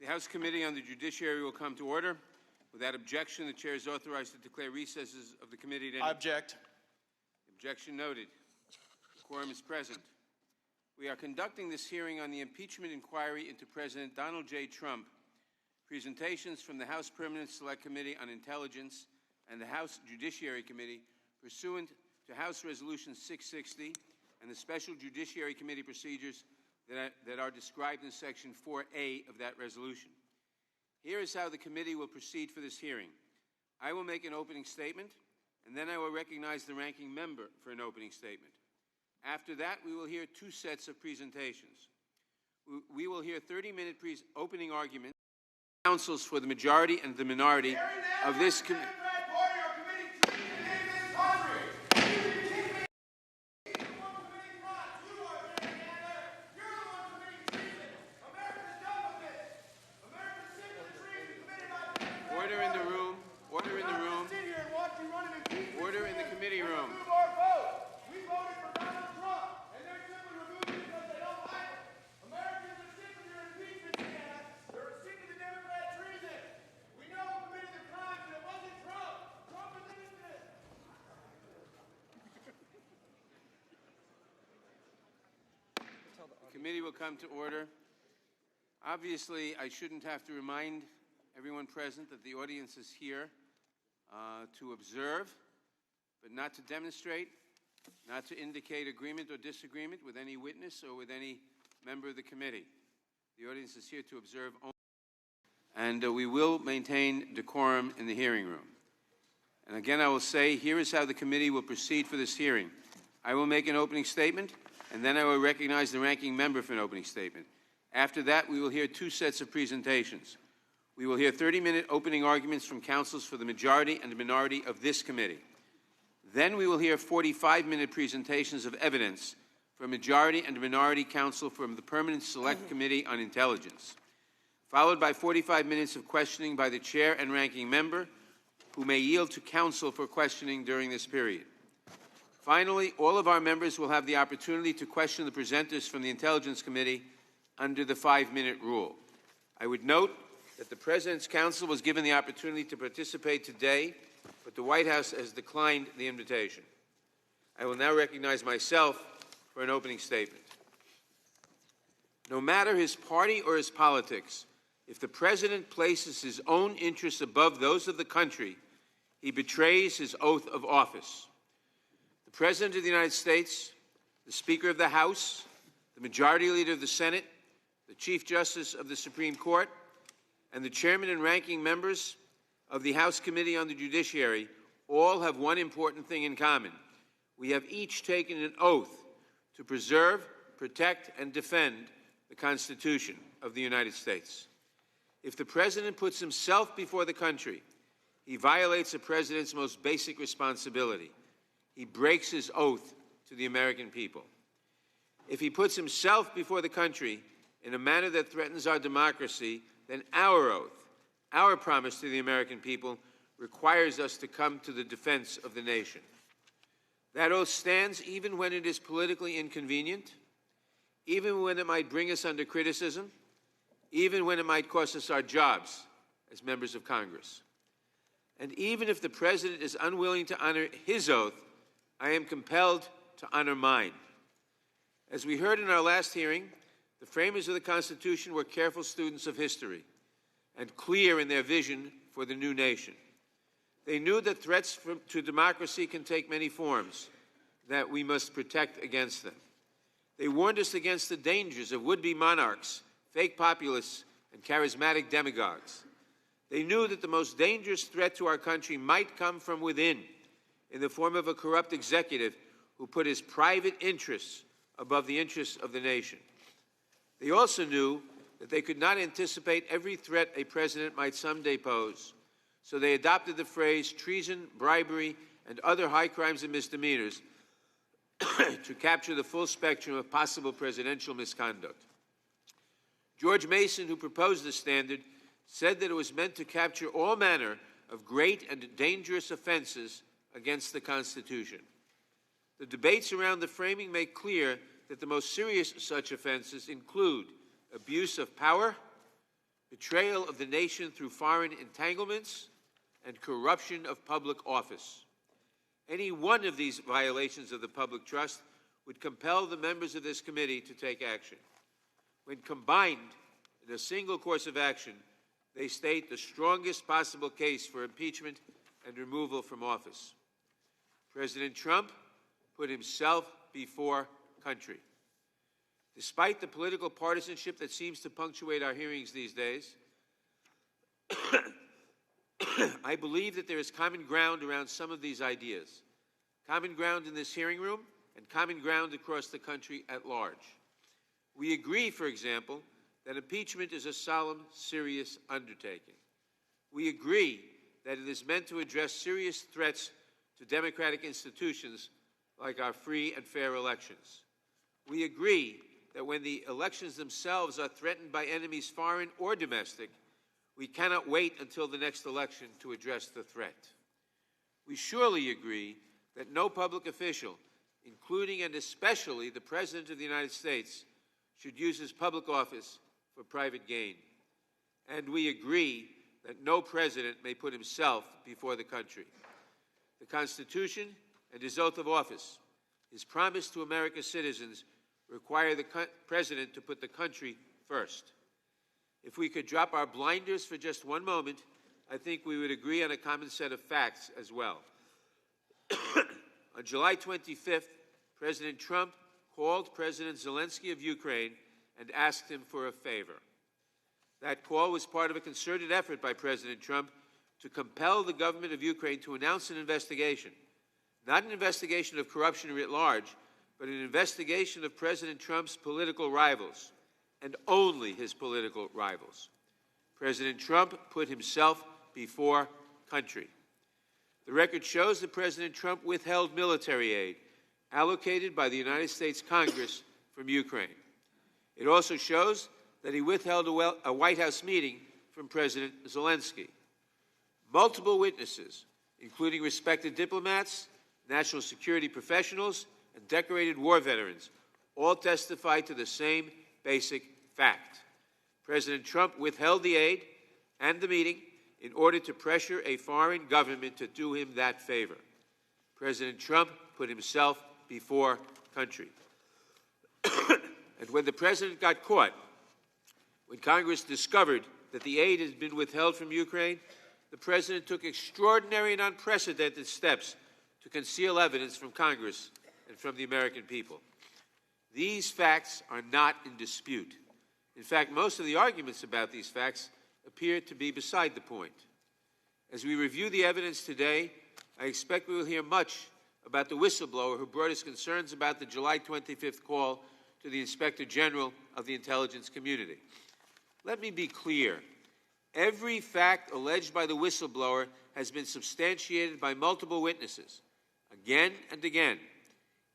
The House Committee on the Judiciary will come to order. Without objection, the Chair is authorized to declare recesses of the committee at any. I object. Objection noted. The quorum is present. We are conducting this hearing on the impeachment inquiry into President Donald J. Trump, presentations from the House Permanent Select Committee on Intelligence and the House Judiciary Committee pursuant to House Resolution 660 and the Special Judiciary Committee procedures that are described in Section 4A of that resolution. Here is how the committee will proceed for this hearing. I will make an opening statement, and then I will recognize the ranking member for an opening statement. After that, we will hear two sets of presentations. We will hear 30-minute opening arguments from counsels for the majority and the minority of this committee. Order in the room. Order in the room. Order in the committee room. We voted for Donald Trump, and they're simply removing it because they don't like it. Americans are sick of your impeachment scandal. They're sick of the Democrat treason. We know who committed the crimes, and it wasn't Trump. Trump is innocent. The committee will come to order. Obviously, I shouldn't have to remind everyone present that the audience is here to observe, but not to demonstrate, not to indicate agreement or disagreement with any witness or with any member of the committee. The audience is here to observe only, and we will maintain decorum in the hearing room. And again, I will say, here is how the committee will proceed for this hearing. I will make an opening statement, and then I will recognize the ranking member for an opening statement. After that, we will hear two sets of presentations. We will hear 30-minute opening arguments from counsels for the majority and the minority of this committee. Then we will hear 45-minute presentations of evidence from majority and minority counsel from the Permanent Select Committee on Intelligence, followed by 45 minutes of questioning by the chair and ranking member, who may yield to counsel for questioning during this period. Finally, all of our members will have the opportunity to question the presenters from the Intelligence Committee under the 5-minute rule. I would note that the President's counsel was given the opportunity to participate today, but the White House has declined the invitation. I will now recognize myself for an opening statement. No matter his party or his politics, if the President places his own interests above those of the country, he betrays his oath of office. The President of the United States, the Speaker of the House, the Majority Leader of the Senate, the Chief Justice of the Supreme Court, and the chairman and ranking members of the House Committee on the Judiciary all have one important thing in common. We have each taken an oath to preserve, protect, and defend the Constitution of the United States. If the President puts himself before the country, he violates the President's most basic responsibility. He breaks his oath to the American people. If he puts himself before the country in a manner that threatens our democracy, then our oath, our promise to the American people, requires us to come to the defense of the nation. That oath stands even when it is politically inconvenient, even when it might bring us under criticism, even when it might cost us our jobs as members of Congress. And even if the President is unwilling to honor his oath, I am compelled to honor mine. As we heard in our last hearing, the framers of the Constitution were careful students of history and clear in their vision for the new nation. They knew that threats to democracy can take many forms, that we must protect against them. They warned us against the dangers of would-be monarchs, fake populists, and charismatic demagogues. They knew that the most dangerous threat to our country might come from within, in the form of a corrupt executive who put his private interests above the interests of the nation. They also knew that they could not anticipate every threat a president might someday pose, so they adopted the phrase treason, bribery, and other high crimes and misdemeanors to capture the full spectrum of possible presidential misconduct. George Mason, who proposed the standard, said that it was meant to capture all manner of great and dangerous offenses against the Constitution. The debates around the framing make clear that the most serious such offenses include abuse of power, betrayal of the nation through foreign entanglements, and corruption of public office. Any one of these violations of the public trust would compel the members of this committee to take action. When combined in a single course of action, they state the strongest possible case for impeachment and removal from office. President Trump put himself before country. Despite the political partisanship that seems to punctuate our hearings these days, I believe that there is common ground around some of these ideas. Common ground in this hearing room and common ground across the country at large. We agree, for example, that impeachment is a solemn, serious undertaking. We agree that it is meant to address serious threats to democratic institutions like our free and fair elections. We agree that when the elections themselves are threatened by enemies foreign or domestic, we cannot wait until the next election to address the threat. We surely agree that no public official, including and especially the President of the United States, should use his public office for private gain. And we agree that no president may put himself before the country. The Constitution and his oath of office, his promise to America's citizens, require the president to put the country first. If we could drop our blinders for just one moment, I think we would agree on a common set of facts as well. On July 25th, President Trump called President Zelensky of Ukraine and asked him for a favor. That call was part of a concerted effort by President Trump to compel the government of Ukraine to announce an investigation, not an investigation of corruption writ large, but an investigation of President Trump's political rivals, and only his political rivals. President Trump put himself before country. The record shows that President Trump withheld military aid allocated by the United States Congress from Ukraine. It also shows that he withheld a White House meeting from President Zelensky. Multiple witnesses, including respected diplomats, national security professionals, and decorated war veterans, all testified to the same basic fact. President Trump withheld the aid and the meeting in order to pressure a foreign government to do him that favor. President Trump put himself before country. And when the president got caught, when Congress discovered that the aid had been withheld from Ukraine, the president took extraordinary and unprecedented steps to conceal evidence from Congress and from the American people. These facts are not in dispute. In fact, most of the arguments about these facts appear to be beside the point. As we review the evidence today, I expect we will hear much about the whistleblower who brought us concerns about the July 25th call to the Inspector General of the intelligence community. Let me be clear. Every fact alleged by the whistleblower has been substantiated by multiple witnesses, again and again,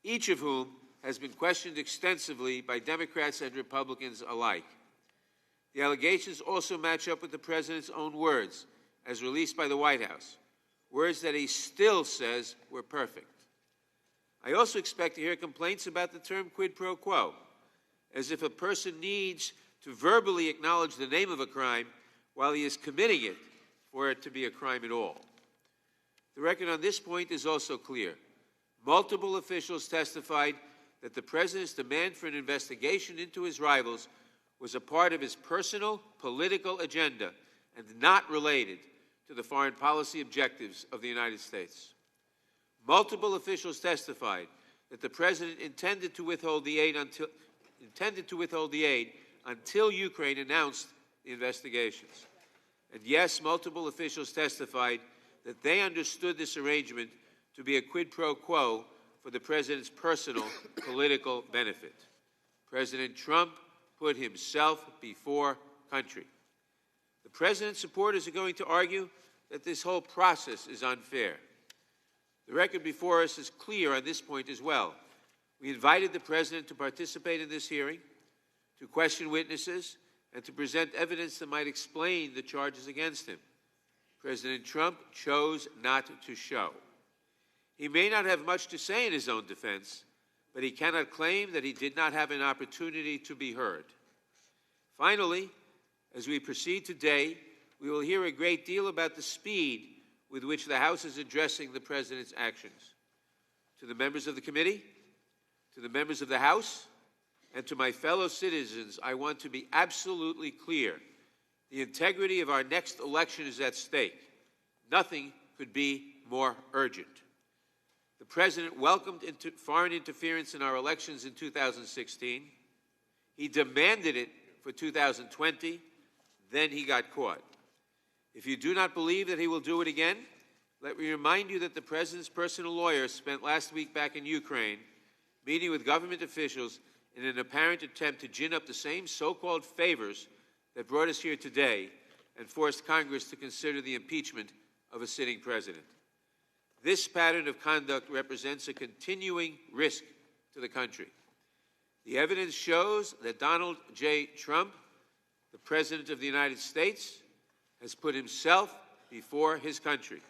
each of whom has been questioned extensively by Democrats and Republicans alike. The allegations also match up with the president's own words, as released by the White House, words that he still says were perfect. I also expect to hear complaints about the term quid pro quo, as if a person needs to verbally acknowledge the name of a crime while he is committing it for it to be a crime at all. The record on this point is also clear. Multiple officials testified that the president's demand for an investigation into his rivals was a part of his personal political agenda and not related to the foreign policy objectives of the United States. Multiple officials testified that the president intended to withhold the aid until Ukraine announced the investigations. And yes, multiple officials testified that they understood this arrangement to be a quid pro quo for the president's personal political benefit. President Trump put himself before country. The president's supporters are going to argue that this whole process is unfair. The record before us is clear on this point as well. We invited the president to participate in this hearing, to question witnesses, and to present evidence that might explain the charges against him. President Trump chose not to show. He may not have much to say in his own defense, but he cannot claim that he did not have an opportunity to be heard. Finally, As we proceed today, we will hear a great deal about the speed with which the House is addressing the President's actions. To the members of the committee, to the members of the House, and to my fellow citizens, I want to be absolutely clear. The integrity of our next election is at stake. Nothing could be more urgent. The President welcomed foreign interference in our elections in 2016. He demanded it for 2020. Then he got caught. If you do not believe that he will do it again, let me remind you that the President's personal lawyer spent last week back in Ukraine meeting with government officials in an apparent attempt to gin up the same so-called favors that brought us here today and forced Congress to consider the impeachment of a sitting president. This pattern of conduct represents a continuing risk to the country. The evidence shows that Donald J. Trump, the President of the United States, has put himself before his country.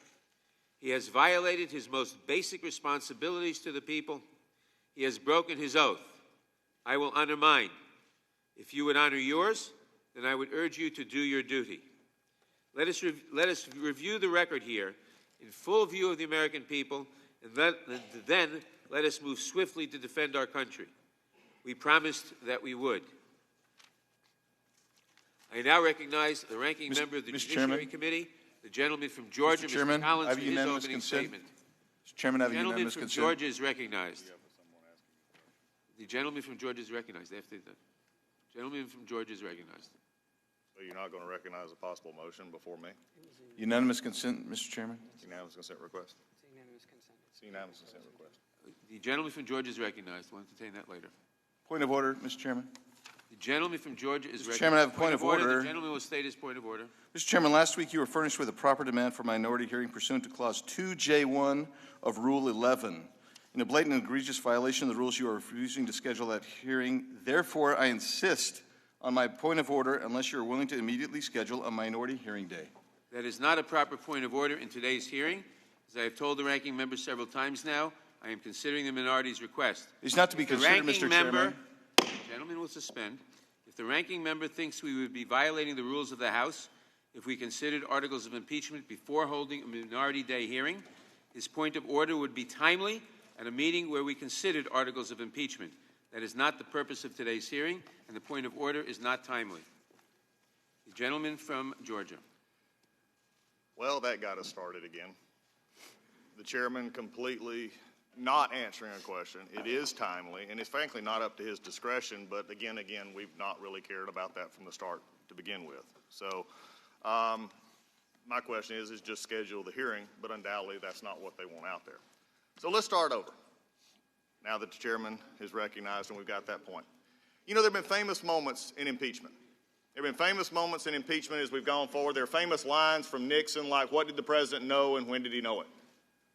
He has violated his most basic responsibilities to the people. He has broken his oath. I will honor mine. If you would honor yours, then I would urge you to do your duty. Let us review the record here in full view of the American people, and then let us move swiftly to defend our country. We promised that we would. I now recognize the ranking member of the Judiciary Committee, the gentleman from Georgia, Mr. Collins, for his opening statement. Mr. Chairman, I have The unanimous gentleman from consent. Georgia is recognized. The gentleman from Georgia is recognized. After the gentleman from Georgia is recognized. So you're not going to recognize a possible motion before me? Unanimous consent, Mr. Chairman. Unanimous consent request? It's unanimous consent request. The gentleman from Georgia is recognized. We'll entertain that later. Point of order, Mr. Chairman. The gentleman from Georgia is recognized. Mr. Chairman, I have a point of order. The gentleman will state his point of order. Mr. Chairman, last week you were furnished with a proper demand for minority hearing pursuant to Clause 2J1 of Rule 11. In a blatant and egregious violation of the rules, you are refusing to schedule that hearing. Therefore, I insist on my point of order unless you are willing to immediately schedule a minority hearing day. That is not a proper point of order in today's hearing. As I have told the ranking member several times now, I am considering the minority's request. It's not to be considered, Mr. Chairman. The gentleman will suspend. If the ranking member thinks we would be violating the rules of the House if we considered articles of impeachment before holding a minority day hearing, his point of order would be timely at a meeting where we considered articles of impeachment. That is not the purpose of today's hearing, and the point of order is not timely. The gentleman from Georgia. Well, that got us started again. The chairman completely not answering a question. It is timely, and it's frankly not up to his discretion, but again, we've not really cared about that from the start to begin with. So my question is just schedule the hearing, but undoubtedly that's not what they want out there. So let's start over, now that the chairman is recognized and we've got that point. You know, there have been famous moments in impeachment. There have been famous moments in impeachment as we've gone forward. There are famous lines from Nixon like, what did the president know and when did he know it?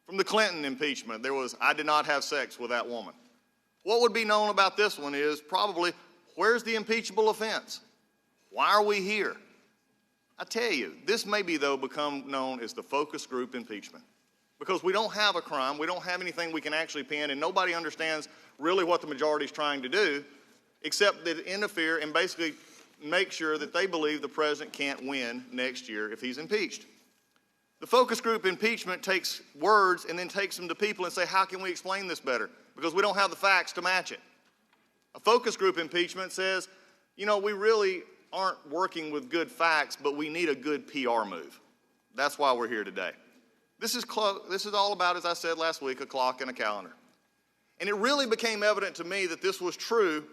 From the Clinton impeachment, there was, I did not have sex with that woman. What would be known about this one is probably, where's the impeachable offense? Why are we here? I tell you, this may be, though, become known as the focus group impeachment. Because we don't have a crime, we don't have anything we can actually pin, and nobody understands really what the majority is trying to do, except that interfere and basically make sure that they believe the president can't win next year if he's impeached. The focus group impeachment takes words and then takes them to people and say, how can we explain this better? Because we don't have the facts to match it. A focus group impeachment says, you know, we really aren't working with good facts, but we need a good PR move. That's why we're here today. This is all about, as I said last week, a clock and a calendar. And it really became evident to me that this was true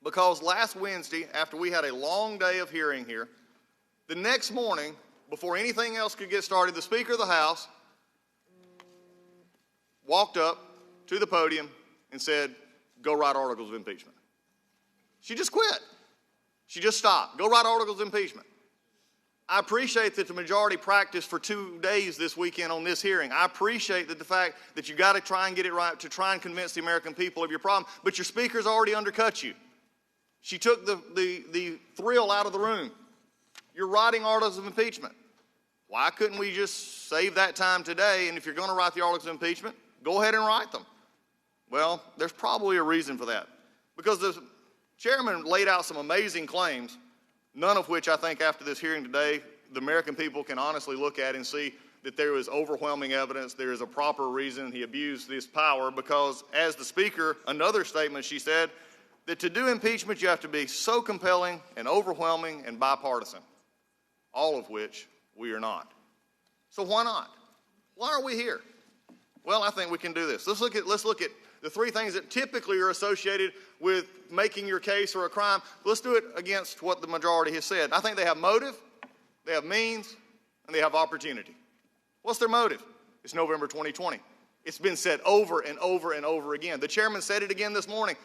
because last Wednesday, after we had a long day of hearing here, the next morning, before anything else could get started, the Speaker of the House walked up to the podium and said, go write articles of impeachment. She just quit. She just stopped. Go write articles of impeachment. I appreciate that the majority practiced for 2 days this weekend on this hearing. I appreciate that the fact that you got to try and get it right to try and convince the American people of your problem, but your speaker's already undercut you. She took the thrill out of the room. You're writing articles of impeachment. Why couldn't we just save that time today, and if you're going to write the articles of impeachment, go ahead and write them? Well, there's probably a reason for that. Because the chairman laid out some amazing claims none of which I think after this hearing today, the American people can honestly look at and see that there is overwhelming evidence, there is a proper reason he abused this power, because as the Speaker, another statement she said, that to do impeachment you have to be so compelling and overwhelming and bipartisan, all of which we are not. So why not? Why are we here? Well, I think we can do this. Let's look at the three things that typically are associated with making your case or a crime. Let's do it against what the majority has said. I think they have motive, they have means, and they have opportunity. What's their motive? It's November 2020. It's been said over and over and over again. The chairman said it again this morning.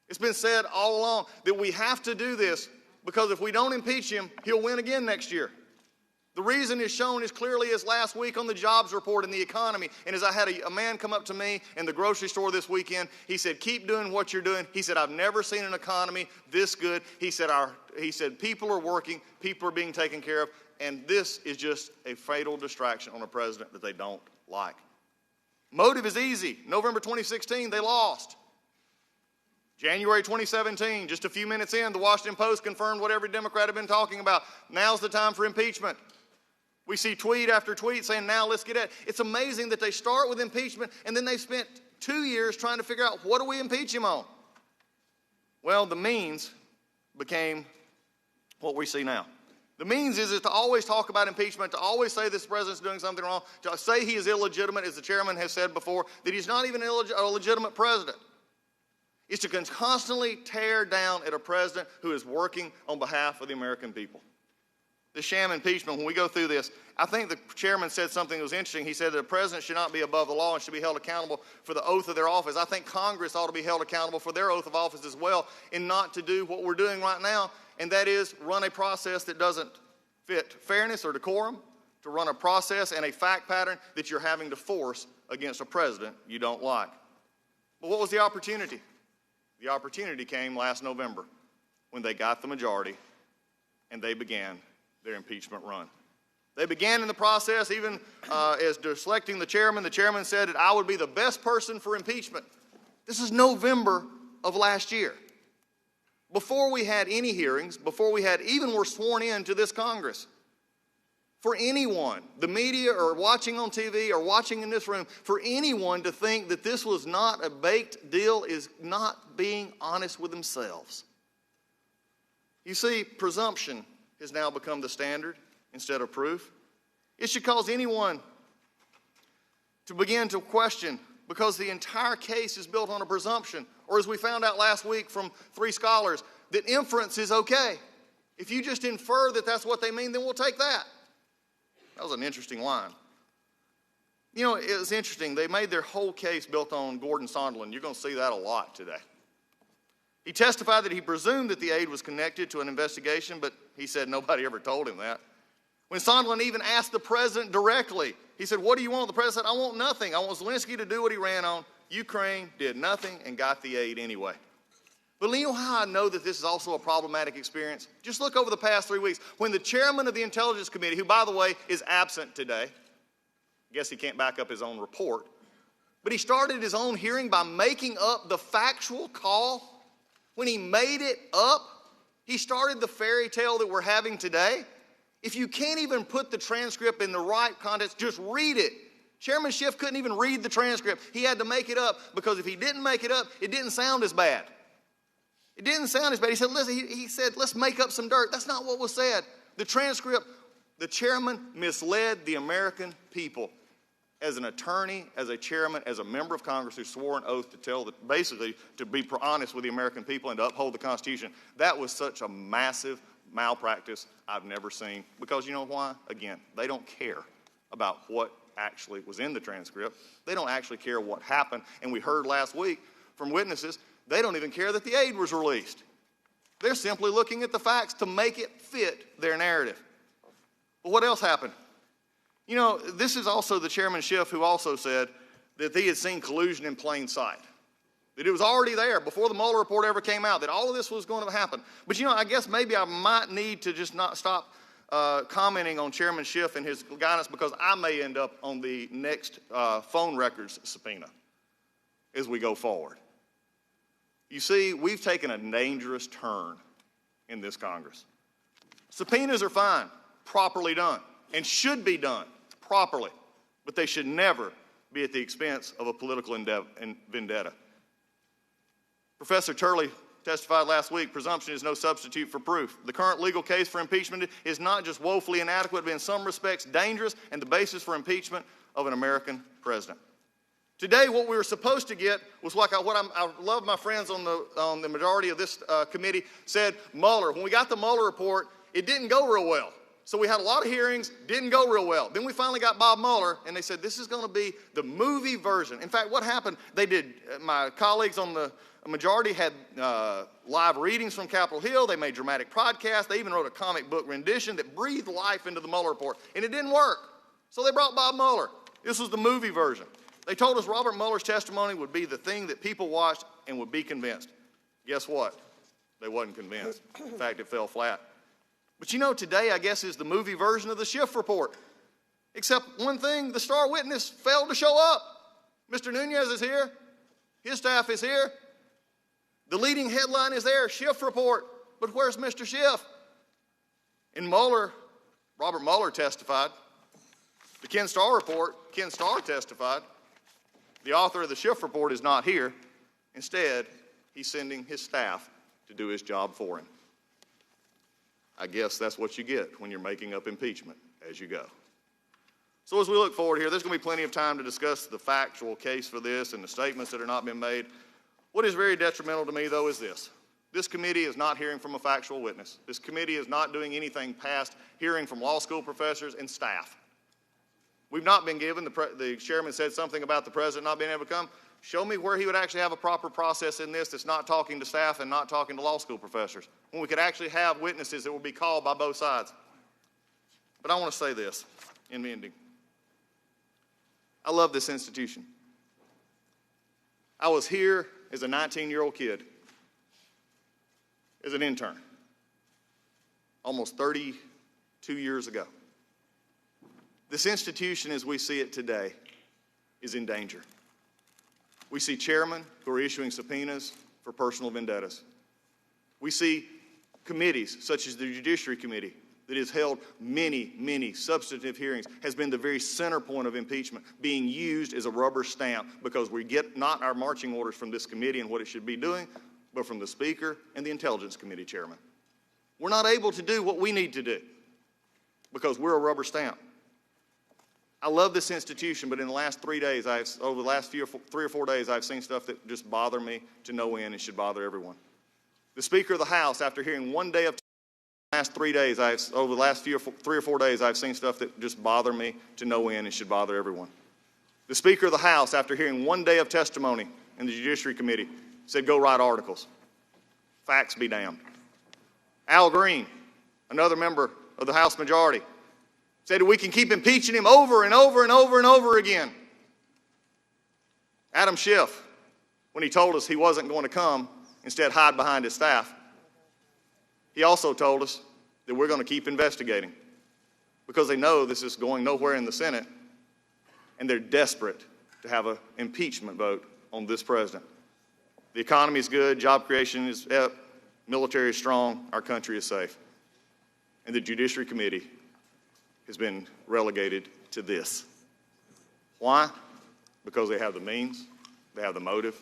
It's been said all along that we have to do this because if we don't impeach him, he'll win again next year. The reason is shown as clearly as last week on the jobs report and the economy. And as I had a man come up to me in the grocery store this weekend, he said, keep doing what you're doing. He said, I've never seen an economy this good. He said, people are working, people are being taken care of, and this is just a fatal distraction on a president that they don't like. Motive is easy. November 2016, they lost. January 2017, just a few minutes in, the Washington Post confirmed what every Democrat had been talking about. Now's the time for impeachment. We see tweet after tweet saying, now let's get at it. It's amazing that they start with impeachment and then they've spent 2 years trying to figure out what do we impeach him on. Well, the means became what we see now. The means is to always talk about impeachment, to always say this president's doing something wrong, to say he is illegitimate, as the chairman has said before, that he's not even a legitimate president. Is to constantly tear down at a president who is working on behalf of the American people. The sham impeachment, when we go through this, I think the chairman said something that was interesting. He said that a president should not be above the law and should be held accountable for the oath of their office. I think Congress ought to be held accountable for their oath of office as well, and not to do what we're doing right now, and that is run a process that doesn't fit fairness or decorum, to run a process and a fact pattern that you're having to force against a president you don't like. But what was the opportunity? The opportunity came last November when they got the majority and they began their impeachment run. They began in the process, even as selecting the chairman said that I would be the best person for impeachment. This is November of last year. Before we had any hearings, before we had even were sworn in to this Congress. For anyone, the media or watching on TV or watching in this room, for anyone to think that this was not a baked deal is not being honest with themselves. You see, presumption has now become the standard instead of proof. It should cause anyone to begin to question, because the entire case is built on a presumption, or as we found out last week from 3 scholars, that inference is okay. If you just infer that that's what they mean, then we'll take that. That was an interesting line. You know, it was interesting. They made their whole case built on Gordon Sondland. You're going to see that a lot today. He testified that he presumed that the aide was connected to an investigation, but he said nobody ever told him that. When Sondland even asked the president directly, he said, what do you want? The president said, I want nothing. I want Zelensky to do what he ran on. Ukraine did nothing and got the aid anyway. But you know how I know that this is also a problematic experience? Just look over the past 3 weeks. When the chairman of the Intelligence Committee, who, by the way, is absent today, I guess he can't back up his own report, but he started his own hearing by making up the factual call. When he made it up, he started the fairy tale that we're having today. If you can't even put the transcript in the right context, just read it. Chairman Schiff couldn't even read the transcript. He had to make it up, because if he didn't make it up, it didn't sound as bad. It didn't sound as bad. He said, listen, he said, let's make up some dirt. That's not what was said. The transcript, the chairman misled the American people. As an attorney, as a chairman, as a member of Congress who swore an oath to tell, basically to be honest with the American people and to uphold the Constitution, that was such a massive malpractice I've never seen. Because you know why? Again, they don't care about what actually was in the transcript. They don't actually care what happened. And we heard last week from witnesses, they don't even care that the aid was released. They're simply looking at the facts to make it fit their narrative. But what else happened? You know, this is also the Chairman Schiff who also said that he had seen collusion in plain sight. That it was already there before the Mueller report ever came out, that all of this was going to happen. But you know, I guess maybe I might need to just not stop commenting on Chairman Schiff and his guidance, because I may end up on the next phone records subpoena as we go forward. You see, we've taken a dangerous turn in this Congress. Subpoenas are fine, properly done, and should be done properly, but they should never be at the expense of a political vendetta. Professor Turley testified last week, presumption is no substitute for proof. The current legal case for impeachment is not just woefully inadequate, but in some respects dangerous and the basis for impeachment of an American president. Today, what we were supposed to get was like I love my friends on the majority of this committee said Mueller. When we got the Mueller report, it didn't go real well. So we had a lot of hearings, didn't go real well. Then we finally got Bob Mueller, and they said this is going to be the movie version. In fact, what happened, they did, my colleagues on the majority had live readings from Capitol Hill. They made dramatic podcasts. They even wrote a comic book rendition that breathed life into the Mueller report, and it didn't work. So they brought Bob Mueller. This was the movie version. They told us Robert Mueller's testimony would be the thing that people watched and would be convinced. Guess what? They wasn't convinced. In fact, it fell flat. But you know, today, I guess, is the movie version of the Schiff report. Except one thing, the star witness failed to show up. Mr. Nunez is here. His staff is here. The leading headline is there, Schiff report. But where's Mr. Schiff? And Mueller, Robert Mueller testified. The Ken Starr report, Ken Starr testified. The author of the Schiff report is not here. Instead, he's sending his staff to do his job for him. I guess that's what you get when you're making up impeachment as you go. So as we look forward here, there's going to be plenty of time to discuss the factual case for this and the statements that are not being made. What is very detrimental to me, though, is this. This committee is not hearing from a factual witness. This committee is not doing anything past hearing from law school professors and staff. We've not been given, the chairman said something about the president not being able to come. Show me where he would actually have a proper process in this that's not talking to staff and not talking to law school professors, when we could actually have witnesses that will be called by both sides. But I want to say this in ending. I love this institution. I was here as a 19-year-old kid, as an intern, almost 32 years ago. This institution, as we see it today, is in danger. We see chairmen who are issuing subpoenas for personal vendettas. We see committees, such as the Judiciary Committee, that has held many, many substantive hearings, has been the very center point of impeachment, being used as a rubber stamp because we get not our marching orders from this committee and what it should be doing, but from the Speaker and the Intelligence Committee chairman. We're not able to do what we need to do because we're a rubber stamp. I love this institution, but in the last 3 days, over the last 3 or 4 days, I've seen stuff that just bother me to no end and should bother everyone. The Speaker of the House, after hearing 1 day of last 3 days, over the last 3 or 4 days, I've seen stuff that just bother me to no end and should bother everyone. The Speaker of the House, after hearing 1 day of testimony in the Judiciary Committee, said go write articles. Facts be damned. Al Green, another member of the House majority, said we can keep impeaching him over and over and over and over again. Adam Schiff, when he told us he wasn't going to come, instead hide behind his staff, he also told us that we're going to keep investigating because they know this is going nowhere in the Senate and they're desperate to have an impeachment vote on this president. The economy is good, job creation is up, military is strong, our country is safe. And the Judiciary Committee has been relegated to this. Why? Because they have the means, they have the motive,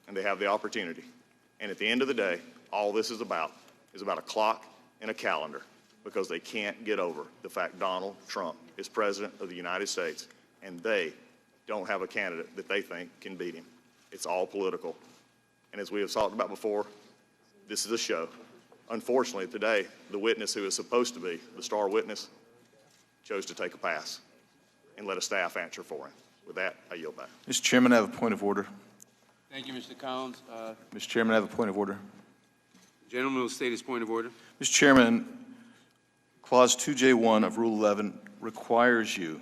and they have the opportunity. And at the end of the day, all this is about a clock and a calendar because they can't get over the fact Donald Trump is president of the United States and they don't have a candidate that they think can beat him. It's all political. And as we have talked about before, this is a show. Unfortunately, today, the witness who is supposed to be the star witness chose to take a pass and let a staff answer for him. With that, I yield back. Mr. Chairman, I have a point of order. Thank you, Mr. Collins. Mr. Chairman, I have a point of order. The gentleman will state his point of order. Mr. Chairman, Clause 2J1 of Rule 11 requires you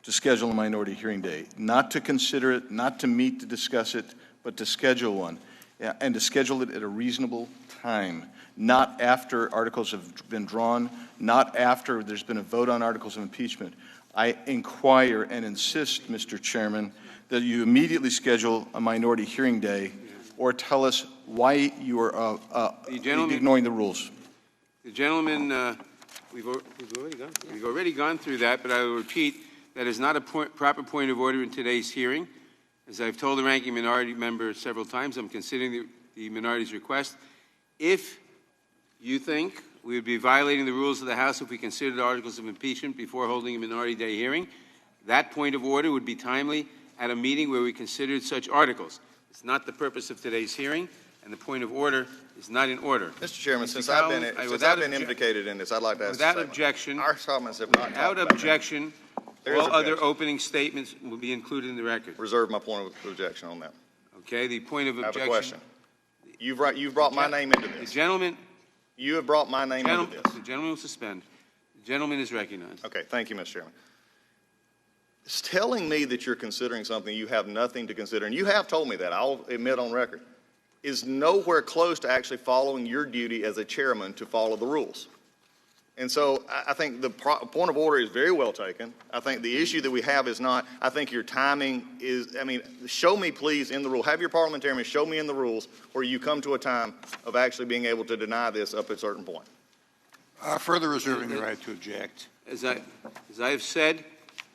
to schedule a minority hearing day, not to consider it, not to meet to discuss it, but to schedule one, and to schedule it at a reasonable time, not after articles have been drawn, not after there's been a vote on articles of impeachment. I inquire and insist, Mr. Chairman, that you immediately schedule a minority hearing day or tell us why you are ignoring the rules. The gentleman, we've already gone through that, but I will repeat that is not a proper point of order in today's hearing. As I've told the ranking minority member several times, I'm considering the minority's request. If you think we would be violating the rules of the House if we considered articles of impeachment before holding a minority day hearing, that point of order would be timely at a meeting where we considered such articles. It's not the purpose of today's hearing, and the point of order is not in order. Mr. Chairman, since I've been implicated in this, I'd like to ask without objection, our comments have not without objection, all other opening statements will be included in the record. Reserve my point of objection on that. Okay, the point of objection. I have a question. You've brought my name into this. The gentleman. You have brought my name into this. The gentleman will suspend. The gentleman is recognized. Okay, thank you, Mr. Chairman. It's telling me that you're considering something you have nothing to consider, and you have told me that, I'll admit on record, is nowhere close to actually following your duty as a chairman to follow the rules. And so I think the point of order is very well taken. I think the issue that we have is not, I think your timing is, I mean, show me please in the rule, have your parliamentarian show me in the rules where you come to a time of actually being able to deny this up at a certain point. Further reserving the right to object. As I have said,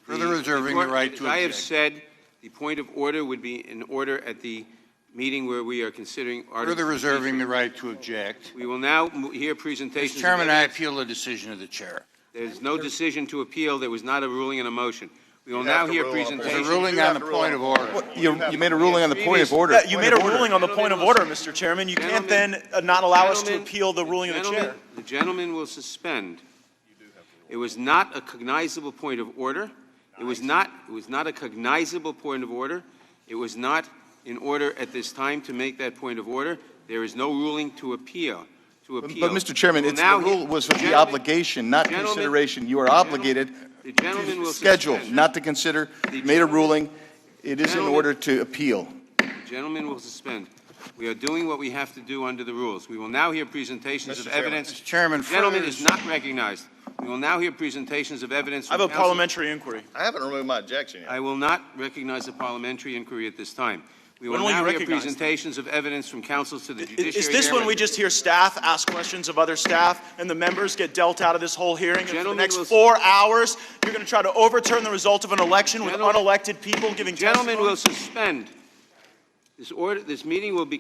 Further reserving the right to object. I have said the point of order would be in order at the meeting where we are considering articles. Further reserving the right to object. We will now hear presentations. Mr. Chairman, I appeal the decision of the chair. There's no decision to appeal. There was not a ruling and a motion. We will now hear presentations. There's a ruling on the point of order. You made a ruling on the point of order. Yeah, you made a ruling on the point of order, Mr. Chairman. You can't then not allow us to appeal the ruling of the chair. The gentleman will suspend. It was not a cognizable point of order. It was not a cognizable point of order. It was not in order at this time to make that point of order. There is no ruling to appeal. But Mr. Chairman, the rule was the obligation, not consideration. You are obligated to schedule, not to consider. Made a ruling. It is in order to appeal. The gentleman will suspend. We are doing what we have to do under the rules. We will now hear presentations of evidence. Mr. Chairman, the gentleman is not recognized. We will now hear presentations of evidence. I have a parliamentary inquiry. I haven't removed my objection yet. I will not recognize a parliamentary inquiry at this time. We will now hear presentations of evidence from counsels to the judiciary. Is this when we just hear staff ask questions of other staff and the members get dealt out of this whole hearing? And for the next 4 hours, you're going to try to overturn the result of an election with unelected people giving testimony? Gentlemen will suspend. This hearing will be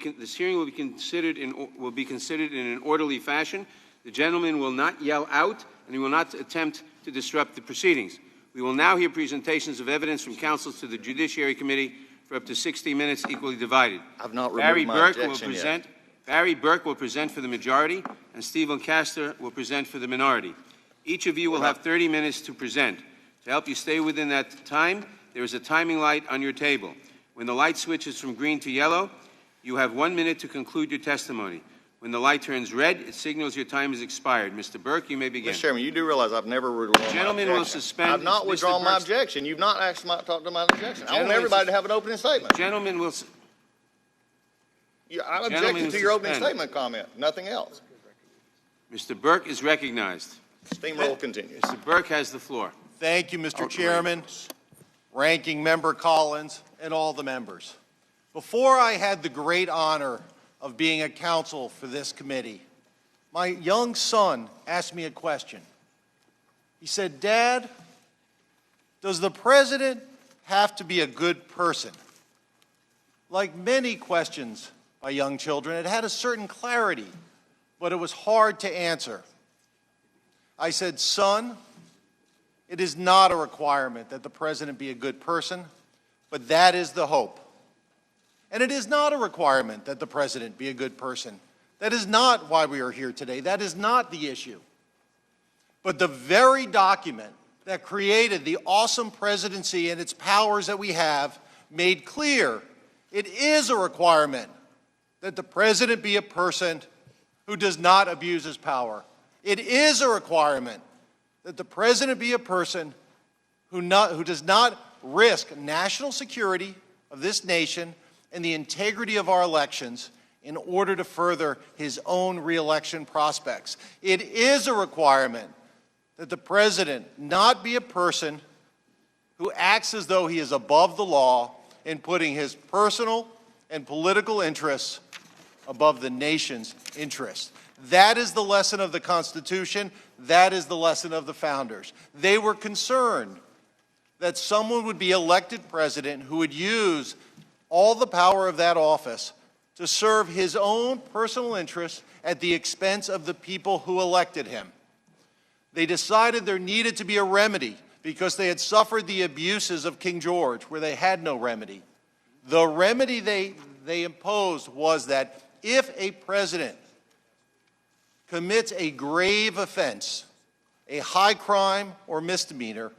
considered in an orderly fashion. The gentleman will not yell out, and he will not attempt to disrupt the proceedings. We will now hear presentations of evidence from counsels to the Judiciary Committee for up to 60 minutes, equally divided. I've not removed my objection yet. Barry Burke will present for the majority, and Stephen Castor will present for the minority. Each of you will have 30 minutes to present. To help you stay within that time, there is a timing light on your table. When the light switches from green to yellow, you have 1 minute to conclude your testimony. When the light turns red, it signals your time has expired. Mr. Burke, you may begin. Mr. Chairman, you do realize I've never withdrawn my objection. Gentleman will suspend. I've not withdrawn my objection. You've not asked me to talk to my objection. I want everybody to have an opening statement. Gentleman will. I'm objecting to your opening statement comment, nothing else. Mr. Burke is recognized. Steamroll continues. Mr. Burke has the floor. Thank you, Mr. Chairman, Ranking Member Collins, and all the members. Before I had the great honor of being a counsel for this committee, my young son asked me a question. He said, "Dad, does the president have to be a good person?" Like many questions by young children, it had a certain clarity, but it was hard to answer. I said, "Son, it is not a requirement that the president be a good person, but that is the hope. And it is not a requirement that the president be a good person. That is not why we are here today. That is not the issue. But the very document that created the awesome presidency and its powers that we have made clear it is a requirement that the president be a person who does not abuse his power. It is a requirement that the president be a person who does not risk national security of this nation and the integrity of our elections in order to further his own re-election prospects. It is a requirement that the president not be a person who acts as though he is above the law in putting his personal and political interests above the nation's interests. That is the lesson of the Constitution. That is the lesson of the founders. They were concerned that someone would be elected president who would use all the power of that office to serve his own personal interests at the expense of the people who elected him. They decided there needed to be a remedy because they had suffered the abuses of King George, where they had no remedy. The remedy they imposed was that if a president commits a grave offense, a high crime or misdemeanor,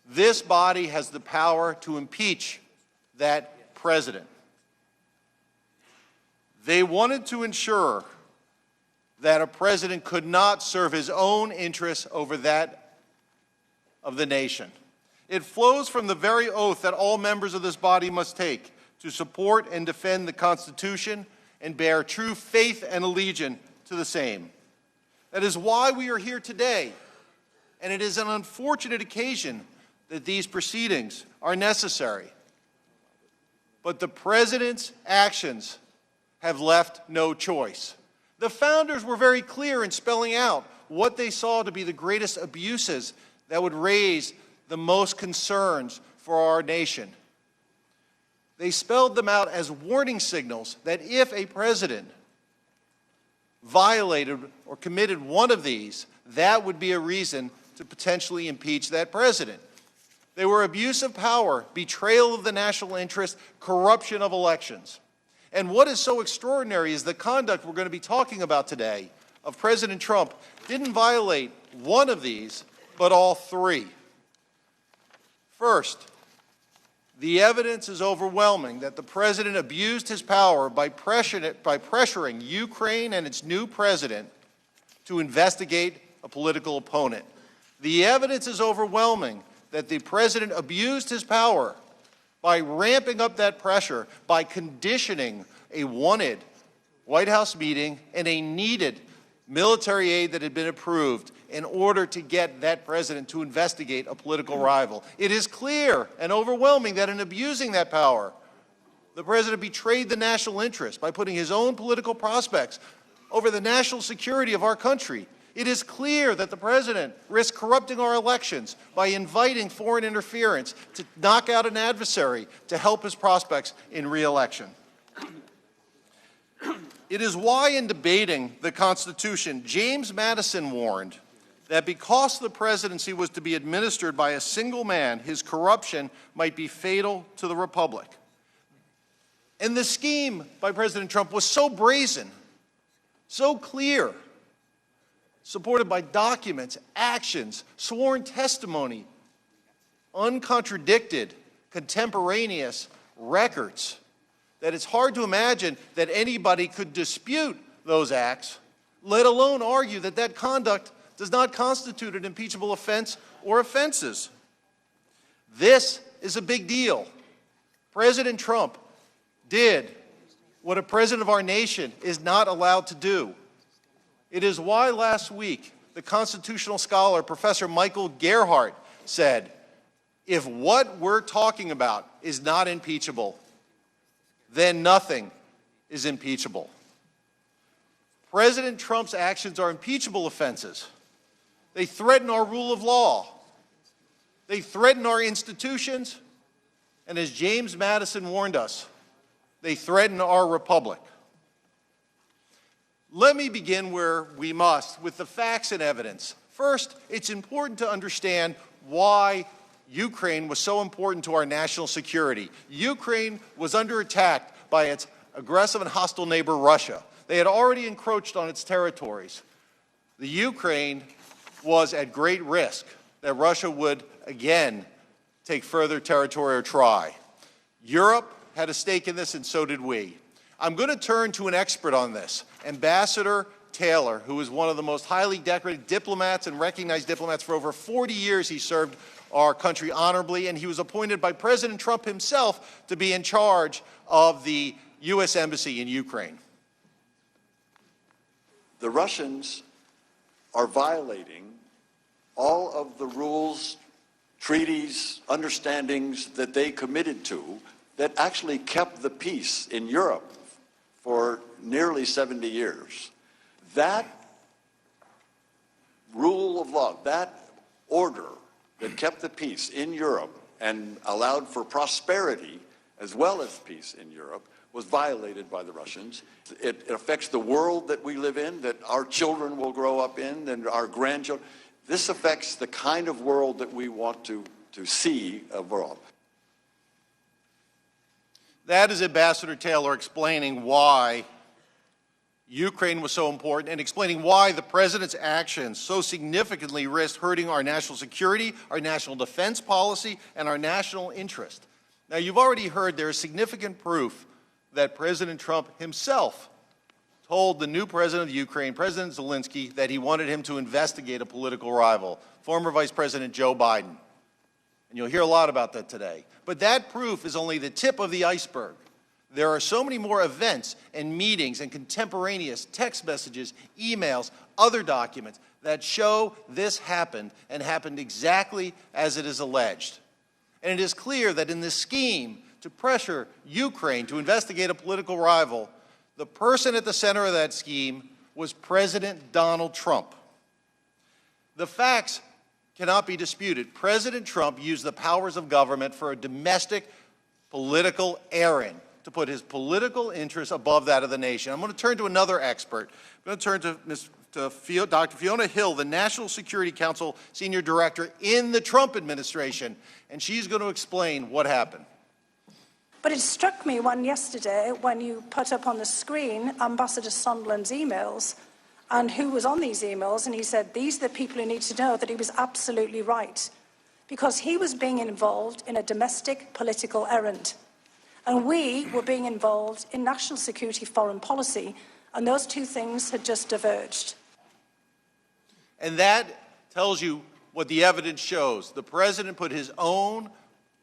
this body has the power to impeach that president. They wanted to ensure that a president could not serve his own interests over that of the nation. It flows from the very oath that all members of this body must take to support and defend the Constitution and bear true faith and allegiance to the same. That is why we are here today, and it is an unfortunate occasion that these proceedings are necessary. But the president's actions have left no choice. The founders were very clear in spelling out what they saw to be the greatest abuses that would raise the most concerns for our nation. They spelled them out as warning signals that if a president violated or committed one of these, that would be a reason to potentially impeach that president. They were abuse of power, betrayal of the national interest, corruption of elections. And what is so extraordinary is the conduct we're going to be talking about today of President Trump didn't violate one of these, but all three. First, the evidence is overwhelming that the president abused his power by pressuring Ukraine and its new president to investigate a political opponent. The evidence is overwhelming that the president abused his power by ramping up that pressure, by conditioning a wanted White House meeting and a needed military aid that had been approved in order to get that president to investigate a political rival. It is clear and overwhelming that in abusing that power, the president betrayed the national interest by putting his own political prospects over the national security of our country. It is clear that the president risked corrupting our elections by inviting foreign interference to knock out an adversary to help his prospects in re-election. It is why in debating the Constitution, James Madison warned that because the presidency was to be administered by a single man, his corruption might be fatal to the republic. And the scheme by President Trump was so brazen, so clear, supported by documents, actions, sworn testimony, uncontradicted, contemporaneous records, that it's hard to imagine that anybody could dispute those acts, let alone argue that that conduct does not constitute an impeachable offense or offenses. This is a big deal. President Trump did what a president of our nation is not allowed to do. It is why last week the constitutional scholar, Professor Michael Gerhardt, said, if what we're talking about is not impeachable, then nothing is impeachable. President Trump's actions are impeachable offenses. They threaten our rule of law. They threaten our institutions. And as James Madison warned us, they threaten our republic. Let me begin where we must, with the facts and evidence. First, it's important to understand why Ukraine was so important to our national security. Ukraine was under attack by its aggressive and hostile neighbor, Russia. They had already encroached on its territories. The Ukraine was at great risk that Russia would again take further territory or try. Europe had a stake in this, and so did we. I'm going to turn to an expert on this, Ambassador Taylor, who is one of the most highly decorated diplomats and recognized diplomats. For over 40 years, he served our country honorably, and he was appointed by President Trump himself to be in charge of the U.S. Embassy in Ukraine. The Russians are violating all of the rules, treaties, understandings that they committed to that actually kept the peace in Europe for nearly 70 years. That rule of law, that order that kept the peace in Europe and allowed for prosperity as well as peace in Europe was violated by the Russians. It affects the world that we live in, that our children will grow up in, and our grandchildren. This affects the kind of world that we want to see abroad. That is Ambassador Taylor explaining why Ukraine was so important and explaining why the president's actions so significantly risked hurting our national security, our national defense policy, and our national interest. Now, you've already heard there is significant proof that President Trump himself told the new president of Ukraine, President Zelensky, that he wanted him to investigate a political rival, former Vice President Joe Biden. And you'll hear a lot about that today. But that proof is only the tip of the iceberg. There are so many more events and meetings and contemporaneous text messages, emails, other documents that show this happened and happened exactly as it is alleged. And it is clear that in this scheme to pressure Ukraine to investigate a political rival, the person at the center of that scheme was President Donald Trump. The facts cannot be disputed. President Trump used the powers of government for a domestic political errand to put his political interests above that of the nation. I'm going to turn to another expert. I'm going to turn to Dr. Fiona Hill, the National Security Council Senior Director in the Trump administration, and she's going to explain what happened. But it struck me yesterday when you put up on the screen Ambassador Sondland's emails and who was on these emails, and he said, these are the people who need to know, that he was absolutely right, because he was being involved in a domestic political errand. And we were being involved in national security, foreign policy, and those two things had just diverged. And that tells you what the evidence shows. The president put his own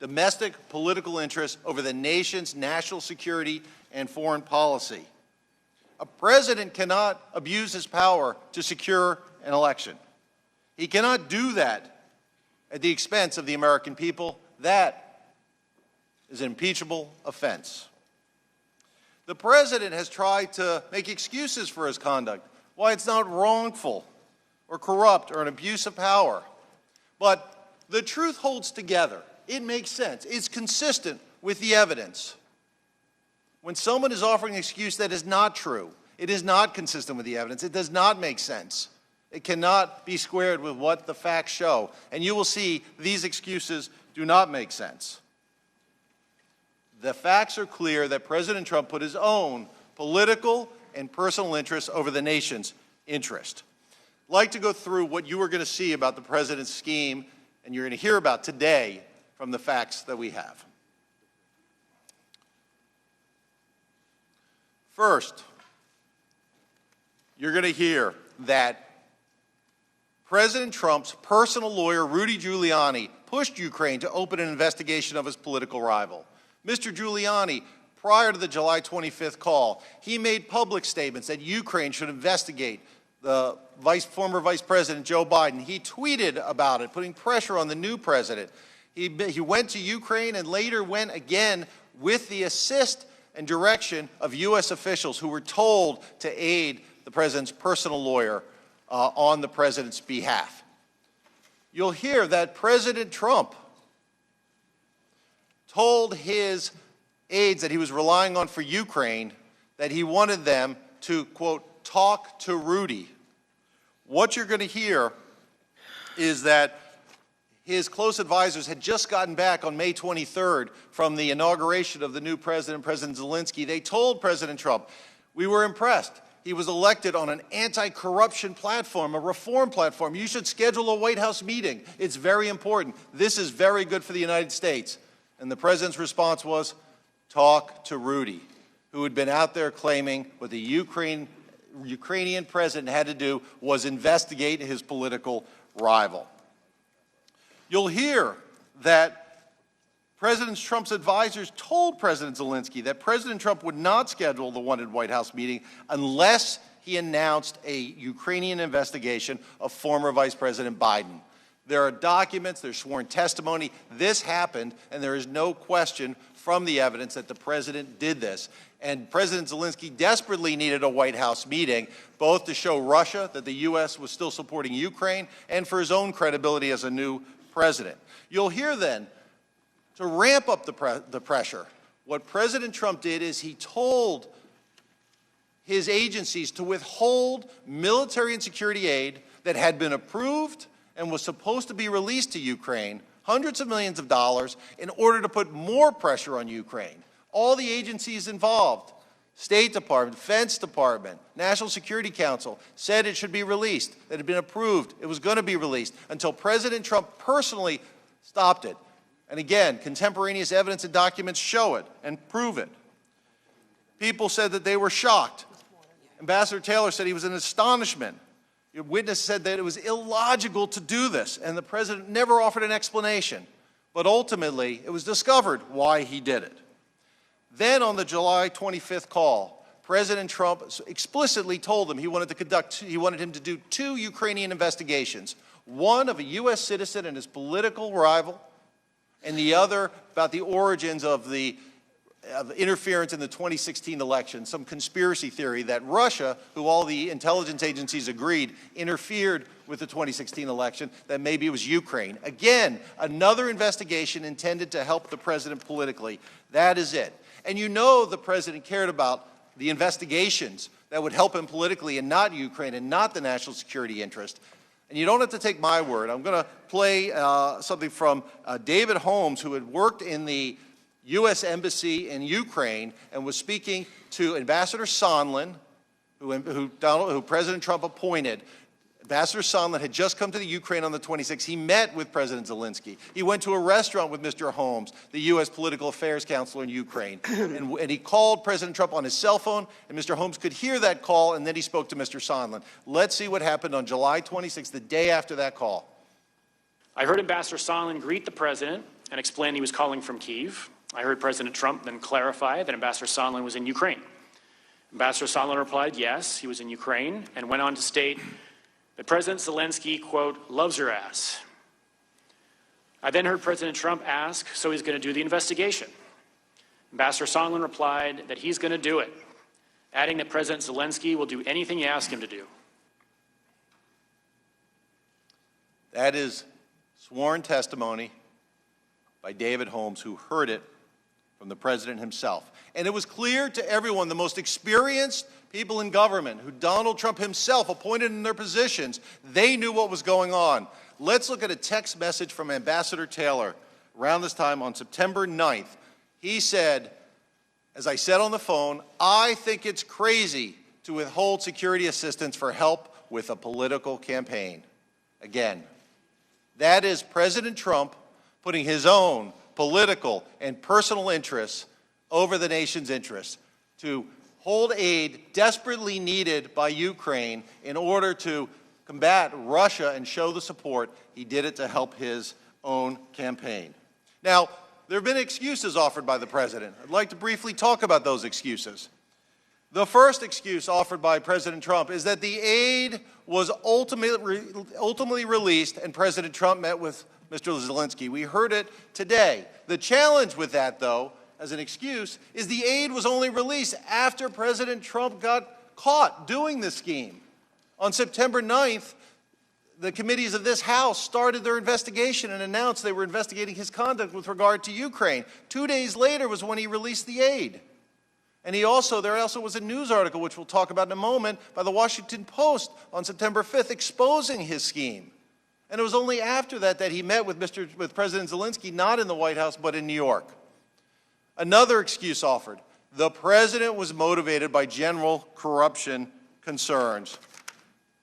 domestic political interests over the nation's national security and foreign policy. A president cannot abuse his power to secure an election. He cannot do that at the expense of the American people. That is an impeachable offense. The president has tried to make excuses for his conduct, why it's not wrongful or corrupt or an abuse of power. But the truth holds together. It makes sense. It's consistent with the evidence. When someone is offering an excuse that is not true, it is not consistent with the evidence. It does not make sense. It cannot be squared with what the facts show. And you will see these excuses do not make sense. The facts are clear that President Trump put his own political and personal interests over the nation's interest. I'd like to go through what you are going to see about the president's scheme, and you're going to hear about today from the facts that we have. First, you're going to hear that President Trump's personal lawyer, Rudy Giuliani, pushed Ukraine to open an investigation of his political rival. Mr. Giuliani, prior to the July 25th call, he made public statements that Ukraine should investigate the former Vice President Joe Biden. He tweeted about it, putting pressure on the new president. He went to Ukraine and later went again with the assist and direction of U.S. officials who were told to aid the president's personal lawyer on the president's behalf. You'll hear that President Trump told his aides that he was relying on for Ukraine that he wanted them to, quote, talk to Rudy. What you're going to hear is that his close advisors had just gotten back on May 23rd from the inauguration of the new president, President Zelensky. They told President Trump, we were impressed. He was elected on an anti-corruption platform, a reform platform. You should schedule a White House meeting. It's very important. This is very good for the United States. And the president's response was, talk to Rudy, who had been out there claiming what the Ukrainian president had to do was investigate his political rival. You'll hear that President Trump's advisors told President Zelensky that President Trump would not schedule the wanted White House meeting unless he announced a Ukrainian investigation of former Vice President Biden. There are documents, there's sworn testimony. This happened, and there is no question from the evidence that the president did this. And President Zelensky desperately needed a White House meeting, both to show Russia that the U.S. was still supporting Ukraine and for his own credibility as a new president. You'll hear then, to ramp up the pressure, what President Trump did is he told his agencies to withhold military and security aid that had been approved and was supposed to be released to Ukraine, hundreds of millions of dollars, in order to put more pressure on Ukraine. All the agencies involved, State Department, Defense Department, National Security Council, said it should be released, that it had been approved, it was going to be released, until President Trump personally stopped it. And again, contemporaneous evidence and documents show it and prove it. People said that they were shocked. Ambassador Taylor said he was in astonishment. Your witness said that it was illogical to do this, and the president never offered an explanation. But ultimately, it was discovered why he did it. Then on the July 25th call, President Trump explicitly told him he wanted him to do 2 Ukrainian investigations, one of a U.S. citizen and his political rival, and the other about the origins of the interference in the 2016 election, some conspiracy theory that Russia, who all the intelligence agencies agreed interfered with the 2016 election, that maybe it was Ukraine. Again, another investigation intended to help the president politically. That is it. And you know the president cared about the investigations that would help him politically and not Ukraine and not the national security interest. And you don't have to take my word. I'm going to play something from David Holmes, who had worked in the U.S. Embassy in Ukraine and was speaking to Ambassador Sondland, who President Trump appointed. Ambassador Sondland had just come to the Ukraine on the 26th. He met with President Zelensky. He went to a restaurant with Mr. Holmes, the U.S. political affairs counselor in Ukraine. and he called President Trump on his cell phone, and Mr. Holmes could hear that call, and then he spoke to Mr. Sondland. Let's see what happened on July 26th, the day after that call. I heard Ambassador Sondland greet the president and explain he was calling from Kyiv. I heard President Trump then clarify that Ambassador Sondland was in Ukraine. Ambassador Sondland replied, yes, he was in Ukraine, and went on to state that President Zelensky, quote, loves your ass. I then heard President Trump ask, so he's going to do the investigation. Ambassador Sondland replied that he's going to do it, adding that President Zelensky will do anything you ask him to do. That is sworn testimony by David Holmes, who heard it from the president himself. And it was clear to everyone, the most experienced people in government, who Donald Trump himself appointed in their positions, they knew what was going on. Let's look at a text message from Ambassador Taylor around this time on September 9th. He said, as I said on the phone, I think it's crazy to withhold security assistance for help with a political campaign. Again, that is President Trump putting his own political and personal interests over the nation's interests to hold aid desperately needed by Ukraine in order to combat Russia and show the support. He did it to help his own campaign. Now, there have been excuses offered by the president. I'd like to briefly talk about those excuses. The first excuse offered by President Trump is that the aid was ultimately released and President Trump met with Mr. Zelensky. We heard it today. The challenge with that, though, as an excuse, is the aid was only released after President Trump got caught doing this scheme. On September 9th, the committees of this House started their investigation and announced they were investigating his conduct with regard to Ukraine. 2 days later was when he released the aid. And there also was a news article, which we'll talk about in a moment, by the Washington Post on September 5th exposing his scheme. And it was only after that that he met with President Zelensky, not in the White House, but in New York. Another excuse offered. The president was motivated by general corruption concerns.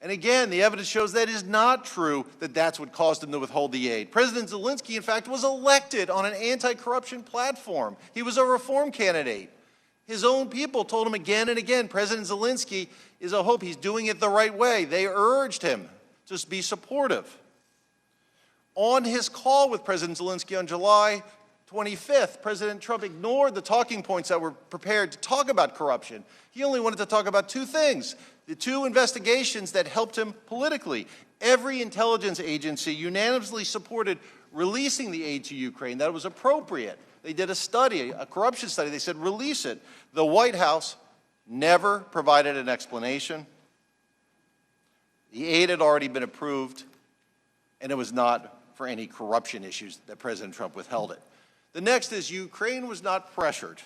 And again, the evidence shows that is not true, that that's what caused him to withhold the aid. President Zelensky, in fact, was elected on an anti-corruption platform. He was a reform candidate. His own people told him again and again, President Zelensky is a hope. He's doing it the right way. They urged him to be supportive. On his call with President Zelensky on July 25th, President Trump ignored the talking points that were prepared to talk about corruption. He only wanted to talk about 2 things, the 2 investigations that helped him politically. Every intelligence agency unanimously supported releasing the aid to Ukraine, that it was appropriate. They did a study, a corruption study. They said, release it. The White House never provided an explanation. The aid had already been approved, and it was not for any corruption issues that President Trump withheld it. The next is Ukraine was not pressured.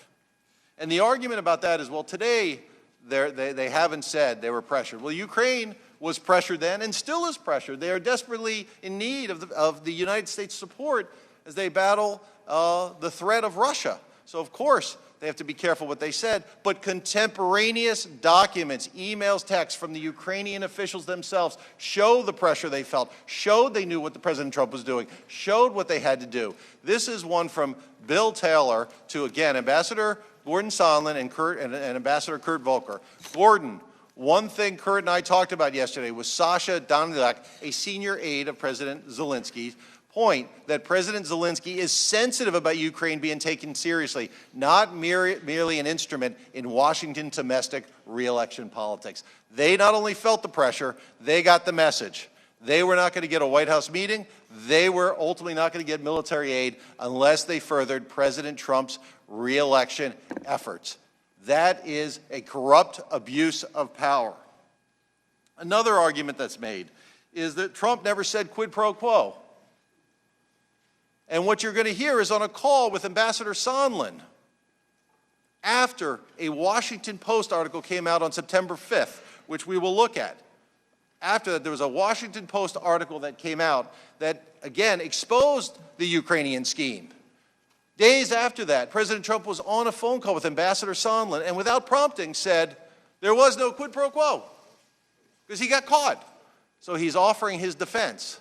And the argument about that is, well, today they haven't said they were pressured. Well, Ukraine was pressured then and still is pressured. They are desperately in need of the United States support as they battle the threat of Russia. So, of course, they have to be careful what they said. But contemporaneous documents, emails, texts from the Ukrainian officials themselves show the pressure they felt, showed they knew what the President Trump was doing, showed what they had to do. This is one from Bill Taylor to, again, Ambassador Gordon Sondland and Ambassador Kurt Volker. Gordon, one thing Kurt and I talked about yesterday was Sasha Danilek, a senior aide of President Zelensky's, point that President Zelensky is sensitive about Ukraine being taken seriously, not merely an instrument in Washington's domestic re-election politics. They not only felt the pressure, they got the message. They were not going to get a White House meeting. They were ultimately not going to get military aid unless they furthered President Trump's re-election efforts. That is a corrupt abuse of power. Another argument that's made is that Trump never said quid pro quo. And what you're going to hear is on a call with Ambassador Sondland after a Washington Post article came out on September 5th, which we will look at. After that, there was a Washington Post article that came out that, again, exposed the Ukrainian scheme. Days after that, President Trump was on a phone call with Ambassador Sondland and without prompting said there was no quid pro quo because he got caught. So he's offering his defense.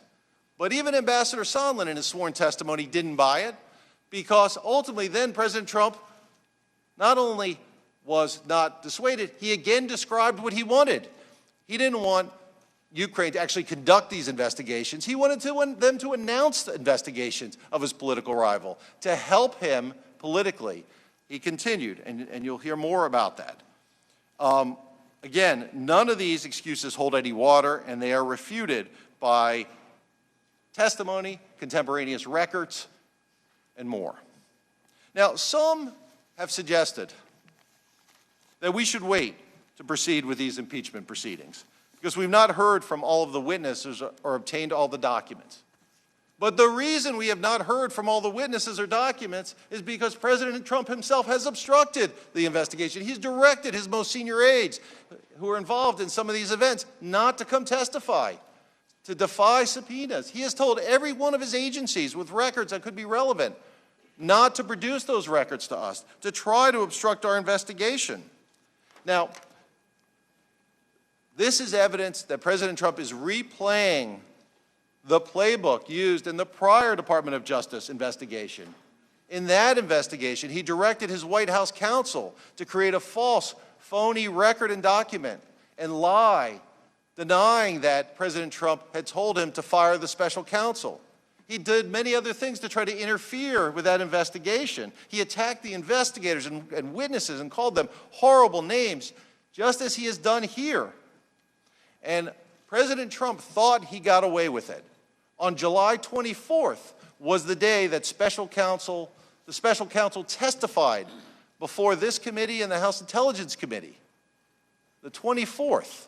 But even Ambassador Sondland in his sworn testimony didn't buy it because ultimately then President Trump not only was not dissuaded, he again described what he wanted. He didn't want Ukraine to actually conduct these investigations. He wanted them to announce the investigations of his political rival, to help him politically. He continued, and you'll hear more about that. Again, none of these excuses hold any water, and they are refuted by testimony, contemporaneous records, and more. Now, some have suggested that we should wait to proceed with these impeachment proceedings because we've not heard from all of the witnesses or obtained all the documents. But the reason we have not heard from all the witnesses or documents is because President Trump himself has obstructed the investigation. He's directed his most senior aides who are involved in some of these events not to come testify, to defy subpoenas. He has told every one of his agencies with records that could be relevant not to produce those records to us, to try to obstruct our investigation. Now, this is evidence that President Trump is replaying the playbook used in the prior Department of Justice investigation. In that investigation, he directed his White House counsel to create a false, phony record and document and lie, denying that President Trump had told him to fire the special counsel. He did many other things to try to interfere with that investigation. He attacked the investigators and witnesses and called them horrible names, just as he has done here. And President Trump thought he got away with it. On July 24th was the day that the special counsel testified before this committee and the House Intelligence Committee. The 24th.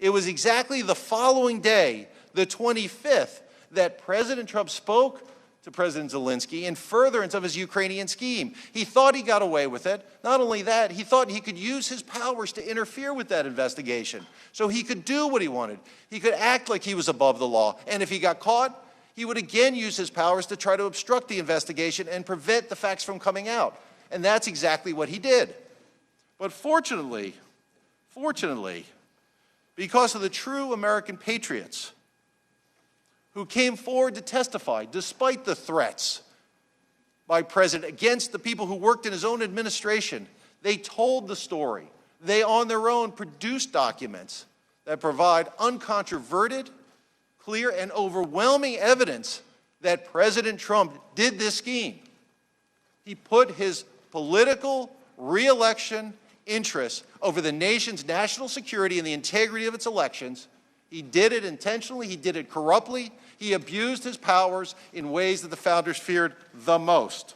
It was exactly the following day, the 25th, that President Trump spoke to President Zelensky in furtherance of his Ukrainian scheme. He thought he got away with it. Not only that, he thought he could use his powers to interfere with that investigation. So he could do what he wanted. He could act like he was above the law. And if he got caught, he would again use his powers to try to obstruct the investigation and prevent the facts from coming out. And that's exactly what he did. But fortunately, because of the true American patriots who came forward to testify despite the threats by President against the people who worked in his own administration, they told the story. They, on their own, produced documents that provide uncontroverted, clear, and overwhelming evidence that President Trump did this scheme. He put his political re-election interests over the nation's national security and the integrity of its elections, He did it intentionally. He did it corruptly. He abused his powers in ways that the founders feared the most.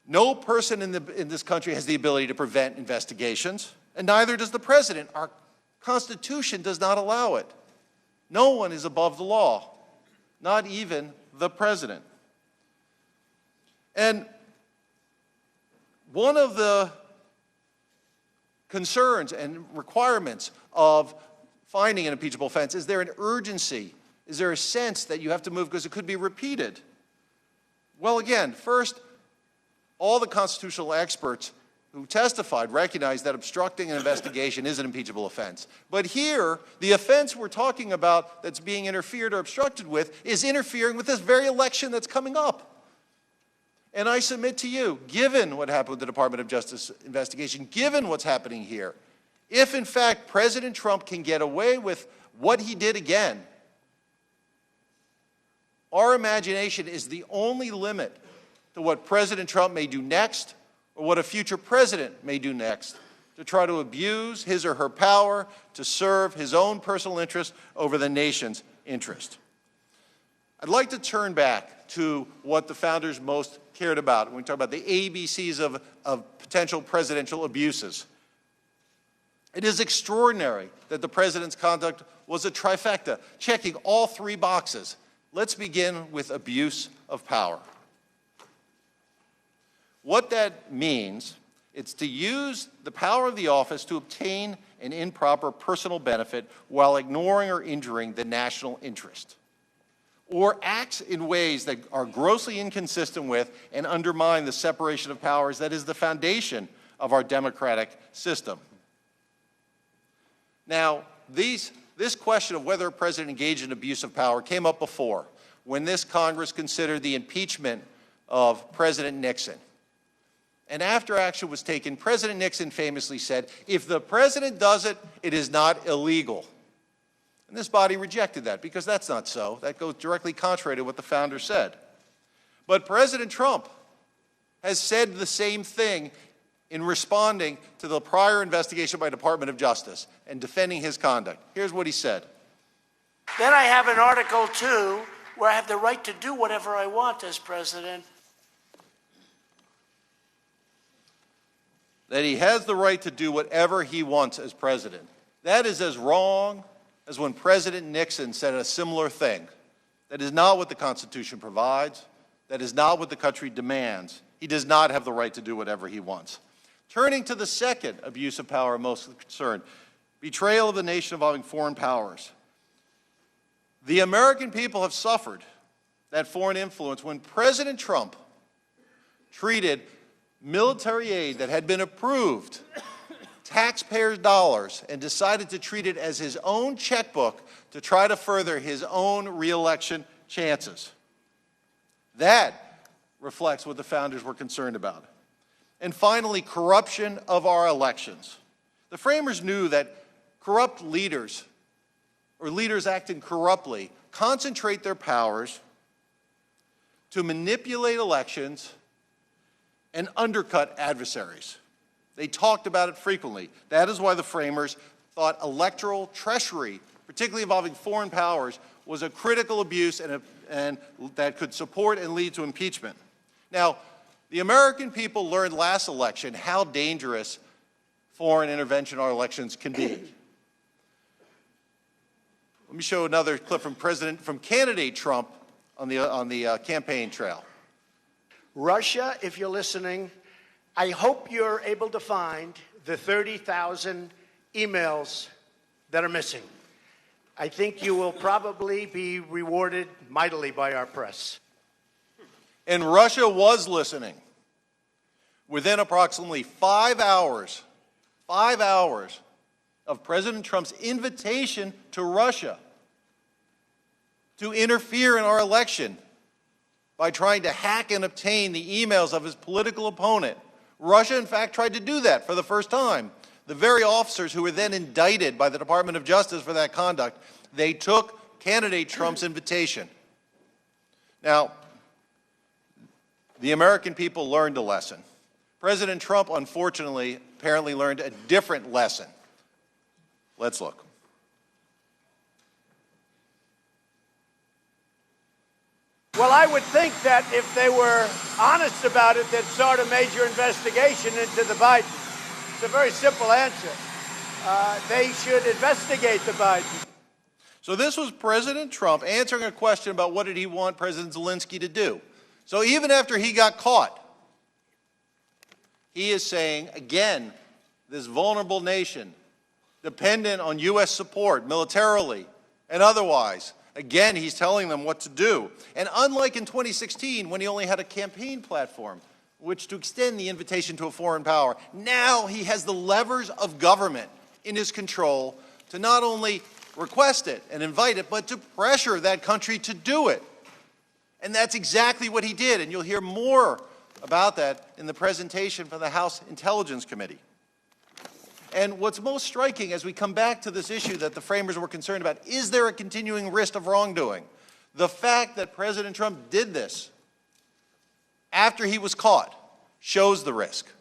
No person in this country has the ability to prevent investigations, and neither does the president. Our Constitution does not allow it. No one is above the law, not even the president. And one of the concerns and requirements of finding an impeachable offense, is there an urgency? Is there a sense that you have to move because it could be repeated? Well, again, first, all the constitutional experts who testified recognized that obstructing an investigation is an impeachable offense. But here, the offense we're talking about that's being interfered or obstructed with is interfering with this very election that's coming up. And I submit to you, given what happened with the Department of Justice investigation, given what's happening here, if in fact President Trump can get away with what he did again, our imagination is the only limit to what President Trump may do next or what a future president may do next to try to abuse his or her power to serve his own personal interest over the nation's interest. I'd like to turn back to what the founders most cared about when we talk about the ABCs of potential presidential abuses. It is extraordinary that the president's conduct was a trifecta, checking all three boxes. Let's begin with abuse of power. What that means, it's to use the power of the office to obtain an improper personal benefit while ignoring or injuring the national interest, or acts in ways that are grossly inconsistent with and undermine the separation of powers that is the foundation of our democratic system. Now, this question of whether a president engaged in abuse of power came up before, when this Congress considered the impeachment of President Nixon. And after action was taken, President Nixon famously said, if the president does it, it is not illegal. And this body rejected that because that's not so. That goes directly contrary to what the founders said. But President Trump has said the same thing in responding to the prior investigation by the Department of Justice and defending his conduct. Here's what he said. Then I have an Article 2 where I have the right to do whatever I want as president. That he has the right to do whatever he wants as president. That is as wrong as when President Nixon said a similar thing. That is not what the Constitution provides. That is not what the country demands. He does not have the right to do whatever he wants. Turning to the second abuse of power I'm most concerned, betrayal of the nation involving foreign powers. The American people have suffered that foreign influence when President Trump treated military aid that had been approved, taxpayers' dollars, and decided to treat it as his own checkbook to try to further his own re-election chances. That reflects what the founders were concerned about. And finally, corruption of our elections. The framers knew that corrupt leaders, or leaders acting corruptly, concentrate their powers to manipulate elections and undercut adversaries. They talked about it frequently. That is why the framers thought electoral treachery, particularly involving foreign powers, was a critical abuse and that could support and lead to impeachment. Now, the American people learned last election how dangerous foreign intervention in our elections can be. Let me show another clip from candidate Trump on the campaign trail. Russia, if you're listening, I hope you're able to find the 30,000 emails that are missing. I think you will probably be rewarded mightily by our press. And Russia was listening. Within approximately 5 hours of President Trump's invitation to Russia to interfere in our election by trying to hack and obtain the emails of his political opponent. Russia, in fact, tried to do that for the first time. The very officers who were then indicted by the Department of Justice for that conduct, they took candidate Trump's invitation. Now, the American people learned a lesson. President Trump, unfortunately, apparently learned a different lesson. Let's look. Well, I would think that if they were honest about it, they'd start a major investigation into the Bidens. It's a very simple answer. They should investigate the Bidens. So this was President Trump answering a question about what did he want President Zelensky to do. So even after he got caught, he is saying, again, this vulnerable nation, dependent on U.S. support militarily and otherwise, again, he's telling them what to do. And unlike in 2016, when he only had a campaign platform, which to extend the invitation to a foreign power, now he has the levers of government in his control to not only request it and invite it, but to pressure that country to do it. And that's exactly what he did, and you'll hear more about that in the presentation from the House Intelligence Committee. And what's most striking as we come back to this issue that the framers were concerned about, is there a continuing risk of wrongdoing? The fact that President Trump did this after he was caught shows the risk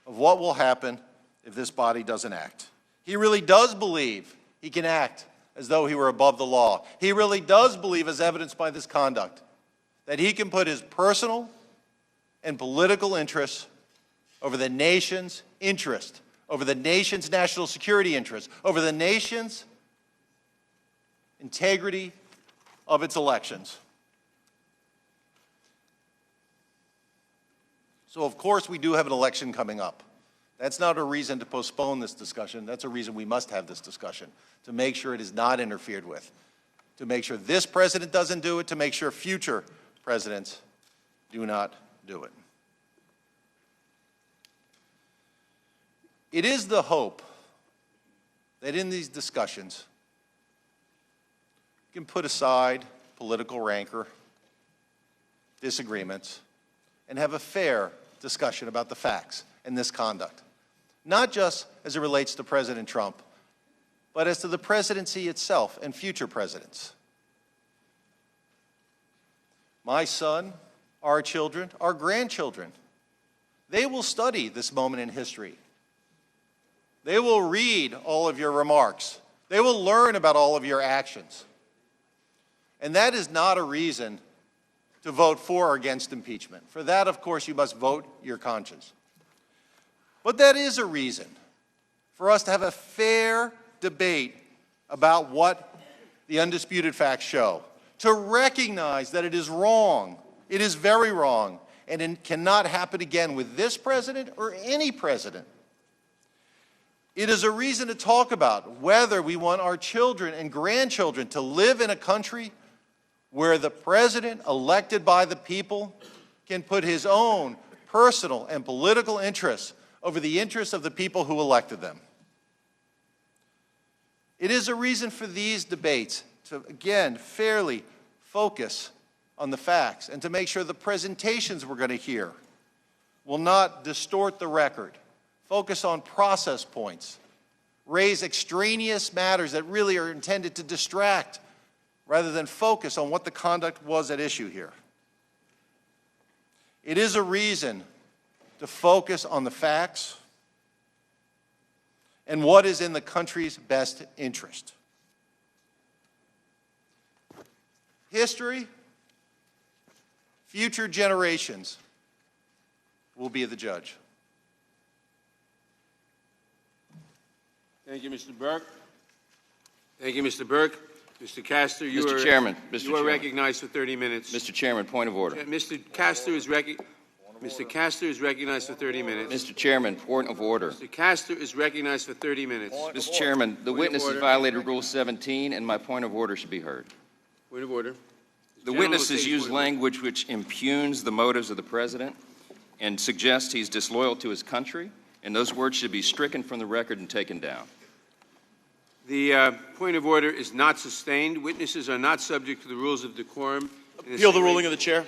of what will happen if this body doesn't act. He really does believe he can act as though he were above the law. He really does believe, as evidenced by this conduct, that he can put his personal and political interests over the nation's interest, over the nation's national security interest, over the nation's integrity of its elections. So, of course, we do have an election coming up. That's not a reason to postpone this discussion. That's a reason we must have this discussion, to make sure it is not interfered with, to make sure this president doesn't do it, to make sure future presidents do not do it. It is the hope that in these discussions, you can put aside political rancor, disagreements, and have a fair discussion about the facts and this conduct, not just as it relates to President Trump, but as to the presidency itself and future presidents. My son, our children, our grandchildren, they will study this moment in history. They will read all of your remarks. They will learn about all of your actions. And that is not a reason to vote for or against impeachment. For that, of course, you must vote your conscience. But that is a reason for us to have a fair debate about what the undisputed facts show, to recognize that it is wrong, it is very wrong, and it cannot happen again with this president or any president. It is a reason to talk about whether we want our children and grandchildren to live in a country where the president elected by the people can put his own personal and political interests over the interests of the people who elected them. It is a reason for these debates to, again, fairly focus on the facts and to make sure the presentations we're going to hear will not distort the record, focus on process points, raise extraneous matters that really are intended to distract rather than focus on what the conduct was at issue here. It is a reason to focus on the facts and what is in the country's best interest. History, future generations will be the judge. Thank you, Mr. Burke. Thank you, Mr. Burke. Mr. Castor, you Mr. Chairman, are recognized for 30 minutes. Mr. Chairman, point of order. Mr. Castor is recognized for 30 minutes. Mr. Chairman, point of order. Mr. Castor is recognized for 30 minutes. Mr. Chairman, the witness has violated Rule 17, and my point of order should be heard. Point of order. The witness has used language which impugns the motives of the president and suggests he's disloyal to his country, and those words should be stricken from the record and taken down. The point of order is not sustained. Witnesses are not subject to the rules of decorum. Appeal the ruling of the chair.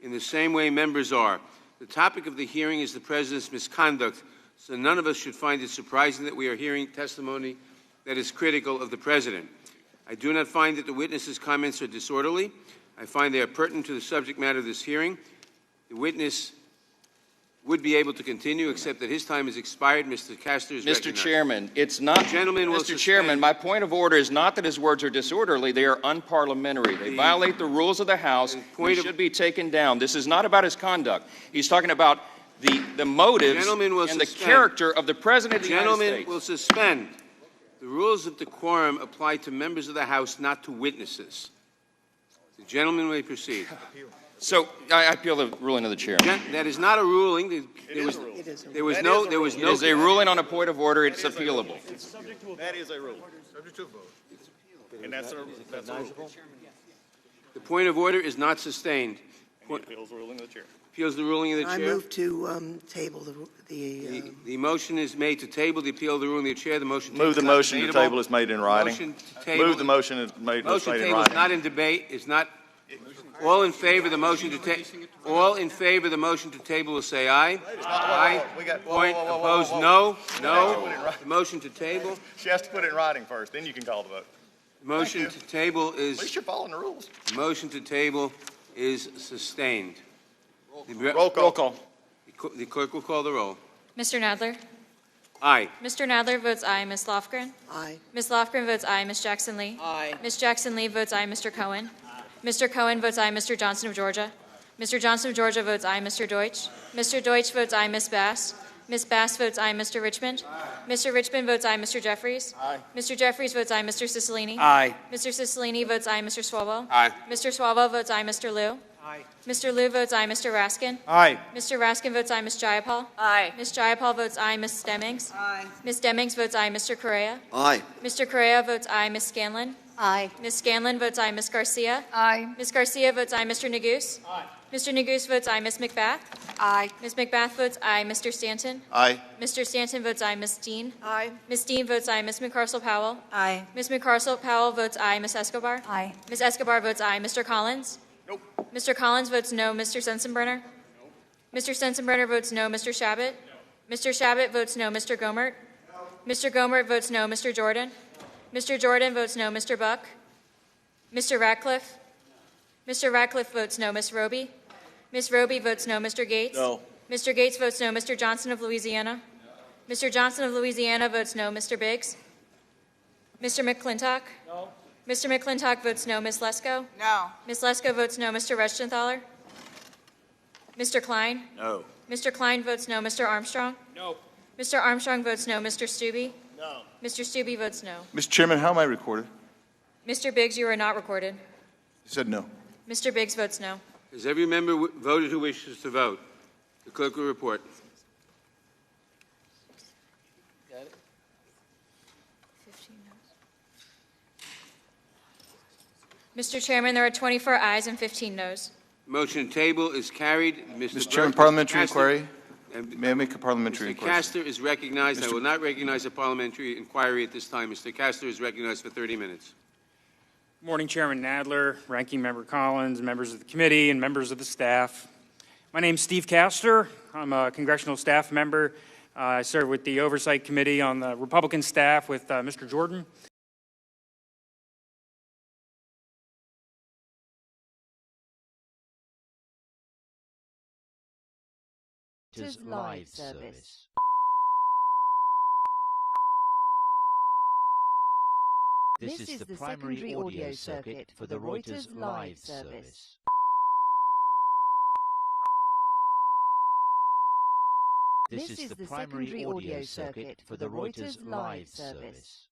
In the same way members are. The topic of the hearing is the president's misconduct, so none of us should find it surprising that we are hearing testimony that is critical of the president. I do not find that the witness's comments are disorderly. I find they are pertinent to the subject matter of this hearing. The witness would be able to continue, except that his time has expired. Mr. Castor is Mr. recognized. Chairman, it's not, Gentlemen will Mr. suspend. Chairman, my point of order is not that his words are disorderly. They are unparliamentary. They violate the rules of the House. They should be taken down. This is not about his conduct. He's talking about the motives and the character of the President of the United States. Gentlemen will suspend. The rules of decorum apply to members of the House, not to witnesses. The gentleman may proceed. So I appeal the ruling of the chair. That is not a ruling. There was no. It is a ruling on a point of order. It's appealable. That is a rule. Subject to a vote. And that's a rule. The point of order is not sustained. And he appeals the ruling of the chair. Appeals the ruling of the chair. I move to table The motion is made to table the appeal of the ruling of the chair. The motion Move the motion to table is made in writing. Motion to table. Move the motion is made in Motion to writing. table is not in debate. Is not. All in favor of the motion to table. All in favor of the motion to table will say aye. Aye. Point. Opposed? No. No. The motion to table. She has to put it in writing first, then you can call the vote. The motion to table is. At least you're following the rules. The motion to table is sustained. Roll call. The clerk will call the roll. Mr. Nadler? Aye. Mr. Nadler votes aye. Ms. Lofgren? Aye. Ms. Lofgren votes aye. Ms. Jackson-Lee? Aye. Ms. Jackson-Lee votes aye. Mr. Cohen? Mr. Cohen votes aye. Mr. Johnson of Georgia? Mr. Johnson of Georgia votes aye. Mr. Deutsch? Mr. Deutsch votes aye. Ms. Bass? Ms. Bass votes aye. Mr. Richmond? Mr. Richmond votes aye. Mr. Jeffries? Aye. Mr. Jeffries votes aye. Mr. Cicilline? Aye. Mr. Cicilline votes aye. Mr. Swalwell? Aye. Mr. Swalwell votes aye. Mr. Liu? Aye. Mr. Liu votes aye. Mr. Raskin? Aye. Mr. Raskin votes aye. Ms. Jayapal? Aye. Ms. Jayapal votes aye. Ms. Demings? Aye. Ms. Demings votes aye. Mr. Correa? Aye. Mr. Correa votes aye. Ms. Scanlon? Aye. Ms. Scanlon votes aye. Ms. Garcia? Aye. Ms. Garcia votes aye. Mr. Neguse? Aye. Mr. Neguse votes aye. Ms. McBath? Aye. Ms. McBath votes aye. Mr. Stanton? Aye. Mr. Stanton votes aye. Ms. Dean? Aye. Ms. Dean votes aye. Ms. McCarcel-Powell? Aye. Ms. McCarcel-Powell votes aye. Ms. Escobar? Aye. Ms. Escobar votes aye. Mr. Collins? Nope. Mr. Collins votes no. Mr. Sensenbrenner? Mr. Sensenbrenner votes no. Mr. Shabbat? Mr. Shabbat votes no. Mr. Gomert? Mr. Gomert votes no. Mr. Jordan? Mr. Jordan votes no. Mr. Buck? Mr. Ratcliffe? Mr. Ratcliffe votes no. Ms. Roby? Ms. Roby votes no. Mr. Gates? No. Mr. Gates votes no. Mr. Johnson of Louisiana? Mr. Johnson of Louisiana votes no. Mr. Biggs? Mr. McClintock? No. Mr. McClintock votes no. Ms. Lesko? No. Ms. Lesko votes no. Mr. Rechtenthaler? Mr. Klein? No. Mr. Klein votes no. Mr. Armstrong? No. Mr. Armstrong votes no. Mr. Stubbe? No. Mr. Stubbe votes no. Mr. Chairman, how am I recorded? Mr. Biggs, you are not recorded. He said no. Mr. Biggs votes no. Has every member voted who wishes to vote? The clerk will report. Got it? 15 noes. Mr. Chairman, there are 24 ayes and 15 noes. Motion to table is carried. Mr. Chairman, parliamentary inquiry. May I make a parliamentary Mr. inquiry? Castor is recognized. I will not recognize a parliamentary inquiry at this time. Mr. Castor is recognized for 30 minutes. Good morning, Chairman Nadler, Ranking Member Collins, members of the committee, and members of the staff. My name is Steve Castor. I'm a congressional staff member. I serve with the Oversight Committee on the Republican staff with Mr. Jordan. Live service. This is the primary audio circuit for the Reuters live service. This is the primary audio circuit for the Reuters live service.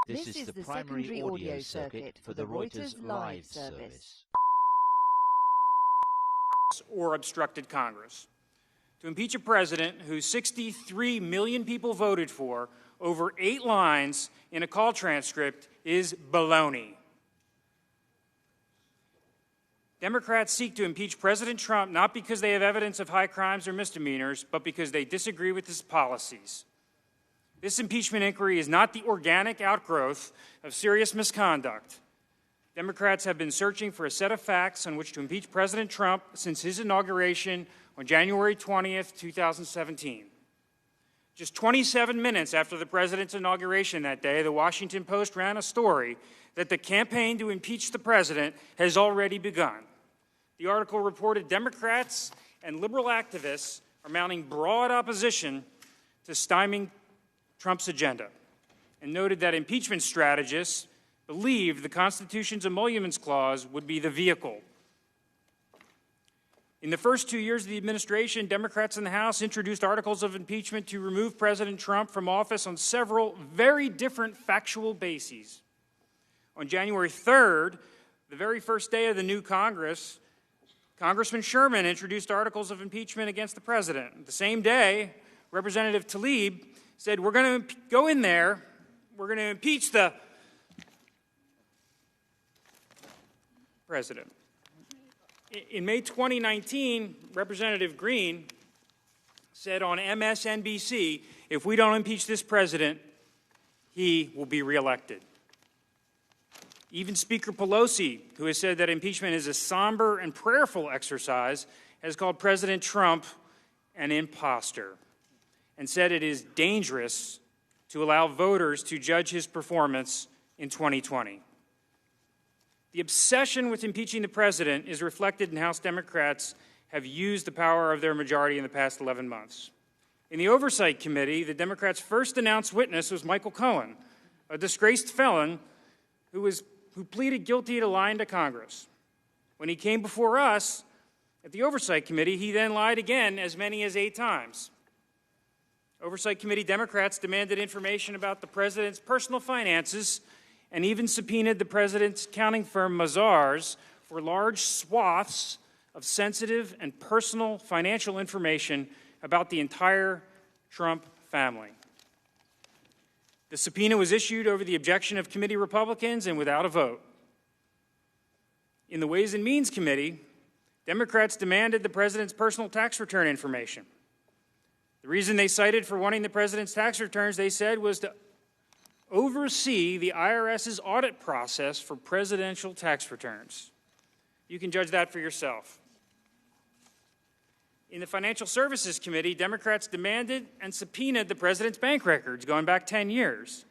This is the primary audio circuit for the Reuters live service. Or obstructed Congress. To impeach a president who 63 million people voted for over 8 lines in a call transcript is baloney. Democrats seek to impeach President Trump not because they have evidence of high crimes or misdemeanors, but because they disagree with his policies. This impeachment inquiry is not the organic outgrowth of serious misconduct. Democrats have been searching for a set of facts on which to impeach President Trump since his inauguration on January 20th, 2017. Just 27 minutes after the president's inauguration that day, the Washington Post ran a story that the campaign to impeach the president has already begun. The article reported Democrats and liberal activists are mounting broad opposition to stymieing Trump's agenda, and noted that impeachment strategists believed the Constitution's emoluments clause would be the vehicle. In the first 2 years of the administration, Democrats in the House introduced articles of impeachment to remove President Trump from office on several very different factual bases. On January 3rd, the very first day of the new Congress, Congressman Sherman introduced articles of impeachment against the president. The same day, Representative Tlaib said, we're going to go in there, we're going to impeach the president. In May 2019, Representative Green said on MSNBC, if we don't impeach this president, he will be reelected. Even Speaker Pelosi, who has said that impeachment is a somber and prayerful exercise, has called President Trump an imposter and said it is dangerous to allow voters to judge his performance in 2020. The obsession with impeaching the president is reflected in how Democrats have used the power of their majority in the past 11 months. In the Oversight Committee, the Democrats' first announced witness was Michael Cohen, a disgraced felon who pleaded guilty to lying to Congress. When he came before us at the Oversight Committee, he then lied again as many as 8 times. Oversight Committee Democrats demanded information about the president's personal finances and even subpoenaed the president's accounting firm Mazars for large swaths of sensitive and personal financial information about the entire Trump family. The subpoena was issued over the objection of committee Republicans and without a vote. In the Ways and Means Committee, Democrats demanded the president's personal tax return information. The reason they cited for wanting the president's tax returns, they said, was to oversee the IRS's audit process for presidential tax returns. You can judge that for yourself. In the Financial Services Committee, Democrats demanded and subpoenaed the president's bank records going back 10 years.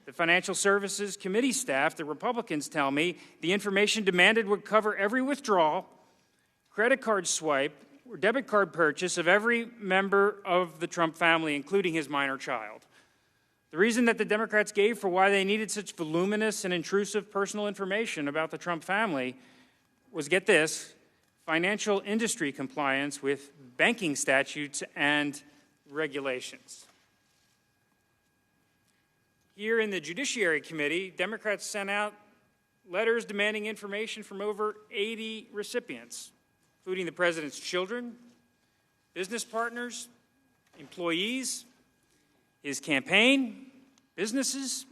The Financial Services Committee staff, the Republicans tell me, the information demanded would cover every withdrawal, credit card swipe, or debit card purchase of every member of the Trump family, including his minor child. The reason that the Democrats gave for why they needed such voluminous and intrusive personal information about the Trump family was, get this, financial industry compliance with banking statutes and regulations. Here in the Judiciary Committee, Democrats sent out letters demanding information from over 80 recipients, including the president's children, business partners, employees, his campaign, businesses,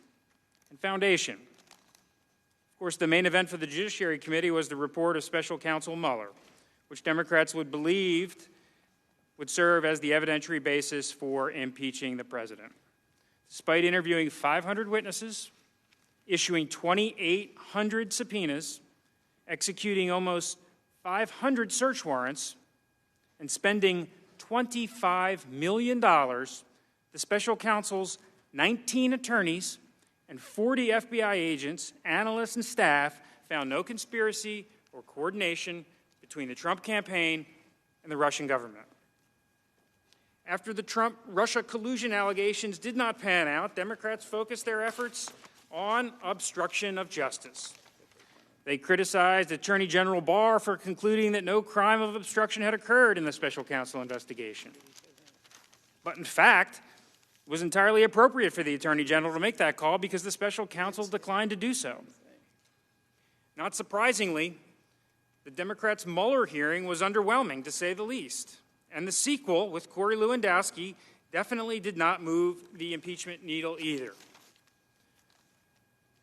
and foundation. Of course, the main event for the Judiciary Committee was the report of Special Counsel Mueller, which Democrats believed would serve as the evidentiary basis for impeaching the president. Despite interviewing 500 witnesses, issuing 2,800 subpoenas, executing almost 500 search warrants, and spending $25 million, the special counsel's 19 attorneys and 40 FBI agents, analysts, and staff found no conspiracy or coordination between the Trump campaign and the Russian government. After the Trump-Russia collusion allegations did not pan out, Democrats focused their efforts on obstruction of justice. They criticized Attorney General Barr for concluding that no crime of obstruction had occurred in the special counsel investigation. But in fact, it was entirely appropriate for the Attorney General to make that call because the special counsel declined to do so. Not surprisingly, the Democrats' Mueller hearing was underwhelming, to say the least. And the sequel, with Corey Lewandowski, definitely did not move the impeachment needle either.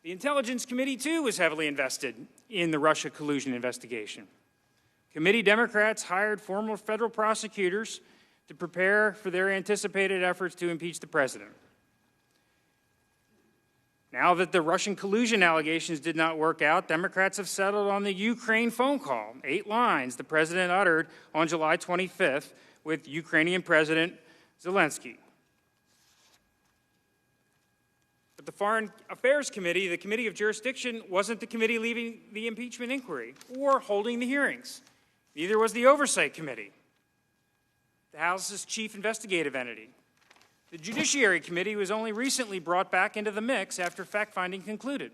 The Intelligence Committee, too, was heavily invested in the Russia collusion investigation. Committee Democrats hired former federal prosecutors to prepare for their anticipated efforts to impeach the president. Now that the Russian collusion allegations did not work out, Democrats have settled on the Ukraine phone call, 8 lines the president uttered on July 25th with Ukrainian President Zelensky. But the Foreign Affairs Committee, the Committee of Jurisdiction, wasn't the committee leading the impeachment inquiry or holding the hearings. Neither was the Oversight Committee, the House's chief investigative entity. The Judiciary Committee was only recently brought back into the mix after fact-finding concluded.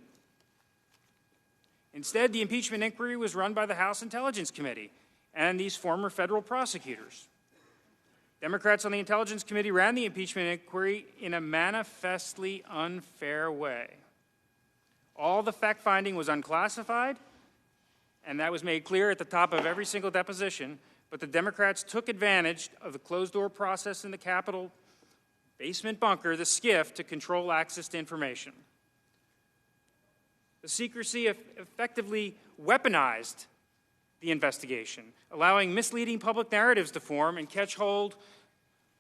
Instead, the impeachment inquiry was run by the House Intelligence Committee and these former federal prosecutors. Democrats on the Intelligence Committee ran the impeachment inquiry in a manifestly unfair way. All the fact-finding was unclassified, and that was made clear at the top of every single deposition, but the Democrats took advantage of the closed-door process in the Capitol basement bunker, the SCIF, to control access to information. The secrecy effectively weaponized the investigation, allowing misleading public narratives to form and catch hold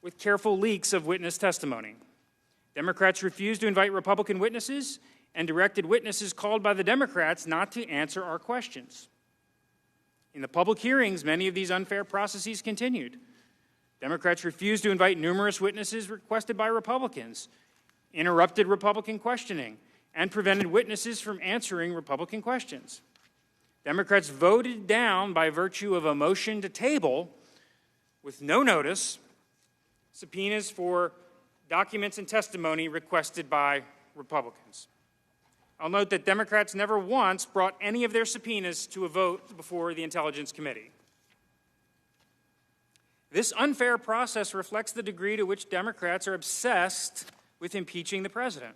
with careful leaks of witness testimony. Democrats refused to invite Republican witnesses and directed witnesses called by the Democrats not to answer our questions. In the public hearings, many of these unfair processes continued. Democrats refused to invite numerous witnesses requested by Republicans, interrupted Republican questioning, and prevented witnesses from answering Republican questions. Democrats voted down, by virtue of a motion to table, with no notice, subpoenas for documents and testimony requested by Republicans. I'll note that Democrats never once brought any of their subpoenas to a vote before the Intelligence Committee. This unfair process reflects the degree to which Democrats are obsessed with impeaching the president.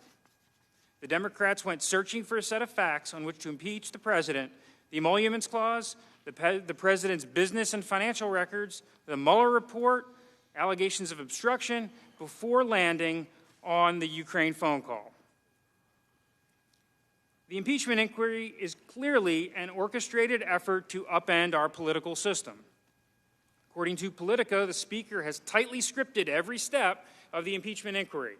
The Democrats went searching for a set of facts on which to impeach the president: the emoluments clause, the president's business and financial records, the Mueller report, allegations of obstruction, before landing on the Ukraine phone call. The impeachment inquiry is clearly an orchestrated effort to upend our political system. According to Politico, the Speaker has tightly scripted every step of the impeachment inquiry.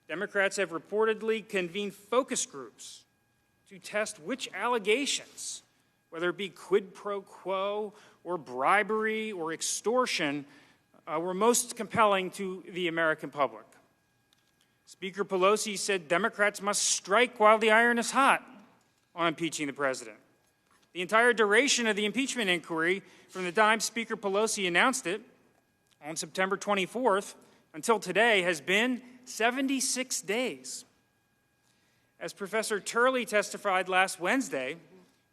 Democrats have reportedly convened focus groups to test which allegations, whether it be quid pro quo or bribery or extortion, were most compelling to the American public. Speaker Pelosi said Democrats must strike while the iron is hot on impeaching the president. The entire duration of the impeachment inquiry, from the time Speaker Pelosi announced it on September 24th until today, has been 76 days. As Professor Turley testified last Wednesday,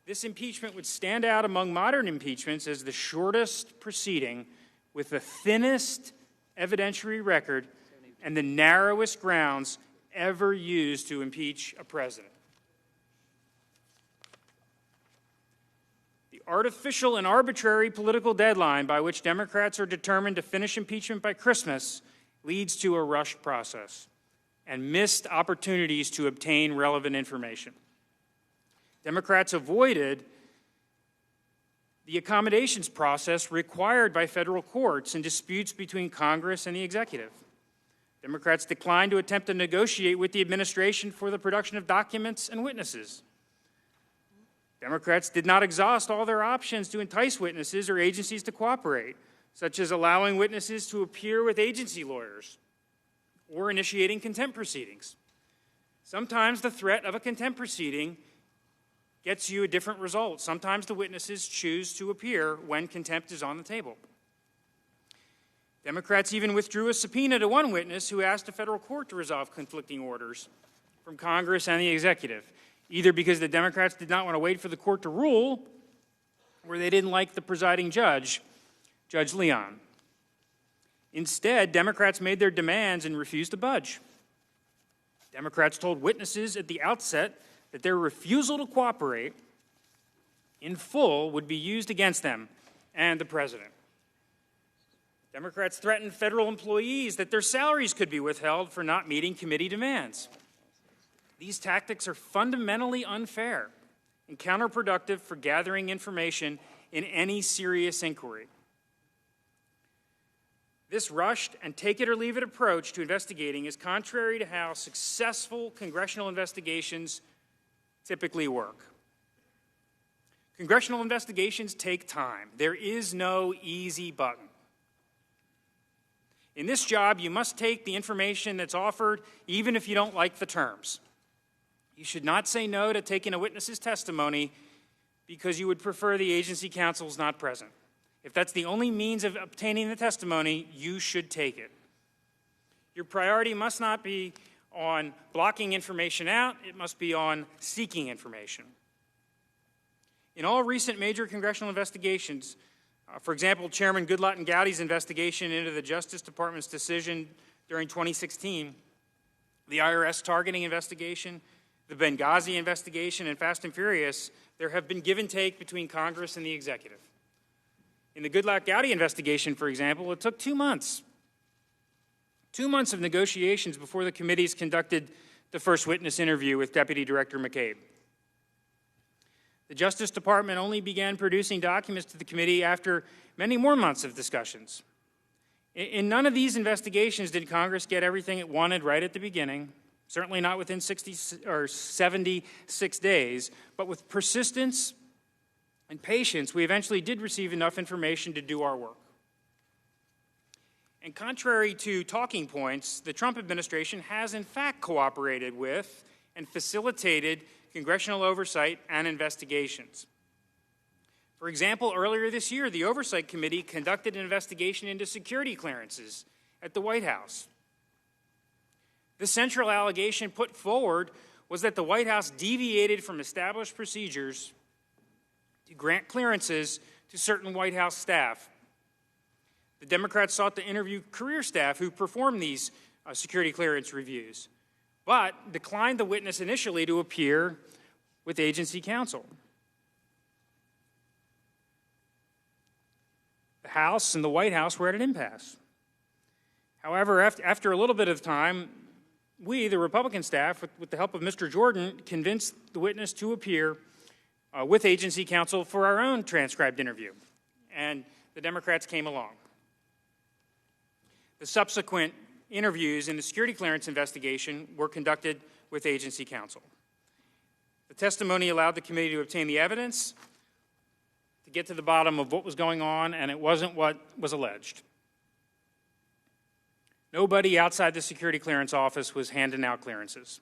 this impeachment would stand out among modern impeachments as the shortest proceeding with the thinnest evidentiary record and the narrowest grounds ever used to impeach a president. The artificial and arbitrary political deadline by which Democrats are determined to finish impeachment by Christmas leads to a rushed process and missed opportunities to obtain relevant information. Democrats avoided the accommodations process required by federal courts in disputes between Congress and the executive. Democrats declined to attempt to negotiate with the administration for the production of documents and witnesses. Democrats did not exhaust all their options to entice witnesses or agencies to cooperate, such as allowing witnesses to appear with agency lawyers or initiating contempt proceedings. Sometimes the threat of a contempt proceeding gets you a different result. Sometimes the witnesses choose to appear when contempt is on the table. Democrats even withdrew a subpoena to one witness who asked a federal court to resolve conflicting orders from Congress and the executive, either because the Democrats did not want to wait for the court to rule or they didn't like the presiding judge, Judge Leon. Instead, Democrats made their demands and refused to budge. Democrats told witnesses at the outset that their refusal to cooperate in full would be used against them and the president. Democrats threatened federal employees that their salaries could be withheld for not meeting committee demands. These tactics are fundamentally unfair and counterproductive for gathering information in any serious inquiry. This rushed and take-it-or-leave-it approach to investigating is contrary to how successful congressional investigations typically work. Congressional investigations take time. There is no easy button. In this job, you must take the information that's offered even if you don't like the terms. You should not say no to taking a witness's testimony because you would prefer the agency counsels not present. If that's the only means of obtaining the testimony, you should take it. Your priority must not be on blocking information out, it must be on seeking information. In all recent major congressional investigations, for example, Chairman Goodlatte and Gowdy's investigation into the Justice Department's decision during 2016, the IRS targeting investigation, the Benghazi investigation, and Fast and Furious, there have been give and take between Congress and the executive. In the Goodlatte-Gowdy investigation, for example, it took 2 months. 2 months of negotiations before the committees conducted the first witness interview with Deputy Director McCabe. The Justice Department only began producing documents to the committee after many more months of discussions. In none of these investigations did Congress get everything it wanted right at the beginning, certainly not within 76 days, but with persistence and patience, we eventually did receive enough information to do our work. And contrary to talking points, the Trump administration has in fact cooperated with and facilitated congressional oversight and investigations. For example, earlier this year, the Oversight Committee conducted an investigation into security clearances at the White House. The central allegation put forward was that the White House deviated from established procedures to grant clearances to certain White House staff. The Democrats sought to interview career staff who performed these security clearance reviews, but declined the witness initially to appear with agency counsel. The House and the White House were at an impasse. However, after a little bit of time, we, the Republican staff, with the help of Mr. Jordan, convinced the witness to appear with agency counsel for our own transcribed interview, and the Democrats came along. The subsequent interviews in the security clearance investigation were conducted with agency counsel. The testimony allowed the committee to obtain the evidence, to get to the bottom of what was going on, and it wasn't what was alleged. Nobody outside the security clearance office was handing out clearances.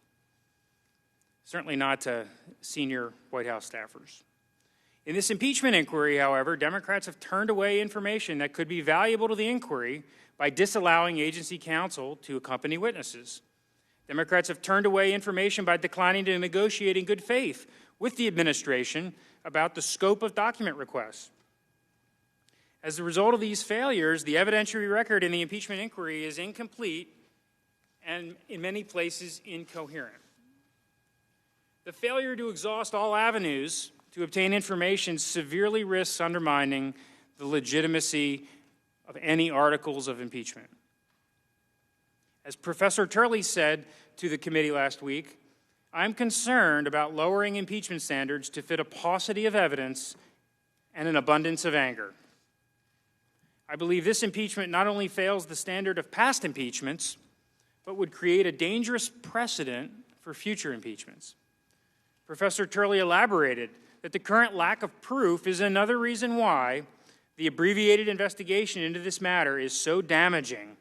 Certainly not to senior White House staffers. In this impeachment inquiry, however, Democrats have turned away information that could be valuable to the inquiry by disallowing agency counsel to accompany witnesses. Democrats have turned away information by declining to negotiate in good faith with the administration about the scope of document requests. As a result of these failures, the evidentiary record in the impeachment inquiry is incomplete and, in many places, incoherent. The failure to exhaust all avenues to obtain information severely risks undermining the legitimacy of any articles of impeachment. As Professor Turley said to the committee last week, I'm concerned about lowering impeachment standards to fit a paucity of evidence and an abundance of anger. I believe this impeachment not only fails the standard of past impeachments, but would create a dangerous precedent for future impeachments. Professor Turley elaborated that the current lack of proof is another reason why the abbreviated investigation into this matter is so damaging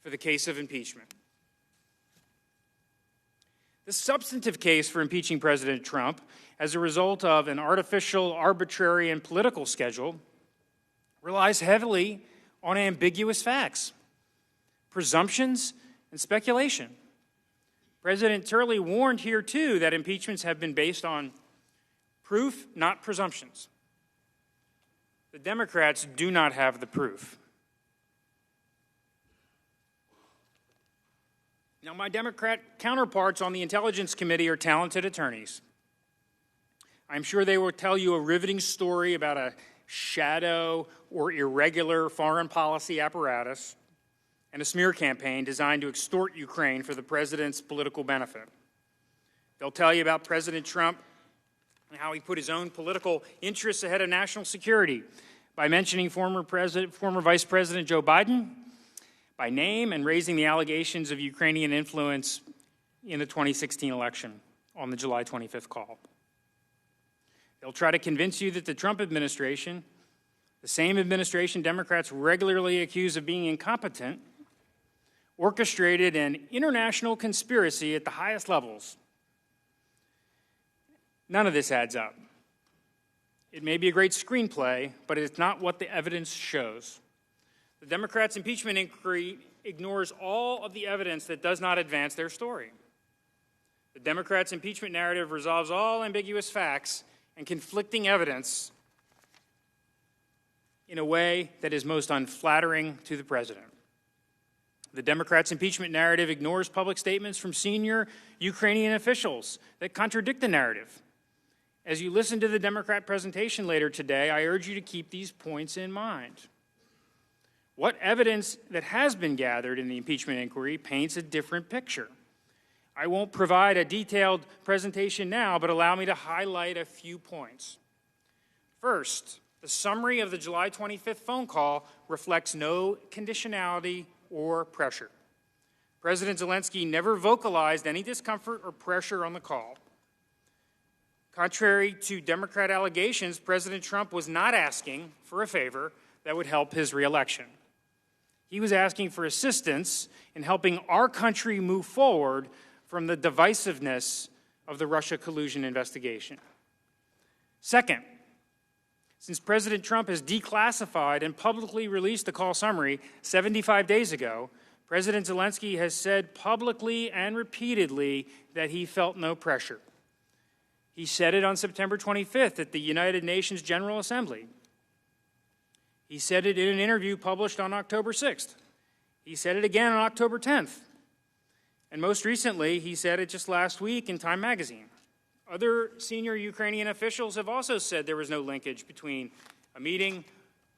for the case of impeachment. The substantive case for impeaching President Trump as a result of an artificial, arbitrary, and political schedule relies heavily on ambiguous facts, presumptions, and speculation. President Turley warned here, too, that impeachments have been based on proof, not presumptions. The Democrats do not have the proof. Now, my Democrat counterparts on the Intelligence Committee are talented attorneys. I'm sure they will tell you a riveting story about a shadow or irregular foreign policy apparatus and a smear campaign designed to extort Ukraine for the president's political benefit. They'll tell you about President Trump and how he put his own political interests ahead of national security by mentioning former Vice President Joe Biden by name and raising the allegations of Ukrainian influence in the 2016 election on the July 25th call. They'll try to convince you that the Trump administration, the same administration Democrats regularly accuse of being incompetent, orchestrated an international conspiracy at the highest levels. None of this adds up. It may be a great screenplay, but it's not what the evidence shows. The Democrats' impeachment inquiry ignores all of the evidence that does not advance their story. The Democrats' impeachment narrative resolves all ambiguous facts and conflicting evidence in a way that is most unflattering to the president. The Democrats' impeachment narrative ignores public statements from senior Ukrainian officials that contradict the narrative. As you listen to the Democrat presentation later today, I urge you to keep these points in mind. What evidence that has been gathered in the impeachment inquiry paints a different picture. I won't provide a detailed presentation now, but allow me to highlight a few points. First, the summary of the July 25th phone call reflects no conditionality or pressure. President Zelensky never vocalized any discomfort or pressure on the call. Contrary to Democrat allegations, President Trump was not asking for a favor that would help his reelection. He was asking for assistance in helping our country move forward from the divisiveness of the Russia collusion investigation. Second, since President Trump has declassified and publicly released the call summary 75 days ago, President Zelensky has said publicly and repeatedly that he felt no pressure. He said it on September 25th at the United Nations General Assembly. He said it in an interview published on October 6th. He said it again on October 10th. And most recently, he said it just last week in Time magazine. Other senior Ukrainian officials have also said there was no linkage between a meeting,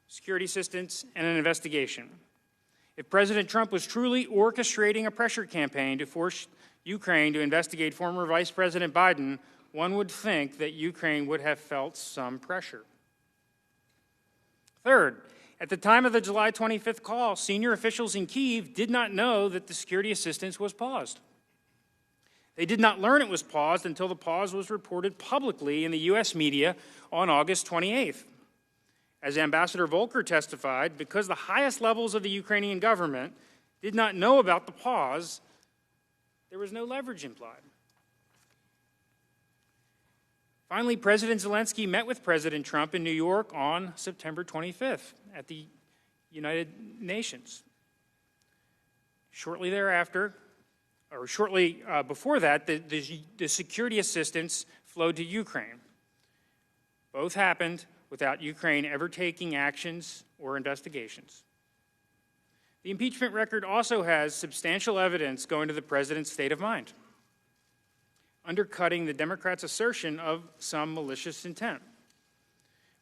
security assistance, and an investigation. If President Trump was truly orchestrating a pressure campaign to force Ukraine to investigate former Vice President Biden, one would think that Ukraine would have felt some pressure. Third, at the time of the July 25th call, senior officials in Kyiv did not know that the security assistance was paused. They did not learn it was paused until the pause was reported publicly in the U.S. media on August 28th. As Ambassador Volker testified, because the highest levels of the Ukrainian government did not know about the pause, there was no leverage implied. Finally, President Zelensky met with President Trump in New York on September 25th at the United Nations. Shortly thereafter, or shortly before that, the security assistance flowed to Ukraine. Both happened without Ukraine ever taking actions or investigations. The impeachment record also has substantial evidence going to the president's state of mind, undercutting the Democrats' assertion of some malicious intent.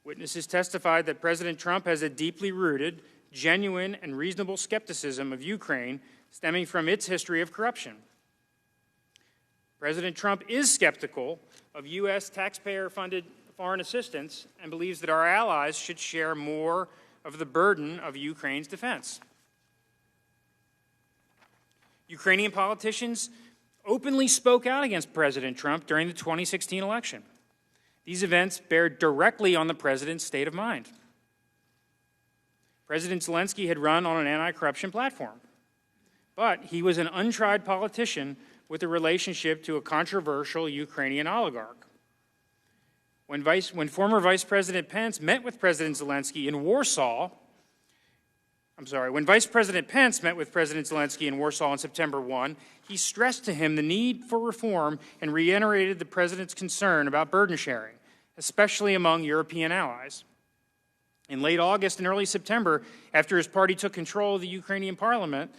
Witnesses testified that President Trump has a deeply rooted, genuine, and reasonable skepticism of Ukraine stemming from its history of corruption. President Trump is skeptical of U.S. taxpayer-funded foreign assistance and believes that our allies should share more of the burden of Ukraine's defense. Ukrainian politicians openly spoke out against President Trump during the 2016 election. These events bear directly on the president's state of mind. President Zelensky had run on an anti-corruption platform, but he was an untried politician with a relationship to a controversial Ukrainian oligarch. When former Vice President Pence met with President Zelensky in Warsaw, when Vice President Pence met with President Zelensky in Warsaw on September 1, he stressed to him the need for reform and reiterated the president's concern about burden sharing, especially among European allies. In late August and early September, after his party took control of the Ukrainian parliament,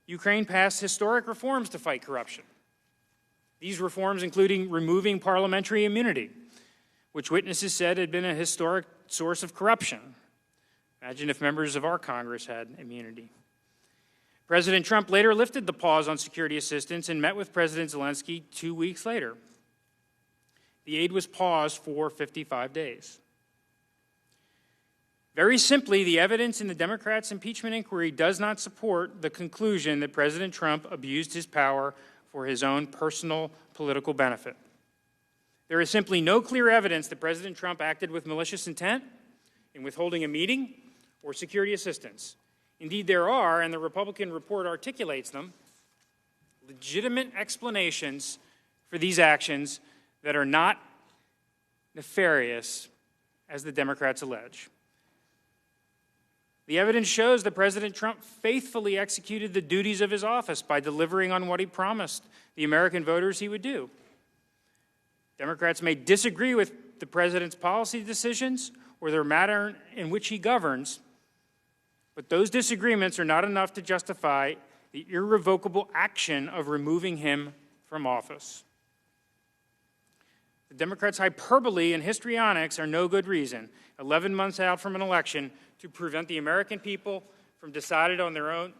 Ukraine passed historic reforms to fight corruption. These reforms including removing parliamentary immunity, which witnesses said had been a historic source of corruption. Imagine if members of our Congress had immunity. President Trump later lifted the pause on security assistance and met with President Zelensky 2 weeks later. The aid was paused for 55 days. Very simply, the evidence in the Democrats' impeachment inquiry does not support the conclusion that President Trump abused his power for his own personal political benefit. There is simply no clear evidence that President Trump acted with malicious intent in withholding a meeting or security assistance. Indeed, there are, and the Republican report articulates them, legitimate explanations for these actions that are not nefarious as the Democrats allege. The evidence shows that President Trump faithfully executed the duties of his office by delivering on what he promised the American voters he would do. Democrats may disagree with the president's policy decisions or the manner in which he governs, but those disagreements are not enough to justify the irrevocable action of removing him from office. The Democrats' hyperbole and histrionics are no good reason, 11 months out from an election, to prevent the American people from deciding on their own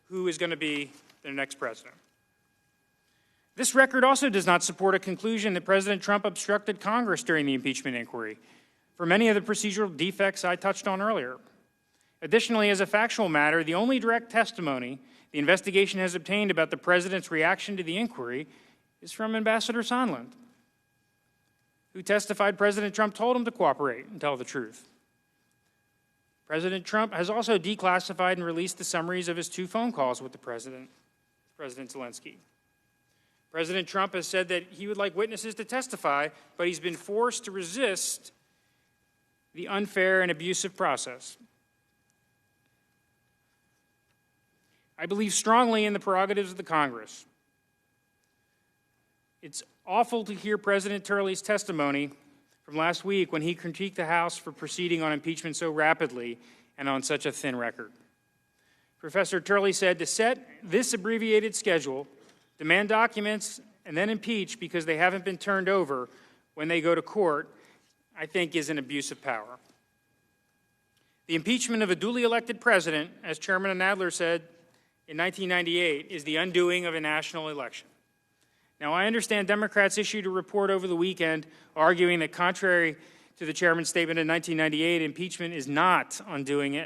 who is going to be their next president. This record also does not support a conclusion that President Trump obstructed Congress during the impeachment inquiry for many of the procedural defects I touched on earlier. Additionally, as a factual matter, the only direct testimony the investigation has obtained about the president's reaction to the inquiry is from Ambassador Sondland, who testified President Trump told him to cooperate and tell the truth. President Trump has also declassified and released the summaries of his 2 phone calls with President Zelensky. President Trump has said that he would like witnesses to testify, but he's been forced to resist the unfair and abusive process. I believe strongly in the prerogatives of the Congress. It's awful to hear President Turley's testimony from last week when he critiqued the House for proceeding on impeachment so rapidly and on such a thin record. Professor Turley said to set this abbreviated schedule, demand documents, and then impeach because they haven't been turned over when they go to court, I think is an abuse of power. The impeachment of a duly elected president, as Chairman Nadler said in 1998, is the undoing of a national election. Now, I understand Democrats issued a report over the weekend arguing that contrary to the chairman's statement in 1998, impeachment is not undoing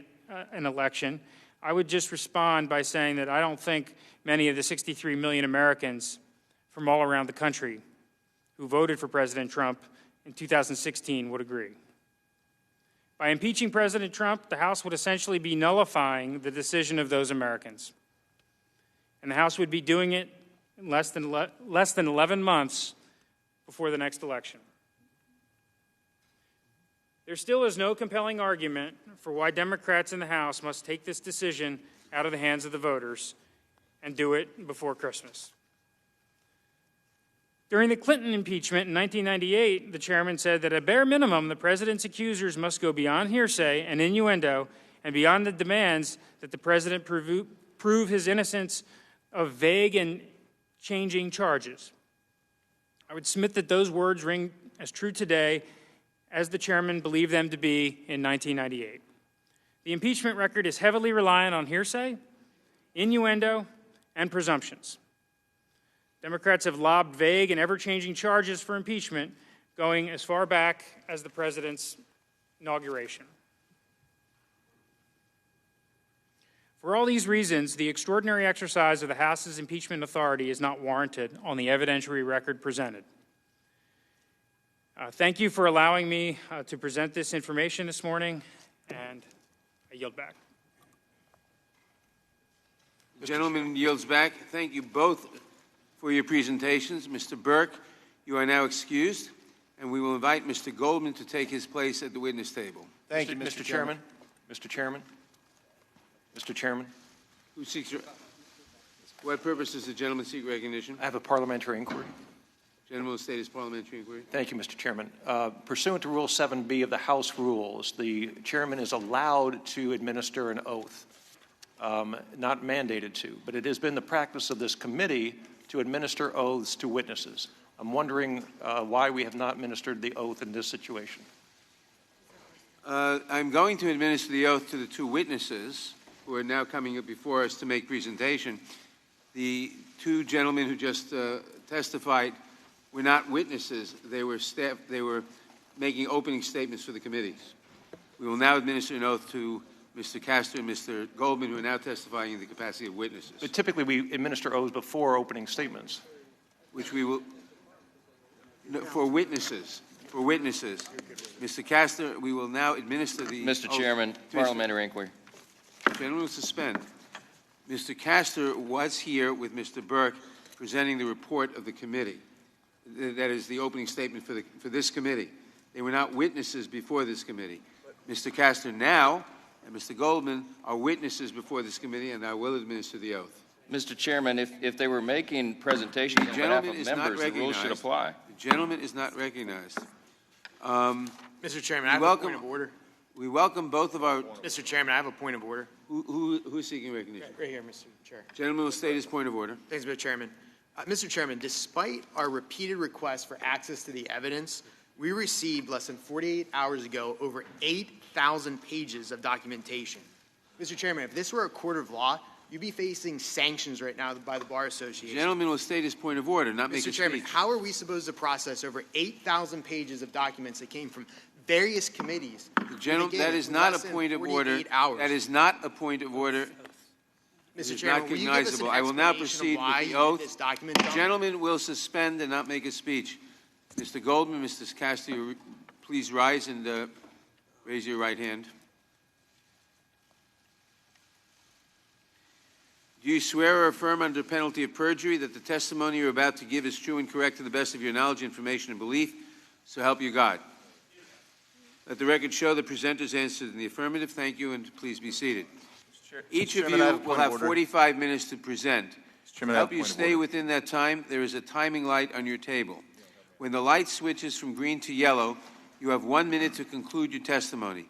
an election. I would just respond by saying that I don't think many of the 63 million Americans from all around the country who voted for President Trump in 2016 would agree. By impeaching President Trump, the House would essentially be nullifying the decision of those Americans. And the House would be doing it in less than 11 months before the next election. There still is no compelling argument for why Democrats in the House must take this decision out of the hands of the voters and do it before Christmas. During the Clinton impeachment in 1998, the chairman said that at bare minimum, the president's accusers must go beyond hearsay and innuendo and beyond the demands that the president prove his innocence of vague and changing charges. I would submit that those words ring as true today as the chairman believed them to be in 1998. The impeachment record is heavily reliant on hearsay, innuendo, and presumptions. Democrats have lobbed vague and ever-changing charges for impeachment going as far back as the president's inauguration. For all these reasons, the extraordinary exercise of the House's impeachment authority is not warranted on the evidentiary record presented. Thank you for allowing me to present this information this morning, and I yield back. The gentleman yields back. Thank you both for your presentations. Mr. Burke, you are now excused, and we will invite Mr. Goldman to take his place at the witness table. Thank you, Mr. Chairman. Mr. Chairman. Mr. Chairman. Who seeks what purpose does the gentleman seek recognition? I have a parliamentary inquiry. Gentleman will state his parliamentary inquiry. Thank you, Mr. Chairman. Pursuant to Rule 7B of the House rules, the chairman is allowed to administer an oath, not mandated to, but it has been the practice of this committee to administer oaths to witnesses. I'm wondering why we have not administered the oath in this situation. I'm going to administer the oath to the 2 witnesses who are now coming up before us to make presentation. The 2 gentlemen who just testified were not witnesses. They were staff. They were making opening statements for the committees. We will now administer an oath to Mr. Castor and Mr. Goldman, who are now testifying in the capacity of witnesses. But typically we administer oaths before opening statements. Which we will, no, for witnesses. For witnesses. Mr. Castor, we will now administer the Mr. oath Chairman, to parliamentary inquiry. Gentlemen will suspend. Mr. Castor was here with Mr. Burke presenting the report of the committee. That is the opening statement for this committee. They were not witnesses before this committee. Mr. Kastner now and Mr. Goldman are witnesses before this committee, and I will administer the oath. Mr. Chairman, if they were making presentations on behalf of members, the rules should apply. The gentleman is not recognized. Mr. Chairman, I have a point of order. We welcome both of our... Mr. Chairman, I have a point of order. Who's seeking recognition? Right here, Mr. Chair. Gentleman will state his point of order. Thanks, Mr. Chairman. Mr. Chairman, despite our repeated requests for access to the evidence, we received less than 48 hours ago over 8,000 pages of documentation. Mr. Chairman, if this were a court of law, you'd be facing sanctions right now by the Bar Association. The gentleman will state his point of order, not make a speech. Mr. Chairman, how are we supposed to process over 8,000 pages of documents that came from various committees? That is not a point of order. That is not a point of order. Mr. Chairman, will you give us an I will now explanation proceed of why with you the oath. need this document The done? gentleman will suspend and not make a speech. Mr. Goldman, Mr. Castillo, please rise and raise your right hand. Do you swear or affirm under penalty of perjury that the testimony you're about to give is true and correct to the best of your knowledge, information, and belief? So help you God. Let the record show the presenters answered in the affirmative. Thank you, and please be seated. Each of you will have 45 minutes to present. To help you stay within that time, there is a timing light on your table. When the light switches from green to yellow, you have 1 minute to conclude your testimony.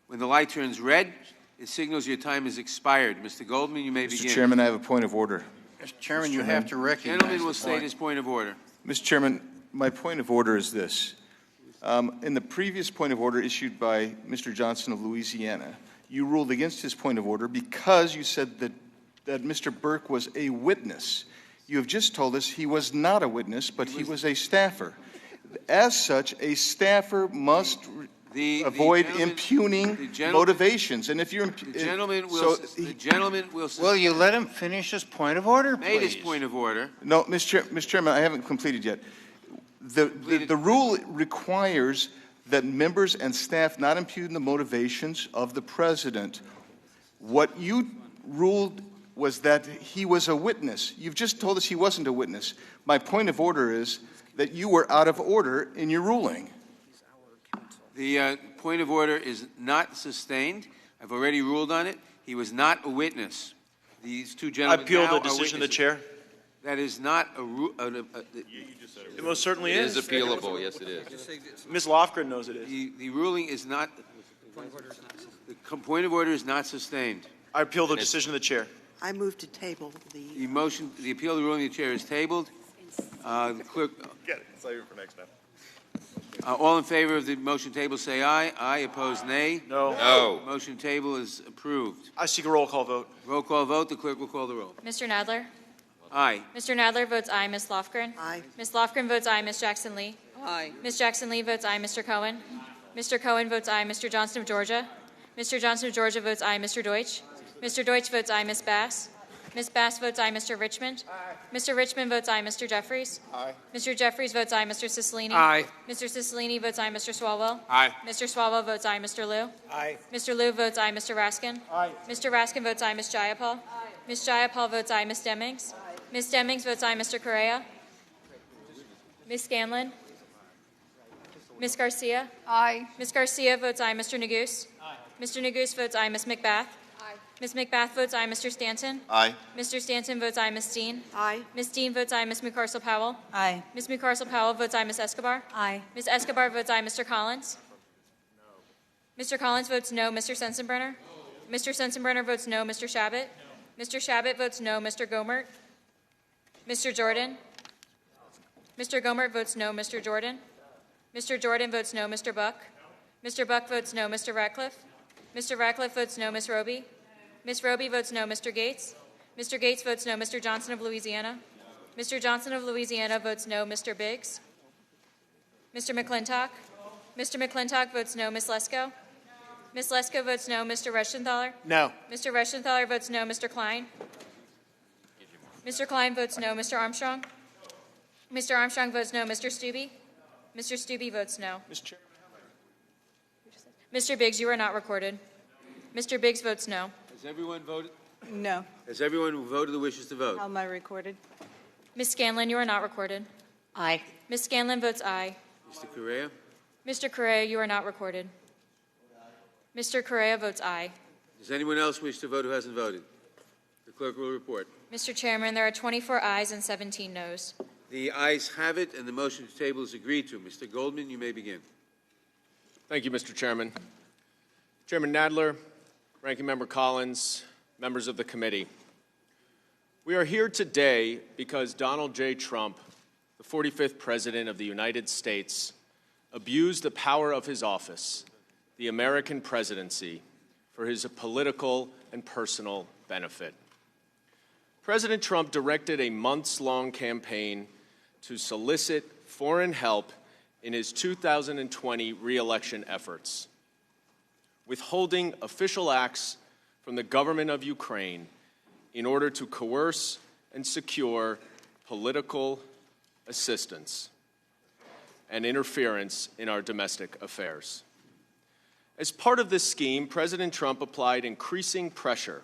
When the light turns red, it signals your time has expired. Mr. Goldman, you may begin. Mr. Chairman, I have a point of order. Mr. Chairman, you have to recognize Gentleman will state his point of order. Mr. Chairman, my point of order is this. In the previous point of order issued by Mr. Johnson of Louisiana, you ruled against his point of order because you said that Mr. Burke was a witness. You have just told us he was not a witness, but he was a staffer. As such, a staffer must avoid impugning motivations. And if you're the gentleman will Will you let him finish his point of order, please? Made his point of order. No, Mr. Chairman, I haven't completed yet. The rule requires that members and staff not impugn the motivations of the president. What you ruled was that he was a witness. You've just told us he wasn't a witness. My point of order is that you were out of order in your ruling. The point of order is not sustained. I've already ruled on it. He was not a witness. These two gentlemen I appeal now the decision of the chair. That is not a It most certainly It is. is appealable, yes it is. Ms. Lofgren knows it is. The ruling is not, the point of order is not sustained. I appeal the decision of the chair. I move to table The motion, the appeal of the ruling of the chair is tabled. The clerk, Get it. Save it for next time. all in favor of the motion table say aye. Aye. Opposed, nay. No. No. Motion table is approved. I seek a roll call vote. Roll call vote. The clerk will call the roll. Mr. Nadler? Aye. Mr. Nadler votes aye. Ms. Lofgren? Aye. Ms. Lofgren votes aye. Ms. Jackson-Lee? Aye. Ms. Jackson-Lee votes aye. Mr. Cohen? Mr. Cohen votes aye. Mr. Johnson of Georgia? Mr. Johnson of Georgia votes aye. Mr. Deutsch? Mr. Deutsch votes aye. Ms. Bass? Ms. Bass votes aye. Mr. Richmond? Mr. Richmond votes aye. Mr. Jeffries? Aye. Mr. Jeffries votes aye. Mr. Cicilline? Aye. Mr. Cicilline votes aye. Mr. Swalwell? Aye. Mr. Swalwell votes aye. Mr. Liu? Aye. Mr. Liu votes aye. Mr. Raskin? Aye. Mr. Raskin votes aye. Ms. Jayapal? Ms. Jayapal votes aye. Ms. Demings? Ms. Demings votes aye. Mr. Correa? Ms. Scanlon? Ms. Garcia? Aye. Ms. Garcia votes aye. Mr. Neguse? Aye. Mr. Neguse votes aye. Ms. McBath? Aye. Ms. McBath votes aye. Mr. Stanton? Aye. Mr. Stanton votes aye. Ms. Dean? Aye. Ms. Dean votes aye. Ms. McCarcel-Powell? Aye. Ms. McCarcel-Powell votes aye. Ms. Escobar? Aye. Ms. Escobar votes aye. Mr. Collins? Mr. Collins votes no. Mr. Sensenbrenner? Mr. Sensenbrenner votes no. Mr. Shabbat? Mr. Shabbat votes no. Mr. Gomert? Mr. Jordan? Mr. Gomert votes no. Mr. Jordan? Mr. Jordan votes no. Mr. Buck? Mr. Buck votes no. Mr. Ratcliffe? Mr. Ratcliffe votes no. Ms. Roby? Ms. Roby votes no. Mr. Gates? Mr. Gates votes no. Mr. Johnson of Louisiana? Mr. Johnson of Louisiana votes no. Mr. Biggs? Mr. McClintock? Mr. McClintock votes no. Ms. Lesko? Ms. Lesko votes no. Mr. Reschenthaler? No. Mr. Reschenthaler votes no. Mr. Klein? Mr. Klein votes no. Mr. Armstrong? Mr. Armstrong votes no. Mr. Stubbe? Mr. Stubbe votes no. Mr. Chairman. Mr. Biggs, you are not recorded. Mr. Biggs votes no. Has everyone voted? No. Has everyone who voted who wishes to vote? How am I recorded? Ms. Scanlon, you are not recorded. Aye. Ms. Scanlon votes aye. Mr. Correa? Mr. Correa, you are not recorded. Mr. Correa votes aye. Does anyone else wish to vote who hasn't voted? The clerk will report. Mr. Chairman, there are 24 ayes and 17 noes. The ayes have it, and the motion to table is agreed to. Mr. Goldman, you may begin. Thank you, Mr. Chairman. Chairman Nadler, Ranking Member Collins, members of the committee. We are here today because Donald J. Trump, the 45th President of the United States, abused the power of his office, the American presidency, for his political and personal benefit. President Trump directed a months-long campaign to solicit foreign help in his 2020 re-election efforts, withholding official acts from the government of Ukraine in order to coerce and secure political assistance and interference in our domestic affairs. As part of this scheme, President Trump applied increasing pressure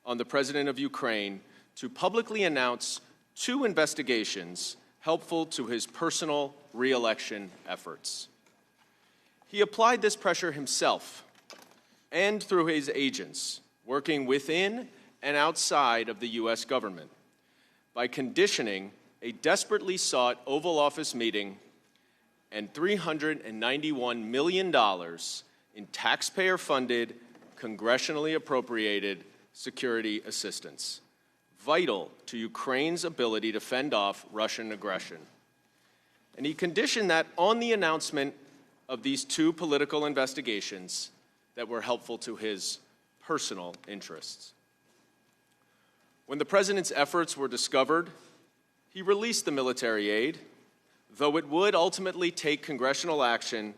on the President of Ukraine to publicly announce 2 investigations helpful to his personal re-election efforts. He applied this pressure himself and through his agents, working within and outside of the U.S. government, by conditioning a desperately sought Oval Office meeting and $391 million in taxpayer-funded, congressionally appropriated security assistance, vital to Ukraine's ability to fend off Russian aggression. And he conditioned that on the announcement of these 2 political investigations that were helpful to his personal interests. When the president's efforts were discovered, he released the military aid, though it would ultimately take congressional action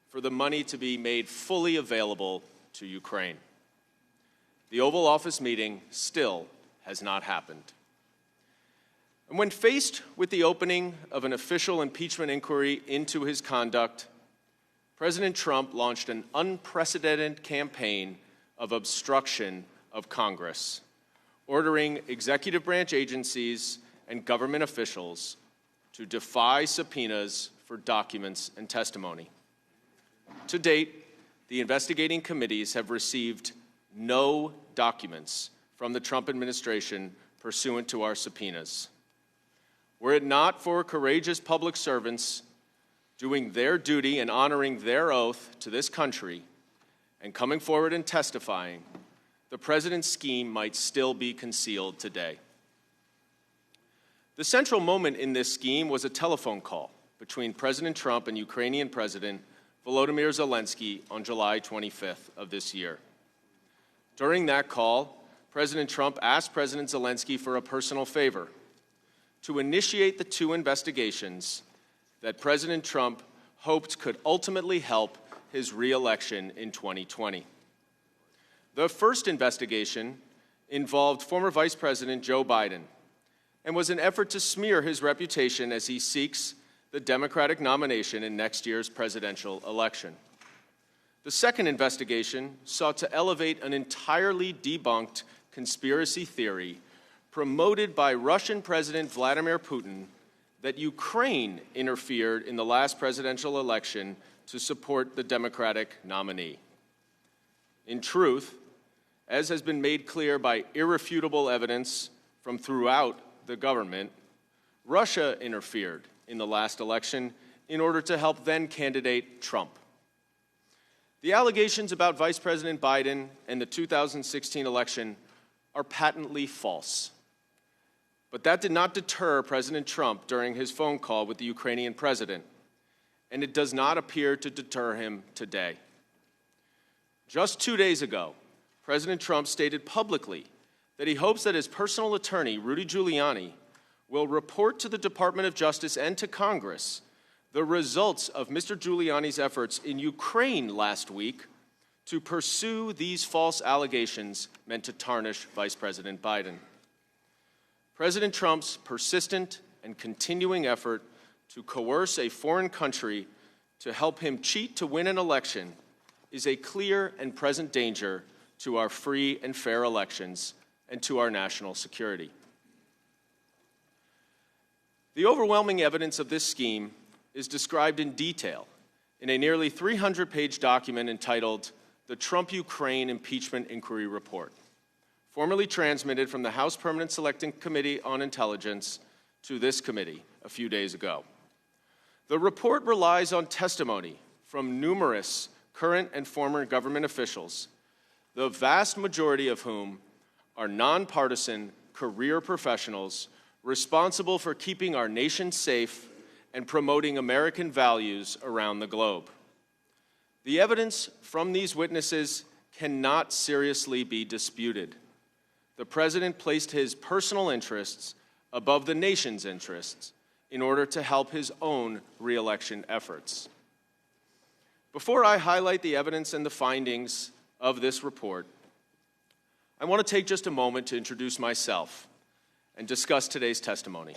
for the money to be made fully available to Ukraine. The Oval Office meeting still has not happened. And when faced with the opening of an official impeachment inquiry into his conduct, President Trump launched an unprecedented campaign of obstruction of Congress, ordering executive branch agencies and government officials to defy subpoenas for documents and testimony. To date, the investigating committees have received no documents from the Trump administration pursuant to our subpoenas. Were it not for courageous public servants doing their duty and honoring their oath to this country and coming forward and testifying, the president's scheme might still be concealed today. The central moment in this scheme was a telephone call between President Trump and Ukrainian President Volodymyr Zelensky on July 25th of this year. During that call, President Trump asked President Zelensky for a personal favor: to initiate the 2 investigations that President Trump hoped could ultimately help his re-election in 2020. The first investigation involved former Vice President Joe Biden and was an effort to smear his reputation as he seeks the Democratic nomination in next year's presidential election. The second investigation sought to elevate an entirely debunked conspiracy theory promoted by Russian President Vladimir Putin that Ukraine interfered in the last presidential election to support the Democratic nominee. In truth, as has been made clear by irrefutable evidence from throughout the government, Russia interfered in the last election in order to help then-candidate Trump. The allegations about Vice President Biden and the 2016 election are patently false. But that did not deter President Trump during his phone call with the Ukrainian president, and it does not appear to deter him today. Just 2 days ago, President Trump stated publicly that he hopes that his personal attorney, Rudy Giuliani, will report to the Department of Justice and to Congress the results of Mr. Giuliani's efforts in Ukraine last week to pursue these false allegations meant to tarnish Vice President Biden. President Trump's persistent and continuing effort to coerce a foreign country to help him cheat to win an election is a clear and present danger to our free and fair elections and to our national security. The overwhelming evidence of this scheme is described in detail in a nearly 300-page document entitled the Trump-Ukraine Impeachment Inquiry Report, formally transmitted from the House Permanent Selecting Committee on Intelligence to this committee a few days ago. The report relies on testimony from numerous current and former government officials, the vast majority of whom are nonpartisan career professionals responsible for keeping our nation safe and promoting American values around the globe. The evidence from these witnesses cannot seriously be disputed. The president placed his personal interests above the nation's interests in order to help his own re-election efforts. Before I highlight the evidence and the findings of this report, I want to take just a moment to introduce myself and discuss today's testimony.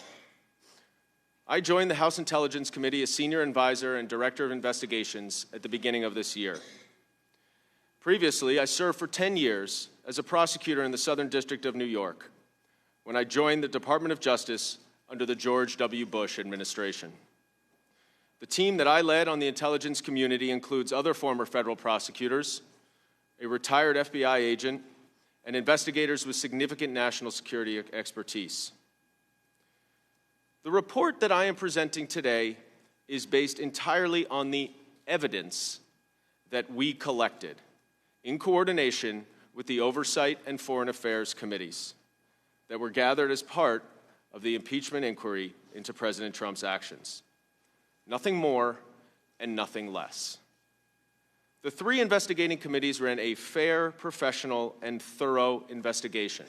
I joined the House Intelligence Committee as Senior Advisor and Director of Investigations at the beginning of this year. Previously, I served for 10 years as a prosecutor in the Southern District of New York when I joined the Department of Justice under the George W. Bush administration. The team that I led on the intelligence community includes other former federal prosecutors, a retired FBI agent, and investigators with significant national security expertise. The report that I am presenting today is based entirely on the evidence that we collected in coordination with the Oversight and Foreign Affairs Committees that were gathered as part of the impeachment inquiry into President Trump's actions. Nothing more and nothing less. The three investigating committees ran a fair, professional, and thorough investigation.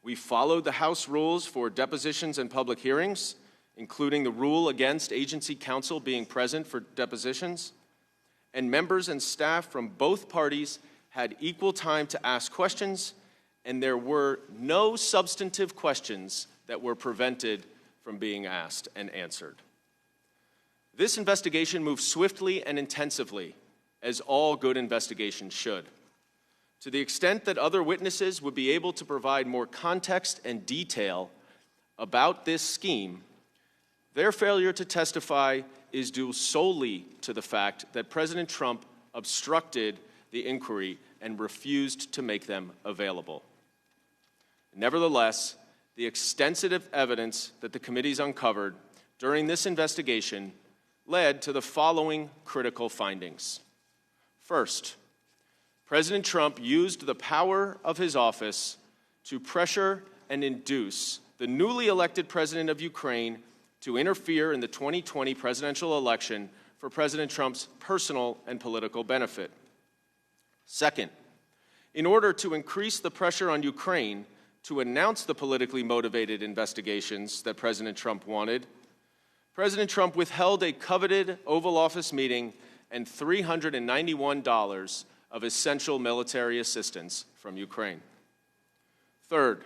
We followed the House rules for depositions and public hearings, including the rule against agency counsel being present for depositions, and members and staff from both parties had equal time to ask questions, and there were no substantive questions that were prevented from being asked and answered. This investigation moved swiftly and intensively, as all good investigations should. To the extent that other witnesses would be able to provide more context and detail about this scheme, their failure to testify is due solely to the fact that President Trump obstructed the inquiry and refused to make them available. Nevertheless, the extensive evidence that the committees uncovered during this investigation led to the following critical findings. First, President Trump used the power of his office to pressure and induce the newly elected president of Ukraine to interfere in the 2020 presidential election for President Trump's personal and political benefit. Second, in order to increase the pressure on Ukraine to announce the politically motivated investigations that President Trump wanted, President Trump withheld a coveted Oval Office meeting and $391 of essential military assistance from Ukraine. Third,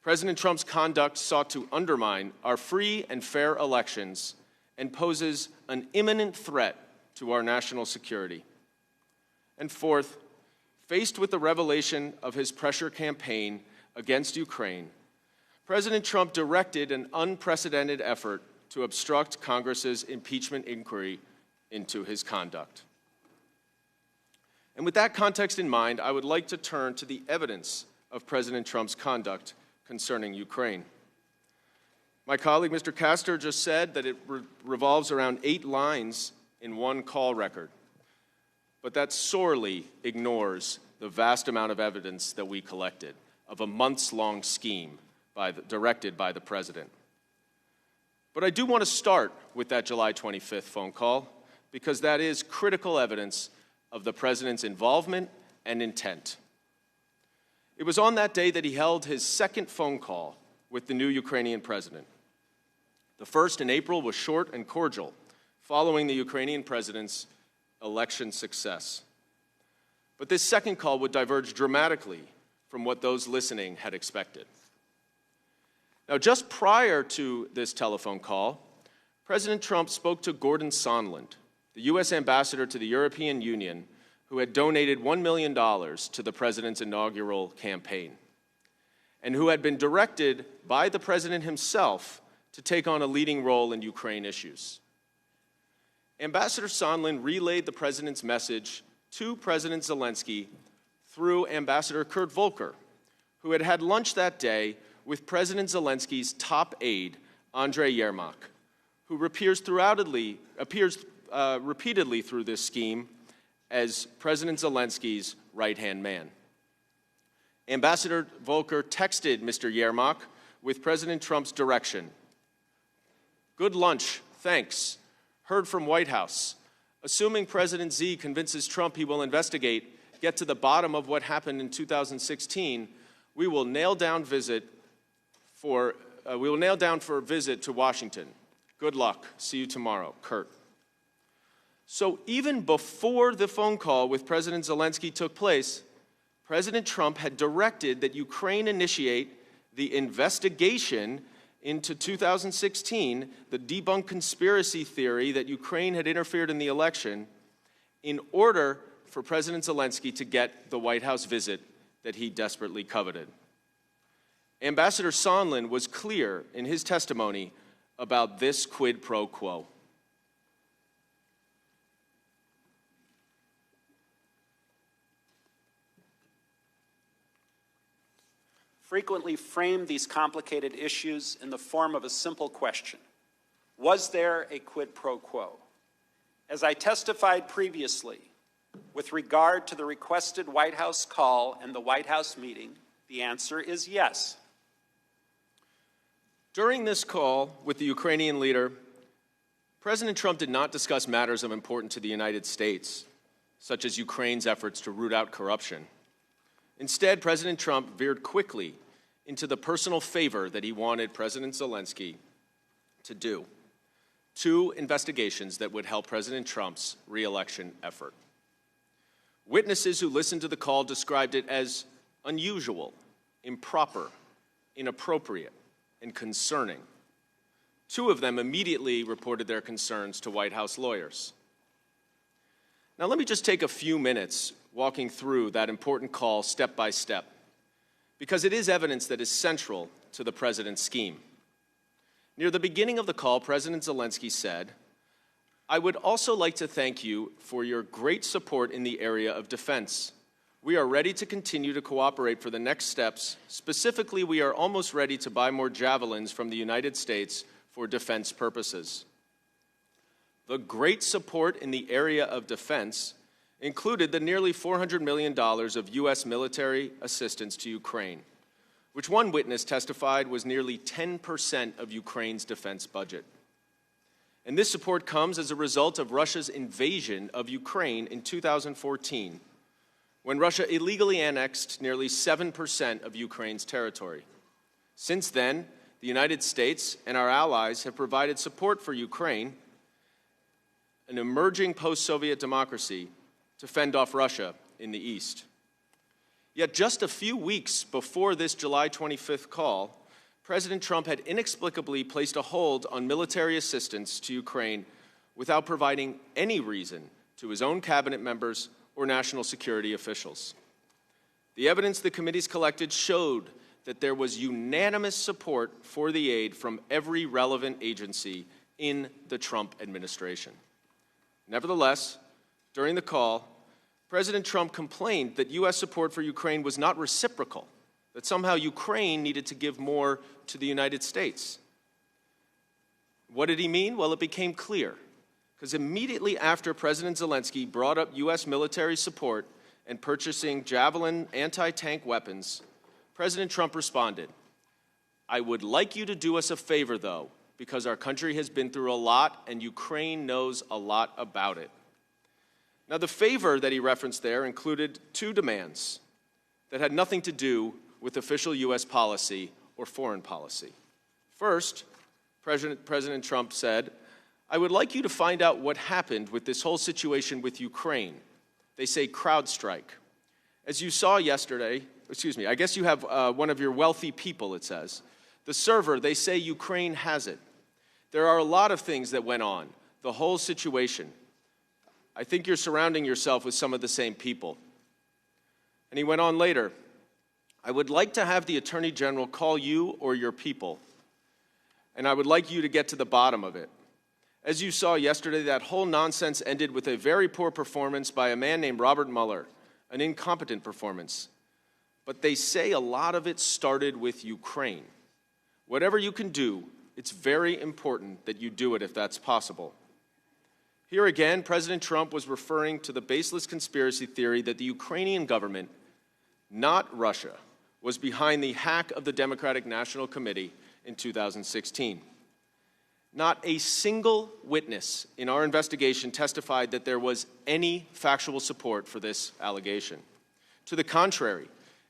President Trump's conduct sought to undermine our free and fair elections and poses an imminent threat to our national security. And fourth, faced with the revelation of his pressure campaign against Ukraine, President Trump directed an unprecedented effort to obstruct Congress's impeachment inquiry into his conduct. And with that context in mind, I would like to turn to the evidence of President Trump's conduct concerning Ukraine. My colleague, Mr. Castor, just said that it revolves around 8 lines in one call record. But that sorely ignores the vast amount of evidence that we collected of a months-long scheme directed by the president. But I do want to start with that July 25th phone call because that is critical evidence of the president's involvement and intent. It was on that day that he held his second phone call with the new Ukrainian president. The first in April was short and cordial, following the Ukrainian president's election success. But this second call would diverge dramatically from what those listening had expected. Now, just prior to this telephone call, President Trump spoke to Gordon Sondland, the U.S. ambassador to the European Union, who had donated $1 million to the president's inaugural campaign, and who had been directed by the president himself to take on a leading role in Ukraine issues. Ambassador Sondland relayed the president's message to President Zelensky through Ambassador Kurt Volker, who had had lunch that day with President Zelensky's top aide, Andrei Yermak, who appears repeatedly through this scheme as President Zelensky's right-hand man. Ambassador Volker texted Mr. Yermak with President Trump's direction. Good lunch, thanks. Heard from White House. Assuming President Z convinces Trump he will investigate, get to the bottom of what happened in 2016, we will nail down for a visit to Washington. Good luck. See you tomorrow. Kurt. So even before the phone call with President Zelensky took place, President Trump had directed that Ukraine initiate the investigation into 2016, the debunked conspiracy theory that Ukraine had interfered in the election, in order for President Zelensky to get the White House visit that he desperately coveted. Ambassador Sondland was clear in his testimony about this quid pro quo. Frequently frame these complicated issues in the form of a simple question. Was there a quid pro quo? As I testified previously, with regard to the requested White House call and the White House meeting, the answer is yes. During this call with the Ukrainian leader, President Trump did not discuss matters of importance to the United States, such as Ukraine's efforts to root out corruption. Instead, President Trump veered quickly into the personal favor that he wanted President Zelensky to do. 2 investigations that would help President Trump's re-election effort. Witnesses who listened to the call described it as unusual, improper, inappropriate, and concerning. 2 of them immediately reported their concerns to White House lawyers. Now let me just take a few minutes walking through that important call step by step, because it is evidence that is central to the president's scheme. Near the beginning of the call, President Zelensky said, "I would also like to thank you for your great support in the area of defense. We are ready to continue to cooperate for the next steps. Specifically, we are almost ready to buy more javelins from the United States for defense purposes." The great support in the area of defense included the nearly $400 million of U.S. military assistance to Ukraine, which one witness testified was nearly 10% of Ukraine's defense budget. And this support comes as a result of Russia's invasion of Ukraine in 2014, when Russia illegally annexed nearly 7% of Ukraine's territory. Since then, the United States and our allies have provided support for Ukraine, an emerging post-Soviet democracy, to fend off Russia in the East. Yet just a few weeks before this July 25th call, President Trump had inexplicably placed a hold on military assistance to Ukraine without providing any reason to his own cabinet members or national security officials. The evidence the committees collected showed that there was unanimous support for the aid from every relevant agency in the Trump administration. Nevertheless, during the call, President Trump complained that U.S. support for Ukraine was not reciprocal, that somehow Ukraine needed to give more to the United States. What did he mean? Well, it became clear, because immediately after President Zelensky brought up U.S. military support and purchasing Javelin anti-tank weapons, President Trump responded, "I would like you to do us a favor, though, because our country has been through a lot and Ukraine knows a lot about it." Now, the favor that he referenced there included 2 demands that had nothing to do with official U.S. policy or foreign policy. First, President Trump said, "I would like you to find out what happened with this whole situation with Ukraine. They say CrowdStrike. As you saw yesterday, I guess you have one of your wealthy people, it says. The server, they say Ukraine has it. There are a lot of things that went on, the whole situation. I think you're surrounding yourself with some of the same people." And he went on later, "I would like to have the Attorney General call you or your people, and I would like you to get to the bottom of it. As you saw yesterday, that whole nonsense ended with a very poor performance by a man named Robert Mueller, an incompetent performance. But they say a lot of it started with Ukraine. Whatever you can do, it's very important that you do it if that's possible. Here again, President Trump was referring to the baseless conspiracy theory that the Ukrainian government, not Russia, was behind the hack of the Democratic National Committee in 2016. Not a single witness in our investigation testified that there was any factual support for this allegation. To the contrary,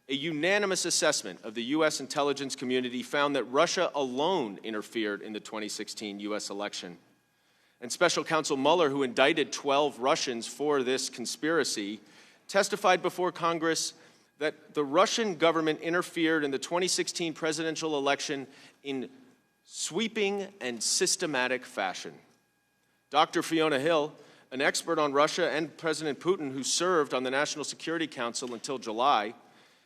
a unanimous assessment of the U.S. intelligence community found that Russia alone interfered in the 2016 U.S. election. And Special Counsel Mueller, who indicted 12 Russians for this conspiracy, testified before Congress that the Russian government interfered in the 2016 presidential election in sweeping and systematic fashion. Dr. Fiona Hill, an expert on Russia and President Putin who served on the National Security Council until July,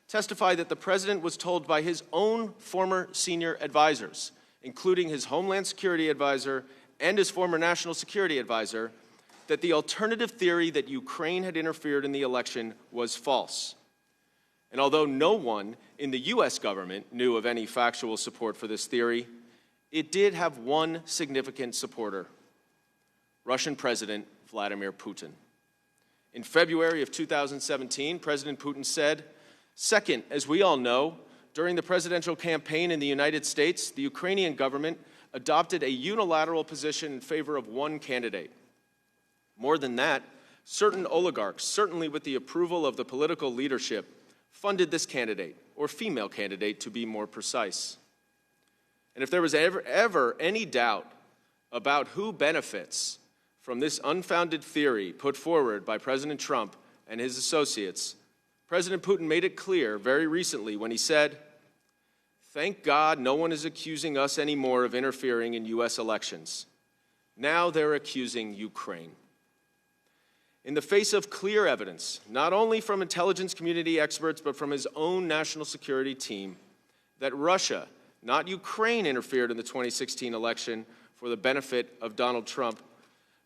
testified that the president was told by his own former senior advisors, including his Homeland Security advisor and his former National Security advisor, that the alternative theory that Ukraine had interfered in the election was false. And although no one in the U.S. government knew of any factual support for this theory, it did have one significant supporter: Russian President Vladimir Putin. In February of 2017, President Putin said, "Second, as we all know, during the presidential campaign in the United States, the Ukrainian government adopted a unilateral position in favor of one candidate. More than that, certain oligarchs, certainly with the approval of the political leadership, funded this candidate, or female candidate to be more precise. And if there was ever any doubt about who benefits from this unfounded theory put forward by President Trump and his associates, President Putin made it clear very recently when he said, 'Thank God no one is accusing us anymore of interfering in U.S. elections. Now they're accusing Ukraine.' In the face of clear evidence, not only from intelligence community experts, but from his own national security team, that Russia, not Ukraine, interfered in the 2016 election for the benefit of Donald Trump,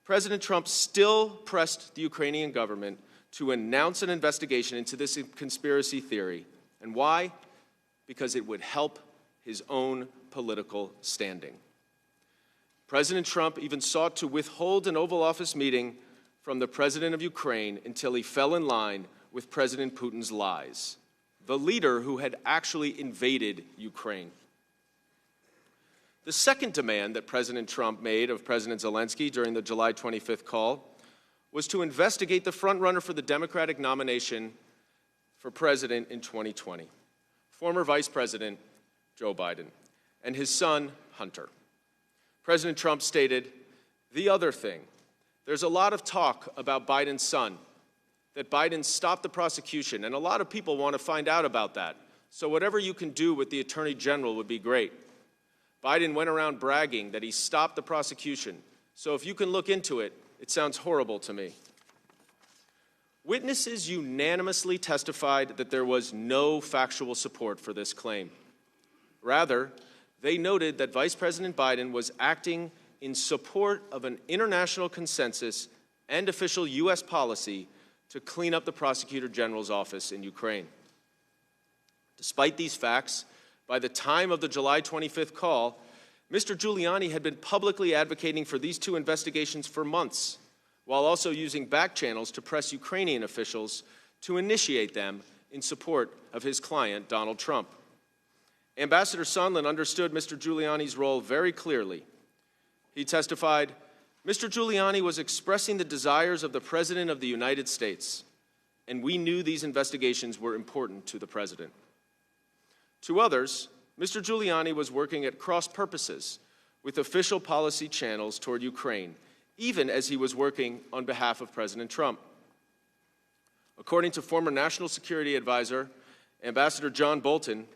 President Trump still pressed the Ukrainian government to announce an investigation into this conspiracy theory. And why? Because it would help his own political standing. President Trump even sought to withhold an Oval Office meeting from the president of Ukraine until he fell in line with President Putin's lies, the leader who had actually invaded Ukraine. The second demand that President Trump made of President Zelensky during the July 25th call was to investigate the frontrunner for the Democratic nomination for president in 2020, former Vice President Joe Biden, and his son, Hunter. President Trump stated, "The other thing, there's a lot of talk about Biden's son, that Biden stopped the prosecution, and a lot of people want to find out about that. So whatever you can do with the Attorney General would be great. Biden went around bragging that he stopped the prosecution. So if you can look into it, it sounds horrible to me." Witnesses unanimously testified that there was no factual support for this claim. Rather, they noted that Vice President Biden was acting in support of an international consensus and official U.S. policy to clean up the Prosecutor General's office in Ukraine. Despite these facts, by the time of the July 25th call, Mr. Giuliani had been publicly advocating for these two investigations for months, while also using back channels to press Ukrainian officials to initiate them in support of his client, Donald Trump. Ambassador Sondland understood Mr. Giuliani's role very clearly. He testified, "Mr. Giuliani was expressing the desires of the President of the United States, and we knew these investigations were important to the President." To others, Mr. Giuliani was working at cross purposes with official policy channels toward Ukraine, even as he was working on behalf of President Trump. According to former National Security Advisor, Ambassador John Bolton,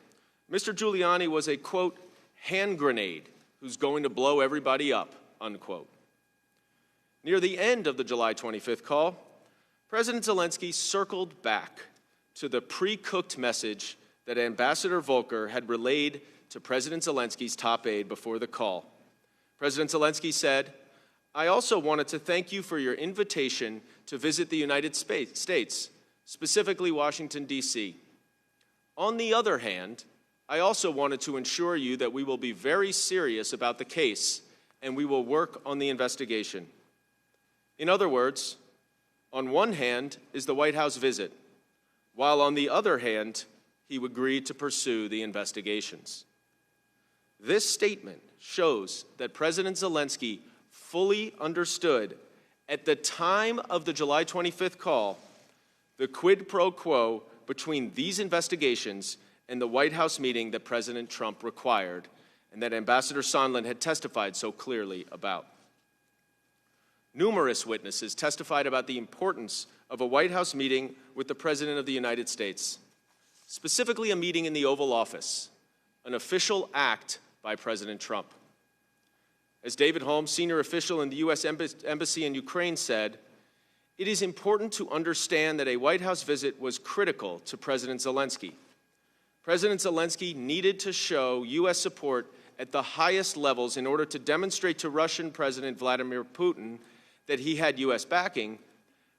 Mr. Giuliani was a, quote, hand grenade who's going to blow everybody up, unquote. Near the end of the July 25th call, President Zelensky circled back to the pre-cooked message that Ambassador Volker had relayed to President Zelensky's top aide before the call. President Zelensky said, I also wanted to thank you for your invitation to visit the United States, specifically Washington, D.C. On the other hand, I also wanted to assure you that we will be very serious about the case and we will work on the investigation. In other words, on one hand is the White House visit, while on the other hand, he agreed to pursue the investigations. This statement shows that President Zelensky fully understood at the time of the July 25th call the quid pro quo between these investigations and the White House meeting that President Trump required and that Ambassador Sondland had testified so clearly about. Numerous witnesses testified about the importance of a White House meeting with the President of the United States, specifically a meeting in the Oval Office, an official act by President Trump. As David Holmes, senior official in the U.S. Embassy in Ukraine, said, "It is important to understand that a White House visit was critical to President Zelensky. President Zelensky needed to show U.S. support at the highest levels in order to demonstrate to Russian President Vladimir Putin that he had U.S. backing,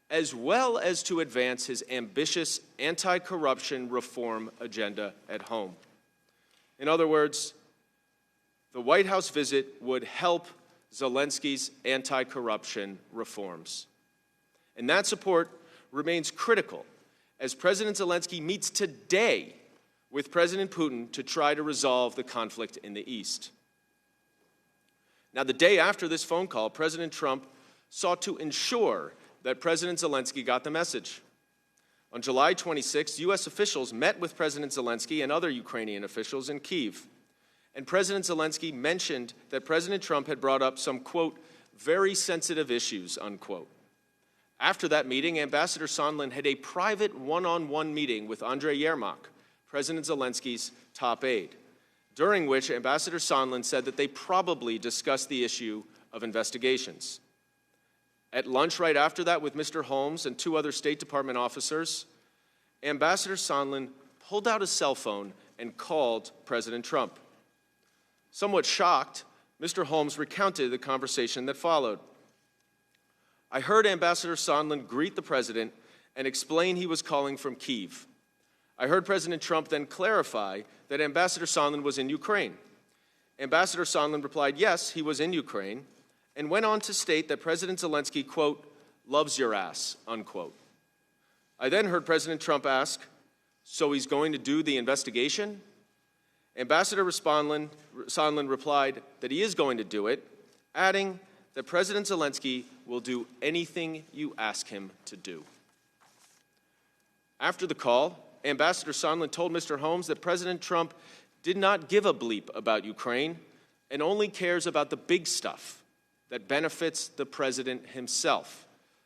as well as to advance his ambitious anti-corruption reform agenda at home." In other words, the White House visit would help Zelensky's anti-corruption reforms. And that support remains critical as President Zelensky meets today with President Putin to try to resolve the conflict in the East. Now, the day after this phone call, President Trump sought to ensure that President Zelensky got the message. On July 26, U.S. officials met with President Zelensky and other Ukrainian officials in Kyiv. And President Zelensky mentioned that President Trump had brought up some, quote, very sensitive issues, unquote. After that meeting, Ambassador Sondland had a private one-on-one meeting with Andrei Yermak, President Zelensky's top aide, during which Ambassador Sondland said that they probably discussed the issue of investigations. At lunch right after that with Mr. Holmes and two other State Department officers, Ambassador Sondland pulled out his cell phone and called President Trump. Somewhat shocked, Mr. Holmes recounted the conversation that followed. "I heard Ambassador Sondland greet the president and explain he was calling from Kyiv. I heard President Trump then clarify that Ambassador Sondland was in Ukraine. Ambassador Sondland replied, yes, he was in Ukraine, and went on to state that President Zelensky, quote, loves your ass, unquote. I then heard President Trump ask, so he's going to do the investigation? Ambassador Sondland replied that he is going to do it, adding that President Zelensky will do anything you ask him to do. After the call, Ambassador Sondland told Mr. Holmes that President Trump did not give a bleep about Ukraine and only cares about the big stuff that benefits the president himself,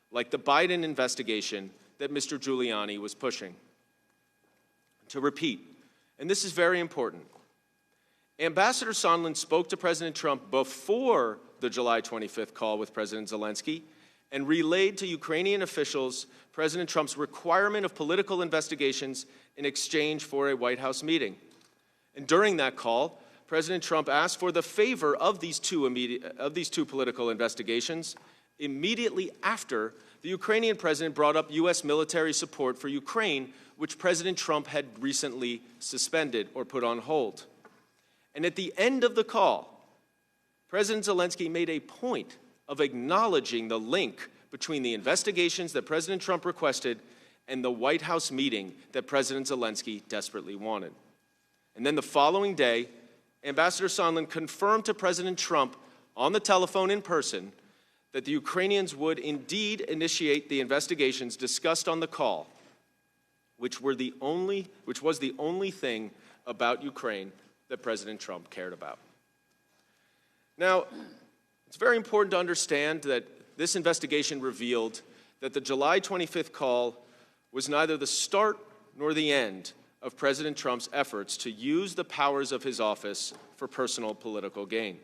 like the Biden investigation that Mr. Giuliani was pushing. To repeat, and this is very important, Ambassador Sondland spoke to President Trump before the July 25th call with President Zelensky and relayed to Ukrainian officials President Trump's requirement of political investigations in exchange for a White House meeting. And during that call, President Trump asked for the favor of these two political investigations immediately after the Ukrainian president brought up U.S. military support for Ukraine, which President Trump had recently suspended or put on hold. And at the end of the call, President Zelensky made a point of acknowledging the link between the investigations that President Trump requested and the White House meeting that President Zelensky desperately wanted. And then the following day, Ambassador Sondland confirmed to President Trump on the telephone in person that the Ukrainians would indeed initiate the investigations discussed on the call, which was the only thing about Ukraine that President Trump cared about. Now, it's very important to understand that this investigation revealed that the July 25th call was neither the start nor the end of President Trump's efforts to use the powers of his office for personal political gain.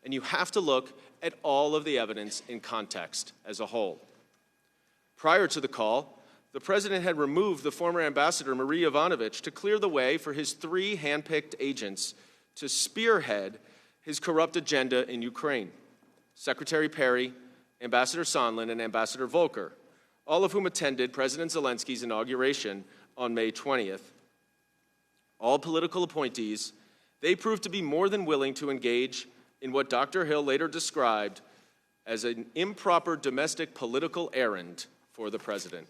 And you have to look at all of the evidence in context as a whole. Prior to the call, the president had removed the former ambassador, Marie Yovanovitch, to clear the way for his 3 handpicked agents to spearhead his corrupt agenda in Ukraine. Secretary Perry, Ambassador Sondland, and Ambassador Volker, all of whom attended President Zelensky's inauguration on May 20th. All political appointees, they proved to be more than willing to engage in what Dr. Hill later described as an improper domestic political errand for the president.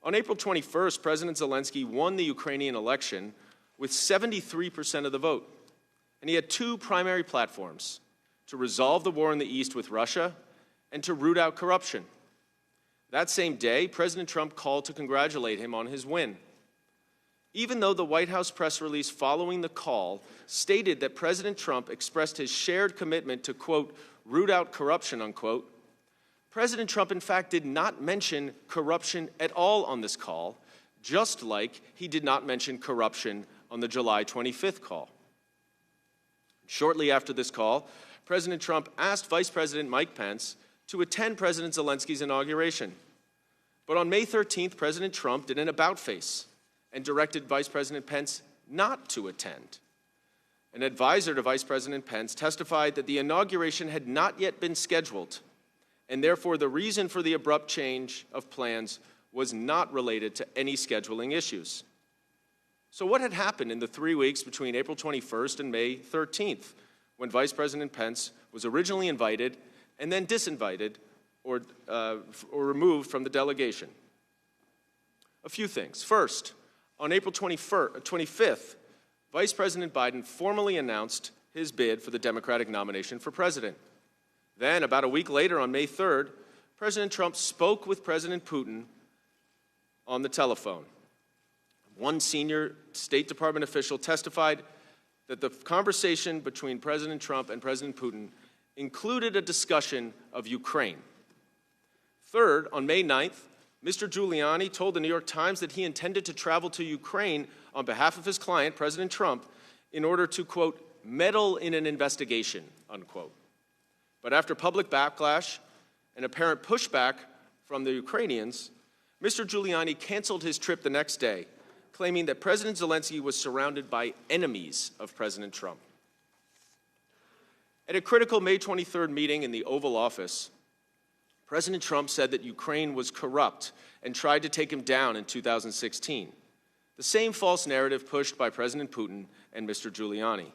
On April 21st, President Zelensky won the Ukrainian election with 73% of the vote, and he had two primary platforms: to resolve the war in the East with Russia and to root out corruption. That same day, President Trump called to congratulate him on his win. Even though the White House press release following the call stated that President Trump expressed his shared commitment to, quote, root out corruption, unquote, President Trump, in fact, did not mention corruption at all on this call, just like he did not mention corruption on the July 25th call. Shortly after this call, President Trump asked Vice President Mike Pence to attend President Zelensky's inauguration. But on May 13th, President Trump did an about-face and directed Vice President Pence not to attend. An advisor to Vice President Pence testified that the inauguration had not yet been scheduled, and therefore the reason for the abrupt change of plans was not related to any scheduling issues. So what had happened in the 3 weeks between April 21st and May 13th, when Vice President Pence was originally invited and then disinvited or removed from the delegation? A few things. First, on April 25th, Vice President Biden formally announced his bid for the Democratic nomination for president. Then, about a week later, on May 3rd, President Trump spoke with President Putin on the telephone. One senior State Department official testified that the conversation between President Trump and President Putin included a discussion of Ukraine. Third, on May 9th, Mr. Giuliani told the New York Times that he intended to travel to Ukraine on behalf of his client, President Trump, in order to, quote, meddle in an investigation, unquote. But after public backlash and apparent pushback from the Ukrainians, Mr. Giuliani canceled his trip the next day, claiming that President Zelensky was surrounded by enemies of President Trump. At a critical May 23rd meeting in the Oval Office, President Trump said that Ukraine was corrupt and tried to take him down in 2016, the same false narrative pushed by President Putin and Mr. Giuliani.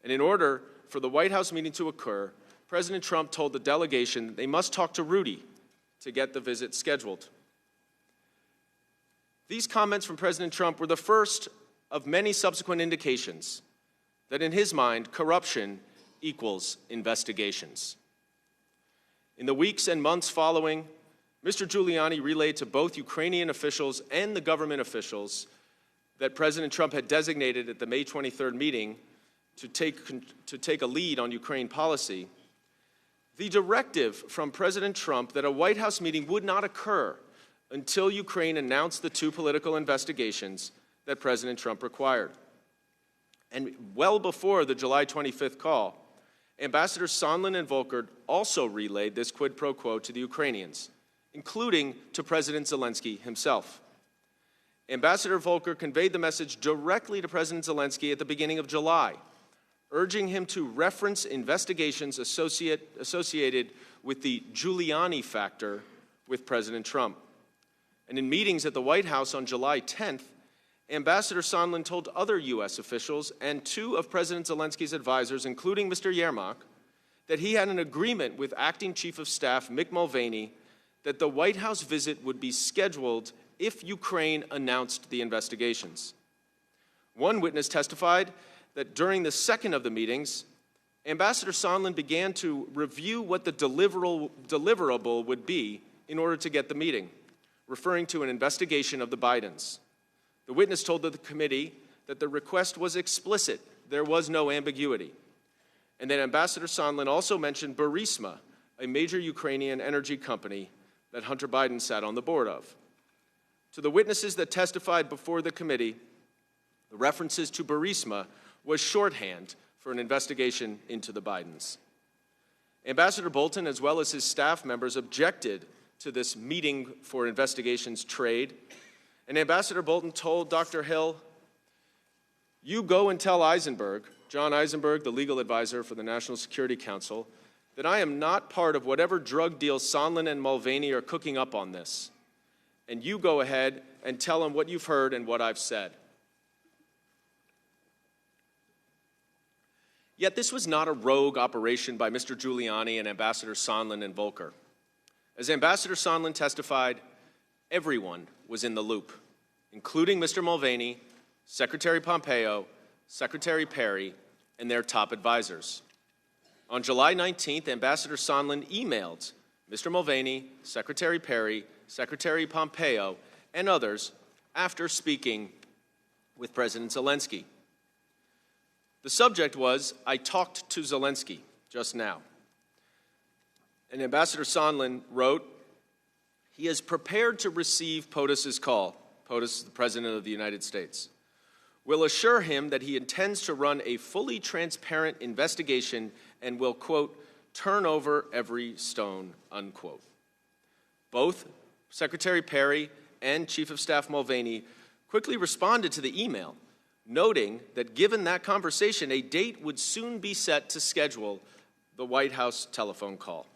And in order for the White House meeting to occur, President Trump told the delegation that they must talk to Rudy to get the visit scheduled. These comments from President Trump were the first of many subsequent indications that in his mind, corruption equals investigations. In the weeks and months following, Mr. Giuliani relayed to both Ukrainian officials and the government officials that President Trump had designated at the May 23rd meeting to take a lead on Ukraine policy, the directive from President Trump that a White House meeting would not occur until Ukraine announced the two political investigations that President Trump required. And well before the July 25th call, Ambassadors Sondland and Volker also relayed this quid pro quo to the Ukrainians, including to President Zelensky himself. Ambassador Volker conveyed the message directly to President Zelensky at the beginning of July, urging him to reference investigations associated with the Giuliani factor with President Trump. And in meetings at the White House on July 10th, Ambassador Sondland told other U.S. officials and two of President Zelensky's advisors, including Mr. Yermak, that he had an agreement with Acting Chief of Staff Mick Mulvaney that the White House visit would be scheduled if Ukraine announced the investigations. One witness testified that during the second of the meetings, Ambassador Sondland began to review what the deliverable would be in order to get the meeting, referring to an investigation of the Bidens. The witness told the committee that the request was explicit. There was no ambiguity. And then Ambassador Sondland also mentioned Burisma, a major Ukrainian energy company that Hunter Biden sat on the board of. To the witnesses that testified before the committee, the references to Burisma was shorthand for an investigation into the Bidens. Ambassador Bolton, as well as his staff members, objected to this meeting for investigations trade. And Ambassador Bolton told Dr. Hill, "You go and tell Eisenberg," John Eisenberg, the legal advisor for the National Security Council, that I am not part of whatever drug deal Sondland and Mulvaney are cooking up on this. And you go ahead and tell them what you've heard and what I've said. Yet this was not a rogue operation by Mr. Giuliani and Ambassador Sondland and Volker. As Ambassador Sondland testified, everyone was in the loop, including Mr. Mulvaney, Secretary Pompeo, Secretary Perry, and their top advisors. On July 19th, Ambassador Sondland emailed Mr. Mulvaney, Secretary Perry, Secretary Pompeo, and others after speaking with President Zelensky. The subject was, "I talked to Zelensky just now." And Ambassador Sondland wrote, "He is prepared to receive POTUS's call." POTUS, the President of the United States. "Will assure him that he intends to run a fully transparent investigation and will, quote, turn over every stone," unquote. Both Secretary Perry and Chief of Staff Mulvaney quickly responded to the email, noting that given that conversation, a date would soon be set to schedule the White House telephone call.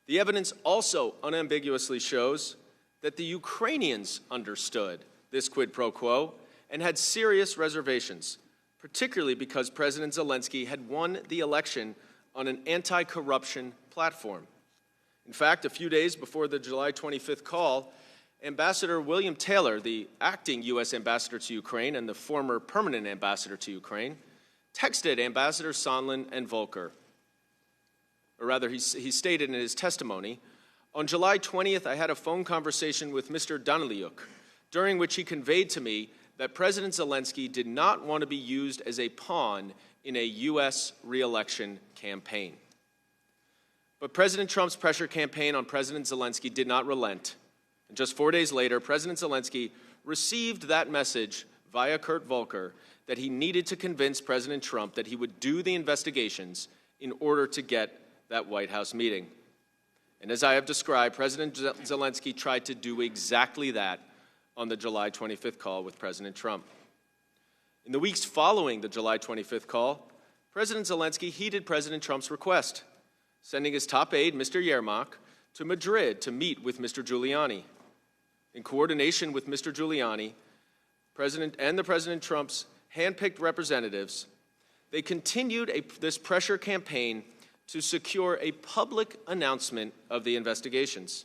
The evidence also unambiguously shows that the Ukrainians understood this quid pro quo and had serious reservations, particularly because President Zelensky had won the election on an anti-corruption platform. In fact, a few days before the July 25th call, Ambassador William Taylor, the acting U.S. ambassador to Ukraine and the former permanent ambassador to Ukraine, texted Ambassador Sondland and Volker. Or rather, he stated in his testimony, "On July 20th, I had a phone conversation with Mr. Danylyuk, during which he conveyed to me that President Zelensky did not want to be used as a pawn in a U.S. re-election campaign." But President Trump's pressure campaign on President Zelensky did not relent. And just 4 days later, President Zelensky received that message via Kurt Volker that he needed to convince President Trump that he would do the investigations in order to get that White House meeting. And as I have described, President Zelensky tried to do exactly that on the July 25th call with President Trump. In the weeks following the July 25th call, President Zelensky heeded President Trump's request, sending his top aide, Mr. Yermak, to Madrid to meet with Mr. Giuliani. In coordination with Mr. Giuliani, President Trump's handpicked representatives, they continued this pressure campaign to secure a public announcement of the investigations.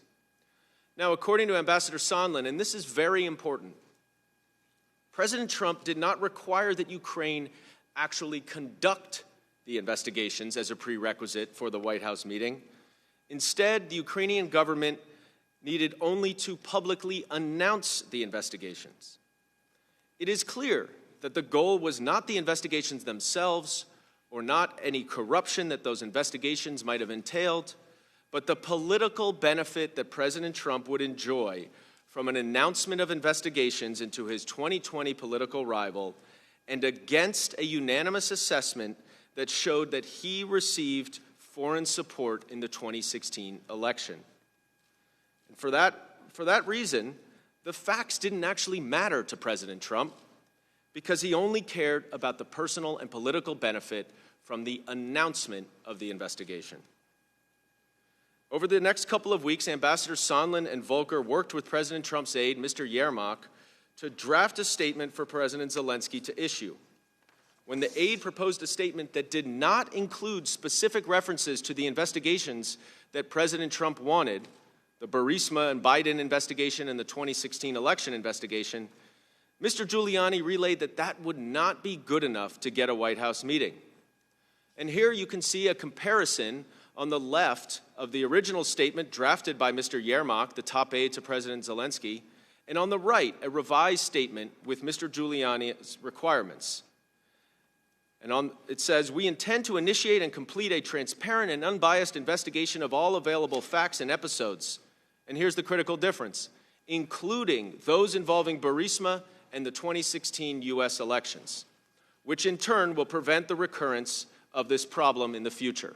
Now, according to Ambassador Sondland, and this is very important, President Trump did not require that Ukraine actually conduct the investigations as a prerequisite for the White House meeting. Instead, the Ukrainian government needed only to publicly announce the investigations. It is clear that the goal was not the investigations themselves or not any corruption that those investigations might have entailed, but the political benefit that President Trump would enjoy from an announcement of investigations into his 2020 political rival and against a unanimous assessment that showed that he received foreign support in the 2016 election. And for that reason, the facts didn't actually matter to President Trump because he only cared about the personal and political benefit from the announcement of the investigation. Over the next couple of weeks, Ambassadors Sondland and Volker worked with President Trump's aide, Mr. Yermak, to draft a statement for President Zelensky to issue. When the aide proposed a statement that did not include specific references to the investigations that President Trump wanted, the Burisma and Biden investigation and the 2016 election investigation, Mr. Giuliani relayed that that would not be good enough to get a White House meeting. And here you can see a comparison on the left of the original statement drafted by Mr. Yermak, the top aide to President Zelensky, and on the right, a revised statement with Mr. Giuliani's requirements. And it says, "We intend to initiate and complete a transparent and unbiased investigation of all available facts and episodes." And here's the critical difference, including those involving Burisma and the 2016 U.S. elections, which in turn will prevent the recurrence of this problem in the future.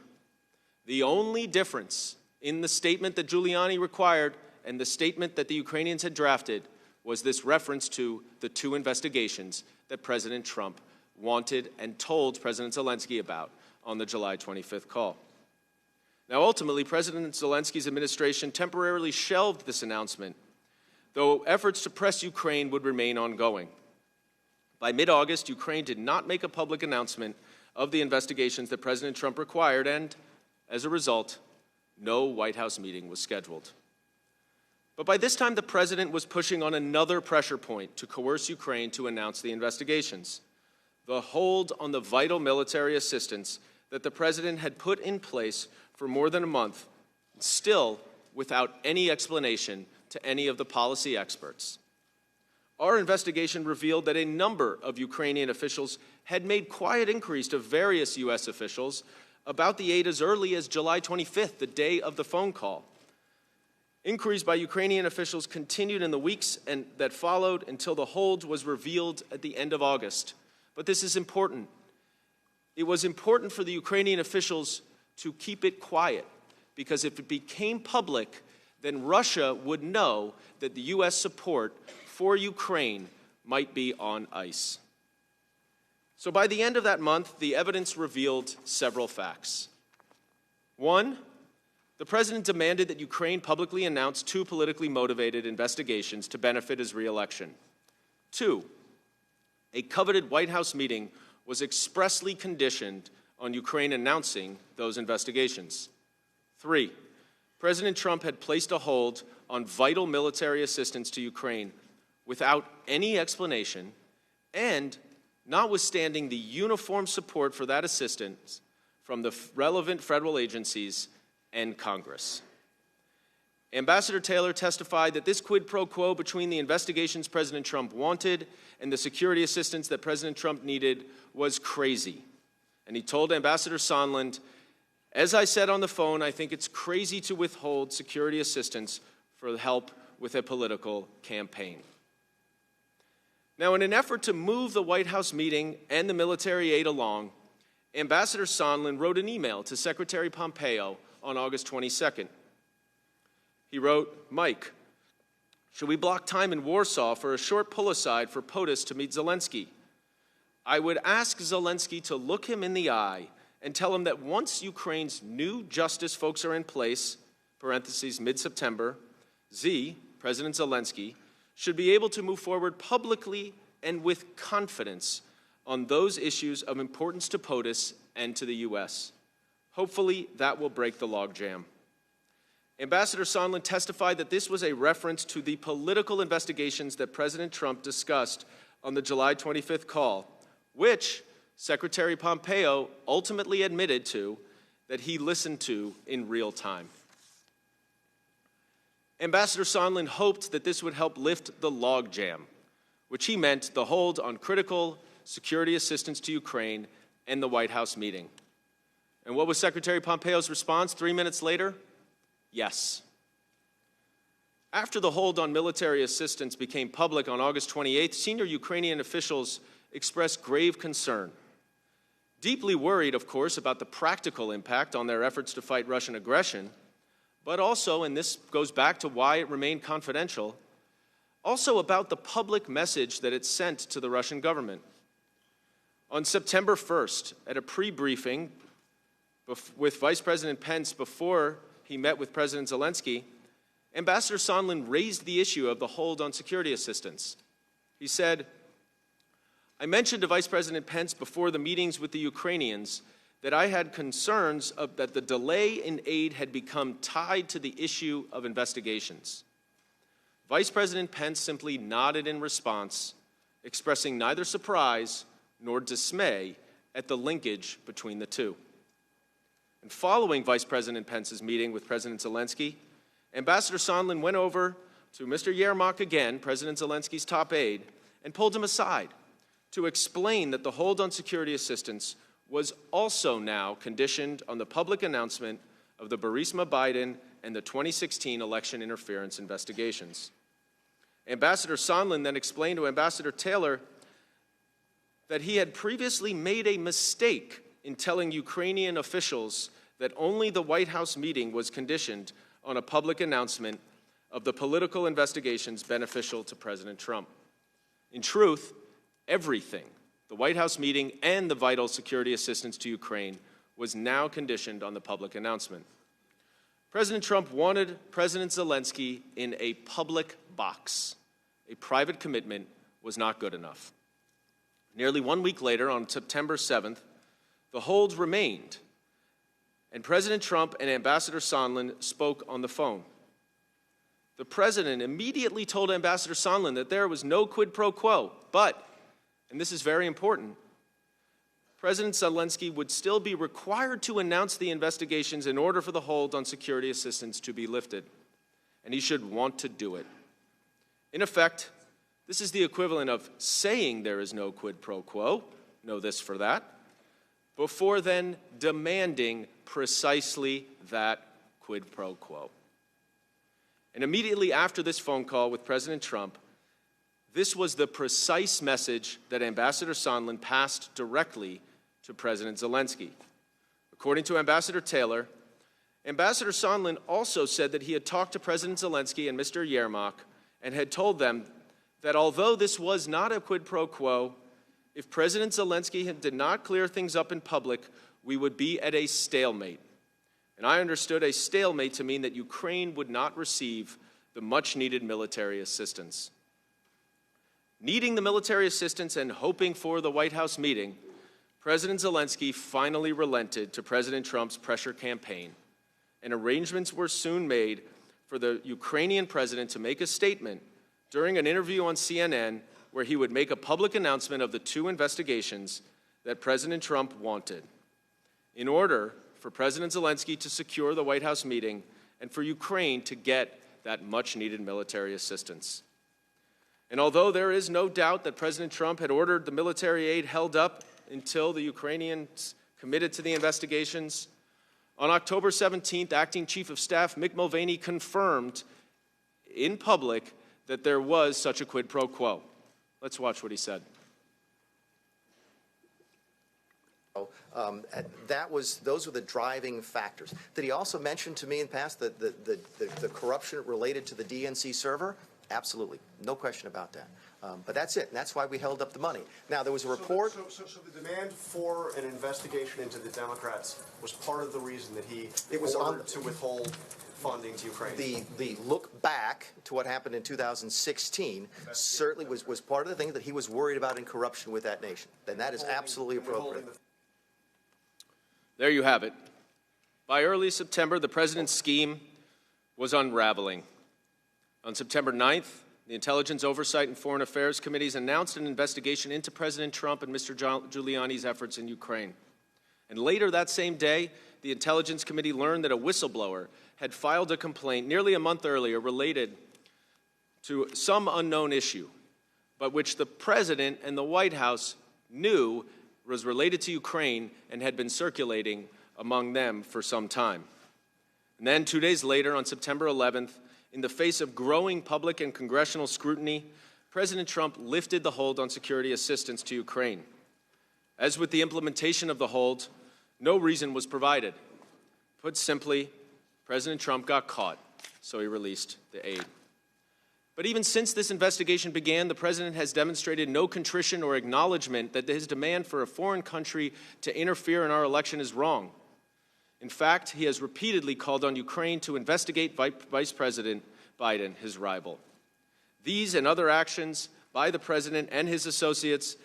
The only difference in the statement that Giuliani required and the statement that the Ukrainians had drafted was this reference to the two investigations that President Trump wanted and told President Zelensky about on the July 25th call. Now, ultimately, President Zelensky's administration temporarily shelved this announcement, though efforts to press Ukraine would remain ongoing. By mid-August, Ukraine did not make a public announcement of the investigations that President Trump required, and as a result, no White House meeting was scheduled. But by this time, the president was pushing on another pressure point to coerce Ukraine to announce the investigations: the hold on the vital military assistance that the president had put in place for more than a month, still without any explanation to any of the policy experts. Our investigation revealed that a number of Ukrainian officials had made quiet inquiries to various U.S. officials about the aid as early as July 25th, the day of the phone call. Inquiries by Ukrainian officials continued in the weeks that followed until the hold was revealed at the end of August. But this is important. It was important for the Ukrainian officials to keep it quiet, because if it became public, then Russia would know that the U.S. support for Ukraine might be on ice. So by the end of that month, the evidence revealed several facts. One, the president demanded that Ukraine publicly announce 2 politically motivated investigations to benefit his re-election. 2, a coveted White House meeting was expressly conditioned on Ukraine announcing those investigations. 3, President Trump had placed a hold on vital military assistance to Ukraine without any explanation, and notwithstanding the uniform support for that assistance from the relevant federal agencies and Congress. Ambassador Taylor testified that this quid pro quo between the investigations President Trump wanted and the security assistance that President Trump needed was crazy. And he told Ambassador Sondland, "As I said on the phone, I think it's crazy to withhold security assistance for help with a political campaign." Now, in an effort to move the White House meeting and the military aid along, Ambassador Sondland wrote an email to Secretary Pompeo on August 22nd. He wrote, "Mike, should we block time in Warsaw for a short pull-aside for POTUS to meet Zelensky? I would ask Zelensky to look him in the eye and tell him that once Ukraine's new justice folks are in place, parentheses, mid-September, President Zelensky, should be able to move forward publicly and with confidence on those issues of importance to POTUS and to the U.S. Hopefully, that will break the logjam." Ambassador Sondland testified that this was a reference to the political investigations that President Trump discussed on the July 25th call, which Secretary Pompeo ultimately admitted to that he listened to in real time. Ambassador Sondland hoped that this would help lift the logjam, which he meant the hold on critical security assistance to Ukraine and the White House meeting. And what was Secretary Pompeo's response 3 minutes later? Yes. After the hold on military assistance became public on August 28th, senior Ukrainian officials expressed grave concern. Deeply worried, of course, about the practical impact on their efforts to fight Russian aggression, but also, and this goes back to why it remained confidential, also about the public message that it sent to the Russian government. On September 1st, at a pre-briefing with Vice President Pence before he met with President Zelensky, Ambassador Sondland raised the issue of the hold on security assistance. He said, "I mentioned to Vice President Pence before the meetings with the Ukrainians that I had concerns that the delay in aid had become tied to the issue of investigations. Vice President Pence simply nodded in response, expressing neither surprise nor dismay at the linkage between the two." And following Vice President Pence's meeting with President Zelensky, Ambassador Sondland went over to Mr. Yermak again, President Zelensky's top aide, and pulled him aside to explain that the hold on security assistance was also now conditioned on the public announcement of the Burisma Biden and the 2016 election interference investigations. Ambassador Sondland then explained to Ambassador Taylor that he had previously made a mistake in telling Ukrainian officials that only the White House meeting was conditioned on a public announcement of the political investigations beneficial to President Trump. In truth, everything, the White House meeting and the vital security assistance to Ukraine, was now conditioned on the public announcement. President Trump wanted President Zelensky in a public box. A private commitment was not good enough. Nearly 1 week later, on September 7th, the hold remained, and President Trump and Ambassador Sondland spoke on the phone. The president immediately told Ambassador Sondland that there was no quid pro quo, but, and this is very important, President Zelensky would still be required to announce the investigations in order for the hold on security assistance to be lifted, and he should want to do it. In effect, this is the equivalent of saying there is no quid pro quo, know this for that, before then demanding precisely that quid pro quo. And immediately after this phone call with President Trump, this was the precise message that Ambassador Sondland passed directly to President Zelensky. According to Ambassador Taylor, Ambassador Sondland also said that he had talked to President Zelensky and Mr. Yermak and had told them that although this was not a quid pro quo, if President Zelensky did not clear things up in public, we would be at a stalemate. And I understood a stalemate to mean that Ukraine would not receive the much-needed military assistance. Needing the military assistance and hoping for the White House meeting, President Zelensky finally relented to President Trump's pressure campaign, and arrangements were soon made for the Ukrainian president to make a statement during an interview on CNN where he would make a public announcement of the two investigations that President Trump wanted, in order for President Zelensky to secure the White House meeting and for Ukraine to get that much-needed military assistance. And although there is no doubt that President Trump had ordered the military aid held up until the Ukrainians committed to the investigations, on October 17th, Acting Chief of Staff Mick Mulvaney confirmed in public that there was such a quid pro quo. Let's watch what he said. Those were the driving factors. Did he also mention to me in the past the corruption related to the DNC server? Absolutely, no question about that. But that's it, and that's why we held up the money. Now, there was a report. So the demand for an investigation into the Democrats was part of the reason that he ordered to withhold funding to Ukraine. The look back to what happened in 2016 certainly was part of the thing that he was worried about in corruption with that nation. And that is absolutely appropriate. There you have it. By early September, the president's scheme was unraveling. On September 9th, the Intelligence Oversight and Foreign Affairs Committees announced an investigation into President Trump and Mr. Giuliani's efforts in Ukraine. And later that same day, the Intelligence Committee learned that a whistleblower had filed a complaint nearly a month earlier related to some unknown issue, but which the president and the White House knew was related to Ukraine and had been circulating among them for some time. And then 2 days later, on September 11th, in the face of growing public and congressional scrutiny, President Trump lifted the hold on security assistance to Ukraine. As with the implementation of the hold, no reason was provided. Put simply, President Trump got caught, so he released the aid. But even since this investigation began, the president has demonstrated no contrition or acknowledgement that his demand for a foreign country to interfere in our election is wrong. In fact, he has repeatedly called on Ukraine to investigate Vice President Biden, his rival. These and other actions by the president and his associates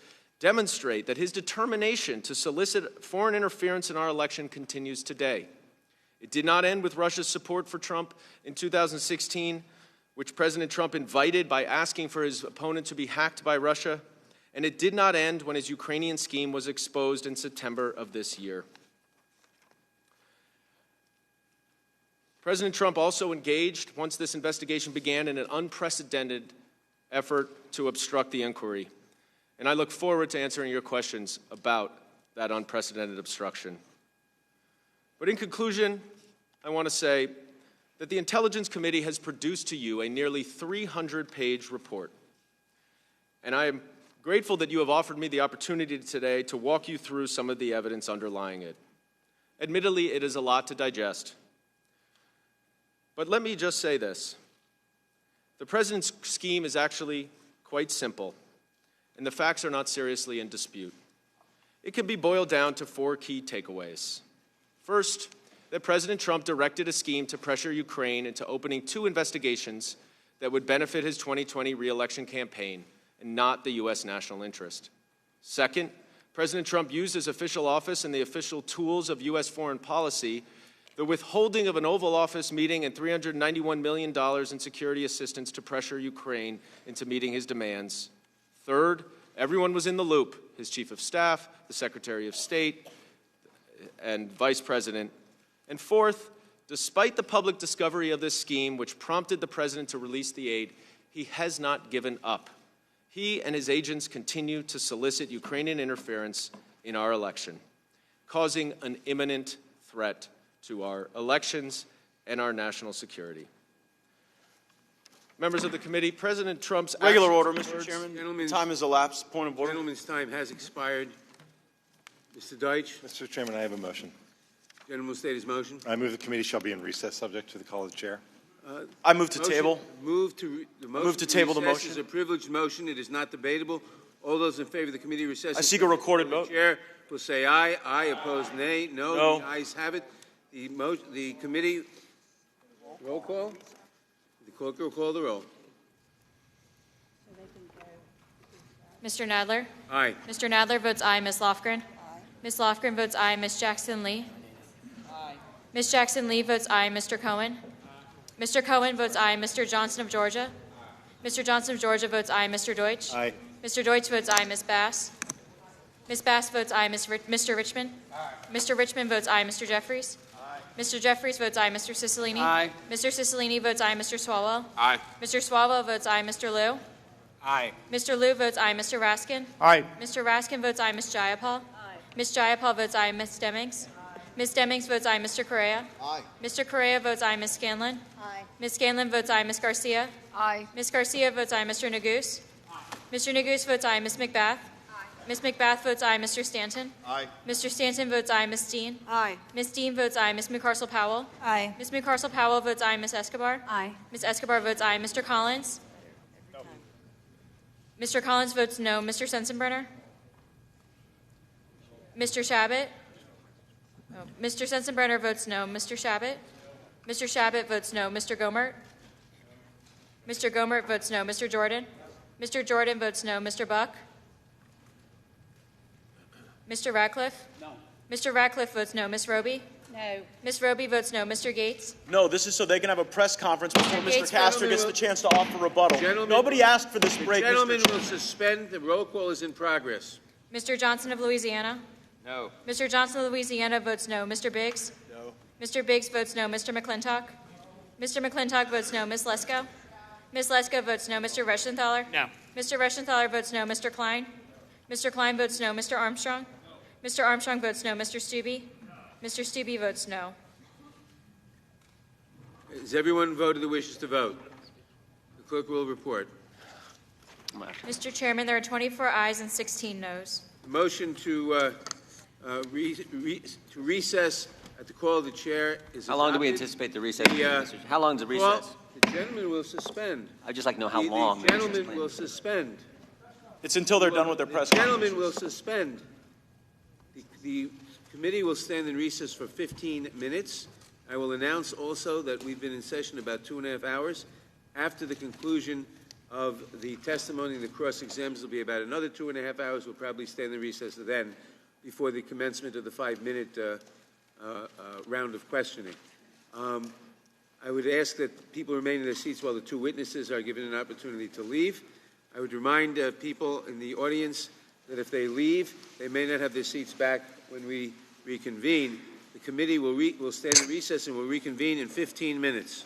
demonstrate that his determination to solicit foreign interference in our election continues today. It did not end with Russia's support for Trump in 2016, which President Trump invited by asking for his opponent to be hacked by Russia, and it did not end when his Ukrainian scheme was exposed in September of this year. President Trump also engaged, once this investigation began, in an unprecedented effort to obstruct the inquiry. And I look forward to answering your questions about that unprecedented obstruction. But in conclusion, I want to say that the Intelligence Committee has produced to you a nearly 300-page report. And I am grateful that you have offered me the opportunity today to walk you through some of the evidence underlying it. Admittedly, it is a lot to digest. But let me just say this. The president's scheme is actually quite simple, and the facts are not seriously in dispute. It can be boiled down to 4 key takeaways. First, that President Trump directed a scheme to pressure Ukraine into opening 2 investigations that would benefit his 2020 re-election campaign and not the U.S. national interest. Second, President Trump used his official office and the official tools of U.S. foreign policy, the withholding of an Oval Office meeting and $391 million in security assistance to pressure Ukraine into meeting his demands. Third, everyone was in the loop, his chief of staff, the Secretary of State, and Vice President. And fourth, despite the public discovery of this scheme, which prompted the president to release the aid, he has not given up. He and his agents continue to solicit Ukrainian interference in our election, causing an imminent threat to our elections and our national security. Members of the committee, President Trump's Regular order, actions- Mr. Chairman. Gentlemen's- Time has elapsed. Point of order. Gentleman's time has expired. Mr. Deitch, Mr. Chairman, I have a motion. gentleman will state his motion. I move the committee shall be in recess, subject to the call of the chair. I move to Motion- table. The motion move to table the recess motion. is a privileged motion. It is not debatable. All those in favor of the committee recess. I seek a recorded vote. The chair will say aye. Aye. Opposed, nay. No. No. The ayes have it. The committee. Roll call. The clerk will call the roll. Mr. Nadler? Aye. Mr. Nadler votes aye. Ms. Lofgren? Ms. Lofgren votes aye. Ms. Jackson-Lee? Ms. Jackson-Lee votes aye. Mr. Cohen? Mr. Cohen votes aye. Mr. Johnson of Georgia? Mr. Johnson of Georgia votes aye. Mr. Deutsch? Aye. Mr. Deutsch votes aye. Ms. Bass? Ms. Bass votes aye. Mr. Richmond? Mr. Richmond votes aye. Mr. Jeffries? Mr. Jeffries votes aye. Mr. Cicilline? Aye. Mr. Cicilline votes aye. Mr. Swalwell? Aye. Mr. Swalwell votes aye. Mr. Liu? Aye. Mr. Liu votes aye. Mr. Raskin? Aye. Mr. Raskin votes aye. Ms. Jayapal? Ms. Jayapal votes aye. Ms. Demings? Ms. Demings votes aye. Mr. Correa? Aye. Mr. Correa votes aye. Ms. Scanlon? Aye. Ms. Scanlon votes aye. Ms. Garcia? Aye. Ms. Garcia votes aye. Mr. Neguse? Mr. Neguse votes aye. Ms. McBath? Ms. McBath votes aye. Mr. Stanton? Aye. Mr. Stanton votes aye. Ms. Dean? Aye. Ms. Dean votes aye. Ms. McCarcel-Powell? Aye. Ms. McCarcel-Powell votes aye. Ms. Escobar? Aye. Ms. Escobar votes aye. Mr. Collins? Mr. Collins votes no. Mr. Sensenbrenner? Mr. Shabbat? Oh, Mr. Sensenbrenner votes no. Mr. Shabbat? Mr. Shabbat votes no. Mr. Gomert? Mr. Gomert votes no. Mr. Jordan? Mr. Jordan votes no. Mr. Buck? Mr. Radcliffe? No. Mr. Radcliffe votes no. Ms. Roby? No. Ms. Roby votes no. Mr. Gates? No, this is so they can have a press conference before Mr. Gates, Castro gets the chance to offer rebuttal. Nobody asked for this break, The gentleman Mr. will suspend. The roll call is in progress. Mr. Johnson of Louisiana? No. Mr. Johnson of Louisiana votes no. Mr. Biggs? No. Mr. Biggs votes no. Mr. McClintock? Mr. McClintock votes no. Ms. Lesko? Ms. Lesko votes no. Mr. Reschenthaler? No. Mr. Reschenthaler votes no. Mr. Klein? Mr. Klein votes no. Mr. Armstrong? Mr. Armstrong votes no. Mr. Stubbe? Mr. Stubbe votes no. Has everyone voted the wishes to vote? The clerk will report. Mr. Chairman, there are 24 ayes and 16 noes. The motion to recess at the call of the chair is How long do we adopted. anticipate the recess? How long is the recess? Well, the gentleman will suspend. I'd just like to know how The long. the recess gentleman plan will is. suspend. It's until they're done with their press The conference. gentleman will suspend. The committee will stand in recess for 15 minutes. I will announce also that we've been in session about 2.5 hours. After the conclusion of the testimony and the cross-exams, will be about another 2.5 hours. We'll probably stand in recess then before the commencement of the 5-minute round of questioning. I would ask that people remain in their seats while the two witnesses are given an opportunity to leave. I would remind people in the audience that if they leave, they may not have their seats back when we reconvene. The committee will stand in recess and will reconvene in 15 minutes.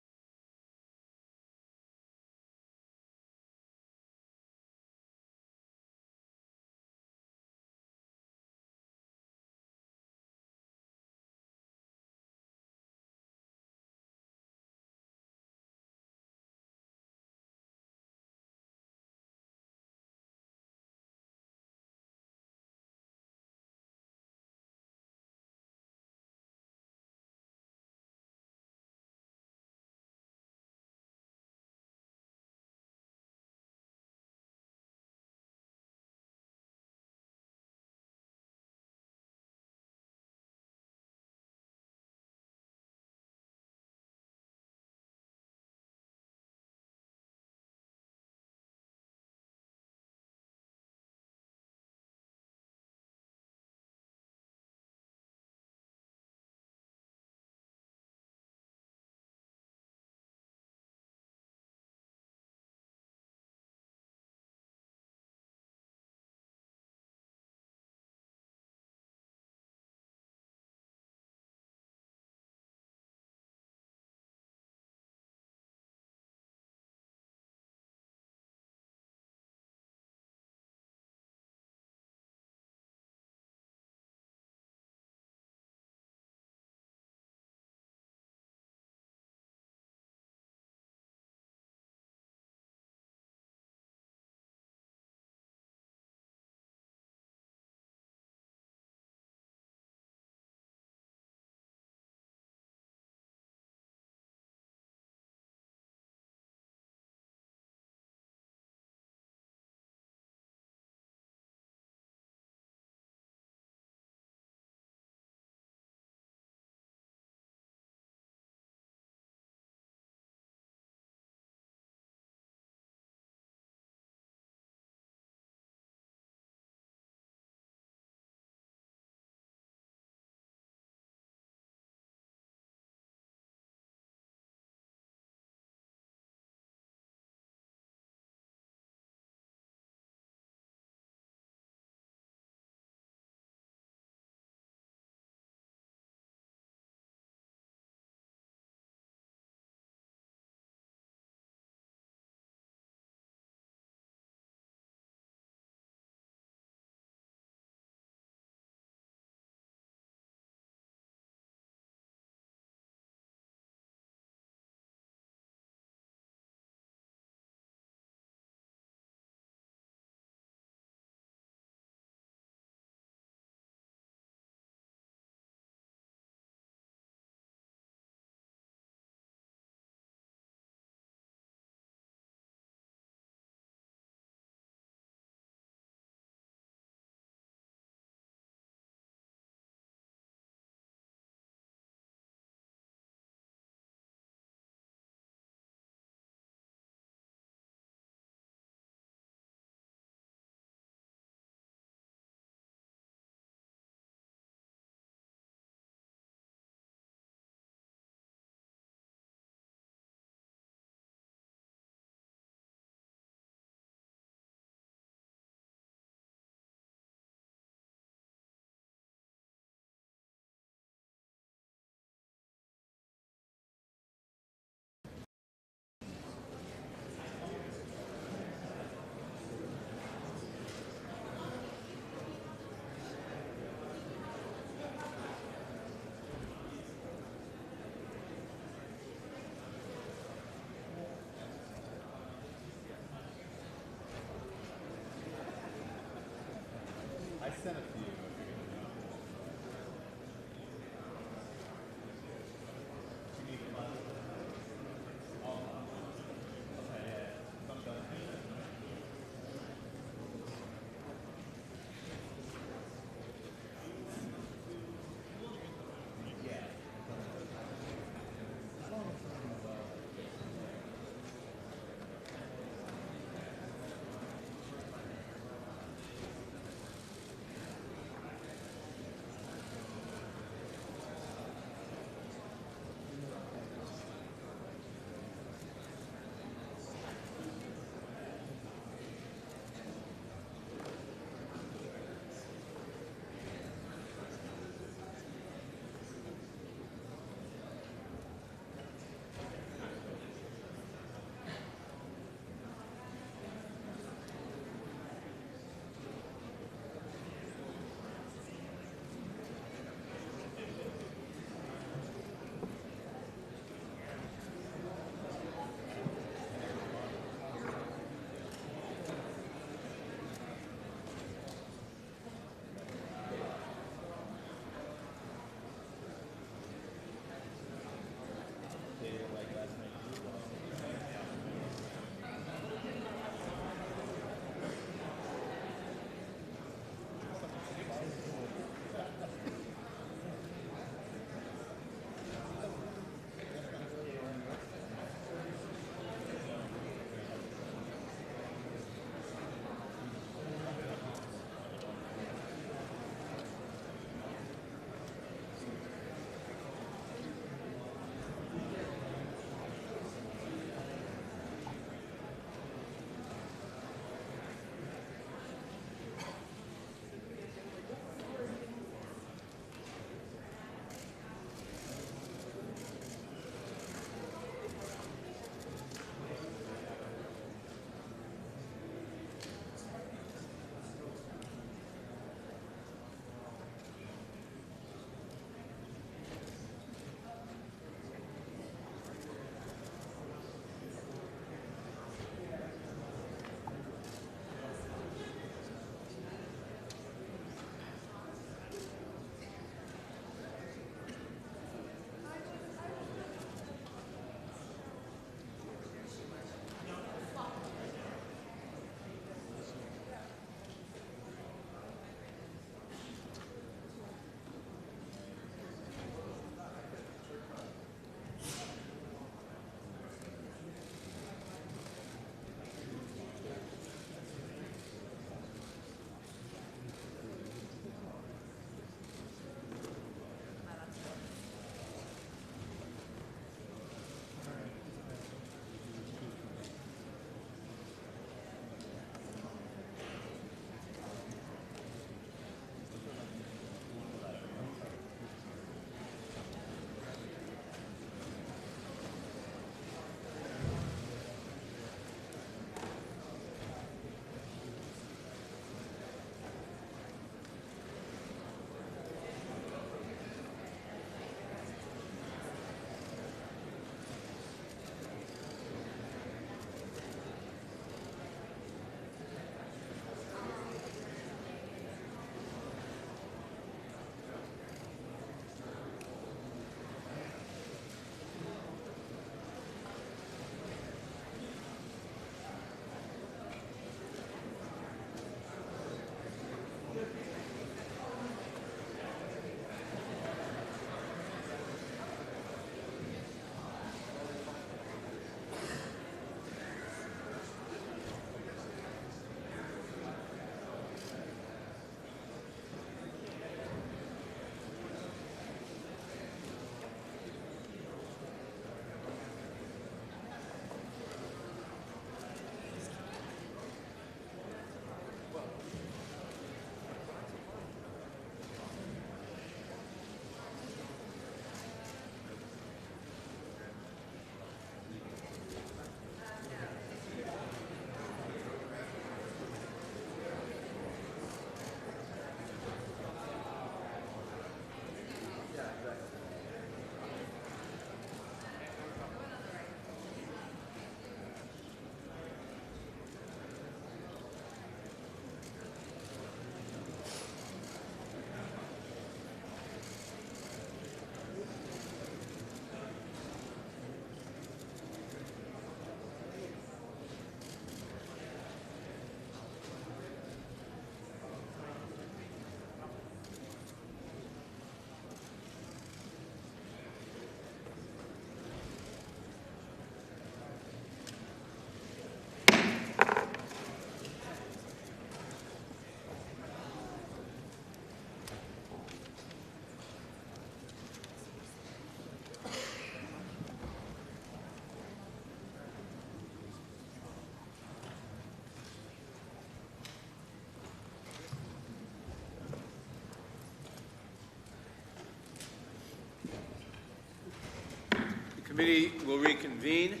Committee will reconvene.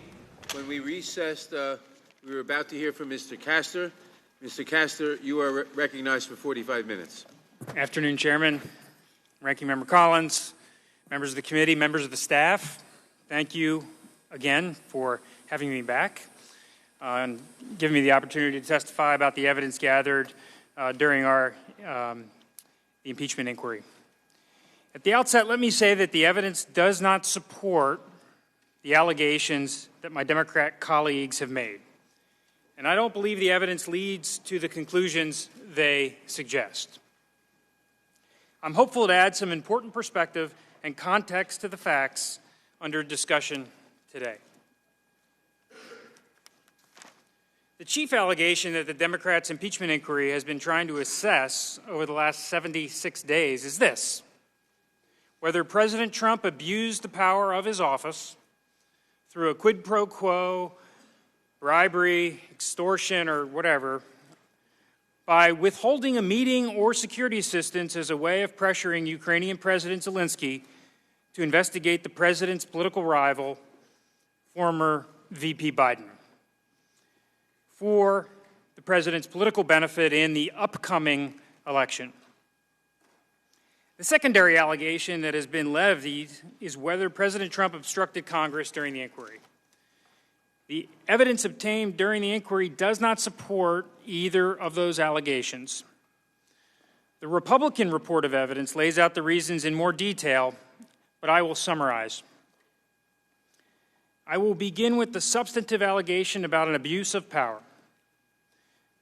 When we recessed, we were about to hear from Mr. Castor. Mr. Castor, you are recognized for 45 minutes. Afternoon, Chairman, Ranking Member Collins, members of the committee, members of the staff. Thank you again for having me back and giving me the opportunity to testify about the evidence gathered during our the impeachment inquiry. At the outset, let me say that the evidence does not support the allegations that my Democrat colleagues have made. And I don't believe the evidence leads to the conclusions they suggest. I'm hopeful to add some important perspective and context to the facts under discussion today. The chief allegation that the Democrats' impeachment inquiry has been trying to assess over the last 76 days is this: whether President Trump abused the power of his office through a quid pro quo, bribery, extortion, or whatever, by withholding a meeting or security assistance as a way of pressuring Ukrainian President Zelensky to investigate the president's political rival, former VP Biden, for the president's political benefit in the upcoming election. The secondary allegation that has been levied is whether President Trump obstructed Congress during the inquiry. The evidence obtained during the inquiry does not support either of those allegations. The Republican report of evidence lays out the reasons in more detail, but I will summarize. I will begin with the substantive allegation about an abuse of power.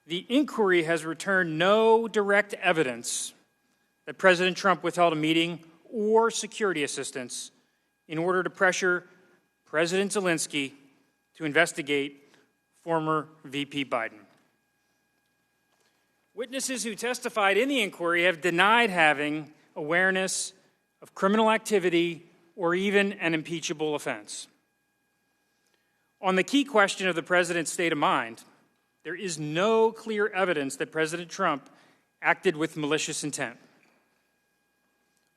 The inquiry has returned no direct evidence that President Trump withheld a meeting or security assistance in order to pressure President Zelensky to investigate former VP Biden. Witnesses who testified in the inquiry have denied having awareness of criminal activity or even an impeachable offense. On the key question of the president's state of mind, there is no clear evidence that President Trump acted with malicious intent.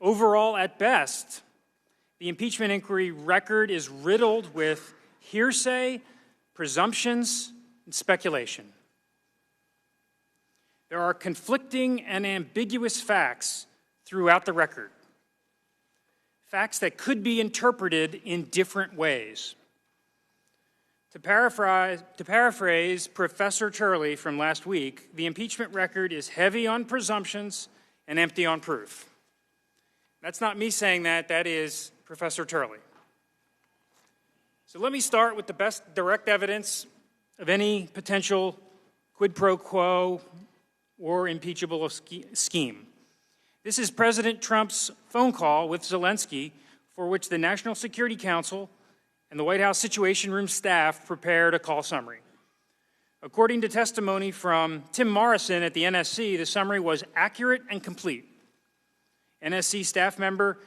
Overall, at best, the impeachment inquiry record is riddled with hearsay, presumptions, and speculation. There are conflicting and ambiguous facts throughout the record, facts that could be interpreted in different ways. To paraphrase Professor Turley from last week, the impeachment record is heavy on presumptions and empty on proof. That's not me saying that, that is Professor Turley. So let me start with the best direct evidence of any potential quid pro quo or impeachable scheme. This is President Trump's phone call with Zelensky, for which the National Security Council and the White House Situation Room staff prepared a call summary. According to testimony from Tim Morrison at the NSC, the summary was accurate and complete. NSC staff member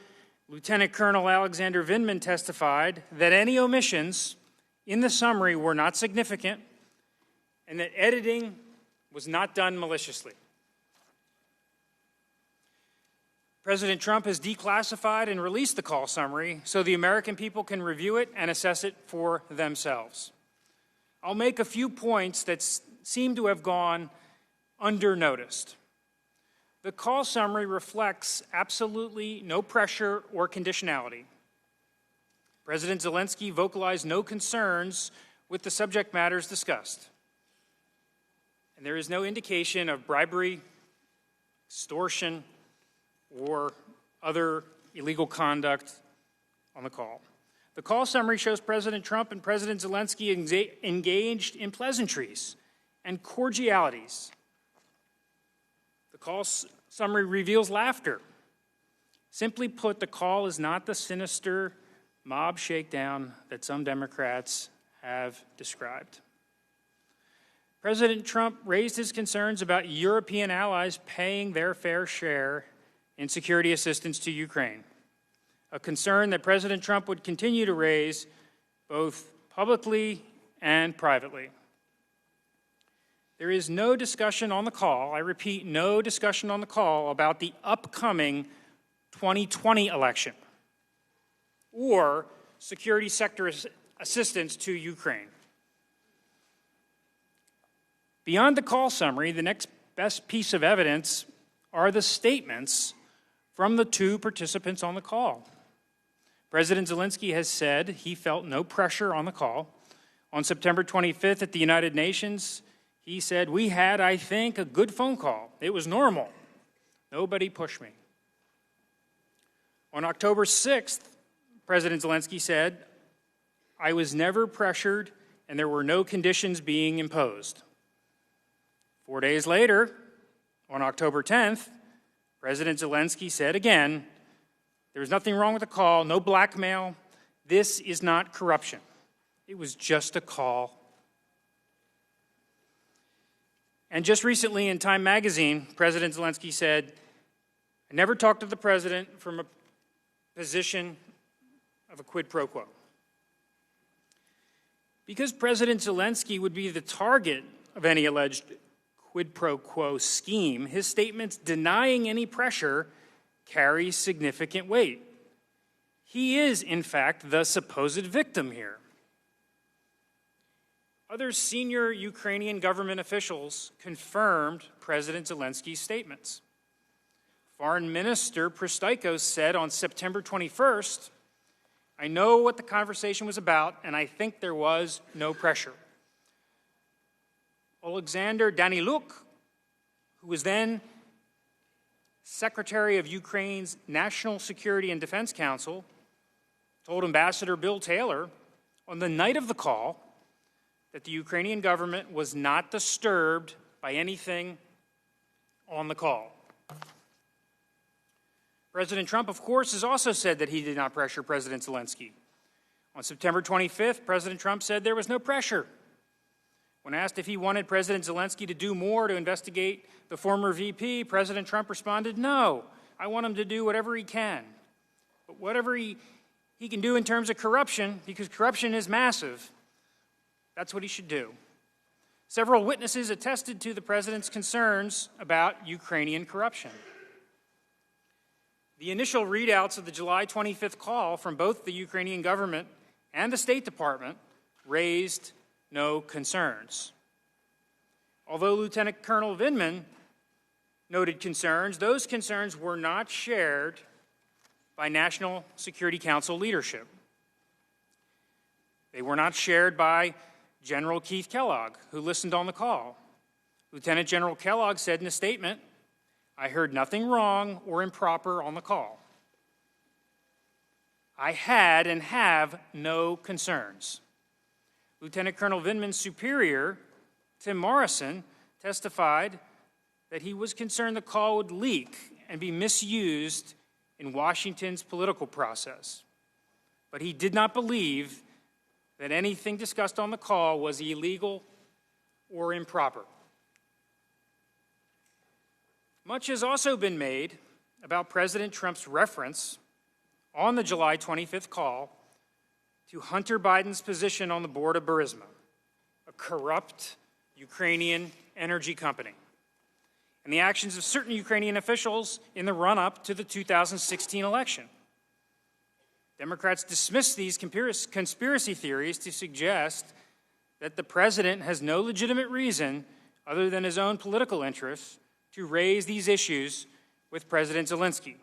Lieutenant Colonel Alexander Vindman testified that any omissions in the summary were not significant and that editing was not done maliciously. President Trump has declassified and released the call summary so the American people can review it and assess it for themselves. I'll make a few points that seem to have gone undernoticed. The call summary reflects absolutely no pressure or conditionality. President Zelensky vocalized no concerns with the subject matters discussed. And there is no indication of bribery, extortion, or other illegal conduct on the call. The call summary shows President Trump and President Zelensky engaged in pleasantries and cordialities. The call summary reveals laughter. Simply put, the call is not the sinister mob shakedown that some Democrats have described. President Trump raised his concerns about European allies paying their fair share in security assistance to Ukraine, a concern that President Trump would continue to raise both publicly and privately. There is no discussion on the call, I repeat, no discussion on the call about the upcoming 2020 election or security sector assistance to Ukraine. Beyond the call summary, the next best piece of evidence are the statements from the two participants on the call. President Zelensky has said he felt no pressure on the call. On September 25th at the United Nations, he said, "We had, I think, a good phone call. It was normal. Nobody pushed me." On October 6th, President Zelensky said, "I was never pressured and there were no conditions being imposed." 4 days later, on October 10th, President Zelensky said again, "There was nothing wrong with the call, no blackmail. This is not corruption. It was just a call." And just recently in Time magazine, President Zelensky said, "I never talked to the president from a position of a quid pro quo." Because President Zelensky would be the target of any alleged quid pro quo scheme, his statements denying any pressure carry significant weight. He is, in fact, the supposed victim here. Other senior Ukrainian government officials confirmed President Zelensky's statements. Foreign Minister Pristaikos said on September 21st, "I know what the conversation was about, and I think there was no pressure." Alexander Daniluk, who was then Secretary of Ukraine's National Security and Defense Council, told Ambassador Bill Taylor on the night of the call that the Ukrainian government was not disturbed by anything on the call. President Trump, of course, has also said that he did not pressure President Zelensky. On September 25th, President Trump said there was no pressure. When asked if he wanted President Zelensky to do more to investigate the former VP, President Trump responded, "No, I want him to do whatever he can. But whatever he can do in terms of corruption, because corruption is massive, that's what he should do." Several witnesses attested to the president's concerns about Ukrainian corruption. The initial readouts of the July 25th call from both the Ukrainian government and the State Department raised no concerns. Although Lieutenant Colonel Vindman noted concerns, those concerns were not shared by National Security Council leadership. They were not shared by General Keith Kellogg, who listened on the call. Lieutenant General Kellogg said in a statement, "I heard nothing wrong or improper on the call. I had and have no concerns." Lieutenant Colonel Vindman's superior, Tim Morrison, testified that he was concerned the call would leak and be misused in Washington's political process. But he did not believe that anything discussed on the call was illegal or improper. Much has also been made about President Trump's reference on the July 25th call to Hunter Biden's position on the board of Burisma, a corrupt Ukrainian energy company, and the actions of certain Ukrainian officials in the run-up to the 2016 election. Democrats dismiss these conspiracy theories to suggest that the president has no legitimate reason, other than his own political interests, to raise these issues with President Zelensky.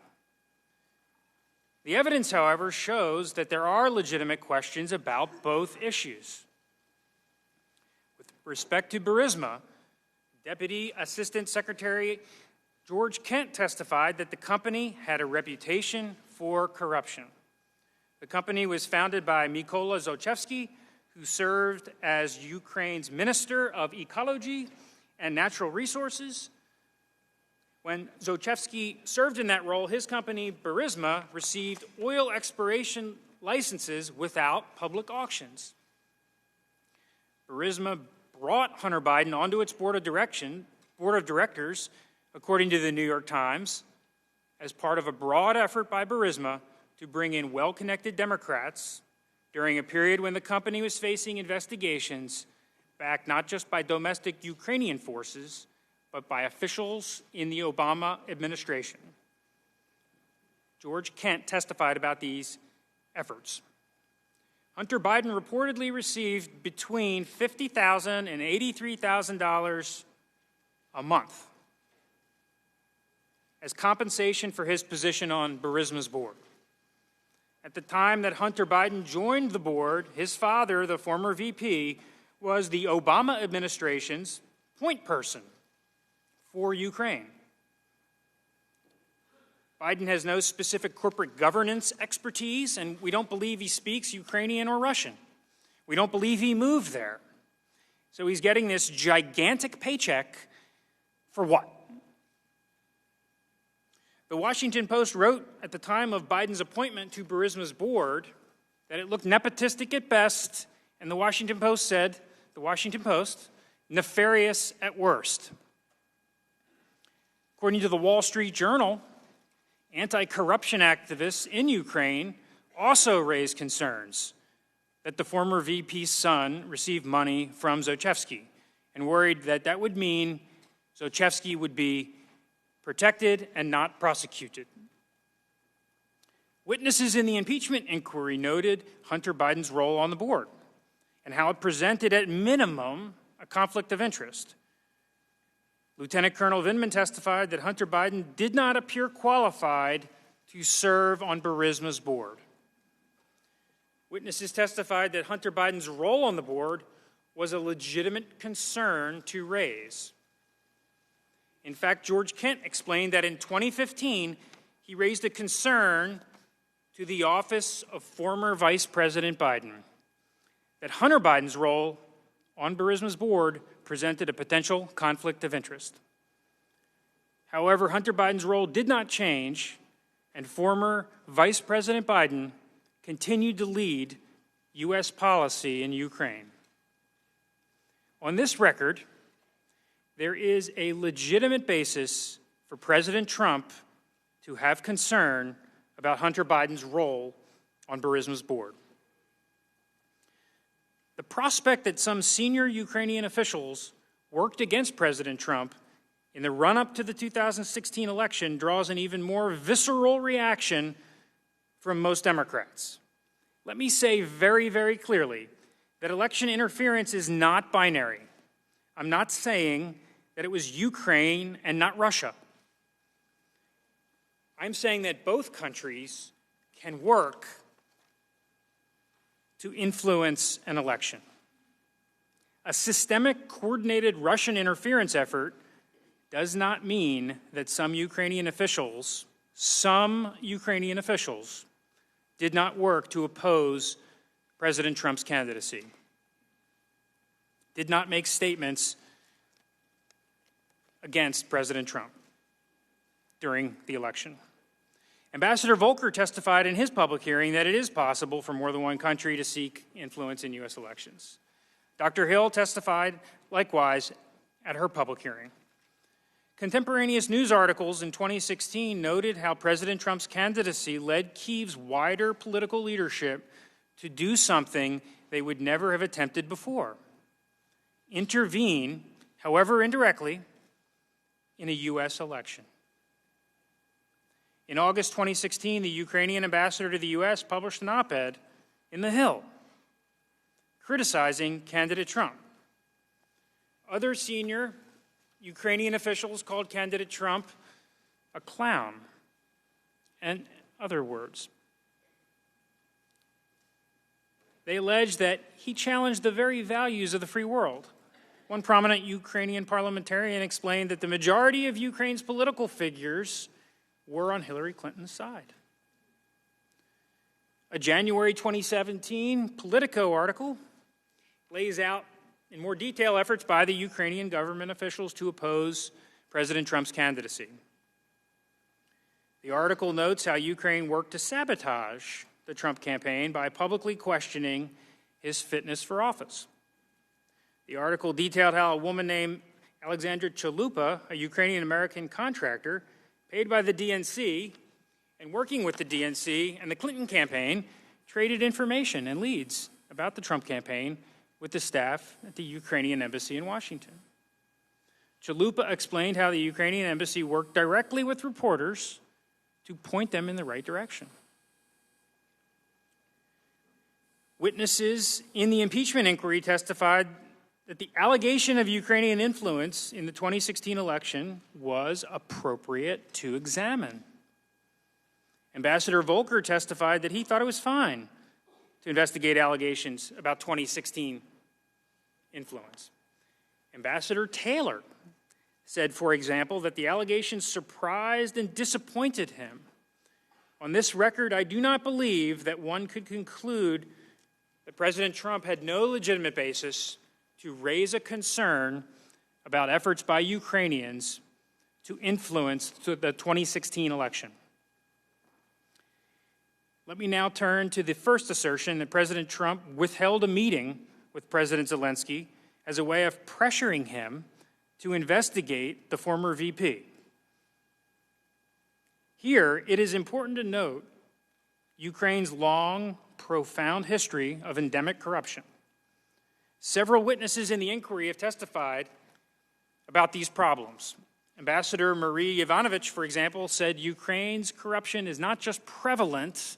The evidence, however, shows that there are legitimate questions about both issues. With respect to Burisma, Deputy Assistant Secretary George Kent testified that the company had a reputation for corruption. The company was founded by Mykola Zlochevsky, who served as Ukraine's Minister of Ecology and Natural Resources. When Zlochevsky served in that role, his company, Burisma, received oil exploration licenses without public auctions. Burisma brought Hunter Biden onto its board of directors, according to the New York Times, as part of a broad effort by Burisma to bring in well-connected Democrats during a period when the company was facing investigations backed not just by domestic Ukrainian forces, but by officials in the Obama administration. George Kent testified about these efforts. Hunter Biden reportedly received between $50,000 and $83,000 a month as compensation for his position on Burisma's board. At the time that Hunter Biden joined the board, his father, the former VP, was the Obama administration's point person for Ukraine. Biden has no specific corporate governance expertise, and we don't believe he speaks Ukrainian or Russian. We don't believe he moved there. So he's getting this gigantic paycheck for what? The Washington Post wrote at the time of Biden's appointment to Burisma's board that it looked nepotistic at best, and the Washington Post said, nefarious at worst. According to the Wall Street Journal, anti-corruption activists in Ukraine also raised concerns that the former VP's son received money from Zlochevsky and worried that that would mean Zlochevsky would be protected and not prosecuted. Witnesses in the impeachment inquiry noted Hunter Biden's role on the board and how it presented at minimum a conflict of interest. Lieutenant Colonel Vindman testified that Hunter Biden did not appear qualified to serve on Burisma's board. Witnesses testified that Hunter Biden's role on the board was a legitimate concern to raise. In fact, George Kent explained that in 2015, he raised a concern to the office of former Vice President Biden that Hunter Biden's role on Burisma's board presented a potential conflict of interest. However, Hunter Biden's role did not change, and former Vice President Biden continued to lead U.S. policy in Ukraine. On this record, there is a legitimate basis for President Trump to have concern about Hunter Biden's role on Burisma's board. The prospect that some senior Ukrainian officials worked against President Trump in the run-up to the 2016 election draws an even more visceral reaction from most Democrats. Let me say very, very clearly that election interference is not binary. I'm not saying that it was Ukraine and not Russia. I'm saying that both countries can work to influence an election. A systemic, coordinated Russian interference effort does not mean that some Ukrainian officials did not work to oppose President Trump's candidacy, did not make statements against President Trump during the election. Ambassador Volker testified in his public hearing that it is possible for more than one country to seek influence in U.S. elections. Dr. Hill testified likewise at her public hearing. Contemporaneous news articles in 2016 noted how President Trump's candidacy led Kyiv's wider political leadership to do something they would never have attempted before: intervene, however indirectly, in a U.S. election. In August 2016, the Ukrainian ambassador to the U.S. published an op-ed in The Hill criticizing candidate Trump. Other senior Ukrainian officials called candidate Trump a clown and other words. They alleged that he challenged the very values of the free world. One prominent Ukrainian parliamentarian explained that the majority of Ukraine's political figures were on Hillary Clinton's side. A January 2017 Politico article lays out in more detail efforts by the Ukrainian government officials to oppose President Trump's candidacy. The article notes how Ukraine worked to sabotage the Trump campaign by publicly questioning his fitness for office. The article detailed how a woman named Alexandra Chalupa, a Ukrainian-American contractor, paid by the DNC and working with the DNC and the Clinton campaign, traded information and leads about the Trump campaign with the staff at the Ukrainian embassy in Washington. Chalupa explained how the Ukrainian embassy worked directly with reporters to point them in the right direction. Witnesses in the impeachment inquiry testified that the allegation of Ukrainian influence in the 2016 election was appropriate to examine. Ambassador Volker testified that he thought it was fine to investigate allegations about 2016 influence. Ambassador Taylor said, for example, that the allegations surprised and disappointed him. On this record, I do not believe that one could conclude that President Trump had no legitimate basis to raise a concern about efforts by Ukrainians to influence the 2016 election. Let me now turn to the first assertion that President Trump withheld a meeting with President Zelensky as a way of pressuring him to investigate the former VP. Here, it is important to note Ukraine's long, profound history of endemic corruption. Several witnesses in the inquiry have testified about these problems. Ambassador Marie Yovanovitch, for example, said Ukraine's corruption is not just prevalent,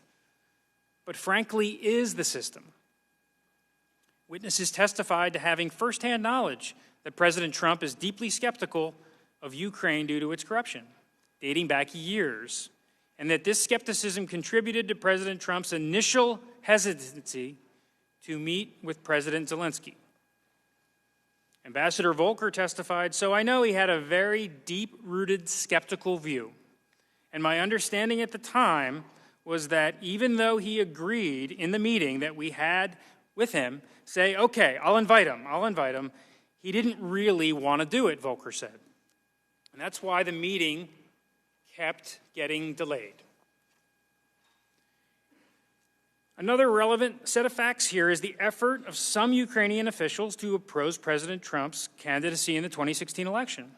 but frankly is the system. Witnesses testified to having firsthand knowledge that President Trump is deeply skeptical of Ukraine due to its corruption, dating back years, and that this skepticism contributed to President Trump's initial hesitancy to meet with President Zelensky. Ambassador Volker testified, so I know he had a very deep-rooted skeptical view. And my understanding at the time was that even though he agreed in the meeting that we had with him, say, okay, I'll invite him, he didn't really want to do it, Volker said. And that's why the meeting kept getting delayed. Another relevant set of facts here is the effort of some Ukrainian officials to oppose President Trump's candidacy in the 2016 election.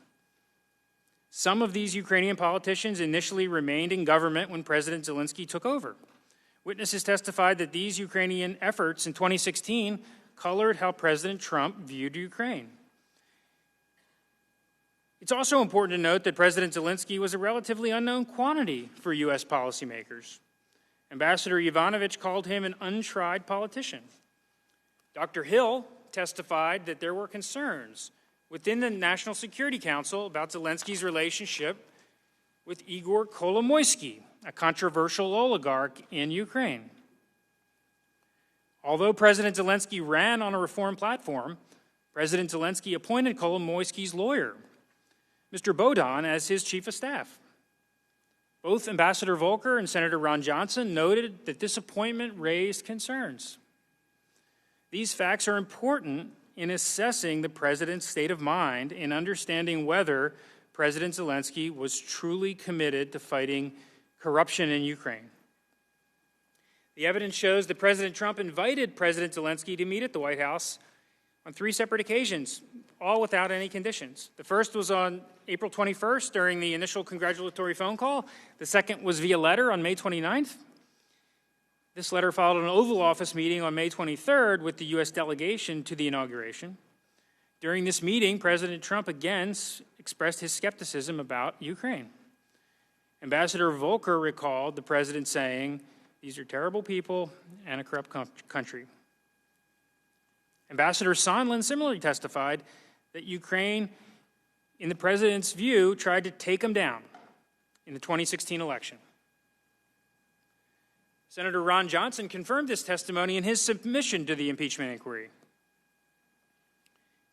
Some of these Ukrainian politicians initially remained in government when President Zelensky took over. Witnesses testified that these Ukrainian efforts in 2016 colored how President Trump viewed Ukraine. It's also important to note that President Zelensky was a relatively unknown quantity for U.S. policymakers. Ambassador Yovanovitch called him an untried politician. Dr. Hill testified that there were concerns within the National Security Council about Zelensky's relationship with Igor Kolomoisky, a controversial oligarch in Ukraine. Although President Zelensky ran on a reform platform, President Zelensky appointed Kolomoisky's lawyer, Mr. Bodon, as his chief of staff. Both Ambassador Volker and Senator Ron Johnson noted that this appointment raised concerns. These facts are important in assessing the president's state of mind in understanding whether President Zelensky was truly committed to fighting corruption in Ukraine. The evidence shows that President Trump invited President Zelensky to meet at the White House on 3 separate occasions, all without any conditions. The first was on April 21st during the initial congratulatory phone call. The second was via letter on May 29th. This letter followed an Oval Office meeting on May 23rd with the U.S. delegation to the inauguration. During this meeting, President Trump again expressed his skepticism about Ukraine. Ambassador Volker recalled the president saying, "These are terrible people and a corrupt country." Ambassador Sondland similarly testified that Ukraine, in the president's view, tried to take him down in the 2016 election. Senator Ron Johnson confirmed this testimony in his submission to the impeachment inquiry.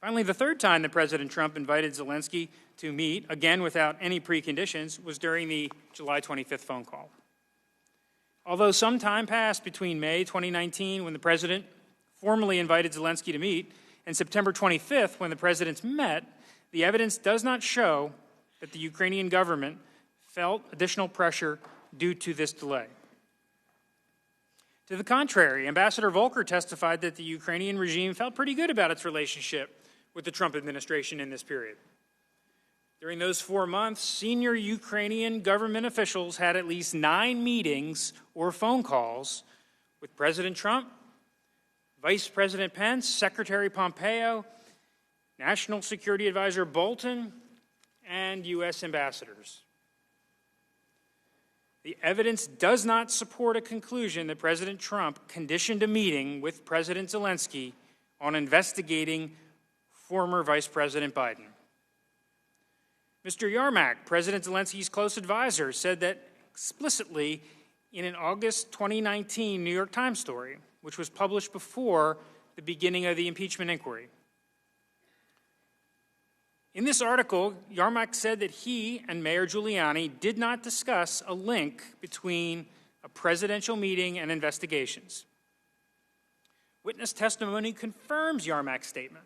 Finally, the third time that President Trump invited Zelensky to meet, again without any preconditions, was during the July 25th phone call. Although some time passed between May 2019, when the president formally invited Zelensky to meet, and September 25th, when the presidents met, the evidence does not show that the Ukrainian government felt additional pressure due to this delay. To the contrary, Ambassador Volker testified that the Ukrainian regime felt pretty good about its relationship with the Trump administration in this period. During those 4 months, senior Ukrainian government officials had at least 9 meetings or phone calls with President Trump, Vice President Pence, Secretary Pompeo, National Security Advisor Bolton, and U.S. ambassadors. The evidence does not support a conclusion that President Trump conditioned a meeting with President Zelensky on investigating former Vice President Biden. Mr. Yarmak, President Zelensky's close advisor, said that explicitly in an August 2019 New York Times story, which was published before the beginning of the impeachment inquiry. In this article, Yarmak said that he and Mayor Giuliani did not discuss a link between a presidential meeting and investigations. Witness testimony confirms Yarmak's statement.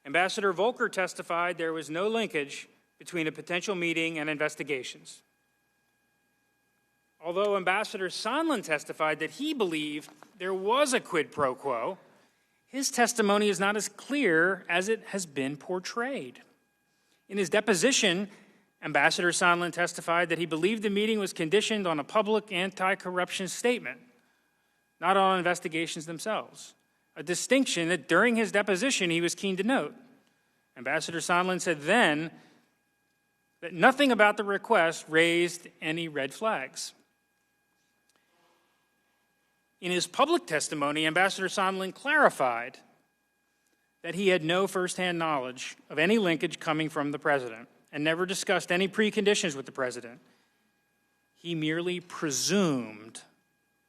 Ambassador Volker testified there was no linkage between a potential meeting and investigations. Although Ambassador Sondland testified that he believed there was a quid pro quo, his testimony is not as clear as it has been portrayed. In his deposition, Ambassador Sondland testified that he believed the meeting was conditioned on a public anti-corruption statement, not on investigations themselves, a distinction that during his deposition he was keen to note. Ambassador Sondland said then that nothing about the request raised any red flags. In his public testimony, Ambassador Sondland clarified that he had no firsthand knowledge of any linkage coming from the president and never discussed any preconditions with the president. He merely presumed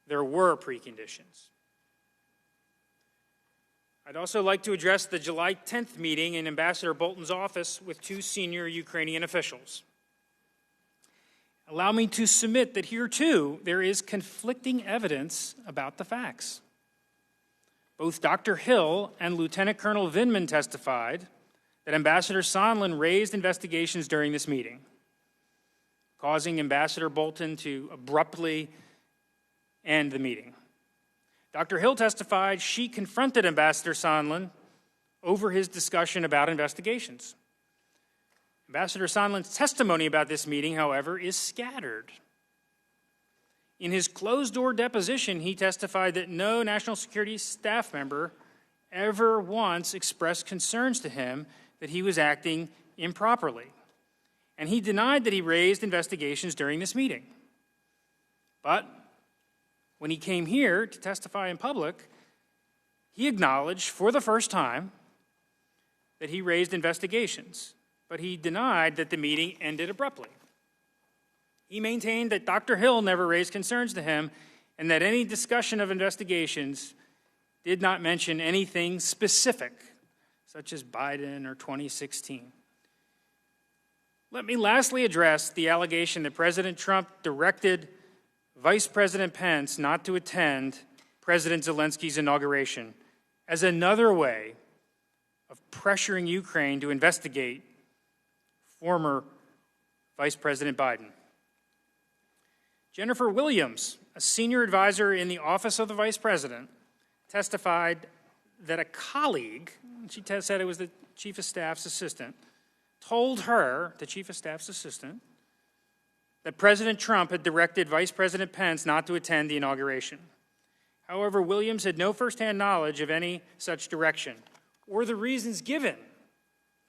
there were preconditions. I'd also like to address the July 10th meeting in Ambassador Bolton's office with two senior Ukrainian officials. Allow me to submit that here, too, there is conflicting evidence about the facts. Both Dr. Hill and Lieutenant Colonel Vindman testified that Ambassador Sondland raised investigations during this meeting, causing Ambassador Bolton to abruptly end the meeting. Dr. Hill testified she confronted Ambassador Sondland over his discussion about investigations. Ambassador Sondland's testimony about this meeting, however, is scattered. In his closed-door deposition, he testified that no national security staff member ever once expressed concerns to him that he was acting improperly. And he denied that he raised investigations during this meeting. But when he came here to testify in public, he acknowledged for the first time that he raised investigations, but he denied that the meeting ended abruptly. He maintained that Dr. Hill never raised concerns to him and that any discussion of investigations did not mention anything specific, such as Biden or 2016. Let me lastly address the allegation that President Trump directed Vice President Pence not to attend President Zelensky's inauguration as another way of pressuring Ukraine to investigate former Vice President Biden. Jennifer Williams, a senior advisor in the Office of the Vice President, testified that a colleague, she said it was the Chief of Staff's assistant, told her, the Chief of Staff's assistant, that President Trump had directed Vice President Pence not to attend the inauguration. However, Williams had no firsthand knowledge of any such direction or the reasons given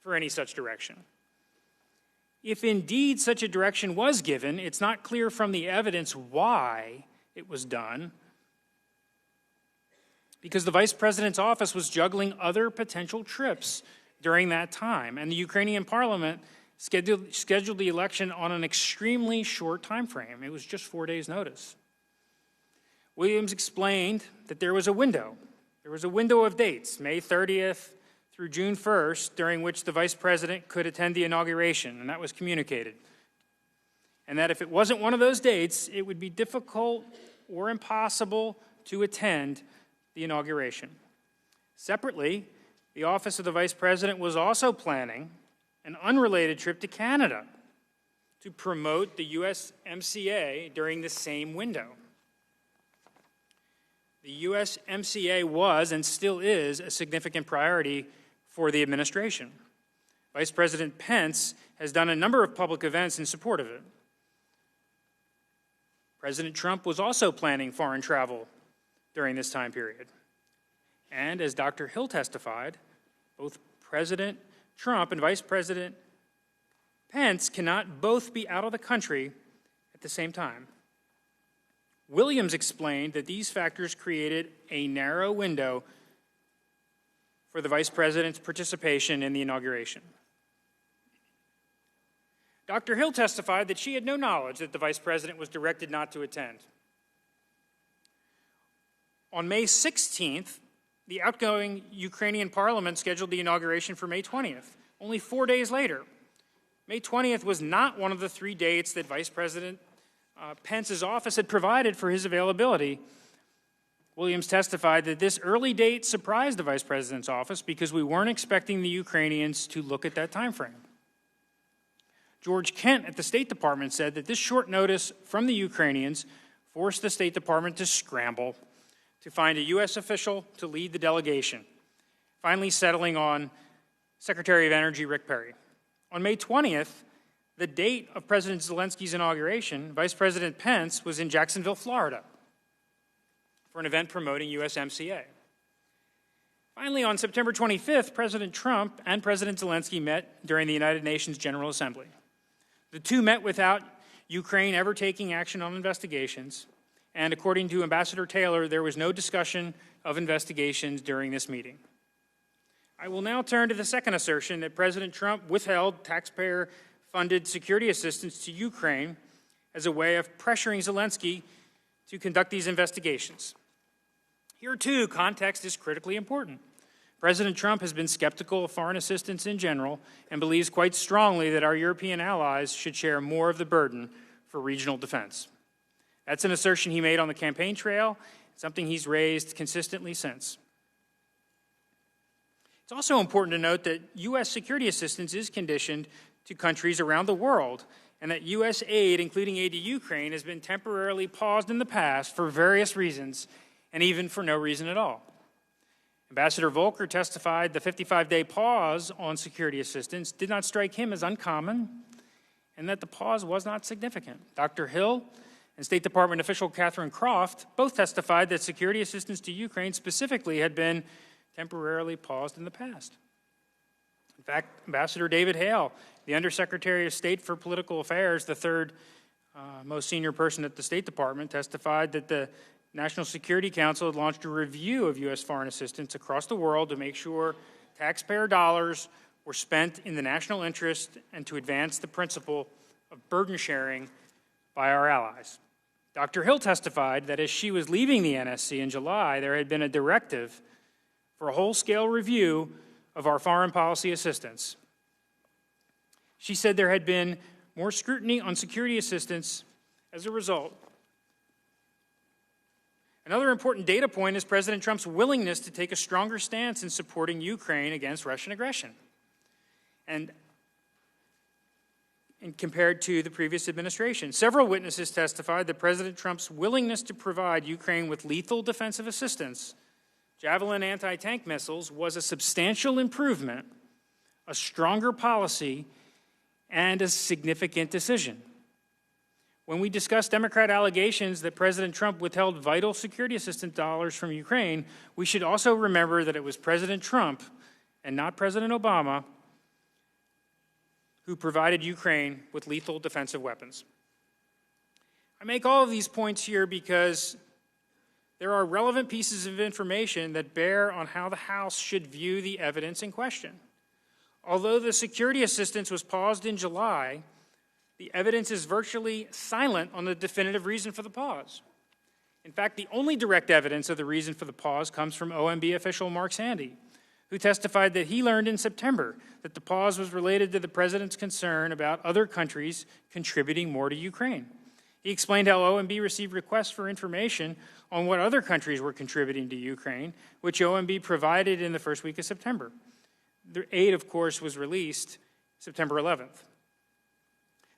for any such direction. If indeed such a direction was given, it's not clear from the evidence why it was done, because the Vice President's office was juggling other potential trips during that time, and the Ukrainian parliament scheduled the election on an extremely short time frame. It was just 4 days' notice. Williams explained that there was a window. There was a window of dates, May 30th through June 1st, during which the Vice President could attend the inauguration, and that was communicated. And that if it wasn't one of those dates, it would be difficult or impossible to attend the inauguration. Separately, the Office of the Vice President was also planning an unrelated trip to Canada to promote the USMCA during the same window. The USMCA was and still is a significant priority for the administration. Vice President Pence has done a number of public events in support of it. President Trump was also planning foreign travel during this time period. And as Dr. Hill testified, both President Trump and Vice President Pence cannot both be out of the country at the same time. Williams explained that these factors created a narrow window for the Vice President's participation in the inauguration. Dr. Hill testified that she had no knowledge that the Vice President was directed not to attend. On May 16th, the outgoing Ukrainian parliament scheduled the inauguration for May 20th, only 4 days later. May 20th was not one of the 3 dates that Vice President Pence's office had provided for his availability. Williams testified that this early date surprised the Vice President's office because we weren't expecting the Ukrainians to look at that time frame. George Kent at the State Department said that this short notice from the Ukrainians forced the State Department to scramble to find a U.S. official to lead the delegation, finally settling on Secretary of Energy Rick Perry. On May 20th, the date of President Zelensky's inauguration, Vice President Pence was in Jacksonville, Florida, for an event promoting USMCA. Finally, on September 25th, President Trump and President Zelensky met during the United Nations General Assembly. The two met without Ukraine ever taking action on investigations, and according to Ambassador Taylor, there was no discussion of investigations during this meeting. I will now turn to the second assertion that President Trump withheld taxpayer-funded security assistance to Ukraine as a way of pressuring Zelensky to conduct these investigations. Here, too, context is critically important. President Trump has been skeptical of foreign assistance in general and believes quite strongly that our European allies should share more of the burden for regional defense. That's an assertion he made on the campaign trail, something he's raised consistently since. It's also important to note that U.S. security assistance is conditioned to countries around the world, and that U.S. aid, including aid to Ukraine, has been temporarily paused in the past for various reasons, and even for no reason at all. Ambassador Volker testified the 55-day pause on security assistance did not strike him as uncommon, and that the pause was not significant. Dr. Hill and State Department official Catherine Croft both testified that security assistance to Ukraine specifically had been temporarily paused in the past. In fact, Ambassador David Hale, the Undersecretary of State for Political Affairs, the third most senior person at the State Department, testified that the National Security Council had launched a review of U.S. foreign assistance across the world to make sure taxpayer dollars were spent in the national interest and to advance the principle of burden sharing by our allies. Dr. Hill testified that as she was leaving the NSC in July, there had been a directive for a whole-scale review of our foreign policy assistance. She said there had been more scrutiny on security assistance as a result. Another important data point is President Trump's willingness to take a stronger stance in supporting Ukraine against Russian aggression, and compared to the previous administration. Several witnesses testified that President Trump's willingness to provide Ukraine with lethal defensive assistance, Javelin anti-tank missiles, was a substantial improvement, a stronger policy, and a significant decision. When we discuss Democrat allegations that President Trump withheld vital security assistance dollars from Ukraine, we should also remember that it was President Trump and not President Obama who provided Ukraine with lethal defensive weapons. I make all of these points here because there are relevant pieces of information that bear on how the House should view the evidence in question. Although the security assistance was paused in July, the evidence is virtually silent on the definitive reason for the pause. In fact, the only direct evidence of the reason for the pause comes from OMB official Mark Sandy, who testified that he learned in September that the pause was related to the president's concern about other countries contributing more to Ukraine. He explained how OMB received requests for information on what other countries were contributing to Ukraine, which OMB provided in the first week of September. The aid, of course, was released September 11th.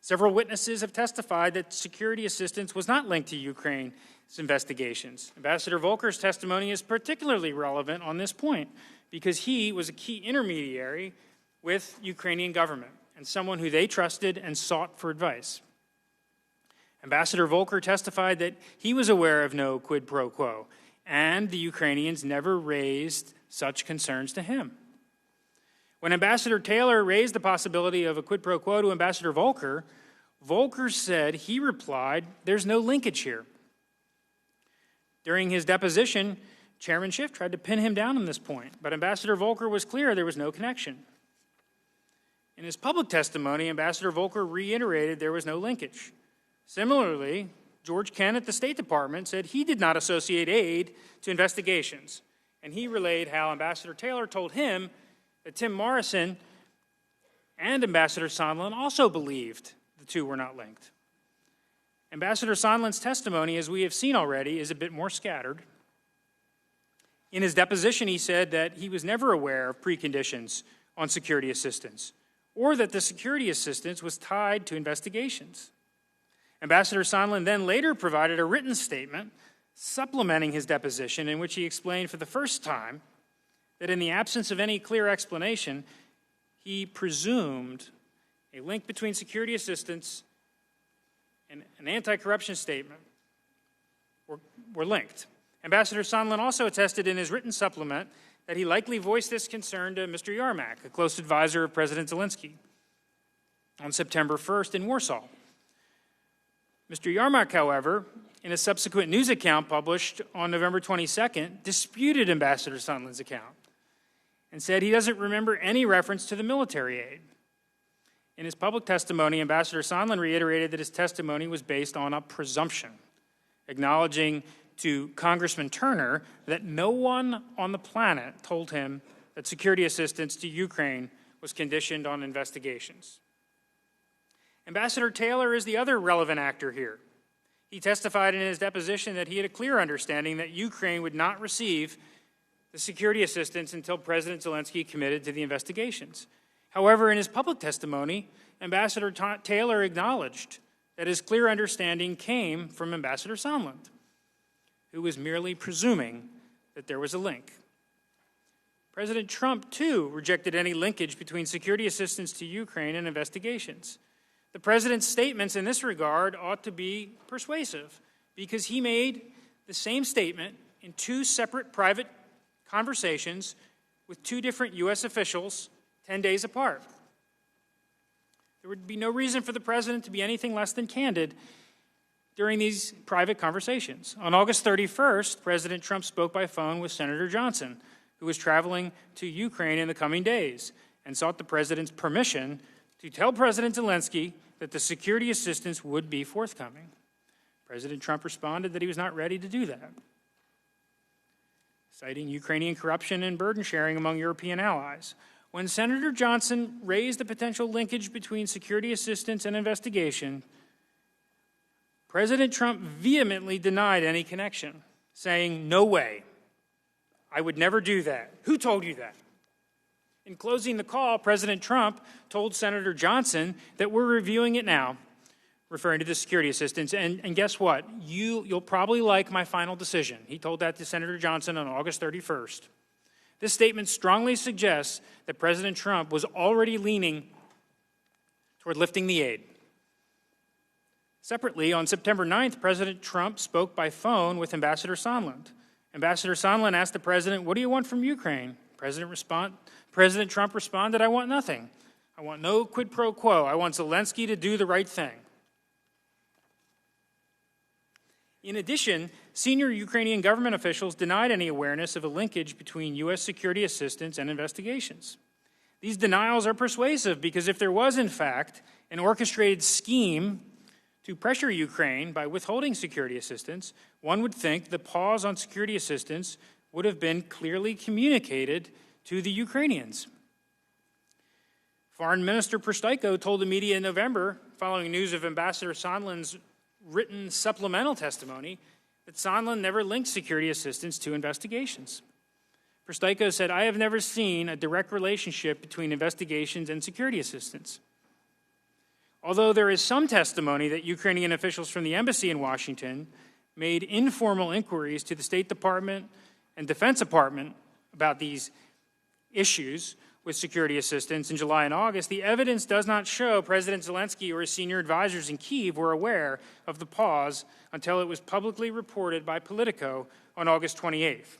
Several witnesses have testified that security assistance was not linked to Ukraine's investigations. Ambassador Volker's testimony is particularly relevant on this point because he was a key intermediary with Ukrainian government and someone who they trusted and sought for advice. Ambassador Volker testified that he was aware of no quid pro quo, and the Ukrainians never raised such concerns to him. When Ambassador Taylor raised the possibility of a quid pro quo to Ambassador Volker, Volker said he replied, "There's no linkage here." During his deposition, Chairman Schiff tried to pin him down on this point, but Ambassador Volker was clear there was no connection. In his public testimony, Ambassador Volker reiterated there was no linkage. Similarly, George Kent at the State Department said he did not associate aid to investigations, and he relayed how Ambassador Taylor told him that Tim Morrison and Ambassador Sondland also believed the two were not linked. Ambassador Sondland's testimony, as we have seen already, is a bit more scattered. In his deposition, he said that he was never aware of preconditions on security assistance, or that the security assistance was tied to investigations. Ambassador Sondland then later provided a written statement supplementing his deposition in which he explained for the first time that in the absence of any clear explanation, he presumed a link between security assistance and an anti-corruption statement were linked. Ambassador Sondland also attested in his written supplement that he likely voiced this concern to Mr. Yarmak, a close advisor of President Zelensky, on September 1st in Warsaw. Mr. Yarmak, however, in a subsequent news account published on November 22nd, disputed Ambassador Sondland's account and said he doesn't remember any reference to the military aid. In his public testimony, Ambassador Sondland reiterated that his testimony was based on a presumption, acknowledging to Congressman Turner that no one on the planet told him that security assistance to Ukraine was conditioned on investigations. Ambassador Taylor is the other relevant actor here. He testified in his deposition that he had a clear understanding that Ukraine would not receive the security assistance until President Zelensky committed to the investigations. However, in his public testimony, Ambassador Taylor acknowledged that his clear understanding came from Ambassador Sondland, who was merely presuming that there was a link. President Trump, too, rejected any linkage between security assistance to Ukraine and investigations. The president's statements in this regard ought to be persuasive because he made the same statement in two separate private conversations with two different U.S. officials 10 days apart. There would be no reason for the president to be anything less than candid during these private conversations. On August 31st, President Trump spoke by phone with Senator Johnson, who was traveling to Ukraine in the coming days, and sought the president's permission to tell President Zelensky that the security assistance would be forthcoming. President Trump responded that he was not ready to do that, citing Ukrainian corruption and burden sharing among European allies. When Senator Johnson raised the potential linkage between security assistance and investigation, President Trump vehemently denied any connection, saying, "No way. I would never do that. Who told you that?" In closing the call, President Trump told Senator Johnson that we're reviewing it now, referring to the security assistance, and guess what? You'll probably like my final decision. He told that to Senator Johnson on August 31st. This statement strongly suggests that President Trump was already leaning toward lifting the aid. Separately, on September 9th, President Trump spoke by phone with Ambassador Sondland. Ambassador Sondland asked the president, "What do you want from Ukraine?" President Trump responded, "I want nothing. I want no quid pro quo. I want Zelensky to do the right thing." In addition, senior Ukrainian government officials denied any awareness of a linkage between U.S. security assistance and investigations. These denials are persuasive because if there was, in fact, an orchestrated scheme to pressure Ukraine by withholding security assistance, one would think the pause on security assistance would have been clearly communicated to the Ukrainians. Foreign Minister Procedural told the media in November, following news of Ambassador Sondland's written supplemental testimony, that Sondland never linked security assistance to investigations. Procedural said, "I have never seen a direct relationship between investigations and security assistance." Although there is some testimony that Ukrainian officials from the embassy in Washington made informal inquiries to the State Department and Defense Department about these issues with security assistance in July and August, the evidence does not show President Zelensky or his senior advisors in Kyiv were aware of the pause until it was publicly reported by Politico on August 28th.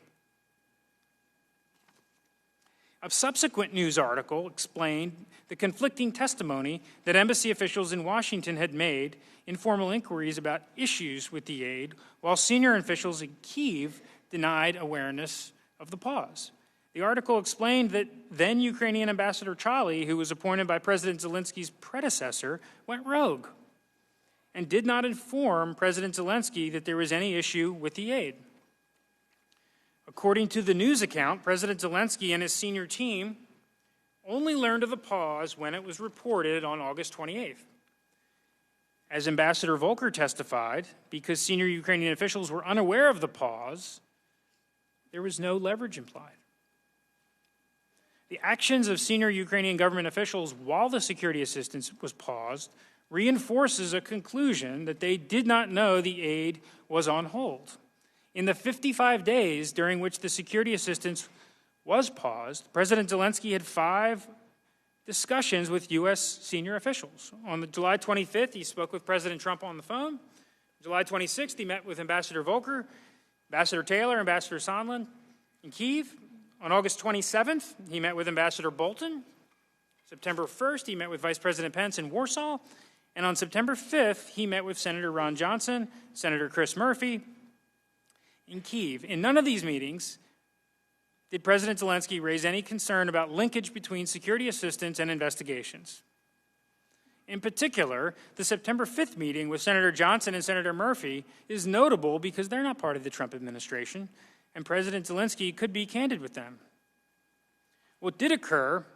A subsequent news article explained the conflicting testimony that embassy officials in Washington had made in formal inquiries about issues with the aid, while senior officials in Kyiv denied awareness of the pause. The article explained that then Ukrainian Ambassador Chali, who was appointed by President Zelensky's predecessor, went rogue and did not inform President Zelensky that there was any issue with the aid. According to the news account, President Zelensky and his senior team only learned of the pause when it was reported on August 28th. As Ambassador Volker testified, because senior Ukrainian officials were unaware of the pause, there was no leverage implied. The actions of senior Ukrainian government officials while the security assistance was paused reinforces a conclusion that they did not know the aid was on hold. In the 55 days during which the security assistance was paused, President Zelensky had 5 discussions with U.S. senior officials. On July 25th, he spoke with President Trump on the phone. July 26th, he met with Ambassador Volker, Ambassador Taylor, Ambassador Sondland in Kyiv. On August 27th, he met with Ambassador Bolton. September 1st, he met with Vice President Pence in Warsaw. And on September 5th, he met with Senator Ron Johnson, Senator Chris Murphy in Kyiv. In none of these meetings did President Zelensky raise any concern about linkage between security assistance and investigations. In particular, the September 5th meeting with Senator Johnson and Senator Murphy is notable because they're not part of the Trump administration, and President Zelensky could be candid with them. What did occur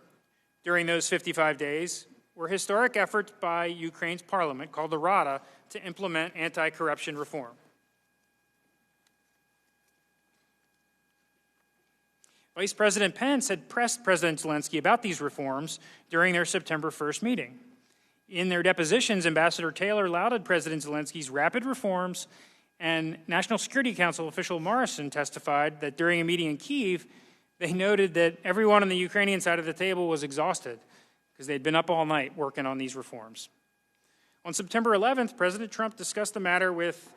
during those 55 days were historic efforts by Ukraine's parliament, called the Rada, to implement anti-corruption reform. Vice President Pence had pressed President Zelensky about these reforms during their September 1st meeting. In their depositions, Ambassador Taylor lauded President Zelensky's rapid reforms, and National Security Council official Morrison testified that during a meeting in Kyiv, they noted that everyone on the Ukrainian side of the table was exhausted because they'd been up all night working on these reforms. On September 11th, President Trump discussed the matter with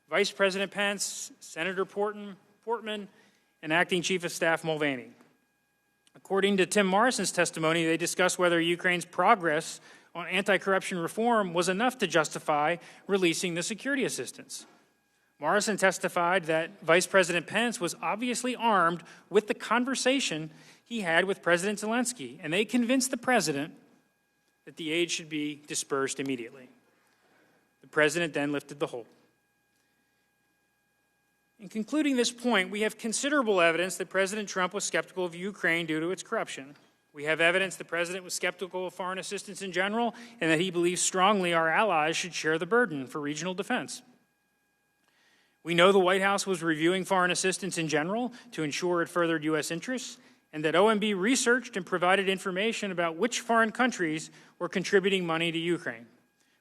Vice President Pence, Senator Portman, and Acting Chief of Staff Mulvaney. According to Tim Morrison's testimony, they discussed whether Ukraine's progress on anti-corruption reform was enough to justify releasing the security assistance. Morrison testified that Vice President Pence was obviously armed with the conversation he had with President Zelensky, and they convinced the president that the aid should be dispersed immediately. The president then lifted the hold. In concluding this point, we have considerable evidence that President Trump was skeptical of Ukraine due to its corruption. We have evidence the president was skeptical of foreign assistance in general, and that he believes strongly our allies should share the burden for regional defense. We know the White House was reviewing foreign assistance in general to ensure it furthered U.S. interests, and that OMB researched and provided information about which foreign countries were contributing money to Ukraine.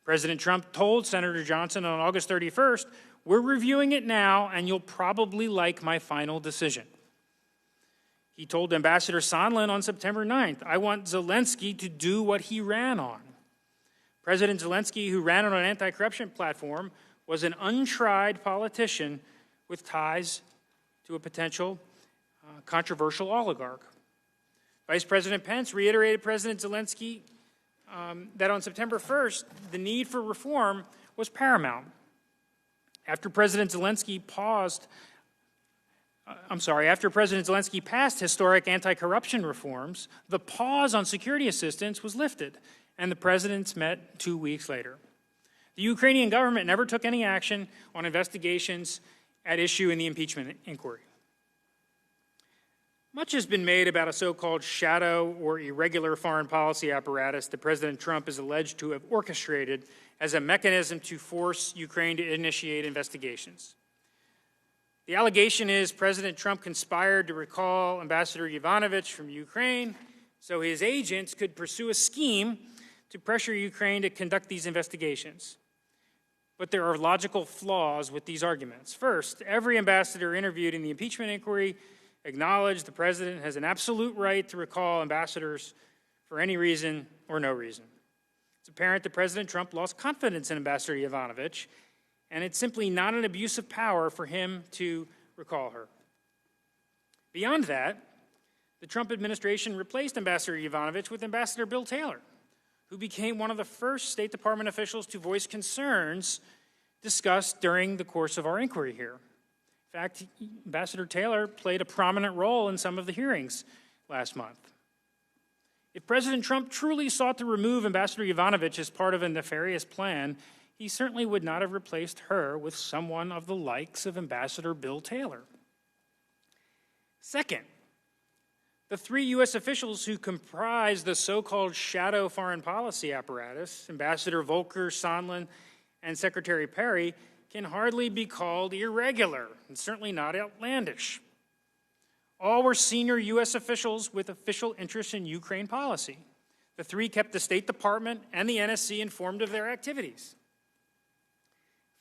President Trump told Senator Johnson on August 31st, "We're reviewing it now, and you'll probably like my final decision." He told Ambassador Sondland on September 9th, "I want Zelensky to do what he ran on." President Zelensky, who ran on an anti-corruption platform, was an untried politician with ties to a potential controversial oligarch. Vice President Pence reiterated President Zelensky that on September 1st, the need for reform was paramount. After President Zelensky passed historic anti-corruption reforms, the pause on security assistance was lifted, and the presidents met 2 weeks later. The Ukrainian government never took any action on investigations at issue in the impeachment inquiry. Much has been made about a so-called shadow or irregular foreign policy apparatus that President Trump is alleged to have orchestrated as a mechanism to force Ukraine to initiate investigations. The allegation is President Trump conspired to recall Ambassador Yovanovitch from Ukraine so his agents could pursue a scheme to pressure Ukraine to conduct these investigations. But there are logical flaws with these arguments. First, every ambassador interviewed in the impeachment inquiry acknowledged the president has an absolute right to recall ambassadors for any reason or no reason. It's apparent that President Trump lost confidence in Ambassador Yovanovitch, and it's simply not an abuse of power for him to recall her. Beyond that, the Trump administration replaced Ambassador Yovanovitch with Ambassador Bill Taylor, who became one of the first State Department officials to voice concerns discussed during the course of our inquiry here. In fact, Ambassador Taylor played a prominent role in some of the hearings last month. If President Trump truly sought to remove Ambassador Yovanovitch as part of a nefarious plan, he certainly would not have replaced her with someone of the likes of Ambassador Bill Taylor. Second, the three U.S. officials who comprise the so-called shadow foreign policy apparatus, Ambassador Volker, Sondland, and Secretary Perry, can hardly be called irregular, and certainly not outlandish. All were senior U.S. officials with official interests in Ukraine policy. The three kept the State Department and the NSC informed of their activities.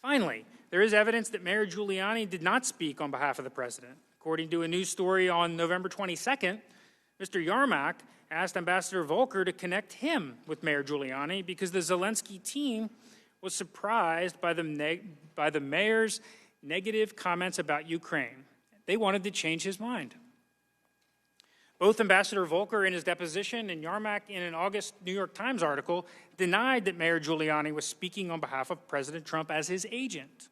Finally, there is evidence that Mayor Giuliani did not speak on behalf of the president. According to a news story on November 22nd, Mr. Yarmak asked Ambassador Volker to connect him with Mayor Giuliani because the Zelensky team was surprised by the mayor's negative comments about Ukraine. They wanted to change his mind. Both Ambassador Volker in his deposition and Yarmak in an August New York Times article denied that Mayor Giuliani was speaking on behalf of President Trump as his agent.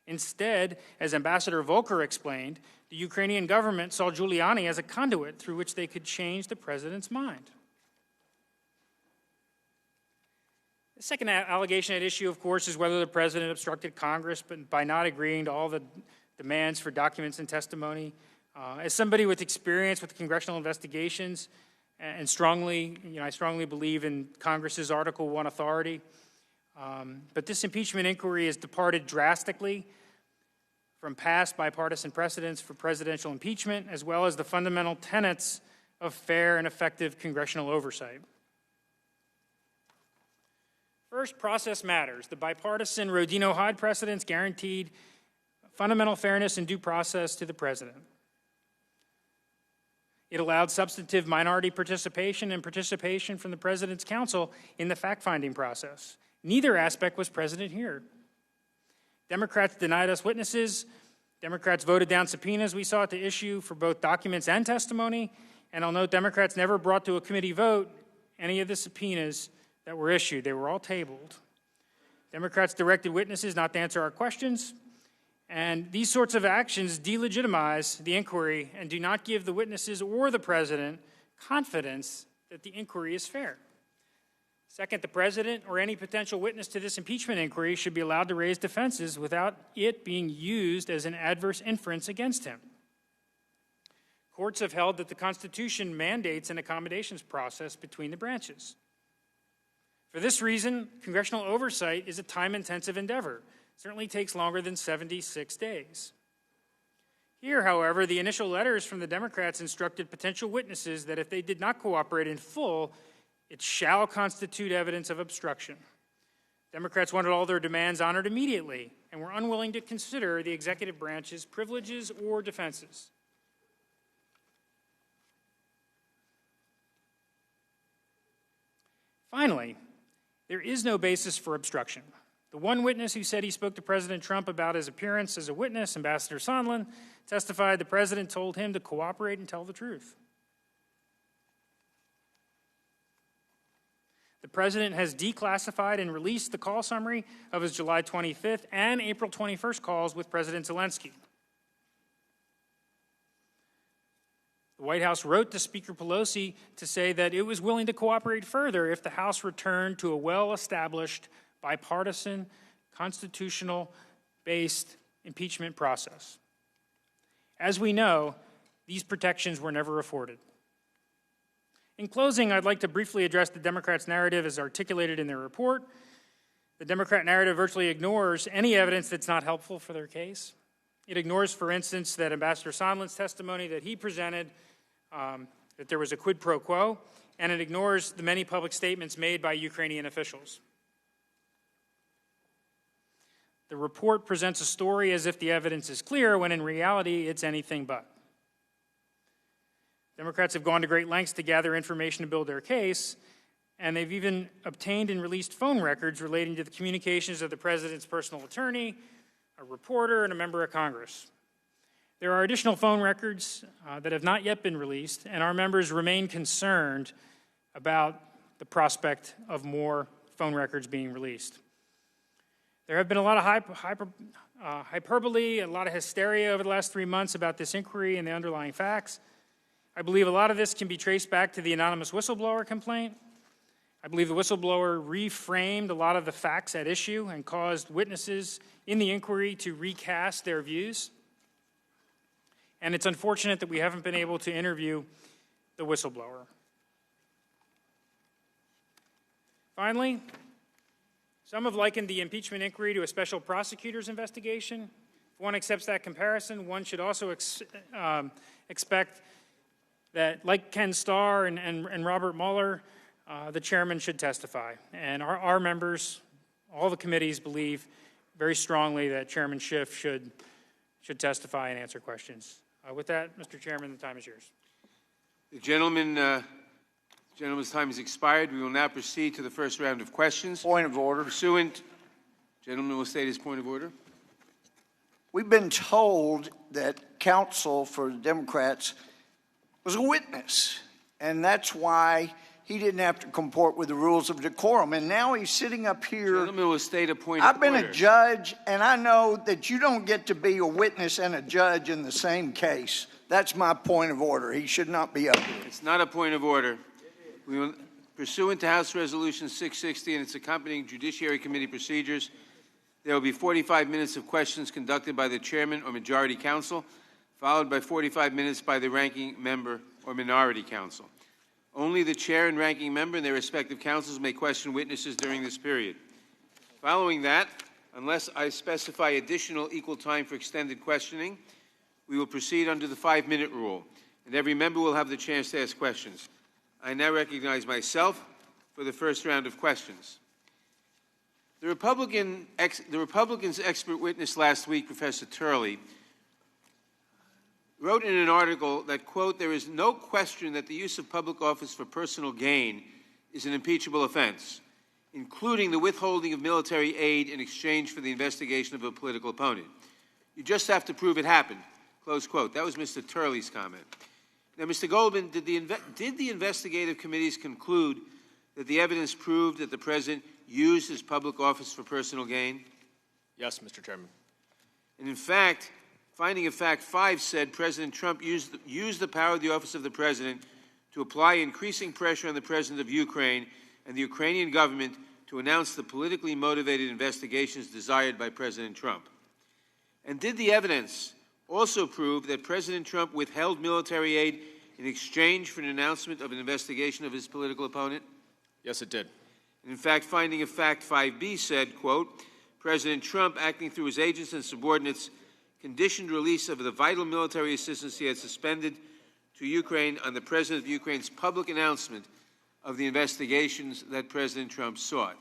Instead, as Ambassador Volker explained, the Ukrainian government saw Giuliani as a conduit through which they could change the president's mind. The second allegation at issue, of course, is whether the president obstructed Congress by not agreeing to all the demands for documents and testimony. As somebody with experience with congressional investigations and I strongly believe in Congress's Article 1 authority, but this impeachment inquiry has departed drastically from past bipartisan precedents for presidential impeachment, as well as the fundamental tenets of fair and effective congressional oversight. First, process matters. The bipartisan Rodino-Hyde precedents guaranteed fundamental fairness and due process to the president. It allowed substantive minority participation and participation from the president's counsel in the fact-finding process. Neither aspect was present here. Democrats denied us witnesses. Democrats voted down subpoenas we sought to issue for both documents and testimony. And I'll note Democrats never brought to a committee vote any of the subpoenas that were issued. They were all tabled. Democrats directed witnesses not to answer our questions. And these sorts of actions delegitimize the inquiry and do not give the witnesses or the president confidence that the inquiry is fair. Second, the president or any potential witness to this impeachment inquiry should be allowed to raise defenses without it being used as an adverse inference against him. Courts have held that the Constitution mandates an accommodations process between the branches. For this reason, congressional oversight is a time-intensive endeavor. It certainly takes longer than 76 days. Here, however, the initial letters from the Democrats instructed potential witnesses that if they did not cooperate in full, it shall constitute evidence of obstruction. Democrats wanted all their demands honored immediately and were unwilling to consider the executive branch's privileges or defenses. Finally, there is no basis for obstruction. The one witness who said he spoke to President Trump about his appearance as a witness, Ambassador Sondland, testified the president told him to cooperate and tell the truth. The president has declassified and released the call summary of his July 25th and April 21st calls with President Zelensky. The White House wrote to Speaker Pelosi to say that it was willing to cooperate further if the House returned to a well-established, bipartisan, constitutional-based impeachment process. As we know, these protections were never afforded. In closing, I'd like to briefly address the Democrats' narrative as articulated in their report. The Democrat narrative virtually ignores any evidence that's not helpful for their case. It ignores, for instance, that Ambassador Sondland's testimony that he presented, that there was a quid pro quo, and it ignores the many public statements made by Ukrainian officials. The report presents a story as if the evidence is clear, when in reality it's anything but. Democrats have gone to great lengths to gather information to build their case, and they've even obtained and released phone records relating to the communications of the president's personal attorney, a reporter, and a member of Congress. There are additional phone records that have not yet been released, and our members remain concerned about the prospect of more phone records being released. There have been a lot of hyperbole, a lot of hysteria over the last 3 months about this inquiry and the underlying facts. I believe a lot of this can be traced back to the anonymous whistleblower complaint. I believe the whistleblower reframed a lot of the facts at issue and caused witnesses in the inquiry to recast their views. And it's unfortunate that we haven't been able to interview the whistleblower. Finally, some have likened the impeachment inquiry to a special prosecutor's investigation. If one accepts that comparison, one should also expect that, like Ken Starr and Robert Mueller, the chairman should testify. And our members, all the committees, believe very strongly that Chairman Schiff should testify and answer questions. With that, Mr. Chairman, the time is yours. The gentleman's time has expired. We will now proceed to the first round of questions. Point of order. Gentleman will state his point of order. We've been told that counsel for the Democrats was a witness, and that's why he didn't have to comport with the rules of decorum. And now he's sitting up here. Gentleman will state a point I've of been order. a judge, and I know that you don't get to be a witness and a judge in the same case. That's my point of order. He should not be up here. It's not a point of order. We will, pursuant to House Resolution 660 and its accompanying Judiciary Committee procedures, there will be 45 minutes of questions conducted by the chairman or majority counsel, followed by 45 minutes by the ranking member or minority counsel. Only the chair and ranking member and their respective counsels may question witnesses during this period. Following that, unless I specify additional equal time for extended questioning, we will proceed under the 5-minute rule, and every member will have the chance to ask questions. I now recognize myself for the first round of questions. The Republicans' expert witness last week, Professor Turley, wrote in an article that, quote, there is no question that the use of public office for personal gain is an impeachable offense, including the withholding of military aid in exchange for the investigation of a political opponent. You just have to prove it happened, close quote. That was Mr. Turley's comment. Now, Mr. Goldman, did the investigative committees conclude that the evidence proved that the president used his public office for personal gain? Yes, Mr. Chairman. And in fact, finding of fact 5 said President Trump used the power of the office of the president to apply increasing pressure on the president of Ukraine and the Ukrainian government to announce the politically motivated investigations desired by President Trump. And did the evidence also prove that President Trump withheld military aid in exchange for an announcement of an investigation of his political opponent? Yes, it did. And in fact, finding of fact 5B said, quote, President Trump, acting through his agents and subordinates, conditioned release of the vital military assistance he had suspended to Ukraine on the President of Ukraine's public announcement of the investigations that President Trump sought.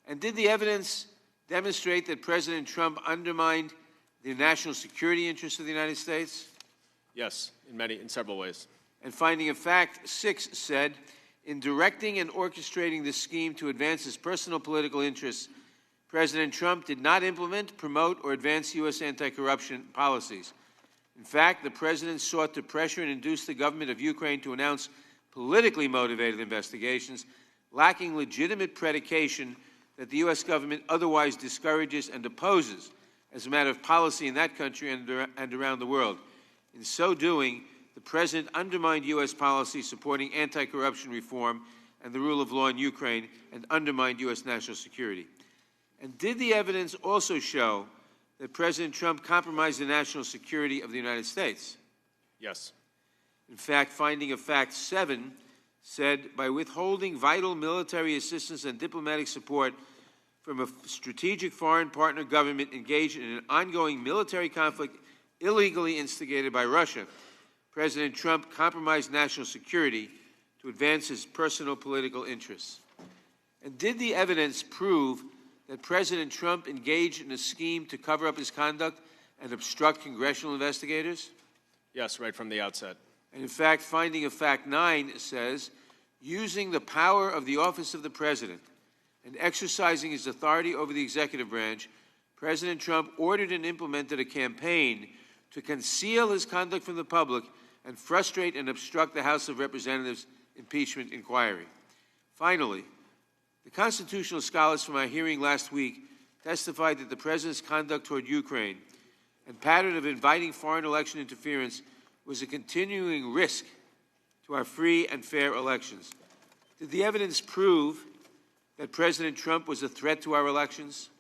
And did the evidence demonstrate that President Trump undermined the national security interests of the United States? Yes, in several ways. And finding of fact 6 said, in directing and orchestrating this scheme to advance his personal political interests, President Trump did not implement, promote, or advance U.S. anti-corruption policies. In fact, the president sought to pressure and induce the government of Ukraine to announce politically motivated investigations, lacking legitimate predication that the U.S. government otherwise discourages and opposes as a matter of policy in that country and around the world. In so doing, the president undermined U.S. policy supporting anti-corruption reform and the rule of law in Ukraine and undermined U.S. national security. And did the evidence also show that President Trump compromised the national security of the United States? Yes. In fact, finding of fact 7 said, by withholding vital military assistance and diplomatic support from a strategic foreign partner government engaged in an ongoing military conflict illegally instigated by Russia, President Trump compromised national security to advance his personal political interests. And did the evidence prove that President Trump engaged in a scheme to cover up his conduct and obstruct congressional investigators? Yes, right from the outset. And in fact, finding of fact 9 says, using the power of the office of the president and exercising his authority over the executive branch, President Trump ordered and implemented a campaign to conceal his conduct from the public and frustrate and obstruct the House of Representatives impeachment inquiry. Finally, the constitutional scholars from our hearing last week testified that the President's conduct toward Ukraine and pattern of inviting foreign election interference was a continuing risk to our free and fair elections. Did the evidence prove that President Trump was a threat to our elections?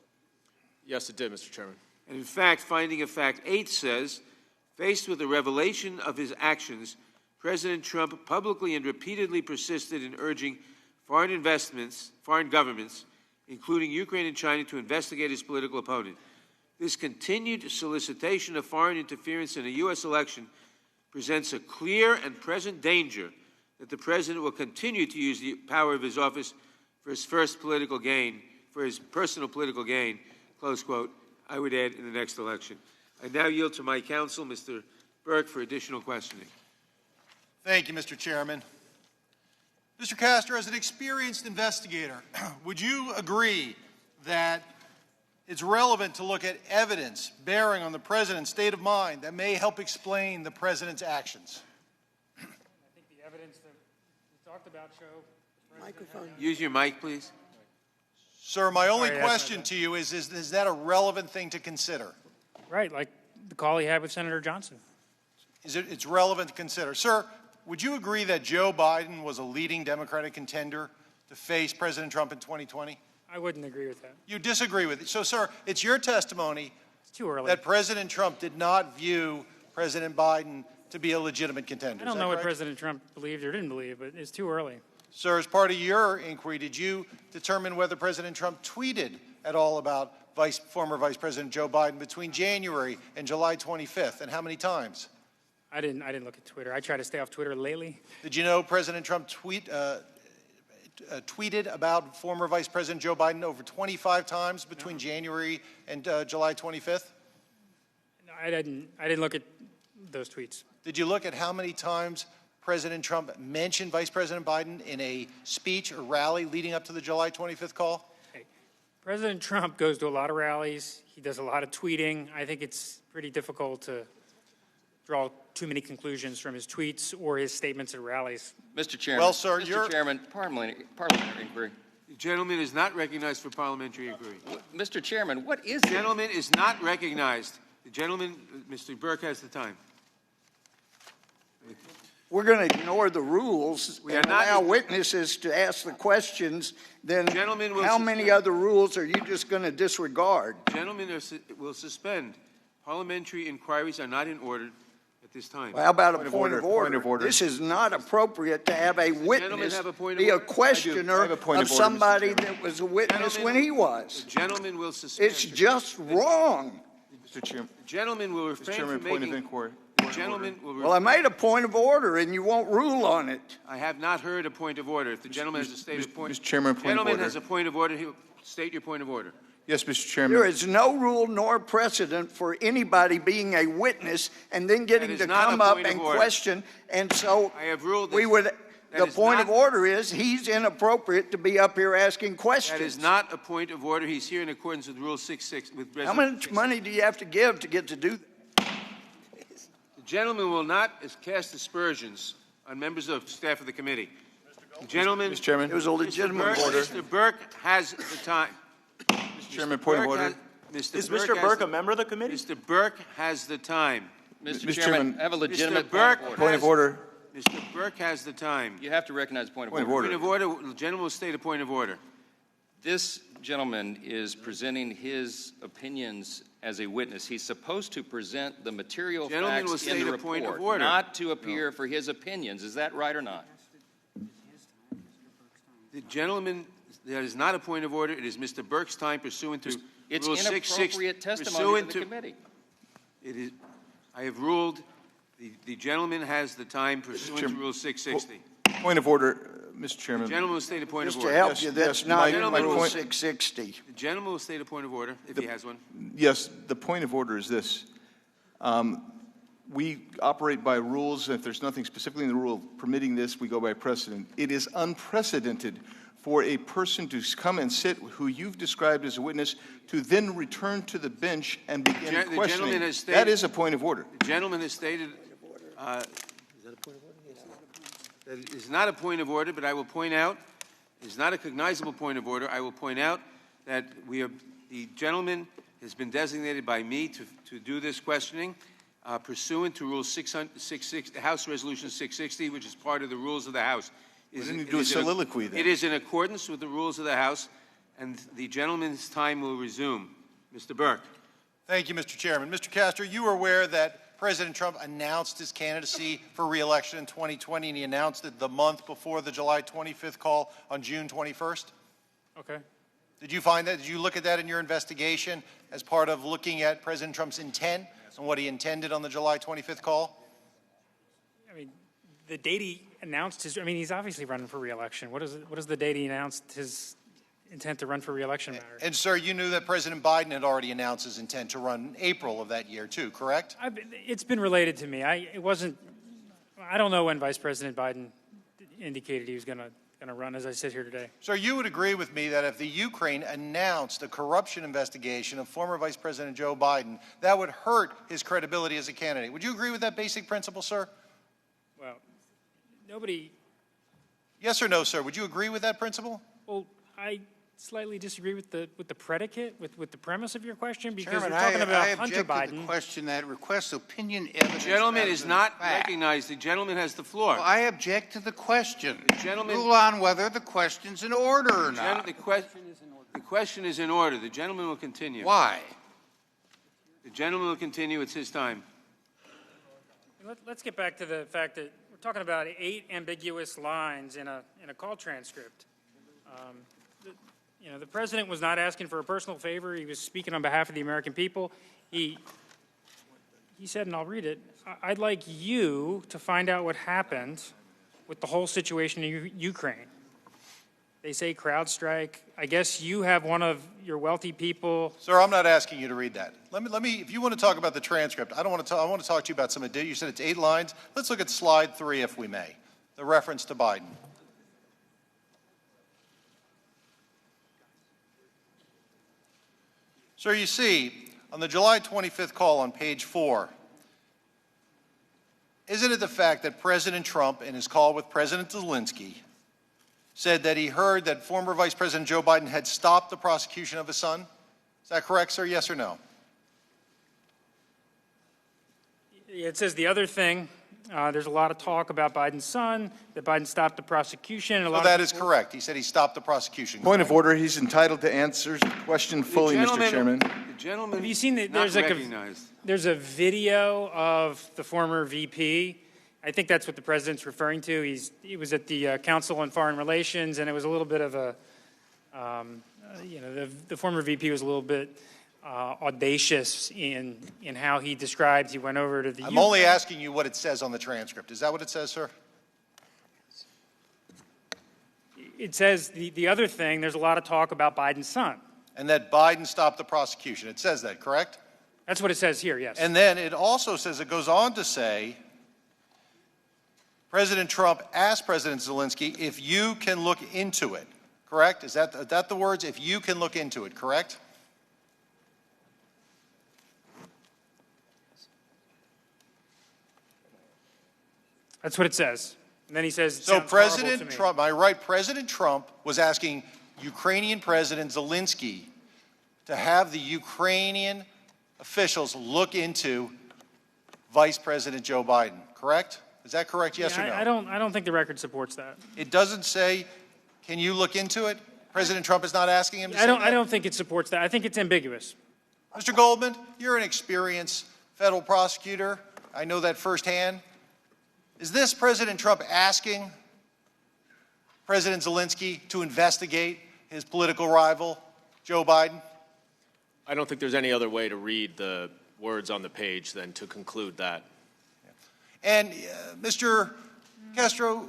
Yes, it did, Mr. Chairman. And in fact, finding of fact 8 says, faced with the revelation of his actions, President Trump publicly and repeatedly persisted in urging foreign governments, including Ukraine and China, to investigate his political opponent. This continued solicitation of foreign interference in a U.S. election presents a clear and present danger that the President will continue to use the power of his office for his personal political gain, close quote, I would add, in the next election. I now yield to my counsel, Mr. Burke, for additional questioning. Thank you, Mr. Chairman. Mr. Castro, as an experienced investigator, would you agree that it's relevant to look at evidence bearing on the President's state of mind that may help explain the President's actions? I think the evidence that we talked about show. Microphone. Use your mic, please. Sir, my only question to you is that a relevant thing to consider? Right, like the call he had with Senator Johnson. It's relevant to consider. Sir, would you agree that Joe Biden was a leading Democratic contender to face President Trump in 2020? I wouldn't agree with that. You disagree with it. So, sir, it's your testimony too early that President Trump did not view President Biden to be a legitimate contender. I don't know what President Trump believed or didn't believe, but it's too early. Sir, as part of your inquiry, did you determine whether President Trump tweeted at all about former Vice President Joe Biden between January and July 25th, and how many times? I didn't look at Twitter. I try to stay off Twitter lately. Did you know President Trump tweeted about former Vice President Joe Biden over 25 times between January and July 25th? No, I didn't look at those tweets. Did you look at how many times President Trump mentioned Vice President Biden in a speech or rally leading up to the July 25th call? Hey, President Trump goes to a lot of rallies. He does a lot of tweeting. I think it's pretty difficult to draw too many conclusions from his tweets or his statements at rallies. Mr. Chairman. Well, sir, Mr. Chairman, parliamentary inquiry. The gentleman is not recognized for parliamentary inquiry. Mr. Chairman, what is the gentleman is not recognized. The gentleman, Mr. Burke, has the time. We're going to ignore the rules and allow witnesses to ask the questions. Then how many other rules are you just going to disregard? Gentlemen will suspend. Parliamentary inquiries are not in order at this time. Well, how about a point of order? This is not appropriate to have a witness be a questioner of somebody that was a witness when he was. The gentleman will suspend. It's just wrong. Mr. Chairman. The gentleman will refrain from making... point of inquiry. Well, I made a point of order, and you won't rule on it. I have not heard a point of order. If the gentleman has a stated point... Mr. Chairman, point of order. The gentleman has a point of order. He'll state your point of order. Yes, Mr. Chairman. There is no rule nor precedent for anybody being a witness and then getting to come up and question. And so I have ruled we would... The point of order is he's inappropriate to be up here asking questions. That is not a point of order. He's here in accordance with Rule 6.6. How much money do you have to give to get to do that? The gentleman will not cast aspersions on members of staff of the committee. The gentleman... Mr. Chairman. It was a legitimate order. Mr. Burke has the time. Mr. Chairman, point of order. Is Mr. Burke a member of the committee? Mr. Burke has the time. Mr. Chairman, I have a legitimate point of order. Mr. Burke has the time. You have to recognize point of order. Point of order. The gentleman will state a point of order. This gentleman is presenting his opinions as a witness. He's supposed to present the material facts in the report, not to appear for his opinions. Is that right or not? The gentleman, that is not a point of order. It is Mr. Burke's time pursuant to it's Rule 6.6. It's inappropriate testimony to the committee. It is. I have ruled the gentleman has the time pursuant to Rule 660. Point of order, Mr. Chairman. The gentleman will state a point of Just order. to help you, that's not in Rule 660. The gentleman will state a point of order if he has one. Yes, the point of order is this. We operate by rules. If there's nothing specifically in the rule permitting this, we go by precedent. It is unprecedented for a person to come and sit who you've described as a witness to then return to the bench and begin The questioning. gentleman has stated, that is a point of order. The gentleman has stated that it is not a point of order, but I will point out, it's not a cognizable point of order. I will point out that the gentleman has been designated by me to do this questioning pursuant to Rule 660, House Resolution 660, which is part of the rules of the House. Why didn't you do a soliloquy then? It is in accordance with the rules of the House, and the gentleman's time will resume. Mr. Burke. Thank you, Mr. Chairman. Mr. Castro, you are aware that President Trump announced his candidacy for re-election in 2020, and he announced it the month before the July 25th call on June 21st? Okay. Did you find that? Did you look at that in your investigation as part of looking at President Trump's intent and what he intended on the July 25th call? I mean, the date he announced his, I mean, he's obviously running for re-election. What is the date he announced his intent to run for re-election matter? And, sir, you knew that President Biden had already announced his intent to run in April of that year, too, correct? It's been related to me. I don't know when Vice President Biden indicated he was going to run, as I sit here today. Sir, you would agree with me that if the Ukraine announced a corruption investigation of former Vice President Joe Biden, that would hurt his credibility as a candidate. Would you agree with that basic principle, sir? Well, nobody... Yes or no, sir? Would you agree with that principle? Well, I slightly disagree with the predicate, with the premise of your question, because Chairman, we're talking about Hunter object Biden. to the question that requests opinion evidence. The gentleman is not fact. recognized. The gentleman has the floor. Well, I object to the question. The gentleman, Rule on whether the question's in order or not. The question is in order. The gentleman will continue. Why? The gentleman will continue. It's his time. Let's get back to the fact that we're talking about 8 ambiguous lines in a call transcript. The president was not asking for a personal favor. He was speaking on behalf of the American people. He said, and I'll read it, I'd like you to find out what happened with the whole situation in Ukraine. They say crowd strike. I guess you have one of your wealthy people. Sir, I'm not asking you to read that. Let me. If you want to talk about the transcript, I want to talk to you about some of it. You said it's 8 lines. Let's look at slide 3, if we may. The reference to Biden. Sir, you see, on the July 25th call on page 4, isn't it the fact that President Trump, in his call with President Zelensky, said that he heard that former Vice President Joe Biden had stopped the prosecution of his son? Is that correct, sir? Yes or no? It says the other thing. There's a lot of talk about Biden's son, that Biden stopped the prosecution. Well, that is correct. He said he stopped the prosecution. Point of order. He's entitled to answer the question fully, Mr. Chairman. The gentleman have you seen that recognized. There's a video of the former VP. I think that's what the president's referring to. He was at the Council on Foreign Relations, and it was a little bit of a, the former VP was a little bit audacious in how he described. He went over to the. I'm only asking you what it says on the transcript. Is that what it says, sir? It says the other thing. There's a lot of talk about Biden's son, and that Biden stopped the prosecution. It says that, correct? That's what it says here. Yes. And then it also says, it goes on to say, President Trump asked President Zelensky if you can look into it. Correct? Is that the words? If you can look into it. Correct? That's what it says. And then he says, so President Trump, am I right? President Trump was asking Ukrainian President Zelensky to have the Ukrainian officials look into Vice President Joe Biden, correct? Is that correct, yes or no? I don't think the record supports that. It doesn't say, can you look into it? President Trump is not asking him to say that? I don't think it supports that. I think it's ambiguous. Mr. Goldman, you're an experienced federal prosecutor. I know that firsthand. Is this President Trump asking President Zelensky to investigate his political rival, Joe Biden? I don't think there's any other way to read the words on the page than to conclude that. And Mr. Castro,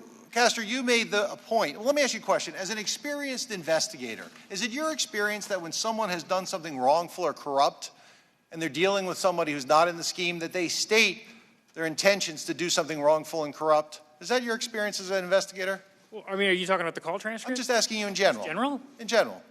you made a point. Well, let me ask you a question. As an experienced investigator, is it your experience that when someone has done something wrongful or corrupt and they're dealing with somebody who's not in the scheme, that they state their intentions to do something wrongful and corrupt? Is that your experience as an investigator? Well, I mean, are you talking about the call transcript? I'm just asking you in general. General? In general.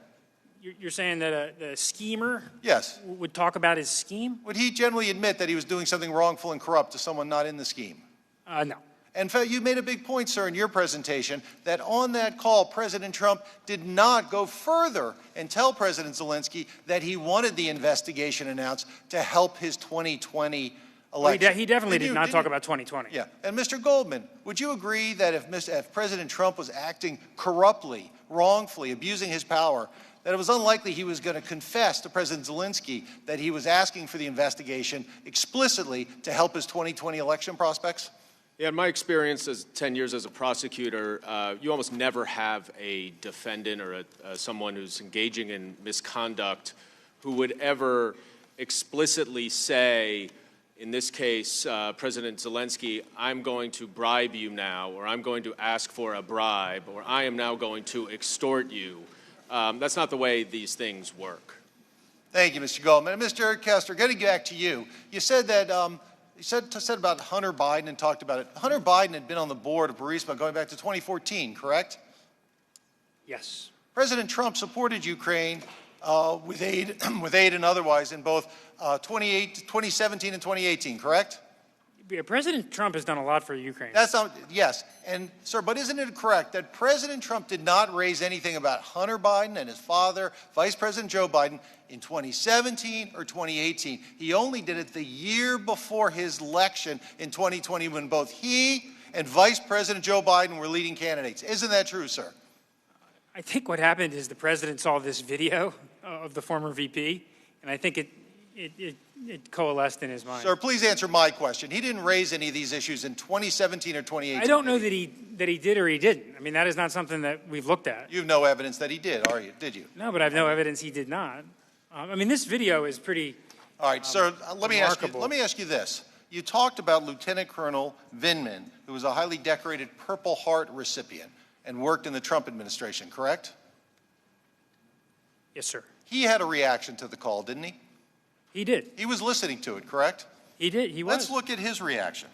You're saying that the schemer Yes. would talk about his scheme? Would he generally admit that he was doing something wrongful and corrupt to someone not in the scheme? No. In fact, you made a big point, sir, in your presentation that on that call, President Trump did not go further and tell President Zelensky that he wanted the investigation announced to help his 2020 election. Well, he definitely did not talk about 2020. Yeah. And Mr. Goldman, would you agree that if President Trump was acting corruptly, wrongfully, abusing his power, that it was unlikely he was going to confess to President Zelensky that he was asking for the investigation explicitly to help his 2020 election prospects? Yeah, in my experience as 10 years as a prosecutor, you almost never have a defendant or someone who's engaging in misconduct who would ever explicitly say, in this case, President Zelensky, I'm going to bribe you now, or I'm going to ask for a bribe, or I am now going to extort you. That's not the way these things work. Thank you, Mr. Goldman. And Mr. Kester, getting back to you, you said that you said about Hunter Biden and talked about it. Hunter Biden had been on the board of Burisma going back to 2014, correct? Yes. President Trump supported Ukraine with aid and otherwise in both 2017 and 2018, correct? Yeah, President Trump has done a lot for Ukraine. That's not, yes. And, sir, but isn't it correct that President Trump did not raise anything about Hunter Biden and his father, Vice President Joe Biden, in 2017 or 2018? He only did it the year before his election in 2020 when both he and Vice President Joe Biden were leading candidates. Isn't that true, sir? I think what happened is the president saw this video of the former VP, and I think it coalesced in his mind. Sir, please answer my question. He didn't raise any of these issues in 2017 or 2018. I don't know that he did or he didn't. I mean, that is not something that we've looked at. You have no evidence that he did, are you? Did you? No, but I have no evidence he did not. I mean, this video is pretty. All right, sir. Let me ask you this. You talked about Lieutenant Colonel Vindman, who was a highly decorated Purple Heart recipient and worked in the Trump administration, correct? Yes, sir. He had a reaction to the call, didn't he? He did. He was listening to it, correct? He did. He was. Let's look at his reaction.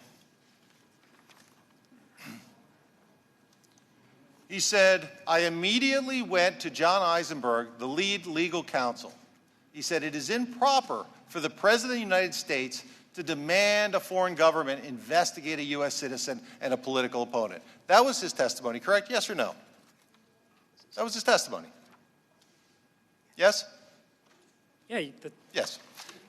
He said, I immediately went to John Eisenberg, the lead legal counsel. He said, it is improper for the President of the United States to demand a foreign government investigate a U.S. citizen and a political opponent. That was his testimony, correct? Yes or no? That was his testimony. Yes? Yeah. Yes.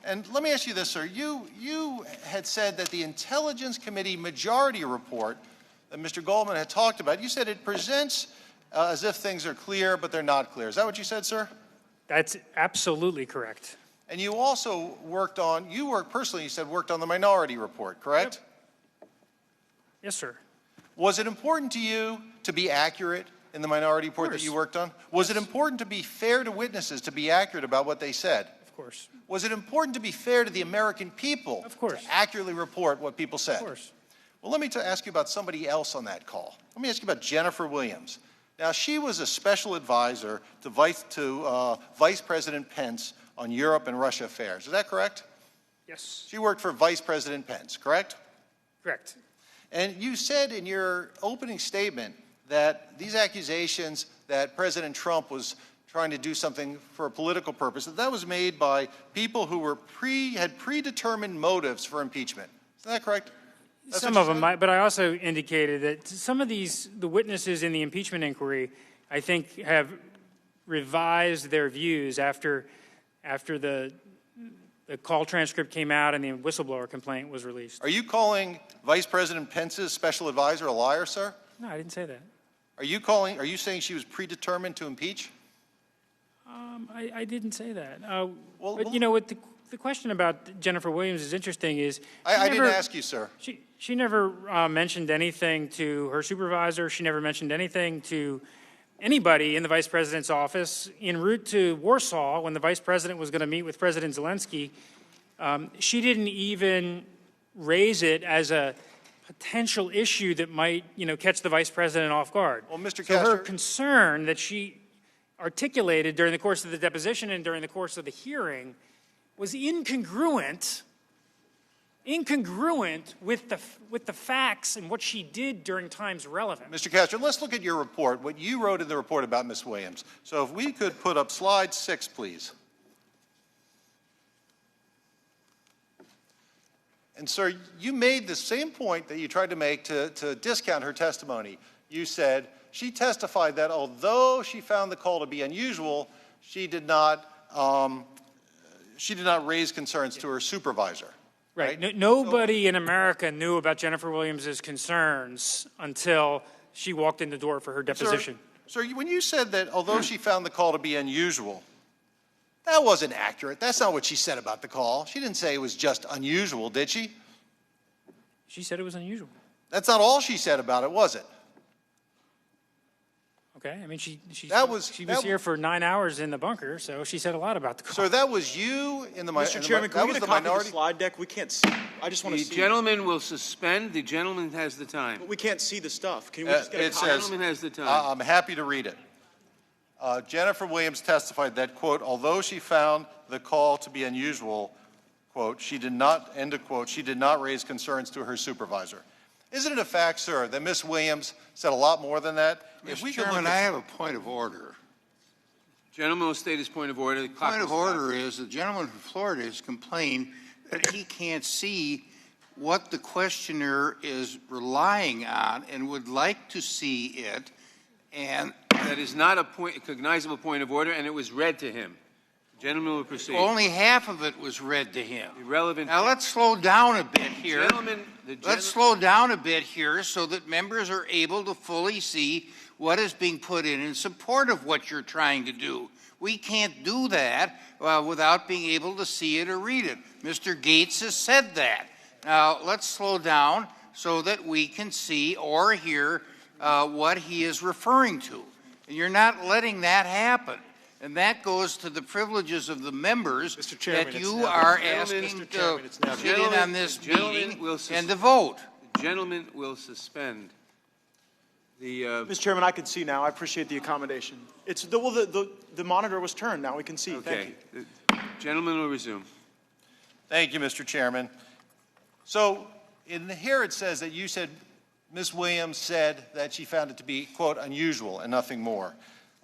And let me ask you this, sir. You had said that the Intelligence Committee majority report that Mr. Goldman had talked about, you said it presents as if things are clear, but they're not clear. Is that what you said, sir? That's absolutely correct. And you also worked on the minority report, correct? Yep. Yes, sir. Was it important to you to be accurate in the minority report that you worked on? Was it important to be fair to witnesses, to be accurate about what they said? Of course. Was it important to be fair to the American people? Of course. To accurately report what people said? Of course. Well, let me ask you about somebody else on that call. Let me ask you about Jennifer Williams. Now, she was a special advisor to Vice President Pence on Europe and Russia affairs. Is that correct? Yes. She worked for Vice President Pence, correct? Correct. And you said in your opening statement that these accusations that President Trump was trying to do something for a political purpose, that was made by people who were had predetermined motives for impeachment. Is that correct? That's some of them, but I also indicated that some of the witnesses in the impeachment inquiry, I think, have revised their views after the call transcript came out and the whistleblower complaint was released. Are you calling Vice President Pence's special advisor a liar, sir? No, I didn't say that. Are you saying she was predetermined to impeach? I didn't say that. But you know what? The question about Jennifer Williams is interesting. I didn't ask you, sir. She never mentioned anything to her supervisor. She never mentioned anything to anybody in the vice president's office. En route to Warsaw, when the vice president was going to meet with President Zelensky, she didn't even raise it as a potential issue that might, catch the vice president off guard. Well, Mr. So her concern that she articulated during the course of the deposition and during the course of the hearing was incongruent incongruent with the facts and what she did during times relevant. Mr. Castro, let's look at your report, what you wrote in the report about Ms. Williams. So if we could put up slide 6, please. And, sir, you made the same point that you tried to make to discount her testimony. You said she testified that although she found the call to be unusual, she did not raise concerns to her supervisor. Right. Nobody in America knew about Jennifer Williams' concerns until she walked in the door for her deposition. Sir, when you said that although she found the call to be unusual, that wasn't accurate. That's not what she said about the call. She didn't say it was just unusual, did she? She said it was unusual. That's not all she said about it, was it? Okay. I mean, she was here for 9 hours in the bunker, so she said a lot about the call. Sir, that was you in the minority. Mr. Chairman, can we get a copy of the slide deck? We can't see. I just want to see. The gentleman will suspend. The gentleman has the time. But we can't see the stuff. Can we just get a copy? The gentleman has the time. I'm happy to read it. Jennifer Williams testified that, quote, although she found the call to be unusual, quote, she did not, end of quote, she did not raise concerns to her supervisor. Isn't it a fact, sir, that Ms. Williams said a lot more than that? Mr. Chairman, I have a point of order. Gentleman will state his point of order. The point of order is the gentleman from Florida has complained that he can't see what the questioner is relying on and would like to see it, and that is not a cognizable point of order, and it was read to him. The gentleman will proceed. Only half of it was read to him. Irrelevant. Now let's slow down a bit here. Let's slow down a bit here so that members are able to fully see what is being put in support of what you're trying to do. We can't do that without being able to see it or read it. Mr. Gates has said that. Now let's slow down so that we can see or hear what he is referring to. And you're not letting that happen. And that goes to the privileges of the members that you are asking to sit in on this meeting and to vote. The gentleman will suspend. Mr. Chairman, I can see now. I appreciate the accommodation. The monitor was turned. Now we can see. Okay. Thank you. The gentleman will resume. Thank you, Mr. Chairman. So in here it says that you said Ms. Williams said that she found it to be, quote, unusual and nothing more.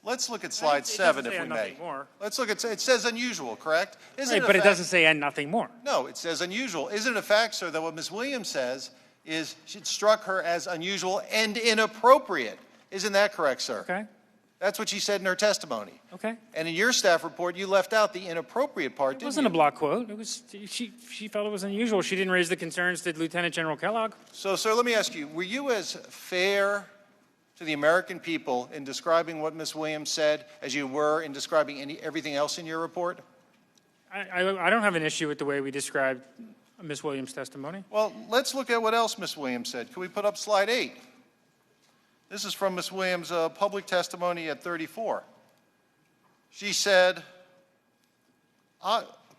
Let's look at slide 7, if we may. Let's look at it. Says unusual, correct? But it doesn't say and nothing more. No, it says unusual. Isn't it a fact, sir, that what Ms. Williams says is it struck her as unusual and inappropriate? Isn't that correct, sir? Okay. That's what she said in her testimony. Okay. And in your staff report, you left out the inappropriate part, didn't you? It wasn't a block quote. It was she felt it was unusual. She didn't raise the concerns to Lieutenant General Kellogg. So, sir, let me ask you: were you as fair to the American people in describing what Ms. Williams said as you were in describing everything else in your report? I don't have an issue with the way we described Ms. Williams' testimony. Well, let's look at what else Ms. Williams said. Can we put up slide 8? This is from Ms. Williams' public testimony at 34. She said,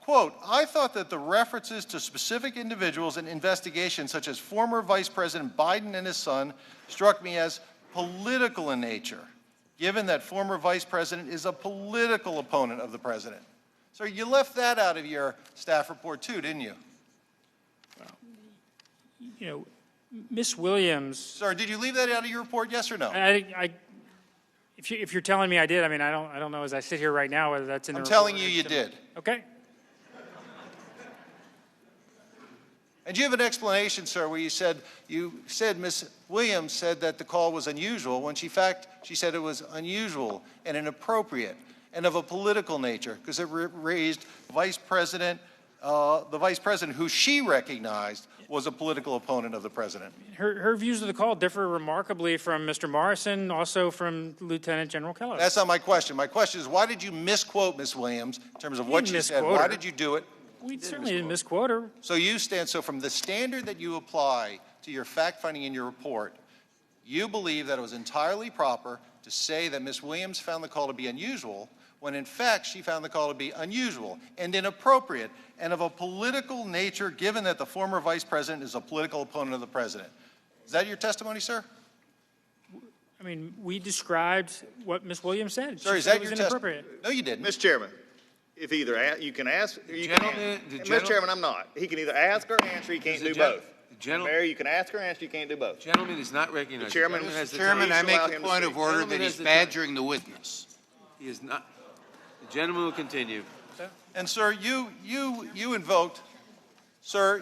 quote, I thought that the references to specific individuals in investigations such as former Vice President Biden and his son struck me as political in nature, given that former Vice President is a political opponent of the President. So you left that out of your staff report too, didn't you? You know, Ms. Williams. Sir, did you leave that out of your report, yes or no? If you're telling me I did, I mean, I don't know as I sit here right now whether that's in the report. I'm telling you you did. Okay. And do you have an explanation, sir, where you said Ms. Williams said that the call was unusual when in fact she said it was unusual and inappropriate and of a political nature because it raised the Vice President who she recognized was a political opponent of the President. Her views of the call differ remarkably from Mr. Morrison, also from Lieutenant General Kellogg. That's not my question. My question is, why did you misquote Ms. Williams in terms of what she said? Why did you do it? We certainly didn't misquote her. So from the standard that you apply to your fact-finding in your report, you believe that it was entirely proper to say that Ms. Williams found the call to be unusual when in fact she found the call to be unusual and inappropriate and of a political nature given that the former Vice President is a political opponent of the President. Is that your testimony, sir? I mean, we described what Ms. Williams said. Sir, is that your testimony? No, you didn't. Mr. Chairman, If either you can ask, or you gentleman- can. the Mr. gentleman- Chairman, I'm not. He can either ask or answer. He can't do both. Mayor, you can ask or answer. You can't do both. Gentleman is not recognized. The chairman The has the Chairman, I time. make Allow a him to point speak. of order Gentleman that has he's the time. badgering the witness. He is not. The gentleman will continue. And sir, you invoked, Mr.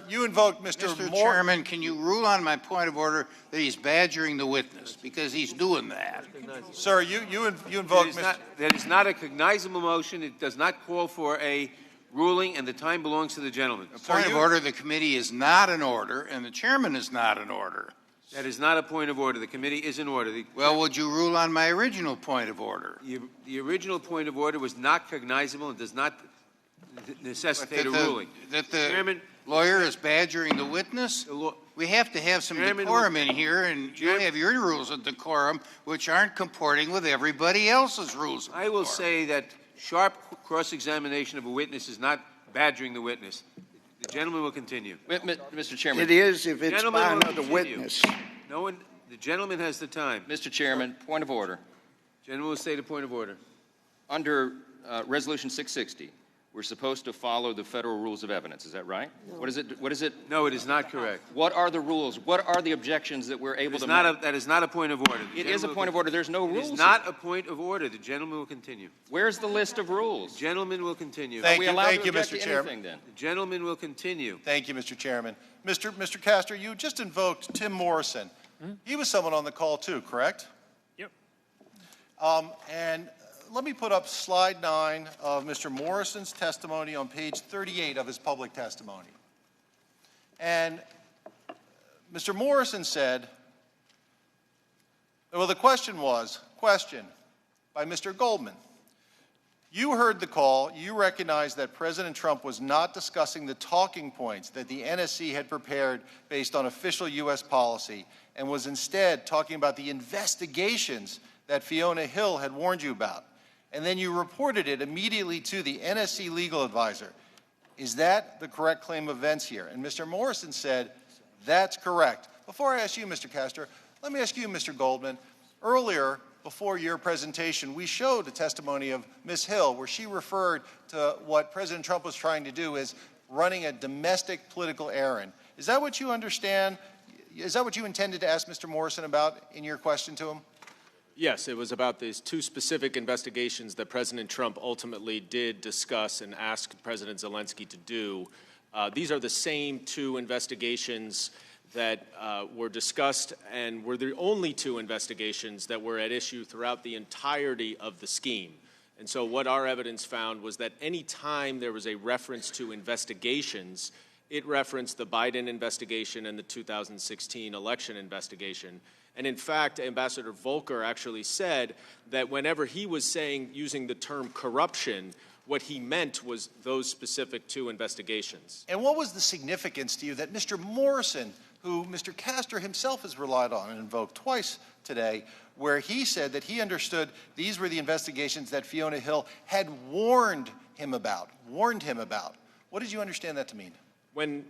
Mr. Moore. Chairman, can you rule on my point of order that he's badgering the witness, because he's doing that? Sir, you invoked Mr. That is not a cognizable motion. It does not call for a ruling, and the time belongs to the gentleman. A point of order, the committee is not in order, and the chairman is not in order. That is not a point of order. The committee is in order. Well, would you rule on my original point of order? The original point of order was not cognizable and does not necessitate a ruling. That the Chairman, lawyer is badgering the witness? We have to have some decorum in here, and you have your rules of decorum, which aren't comporting with everybody else's rules of I will say that sharp cross-examination of a witness is not badgering the witness. The gentleman will continue. Mr. Chairman. It is if it's Gentleman by will another continue. witness. No one. The gentleman has the time. Mr. Chairman, point of order. Gentleman will state a point of order. Under Resolution 660, we're supposed to follow the federal rules of evidence. Is that right? No. What is it? No, it is not correct. What are the rules? What are the objections that we're able to not make? that is not a point of order. It is a point of order. There's no rules. It is not a point of order. The gentleman will continue. Where's the list of rules? The gentleman will continue. Thank you, to Mr. Chairman. The gentleman will continue. Thank you, Mr. Chairman. Mr. Castor, you just invoked Tim Morrison. He was someone on the call too, correct? Yep. And let me put up slide 9 of Mr. Morrison's testimony on page 38 of his public testimony. And Mr. Morrison said, well, the question by Mr. Goldman. You heard the call. You recognized that President Trump was not discussing the talking points that the NSC had prepared based on official U.S. policy and was instead talking about the investigations that Fiona Hill had warned you about. And then you reported it immediately to the NSC legal advisor. Is that the correct claim of events here? And Mr. Morrison said, that's correct. Before I ask you, Mr. Castor, let me ask you, Mr. Goldman. Earlier, before your presentation, we showed a testimony of Ms. Hill where she referred to what President Trump was trying to do as running a domestic political errand. Is that what you understand? Is that what you intended to ask Mr. Morrison about in your question to him? Yes, it was about these two specific investigations that President Trump ultimately did discuss and ask President Zelensky to do. These are the same two investigations that were discussed and were the only two investigations that were at issue throughout the entirety of the scheme. And so what our evidence found was that any time there was a reference to investigations, it referenced the Biden investigation and the 2016 election investigation. And in fact, Ambassador Volker actually said that whenever he was using the term corruption, what he meant was those specific two investigations. And what was the significance to you that Mr. Morrison, who Mr. Castor himself has relied on and invoked twice today, where he said that he understood these were the investigations that Fiona Hill had warned him about? What did you understand that to mean? When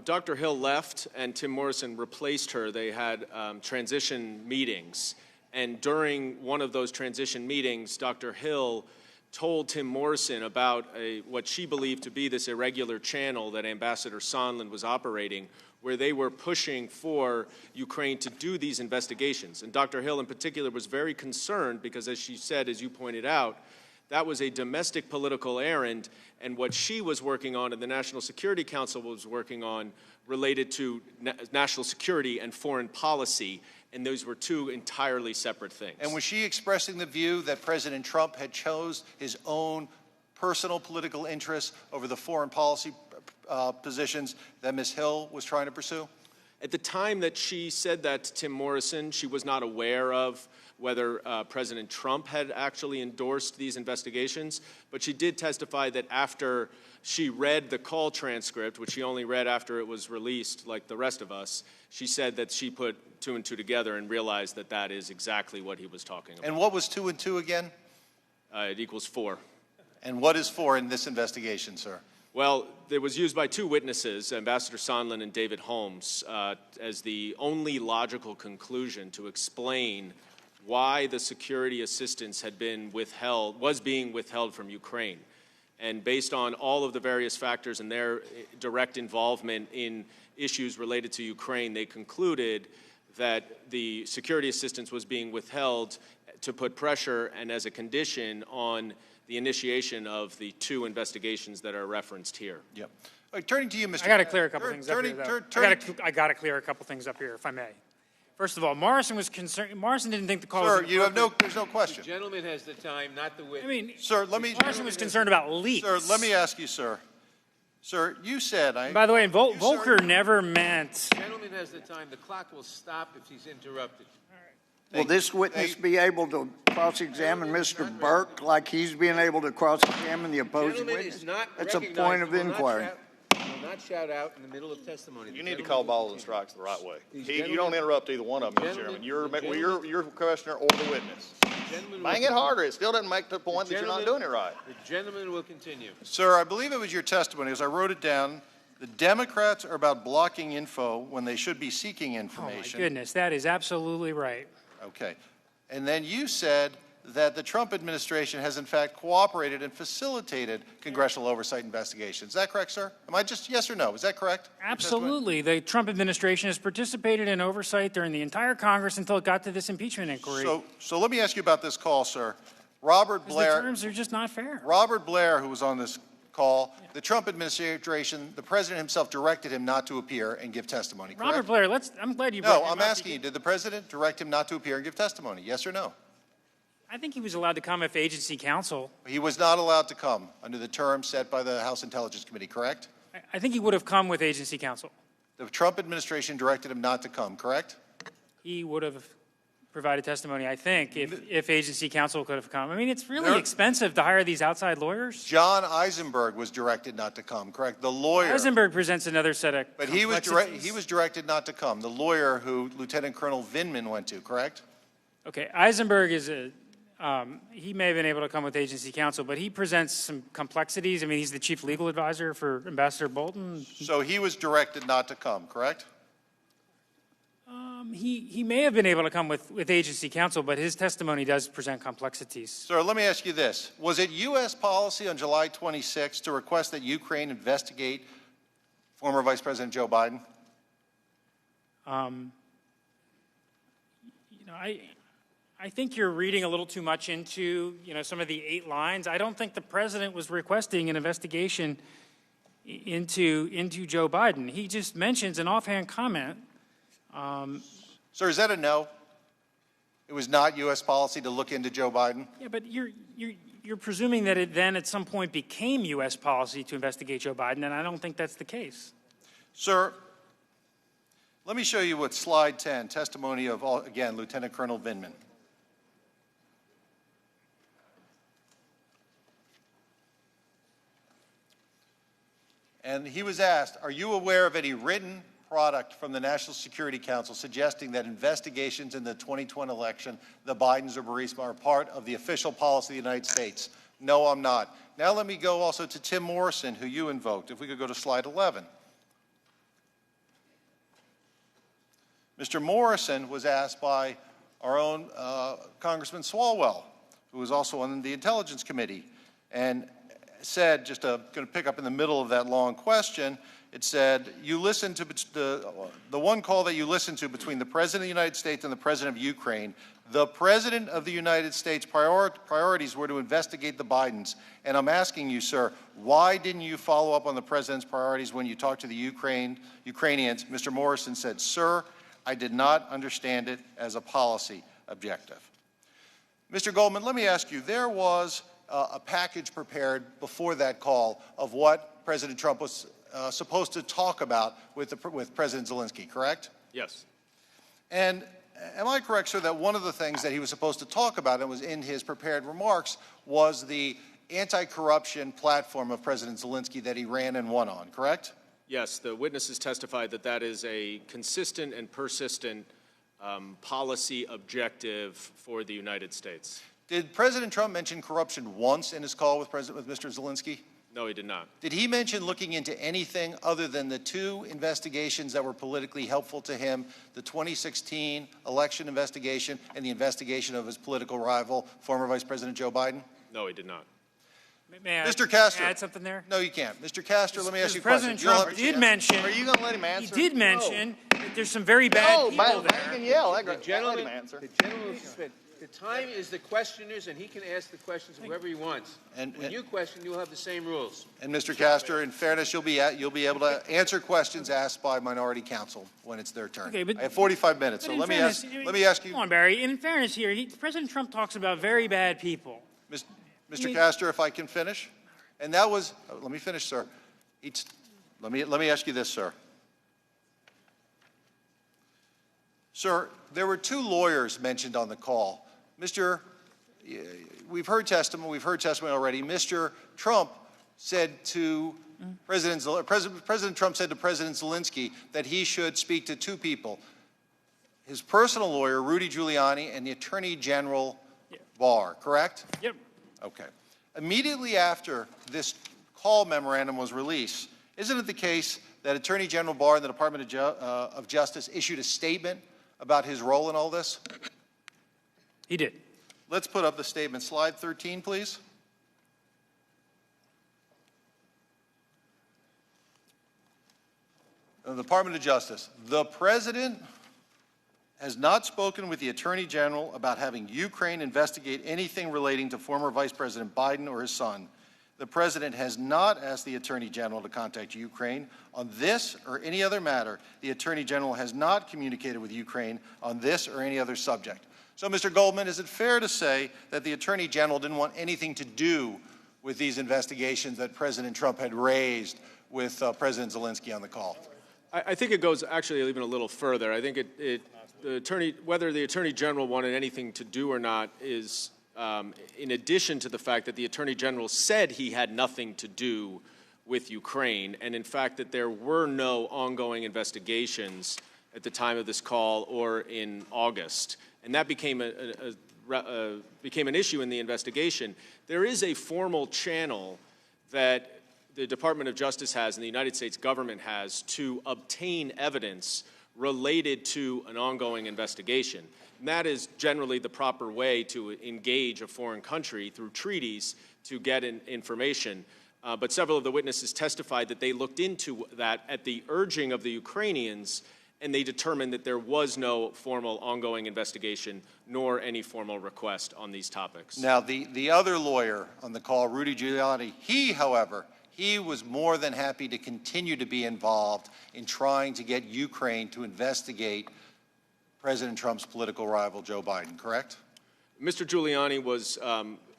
Dr. Hill left and Tim Morrison replaced her, they had transition meetings. And during one of those transition meetings, Dr. Hill told Tim Morrison about what she believed to be this irregular channel that Ambassador Sondland was operating, where they were pushing for Ukraine to do these investigations. And Dr. Hill in particular was very concerned because, as she said, as you pointed out, that was a domestic political errand, and what she was working on and the National Security Council was working on related to national security and foreign policy, and those were two entirely separate things. And was she expressing the view that President Trump had chose his own personal political interests over the foreign policy positions that Ms. Hill was trying to pursue? At the time that she said that to Tim Morrison, she was not aware of whether President Trump had actually endorsed these investigations, but she did testify that after she read the call transcript, which she only read after it was released like the rest of us, she said that she put 2 and 2 together and realized that that is exactly what he was talking about. And what was 2 and 2 again? It equals 4. And what is 4 in this investigation, sir? Well, it was used by 2 witnesses, Ambassador Sondland and David Holmes, as the only logical conclusion to explain why the security assistance was being withheld from Ukraine. And based on all of the various factors and their direct involvement in issues related to Ukraine, they concluded that the security assistance was being withheld to put pressure and as a condition on the initiation of the 2 investigations that are referenced here. Yep. Turning to you, Mr. I got to clear a couple things up here. I got to clear a couple things up here, if I may. First of all, Morrison was concerned. Morrison didn't think the call was there's no question. The gentleman has the time, not the witness. I mean, sir, Morrison was concerned about leaks. Sir, let me ask you, sir. Sir, you said By the way, Volker never meant. The gentleman has the time. The clock will stop if he's interrupted. Will this witness be able to cross-examine Mr. Burke like he's being able to cross-examine the opposing witness? That's a point of inquiry. Will not shout out in the middle of testimony. You need to call balls and strikes the right way. You don't interrupt either one of them, Mr. Chairman. You're questioner or the witness. Bang it harder. It still doesn't make the point that you're not doing it right. The gentleman will continue. Sir, I believe it was your testimony, as I wrote it down. The Democrats are about blocking info when they should be seeking information. Oh, my goodness. That is absolutely right. Okay. And then you said that the Trump administration has, in fact, cooperated and facilitated congressional oversight investigations. Is that correct, sir? Am I just yes or no? Is that correct? Absolutely. The Trump administration has participated in oversight during the entire Congress until it got to this impeachment inquiry. So let me ask you about this call, sir. Robert Blair. The terms are just not fair. Robert Blair, who was on this call, the Trump administration, the president himself directed him not to appear and give testimony, correct? Robert Blair, I'm glad you No, I'm asking you, did the president direct him not to appear and give testimony, yes or no? I think he was allowed to come if agency counsel. He was not allowed to come under the terms set by the House Intelligence Committee, correct? I think he would have come with agency counsel. The Trump administration directed him not to come, correct? He would have provided testimony, I think, if agency counsel could have come. I mean, it's really expensive to hire these outside lawyers. John Eisenberg was directed not to come, correct? The lawyer. Eisenberg presents another set of But he was directed not to come. The lawyer who Lieutenant Colonel Vindman went to, correct? Okay, Eisenberg is he may have been able to come with agency counsel, but he presents some complexities. I mean, he's the chief legal advisor for Ambassador Bolton. So he was directed not to come, correct? He may have been able to come with agency counsel, but his testimony does present complexities. Sir, let me ask you this. Was it U.S. policy on July 26 to request that Ukraine investigate former Vice President Joe Biden? I think you're reading a little too much into, some of the 8 lines. I don't think the president was requesting an investigation into Joe Biden. He just mentions an offhand comment. Sir, is that a no? It was not U.S. policy to look into Joe Biden? Yeah, but you're presuming that it then at some point became U.S. policy to investigate Joe Biden, and I don't think that's the case. Sir, let me show you what slide 10, testimony of, again, Lieutenant Colonel Vindman. And he was asked, are you aware of any written product from the National Security Council suggesting that investigations in the 2020 election, the Bidens or Burisma, are part of the official policy of the United States? No, I'm not. Now let me go also to Tim Morrison, who you invoked. If we could go to slide 11. Mr. Morrison was asked by our own Congressman Swalwell, who was also on the Intelligence Committee, and said, just going to pick up in the middle of that long question, it said, you listened to the one call that you listened to between the President of the United States and the President of Ukraine. The President of the United States' priorities were to investigate the Bidens. And I'm asking you, sir, why didn't you follow up on the President's priorities when you talked to the Ukrainians? Mr. Morrison said, sir, I did not understand it as a policy objective. Mr. Goldman, let me ask you, there was a package prepared before that call of what President Trump was supposed to talk about with President Zelensky, correct? Yes. And am I correct, sir, that one of the things that he was supposed to talk about and was in his prepared remarks was the anti-corruption platform of President Zelensky that he ran and won on, correct? Yes, the witnesses testified that that is a consistent and persistent policy objective for the United States. Did President Trump mention corruption once in his call with Mr. Zelensky? No, he did not. Did he mention looking into anything other than the 2 investigations that were politically helpful to him, the 2016 election investigation and the investigation of his political rival, former Vice President Joe Biden? No, he did not. Mr. Castor. Add something there? No, you can't. Mr. Castor, let me ask you a President question. Trump did mention. Are you going to let him answer? He did mention that there's some very bad people there. You can yell. The gentleman spent. The time is the questioner's, and he can ask the questions of whoever he wants. And when you question, you'll have the same rules. And Mr. Castor, in fairness, you'll be able to answer questions asked by minority counsel when it's their turn. Okay, but, I have 45 minutes, so let me ask you. Come on, Barry. In fairness here, President Trump talks about very bad people. Mr. Castor, if I can finish. And that was, let me finish, sir. Let me ask you this, sir. Sir, there were two lawyers mentioned on the call. We've heard testimony already. Mr. Trump said to President Trump said to President Zelensky that he should speak to two people: his personal lawyer, Rudy Giuliani, and the Attorney General Barr, correct? Yep. Okay. Immediately after this call memorandum was released, isn't it the case that Attorney General Barr and the Department of Justice issued a statement about his role in all this? He did. Let's put up the statement. Slide 13, please. The Department of Justice. The President has not spoken with the Attorney General about having Ukraine investigate anything relating to former Vice President Biden or his son. The President has not asked the Attorney General to contact Ukraine on this or any other matter. The Attorney General has not communicated with Ukraine on this or any other subject. So, Mr. Goldman, is it fair to say that the Attorney General didn't want anything to do with these investigations that President Trump had raised with President Zelensky on the call? I think it goes actually even a little further. I think whether the Attorney General wanted anything to do or not is in addition to the fact that the Attorney General said he had nothing to do with Ukraine, and in fact that there were no ongoing investigations at the time of this call or in August. And that became an issue in the investigation. There is a formal channel that the Department of Justice has and the United States government has to obtain evidence related to an ongoing investigation. And that is generally the proper way to engage a foreign country through treaties to get information. But several of the witnesses testified that they looked into that at the urging of the Ukrainians, and they determined that there was no formal ongoing investigation nor any formal request on these topics. Now, the other lawyer on the call, Rudy Giuliani, however, he was more than happy to continue to be involved in trying to get Ukraine to investigate President Trump's political rival, Joe Biden, correct? Mr. Giuliani was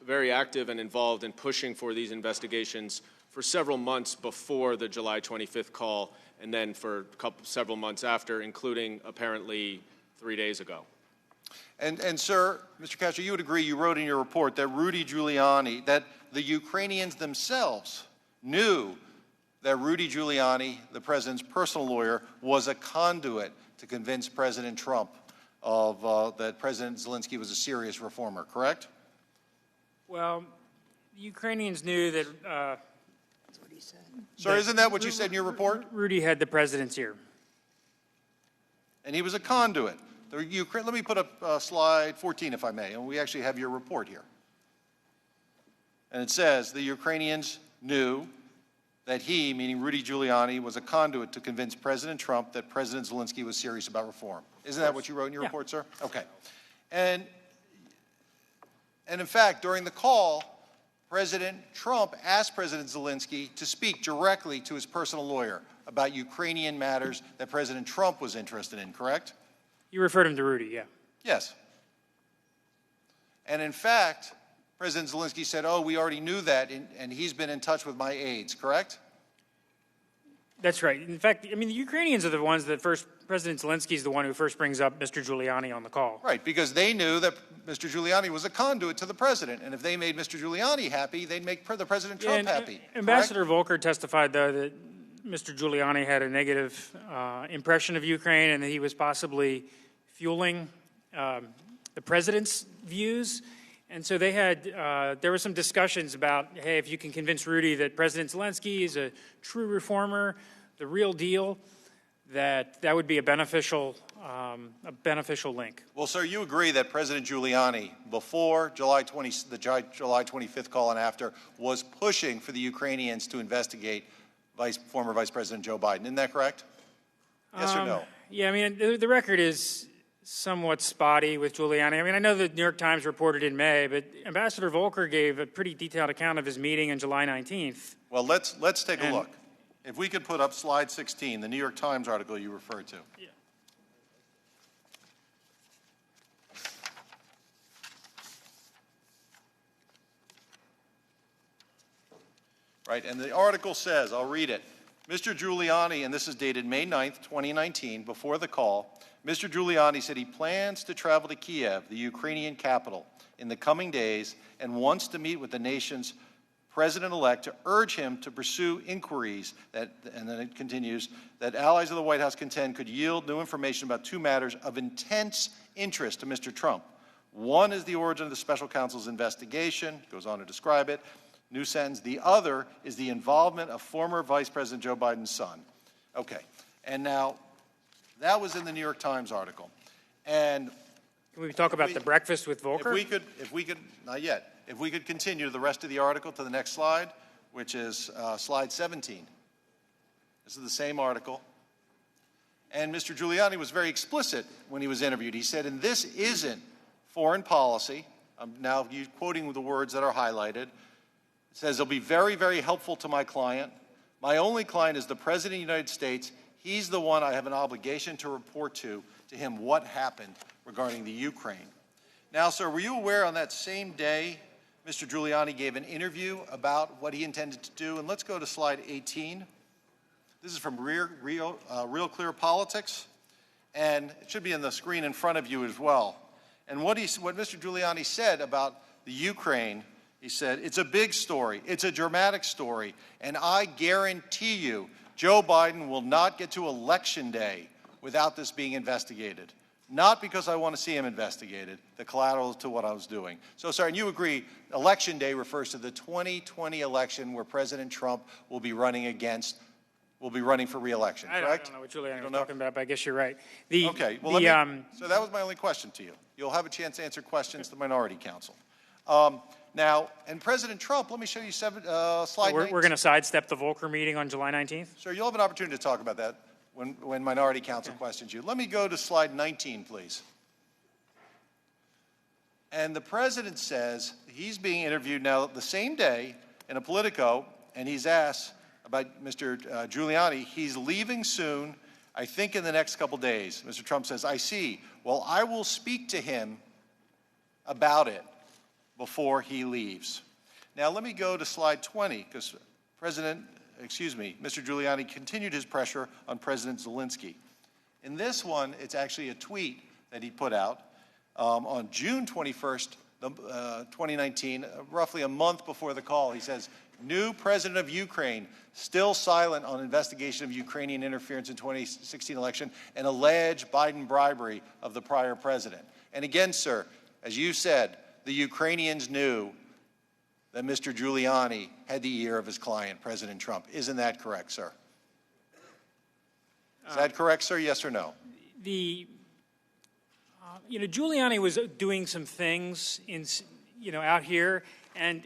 very active and involved in pushing for these investigations for several months before the July 25th call, and then for several months after, including apparently 3 days ago. And sir, Mr. Castro, you would agree, you wrote in your report that Rudy Giuliani, that the Ukrainians themselves knew that Rudy Giuliani, the president's personal lawyer, was a conduit to convince President Trump that President Zelensky was a serious reformer, correct? Well, the Ukrainians knew that... That's what he said. Sir, isn't that what you said in your report? Rudy had the president's ear. And he was a conduit. Let me put up slide 14, if I may, and we actually have your report here. And it says the Ukrainians knew that he, meaning Rudy Giuliani, was a conduit to convince President Trump that President Zelensky was serious about reform. Isn't that what you wrote in your report, sir? Okay. And in fact, during the call, President Trump asked President Zelensky to speak directly to his personal lawyer about Ukrainian matters that President Trump was interested in, correct? You referred him to Rudy, yeah. Yes. And in fact, President Zelensky said, oh, we already knew that, and he's been in touch with my aides, correct? That's right. In fact, I mean, the Ukrainians are the ones that President Zelensky is the one who first brings up Mr. Giuliani on the call. Right, because they knew that Mr. Giuliani was a conduit to the president, and if they made Mr. Giuliani happy, they'd make the President Trump happy. Ambassador Volker testified, though, that Mr. Giuliani had a negative impression of Ukraine and that he was possibly fueling the president's views. And so they had, there were some discussions about, hey, if you can convince Rudy that President Zelensky is a true reformer, the real deal, that would be a beneficial link. Well, sir, you agree that President Giuliani, before July 25th call and after, was pushing for the Ukrainians to investigate former Vice President Joe Biden. Isn't that correct? Yes or no? Yeah, I mean, the record is somewhat spotty with Giuliani. I mean, I know the New York Times reported in May, but Ambassador Volker gave a pretty detailed account of his meeting on July 19th. Well, let's take a look. If we could put up slide 16, the New York Times article you referred to. Yeah. Right, and the article says, I'll read it. Mr. Giuliani, and this is dated May 9th, 2019, before the call, Mr. Giuliani said he plans to travel to Kiev, the Ukrainian capital, in the coming days and wants to meet with the nation's president-elect to urge him to pursue inquiries that, and then it continues, that allies of the White House contend could yield new information about two matters of intense interest to Mr. Trump. One is the origin of the special counsel's investigation, goes on to describe it, new sentence. The other is the involvement of former Vice President Joe Biden's son. Okay, and now that was in the New York Times article. And can we talk about the breakfast with Volker? If we could, not yet. If we could continue the rest of the article to the next slide, which is slide 17. This is the same article. And Mr. Giuliani was very explicit when he was interviewed. He said, and this isn't foreign policy. I'm now quoting the words that are highlighted. It says, it'll be very, very helpful to my client. My only client is the President of the United States. He's the one I have an obligation to report to him what happened regarding the Ukraine. Now, sir, were you aware on that same day Mr. Giuliani gave an interview about what he intended to do? And let's go to slide 18. This is from Real Clear Politics, and it should be on the screen in front of you as well. And what Mr. Giuliani said about the Ukraine, he said, it's a big story, it's a dramatic story, and I guarantee you Joe Biden will not get to Election Day without this being investigated. Not because I want to see him investigated, the collateral to what I was doing. So, sir, and you agree, Election Day refers to the 2020 election where President Trump will be running for re-election, correct? I don't know what Giuliani was talking about, but I guess you're right. Okay, well, so that was my only question to you. You'll have a chance to answer questions to the minority counsel. Now, and President Trump, let me show you slide 19. We're going to sidestep the Volker meeting on July 19th? Sir, you'll have an opportunity to talk about that when minority counsel questions you. Let me go to slide 19, please. And the president says he's being interviewed now the same day in a Politico, and he's asked about Mr. Giuliani. He's leaving soon, I think in the next couple days. Mr. Trump says, I see. Well, I will speak to him about it before he leaves. Now, let me go to slide 20, because Mr. Giuliani continued his pressure on President Zelensky. In this one, it's actually a tweet that he put out on June 21st, 2019, roughly a month before the call. He says, new president of Ukraine, still silent on investigation of Ukrainian interference in 2016 election and alleged Biden bribery of the prior president. And again, sir, as you said, the Ukrainians knew that Mr. Giuliani had the ear of his client, President Trump. Isn't that correct, sir? Is that correct, sir? Yes or no? Giuliani was doing some things out here, and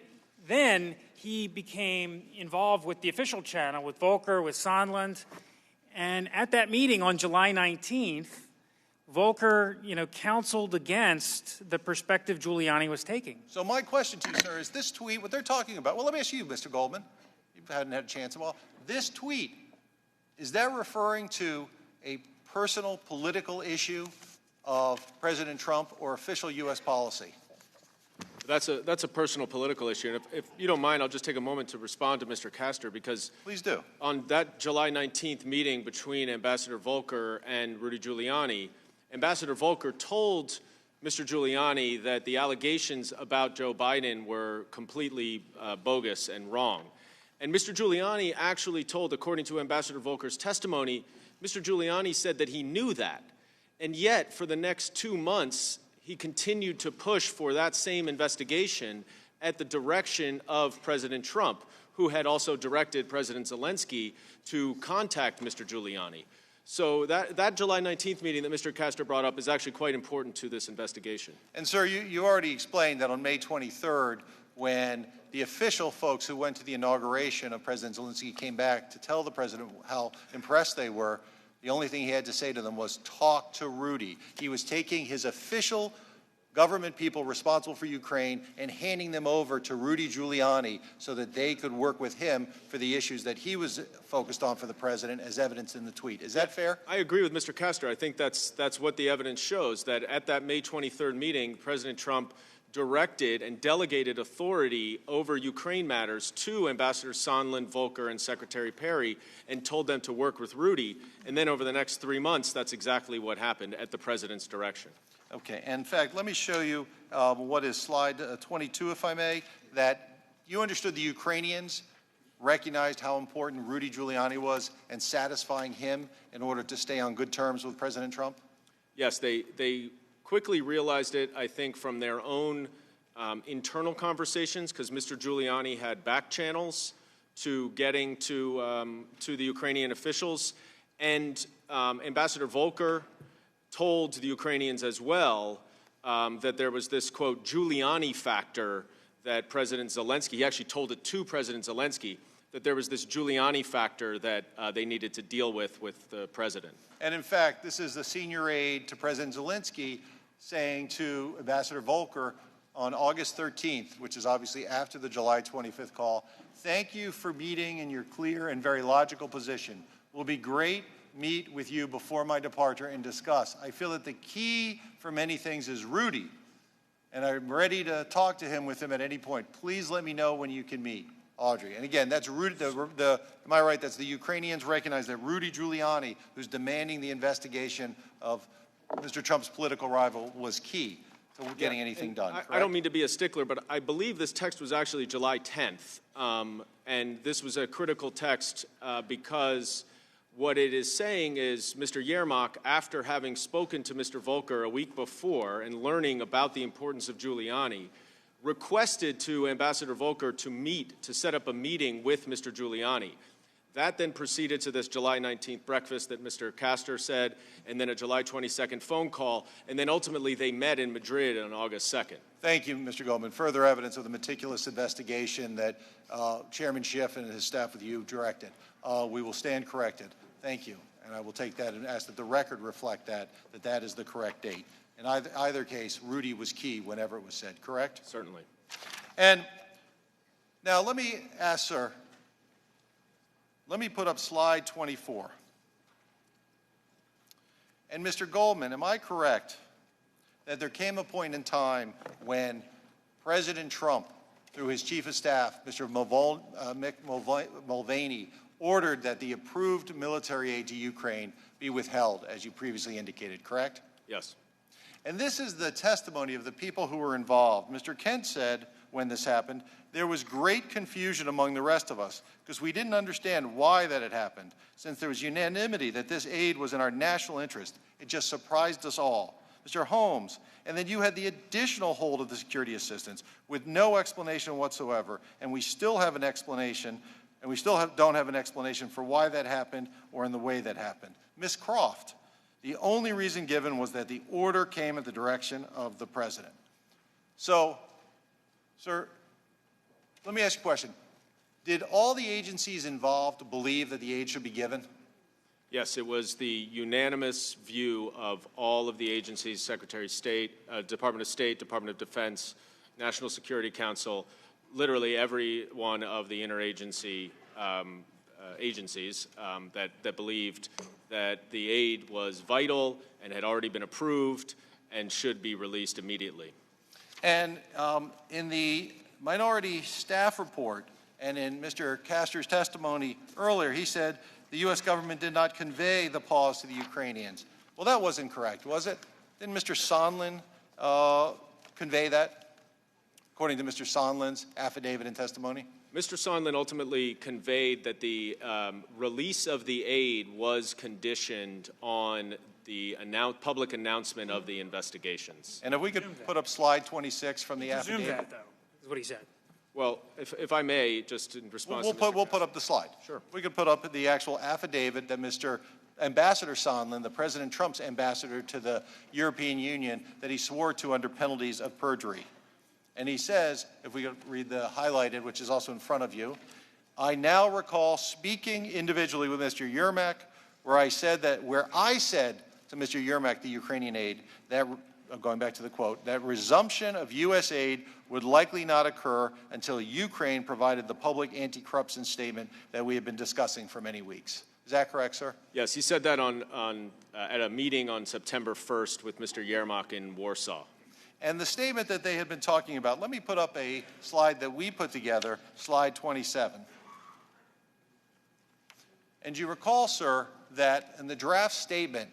then he became involved with the official channel, with Volker, with Sondland, and at that meeting on July 19th, Volker, counseled against the perspective Giuliani was taking. So my question to you, sir, is this tweet, what they're talking about, well, let me ask you, Mr. Goldman, you hadn't had a chance at all. This tweet, is that referring to a personal political issue of President Trump or official U.S. policy? That's a personal political issue. And if you don't mind, I'll just take a moment to respond to Mr. Castor, because please do. On that July 19th meeting between Ambassador Volker and Rudy Giuliani, Ambassador Volker told Mr. Giuliani that the allegations about Joe Biden were completely bogus and wrong. And Mr. Giuliani actually told, according to Ambassador Volker's testimony, Mr. Giuliani said that he knew that. And yet, for the next 2 months, he continued to push for that same investigation at the direction of President Trump, who had also directed President Zelensky to contact Mr. Giuliani. So that July 19th meeting that Mr. Castor brought up is actually quite important to this investigation. And, sir, you already explained that on May 23rd, when the official folks who went to the inauguration of President Zelensky came back to tell the president how impressed they were, the only thing he had to say to them was, talk to Rudy. He was taking his official government people responsible for Ukraine and handing them over to Rudy Giuliani so that they could work with him for the issues that he was focused on for the president, as evidenced in the tweet. Is that fair? I agree with Mr. Castor. I think that's what the evidence shows, that at that May 23rd meeting, President Trump directed and delegated authority over Ukraine matters to Ambassador Sondland, Volker, and Secretary Perry, and told them to work with Rudy. And then over the next 3 months, that's exactly what happened at the president's direction. Okay. In fact, let me show you what is slide 22, if I may, that you understood the Ukrainians recognized how important Rudy Giuliani was and satisfying him in order to stay on good terms with President Trump? Yes, they quickly realized it, I think, from their own internal conversations, because Mr. Giuliani had back channels to getting to the Ukrainian officials. And Ambassador Volker told the Ukrainians as well that there was this, quote, Giuliani factor that President Zelensky, he actually told it to President Zelensky, that there was this Giuliani factor that they needed to deal with the president. And in fact, this is the senior aide to President Zelensky saying to Ambassador Volker on August 13th, which is obviously after the July 25th call, thank you for meeting in your clear and very logical position. Will be great meet with you before my departure and discuss. I feel that the key for many things is Rudy, and I'm ready to talk to him with him at any point. Please let me know when you can meet. Audrey. And again, that's Rudy, am I right? That's the Ukrainians recognize that Rudy Giuliani, who's demanding the investigation of Mr. Trump's political rival, was key to getting anything done. I don't mean to be a stickler, but I believe this text was actually July 10th. And this was a critical text because what it is saying is Mr. Yermak, after having spoken to Mr. Volker a week before and learning about the importance of Giuliani, requested to Ambassador Volker to set up a meeting with Mr. Giuliani. That then proceeded to this July 19th breakfast that Mr. Castor said, and then a July 22nd phone call, and then ultimately they met in Madrid on August 2nd. Thank you, Mr. Goldman. Further evidence of the meticulous investigation that Chairman Schiff and his staff with you directed. We will stand corrected. Thank you. And I will take that and ask that the record reflect that is the correct date. In either case, Rudy was key whenever it was said, correct? Certainly. And now let me ask, sir, let me put up slide 24. And Mr. Goldman, am I correct that there came a point in time when President Trump, through his chief of staff, Mr. Mulvaney, ordered that the approved military aid to Ukraine be withheld, as you previously indicated, correct? Yes. And this is the testimony of the people who were involved. Mr. Kent said, when this happened, there was great confusion among the rest of us because we didn't understand why that had happened. Since there was unanimity that this aid was in our national interest, it just surprised us all. Mr. Holmes, and then you had the additional hold of the security assistance with no explanation whatsoever, and we still have an explanation, and we still don't have an explanation for why that happened or in the way that happened. Ms. Croft, the only reason given was that the order came at the direction of the president. So, sir, let me ask you a question. Did all the agencies involved believe that the aid should be given? Yes, it was the unanimous view of all of the agencies, Secretary of State, Department of State, Department of Defense, National Security Council, literally every one of the interagency agencies that believed that the aid was vital and had already been approved and should be released immediately. And in the minority staff report and in Mr. Castor's testimony earlier, he said the U.S. government did not convey the pause to the Ukrainians. Well, that wasn't correct, was it? Didn't Mr. Sondland convey that, according to Mr. Sondland's affidavit and testimony? Mr. Sondland ultimately conveyed that the release of the aid was conditioned on the public announcement of the investigations. And if we could put up slide 26 from the affidavit. Presume that, though, is what he said. Well, if I may, just in response We'll put up the slide. Sure. We could put up the actual affidavit that Mr. Ambassador Sondland, the President Trump's ambassador to the European Union, that he swore to under penalties of perjury. And he says, if we could read the highlighted, which is also in front of you, I now recall speaking individually with Mr. Yermak, where I said to Mr. Yermak, the Ukrainian aide, that, going back to the quote, that resumption of U.S. aid would likely not occur until Ukraine provided the public anti-corruption statement that we have been discussing for many weeks. Is that correct, sir? Yes, he said that at a meeting on September 1st with Mr. Yermak in Warsaw. And the statement that they had been talking about, let me put up a slide that we put together, slide 27. And you recall, sir, that in the draft statement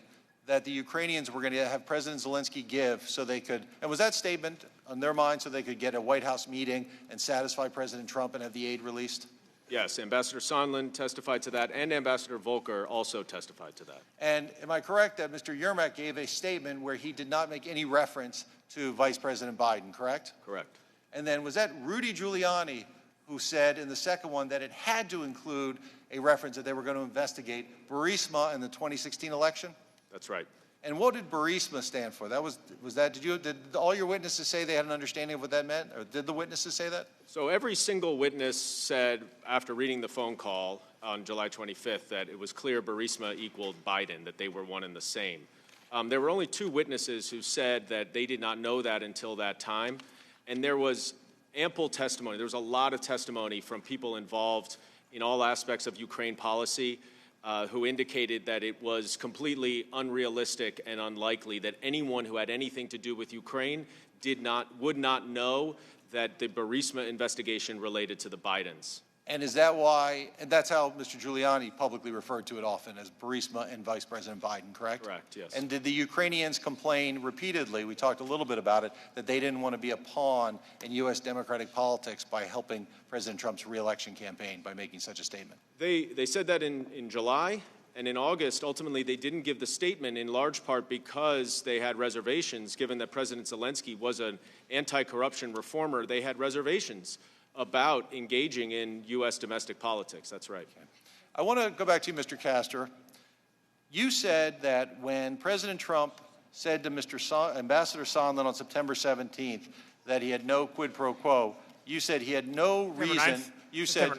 that the Ukrainians were going to have President Zelensky give so they could, and was that statement on their mind so they could get a White House meeting and satisfy President Trump and have the aid released? Yes, Ambassador Sondland testified to that, and Ambassador Volker also testified to that. And am I correct that Mr. Yermak gave a statement where he did not make any reference to Vice President Biden, correct? Correct. And then was that Rudy Giuliani who said in the second one that it had to include a reference that they were going to investigate Burisma in the 2016 election? That's right. And what did Burisma stand for? Did all your witnesses say they had an understanding of what that meant? Or did the witnesses say that? So every single witness said, after reading the phone call on July 25th, that it was clear Burisma equaled Biden, that they were one and the same. There were only two witnesses who said that they did not know that until that time. And there was ample testimony. There was a lot of testimony from people involved in all aspects of Ukraine policy who indicated that it was completely unrealistic and unlikely that anyone who had anything to do with Ukraine would not know that the Burisma investigation related to the Bidens. And is that why, and that's how Mr. Giuliani publicly referred to it often, as Burisma and Vice President Biden, correct? Correct, yes. And did the Ukrainians complain repeatedly, we talked a little bit about it, that they didn't want to be a pawn in U.S. democratic politics by helping President Trump's reelection campaign by making such a statement? They said that in July, and in August, ultimately, they didn't give the statement in large part because they had reservations, given that President Zelensky was an anti-corruption reformer. They had reservations about engaging in U.S. domestic politics. That's right. Okay. I want to go back to you, Mr. Castor. You said that when President Trump said to Ambassador Sondland on September 17th that he had no quid pro quo, you said he had no reason. You said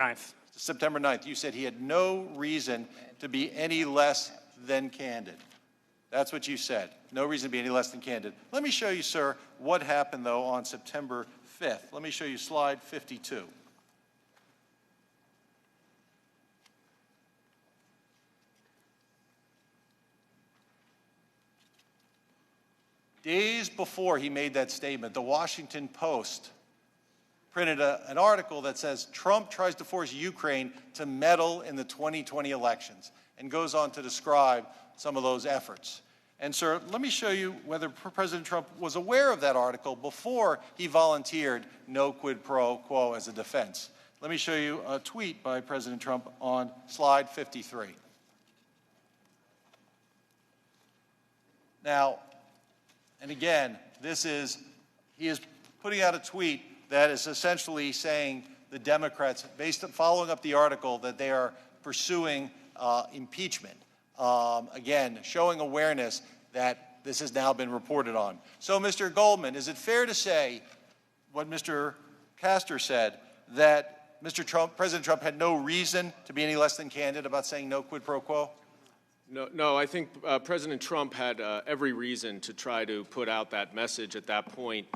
September 9th. You said he had no reason to be any less than candid. That's what you said. No reason to be any less than candid. Let me show you, sir, what happened, though, on September 5th. Let me show you slide 52. Days before he made that statement, the Washington Post printed an article that says Trump tries to force Ukraine to meddle in the 2020 elections and goes on to describe some of those efforts. And, sir, let me show you whether President Trump was aware of that article before he volunteered no quid pro quo as a defense. Let me show you a tweet by President Trump on slide 53. Now, and again, he is putting out a tweet that is essentially saying the Democrats, following up the article, that they are pursuing impeachment. Again, showing awareness that this has now been reported on. So, Mr. Goldman, is it fair to say what Mr. Castor said, that President Trump had no reason to be any less than candid about saying no quid pro quo? No, I think President Trump had every reason to try to put out that message at that point.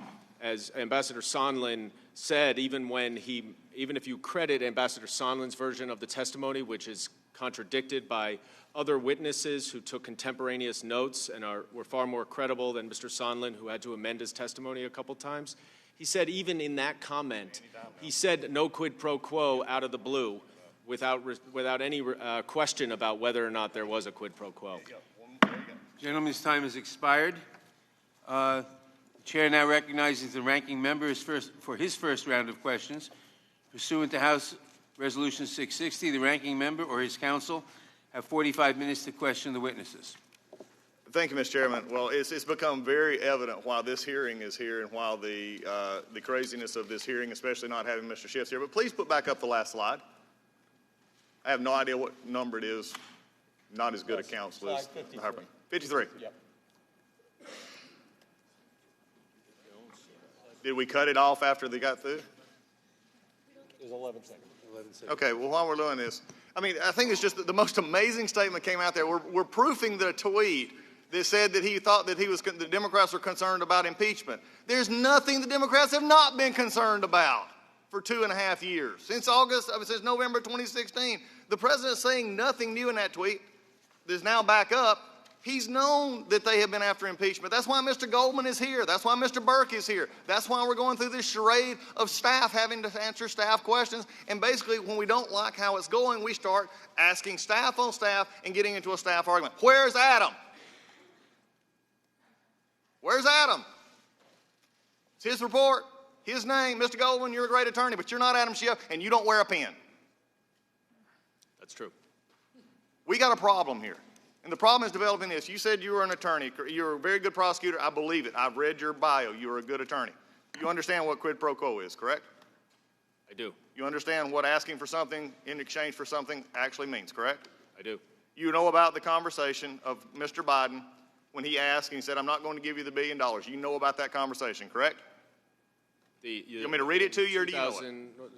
As Ambassador Sondland said, even if you credit Ambassador Sondland's version of the testimony, which is contradicted by other witnesses who took contemporaneous notes and were far more credible than Mr. Sondland, who had to amend his testimony a couple times, he said even in that comment, he said no quid pro quo out of the blue without any question about whether or not there was a quid pro quo. Gentleman's time has expired. The chair now recognizes the ranking member for his first round of questions. Pursuant to House Resolution 660, the ranking member or his counsel have 45 minutes to question the witnesses. Thank you, Mr. Chairman. Well, it's become very evident why this hearing is here and why the craziness of this hearing, especially not having Mr. Schiff's here. But please put back up the last slide. I have no idea what number it is. Not as good a counsel as 53. 53. Yep. Did we cut it off after they got through? It was 11 seconds. 11 seconds. Okay, well, while we're doing this, I mean, I think it's just that the most amazing statement came out there. We're proofing the tweet that said that he thought that the Democrats were concerned about impeachment. There's nothing the Democrats have not been concerned about for 2.5 years. Since November 2016. The president's saying nothing new in that tweet that's now back up. He's known that they have been after impeachment. That's why Mr. Goldman is here. That's why Mr. Burke is here. That's why we're going through this charade of staff having to answer staff questions. And basically, when we don't like how it's going, we start asking staff on staff and getting into a staff argument. Where's Adam? Where's Adam? It's his report, his name. Mr. Goldman, you're a great attorney, but you're not Adam Schiff, and you don't wear a pen. That's true. We got a problem here. And the problem is developing this. You said you were an attorney. You're a very good prosecutor. I believe it. I've read your bio. You're a good attorney. You understand what quid pro quo is, correct? I do. You understand what asking for something in exchange for something actually means, correct? I do. You know about the conversation of Mr. Biden when he asked and he said, I'm not going to give you the $1 billion. You know about that conversation, correct? You want me to read it to you, or do you know it?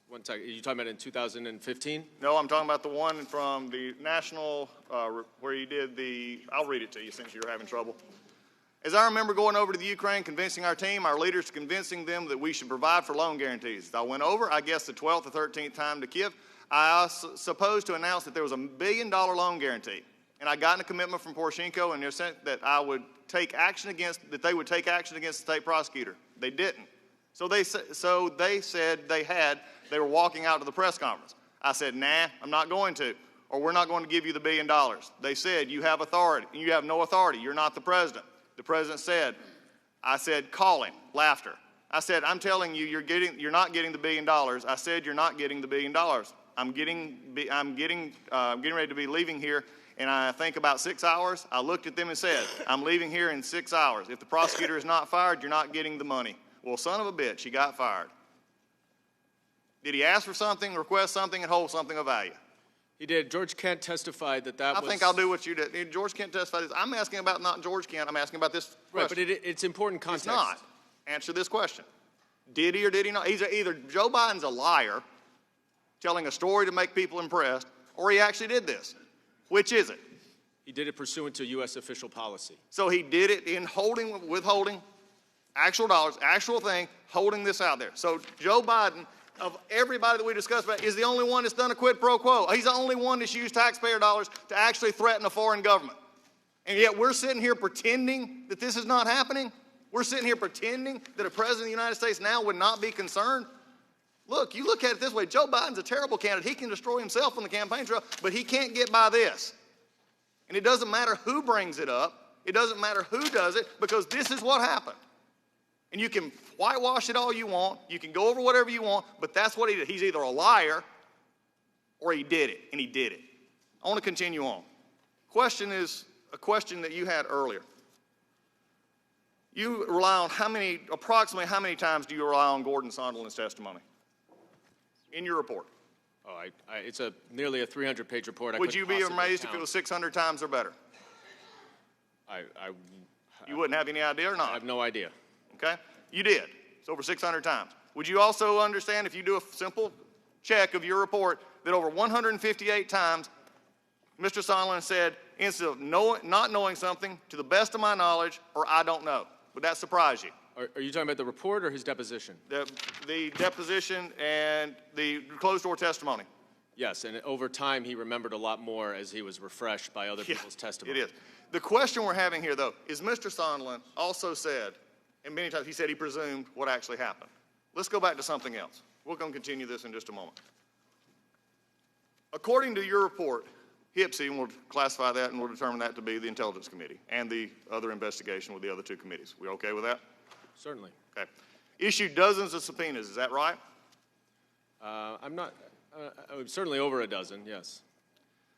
One second. Are you talking about in 2015? No, I'm talking about the one from the national, where you did I'll read it to you since you're having trouble. As I remember going over to the Ukraine, convincing our team, our leaders, convincing them that we should provide for loan guarantees. I went over, I guess the 12th or 13th time to Kiev. I was supposed to announce that there was a $1 billion loan guarantee. And I got a commitment from Poroshenko and they said that they would take action against the state prosecutor. They didn't. So they said they were walking out to the press conference. I said, nah, I'm not going to, or we're not going to give you the $1 billion. They said, you have authority. You have no authority. You're not the president. The president said, I said, call him. Laughter. I said, I'm telling you, you're not getting the $1 billion. I said, you're not getting the $1 billion. I'm getting ready to be leaving here. And I think about 6 hours. I looked at them and said, I'm leaving here in 6 hours. If the prosecutor is not fired, you're not getting the money. Well, son of a bitch, he got fired. Did he ask for something, request something, and hold something of value? He did. George Kent testified that was... I think I'll do what you did. George Kent testified. I'm asking about not George Kent. I'm asking about this question. Right, but it's important context. It's not. Answer this question. Did he or did he not? Either Joe Biden's a liar, telling a story to make people impressed, or he actually did this. Which is it? He did it pursuant to U.S. official policy. So he did it in withholding, actual dollars, actual thing, holding this out there. So Joe Biden, of everybody that we discussed about, is the only one that's done a quid pro quo. He's the only one that's used taxpayer dollars to actually threaten a foreign government. And yet we're sitting here pretending that this is not happening? We're sitting here pretending that a president of the United States now would not be concerned? Look, you look at it this way. Joe Biden's a terrible candidate. He can destroy himself on the campaign trail, but he can't get by this. And it doesn't matter who brings it up. It doesn't matter who does it, because this is what happened. And you can whitewash it all you want. You can go over whatever you want, but that's what he did. He's either a liar or he did it, and he did it. I want to continue on. Question is a question that you had earlier. You rely on approximately how many times do you rely on Gordon Sondland's testimony in your report? Oh, it's nearly a 300-page report. Would you be amazed if it was 600 times or better? You wouldn't have any idea or not? I have no idea. Okay? You did. It's over 600 times. Would you also understand, if you do a simple check of your report, that over 158 times Mr. Sondland said, instead of not knowing something, to the best of my knowledge, or I don't know? Would that surprise you? Are you talking about the report or his deposition? The deposition and the closed-door testimony. Yes, and over time he remembered a lot more as he was refreshed by other people's testimony. It is. The question we're having here, though, is Mr. Sondland also said, and many times he said he presumed what actually happened. Let's go back to something else. We're going to continue this in just a moment. According to your report, HIPSI, and we'll classify that and we'll determine that to be the Intelligence Committee and the other investigation with the other two committees. We okay with that? Certainly. Okay. Issued dozens of subpoenas, is that right? I'm not, certainly over a dozen, yes.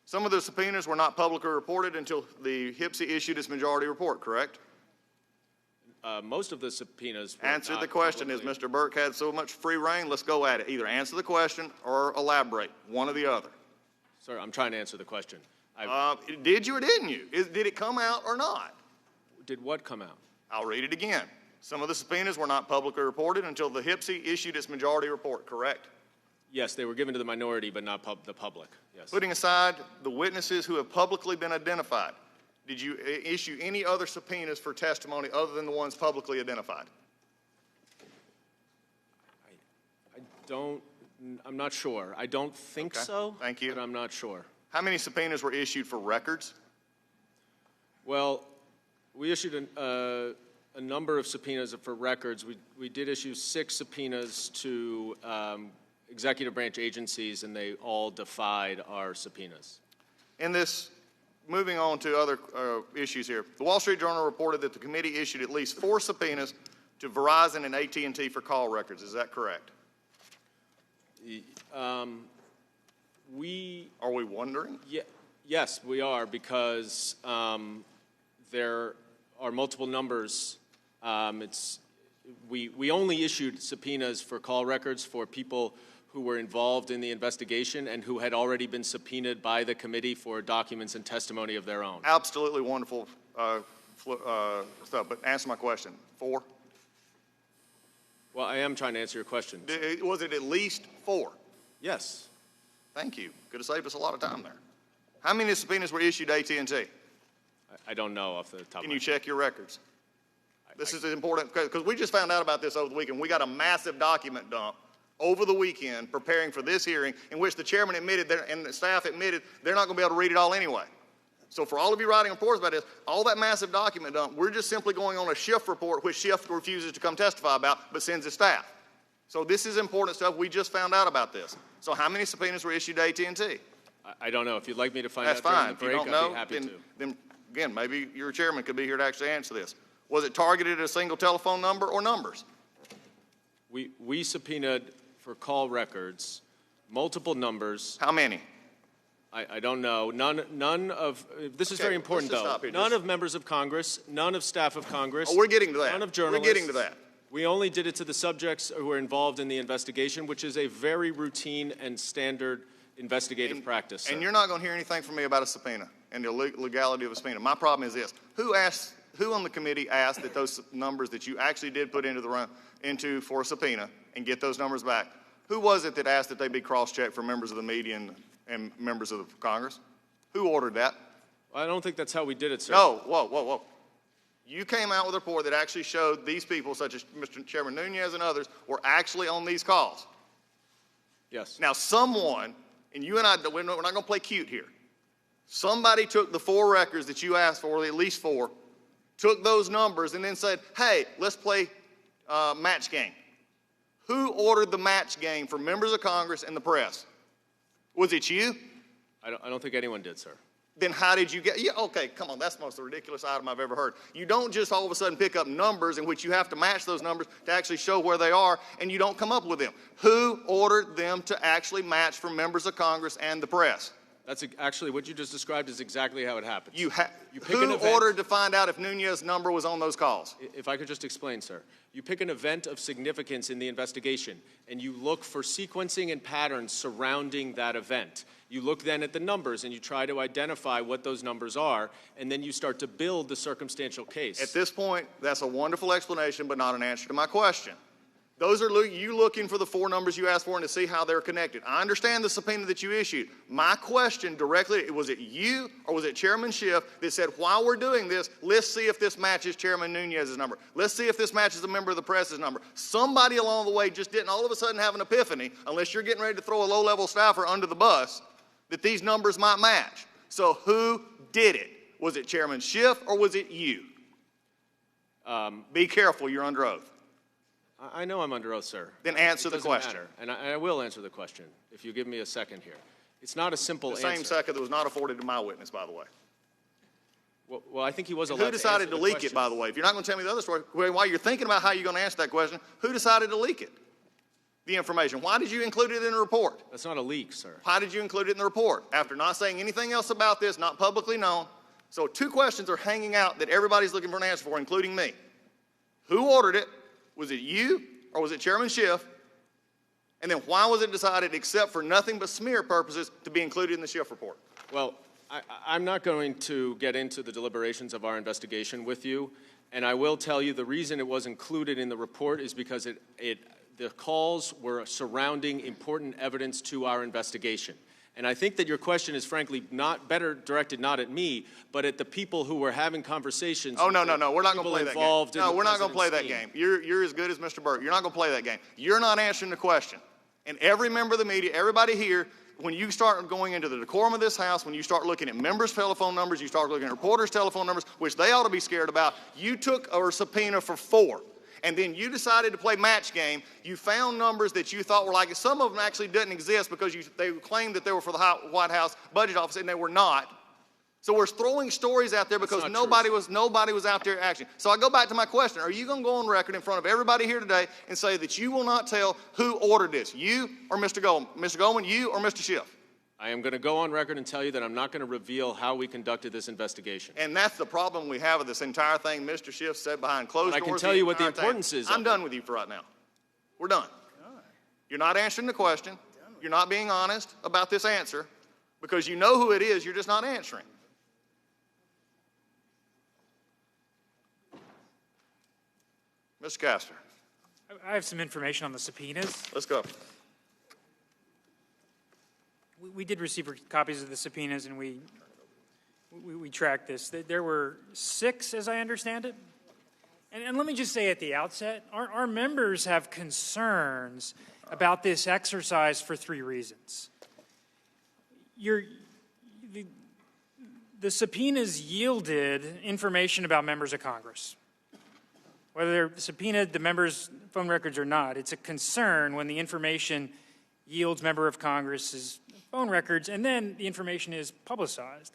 Some of the subpoenas were not publicly reported until the HPSI issued its majority report, correct? Most of the subpoenas were Answer not the question. publicly- As Mr. Burke had so much free reign, let's go at it. Either answer the question or elaborate, one or the other. Sir, I'm trying to answer the question. Did you or didn't you? Did it come out or not? Did what come out? I'll read it again. Some of the subpoenas were not publicly reported until the HPSI issued its majority report, correct? Yes, they were given to the minority, but not the public. Yes. Putting aside the witnesses who have publicly been identified, did you issue any other subpoenas for testimony other than the ones publicly identified? I'm not sure. I don't think so. Thank you. But I'm not sure. How many subpoenas were issued for records? Well, we issued a number of subpoenas for records. We did issue 6 subpoenas to executive branch agencies, and they all defied our subpoenas. In this, moving on to other issues here, the Wall Street Journal reported that the committee issued at least 4 subpoenas to Verizon and AT&T for call records. Is that correct? Are we wondering? Yes, we are, because there are multiple numbers. We only issued subpoenas for call records for people who were involved in the investigation and who had already been subpoenaed by the committee for documents and testimony of their own. Absolutely wonderful stuff, but answer my question. 4? Well, I am trying to answer your question. Was it at least 4? Yes. Thank you. Could have saved us a lot of time there. How many subpoenas were issued to AT&T? I don't know off the top of my head. Can you check your records? This is important because we just found out about this over the weekend. We got a massive document dump over the weekend preparing for this hearing in which the chairman admitted and the staff admitted they're not going to be able to read it all anyway. So for all of you writing reports about this, all that massive document dump, we're just simply going on a Schiff report, which Schiff refuses to come testify about, but sends his staff. So this is important stuff. We just found out about this. So how many subpoenas were issued to AT&T? I don't know. If you'd like me to find That's out during fine. the If you break, don't know, I'd be happy to. Then again, maybe your chairman could be here to actually answer this. Was it targeted at a single telephone number or numbers? We subpoenaed for call records, multiple numbers. How many? I don't know. None of, this is very important though. None of members of Congress, none of staff of Congress. Oh, we're getting to that. None of journalists. We're getting to that. We only did it to the subjects who were involved in the investigation, which is a very routine and standard investigative practice. Sir. And you're not going to hear anything from me about a subpoena and the legality of a subpoena. My problem is this. Who on the committee asked that those numbers that you actually did put into for a subpoena and get those numbers back? Who was it that asked that they be cross-checked for members of the media and members of the Congress? Who ordered that? I don't think that's how we did it, sir. No, whoa. You came out with a report that actually showed these people, such as Mr. Chairman Nunez and others, were actually on these calls. Yes. Now, someone, and you and I, we're not going to play cute here. Somebody took the 4 records that you asked for, at least 4, took those numbers, and then said, hey, let's play match game. Who ordered the match game for members of Congress and the press? Was it you? I don't think anyone did, sir. Then how did you get, okay, come on, that's the most ridiculous item I've ever heard. You don't just all of a sudden pick up numbers in which you have to match those numbers to actually show where they are, and you don't come up with them. Who ordered them to actually match for members of Congress and the press? That's actually what you just described is exactly how it happens. Who ordered to find out if Nunez's number was on those calls? If I could just explain, sir. You pick an event of significance in the investigation, and you look for sequencing and patterns surrounding that event. You look then at the numbers, and you try to identify what those numbers are, and then you start to build the circumstantial case. At this point, that's a wonderful explanation, but not an answer to my question. Those are you looking for the 4 numbers you asked for and to see how they're connected. I understand the subpoena that you issued. My question directly, was it you or was it Chairman Schiff that said, while we're doing this, let's see if this matches Chairman Nunez's number. Let's see if this matches a member of the press's number. Somebody along the way just didn't all of a sudden have an epiphany, unless you're getting ready to throw a low-level staffer under the bus, that these numbers might match. So who did it? Was it Chairman Schiff or was it you? Be careful, you're under oath. I know I'm under oath, sir. Then answer the question. Matter. And I will answer the question, if you give me a second here. It's not a simple answer. The same second that was not afforded to my witness, by the way. Well, I think he was allowed to Who decided to leak it, by the way? If you're not going to tell me the other story, while you're thinking about how you're going to answer that question, who decided to leak it? the information? Why did you include it in the report? That's not a leak, sir. Why did you include it in the report? After not saying anything else about this, not publicly known. So 2 questions are hanging out that everybody's looking for an answer for, including me. Who ordered it? Was it you or was it Chairman Schiff? And then why was it decided, except for nothing but smear purposes, to be included in the Schiff report? Well, I'm not going to get into the deliberations of our investigation with you, and I will tell you the reason it was included in the report is because the calls were surrounding important evidence to our investigation. And I think that your question is frankly not better directed not at me, but at the people who were having conversations. Oh, no, we're not going to play that game. No, we're not going to play that game. You're as good as Mr. Burke. You're not going to play that game. You're not answering the question. And every member of the media, everybody here, when you start going into the decorum of this House, when you start looking at members' telephone numbers, you start looking at reporters' telephone numbers, which they ought to be scared about, you took a subpoena for 4. And then you decided to play match game. You found numbers that you thought were like, some of them actually didn't exist because they claimed that they were for the White House Budget Office, and they were not. So we're throwing stories out there because nobody was out there acting. So I go back to my question. Are you going to go on record in front of everybody here today and say that you will not tell who ordered this, you or Mr. Goldman? Mr. Goldman, you or Mr. Schiff? I am going to go on record and tell you that I'm not going to reveal how we conducted this investigation. And that's the problem we have with this entire thing. Mr. Schiff said behind closed doors. I can tell you what the importance is. I'm done with you for right now. We're done. You're not answering the question. You're not being honest about this answer because you know who it is. You're just not answering. Mr. Castor. I have some information on the subpoenas. Let's go. We did receive copies of the subpoenas, and we tracked this. There were 6, as I understand it. And let me just say at the outset, our members have concerns about this exercise for 3 reasons. The subpoenas yielded information about members of Congress. Whether they're subpoenaed the members' phone records or not, it's a concern when the information yields member of Congress's phone records, and then the information is publicized.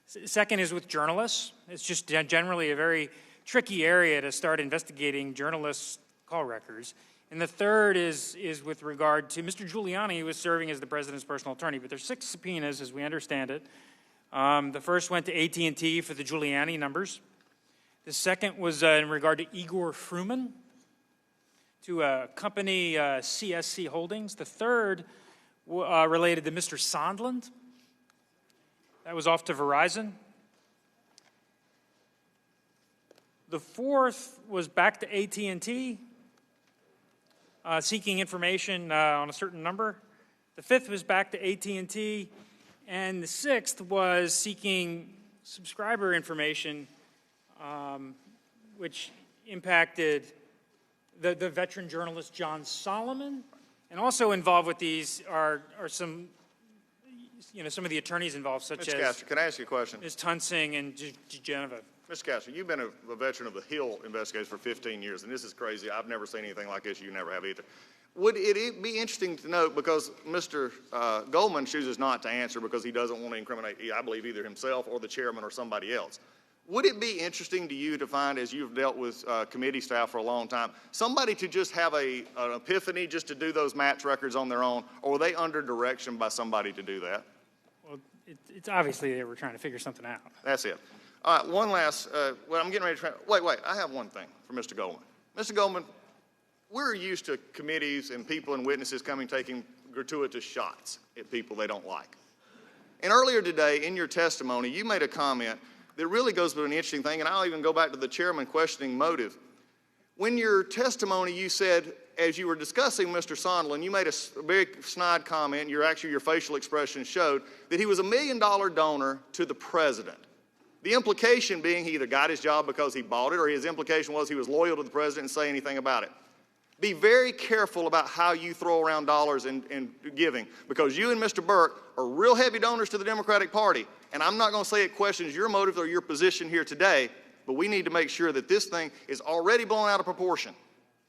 Second is with journalists. It's just generally a very tricky area to start investigating journalists' call records. And the third is with regard to Mr. Giuliani, who was serving as the president's personal attorney. But there's 6 subpoenas, as we understand it. The first went to AT&T for the Giuliani numbers. The second was in regard to Igor Fruman, to a company, CSC Holdings. The third related to Mr. Sondland. That was off to Verizon. The fourth was back to AT&T, seeking information on a certain number. The fifth was back to AT&T, and the sixth was seeking subscriber information, which impacted the veteran journalist John Solomon. And also involved with these are some, some of the attorneys involved, such Mr. as Castor, can I ask you a question? Ms. Tunsing and Geneva. Mr. Castor, you've been a veteran of the Hill investigators for 15 years, and this is crazy. I've never seen anything like this. You never have either. Would it be interesting to note, because Mr. Goldman chooses not to answer because he doesn't want to incriminate, I believe, either himself or the chairman or somebody else. Would it be interesting to you to find, as you've dealt with committee staff for a long time, somebody to just have an epiphany just to do those match records on their own, or were they under direction by somebody to do that? Well, it's obviously they were trying to figure something out. That's it. All right, one last, well, I'm getting ready to, wait, I have one thing for Mr. Goldman. Mr. Goldman, we're used to committees and people and witnesses taking gratuitous shots at people they don't like. And earlier today, in your testimony, you made a comment that really goes to an interesting thing, and I'll even go back to the chairman questioning motive. When your testimony, you said, as you were discussing Mr. Sondland, you made a very snide comment, your facial expression showed that he was $1 million donor to the president. The implication being he either got his job because he bought it, or his implication was he was loyal to the president and say anything about it. Be very careful about how you throw around dollars in giving, because you and Mr. Burke are real heavy donors to the Democratic Party, and I'm not going to say it questions your motive or your position here today, but we need to make sure that this thing is already blown out of proportion.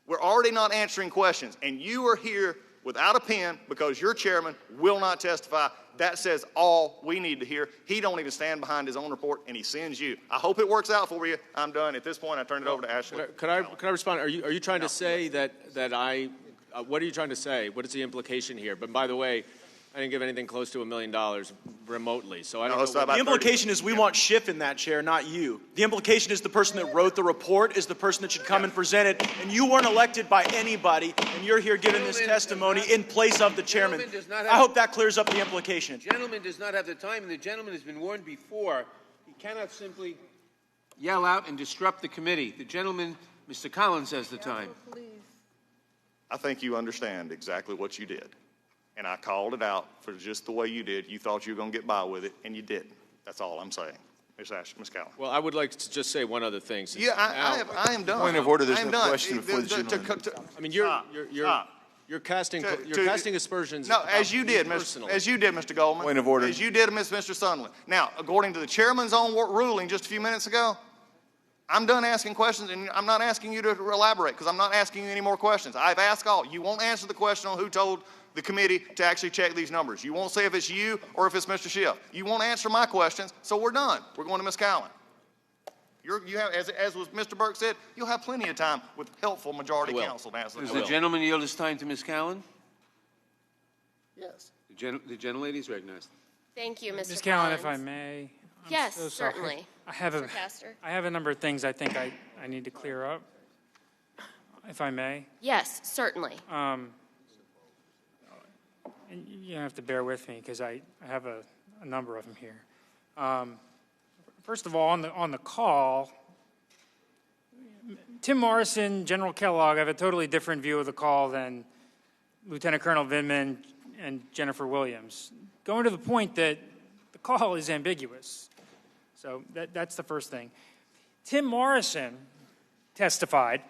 We're already not answering questions, and you are here without a pen because your chairman will not testify. That says all we need to hear. He don't even stand behind his own report, and he sends you. I hope it works out for you. I'm done. At this point, I turn it over to Ashley. Could I respond? Are you trying to say that I What are you trying to say? What is the implication here? But by the way, I didn't give anything close to $1 million remotely, so I don't know. The implication is we want Schiff in that chair, not you. The implication is the person that wrote the report is the person that should come and present it, and you weren't elected by anybody, and you're here giving this testimony in place of the chairman. I hope that clears up the implication. The gentleman does not have the time, and the gentleman has been warned before. He cannot simply yell out and disrupt the committee. The gentleman, Mr. Collins, has the time. I think you understand exactly what you did. And I called it out for just the way you did. You thought you were going to get by with it, and you didn't. That's all I'm saying. Ms. Cowan. Well, I would like to just say one other thing. Yeah, I am done. Point of order. There's I am no done. question before the gentleman. I mean, you're casting aspersions. No, as you did, Mr. Goldman. Point of order. As you did, Mr. Sunderland. Now, according to the chairman's own ruling just a few minutes ago, I'm done asking questions, and I'm not asking you to elaborate because I'm not asking you any more questions. I've asked all. You won't answer the question on who told the committee to actually check these numbers. You won't say if it's you or if it's Mr. Schiff. You won't answer my questions, so we're done. We're going to Ms. Cowan. You have, as was Mr. Burke said, you'll have plenty of time with helpful majority counsel to answer the Does question. the gentleman yield his time to Ms. Cowan? Yes. The gentlelady is recognized. Thank you, Mr. Ms. Cowan, if I may. Yes, so sorry. certainly. I have a number of things I think I need to clear up, if I may. Yes, certainly. And you have to bear with me because I have a number of them here. First of all, on the call, Tim Morrison, General Kellogg have a totally different view of the call than Lieutenant Colonel Vindman and Jennifer Williams, going to the point that the call is ambiguous. So that's the first thing. Tim Morrison testified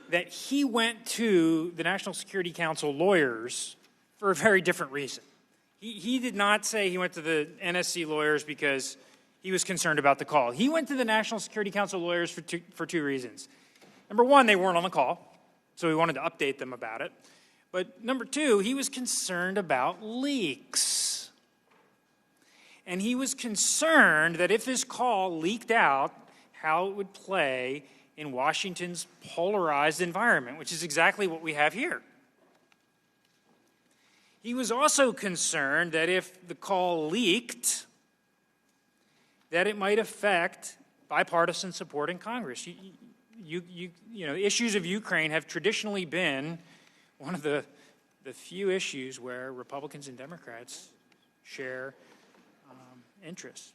that he went to the National Security Council lawyers for a very different reason. He did not say he went to the NSC lawyers because he was concerned about the call. He went to the National Security Council lawyers for two reasons. Number one, they weren't on the call, so he wanted to update them about it. But number two, he was concerned about leaks. And he was concerned that if this call leaked out, how it would play in Washington's polarized environment, which is exactly what we have here. He was also concerned that if the call leaked, that it might affect bipartisan support in Congress. You know, issues of Ukraine have traditionally been one of the few issues where Republicans and Democrats share interests.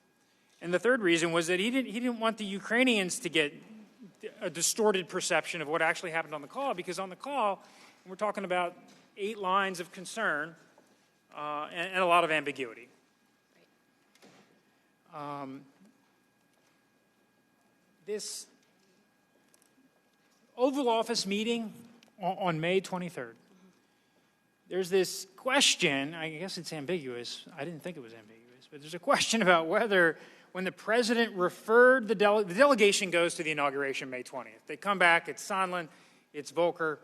And the third reason was that he didn't want the Ukrainians to get a distorted perception of what actually happened on the call, because on the call, we're talking about 8 lines of concern and a lot of ambiguity. This Oval Office meeting on May 23rd, there's this question, I guess it's ambiguous, I didn't think it was ambiguous, but there's a question about whether when the president referred the delegation goes to the inauguration May 20th. They come back, it's Sondland, it's Volker,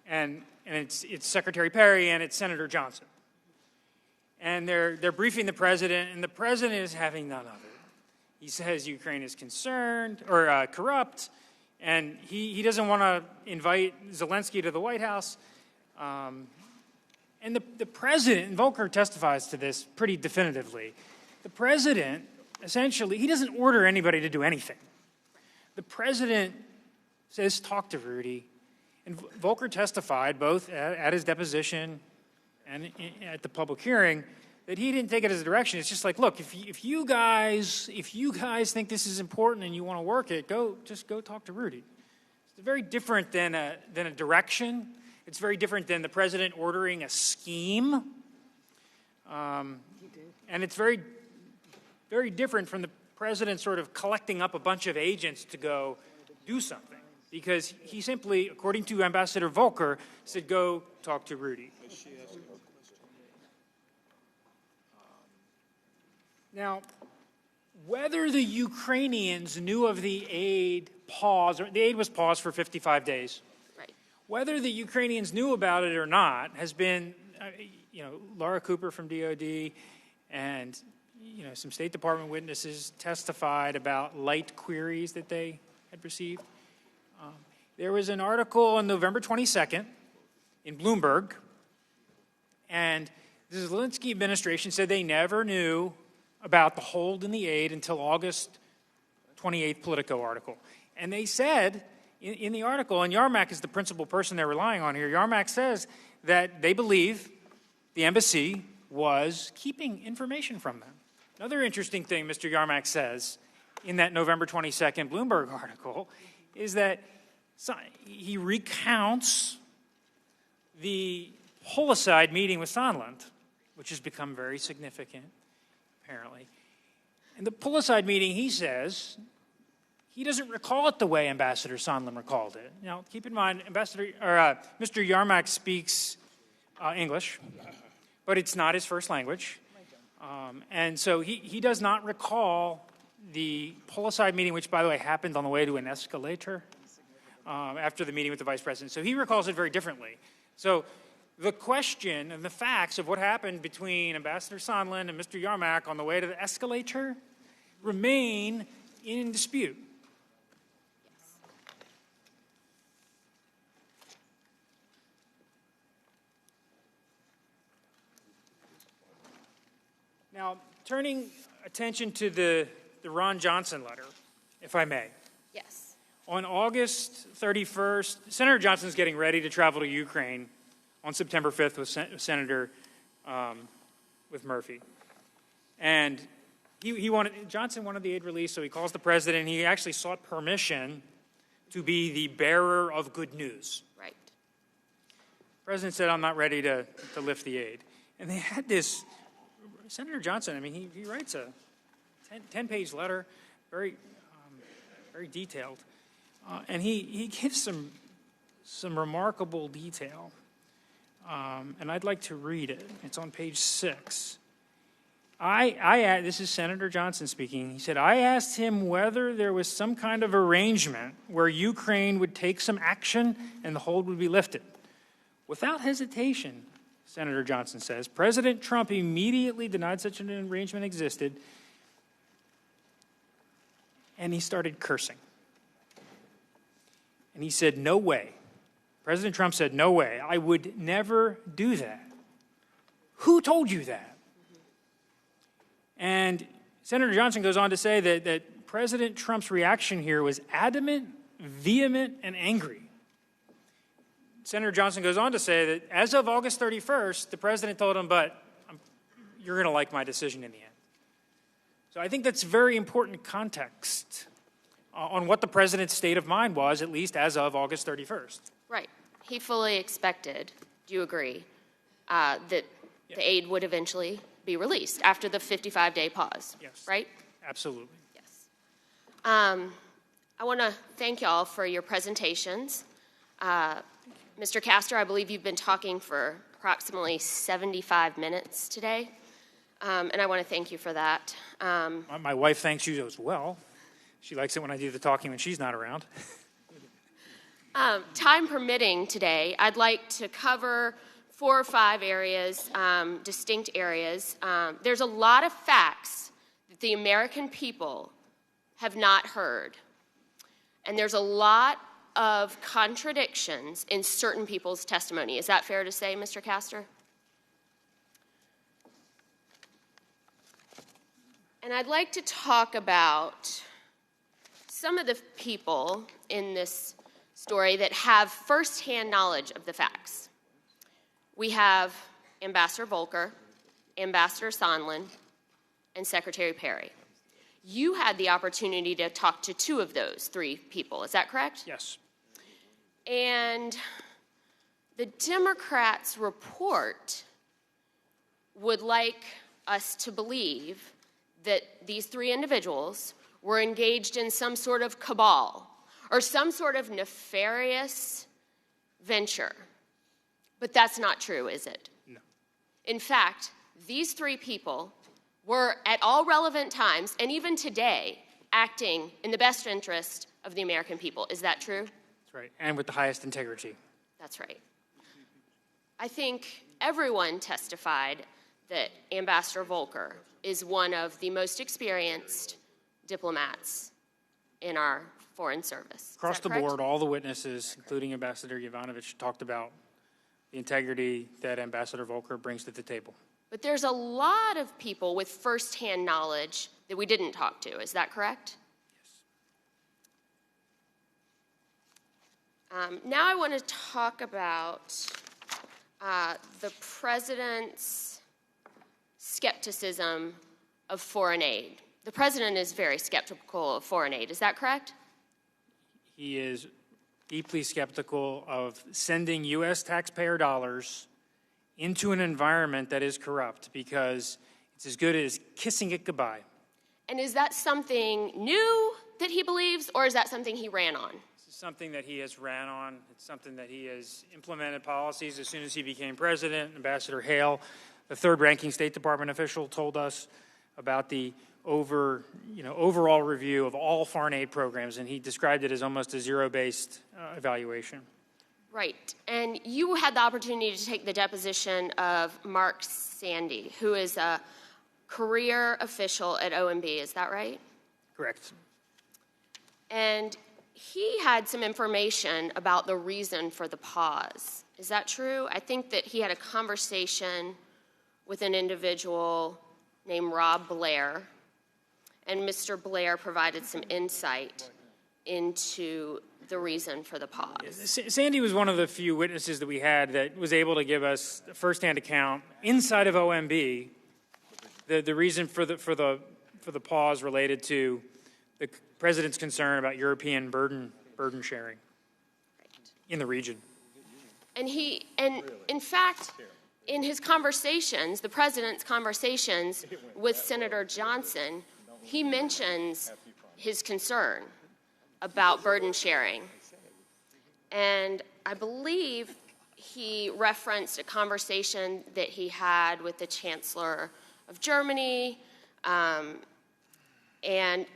and it's Secretary Perry and it's Senator Johnson. And they're briefing the president, and the president is having none of it. He says Ukraine is concerned or corrupt, and he doesn't want to invite Zelensky to the White House. And the president, and Volker testifies to this pretty definitively, the president, essentially, he doesn't order anybody to do anything. The president says, talk to Rudy. And Volker testified, both at his deposition and at the public hearing, that he didn't take it as a direction. It's just like, look, if you guys think this is important and you want to work it, just go talk to Rudy. It's very different than a direction. It's very different than the president ordering a scheme. And it's very, very different from the president sort of collecting up a bunch of agents to go do something. Because he simply, according to Ambassador Volker, said, go talk to Rudy. Now, whether the Ukrainians knew of the aid pause, or the aid was paused for 55 days. Right. Whether the Ukrainians knew about it or not has been, Laura Cooper from DOD and, some State Department witnesses testified about light queries that they had received. There was an article on November 22nd in Bloomberg, and the Zelensky administration said they never knew about the hold in the aid until August 28th Politico article. And they said in the article, and Yarmak is the principal person they're relying on here, Yarmak says that they believe the embassy was keeping information from them. Another interesting thing Mr. Yarmak says in that November 22nd Bloomberg article is that he recounts the Holiside meeting with Sondland, which has become very significant, apparently. In the Holiside meeting, he says he doesn't recall it the way Ambassador Sondland recalled it. Now, keep in mind, Mr. Yarmak speaks English, but it's not his first language. And so he does not recall the Holiside meeting, which, by the way, happened on the way to an escalator after the meeting with the vice president. So he recalls it very differently. So the question and the facts of what happened between Ambassador Sondland and Mr. Yarmak on the way to the escalator remain in dispute. Now, turning attention to the Ron Johnson letter, if I may. Yes. On August 31st, Senator Johnson's getting ready to travel to Ukraine on September 5th with Senator with Murphy. And Johnson wanted the aid release, so he calls the president. He actually sought permission to be the bearer of good news. Right. The president said, I'm not ready to lift the aid. And they had this, Senator Johnson, I mean, he writes a 10-page letter, very detailed. And he gives some remarkable detail. And I'd like to read it. It's on page 6. This is Senator Johnson speaking. He said, I asked him whether there was some kind of arrangement where Ukraine would take some action and the hold would be lifted. Without hesitation, Senator Johnson says, President Trump immediately denied such an arrangement existed, and he started cursing. And he said, no way. President Trump said, no way. I would never do that. Who told you that? And Senator Johnson goes on to say that President Trump's reaction here was adamant, vehement, and angry. Senator Johnson goes on to say that as of August 31st, the president told him, but you're going to like my decision in the end. So I think that's very important context on what the president's state of mind was, at least as of August 31st. Right. He fully expected, do you agree, that the aid would eventually be released after the 55-day pause? Yes. Right? Absolutely. Yes. I want to thank you all for your presentations. Mr. Castor, I believe you've been talking for approximately 75 minutes today, and I want to thank you for that. My wife thanks you as well. She likes it when I do the talking when she's not around. Time permitting today, I'd like to cover 4 or 5 areas, distinct areas. There's a lot of facts that the American people have not heard, and there's a lot of contradictions in certain people's testimony. Is that fair to say, Mr. Castor? And I'd like to talk about some of the people in this story that have firsthand knowledge of the facts. We have Ambassador Volker, Ambassador Sondland, and Secretary Perry. You had the opportunity to talk to 2 of those 3 people. Is that correct? Yes. And the Democrats' report would like us to believe that these 3 individuals were engaged in some sort of cabal or some sort of nefarious venture. But that's not true, is it? No. In fact, these 3 people were at all relevant times, and even today, acting in the best interest of the American people. Is that true? That's right, and with the highest integrity. That's right. I think everyone testified that Ambassador Volker is one of the most experienced diplomats in our foreign service. Across the board, all the witnesses, including Ambassador Yovanovitch, talked about the integrity that Ambassador Volker brings to the table. But there's a lot of people with firsthand knowledge that we didn't talk to. Is that correct? Yes. Now I want to talk about the president's skepticism of foreign aid. The president is very skeptical of foreign aid. Is that correct? He is deeply skeptical of sending U.S. taxpayer dollars into an environment that is corrupt because it's as good as kissing it goodbye. And is that something new that he believes, or is that something he ran on? This is something that he has ran on. It's something that he has implemented policies as soon as he became president. Ambassador Hale, the third-ranking State Department official, told us about the overall review of all foreign aid programs, and he described it as almost a zero-based evaluation. Right. And you had the opportunity to take the deposition of Mark Sandy, who is a career official at OMB. Is that right? Correct. And he had some information about the reason for the pause. Is that true? I think that he had a conversation with an individual named Rob Blair, and Mr. Blair provided some insight into the reason for the pause. Sandy was one of the few witnesses that we had that was able to give us a firsthand account inside of OMB. The reason for the pause related to the president's concern about European burden sharing in the region. And in fact, in his conversations, the president's conversations with Senator Johnson, he mentions his concern about burden sharing. And I believe he referenced a conversation that he had with the Chancellor of Germany. And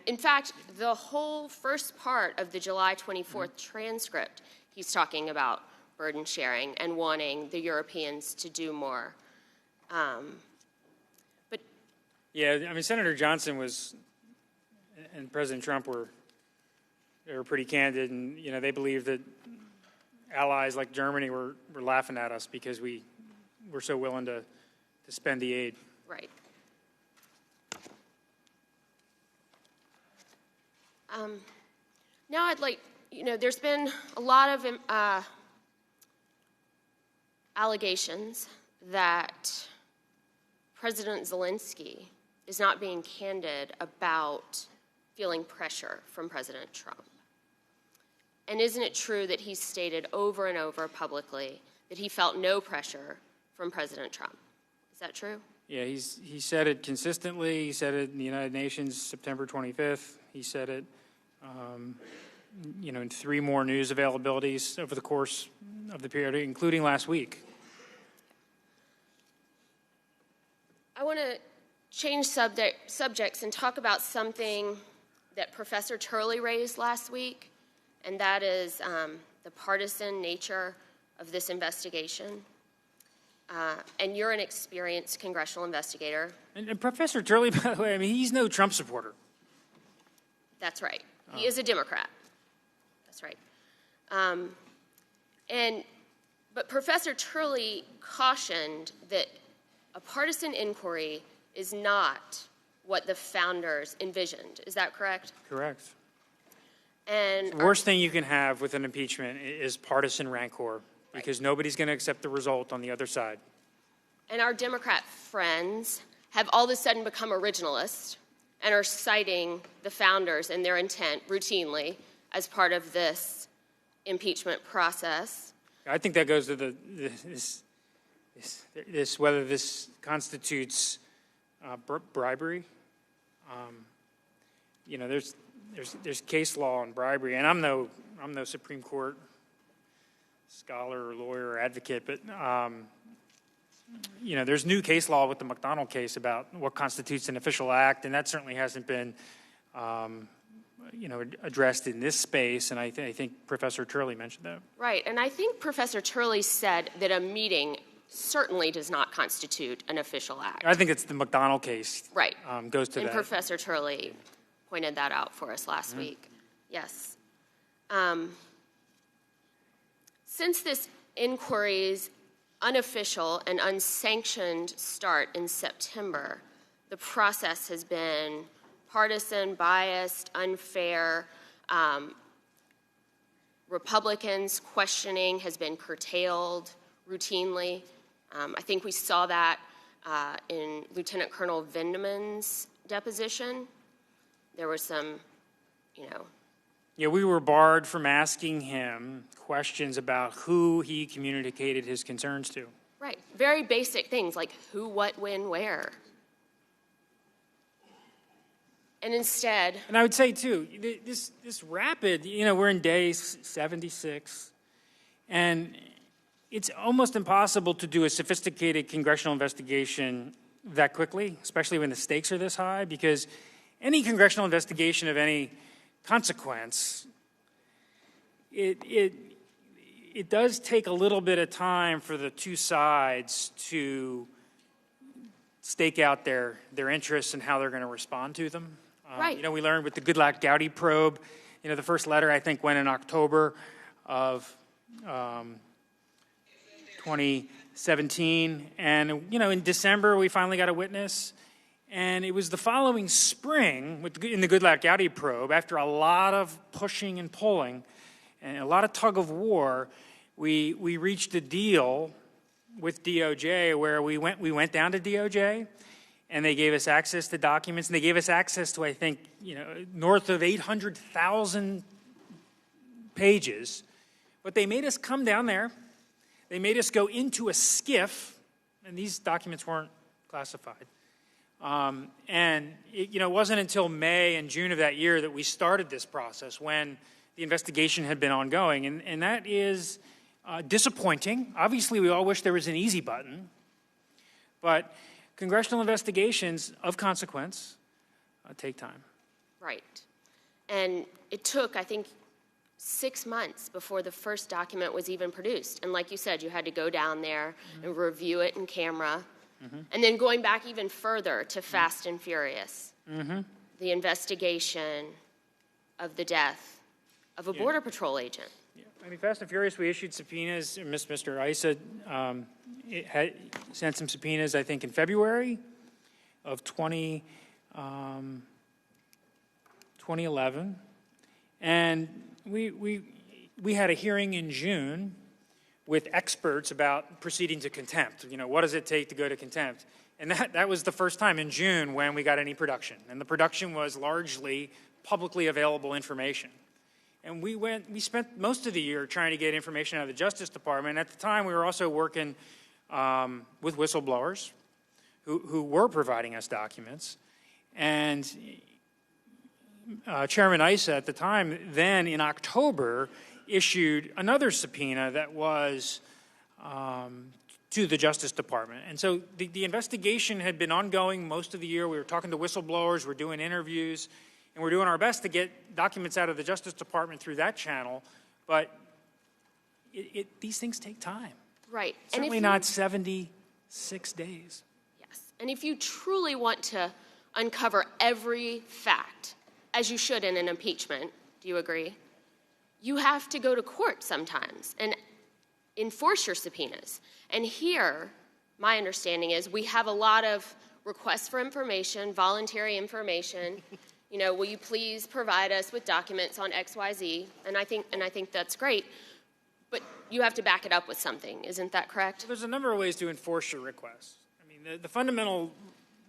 in fact, the whole first part of the July 24th transcript, he's talking about burden sharing and wanting the Europeans to do more. Senator Johnson and President Trump were pretty candid, and they believed that allies like Germany were laughing at us because we were so willing to spend the aid. Right. Now I'd like, there's been a lot of allegations that President Zelensky is not being candid about feeling pressure from President Trump. And isn't it true that he's stated over and over publicly that he felt no pressure from President Trump? Is that true? Yeah, he said it consistently. He said it in the United Nations September 25th. He said it, in 3 more news availabilities over the course of the period, including last week. I want to change subjects and talk about something that Professor Turley raised last week, and that is the partisan nature of this investigation. And you're an experienced congressional investigator. And Professor Turley, by the way, he's no Trump supporter. That's right. He is a Democrat. That's right. But Professor Turley cautioned that a partisan inquiry is not what the founders envisioned. Is that correct? Correct. And the worst thing you can have with an impeachment is partisan rancor, because nobody's going to accept the result on the other side. And our Democrat friends have all of a sudden become originalists and are citing the founders and their intent routinely as part of this impeachment process. I think that goes to whether this constitutes bribery. There's case law on bribery, and I'm no Supreme Court scholar or lawyer or advocate, but there's new case law with the McDonald case about what constitutes an official act, and that certainly hasn't been addressed in this space, and I think Professor Turley mentioned that. Right, and I think Professor Turley said that a meeting certainly does not constitute an official act. I think it's the McDonald case. Right. Goes to and that. Professor Turley pointed that out for us last week. Yes. Since this inquiry's unofficial and unsanctioned start in September, the process has been partisan, biased, unfair. Republicans' questioning has been curtailed routinely. I think we saw that in Lieutenant Colonel Vindman's deposition. There were some, Yeah, we were barred from asking him questions about who he communicated his concerns to. Right. Very basic things like who, what, when, where. And instead... And I would say, too, this rapid, we're in day 76, and it's almost impossible to do a sophisticated congressional investigation that quickly, especially when the stakes are this high, because any congressional investigation of any consequence, it does take a little bit of time for the two sides to stake out their interests and how they're going to respond to them. Right. We learned with the Goodlatte Gowdy probe, the first letter I think went in October of 2017, and in December we finally got a witness. And it was the following spring, in the Goodlatte Gowdy probe, after a lot of pushing and pulling and a lot of tug of war, we reached a deal with DOJ where we went down to DOJ, and they gave us access to documents, and they gave us access to, I think, north of 800,000 pages. But they made us come down there. They made us go into a skiff, and these documents weren't classified. And it wasn't until May and June of that year that we started this process when the investigation had been ongoing. And that is disappointing. Obviously, we all wish there was an easy button. But congressional investigations of consequence take time. Right. And it took, I think, 6 months before the first document was even produced. And like you said, you had to go down there and review it in camera. And then going back even further to Fast and Furious, the investigation of the death of a Border Patrol agent. Yeah. I mean, Fast and Furious, we issued subpoenas. Mr. Issa sent some subpoenas, I think, in February of 2011. And we had a hearing in June with experts about proceeding to contempt. What does it take to go to contempt? And that was the first time in June when we got any production. And the production was largely publicly available information. And we spent most of the year trying to get information out of the Justice Department. At the time, we were also working with whistleblowers who were providing us documents. And Chairman Issa at the time, then in October, issued another subpoena that was to the Justice Department. And so the investigation had been ongoing most of the year. We were talking to whistleblowers, we're doing interviews, and we're doing our best to get documents out of the Justice Department through that channel. But these things take time. Right. Certainly not 76 days. Yes. And if you truly want to uncover every fact, as you should in an impeachment, do you agree? You have to go to court sometimes and enforce your subpoenas. And here, my understanding is we have a lot of requests for information, voluntary information. Will you please provide us with documents on XYZ? And I think that's great. But you have to back it up with something. Isn't that correct? There's a number of ways to enforce your requests. I mean, the fundamental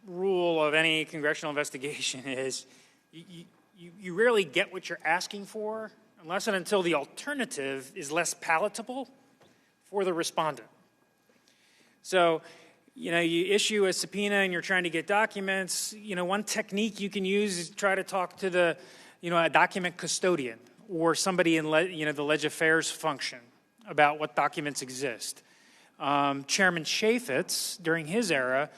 rule of any congressional investigation is you rarely get what you're asking for unless and until the alternative is less palatable for the respondent. So, you issue a subpoena and you're trying to get documents. One technique you can use is try to talk to a document custodian or somebody in, the Leg Affairs function about what documents exist. Chairman Chaffetz, during his era,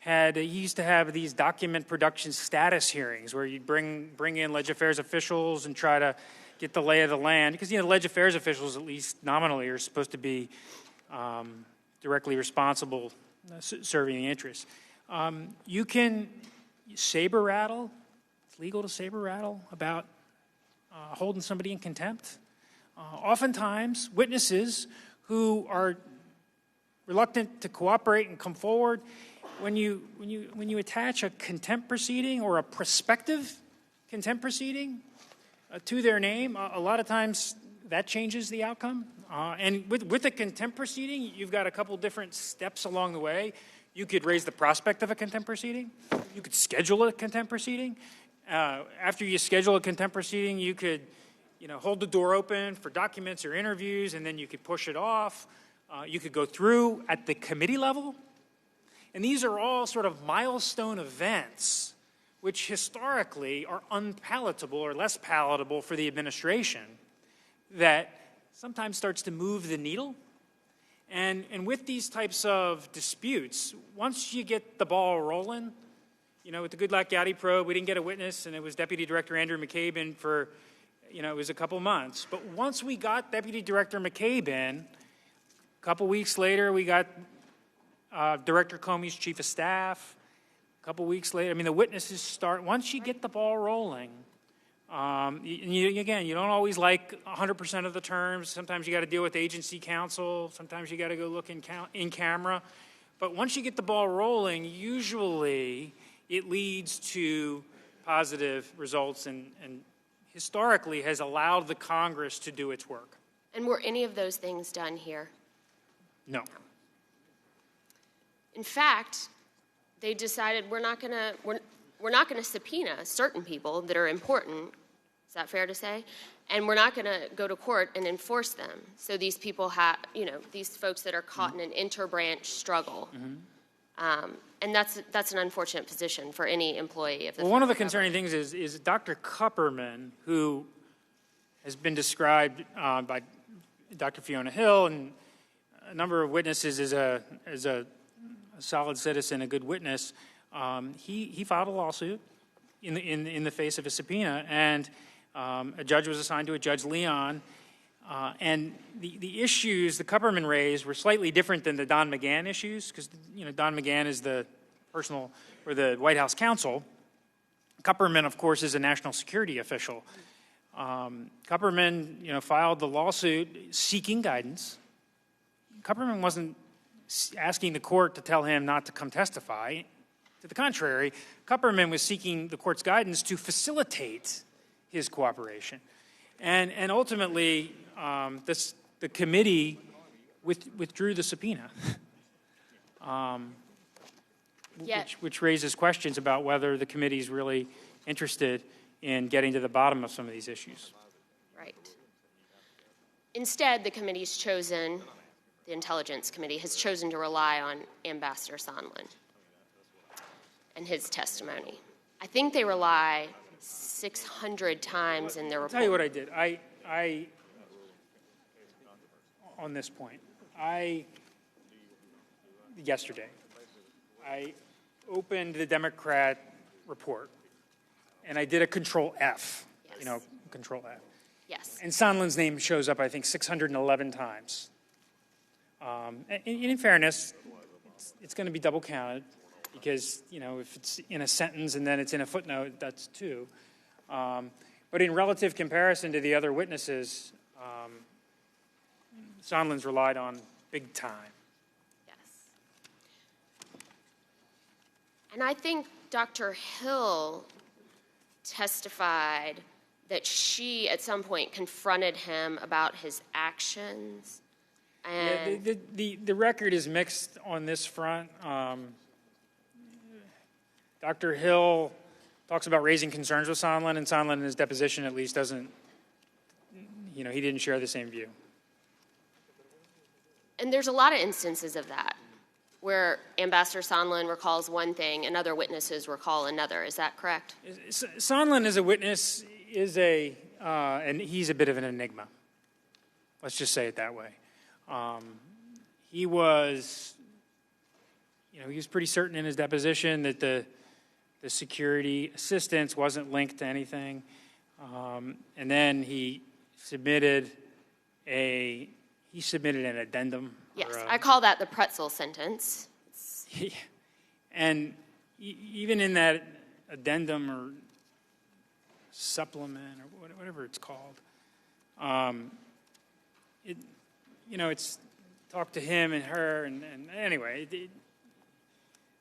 he used to have these document production status hearings where you'd bring in Leg Affairs officials and try to get the lay of the land, because Leg Affairs officials, at least nominally, are supposed to be directly responsible, serving the interests. You can saber rattle. It's legal to saber rattle about holding somebody in contempt. Oftentimes, witnesses who are reluctant to cooperate and come forward, when you attach a contempt proceeding or a prospective contempt proceeding to their name, a lot of times that changes the outcome. And with a contempt proceeding, you've got a couple different steps along the way. You could raise the prospect of a contempt proceeding. You could schedule a contempt proceeding. After you schedule a contempt proceeding, you could, hold the door open for documents or interviews, and then you could push it off. You could go through at the committee level. And these are all sort of milestone events which historically are unpalatable or less palatable for the administration that sometimes starts to move the needle. And with these types of disputes, once you get the ball rolling, with the Goodlatte Gowdy probe, we didn't get a witness, and it was Deputy Director Andrew McCabe in for, it was a couple months. But once we got Deputy Director McCabe in, a couple weeks later, we got Director Comey's Chief of Staff. A couple weeks later, the witnesses start. Once you get the ball rolling, again, you don't always like 100% of the terms. Sometimes you got to deal with agency counsel. Sometimes you got to go look in camera. But once you get the ball rolling, usually it leads to positive results and historically has allowed the Congress to do its work. And were any of those things done here? No. In fact, they decided we're not going to subpoena certain people that are important. Is that fair to say? And we're not going to go to court and enforce them. So these people have, these folks that are caught in an interbranch struggle. And that's an unfortunate position for any employee of the. Well, one of the concerning things is Dr. Kupperman, who has been described by Dr. Fiona Hill and a number of witnesses as a solid citizen, a good witness. He filed a lawsuit in the face of a subpoena, and a judge was assigned to it, Judge Leon. And the issues the Kupperman raised were slightly different than the Don McGahn issues, because Don McGahn is the the White House counsel. Kupperman, of course, is a national security official. Kupperman, filed the lawsuit seeking guidance. Kupperman wasn't asking the court to tell him not to come testify. To the contrary, Kupperman was seeking the court's guidance to facilitate his cooperation. And ultimately, the committee withdrew the subpoena, which raises questions about whether the committee is really interested in getting to the bottom of some of these issues. Right. Instead, the committee's chosen, the Intelligence Committee, has chosen to rely on Ambassador Sondland and his testimony. I think they rely 600 times in their report. I'll tell you what I did. I on this point, yesterday, I opened the Democrat report, and I did a Control F, Yes. Control F. Yes. And Sondland's name shows up, I think, 611 times. And in fairness, it's going to be double counted because, if it's in a sentence and then it's in a footnote, that's two. But in relative comparison to the other witnesses, Sondland's relied on big time. Yes. And I think Dr. Hill testified that she, at some point, confronted him about his actions. And The record is mixed on this front. Dr. Hill talks about raising concerns with Sondland, and Sondland in his deposition at least doesn't, he didn't share the same view. And there's a lot of instances of that, where Ambassador Sondland recalls one thing and other witnesses recall another. Is that correct? Sondland as a witness and he's a bit of an enigma. Let's just say it that way. He was pretty certain in his deposition that the security assistance wasn't linked to anything. And then he submitted an addendum. Yes, I call that the pretzel sentence. And even in that addendum or supplement or whatever it's called. It's talk to him and her, and anyway,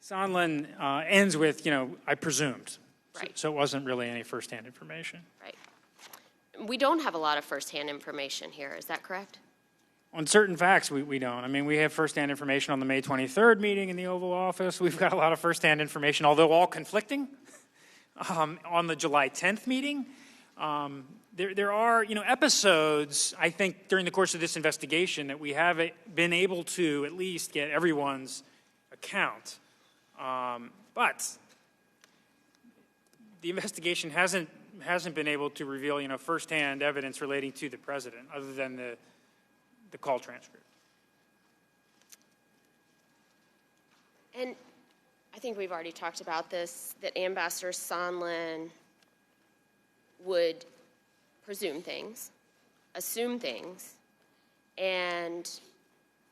Sondland ends with, I presumed. Right. So it wasn't really any firsthand information. Right. We don't have a lot of firsthand information here. Is that correct? On certain facts, we don't. I mean, we have firsthand information on the May 23rd meeting in the Oval Office. We've got a lot of firsthand information, although all conflicting, on the July 10th meeting. There are, episodes, I think, during the course of this investigation that we have been able to at least get everyone's account. But the investigation hasn't been able to reveal, firsthand evidence relating to the president, other than the call transcript. And I think we've already talked about this, that Ambassador Sondland would presume things, assume things, and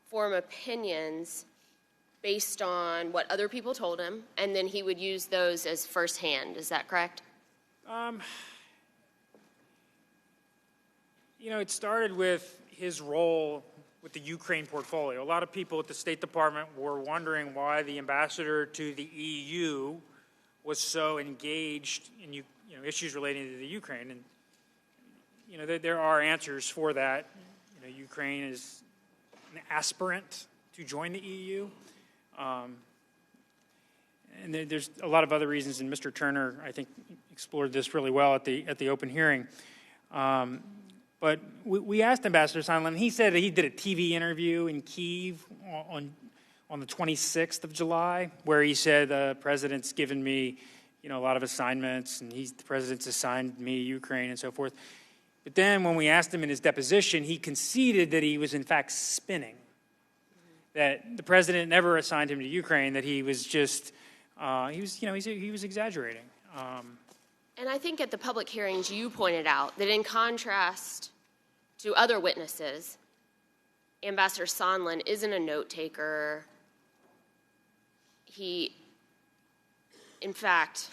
form opinions based on what other people told him, and then he would use those as firsthand. Is that correct? It started with his role with the Ukraine portfolio. A lot of people at the State Department were wondering why the ambassador to the EU was so engaged in issues relating to the Ukraine. And there are answers for that. Ukraine is an aspirant to join the EU. And there's a lot of other reasons, and Mr. Turner, I think, explored this really well at the open hearing. But we asked Ambassador Sondland, and he said that he did a TV interview in Kyiv on the 26th of July, where he said the president's given me, a lot of assignments, and the president's assigned me Ukraine and so forth. But then when we asked him in his deposition, he conceded that he was in fact spinning, that the president never assigned him to Ukraine, that he was just, he was exaggerating. And I think at the public hearings you pointed out that in contrast to other witnesses, Ambassador Sondland isn't a note taker. In fact,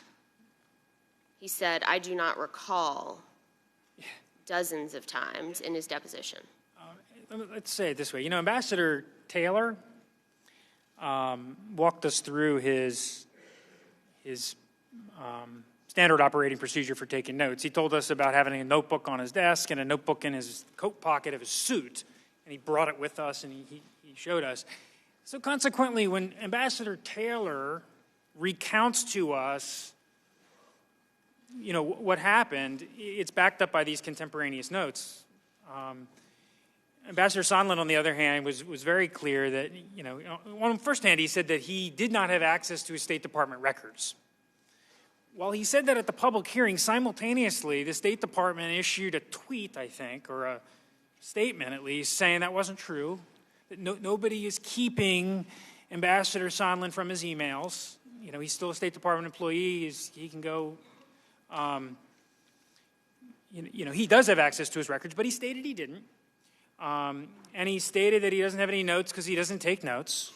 he said, I do not recall dozens of times in his deposition. Let's say it this way. Ambassador Taylor walked us through his standard operating procedure for taking notes. He told us about having a notebook on his desk and a notebook in his coat pocket of his suit, and he brought it with us and he showed us. So consequently, when Ambassador Taylor recounts to us, what happened, it's backed up by these contemporaneous notes. Ambassador Sondland, on the other hand, was very clear that, on first hand, he said that he did not have access to his State Department records. While he said that at the public hearing, simultaneously, the State Department issued a tweet, I think, or a statement at least, saying that wasn't true, that nobody is keeping Ambassador Sondland from his emails. He's still a State Department employee. He can go, he does have access to his records, but he stated he didn't. And he stated that he doesn't have any notes because he doesn't take notes.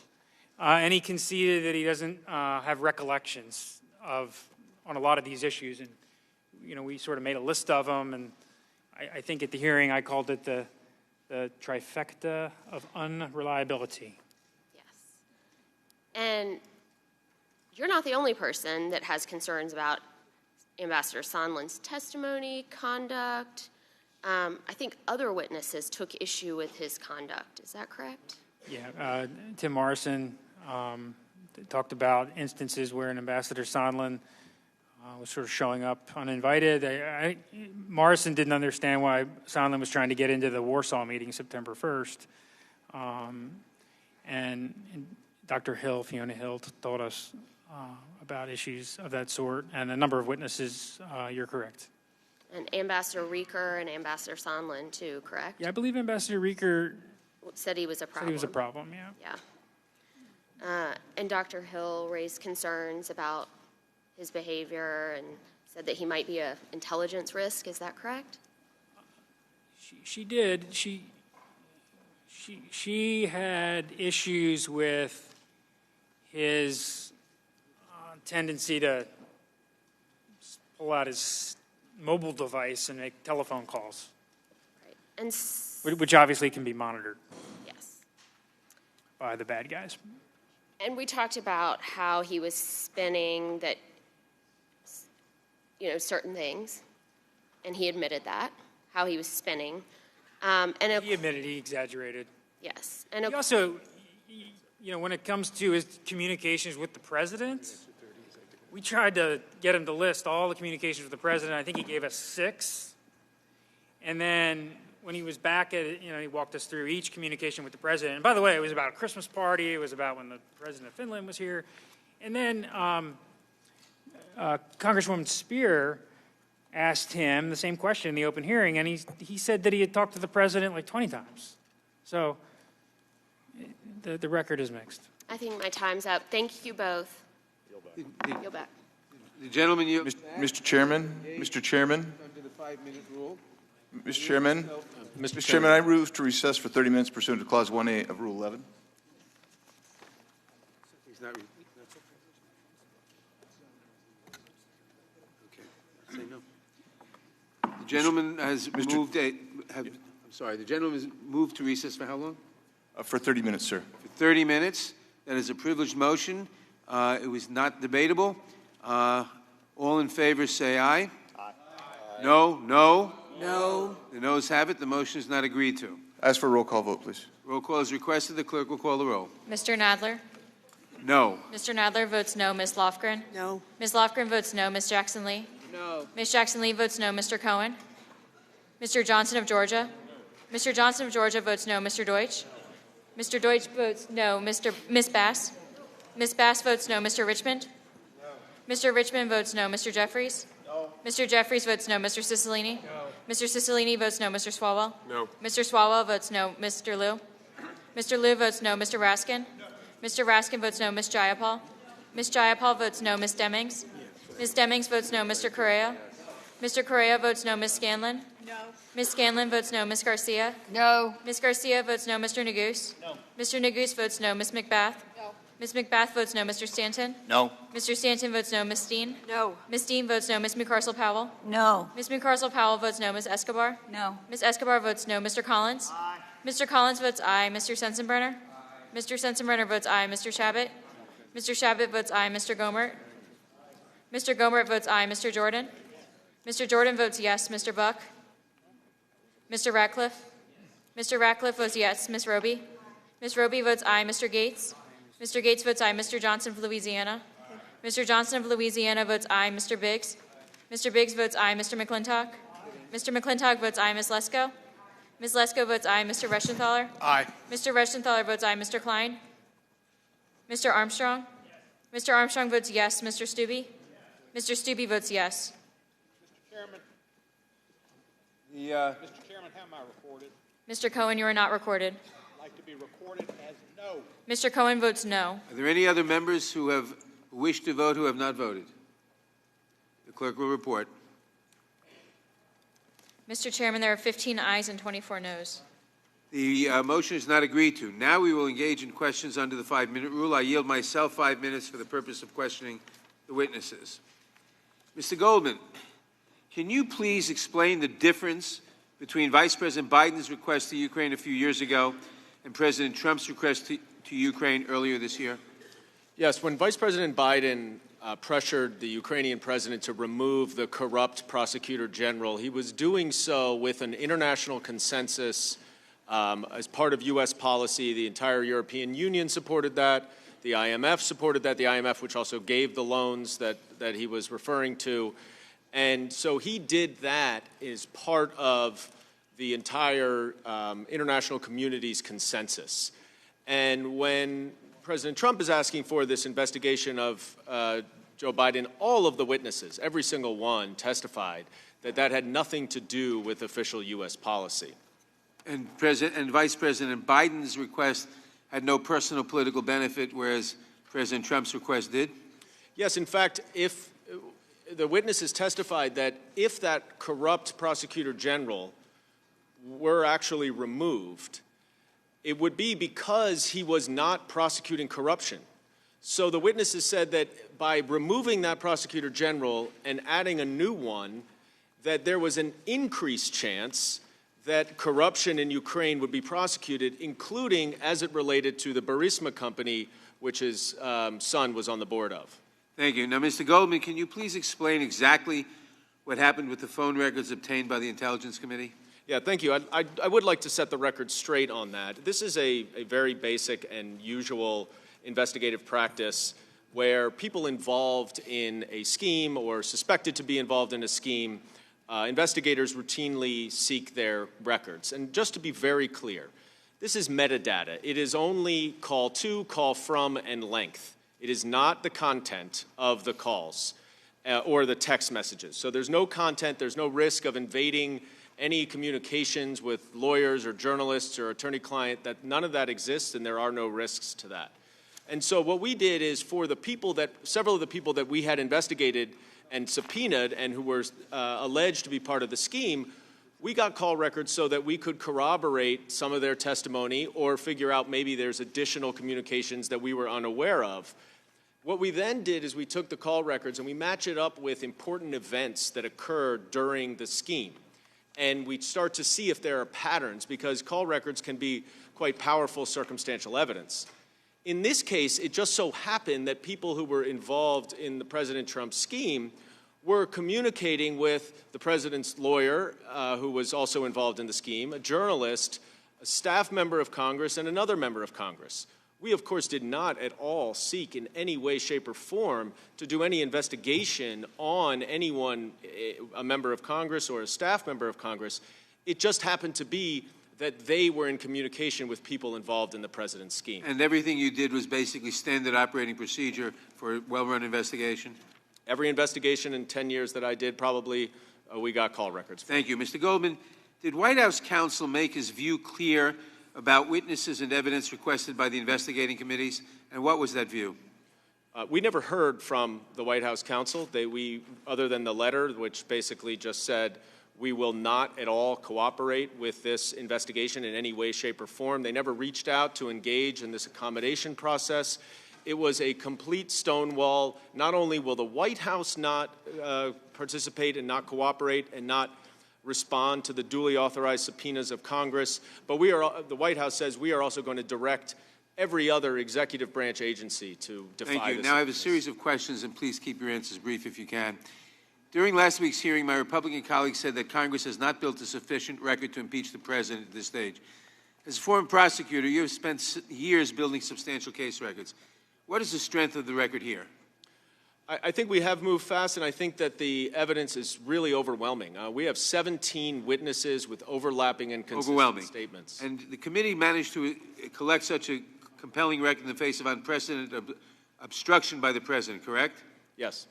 And he conceded that he doesn't have recollections on a lot of these issues. And, we sort of made a list of them. And I think at the hearing I called it the trifecta of unreliability. Yes. And you're not the only person that has concerns about Ambassador Sondland's testimony, conduct. I think other witnesses took issue with his conduct. Is that correct? Yeah. Tim Morrison talked about instances where an Ambassador Sondland was sort of showing up uninvited. Morrison didn't understand why Sondland was trying to get into the Warsaw meeting September 1st. And Dr. Hill, Fiona Hill, told us about issues of that sort. And a number of witnesses, you're correct. And Ambassador Rieker and Ambassador Sondland, too, correct? Yeah, I believe Ambassador Rieker said he was a problem. Said he was a problem, yeah. Yeah. And Dr. Hill raised concerns about his behavior and said that he might be an intelligence risk. Is that correct? She did. She had issues with his tendency to pull out his mobile device and make telephone calls, And which obviously can be monitored yes. by the bad guys. And we talked about how he was spinning that, certain things, and he admitted that, how he was spinning. He admitted he exaggerated. Yes. And he also, when it comes to his communications with the president, we tried to get him to list all the communications with the president. I think he gave us 6. And then when he was back at it, he walked us through each communication with the president. And by the way, it was about a Christmas party. It was about when the president of Finland was here. And then Congresswoman Spear asked him the same question in the open hearing, and he said that he had talked to the president like 20 times. So the record is mixed. I think my time's up. Thank you both. Yield back. The gentleman, Mr. Chairman, Mr. Chairman, under the 5-minute rule. Mr. Chairman, Mr. Chairman, I move to recess for 30 minutes pursuant to Clause 1A of Rule 11. He's not. Okay. Say no. The gentleman has moved. I'm sorry. The gentleman has moved to recess for how long? For 30 minutes, sir. For 30 minutes. That is a privileged motion. It was not debatable. All in favor say aye. Aye. No, no. No. The noes have it. The motion is not agreed to. Ask for a roll call vote, please. Roll call is requested. The clerk will call the roll. Mr. Nadler? No. Mr. Nadler votes no. Ms. Lofgren? No. Ms. Lofgren votes no. Ms. Jackson-Lee? No. Ms. Jackson-Lee votes no. Mr. Cohen? Mr. Johnson of Georgia? Mr. Johnson of Georgia votes no. Mr. Deutsch? Mr. Deutsch votes no. Ms. Bass? Ms. Bass votes no. Mr. Richmond? No. Mr. Richmond votes no. Mr. Jeffries? No. Mr. Jeffries votes no. Mr. Cicilline? No. Mr. Cicilline votes no. Mr. Swalwell? No. Mr. Swalwell votes no. Mr. Liu? Mr. Liu votes no. Mr. Raskin? No. Mr. Raskin votes no. Ms. Jayapal? Ms. Jayapal votes no. Ms. Demings? Ms. Demings votes no. Mr. Correa? Mr. Correa votes no. Ms. Scanlon? No. Ms. Scanlon votes no. Ms. Garcia? No. Ms. Garcia votes no. Mr. Neguse? No. Mr. Neguse votes no. Ms. McBath? No. Ms. McBath votes no. Mr. Stanton? No. Mr. Stanton votes no. Ms. Steen? No. Ms. Steen votes no. Ms. McCarcel-Powell? No. Ms. McCarcel-Powell votes no. Ms. Escobar? No. Ms. Escobar votes no. Mr. Collins? Aye. Mr. Collins votes aye. Mr. Sensenbrenner? Aye. Mr. Sensenbrenner votes aye. Mr. Shabbat? Mr. Shabbat votes aye. Mr. Gomert? Mr. Gomert votes aye. Mr. Jordan? Mr. Jordan votes yes. Mr. Buck? Mr. Ratcliffe? Mr. Ratcliffe votes yes. Ms. Roby? Ms. Roby votes aye. Mr. Gates? Mr. Gates votes aye. Mr. Johnson of Louisiana? Mr. Johnson of Louisiana votes aye. Mr. Biggs? Mr. Biggs votes aye. Mr. McClintock? Mr. McClintock votes aye. Ms. Lesko? Ms. Lesko votes aye. Mr. Reschenthaler? Aye. Mr. Reschenthaler votes aye. Mr. Klein? Mr. Armstrong? Mr. Armstrong votes yes. Mr. Stubbe? Mr. Stubbe votes yes. Mr. Chairman, how am I recorded? Mr. Cohen, you are not recorded. I'd like to be recorded as no. Mr. Cohen votes no. Are there any other members who wish to vote who have not voted? The clerk will report. Mr. Chairman, there are 15 ayes and 24 noes. The motion is not agreed to. Now we will engage in questions under the 5-minute rule. I yield myself 5 minutes for the purpose of questioning the witnesses. Mr. Goldman, can you please explain the difference between Vice President Biden's request to Ukraine a few years ago and President Trump's request to Ukraine earlier this year? Yes, when Vice President Biden pressured the Ukrainian president to remove the corrupt prosecutor general, he was doing so with an international consensus as part of U.S. policy. The entire European Union supported that. The IMF supported that. The IMF, which also gave the loans that he was referring to. And so he did that as part of the entire international community's consensus. And when President Trump is asking for this investigation of Joe Biden, all of the witnesses, every single one, testified that that had nothing to do with official U.S. policy. And Vice President Biden's request had no personal political benefit, whereas President Trump's request did? Yes, in fact, if the witnesses testified that if that corrupt prosecutor general were actually removed, it would be because he was not prosecuting corruption. So the witnesses said that by removing that prosecutor general and adding a new one, that there was an increased chance that corruption in Ukraine would be prosecuted, including as it related to the Burisma company, which his son was on the board of. Thank you. Now, Mr. Goldman, can you please explain exactly what happened with the phone records obtained by the Intelligence Committee? Yeah, thank you. I would like to set the record straight on that. This is a very basic and usual investigative practice where people involved in a scheme or suspected to be involved in a scheme, investigators routinely seek their records. And just to be very clear, this is metadata. It is only call to, call from, and length. It is not the content of the calls or the text messages. So there's no content, there's no risk of invading any communications with lawyers or journalists or attorney-client, that none of that exists, and there are no risks to that. And so what we did is for the people that, several of the people that we had investigated and subpoenaed and who were alleged to be part of the scheme, we got call records so that we could corroborate some of their testimony or figure out maybe there's additional communications that we were unaware of. What we then did is we took the call records and we match it up with important events that occurred during the scheme. And we start to see if there are patterns, because call records can be quite powerful circumstantial evidence. In this case, it just so happened that people who were involved in the President Trump scheme were communicating with the president's lawyer, who was also involved in the scheme, a journalist, a staff member of Congress, and another member of Congress. We, of course, did not at all seek in any way, shape, or form to do any investigation on anyone, a member of Congress or a staff member of Congress. It just happened to be that they were in communication with people involved in the president's scheme. And everything you did was basically standard operating procedure for a well-run investigation? Every investigation in 10 years that I did, probably, we got call records. Thank you. Mr. Goldman, did White House counsel make his view clear about witnesses and evidence requested by the investigating committees, and what was that view? We never heard from the White House counsel. Other than the letter, which basically just said, we will not at all cooperate with this investigation in any way, shape, or form. They never reached out to engage in this accommodation process. It was a complete stonewall. Not only will the White House not participate and not cooperate and not respond to the duly authorized subpoenas of Congress, but the White House says we are also going to direct every other executive branch agency to defy Thank you. this. Now I have a series of questions, and please keep your answers brief if you can. During last week's hearing, my Republican colleague said that Congress has not built a sufficient record to impeach the president at this stage. As a former prosecutor, you have spent years building substantial case records. What is the strength of the record here? I think we have moved fast, and I think that the evidence is really overwhelming. We have 17 witnesses with overlapping and consistent statements. And the committee managed to collect such a compelling record in the face of unprecedented obstruction by the president, correct? Yes.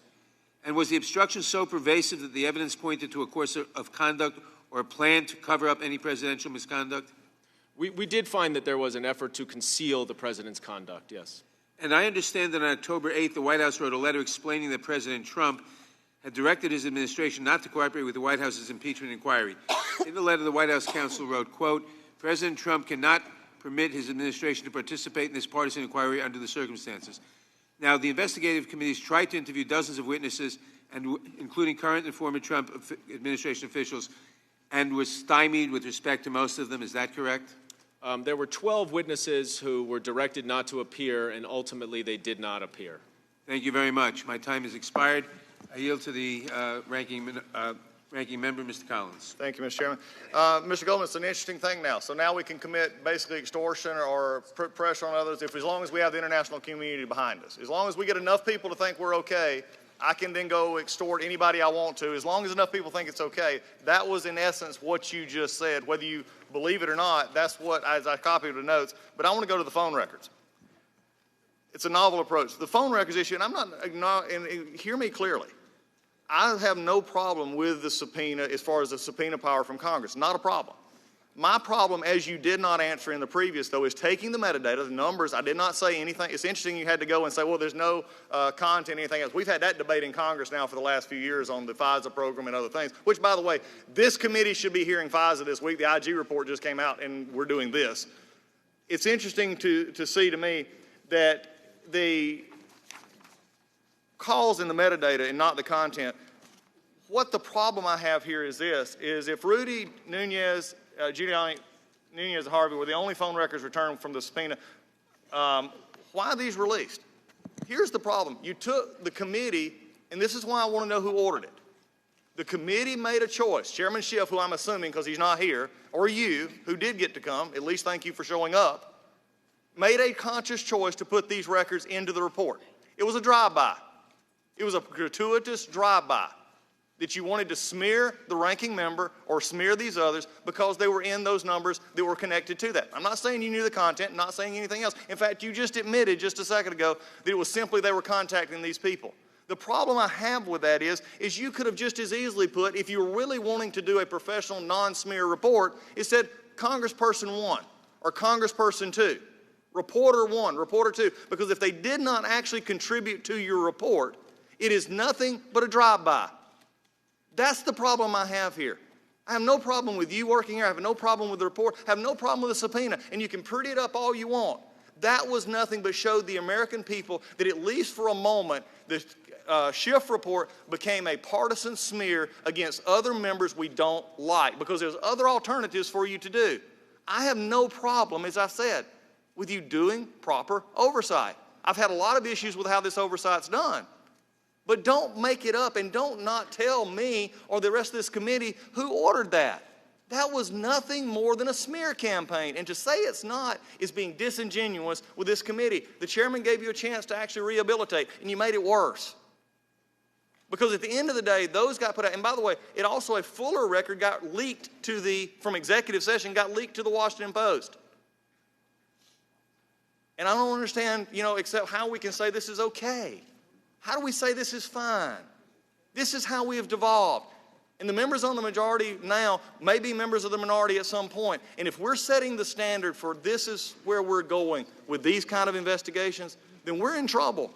And was the obstruction so pervasive that the evidence pointed to a course of conduct or a plan to cover up any presidential misconduct? We did find that there was an effort to conceal the president's conduct, yes. And I understand that on October 8th, the White House wrote a letter explaining that President Trump had directed his administration not to cooperate with the White House's impeachment inquiry. In the letter, the White House counsel wrote, quote, President Trump cannot permit his administration to participate in this partisan inquiry under the circumstances. Now, the investigative committees tried to interview dozens of witnesses, and including current and former Trump administration officials, and was stymied with respect to most of them. Is that correct? There were 12 witnesses who were directed not to appear, and ultimately they did not appear. Thank you very much. My time has expired. I yield to the ranking member, Mr. Collins. Thank you, Mr. Chairman. Mr. Goldman, it's an interesting thing now. So now we can commit basically extortion or put pressure on others as long as we have the international community behind us. As long as we get enough people to think we're okay, I can then go extort anybody I want to. As long as enough people think it's okay. That was, in essence, what you just said. Whether you believe it or not, that's what, as I copied the notes. But I want to go to the phone records. It's a novel approach. The phone records issue, and and hear me clearly. I have no problem with the subpoena as far as the subpoena power from Congress. Not a problem. My problem, as you did not answer in the previous, though, is taking the metadata, the numbers. I did not say anything. It's interesting you had to go and say, well, there's no content, anything else. We've had that debate in Congress now for the last few years on the FISA program and other things, which, by the way, this committee should be hearing FISA this week. The IG report just came out, and we're doing this. It's interesting to see to me that the calls in the metadata and not the content, what the problem I have here is this, is if Rudy, Nunez, Giuliani, Nunez, and Harvey were the only phone records returned from the subpoena, why are these released? Here's the problem. You took the committee, and this is why I want to know who ordered it. The committee made a choice. Chairman Schiff, who I'm assuming because he's not here, or you, who did get to come, at least thank you for showing up, made a conscious choice to put these records into the report. It was a drive-by. It was a gratuitous drive-by that you wanted to smear the ranking member or smear these others because they were in those numbers that were connected to that. I'm not saying you knew the content, not saying anything else. In fact, you just admitted just a second ago that it was simply they were contacting these people. The problem I have with that is you could have just as easily put, if you were really wanting to do a professional non-smear report, it said Congressperson 1 or Congressperson 2, Reporter 1, Reporter 2, because if they did not actually contribute to your report, it is nothing but a drive-by. That's the problem I have here. I have no problem with you working here. I have no problem with the report. I have no problem with the subpoena. And you can pretty it up all you want. That was nothing but showed the American people that at least for a moment, the Schiff report became a partisan smear against other members we don't like because there's other alternatives for you to do. I have no problem, as I said, with you doing proper oversight. I've had a lot of issues with how this oversight's done. But don't make it up and don't not tell me or the rest of this committee who ordered that. That was nothing more than a smear campaign. And to say it's not is being disingenuous with this committee. The chairman gave you a chance to actually rehabilitate, and you made it worse. Because at the end of the day, those got put out. And by the way, it also, a fuller record got leaked from executive session, got leaked to the Washington Post. And I don't understand, except how we can say this is okay. How do we say this is fine? This is how we have devolved. And the members on the majority now may be members of the minority at some point. And if we're setting the standard for this is where we're going with these kind of investigations, then we're in trouble.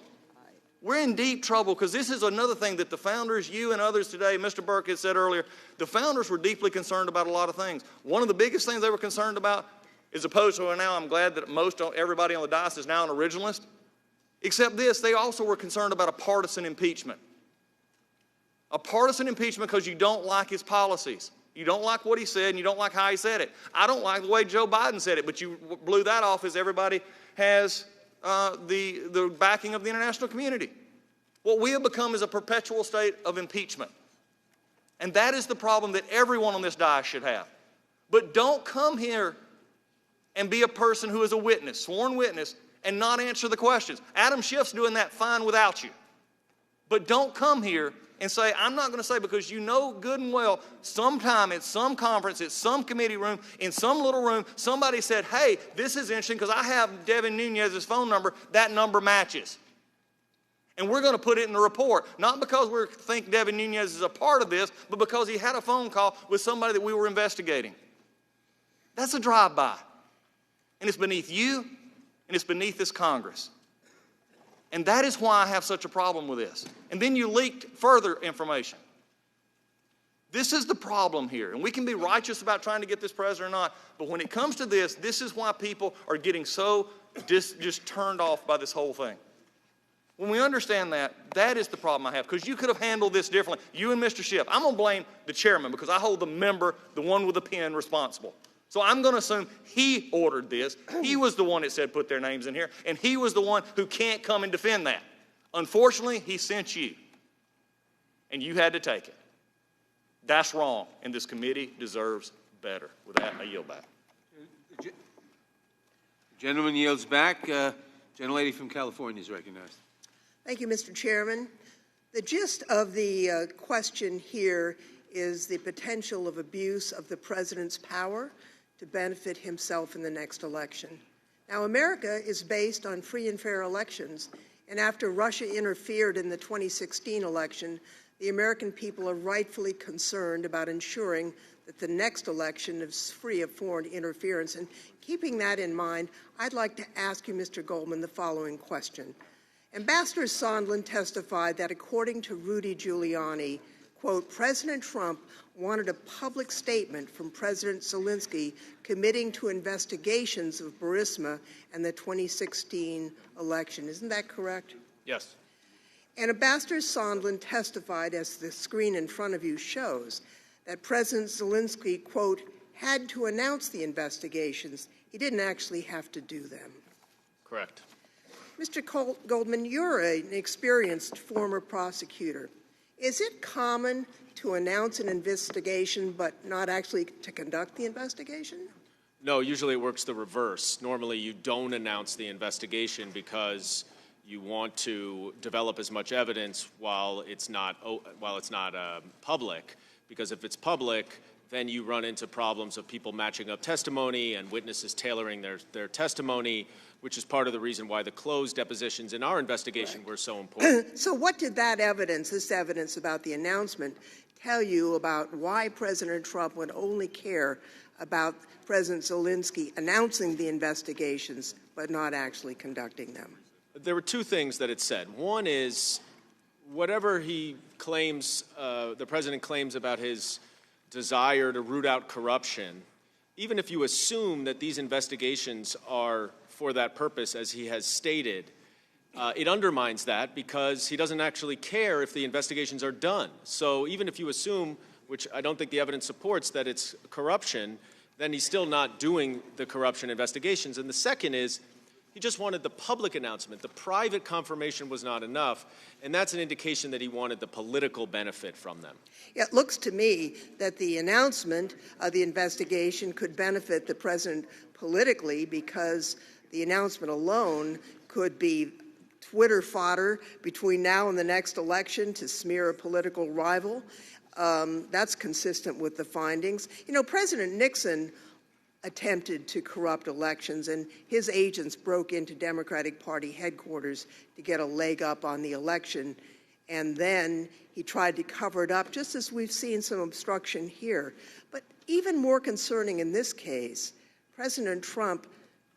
We're in deep trouble because this is another thing that the founders, you and others today, Mr. Burke had said earlier, the founders were deeply concerned about a lot of things. One of the biggest things they were concerned about, as opposed to now I'm glad that everybody on the dais is now an originalist, except this, they also were concerned about a partisan impeachment. A partisan impeachment because you don't like his policies. You don't like what he said and you don't like how he said it. I don't like the way Joe Biden said it, but you blew that off as everybody has the backing of the international community. What we have become is a perpetual state of impeachment. And that is the problem that everyone on this dais should have. But don't come here and be a person who is a witness, sworn witness, and not answer the questions. Adam Schiff's doing that fine without you. But don't come here and say, I'm not going to say, because you know good and well, sometime at some conference, at some committee room, in some little room, somebody said, hey, this is interesting because I have Devin Nunez's phone number. That number matches. And we're going to put it in the report, not because we think Devin Nunez is a part of this, but because he had a phone call with somebody that we were investigating. That's a drive-by. And it's beneath you, and it's beneath this Congress. And that is why I have such a problem with this. And then you leaked further information. This is the problem here. And we can be righteous about trying to get this president or not, but when it comes to this, this is why people are getting so just turned off by this whole thing. When we understand that, that is the problem I have, because you could have handled this differently. You and Mr. Schiff. I'm going to blame the chairman because I hold the member, the one with the pen, responsible. So I'm going to assume he ordered this. He was the one that said put their names in here, and he was the one who can't come and defend that. Unfortunately, he sent you, and you had to take it. That's wrong, and this committee deserves better. With that, I yield back. The gentleman yields back. Gentlelady from California is recognized. Thank you, Mr. Chairman. The gist of the question here is the potential of abuse of the president's power to benefit himself in the next election. Now, America is based on free and fair elections, and after Russia interfered in the 2016 election, the American people are rightfully concerned about ensuring that the next election is free of foreign interference. And keeping that in mind, I'd like to ask you, Mr. Goldman, the following question. Ambassador Sondland testified that according to Rudy Giuliani, quote, President Trump wanted a public statement from President Zelensky committing to investigations of Burisma and the 2016 election. Isn't that correct? Yes. And Ambassador Sondland testified, as the screen in front of you shows, that President Zelensky, quote, had to announce the investigations. He didn't actually have to do them. Correct. Mr. Goldman, you're an experienced former prosecutor. Is it common to announce an investigation but not actually to conduct the investigation? No, usually it works the reverse. Normally you don't announce the investigation because you want to develop as much evidence while it's not public. Because if it's public, then you run into problems of people matching up testimony and witnesses tailoring their testimony, which is part of the reason why the closed depositions in our investigation were so important. So what did that evidence, this evidence about the announcement, tell you about why President Trump would only care about President Zelensky announcing the investigations but not actually conducting them? There were two things that it said. One is whatever he claims, the president claims about his desire to root out corruption, even if you assume that these investigations are for that purpose, as he has stated, it undermines that because he doesn't actually care if the investigations are done. So even if you assume, which I don't think the evidence supports, that it's corruption, then he's still not doing the corruption investigations. And the second is, he just wanted the public announcement. The private confirmation was not enough, and that's an indication that he wanted the political benefit from them. It looks to me that the announcement of the investigation could benefit the president politically because the announcement alone could be Twitter fodder between now and the next election to smear a political rival. That's consistent with the findings. You know, President Nixon attempted to corrupt elections, and his agents broke into Democratic Party headquarters to get a leg up on the election, and then he tried to cover it up, just as we've seen some obstruction here. But even more concerning in this case, President Trump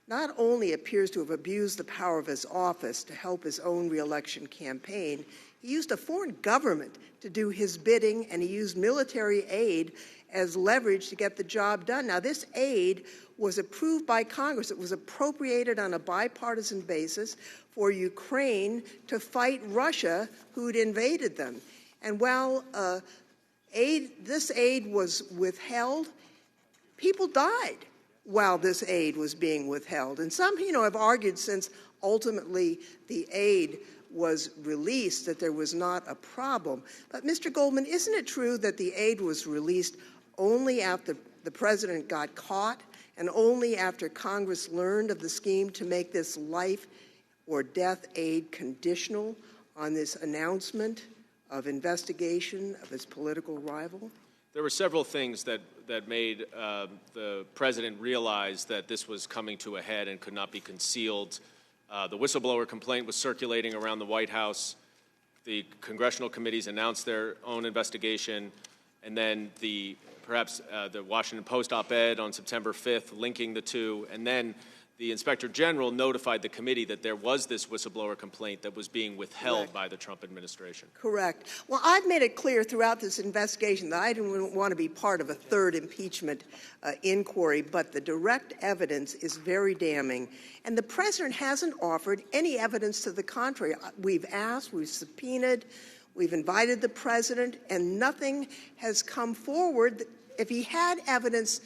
not only appears to have abused the power of his office to help his own reelection campaign, he used a foreign government to do his bidding, and he used military aid as leverage to get the job done. Now, this aid was approved by Congress. It was appropriated on a bipartisan basis for Ukraine to fight Russia, who'd invaded them. And while this aid was withheld, people died while this aid was being withheld. And some, have argued since ultimately the aid was released that there was not a problem. But Mr. Goldman, isn't it true that the aid was released only after the president got caught and only after Congress learned of the scheme to make this life or death aid conditional on this announcement of investigation of his political rival? There were several things that made the president realize that this was coming to a head and could not be concealed. The whistleblower complaint was circulating around the White House. The congressional committees announced their own investigation, and then perhaps the Washington Post op-ed on September 5th linking the two, and then the Inspector General notified the committee that there was this whistleblower complaint that was being withheld by the Trump administration. Correct. Well, I've made it clear throughout this investigation that I didn't want to be part of a third impeachment inquiry, but the direct evidence is very damning. And the president hasn't offered any evidence to the contrary. We've asked, we've subpoenaed, we've invited the president, and nothing has come forward. If he had evidence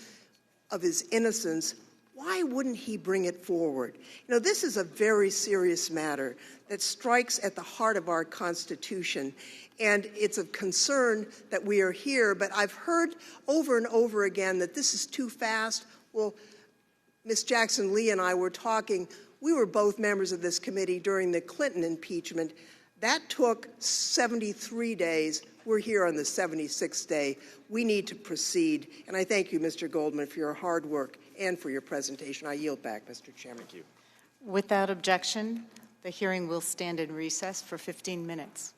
of his innocence, why wouldn't he bring it forward? This is a very serious matter that strikes at the heart of our Constitution, and it's of concern that we are here, but I've heard over and over again that this is too fast. Well, Ms. Jackson-Lee and I were talking. We were both members of this committee during the Clinton impeachment. That took 73 days. We're here on the 76th day. We need to proceed. And I thank you, Mr. Goldman, for your hard work and for your presentation. I yield back, Mr. Chairman. Thank you. Without objection, the hearing will stand in recess for 15 minutes.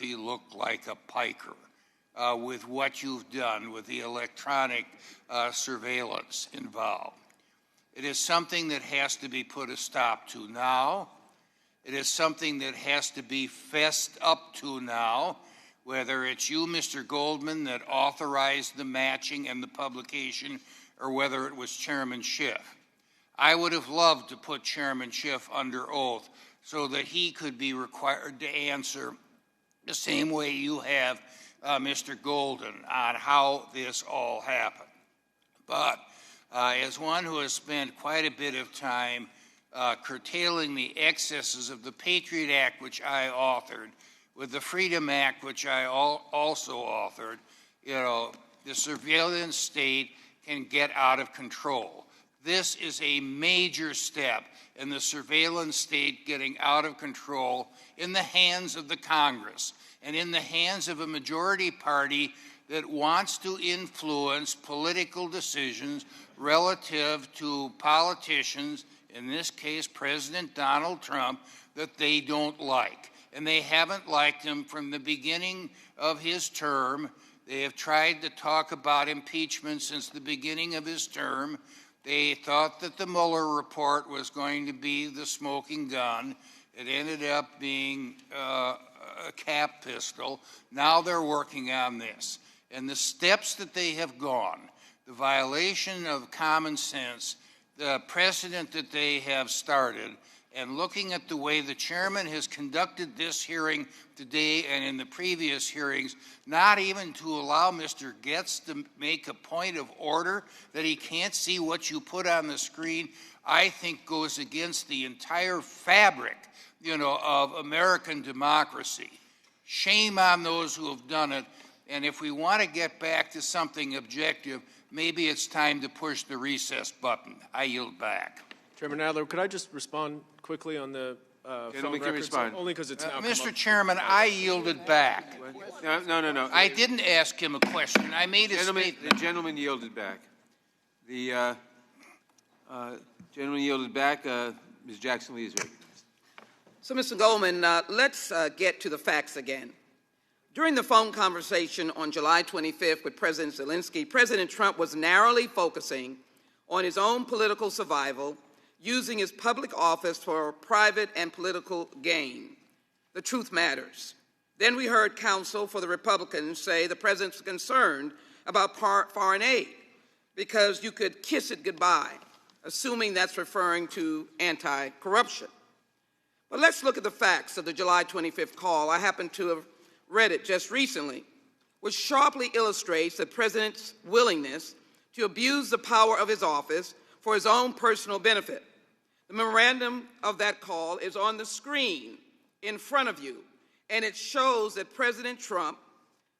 Zelensky look like a piker with what you've done with the electronic surveillance involved. It is something that has to be put a stop to now. It is something that has to be fessed up to now, whether it's you, Mr. Goldman, that authorized the matching and the publication, or whether it was Chairman Schiff. I would have loved to put Chairman Schiff under oath so that he could be required to answer the same way you have, Mr. Golden, on how this all happened. But as one who has spent quite a bit of time curtailing the excesses of the Patriot Act, which I authored, with the Freedom Act, which I also authored, the surveillance state can get out of control. This is a major step in the surveillance state getting out of control in the hands of the Congress and in the hands of a majority party that wants to influence political decisions relative to politicians, in this case President Donald Trump, that they don't like. And they haven't liked him from the beginning of his term. They have tried to talk about impeachment since the beginning of his term. They thought that the Mueller report was going to be the smoking gun. It ended up being a cap pistol. Now they're working on this. And the steps that they have gone, the violation of common sense, the precedent that they have started, and looking at the way the chairman has conducted this hearing today and in the previous hearings, not even to allow Mr. Getz to make a point of order that he can't see what you put on the screen, I think goes against the entire fabric, of American democracy. Shame on those who have done it. And if we want to get back to something objective, maybe it's time to push the recess button. I yield back. Chairman Nadler, could I just respond quickly on the phone records? Respond. Only because it's now Mr. Chairman, I yielded back. No. I didn't ask him a question. I made a statement. The gentleman yielded back. The gentleman yielded back. Ms. Jackson-Lee is recognized. So, Mr. Goldman, let's get to the facts again. During the phone conversation on July 25th with President Zelensky, President Trump was narrowly focusing on his own political survival, using his public office for private and political gain. The truth matters. Then we heard counsel for the Republicans say the president's concerned about foreign aid because you could kiss it goodbye, assuming that's referring to anti-corruption. But let's look at the facts of the July 25th call. I happen to have read it just recently, which sharply illustrates the president's willingness to abuse the power of his office for his own personal benefit. The memorandum of that call is on the screen in front of you, and it shows that President Trump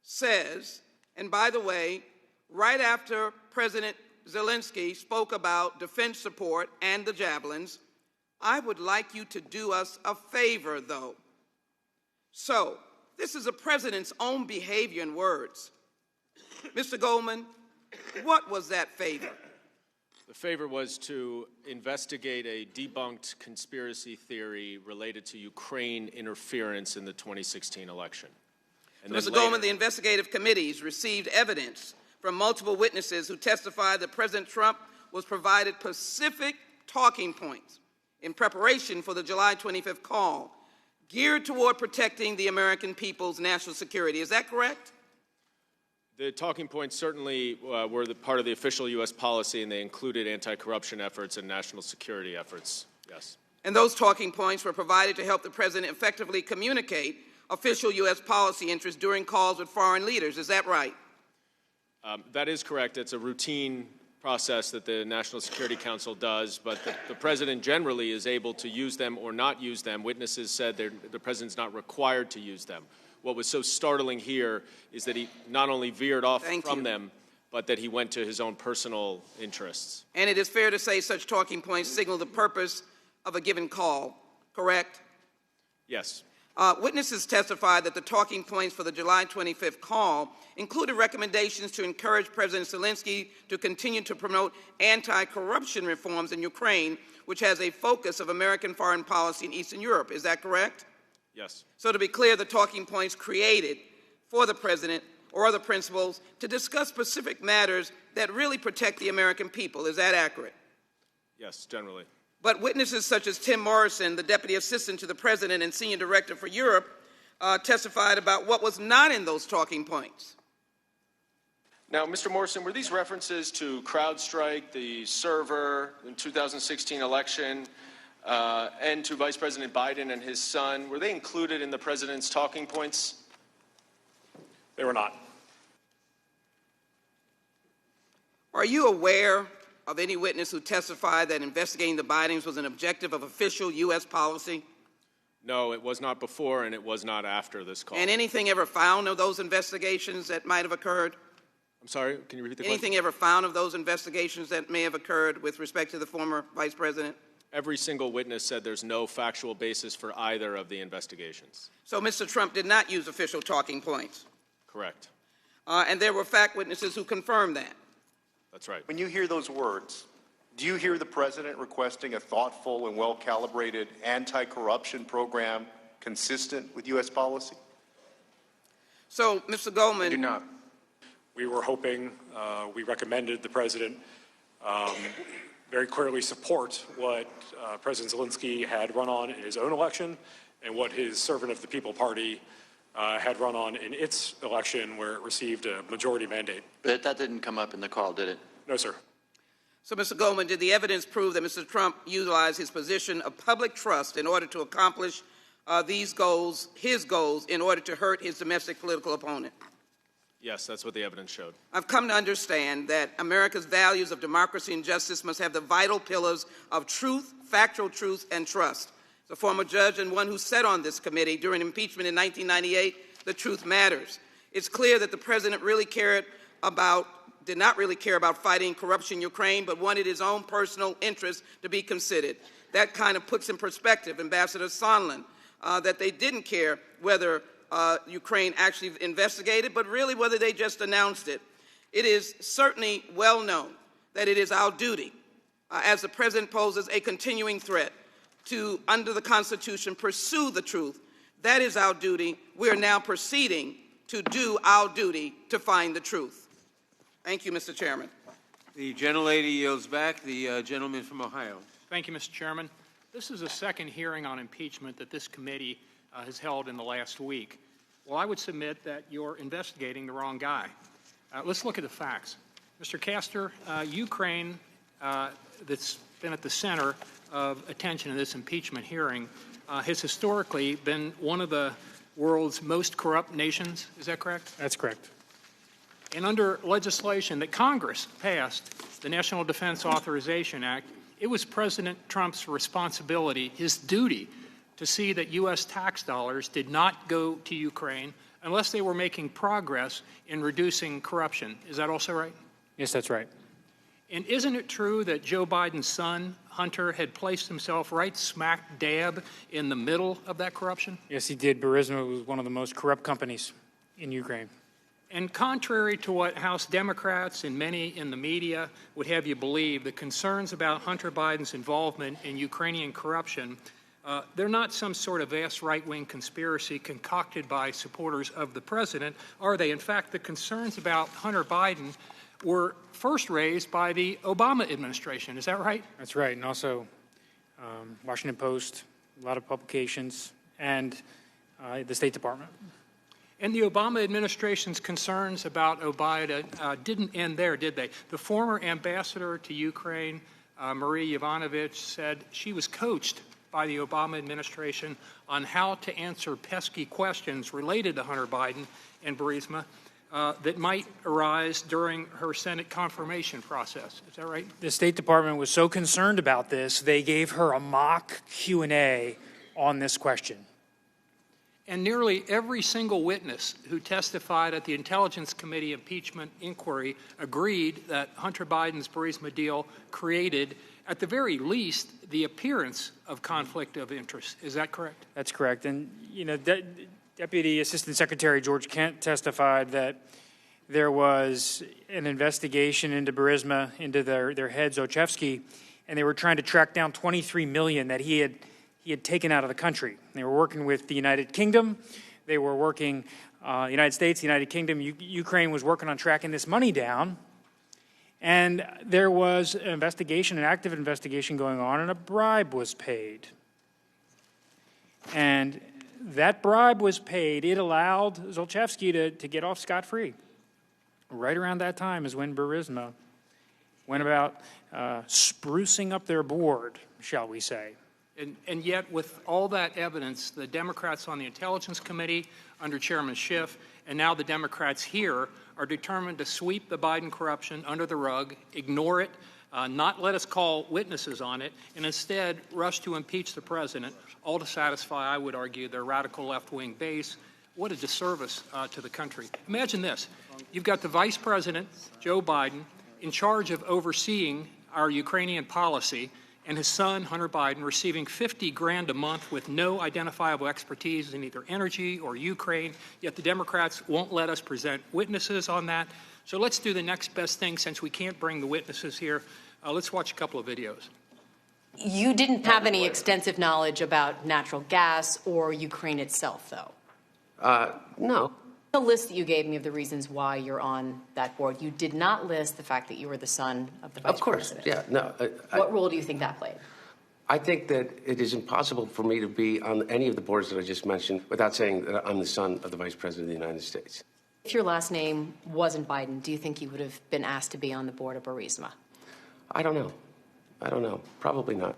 says, and by the way, right after President Zelensky spoke about defense support and the javelins, I would like you to do us a favor, though. So, this is the president's own behavior and words. Mr. Goldman, what was that favor? The favor was to investigate a debunked conspiracy theory related to Ukraine interference in the 2016 election. And Mr. Goldman, the investigative committees received evidence from multiple witnesses who testified that President Trump was provided specific talking points in preparation for the July 25th call geared toward protecting the American people's national security. Is that correct? The talking points certainly were part of the official U.S. policy, and they included anti-corruption efforts and national security efforts, yes. And those talking points were provided to help the president effectively communicate official U.S. policy interests during calls with foreign leaders. Is that right? That is correct. It's a routine process that the National Security Council does, but the president generally is able to use them or not use them. Witnesses said the president's not required to use them. What was so startling here is that he not only veered off from them, but that he went to his own personal interests. And it is fair to say such talking points signal the purpose of a given call, correct? Yes. Witnesses testified that the talking points for the July 25th call included recommendations to encourage President Zelensky to continue to promote anti-corruption reforms in Ukraine, which has a focus of American foreign policy in Eastern Europe. Is that correct? Yes. So to be clear, the talking points created for the president or other principals to discuss specific matters that really protect the American people. Is that accurate? Yes, generally. But witnesses such as Tim Morrison, the Deputy Assistant to the President and Senior Director for Europe, testified about what was not in those talking points. Now, Mr. Morrison, were these references to CrowdStrike, the server, the 2016 election, and to Vice President Biden and his son, were they included in the president's talking points? They were not. Are you aware of any witness who testified that investigating the Bidens was an objective of official U.S. policy? No, it was not before and it was not after this call. And anything ever found of those investigations that might have occurred? I'm sorry, can you repeat the Anything question? ever found of those investigations that may have occurred with respect to the former Vice President? Every single witness said there's no factual basis for either of the investigations. So Mr. Trump did not use official talking points? Correct. And there were fact witnesses who confirmed that? That's right. When you hear those words, do you hear the president requesting a thoughtful and well-calibrated anti-corruption program consistent with U.S. policy? So, Mr. Goldman. I do not. We were hoping, we recommended the president very clearly support what President Zelensky had run on in his own election and what his Servant of the People Party had run on in its election where it received a majority mandate. But that didn't come up in the call, did it? No, sir. So, Mr. Goldman, did the evidence prove that Mr. Trump utilized his position of public trust in order to accomplish these goals, his goals, in order to hurt his domestic political opponent? Yes, that's what the evidence showed. I've come to understand that America's values of democracy and justice must have the vital pillars of truth, factual truth, and trust. As a former judge and one who sat on this committee during impeachment in 1998, the truth matters. It's clear that the president did not really care about fighting corruption in Ukraine, but wanted his own personal interests to be considered. That kind of puts in perspective Ambassador Sondland, that they didn't care whether Ukraine actually investigated, but really whether they just announced it. It is certainly well known that it is our duty, as the president poses a continuing threat, to, under the Constitution, pursue the truth. That is our duty. We are now proceeding to do our duty to find the truth. Thank you, Mr. Chairman. The gentlelady yields back. The gentleman from Ohio. Thank you, Mr. Chairman. This is the second hearing on impeachment that this committee has held in the last week. Well, I would submit that you're investigating the wrong guy. Let's look at the facts. Mr. Castor, Ukraine, that's been at the center of attention in this impeachment hearing, has historically been one of the world's most corrupt nations. Is that correct? That's correct. And under legislation that Congress passed, the National Defense Authorization Act, it was President Trump's responsibility, his duty, to see that U.S. tax dollars did not go to Ukraine unless they were making progress in reducing corruption. Is that also right? Yes, that's right. And isn't it true that Joe Biden's son, Hunter, had placed himself right smack dab in the middle of that corruption? Yes, he did. Burisma was one of the most corrupt companies in Ukraine. And contrary to what House Democrats and many in the media would have you believe, the concerns about Hunter Biden's involvement in Ukrainian corruption, they're not some sort of vast right-wing conspiracy concocted by supporters of the president, are they? In fact, the concerns about Hunter Biden were first raised by the Obama administration. Is that right? That's right. And also Washington Post, a lot of publications, and the State Department. And the Obama administration's concerns about Obama didn't end there, did they? The former ambassador to Ukraine, Marie Yovanovitch, said she was coached by the Obama administration on how to answer pesky questions related to Hunter Biden and Burisma that might arise during her Senate confirmation process. Is that right? The State Department was so concerned about this, they gave her a mock Q&A on this question. And nearly every single witness who testified at the Intelligence Committee impeachment inquiry agreed that Hunter Biden's Burisma deal created, at the very least, the appearance of conflict of interest. Is that correct? That's correct. And, you know, Deputy Assistant Secretary George Kent testified that there was an investigation into Burisma, into their head, Zochevsky, and they were trying to track down $23 million that he he had taken out of the country. They were working with the United Kingdom. They were working, the United States, the United Kingdom, Ukraine was working on tracking this money down. And there was an investigation, an active investigation going on, and a bribe was paid. And that bribe was paid. It allowed Zlochevsky to get off scot-free. Right around that time is when Burisma went about sprucing up their board, shall we say. And yet, with all that evidence, the Democrats on the Intelligence Committee under Chairman Schiff, and now the Democrats here, are determined to sweep the Biden corruption under the rug, ignore it, not let us call witnesses on it, and instead rush to impeach the president, all to satisfy, I would argue, their radical left-wing base. What a disservice to the country. Imagine this. You've got the Vice President, Joe Biden, in charge of overseeing our Ukrainian policy, and his son, Hunter Biden, receiving $50,000 a month with no identifiable expertise in either energy or Ukraine, yet the Democrats won't let us present witnesses on that. So let's do the next best thing since we can't bring the witnesses here. Let's watch a couple of videos. You didn't have any extensive knowledge about natural gas or Ukraine itself, though? No. The list that you gave me of the reasons why you're on that board, you did not list the fact that you were the son of the vice president. Yeah, no. What role do you think that played? I think that it is impossible for me to be on any of the boards that I just mentioned without saying that I'm the son of the Vice President of the United States. If your last name wasn't Biden, do you think you would have been asked to be on the board of Burisma? I don't know. I don't know. Probably not.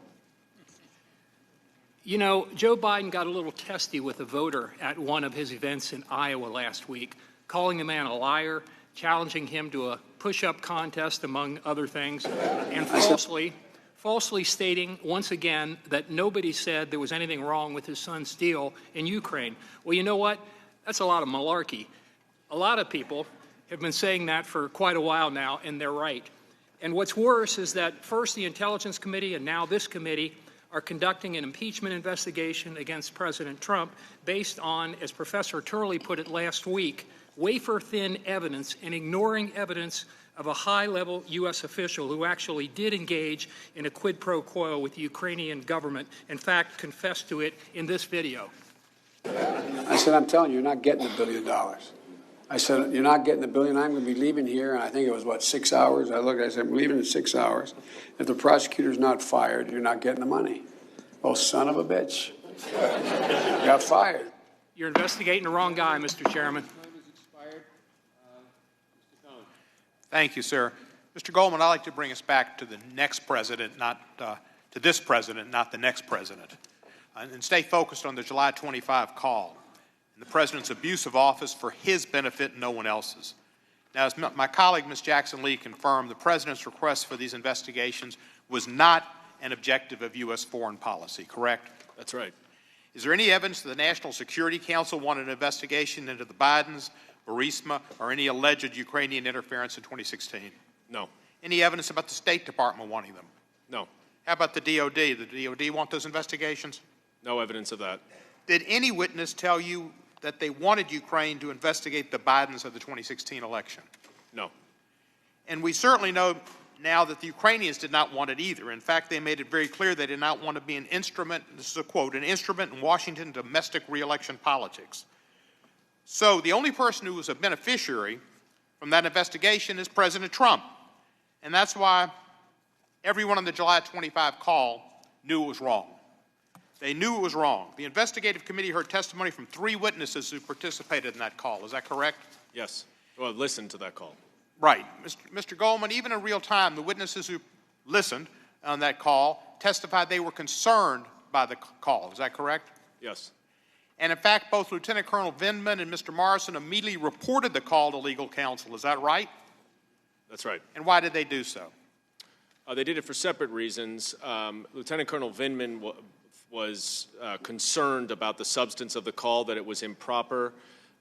You know, Joe Biden got a little testy with a voter at one of his events in Iowa last week, calling the man a liar, challenging him to a push-up contest, among other things, and falsely stating once again that nobody said there was anything wrong with his son's deal in Ukraine. Well, you know what? That's a lot of malarkey. A lot of people have been saying that for quite a while now, and they're right. And what's worse is that first the Intelligence Committee and now this committee are conducting an impeachment investigation against President Trump based on, as Professor Turley put it last week, wafer-thin evidence and ignoring evidence of a high-level U.S. official who actually did engage in a quid pro quo with the Ukrainian government, in fact, confessed to it in this video. I said, I'm telling you, you're not getting $1 billion. I said, you're not getting $1 billion. I'm going to be leaving here, and I think it was, 6 hours? I said, I'm leaving in 6 hours. If the prosecutor's not fired, you're not getting the money. Oh, son of a bitch. Got fired. You're investigating the wrong guy, Mr. Chairman. Thank you, sir. Mr. Goldman, I'd like to bring us back to the next president, not to this president, not the next president, and stay focused on the July 25 call and the president's abuse of office for his benefit and no one else's. Now, as my colleague, Ms. Jackson Lee, confirmed, the president's request for these investigations was not an objective of U.S. foreign policy, correct? That's right. Is there any evidence that the National Security Council wanted an investigation into the Bidens, Burisma, or any alleged Ukrainian interference in 2016? No. Any evidence about the State Department wanting them? No. How about the DOD? The DOD want those investigations? No evidence of that. Did any witness tell you that they wanted Ukraine to investigate the Bidens of the 2016 election? No. And we certainly know now that the Ukrainians did not want it either. In fact, they made it very clear they did not want to be an instrument, this is a quote, an instrument in Washington domestic re-election politics. So the only person who was a beneficiary from that investigation is President Trump. And that's why everyone on the July 25 call knew it was wrong. They knew it was wrong. The investigative committee heard testimony from 3 witnesses who participated in that call. Is that correct? Yes. Well, listen to that call. Right. Mr. Goldman, even in real time, the witnesses who listened on that call testified they were concerned by the call. Is that correct? Yes. And in fact, both Lieutenant Colonel Vindman and Mr. Morrison immediately reported the call to legal counsel. Is that right? That's right. And why did they do so? They did it for separate reasons. Lieutenant Colonel Vindman was concerned about the substance of the call, that it was improper.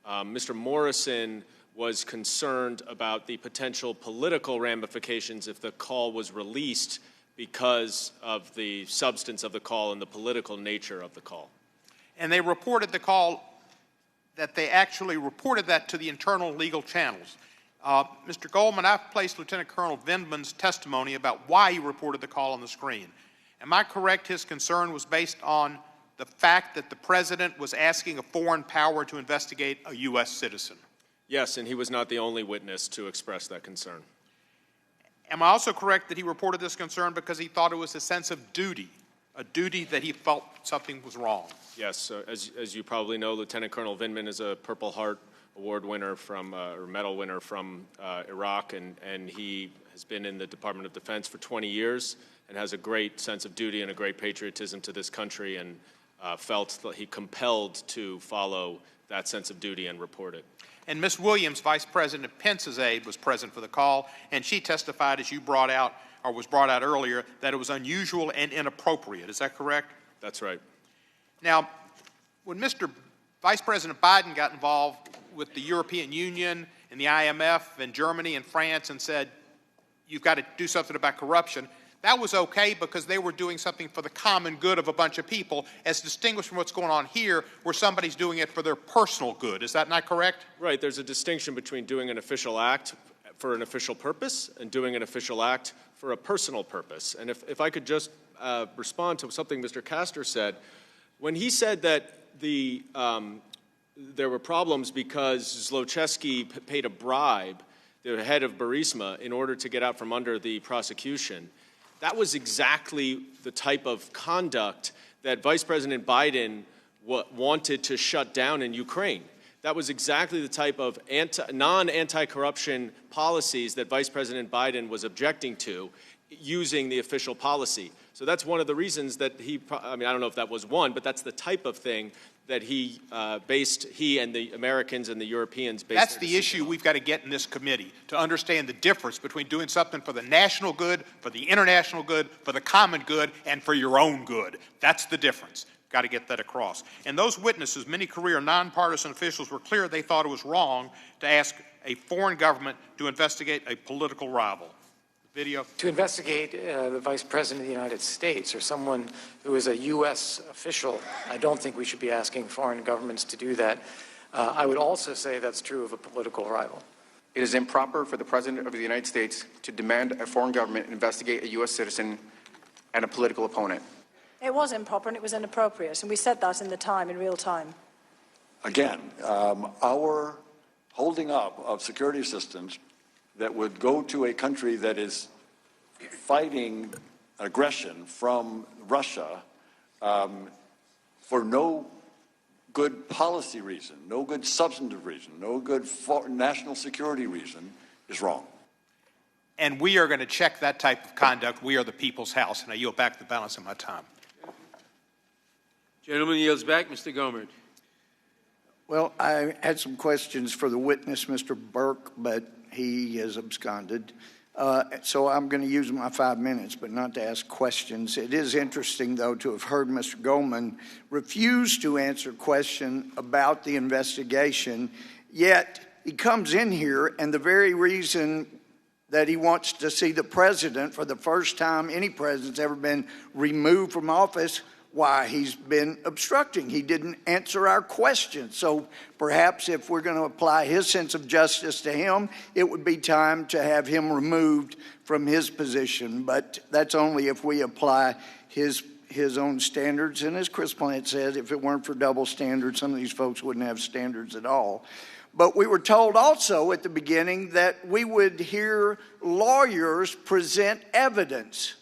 Mr. Morrison was concerned about the potential political ramifications if the call was released because of the substance of the call and the political nature of the call. And they reported the call, that they actually reported that to the internal legal channels. Mr. Goldman, I've placed Lieutenant Colonel Vindman's testimony about why he reported the call on the screen. Am I correct his concern was based on the fact that the president was asking a foreign power to investigate a U.S. citizen? Yes, and he was not the only witness to express that concern. Am I also correct that he reported this concern because he thought it was a sense of duty, a duty that he felt something was wrong? Yes, as you probably know, Lieutenant Colonel Vindman is a Purple Heart Award winner or medal winner from Iraq, and he has been in the Department of Defense for 20 years and has a great sense of duty and a great patriotism to this country, and felt that he compelled to follow that sense of duty and report it. And Ms. Williams, Vice President Pence's aide, was present for the call, and she testified, as you brought out, or was brought out earlier, that it was unusual and inappropriate. Is that correct? That's right. Now, when Mr. Vice President Biden got involved with the European Union and the IMF and Germany and France and said, you've got to do something about corruption, that was okay because they were doing something for the common good of a bunch of people, as distinguished from what's going on here, where somebody's doing it for their personal good. Is that not correct? Right. There's a distinction between doing an official act for an official purpose and doing an official act for a personal purpose. And if I could just respond to something Mr. Castor said, when he said that there were problems because Zlochevsky paid a bribe, the head of Burisma, in order to get out from under the prosecution, that was exactly the type of conduct that Vice President Biden wanted to shut down in Ukraine. That was exactly the type of non-anti-corruption policies that Vice President Biden was objecting to using the official policy. So that's one of the reasons that I don't know if that was one, but that's the type of thing that he and the Americans and the Europeans based. That's the issue we've got to get in this committee, to understand the difference between doing something for the national good, for the international good, for the common good, and for your own good. That's the difference. Got to get that across. And those witnesses, many career nonpartisan officials, were clear they thought it was wrong to ask a foreign government to investigate a political rival. Video. To investigate the Vice President of the United States or someone who is a U.S. official, I don't think we should be asking foreign governments to do that. I would also say that's true of a political rival. It is improper for the President of the United States to demand a foreign government investigate a U.S. citizen and a political opponent. It was improper and it was inappropriate, and we said that in real time. Again, our holding up of security assistance that would go to a country that is fighting aggression from Russia for no good policy reason, no good substantive reason, no good national security reason is wrong. And we are going to check that type of conduct. We are the people's house. And I yield back the balance of my time. Gentleman yields back. Mr. Gohmert. Well, I had some questions for the witness, Mr. Burke, but he has absconded. So I'm going to use my 5 minutes, but not to ask questions. It is interesting, though, to have heard Mr. Goldman refuse to answer a question about the investigation, yet he comes in here, and the very reason that he wants to see the president for the first time any president's ever been removed from office, why he's been obstructing. He didn't answer our questions. So perhaps if we're going to apply his sense of justice to him, it would be time to have him removed from his position. But that's only if we apply his own standards. And as Chris Plant said, if it weren't for double standards, some of these folks wouldn't have standards at all. But we were told also at the beginning that we would hear lawyers present evidence.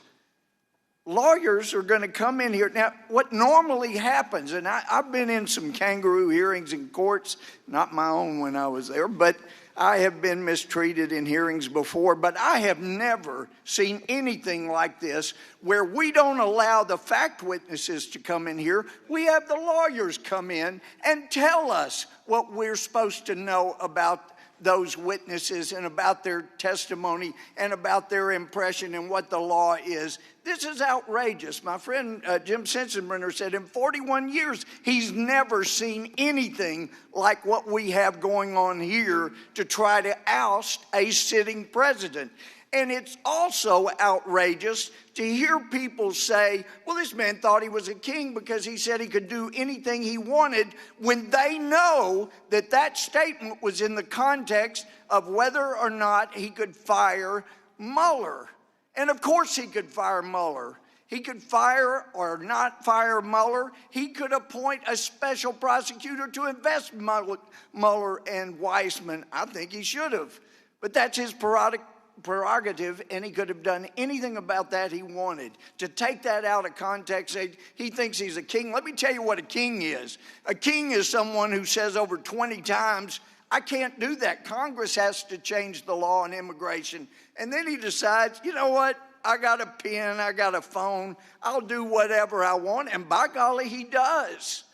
Lawyers are going to come in here. Now, what normally happens, and I've been in some kangaroo hearings in courts, not my own when I was there, but I have been mistreated in hearings before, but I have never seen anything like this where we don't allow the fact witnesses to come in here. We have the lawyers come in and tell us what we're supposed to know about those witnesses and about their testimony and about their impression and what the law is. This is outrageous. My friend Jim Sensenbrenner said in 41 years he's never seen anything like what we have going on here to try to oust a sitting president. And it's also outrageous to hear people say, well, this man thought he was a king because he said he could do anything he wanted, when they know that that statement was in the context of whether or not he could fire Mueller. And of course he could fire Mueller. He could fire or not fire Mueller. He could appoint a special prosecutor to invest Mueller and Weissman. I think he should have. But that's his prerogative, and he could have done anything about that he wanted. To take that out of context, he thinks he's a king. Let me tell you what a king is. A king is someone who says over 20 times, I can't do that. Congress has to change the law on immigration. And then he decides, you know what? I got a pen, I got a phone, I'll do whatever I want. And by golly, he does.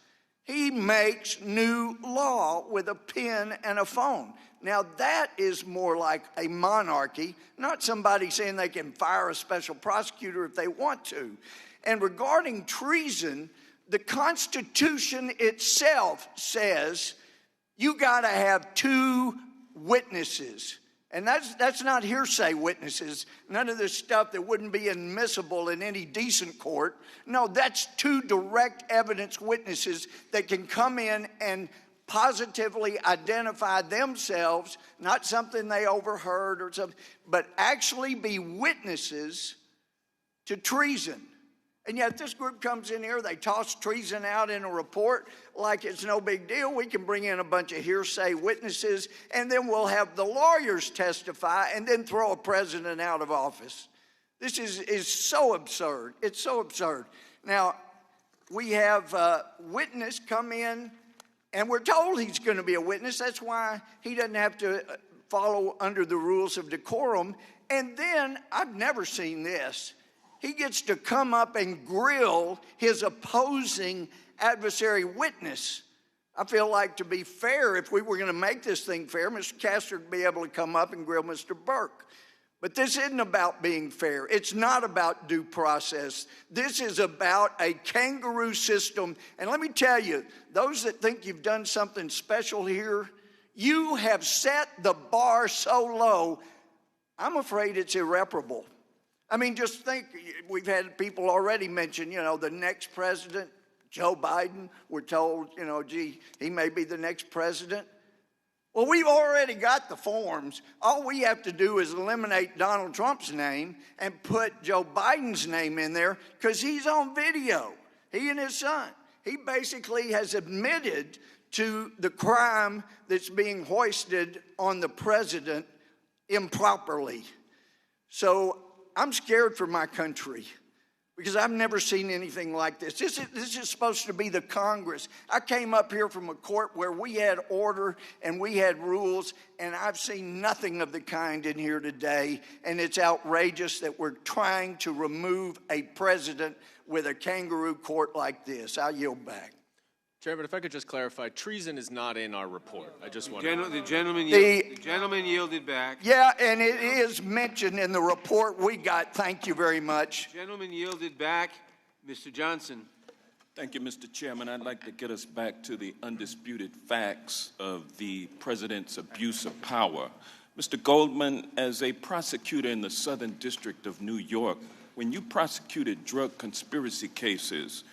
He makes new law with a pen and a phone. Now, that is more like a monarchy, not somebody saying they can fire a special prosecutor if they want to. And regarding treason, the Constitution itself says you got to have 2 witnesses. And that's not hearsay witnesses, none of this stuff that wouldn't be admissible in any decent court. No, that's 2 direct evidence witnesses that can come in and positively identify themselves, not something they overheard or something, but actually be witnesses to treason. And yet this group comes in here, they toss treason out in a report like it's no big deal. We can bring in a bunch of hearsay witnesses, and then we'll have the lawyers testify and then throw a president out of office. This is so absurd. It's so absurd. Now, we have a witness come in, and we're told he's going to be a witness. That's why he doesn't have to follow under the rules of decorum. And then, I've never seen this, he gets to come up and grill his opposing adversary witness. I feel like, to be fair, if we were going to make this thing fair, Mr. Castor would be able to come up and grill Mr. Burke. But this isn't about being fair. It's not about due process. This is about a kangaroo system. And let me tell you, those that think you've done something special here, you have set the bar so low, I'm afraid it's irreparable. I mean, just think, we've had people already mention, the next president, Joe Biden. We're told, gee, he may be the next president. Well, we've already got the forms. All we have to do is eliminate Donald Trump's name and put Joe Biden's name in there because he's on video, he and his son. He basically has admitted to the crime that's being hoisted on the president improperly. So I'm scared for my country because I've never seen anything like this. This is supposed to be the Congress. I came up here from a court where we had order and we had rules, and I've seen nothing of the kind in here today, and it's outrageous that we're trying to remove a president with a kangaroo court like this. I yield back. Chairman, if I could just clarify, treason is not in our report. I just want The gentleman yielded back. Yeah, and it is mentioned in the report we got. Thank you very much. Gentleman yielded back. Mr. Johnson. Thank you, Mr. Chairman. I'd like to get us back to the undisputed facts of the president's abuse of power. Mr. Goldman, as a prosecutor in the Southern District of New York, when you prosecuted drug conspiracy cases,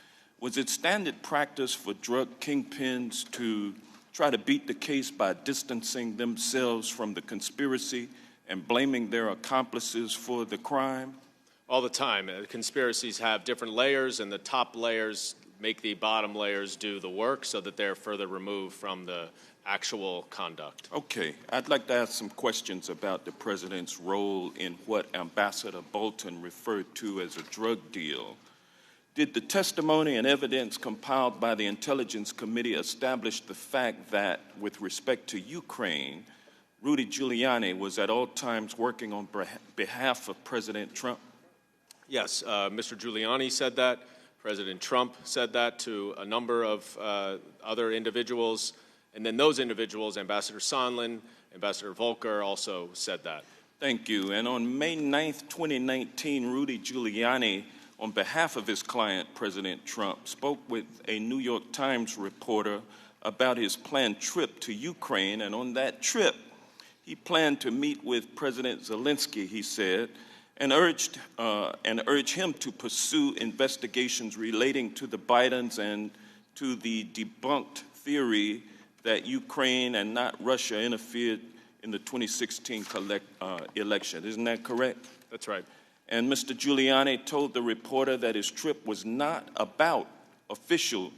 was it standard practice for drug kingpins to try to beat the case by distancing themselves from the conspiracy and blaming their accomplices for the crime? All the time. Conspiracies have different layers, and the top layers make the bottom layers do the work so that they're further removed from the actual conduct. Okay. I'd like to ask some questions about the president's role in what Ambassador Bolton referred to as a drug deal. Did the testimony and evidence compiled by the Intelligence Committee establish the fact that, with respect to Ukraine, Rudy Giuliani was at all times working on behalf of President Trump? Yes, Mr. Giuliani said that. President Trump said that to a number of other individuals. And then those individuals, Ambassador Sondland, Ambassador Volker, also said that. Thank you. And on May 9th, 2019, Rudy Giuliani, on behalf of his client, President Trump, spoke with a New York Times reporter about his planned trip to Ukraine. And on that trip, he planned to meet with President Zelensky, he said, and urged him to pursue investigations relating to the Bidens and to the debunked theory that Ukraine and not Russia interfered in the 2016 election. Isn't that correct? That's right. And Mr. Giuliani told the reporter that his trip was not about official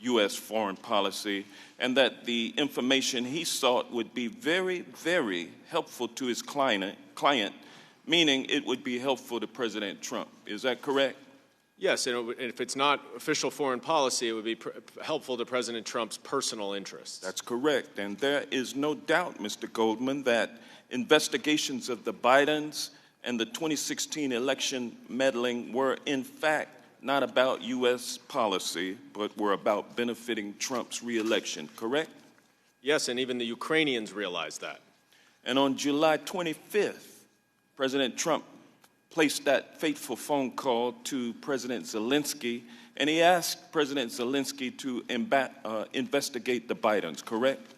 U.S. foreign policy and that the information he sought would be very, very helpful to his client, meaning it would be helpful to President Trump. Is that correct? Yes, and if it's not official foreign policy, it would be helpful to President Trump's personal interests. That's correct. And there is no doubt, Mr. Goldman, that investigations of the Bidens and the 2016 election meddling were, in fact, not about U.S. policy, but were about benefiting Trump's reelection, correct? Yes, and even the Ukrainians realize that. And on July 25th, President Trump placed that fateful phone call to President Zelensky, and he asked President Zelensky to investigate the Bidens, correct?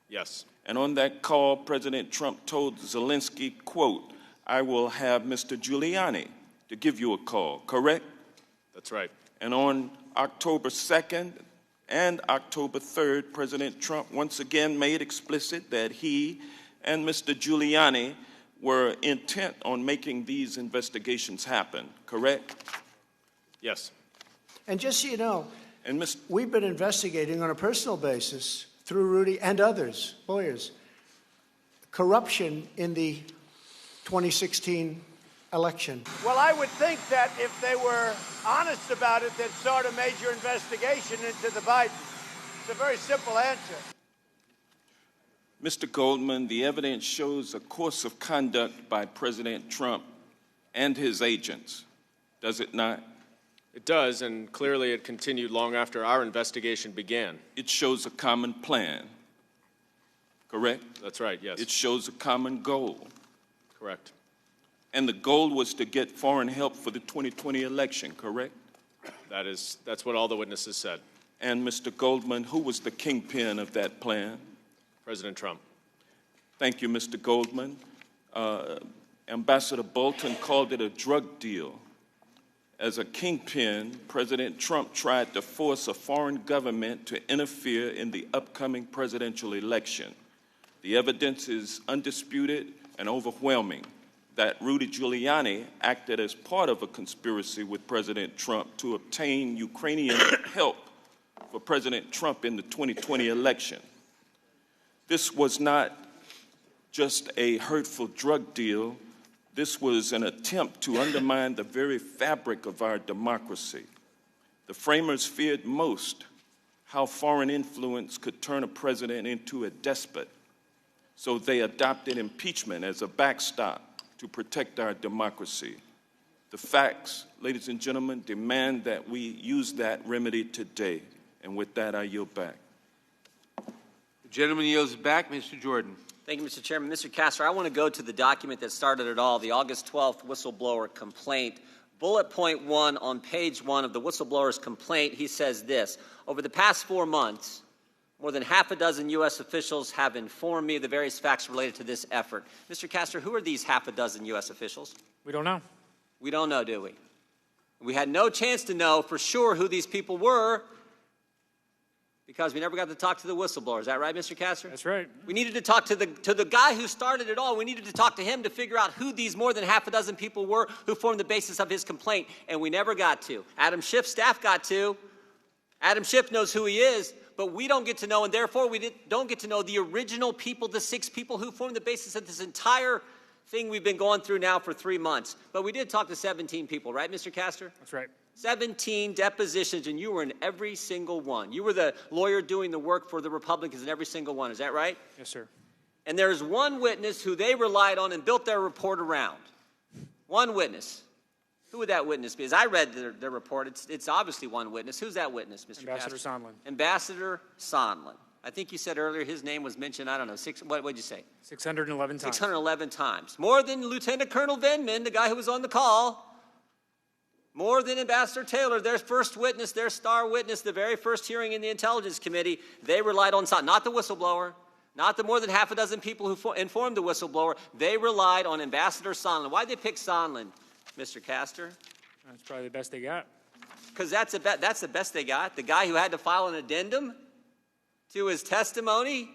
Yes. And on that call, President Trump told Zelensky, quote, "I will have Mr. Giuliani to give you a call," correct? That's right. And on October 2nd and October 3rd, President Trump once again made explicit that he and Mr. Giuliani were intent on making these investigations happen, correct? Yes. And just so you know, and we've been investigating on a personal basis through Rudy and others, lawyers, corruption in the 2016 election. Well, I would think that if they were honest about it, they'd start a major investigation into the Bidens. It's a very simple answer. Mr. Goldman, the evidence shows a course of conduct by President Trump and his agents, does it not? It does, and clearly it continued long after our investigation began. It shows a common plan, correct? That's right, yes. It shows a common goal. Correct. And the goal was to get foreign help for the 2020 election, correct? That's what all the witnesses said. And Mr. Goldman, who was the kingpin of that plan? President Trump. Thank you, Mr. Goldman. Ambassador Bolton called it a drug deal. As a kingpin, President Trump tried to force a foreign government to interfere in the upcoming presidential election. The evidence is undisputed and overwhelming that Rudy Giuliani acted as part of a conspiracy with President Trump to obtain Ukrainian help for President Trump in the 2020 election. This was not just a hurtful drug deal. This was an attempt to undermine the very fabric of our democracy. The framers feared most how foreign influence could turn a president into a despot. So they adopted impeachment as a backstop to protect our democracy. The facts, ladies and gentlemen, demand that we use that remedy today. And with that, I yield back. The gentleman yields back. Mr. Jordan. Thank you, Mr. Chairman. Mr. Castro, I want to go to the document that started it all, the August 12th whistleblower complaint. Bullet point 1 on page 1 of the whistleblower's complaint, he says this: over the past 4 months, more than half a dozen U.S. officials have informed me of the various facts related to this effort. Mr. Castro, who are these half a dozen U.S. officials? We don't know. We don't know, do we? We had no chance to know for sure who these people were because we never got to talk to the whistleblower. Is that right, Mr. Castro? That's right. We needed to talk to the guy who started it all. We needed to talk to him to figure out who these more than half a dozen people were who formed the basis of his complaint, and we never got to. Adam Schiff's staff got to. Adam Schiff knows who he is, but we don't get to know, and therefore we don't get to know the original people, the 6 people who formed the basis of this entire thing we've been going through now for 3 months. But we did talk to 17 people, right, Mr. Castor? That's right. 17 depositions, and you were in every single one. You were the lawyer doing the work for the Republicans in every single one. Is that right? Yes, sir. And there's one witness who they relied on and built their report around. One witness. Who would that witness be? As I read their report, it's obviously one witness. Who's that witness, Mr. Ambassador Castor? Sondland. Ambassador Sondland. I think you said earlier his name was mentioned, I don't know, what did you say? 611 times. 611 times. More than Lieutenant Colonel Vindman, the guy who was on the call. More than Ambassador Taylor, their first witness, their star witness, the very first hearing in the Intelligence Committee. They relied on Sondland, not the whistleblower, not the more than half a dozen people who informed the whistleblower. They relied on Ambassador Sondland. Why'd they pick Sondland, Mr. Castor? That's probably the best they got. Because that's the best they got. The guy who had to file an addendum to his testimony,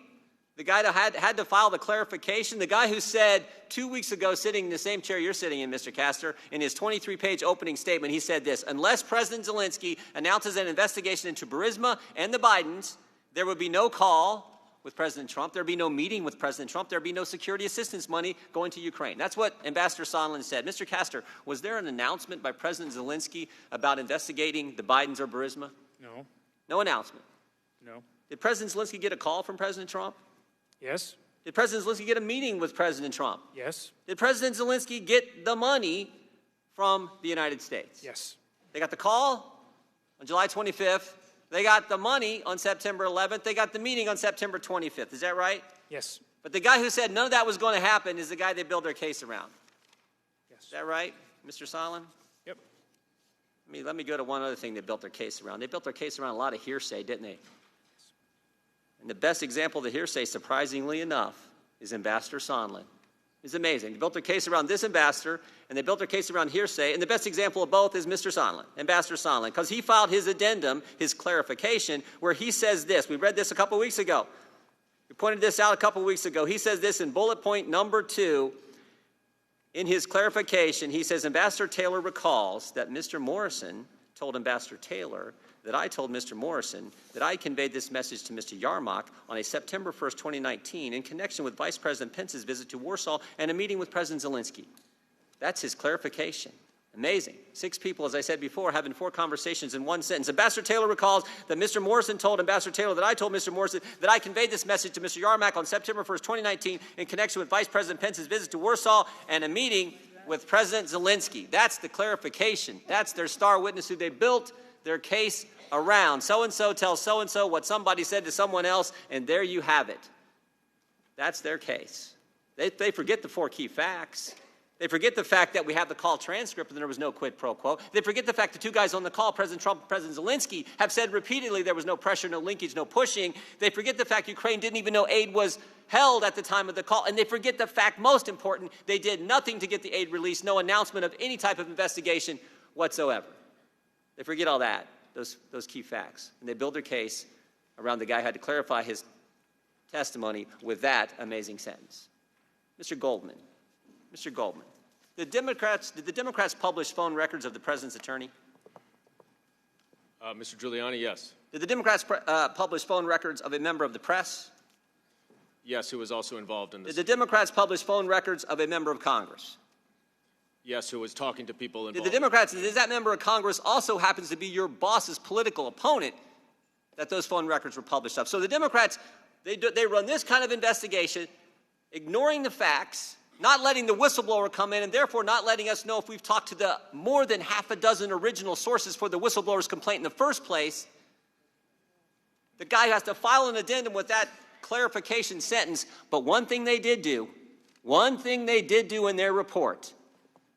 The guy that had to file the clarification, the guy who said 2 weeks ago, sitting in the same chair you're sitting in, Mr. Castor, in his 23-page opening statement, he said this: unless President Zelensky announces an investigation into Burisma and the Bidens, there would be no call with President Trump, there would be no meeting with President Trump, there would be no security assistance money going to Ukraine. That's what Ambassador Sondland said. Mr. Castor, was there an announcement by President Zelensky about investigating the Bidens or Burisma? No. No announcement. No. Did President Zelensky get a call from President Trump? Yes. Did President Zelensky get a meeting with President Trump? Yes. Did President Zelensky get the money from the United States? Yes. They got the call on July 25th. They got the money on September 11th. They got the meeting on September 25th. Is that right? Yes. But the guy who said none of that was going to happen is the guy they build their case around. Yes. Is that right, Mr. Sondland? Yep. Let me go to one other thing they built their case around. They built their case around a lot of hearsay, didn't they? And the best example of the hearsay, surprisingly enough, is Ambassador Sondland. It's amazing. They built their case around this ambassador, and they built their case around hearsay, and the best example of both is Mr. Sondland, Ambassador Sondland, because he filed his addendum, his clarification, where he says this. We read this a couple weeks ago. We pointed this out a couple weeks ago. He says this in bullet point number 2 in his clarification. He says, Ambassador Taylor recalls that Mr. Morrison told Ambassador Taylor that I told Mr. Morrison that I conveyed this message to Mr. Yarmouk on a September 1st, 2019, in connection with Vice President Pence's visit to Warsaw and a meeting with President Zelensky. That's his clarification. Amazing. 6 people, as I said before, having 4 conversations in one sentence. Ambassador Taylor recalls that Mr. Morrison told Ambassador Taylor that I told Mr. Morrison that I conveyed this message to Mr. Yarmouk on September 1st, 2019, in connection with Vice President Pence's visit to Warsaw and a meeting with President Zelensky. That's the clarification. That's their star witness who they built their case around. So-and-so tells so-and-so what somebody said to someone else, and there you have it. That's their case. They forget the 4 key facts. They forget the fact that we have the call transcript and there was no quid pro quo. They forget the fact the 2 guys on the call, President Trump and President Zelensky, have said repeatedly there was no pressure, no linkage, no pushing. They forget the fact Ukraine didn't even know aid was held at the time of the call. And they forget the fact, most important, they did nothing to get the aid released, no announcement of any type of investigation whatsoever. They forget all that, those key facts. And they build their case around the guy who had to clarify his testimony with that amazing sentence. Mr. Goldman, did the Democrats publish phone records of the president's attorney? Mr. Giuliani, yes. Did the Democrats publish phone records of a member of the press? Yes, who was also involved in this. Did the Democrats publish phone records of a member of Congress? Yes, who was talking to people involved. Did the Democrats, does that member of Congress also happens to be your boss's political opponent that those phone records were published of? So the Democrats, they run this kind of investigation, ignoring the facts, not letting the whistleblower come in, and therefore not letting us know if we've talked to the more than half a dozen original sources for the whistleblower's complaint in the first place. The guy has to file an addendum with that clarification sentence. But one thing they did do in their report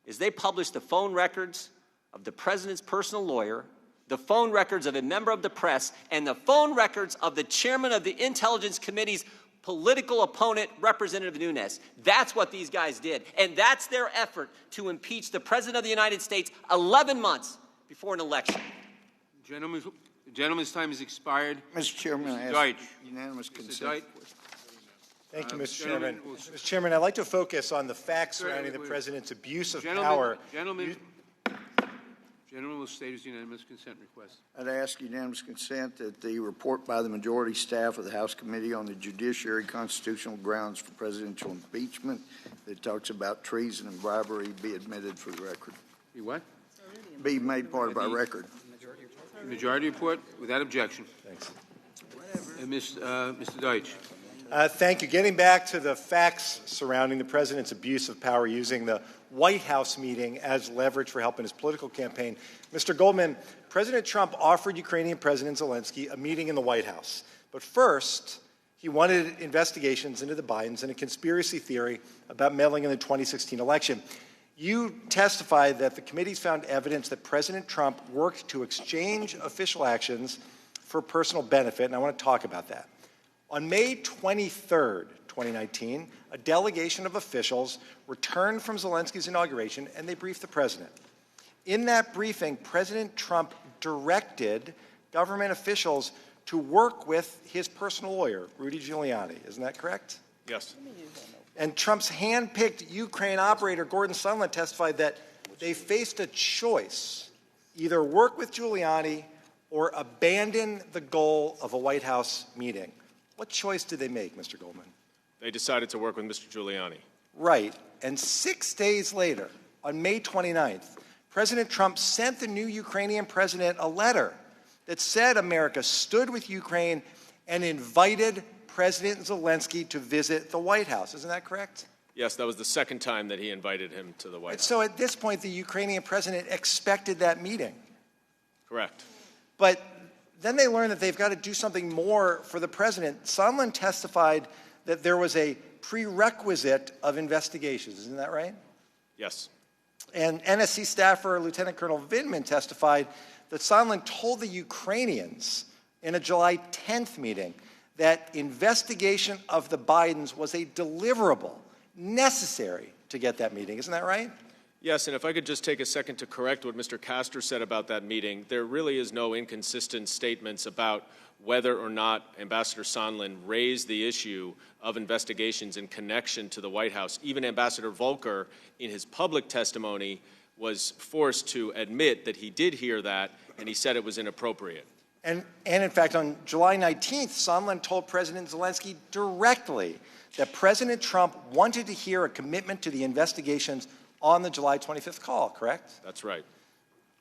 is they published the phone records of the president's personal lawyer, the phone records of a member of the press, and the phone records of the chairman of the Intelligence Committee's political opponent, Representative Nunes. That's what these guys did. And that's their effort to impeach the President of the United States 11 months before an election. The gentleman's time has expired. Mr. Chairman, I ask Deutsch. unanimous Mr. consent. Deutsch. Thank you, Mr. Chairman. Mr. Chairman, I'd like to focus on the facts surrounding the president's abuse of power. Gentlemen will state his unanimous consent request. I'd ask unanimous consent that the report by the majority staff of the House Committee on the Judiciary Constitutional Grounds for Presidential Impeachment that talks about treason and bribery be admitted for the record. Be what? Be made part of our record. Majority report without objection. Thanks. Mr. Deutsch. Thank you. Getting back to the facts surrounding the president's abuse of power using the White House meeting as leverage for helping his political campaign. Mr. Goldman, President Trump offered Ukrainian President Zelensky a meeting in the White House. But first, he wanted investigations into the Bidens and a conspiracy theory about meddling in the 2016 election. You testified that the committees found evidence that President Trump worked to exchange official actions for personal benefit, and I want to talk about that. On May 23rd, 2019, a delegation of officials returned from Zelensky's inauguration, and they briefed the president. In that briefing, President Trump directed government officials to work with his personal lawyer, Rudy Giuliani. Isn't that correct? Yes. And Trump's hand-picked Ukraine operator, Gordon Sondland, testified that they faced a choice, either work with Giuliani or abandon the goal of a White House meeting. What choice did they make, Mr. Goldman? They decided to work with Mr. Giuliani. Right. And 6 days later, on May 29th, President Trump sent the new Ukrainian president a letter that said America stood with Ukraine and invited President Zelensky to visit the White House. Isn't that correct? Yes, that was the second time that he invited him to the White House. So at this point, the Ukrainian president expected that meeting. Correct. But then they learned that they've got to do something more for the president. Sondland testified that there was a prerequisite of investigations. Isn't that right? Yes. And NSC staffer Lieutenant Colonel Vindman testified that Sondland told the Ukrainians in a July 10th meeting that investigation of the Bidens was a deliverable necessary to get that meeting. Isn't that right? Yes, and if I could just take a second to correct what Mr. Castor said about that meeting, there really is no inconsistent statements about whether or not Ambassador Sondland raised the issue of investigations in connection to the White House. Even Ambassador Volker, in his public testimony, was forced to admit that he did hear that, and he said it was inappropriate. And in fact, on July 19th, Sondland told President Zelensky directly that President Trump wanted to hear a commitment to the investigations on the July 25th call, correct? That's right.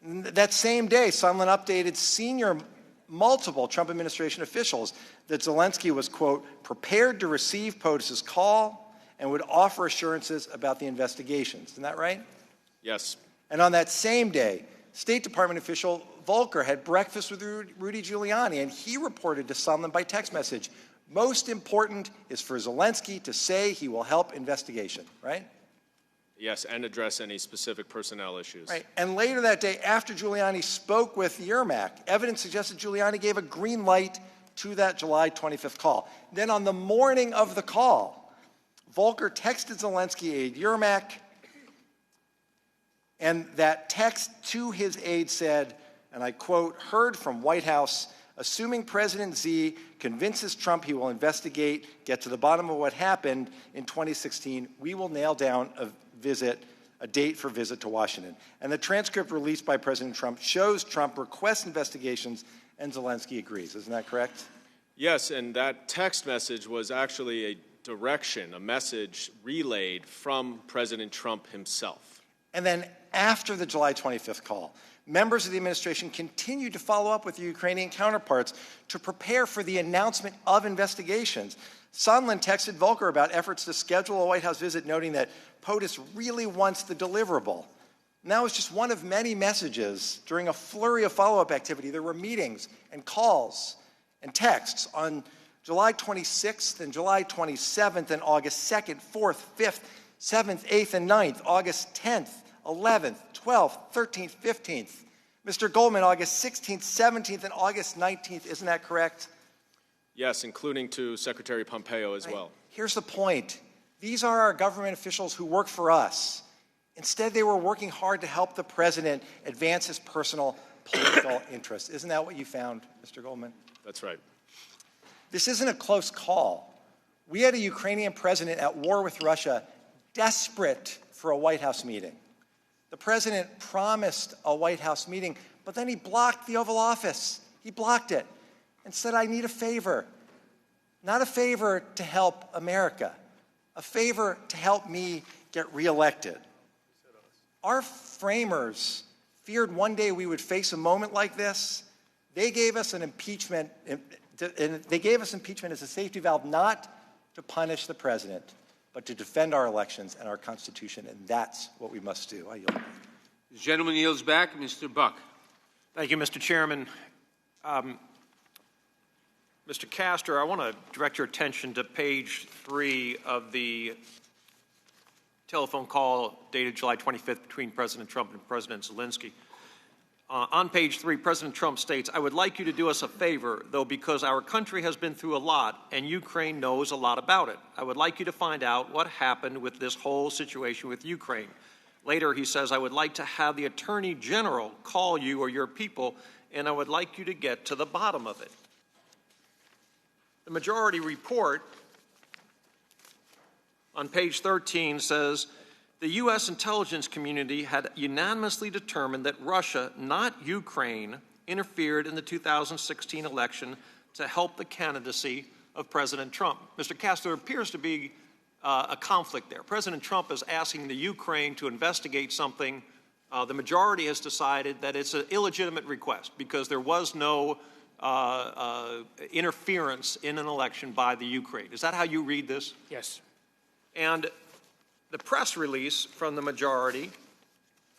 That same day, Sondland updated multiple Trump administration officials that Zelensky was, quote, prepared to receive POTUS's call and would offer assurances about the investigations. Isn't that right? Yes. And on that same day, State Department official Volker had breakfast with Rudy Giuliani, and he reported to Sondland by text message, most important is for Zelensky to say he will help investigation, right? Yes, and address any specific personnel issues. Right. And later that day, after Giuliani spoke with Yermak, evidence suggested Giuliani gave a green light to that July 25th call. Then on the morning of the call, Volker texted Zelensky aide Yermak, and that text to his aide said, and I quote, heard from White House, assuming President Z convinces Trump he will investigate, get to the bottom of what happened in 2016, we will nail down a date for visit to Washington. And the transcript released by President Trump shows Trump requests investigations and Zelensky agrees. Isn't that correct? Yes, and that text message was actually a direction, a message relayed from President Trump himself. And then after the July 25th call, members of the administration continued to follow up with their Ukrainian counterparts to prepare for the announcement of investigations. Sondland texted Volker about efforts to schedule a White House visit, noting that POTUS really wants the deliverable. And that was just one of many messages during a flurry of follow-up activity. There were meetings and calls and texts on July 26th and July 27th and August 2nd, 4th, 5th, 7th, 8th, and 9th, August 10th, 11th, 12th, 13th, 15th. Mr. Goldman, August 16th, 17th, and August 19th. Isn't that correct? Yes, including to Secretary Pompeo as well. Here's the point. These are our government officials who work for us. Instead, they were working hard to help the president advance his personal political interests. Isn't that what you found, Mr. Goldman? That's right. This isn't a close call. We had a Ukrainian president at war with Russia, desperate for a White House meeting. The president promised a White House meeting, but then he blocked the Oval Office. He blocked it and said, I need a favor. Not a favor to help America, a favor to help me get reelected. Our framers feared one day we would face a moment like this. They gave us an impeachment, and they gave us impeachment as a safety valve, not to punish the president, but to defend our elections and our Constitution, and that's what we must do. I yield. The gentleman yields back. Mr. Buck. Thank you, Mr. Chairman. Mr. Castor, I want to direct your attention to page 3 of the telephone call dated July 25th between President Trump and President Zelensky. On page 3, President Trump states, I would like you to do us a favor, though, because our country has been through a lot and Ukraine knows a lot about it. I would like you to find out what happened with this whole situation with Ukraine. Later, he says, I would like to have the Attorney General call you or your people, and I would like you to get to the bottom of it. The majority report on page 13 says, the U.S. intelligence community had unanimously determined that Russia, not Ukraine, interfered in the 2016 election to help the candidacy of President Trump. Mr. Castro, there appears to be a conflict there. President Trump is asking the Ukraine to investigate something. The majority has decided that it's an illegitimate request because there was no interference in an election by the Ukraine. Is that how you read this? Yes. And the press release from the majority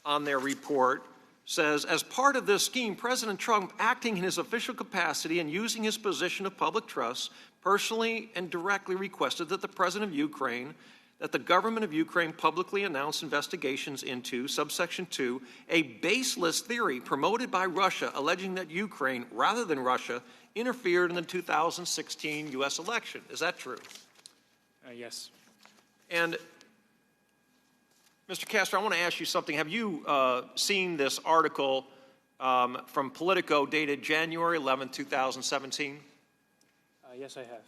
on their report says, as part of this scheme, President Trump, acting in his official capacity and using his position of public trust, personally and directly requested that the President of Ukraine, that the government of Ukraine publicly announce investigations into, subsection 2, a baseless theory promoted by Russia alleging that Ukraine, rather than Russia, interfered in the 2016 U.S. election. Is that true? Yes. And Mr. Castro, I want to ask you something. Have you seen this article from Politico dated January 11, 2017? Yes, I have.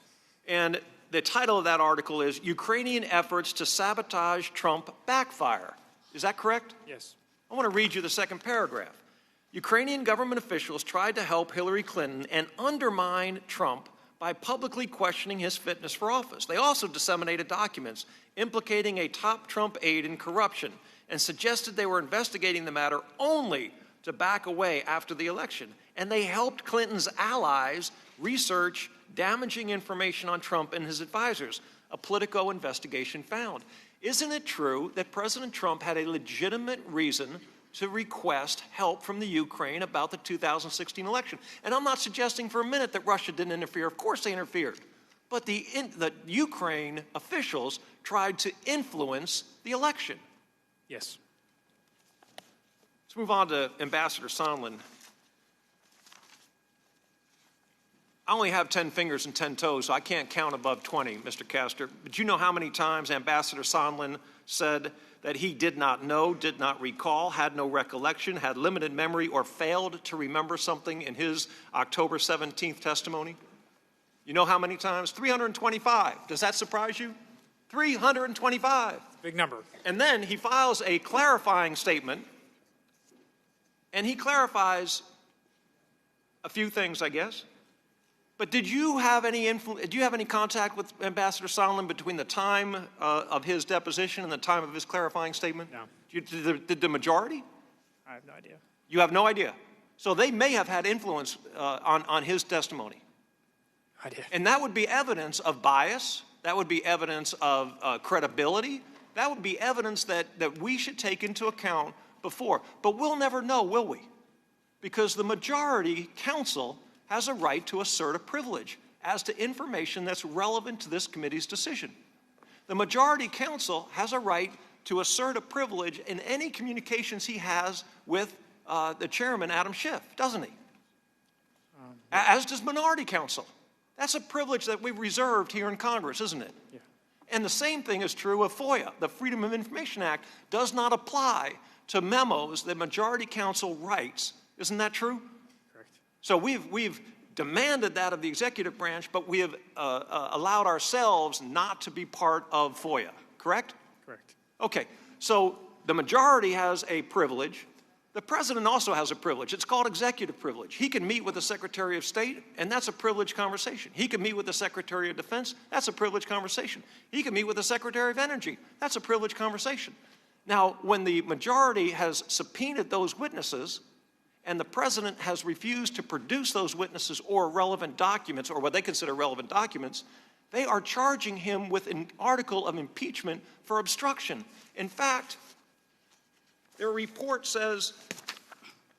And the title of that article is Ukrainian Efforts to Sabotage Trump Backfire. Is that correct? Yes. I want to read you the second paragraph. Ukrainian government officials tried to help Hillary Clinton and undermine Trump by publicly questioning his fitness for office. They also disseminated documents implicating a top Trump aide in corruption and suggested they were investigating the matter only to back away after the election. And they helped Clinton's allies research damaging information on Trump and his advisors, a Politico investigation found. Isn't it true that President Trump had a legitimate reason to request help from the Ukraine about the 2016 election? And I'm not suggesting for a minute that Russia didn't interfere. Of course they interfered. But the Ukraine officials tried to influence the election. Yes. Let's move on to Ambassador Sondland. I only have 10 fingers and 10 toes, so I can't count above 20, Mr. Castor. But you know how many times Ambassador Sondland said that he did not know, did not recall, had no recollection, had limited memory, or failed to remember something in his October 17th testimony? You know how many times? 325. Does that surprise you? 325. Big number. And then he files a clarifying statement, and he clarifies a few things, I guess. But did you have any contact with Ambassador Sondland between the time of his deposition and the time of his clarifying statement? No. Did the majority? I have no idea. You have no idea. So they may have had influence on his testimony. I did. And that would be evidence of bias. That would be evidence of credibility. That would be evidence that we should take into account before. But we'll never know, will we? Because the majority counsel has a right to assert a privilege as to information that's relevant to this committee's decision. The majority counsel has a right to assert a privilege in any communications he has with the chairman, Adam Schiff, doesn't he? As does minority counsel. That's a privilege that we've reserved here in Congress, isn't it? Yeah. And the same thing is true of FOIA. The Freedom of Information Act does not apply to memos that majority counsel writes. Isn't that true? So we've demanded that of the executive branch, but we have allowed ourselves not to be part of FOIA, correct? Correct. Okay, so the majority has a privilege. The president also has a privilege. It's called executive privilege. He can meet with the Secretary of State, and that's a privileged conversation. He can meet with the Secretary of Defense. That's a privileged conversation. He can meet with the Secretary of Energy. That's a privileged conversation. Now, when the majority has subpoenaed those witnesses, and the president has refused to produce those witnesses or relevant documents, or what they consider relevant documents, they are charging him with an article of impeachment for obstruction. In fact, their report says,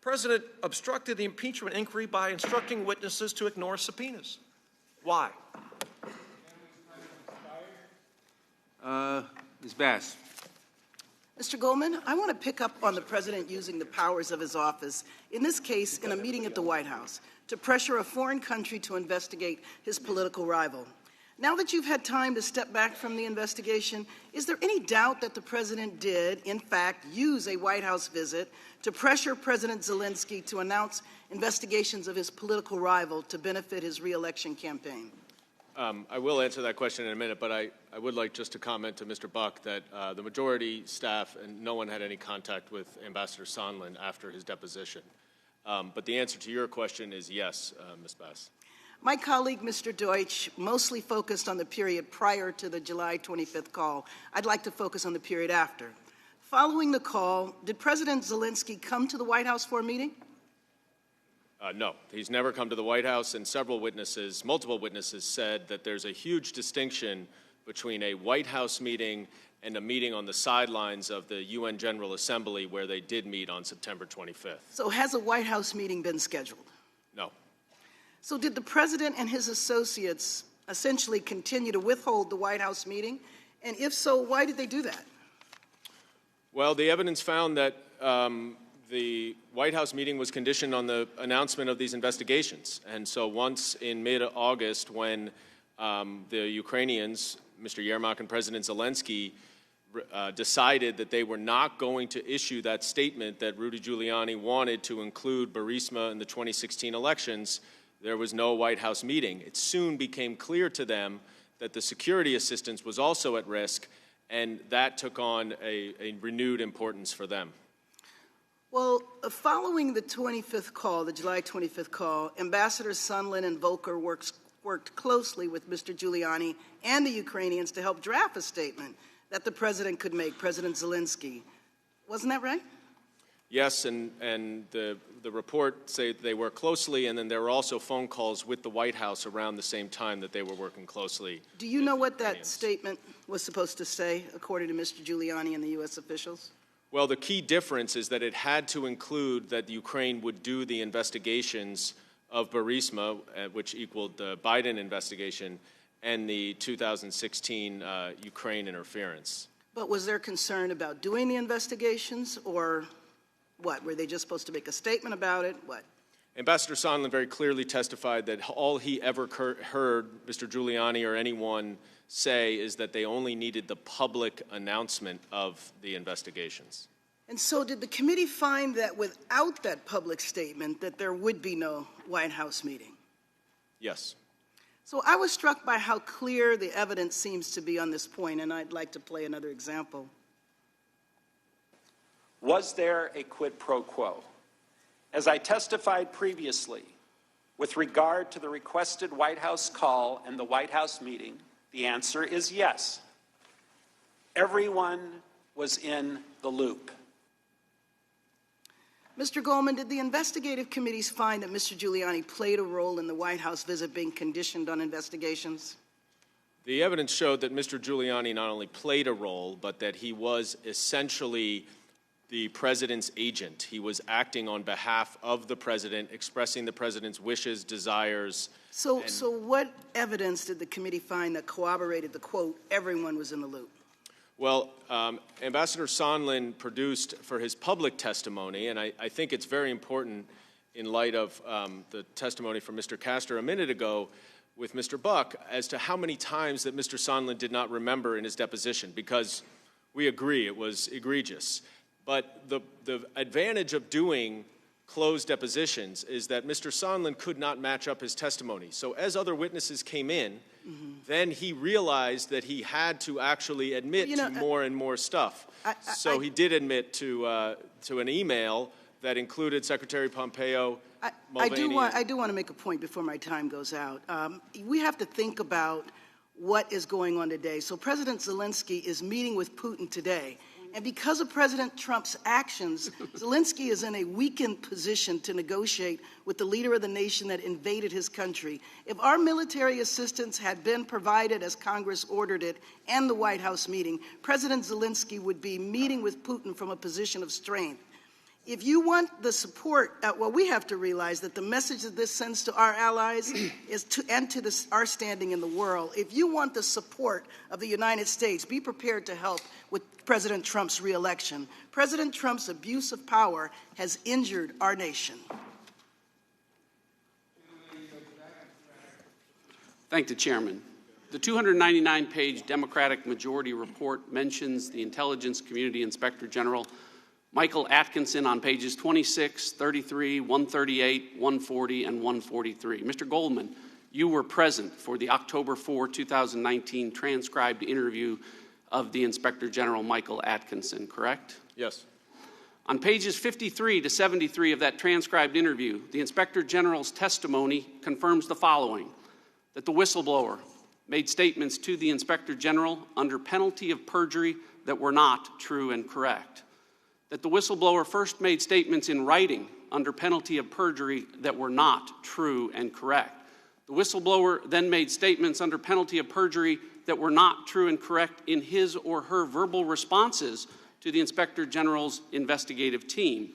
President obstructed the impeachment inquiry by instructing witnesses to ignore subpoenas. Why? Ms. Bass. Mr. Goldman, I want to pick up on the president using the powers of his office, in this case, in a meeting at the White House, to pressure a foreign country to investigate his political rival. Now that you've had time to step back from the investigation, is there any doubt that the president did, in fact, use a White House visit to pressure President Zelensky to announce investigations of his political rival to benefit his re-election campaign? I will answer that question in a minute, but I would like just to comment to Mr. Buck that the majority staff and no one had any contact with Ambassador Sondland after his deposition. But the answer to your question is yes, Ms. Bass. My colleague, Mr. Deutsch, mostly focused on the period prior to the July 25th call. I'd like to focus on the period after. Following the call, did President Zelensky come to the White House for a meeting? No, he's never come to the White House, and multiple witnesses said that there's a huge distinction between a White House meeting and a meeting on the sidelines of the UN General Assembly where they did meet on September 25th. So has a White House meeting been scheduled? No. So did the president and his associates essentially continue to withhold the White House meeting? And if so, why did they do that? Well, the evidence found that the White House meeting was conditioned on the announcement of these investigations. And so once in mid-August, when the Ukrainians, Mr. Yermak and President Zelensky, decided that they were not going to issue that statement that Rudy Giuliani wanted to include Burisma in the 2016 elections, there was no White House meeting. It soon became clear to them that the security assistance was also at risk, and that took on a renewed importance for them. Well, following the 25th call, the July 25th call, Ambassadors Sondland and Volker worked closely with Mr. Giuliani and the Ukrainians to help draft a statement that the president could make, President Zelensky. Wasn't that right? Yes, and the report say they worked closely, and then there were also phone calls with the White House around the same time that they were working closely. Do you know what that statement was supposed to say, according to Mr. Giuliani and the U.S. officials? Well, the key difference is that it had to include that Ukraine would do the investigations of Burisma, which equaled the Biden investigation, and the 2016 Ukraine interference. But was there concern about doing the investigations, or what? Were they just supposed to make a statement about it? What? Ambassador Sondland very clearly testified that all he ever heard Mr. Giuliani or anyone say is that they only needed the public announcement of the investigations. And so did the committee find that without that public statement that there would be no White House meeting? Yes. So I was struck by how clear the evidence seems to be on this point, and I'd like to play another example. Was there a quid pro quo? As I testified previously, with regard to the requested White House call and the White House meeting, the answer is yes. Everyone was in the loop. Mr. Goldman, did the investigative committees find that Mr. Giuliani played a role in the White House visit being conditioned on investigations? The evidence showed that Mr. Giuliani not only played a role, but that he was essentially the president's agent. He was acting on behalf of the president, expressing the president's wishes, desires. So what evidence did the committee find that corroborated the quote, everyone was in the loop? Well, Ambassador Sondland produced for his public testimony, and I think it's very important in light of the testimony from Mr. Castor a minute ago with Mr. Buck as to how many times that Mr. Sondland did not remember in his deposition, because we agree it was egregious. But the advantage of doing closed depositions is that Mr. Sondland could not match up his testimony. So as other witnesses came in, then he realized that he had to actually admit to more and more stuff. So he did admit to an email that included Secretary Pompeo, Mulvaney. I do want to make a point before my time goes out. We have to think about what is going on today. So President Zelensky is meeting with Putin today. And because of President Trump's actions, Zelensky is in a weakened position to negotiate with the leader of the nation that invaded his country. If our military assistance had been provided as Congress ordered it and the White House meeting, President Zelensky would be meeting with Putin from a position of strength. If you want the support, we have to realize that the message that this sends to our allies is our standing in the world. If you want the support of the United States, be prepared to help with President Trump's reelection. President Trump's abuse of power has injured our nation. Thank the chairman. The 299-page Democratic majority report mentions the Intelligence Community Inspector General Michael Atkinson on pages 26, 33, 138, 140, and 143. Mr. Goldman, you were present for the October 4, 2019 transcribed interview of the Inspector General Michael Atkinson, correct? Yes. On pages 53 to 73 of that transcribed interview, the Inspector General's testimony confirms the following: that the whistleblower made statements to the Inspector General under penalty of perjury that were not true and correct, that the whistleblower first made statements in writing under penalty of perjury that were not true and correct. The whistleblower then made statements under penalty of perjury that were not true and correct in his or her verbal responses to the Inspector General's investigative team.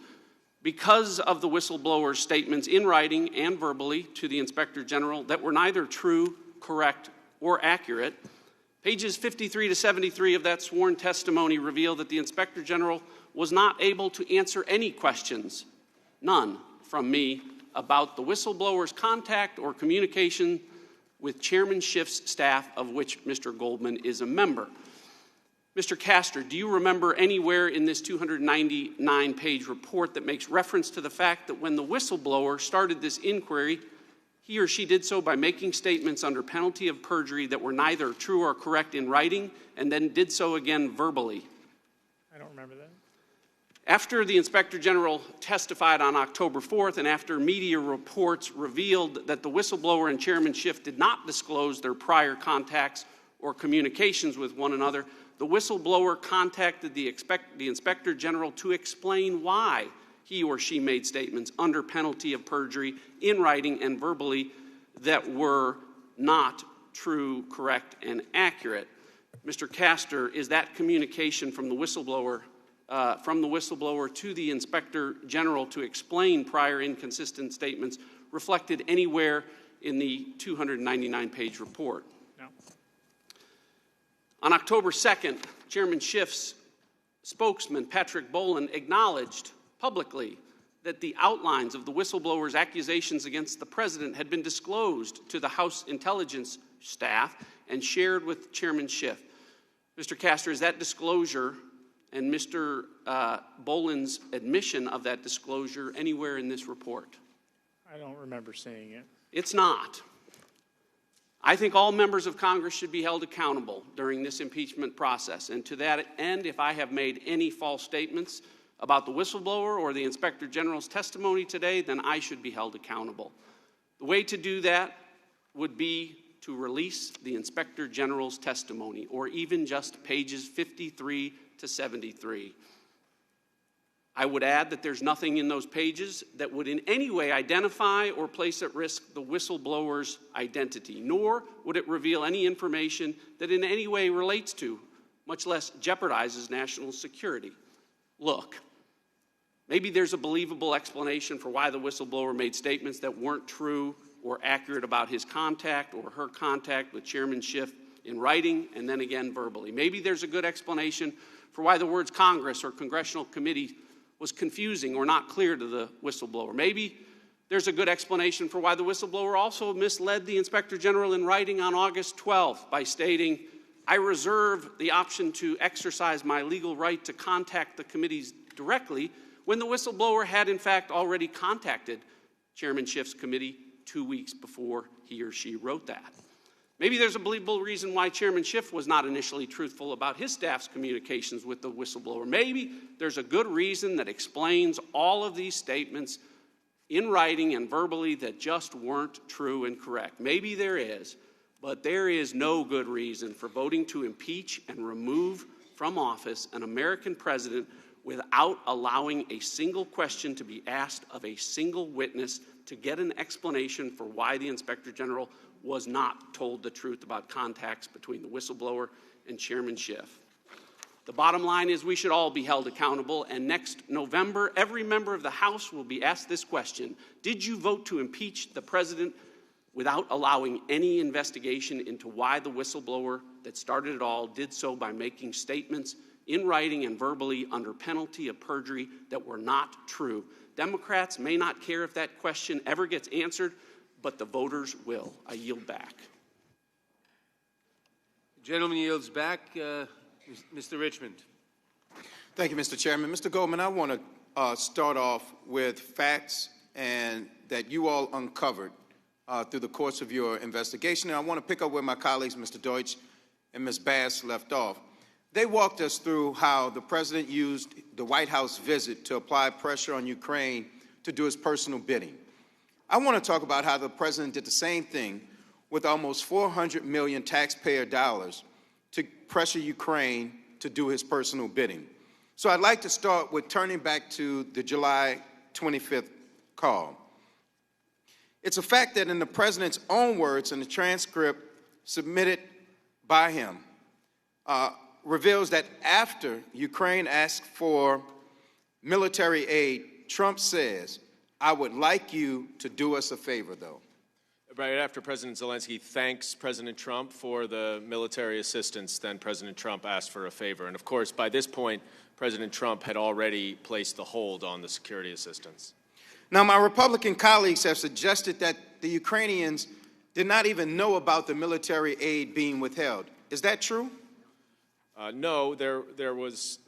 Because of the whistleblower's statements in writing and verbally to the Inspector General that were neither true, correct, or accurate, pages 53 to 73 of that sworn testimony reveal that the Inspector General was not able to answer any questions, none from me, about the whistleblower's contact or communication with Chairman Schiff's staff, of which Mr. Goldman is a member. Mr. Castor, do you remember anywhere in this 299-page report that makes reference to the fact that when the whistleblower started this inquiry, he or she did so by making statements under penalty of perjury that were neither true or correct in writing, and then did so again verbally? I don't remember that. After the Inspector General testified on October 4th, and after media reports revealed that the whistleblower and Chairman Schiff did not disclose their prior contacts or communications with one another, the whistleblower contacted the Inspector General to explain why he or she made statements under penalty of perjury in writing and verbally that were not true, correct, and accurate. Mr. Castor, is that communication from the whistleblower to the Inspector General to explain prior inconsistent statements reflected anywhere in the 299-page report? No. On October 2nd, Chairman Schiff's spokesman, Patrick Boland, acknowledged publicly that the outlines of the whistleblower's accusations against the president had been disclosed to the House intelligence staff and shared with Chairman Schiff. Mr. Castor, is that disclosure and Mr. Boland's admission of that disclosure anywhere in this report? I don't remember seeing it. It's not. I think all members of Congress should be held accountable during this impeachment process. And to that end, if I have made any false statements about the whistleblower or the Inspector General's testimony today, then I should be held accountable. The way to do that would be to release the Inspector General's testimony, or even just pages 53 to 73. I would add that there's nothing in those pages that would in any way identify or place at risk the whistleblower's identity, nor would it reveal any information that in any way relates to, much less jeopardizes, national security. Look, maybe there's a believable explanation for why the whistleblower made statements that weren't true or accurate about his contact or her contact with Chairman Schiff in writing and then again verbally. Maybe there's a good explanation for why the words Congress or Congressional Committee was confusing or not clear to the whistleblower. Maybe there's a good explanation for why the whistleblower also misled the Inspector General in writing on August 12th by stating, "I reserve the option to exercise my legal right to contact the committees directly," when the whistleblower had in fact already contacted Chairman Schiff's committee 2 weeks before he or she wrote that. Maybe there's a believable reason why Chairman Schiff was not initially truthful about his staff's communications with the whistleblower. Maybe there's a good reason that explains all of these statements in writing and verbally that just weren't true and correct. Maybe there is, but there is no good reason for voting to impeach and remove from office an American president without allowing a single question to be asked of a single witness to get an explanation for why the Inspector General was not told the truth about contacts between the whistleblower and Chairman Schiff. The bottom line is we should all be held accountable, and next November, every member of the House will be asked this question: did you vote to impeach the president without allowing any investigation into why the whistleblower that started it all did so by making statements in writing and verbally under penalty of perjury that were not true? Democrats may not care if that question ever gets answered, but the voters will. I yield back. The gentleman yields back. Mr. Richmond. Thank you, Mr. Chairman. Mr. Goldman, I want to start off with facts and that you all uncovered through the course of your investigation. And I want to pick up where my colleagues, Mr. Deutsch and Ms. Bass, left off. They walked us through how the president used the White House visit to apply pressure on Ukraine to do his personal bidding. I want to talk about how the president did the same thing with almost $400 million taxpayer dollars to pressure Ukraine to do his personal bidding. So I'd like to start with turning back to the July 25th call. It's a fact that in the president's own words in the transcript submitted by him, reveals that after Ukraine asked for military aid, Trump says, "I would like you to do us a favor, though." Right after President Zelensky thanks President Trump for the military assistance, then President Trump asked for a favor. And of course, by this point, President Trump had already placed the hold on the security assistance. Now, my Republican colleagues have suggested that the Ukrainians did not even know about the military aid being withheld. Is that true? No, there was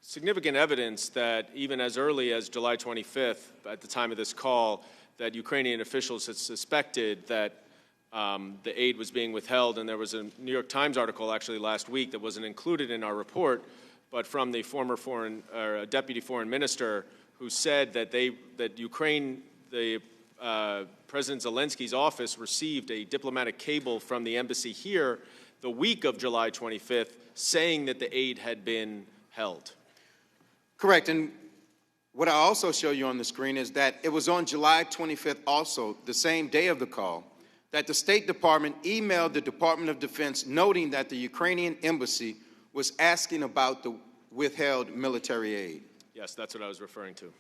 significant evidence that even as early as July 25th, at the time of this call, that Ukrainian officials had suspected that the aid was being withheld. And there was a New York Times article actually last week that wasn't included in our report, but from the former deputy foreign minister who said that President Zelensky's office received a diplomatic cable from the embassy here the week of July 25th saying that the aid had been held. Correct. And what I also show you on the screen is that it was on July 25th also, the same day of the call, that the State Department emailed the Department of Defense noting that the Ukrainian embassy was asking about the withheld military aid. Yes, that's what I was referring to.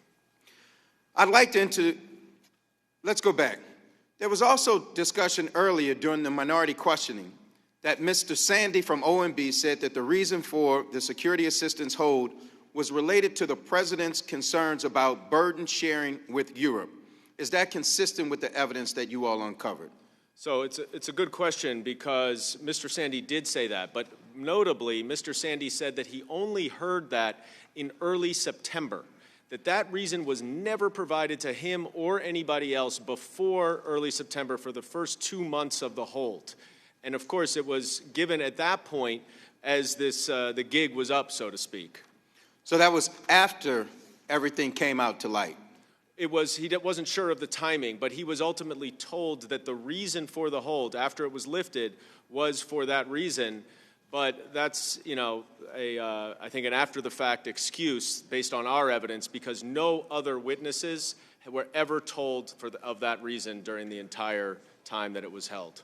I'd like to let's go back. There was also discussion earlier during the minority questioning that Mr. Sandy from OMB said that the reason for the security assistance hold was related to the president's concerns about burden sharing with Europe. Is that consistent with the evidence that you all uncovered? So it's a good question because Mr. Sandy did say that, but notably, Mr. Sandy said that he only heard that in early September, that reason was never provided to him or anybody else before early September for the first 2 months of the hold. And of course, it was given at that point as the gig was up, so to speak. So that was after everything came out to light. He wasn't sure of the timing, but he was ultimately told that the reason for the hold after it was lifted was for that reason. But that's, I think an after-the-fact excuse based on our evidence because no other witnesses were ever told of that reason during the entire time that it was held.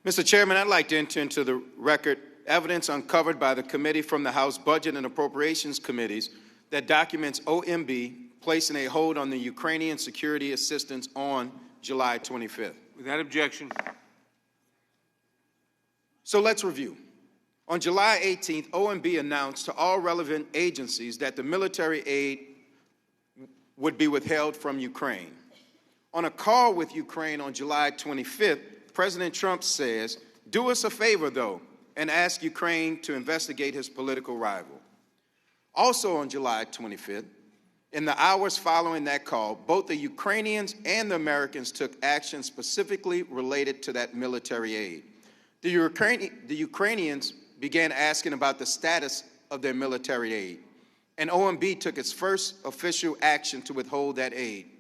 Mr. Chairman, I'd like to enter into the record evidence uncovered by the committee from the House Budget and Appropriations Committees that documents OMB placing a hold on the Ukrainian security assistance on July 25th. Without objection. So let's review. On July 18th, OMB announced to all relevant agencies that the military aid would be withheld from Ukraine. On a call with Ukraine on July 25th, President Trump says, "Do us a favor, though, and ask Ukraine to investigate his political rival." Also on July 25th, in the hours following that call, both the Ukrainians and the Americans took action specifically related to that military aid. The Ukrainians began asking about the status of their military aid, and OMB took its first official action to withhold that aid.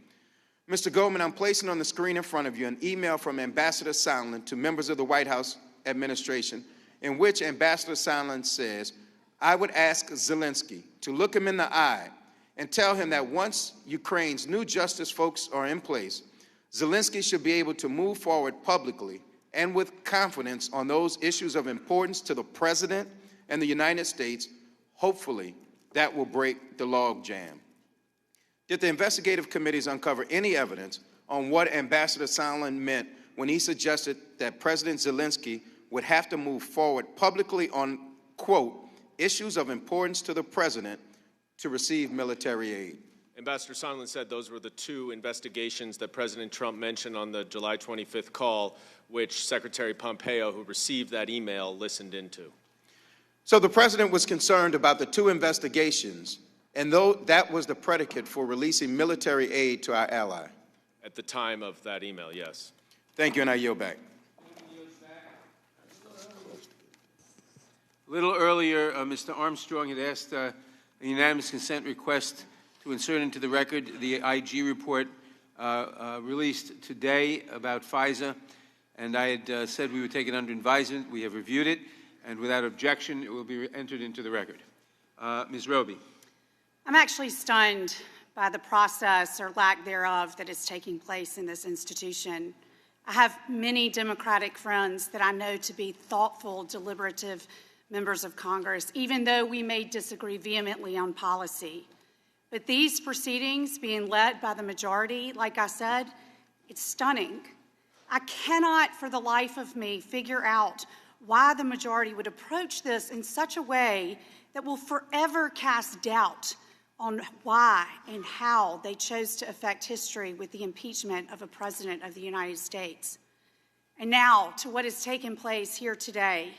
Mr. Goldman, I'm placing on the screen in front of you an email from Ambassador Sondland to members of the White House administration in which Ambassador Sondland says, "I would ask Zelensky to look him in the eye and tell him that once Ukraine's new justice folks are in place, Zelensky should be able to move forward publicly and with confidence on those issues of importance to the President and the United States. Hopefully, that will break the logjam." Did the investigative committees uncover any evidence on what Ambassador Sondland meant when he suggested that President Zelensky would have to move forward publicly on, quote, issues of importance to the President to receive military aid? Ambassador Sondland said those were the two investigations that President Trump mentioned on the July 25th call, which Secretary Pompeo, who received that email, listened into. So the President was concerned about the two investigations, and that was the predicate for releasing military aid to our ally. At the time of that email, yes. Thank you, and I yield back. A little earlier, Mr. Armstrong had asked a unanimous consent request to insert into the record the IG report released today about FISA, and I had said we would take it under advisement. We have reviewed it, and without objection, it will be entered into the record. Ms. Roby. I'm actually stunned by the process or lack thereof that is taking place in this institution. I have many Democratic friends that I know to be thoughtful, deliberative members of Congress, even though we may disagree vehemently on policy. But these proceedings being led by the majority, like I said, it's stunning. I cannot for the life of me figure out why the majority would approach this in such a way that will forever cast doubt on why and how they chose to affect history with the impeachment of a president of the United States. And now to what has taken place here today.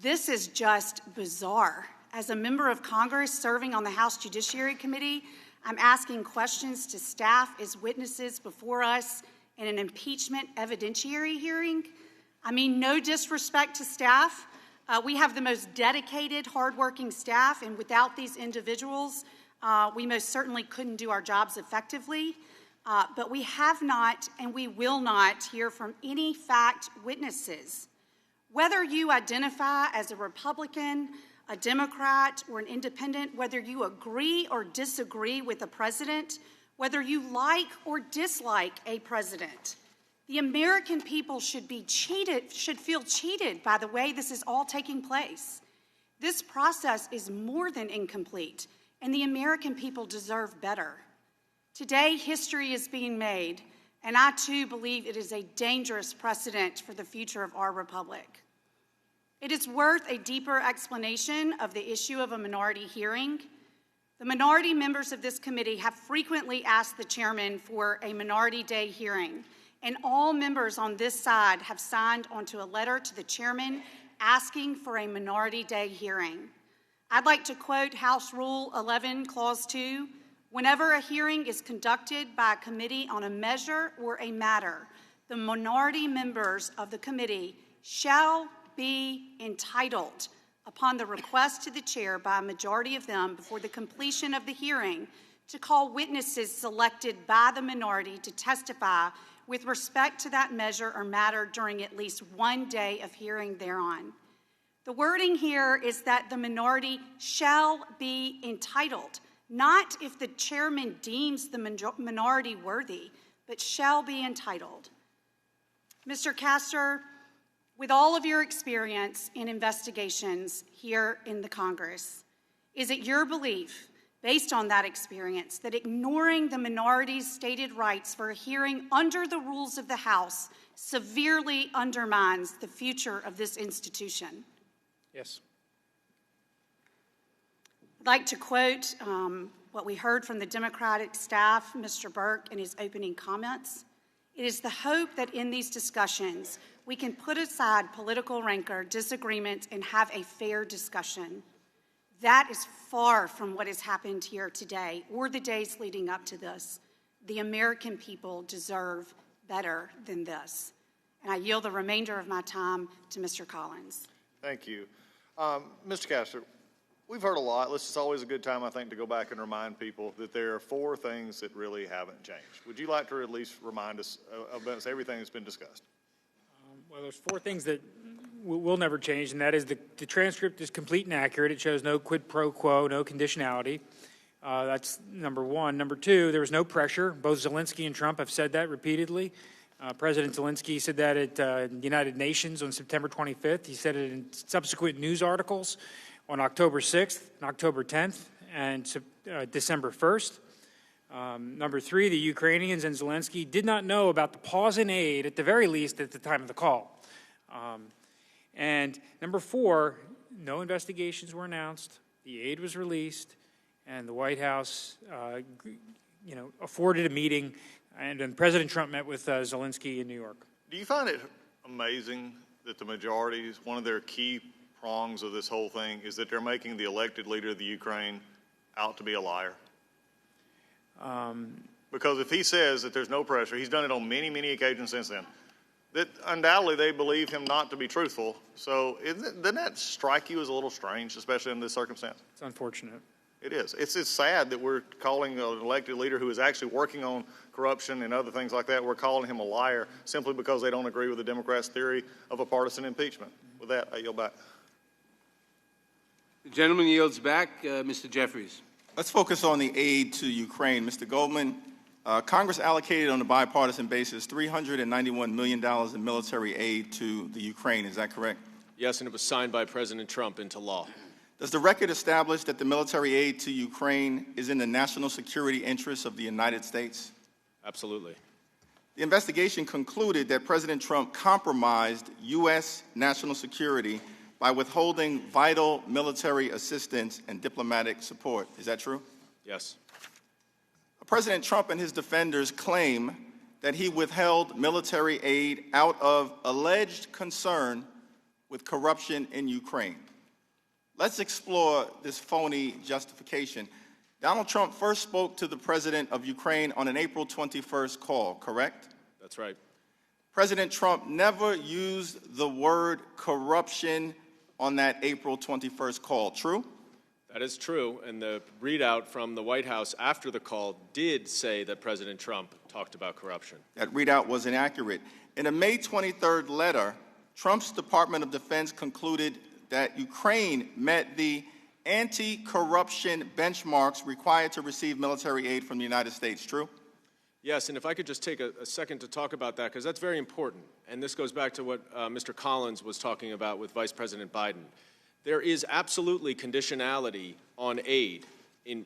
This is just bizarre. As a member of Congress serving on the House Judiciary Committee, I'm asking questions to staff as witnesses before us in an impeachment evidentiary hearing. I mean, no disrespect to staff. We have the most dedicated, hardworking staff, and without these individuals, we most certainly couldn't do our jobs effectively. But we have not and we will not hear from any fact witnesses. Whether you identify as a Republican, a Democrat, or an independent, whether you agree or disagree with the president, whether you like or dislike a president, the American people should feel cheated by the way this is all taking place. This process is more than incomplete, and the American people deserve better. Today, history is being made, and I too believe it is a dangerous precedent for the future of our republic. It is worth a deeper explanation of the issue of a minority hearing. The minority members of this committee have frequently asked the chairman for a minority day hearing, and all members on this side have signed onto a letter to the chairman asking for a minority day hearing. I'd like to quote House Rule 11, Clause 2, whenever a hearing is conducted by a committee on a measure or a matter, the minority members of the committee shall be entitled, upon the request to the chair by a majority of them before the completion of the hearing, to call witnesses selected by the minority to testify with respect to that measure or matter during at least one day of hearing thereon. The wording here is that the minority shall be entitled, not if the chairman deems the minority worthy, but shall be entitled. Mr. Castor, with all of your experience in investigations here in the Congress, is it your belief, based on that experience, that ignoring the minority's stated rights for a hearing under the rules of the House severely undermines the future of this institution? Yes. I'd like to quote what we heard from the Democratic staff, Mr. Burke, in his opening comments. It is the hope that in these discussions, we can put aside political rancor, disagreements, and have a fair discussion. That is far from what has happened here today or the days leading up to this. The American people deserve better than this. And I yield the remainder of my time to Mr. Collins. Thank you. Mr. Castor, we've heard a lot. This is always a good time, I think, to go back and remind people that there are 4 things that really haven't changed. Would you like to at least remind us of everything that's been discussed? Well, there's 4 things that will never change, and that is the transcript is complete and accurate. It shows no quid pro quo, no conditionality. That's number 1. Number 2, there was no pressure. Both Zelensky and Trump have said that repeatedly. President Zelensky said that at the United Nations on September 25th. He said it in subsequent news articles on October 6th, and October 10th, and December 1st. Number 3, the Ukrainians and Zelensky did not know about the pause in aid, at the very least, at the time of the call. And number 4, no investigations were announced, the aid was released, and the White House, afforded a meeting, and then President Trump met with Zelensky in New York. Do you find it amazing that the majority, one of their key prongs of this whole thing, is that they're making the elected leader of the Ukraine out to be a liar? Because if he says that there's no pressure, he's done it on many, many occasions since then, that undoubtedly they believe him not to be truthful. So doesn't that strike you as a little strange, especially in this circumstance? It's unfortunate. It is. It's sad that we're calling an elected leader who is actually working on corruption and other things like that, we're calling him a liar simply because they don't agree with the Democrats' theory of a partisan impeachment. With that, I yield back. The gentleman yields back. Mr. Jeffries. Let's focus on the aid to Ukraine. Mr. Goldman, Congress allocated on a bipartisan basis $391 million in military aid to the Ukraine. Is that correct? Yes, and it was signed by President Trump into law. Does the record establish that the military aid to Ukraine is in the national security interests of the United States? Absolutely. The investigation concluded that President Trump compromised U.S. national security by withholding vital military assistance and diplomatic support. Is that true? Yes. President Trump and his defenders claim that he withheld military aid out of alleged concern with corruption in Ukraine. Let's explore this phony justification. Donald Trump first spoke to the president of Ukraine on an April 21st call, correct? That's right. President Trump never used the word corruption on that April 21st call, true? That is true, and the readout from the White House after the call did say that President Trump talked about corruption. That readout was inaccurate. In a May 23rd letter, Trump's Department of Defense concluded that Ukraine met the anti-corruption benchmarks required to receive military aid from the United States, true? Yes, and if I could just take a second to talk about that, because that's very important, and this goes back to what Mr. Collins was talking about with Vice President Biden. There is absolutely conditionality on aid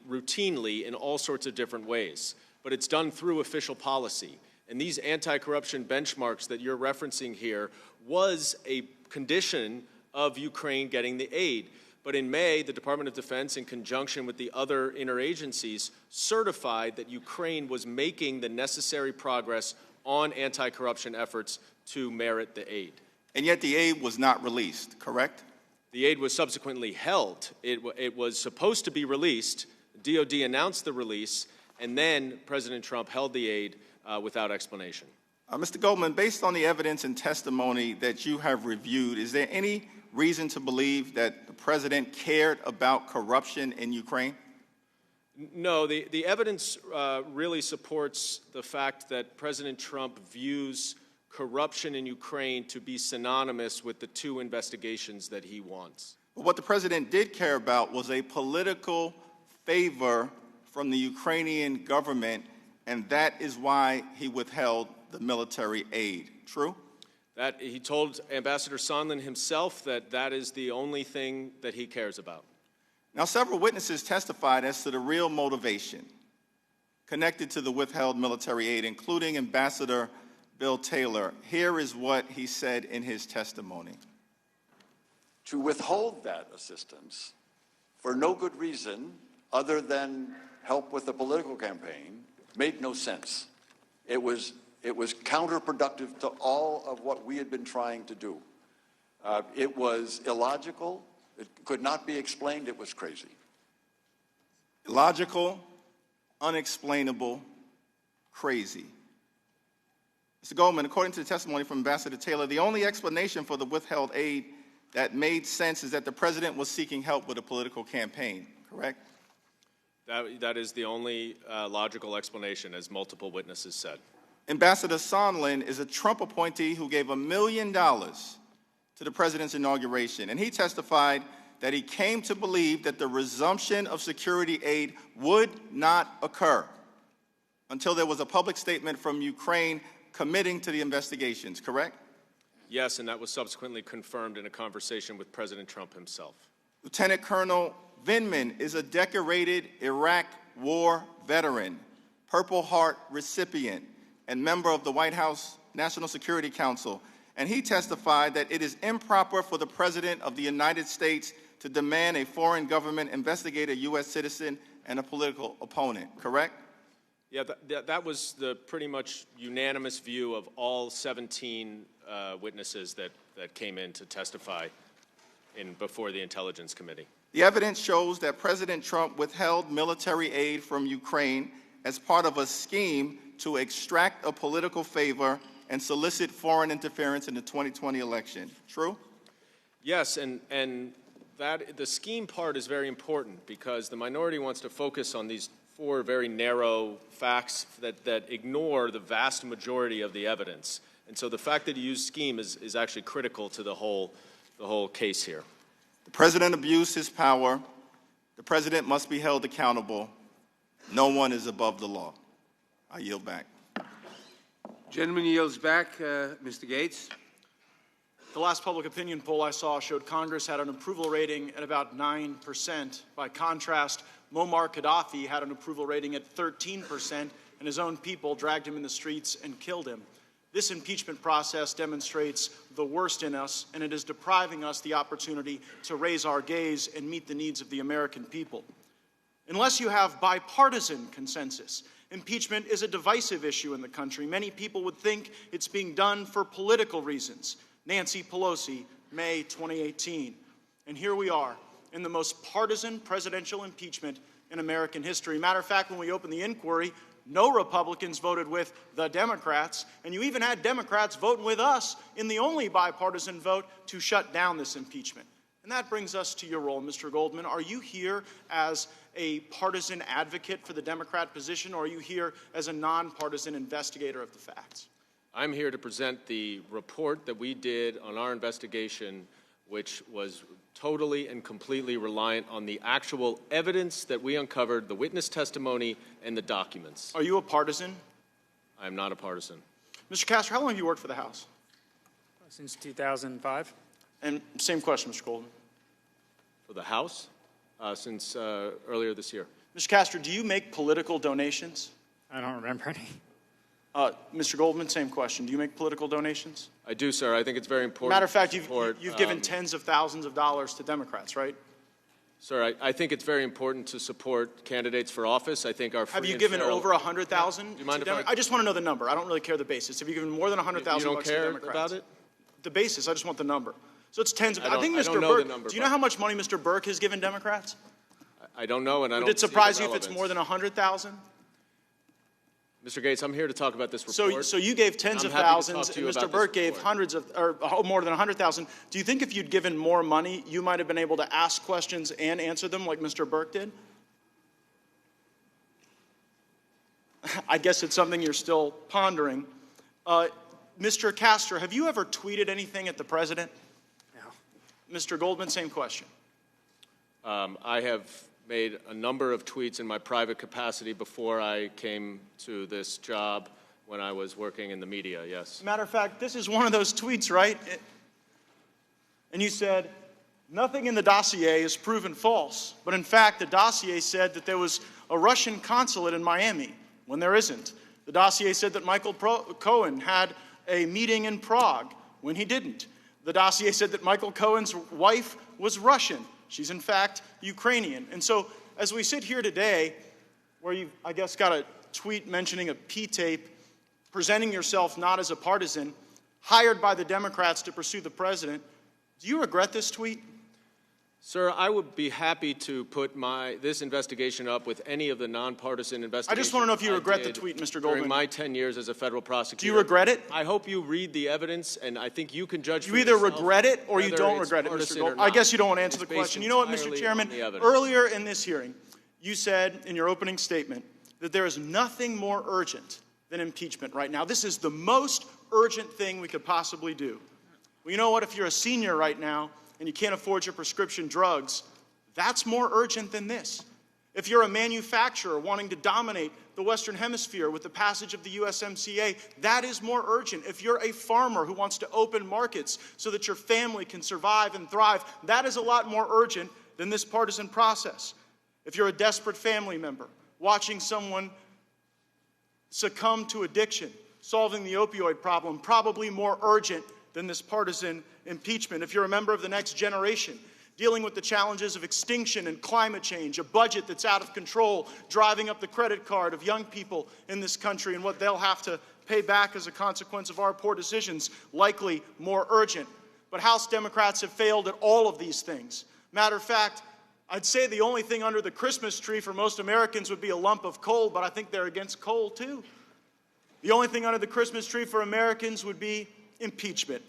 routinely in all sorts of different ways, but it's done through official policy. And these anti-corruption benchmarks that you're referencing here was a condition of Ukraine getting the aid. But in May, the Department of Defense, in conjunction with the other interagencies, certified that Ukraine was making the necessary progress on anti-corruption efforts to merit the aid. And yet the aid was not released, correct? The aid was subsequently held. It was supposed to be released. DOD announced the release, and then President Trump held the aid without explanation. Mr. Goldman, based on the evidence and testimony that you have reviewed, is there any reason to believe that the president cared about corruption in Ukraine? No, the evidence really supports the fact that President Trump views corruption in Ukraine to be synonymous with the two investigations that he wants. But what the president did care about was a political favor from the Ukrainian government, and that is why he withheld the military aid. True? That he told Ambassador Sondland himself that that is the only thing that he cares about. Now, several witnesses testified as to the real motivation connected to the withheld military aid, including Ambassador Bill Taylor. Here is what he said in his testimony. To withhold that assistance for no good reason other than help with the political campaign made no sense. It was counterproductive to all of what we had been trying to do. It was illogical. It could not be explained. It was crazy. Illogical, unexplainable, crazy. Mr. Goldman, according to the testimony from Ambassador Taylor, the only explanation for the withheld aid that made sense is that the president was seeking help with a political campaign, correct? That is the only logical explanation, as multiple witnesses said. Ambassador Sondland is a Trump appointee who gave $1 million to the president's inauguration, and he testified that he came to believe that the resumption of security aid would not occur until there was a public statement from Ukraine committing to the investigations, correct? Yes, and that was subsequently confirmed in a conversation with President Trump himself. Lieutenant Colonel Vindman is a decorated Iraq War veteran, Purple Heart recipient, and member of the White House National Security Council, and he testified that it is improper for the President of the United States to demand a foreign government investigate a U.S. citizen and a political opponent, correct? Yeah, that was the pretty much unanimous view of all 17 witnesses that came in to testify before the Intelligence Committee. The evidence shows that President Trump withheld military aid from Ukraine as part of a scheme to extract a political favor and solicit foreign interference in the 2020 election. True? Yes, and that the scheme part is very important because the minority wants to focus on these four very narrow facts that ignore the vast majority of the evidence. And so the fact that you use scheme is actually critical to the whole case here. The president abused his power. The president must be held accountable. No one is above the law. I yield back. Gentleman yields back. Mr. Gates. The last public opinion poll I saw showed Congress had an approval rating at about 9%. By contrast, Muammar Gaddafi had an approval rating at 13%, and his own people dragged him in the streets and killed him. This impeachment process demonstrates the worst in us, and it is depriving us the opportunity to raise our gaze and meet the needs of the American people. Unless you have bipartisan consensus, impeachment is a divisive issue in the country. Many people would think it's being done for political reasons. Nancy Pelosi, May 2018. And here we are in the most partisan presidential impeachment in American history. Matter of fact, when we opened the inquiry, no Republicans voted with the Democrats, and you even had Democrats voting with us in the only bipartisan vote to shut down this impeachment. And that brings us to your role, Mr. Goldman. Are you here as a partisan advocate for the Democrat position, or are you here as a nonpartisan investigator of the facts? I'm here to present the report that we did on our investigation, which was totally and completely reliant on the actual evidence that we uncovered, the witness testimony, and the documents. Are you a partisan? I am not a partisan. Mr. Castro, how long have you worked for the House? Since 2005. And same question, Mr. Goldman. For the House? Since earlier this year. Mr. Castro, do you make political donations? I don't remember any. Mr. Goldman, same question. Do you make political donations? I do, sir. I think it's very important. Matter of fact, you've given tens of thousands of dollars to Democrats, right? Sir, I think it's very important to support candidates for office. I think our Have you given over 100,000? Do you mind if I just want to know the number. I don't really care the basis. Have you given more than 100,000 You don't bucks to care Democrats? about it? The basis. I just want the number. So it's tens of. I think I Mr. don't know Burke. the number, Do you know how much money Mr. Burke has given Democrats? I don't know, and I don't. Would it see the surprise you if it's relevance. more than 100,000? Mr. Gates, I'm here to talk about this report. So you gave tens of thousands, and Mr. Burke gave hundreds of, or more than 100,000. Do you think if you'd given more money, you might have been able to ask questions and answer them like Mr. Burke did? I guess it's something you're still pondering. Mr. Castro, have you ever tweeted anything at the president? No. Mr. Goldman, same question. I have made a number of tweets in my private capacity before I came to this job when I was working in the media, yes. Matter of fact, this is one of those tweets, right? And you said, nothing in the dossier is proven false. But in fact, the dossier said that there was a Russian consulate in Miami, when there isn't. The dossier said that Michael Cohen had a meeting in Prague, when he didn't. The dossier said that Michael Cohen's wife was Russian. She's, in fact, Ukrainian. And so, as we sit here today, where you've, I guess, got a tweet mentioning a P-tape, presenting yourself not as a partisan, hired by the Democrats to pursue the president, do you regret this tweet? Sir, I would be happy to put this investigation up with any of the nonpartisan investigations. I just want to know if you regret the tweet, Mr. Goldman. During my 10 years as a federal prosecutor. Do you regret it? I hope you read the evidence, and I think you can judge for You either yourself regret it or you whether don't it's regret it, Mr. partisan or Goldman. not. I guess you don't want to answer It's the based question. You know what, Mr. entirely Chairman? on the evidence. Earlier in this hearing, you said in your opening statement that there is nothing more urgent than impeachment right now. This is the most urgent thing we could possibly do. Well, you know what? If you're a senior right now and you can't afford your prescription drugs, that's more urgent than this. If you're a manufacturer wanting to dominate the Western Hemisphere with the passage of the USMCA, that is more urgent. If you're a farmer who wants to open markets so that your family can survive and thrive, that is a lot more urgent than this partisan process. If you're a desperate family member watching someone succumb to addiction, solving the opioid problem, probably more urgent than this partisan impeachment. If you're a member of the next generation, dealing with the challenges of extinction and climate change, a budget that's out of control, driving up the credit card of young people in this country and what they'll have to pay back as a consequence of our poor decisions, likely more urgent. But House Democrats have failed at all of these things. Matter of fact, I'd say the only thing under the Christmas tree for most Americans would be a lump of coal, but I think they're against coal too. The only thing under the Christmas tree for Americans would be impeachment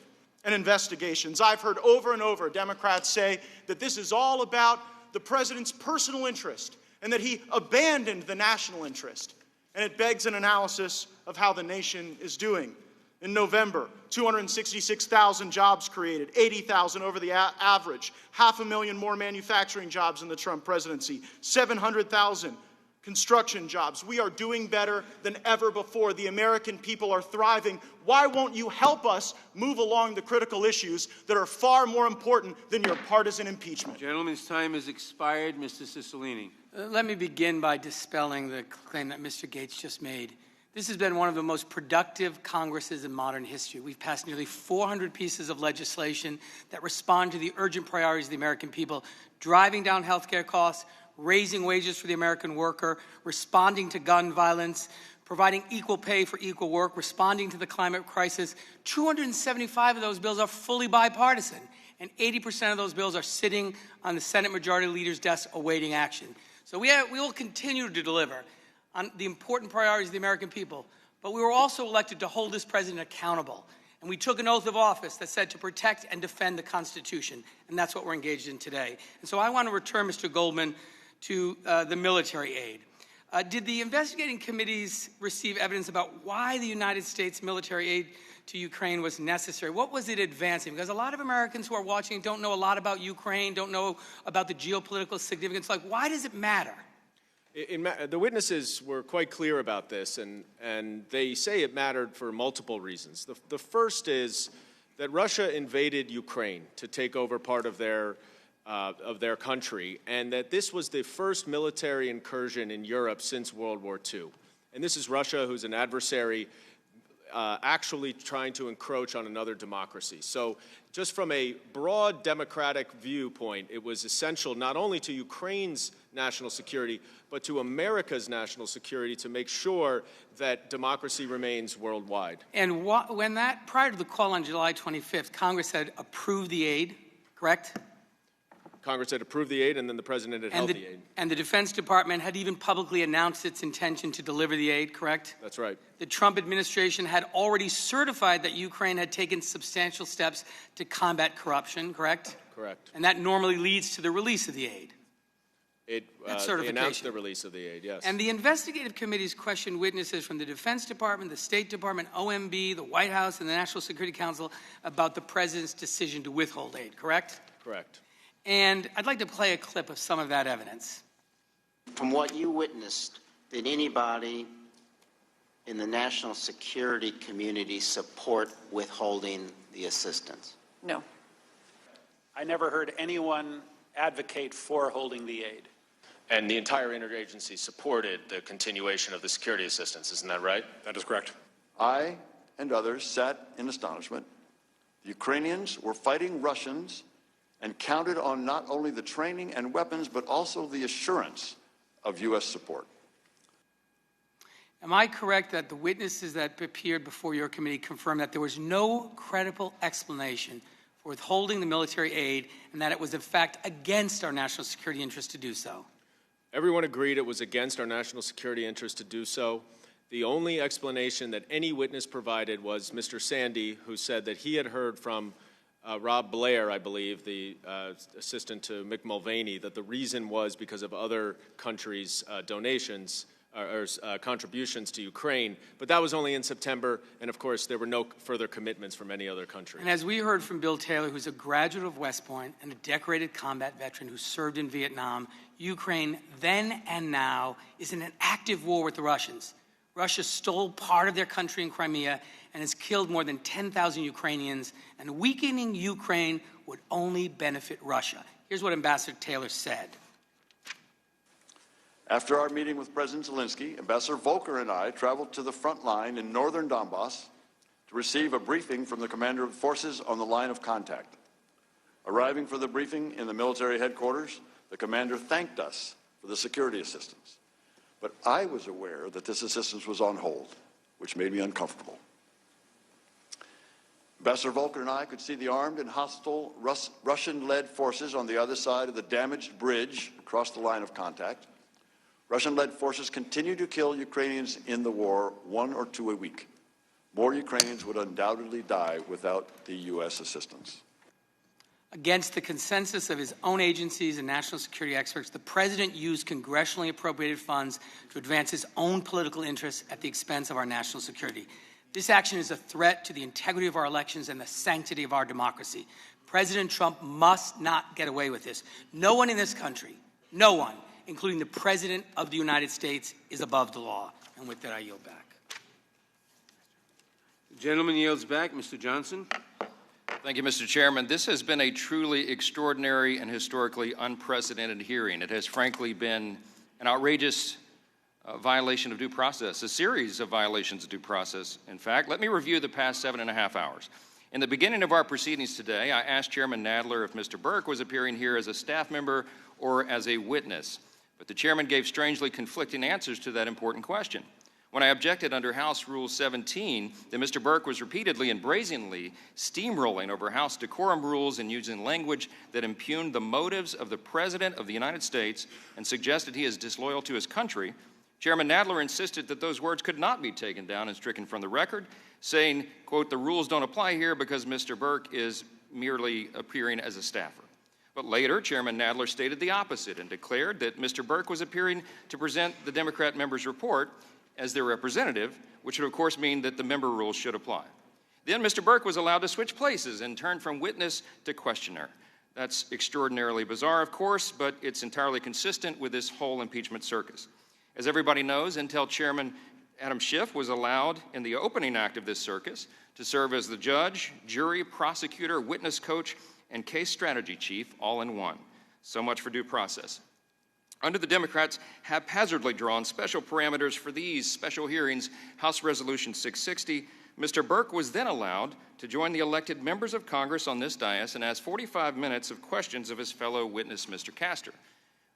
and investigations. I've heard over and over Democrats say that this is all about the president's personal interest and that he abandoned the national interest. And it begs an analysis of how the nation is doing. In November, 266,000 jobs created, 80,000 over the average, 500,000 more manufacturing jobs in the Trump presidency, 700,000 construction jobs. We are doing better than ever before. The American people are thriving. Why won't you help us move along the critical issues that are far more important than your partisan impeachment? Gentleman's time has expired. Mr. Cicilline. Let me begin by dispelling the claim that Mr. Gates just made. This has been one of the most productive Congresses in modern history. We've passed nearly 400 pieces of legislation that respond to the urgent priorities of the American people, driving down health care costs, raising wages for the American worker, responding to gun violence, providing equal pay for equal work, responding to the climate crisis. 275 of those bills are fully bipartisan, and 80% of those bills are sitting on the Senate Majority Leader's desk awaiting action. So we will continue to deliver on the important priorities of the American people, but we were also elected to hold this president accountable. And we took an oath of office that said to protect and defend the Constitution, and that's what we're engaged in today. And so I want to return, Mr. Goldman, to the military aid. Did the investigating committees receive evidence about why the United States military aid to Ukraine was necessary? What was it advancing? Because a lot of Americans who are watching don't know a lot about Ukraine, don't know about the geopolitical significance. Like, why does it matter? The witnesses were quite clear about this, and they say it mattered for multiple reasons. The first is that Russia invaded Ukraine to take over part of their country, and that this was the first military incursion in Europe since World War II. And this is Russia, who's an adversary, actually trying to encroach on another democracy. So just from a broad democratic viewpoint, it was essential not only to Ukraine's national security, but to America's national security to make sure that democracy remains worldwide. And when that, prior to the call on July 25th, Congress had approved the aid, correct? Congress had approved the aid, and then the president had held the aid. And the Defense Department had even publicly announced its intention to deliver the aid, correct? That's right. The Trump administration had already certified that Ukraine had taken substantial steps to combat corruption, correct? Correct. And that normally leads to the release of the aid. They announced the release of the aid, yes. And the investigative committees questioned witnesses from the Defense Department, the State Department, OMB, the White House, and the National Security Council about the president's decision to withhold aid, correct? Correct. And I'd like to play a clip of some of that evidence. From what you witnessed, did anybody in the national security community support withholding the assistance? No. I never heard anyone advocate for holding the aid. And the entire interagency supported the continuation of the security assistance, isn't that right? That is correct. I and others sat in astonishment. The Ukrainians were fighting Russians and counted on not only the training and weapons, but also the assurance of U.S. support. Am I correct that the witnesses that appeared before your committee confirmed that there was no credible explanation for withholding the military aid and that it was, in fact, against our national security interest to do so? Everyone agreed it was against our national security interest to do so. The only explanation that any witness provided was Mr. Sandy, who said that he had heard from Rob Blair, I believe, the assistant to Mick Mulvaney, that the reason was because of other countries' donations or contributions to Ukraine. But that was only in September, and of course there were no further commitments from any other country. And as we heard from Bill Taylor, who's a graduate of West Point and a decorated combat veteran who served in Vietnam, Ukraine then and now is in an active war with the Russians. Russia stole part of their country in Crimea and has killed more than 10,000 Ukrainians, and weakening Ukraine would only benefit Russia. Here's what Ambassador Taylor said. After our meeting with President Zelensky, Ambassador Volker and I traveled to the front line in northern Donbass to receive a briefing from the commander of forces on the line of contact. Arriving for the briefing in the military headquarters, the commander thanked us for the security assistance. But I was aware that this assistance was on hold, which made me uncomfortable. Ambassador Volker and I could see the armed and hostile Russian-led forces on the other side of the damaged bridge across the line of contact, Russian-led forces continue to kill Ukrainians in the war, 1 or 2 a week. More Ukrainians would undoubtedly die without the U.S. assistance. Against the consensus of his own agencies and national security experts, the president used congressionally appropriated funds to advance his own political interests at the expense of our national security. This action is a threat to the integrity of our elections and the sanctity of our democracy. President Trump must not get away with this. No one in this country, no one, including the President of the United States, is above the law. And with that, I yield back. The gentleman yields back. Mr. Johnson. Thank you, Mr. Chairman. This has been a truly extraordinary and historically unprecedented hearing. It has frankly been an outrageous violation of due process, a series of violations of due process. In fact, let me review the past 7.5 hours. In the beginning of our proceedings today, I asked Chairman Nadler if Mr. Burke was appearing here as a staff member or as a witness, but the chairman gave strangely conflicting answers to that important question. When I objected under House Rule 17 that Mr. Burke was repeatedly and brazenly steamrolling over House decorum rules and using language that impugned the motives of the President of the United States and suggested he is disloyal to his country, Chairman Nadler insisted that those words could not be taken down and stricken from the record, saying, quote, the rules don't apply here because Mr. Burke is merely appearing as a staffer. But later, Chairman Nadler stated the opposite and declared that Mr. Burke was appearing to present the Democrat member's report as their representative, which would of course mean that the member rules should apply. Then Mr. Burke was allowed to switch places and turn from witness to questioner. That's extraordinarily bizarre, of course, but it's entirely consistent with this whole impeachment circus. As everybody knows, Intel Chairman Adam Schiff was allowed in the opening act of this circus to serve as the judge, jury, prosecutor, witness coach, and case strategy chief all in one. So much for due process. Under the Democrats' haphazardly drawn special parameters for these special hearings, House Resolution 660, Mr. Burke was then allowed to join the elected members of Congress on this dais and ask 45 minutes of questions of his fellow witness, Mr. Castor.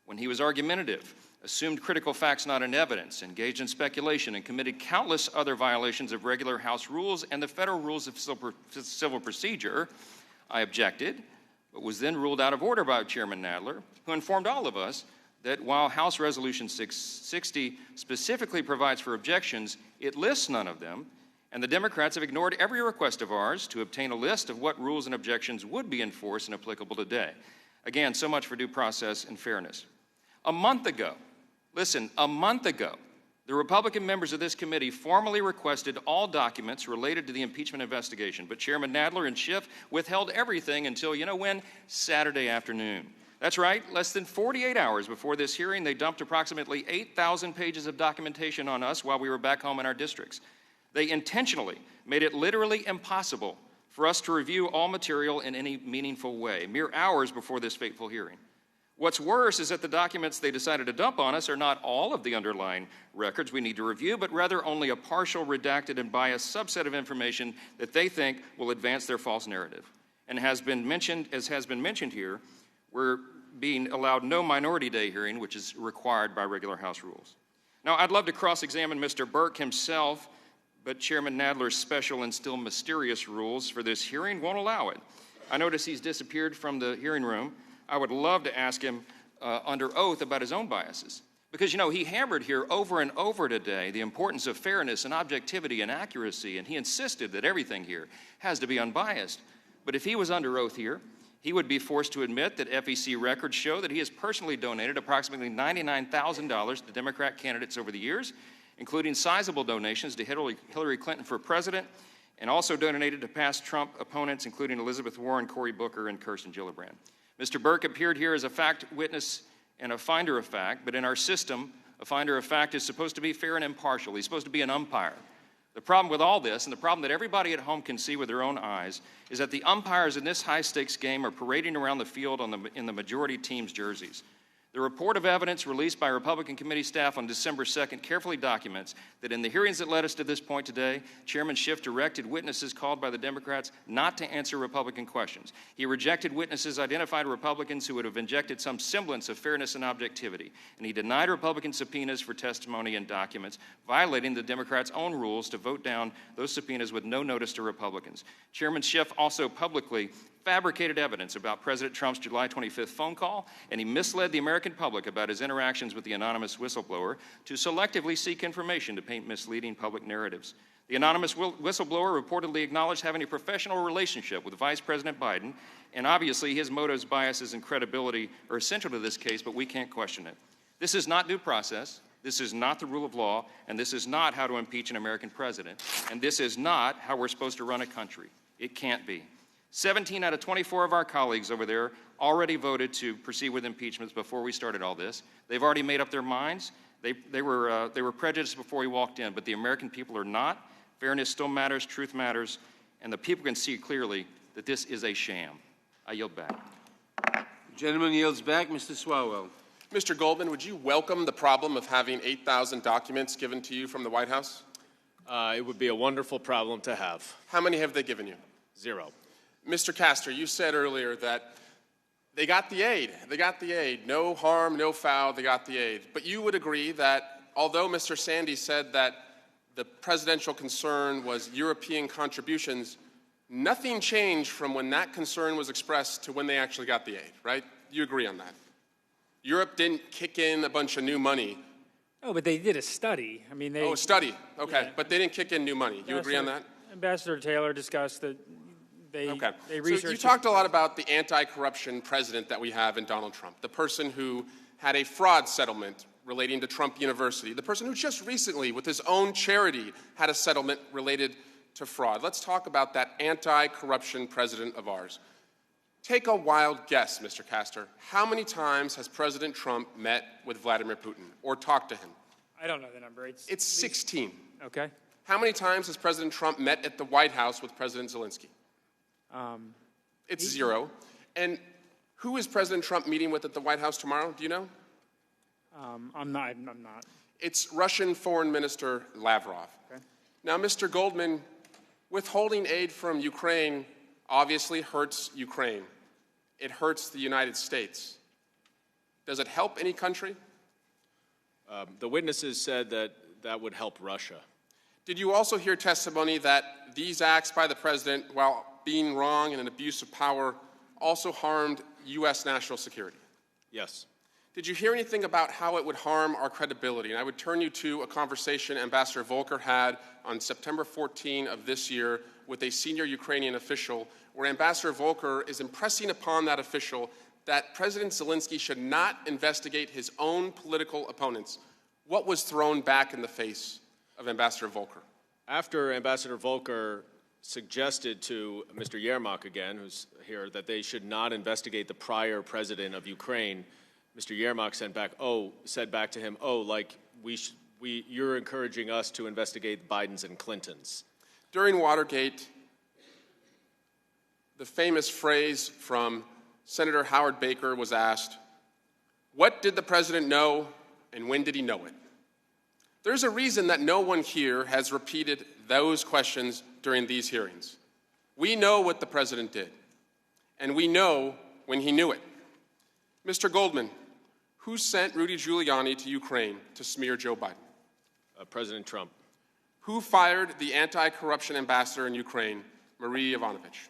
When he was argumentative, assumed critical facts not in evidence, engaged in speculation, and committed countless other violations of regular House rules and the federal rules of civil procedure, I objected, but was then ruled out of order by Chairman Nadler, who informed all of us that while House Resolution 660 specifically provides for objections, it lists none of them, and the Democrats have ignored every request of ours to obtain a list of what rules and objections would be enforced and applicable today. Again, so much for due process and fairness. A month ago, the Republican members of this committee formally requested all documents related to the impeachment investigation, but Chairman Nadler and Schiff withheld everything until, you know when? Saturday afternoon. That's right, less than 48 hours before this hearing, they dumped approximately 8,000 pages of documentation on us while we were back home in our districts. They intentionally made it literally impossible for us to review all material in any meaningful way, mere hours before this fateful hearing. What's worse is that the documents they decided to dump on us are not all of the underlying records we need to review, but rather only a partial, redacted, and biased subset of information that they think will advance their false narrative. And as has been mentioned here, we're being allowed no minority day hearing, which is required by regular House rules. Now, I'd love to cross-examine Mr. Burke himself, but Chairman Nadler's special and still mysterious rules for this hearing won't allow it. I notice he's disappeared from the hearing room. I would love to ask him under oath about his own biases. Because, you know, he hammered here over and over today the importance of fairness and objectivity and accuracy, and he insisted that everything here has to be unbiased. But if he was under oath here, he would be forced to admit that FEC records show that he has personally donated approximately $99,000 to Democrat candidates over the years, including sizable donations to Hillary Clinton for president, and also donated to past Trump opponents, including Elizabeth Warren, Cory Booker, and Kirsten Gillibrand. Mr. Burke appeared here as a fact witness and a finder of fact, but in our system, a finder of fact is supposed to be fair and impartial. He's supposed to be an umpire. The problem with all this, and the problem that everybody at home can see with their own eyes, is that the umpires in this high-stakes game are parading around the field in the majority team's jerseys. The report of evidence released by Republican committee staff on December 2nd carefully documents that in the hearings that led us to this point today, Chairman Schiff directed witnesses called by the Democrats not to answer Republican questions. He rejected witnesses identified Republicans who would have injected some semblance of fairness and objectivity, and he denied Republican subpoenas for testimony and documents, violating the Democrats' own rules to vote down those subpoenas with no notice to Republicans. Chairman Schiff also publicly fabricated evidence about President Trump's July 25th phone call, and he misled the American public about his interactions with the anonymous whistleblower to selectively seek information to paint misleading public narratives. The anonymous whistleblower reportedly acknowledged having a professional relationship with Vice President Biden, and obviously his motives, biases, and credibility are essential to this case, but we can't question it. This is not due process. This is not the rule of law, and this is not how to impeach an American president, and this is not how we're supposed to run a country. It can't be. 17 out of 24 of our colleagues over there already voted to proceed with impeachments before we started all this. They've already made up their minds. They were prejudiced before we walked in, but the American people are not. Fairness still matters, truth matters, and the people can see clearly that this is a sham. I yield back. The gentleman yields back. Mr. Swalwell. Mr. Goldman, would you welcome the problem of having 8,000 documents given to you from the White House? It would be a wonderful problem to have. How many have they given you? 0. Mr. Castor, you said earlier that they got the aid. They got the aid. No harm, no foul, they got the aid. But you would agree that although Mr. Sandy said that the presidential concern was European contributions, nothing changed from when that concern was expressed to when they actually got the aid, right? You agree on that? Europe didn't kick in a bunch of new money. Oh, but they did a study. I mean, they... Oh, a study. Okay, Yeah. but they didn't kick in new money. You agree on that? Ambassador Taylor discussed that they So researched... you talked a lot about the anti-corruption president that we have in Donald Trump, the person who had a fraud settlement relating to Trump University, the person who just recently, with his own charity, had a settlement related to fraud. Let's talk about that anti-corruption president of ours. Take a wild guess, Mr. Castor. How many times has President Trump met with Vladimir Putin or talked to him? I don't know the number. It's 16. Okay. How many times has President Trump met at the White House with President Zelensky? It's 0. And who is President Trump meeting with at the White House tomorrow? Do you know? I'm not. It's Russian Foreign Minister Lavrov. Okay. Now, Mr. Goldman, withholding aid from Ukraine obviously hurts Ukraine. It hurts the United States. Does it help any country? The witnesses said that that would help Russia. Did you also hear testimony that these acts by the president, while being wrong and an abuse of power, also harmed U.S. national security? Yes. Did you hear anything about how it would harm our credibility? And I would turn you to a conversation Ambassador Volker had on September 14 of this year with a senior Ukrainian official, where Ambassador Volker is impressing upon that official that President Zelensky should not investigate his own political opponents. What was thrown back in the face of Ambassador Volker? After Ambassador Volker suggested to Mr. Yermak again, who's here, that they should not investigate the prior president of Ukraine, Mr. Yermak said back to him, you're encouraging us to investigate Biden's and Clinton's. During Watergate, the famous phrase from Senator Howard Baker was asked, what did the president know and when did he know it? There's a reason that no one here has repeated those questions during these hearings. We know what the president did, and we know when he knew it. Mr. Goldman, who sent Rudy Giuliani to Ukraine to smear Joe Biden? President Trump. Who fired the anti-corruption ambassador in Ukraine, Marie Yovanovitch?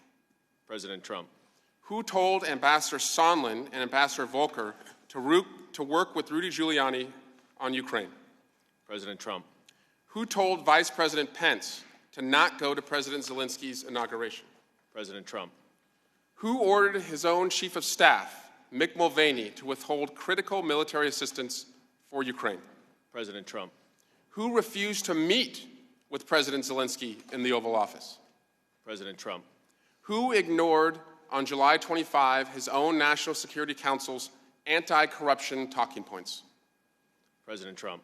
President Trump. Who told Ambassador Sondland and Ambassador Volker to work with Rudy Giuliani on Ukraine? President Trump. Who told Vice President Pence to not go to President Zelensky's inauguration? President Trump. Who ordered his own chief of staff, Mick Mulvaney, to withhold critical military assistance for Ukraine? President Trump. Who refused to meet with President Zelensky in the Oval Office? President Trump. Who ignored on July 25 his own National Security Council's anti-corruption talking points? President Trump.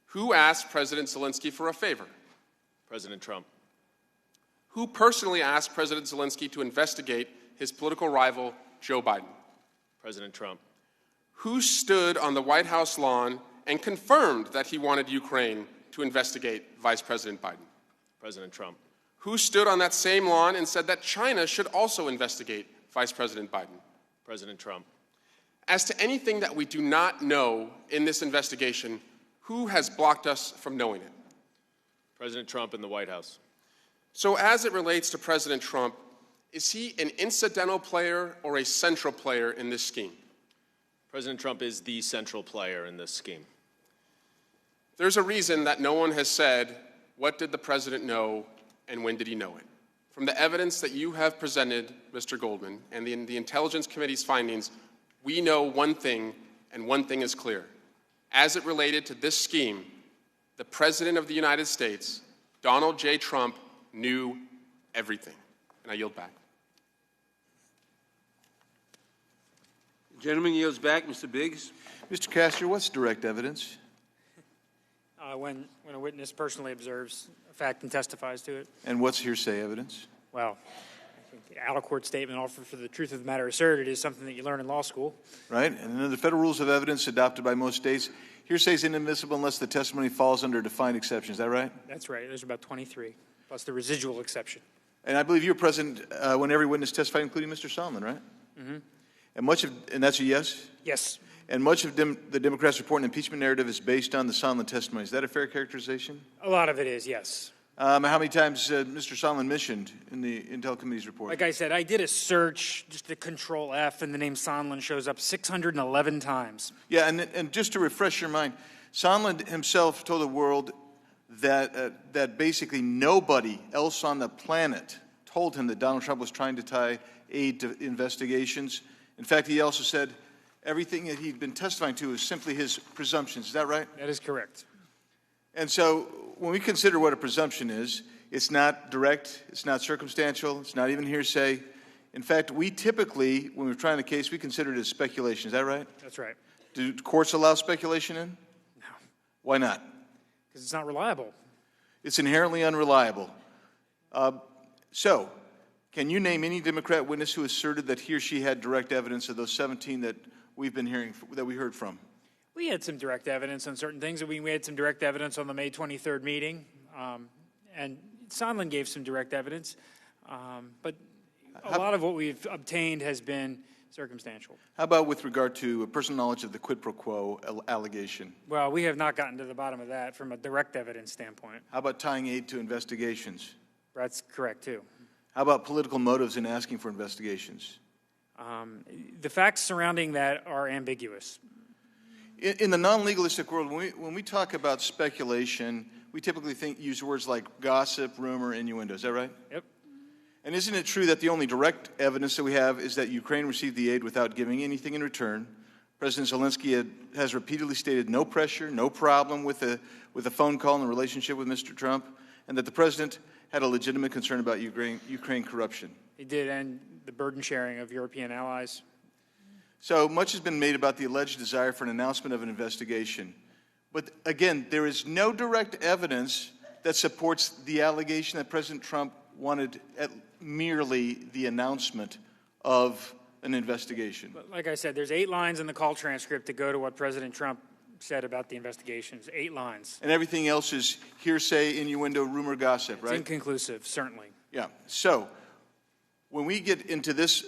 Who asked President Zelensky for a favor? President Trump. Who personally asked President Zelensky to investigate his political rival, Joe Biden? President Trump. Who stood on the White House lawn and confirmed that he wanted Ukraine to investigate Vice President Biden? President Trump. Who stood on that same lawn and said that China should also investigate Vice President Biden? President Trump. As to anything that we do not know in this investigation, who has blocked us from knowing it? President Trump and the White House. So as it relates to President Trump, Is he an incidental player or a central player in this scheme? President Trump is the central player in this scheme. There's a reason that no one has said, what did the president know and when did he know it? From the evidence that you have presented, Mr. Goldman, and the Intelligence Committee's findings, we know one thing, and one thing is clear. As it related to this scheme, the President of the United States, Donald J. Trump, knew everything. And I yield back. The gentleman yields back. Mr. Biggs. Mr. Castor, what's direct evidence? When a witness personally observes a fact and testifies to it. And what's hearsay evidence? Well, I think the out-of-court statement offered for the truth of the matter asserted is something that you learn in law school. Right. And under the federal rules of evidence adopted by most states, hearsay is inadmissible unless the testimony falls under defined exceptions. Is that right? That's right. There's about 23, plus the residual exception. And I believe you were present when every witness testified, including Mr. Sondland, right? Mm-hmm. And that's a yes? Yes. And much of the Democrats' report and impeachment narrative is based on the Sondland testimony. Is that a fair characterization? A lot of it is, yes. How many times Mr. Sondland mentioned in the Intel Committee's report? Like I said, I did a search, just to Control F, and the name Sondland shows up 611 times. Yeah, and just to refresh your mind, Sondland himself told the world that basically nobody else on the planet told him that Donald Trump was trying to tie aid to investigations. In fact, he also said everything that he'd been testifying to is simply his presumptions. Is that right? That is correct. And so when we consider what a presumption is, it's not direct, it's not circumstantial, it's not even hearsay. In fact, we typically, when we're trying a case, we consider it as speculation. Is that right? That's right. Do courts allow speculation in? No. Why not? Because it's not reliable. It's inherently unreliable. So, can you name any Democrat witness who asserted that he or she had direct evidence of those 17 that we've been hearing, that we heard from? We had some direct evidence on certain things. We had some direct evidence on the May 23rd meeting, and Sondland gave some direct evidence. But a lot of what we've obtained has been circumstantial. How about with regard to personal knowledge of the quid pro quo allegation? Well, we have not gotten to the bottom of that from a direct evidence standpoint. How about tying aid to investigations? That's correct, too. How about political motives in asking for investigations? The facts surrounding that are ambiguous. In the non-legalistic world, when we talk about speculation, we typically use words like gossip, rumor, innuendo. Is that right? Yep. And isn't it true that the only direct evidence that we have is that Ukraine received the aid without giving anything in return? President Zelensky has repeatedly stated no pressure, no problem with a phone call in the relationship with Mr. Trump, and that the president had a legitimate concern about Ukraine corruption. He did, and the burden sharing of European allies. So much has been made about the alleged desire for an announcement of an investigation. But again, there is no direct evidence that supports the allegation that President Trump wanted merely the announcement of an investigation. But like I said, there's 8 lines in the call transcript to go to what President Trump said about the investigations. 8 lines. And everything else is hearsay, innuendo, rumor, gossip, right? It's inconclusive, certainly. Yeah. So when we get into this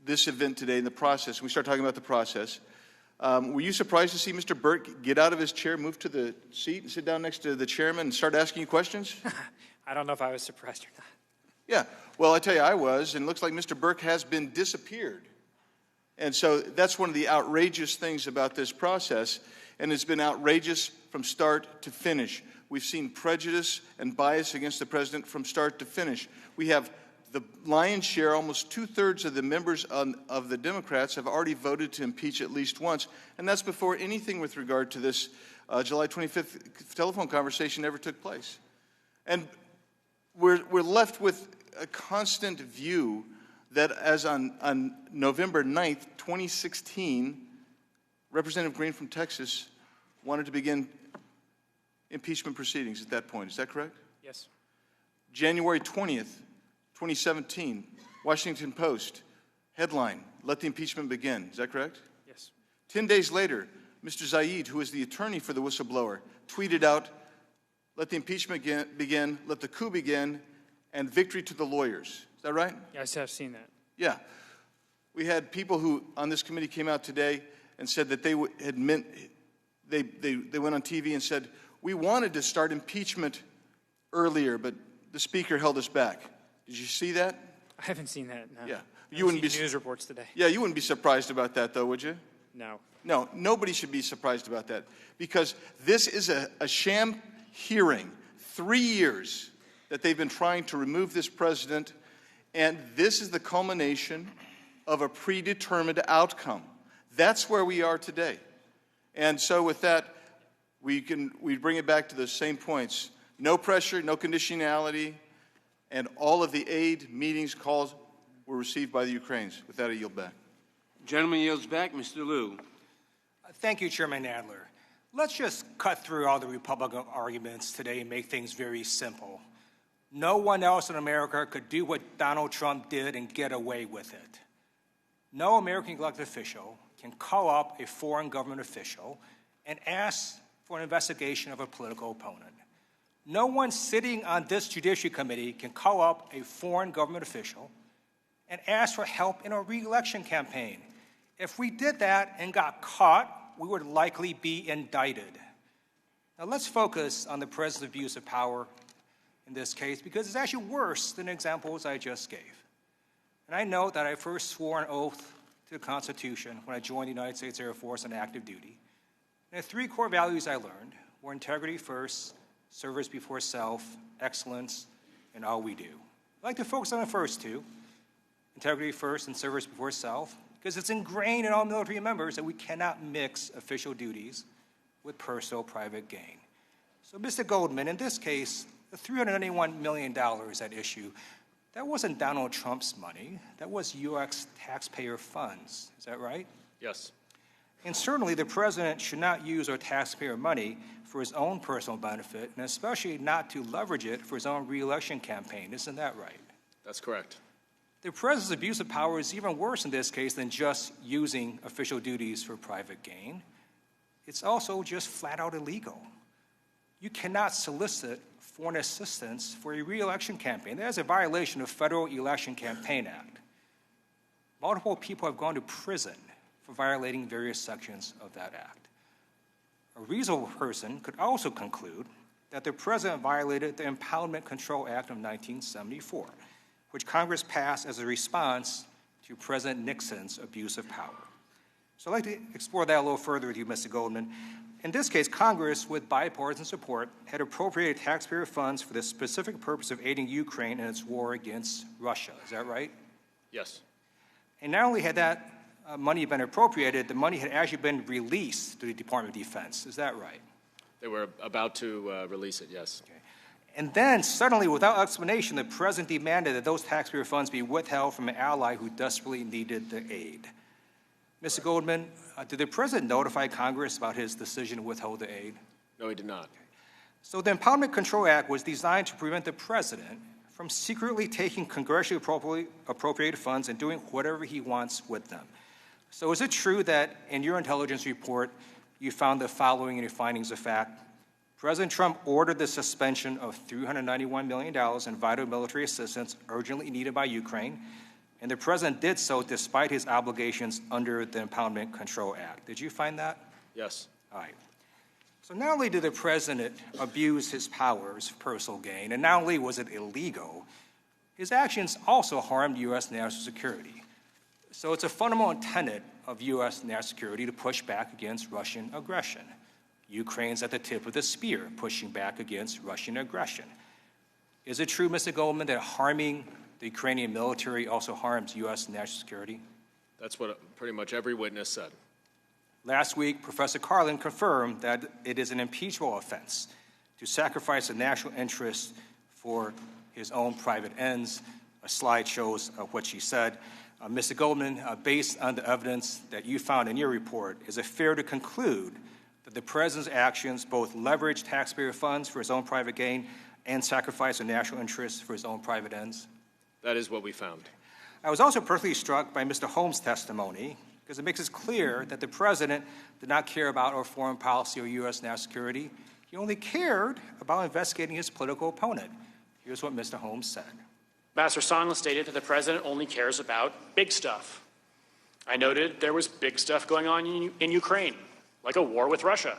event today in the process, we start talking about the process, were you surprised to see Mr. Burke get out of his chair, move to the seat, and sit down next to the chairman and start asking you questions? I don't know if I was surprised or not. Yeah. Well, I tell you, I was, and it looks like Mr. Burke has been disappeared. And so that's one of the outrageous things about this process, and it's been outrageous from start to finish. We've seen prejudice and bias against the president from start to finish. We have the lion's share, almost 2/3 of the members of the Democrats have already voted to impeach at least once, and that's before anything with regard to this July 25th telephone conversation ever took place. And we're left with a constant view that as on November 9th, 2016, Representative Green from Texas wanted to begin impeachment proceedings at that point. Is that correct? Yes. January 20th, 2017, Washington Post, headline, "Let the impeachment begin." Is that correct? Yes. 10 days later, Mr. Zaid, who is the attorney for the whistleblower, tweeted out, "Let the impeachment begin, let the coup begin, and victory to the lawyers." Is that right? Yes, I've seen that. Yeah. We had people who on this committee came out today and said that they went on TV and said, "We wanted to start impeachment earlier, but the speaker held us back." Did you see that? I haven't seen that, no. Yeah. You wouldn't be news reports today. Yeah, you wouldn't be surprised about that, though, would you? No. No, nobody should be surprised about that, because this is a sham hearing. 3 years that they've been trying to remove this president, and this is the culmination of a predetermined outcome. That's where we are today. And so with that, we bring it back to the same points. No pressure, no conditionality, and all of the aid, meetings, calls were received by the Ukrainians. With that, I yield back. Gentleman yields back. Mr. Liu. Thank you, Chairman Nadler. Let's just cut through all the Republican arguments today and make things very simple. No one else in America could do what Donald Trump did and get away with it. No American elected official can call up a foreign government official and ask for an investigation of a political opponent. No one sitting on this Judiciary Committee can call up a foreign government official and ask for help in a re-election campaign. If we did that and got caught, we would likely be indicted. Now let's focus on the president's abuse of power in this case, because it's actually worse than the examples I just gave. And I know that I first swore an oath to the Constitution when I joined the United States Air Force on active duty. And the 3 core values I learned were integrity first, service before self, excellence, and all we do. I'd like to focus on the first 2, integrity first and service before self, because it's ingrained in all military members that we cannot mix official duties with personal private gain. So, Mr. Goldman, in this case, the $391 million at issue, that wasn't Donald Trump's money. That was U.S. taxpayer funds. Is that right? Yes. And certainly the president should not use our taxpayer money for his own personal benefit, and especially not to leverage it for his own re-election campaign. Isn't that right? That's correct. The president's abuse of power is even worse in this case than just using official duties for private gain. It's also just flat out illegal. You cannot solicit foreign assistance for a re-election campaign. That is a violation of Federal Election Campaign Act. Multiple people have gone to prison for violating various sections of that act. A reasonable person could also conclude that the president violated the Impeachment Control Act of 1974, which Congress passed as a response to President Nixon's abuse of power. So I'd like to explore that a little further with you, Mr. Goldman. In this case, Congress, with bipartisan support, had appropriated taxpayer funds for the specific purpose of aiding Ukraine in its war against Russia. Is that right? Yes. And not only had that money been appropriated, the money had actually been released to the Department of Defense. Is that right? They were about to release it, yes. Okay. And then, suddenly, without explanation, the president demanded that those taxpayer funds be withheld from an ally who desperately needed the aid. Mr. Right. Goldman, did the president notify Congress about his decision to withhold the aid? No, he did not. Okay. So the Impeachment Control Act was designed to prevent the president from secretly taking congressionally appropriated funds and doing whatever he wants with them. So is it true that in your intelligence report, you found the following in your findings of fact? President Trump ordered the suspension of $391 million in vital military assistance urgently needed by Ukraine, and the president did so despite his obligations under the Impeachment Control Act. Did you find that? Yes. All right. So not only did the president abuse his powers for personal gain, and not only was it illegal, his actions also harmed U.S. national security. So it's a fundamental tenet of U.S. national security to push back against Russian aggression. Ukraine's at the tip of the spear, pushing back against Russian aggression. Is it true, Mr. Goldman, that harming the Ukrainian military also harms U.S. national security? That's what pretty much every witness said. Last week, Professor Carlin confirmed that it is an impeachable offense to sacrifice the national interest for his own private ends. A slide shows what she said. Mr. Goldman, based on the evidence that you found in your report, is it fair to conclude that the president's actions both leverage taxpayer funds for his own private gain and sacrifice the national interest for his own private ends? That is what we found. I was also personally struck by Mr. Holmes' testimony because it makes it clear that the president did not care about our foreign policy or U.S. national security. He only cared about investigating his political opponent. Here's what Mr. Holmes said. Ambassador Sondland stated that the president only cares about big stuff. I noted there was big stuff going on in Ukraine, like a war with Russia.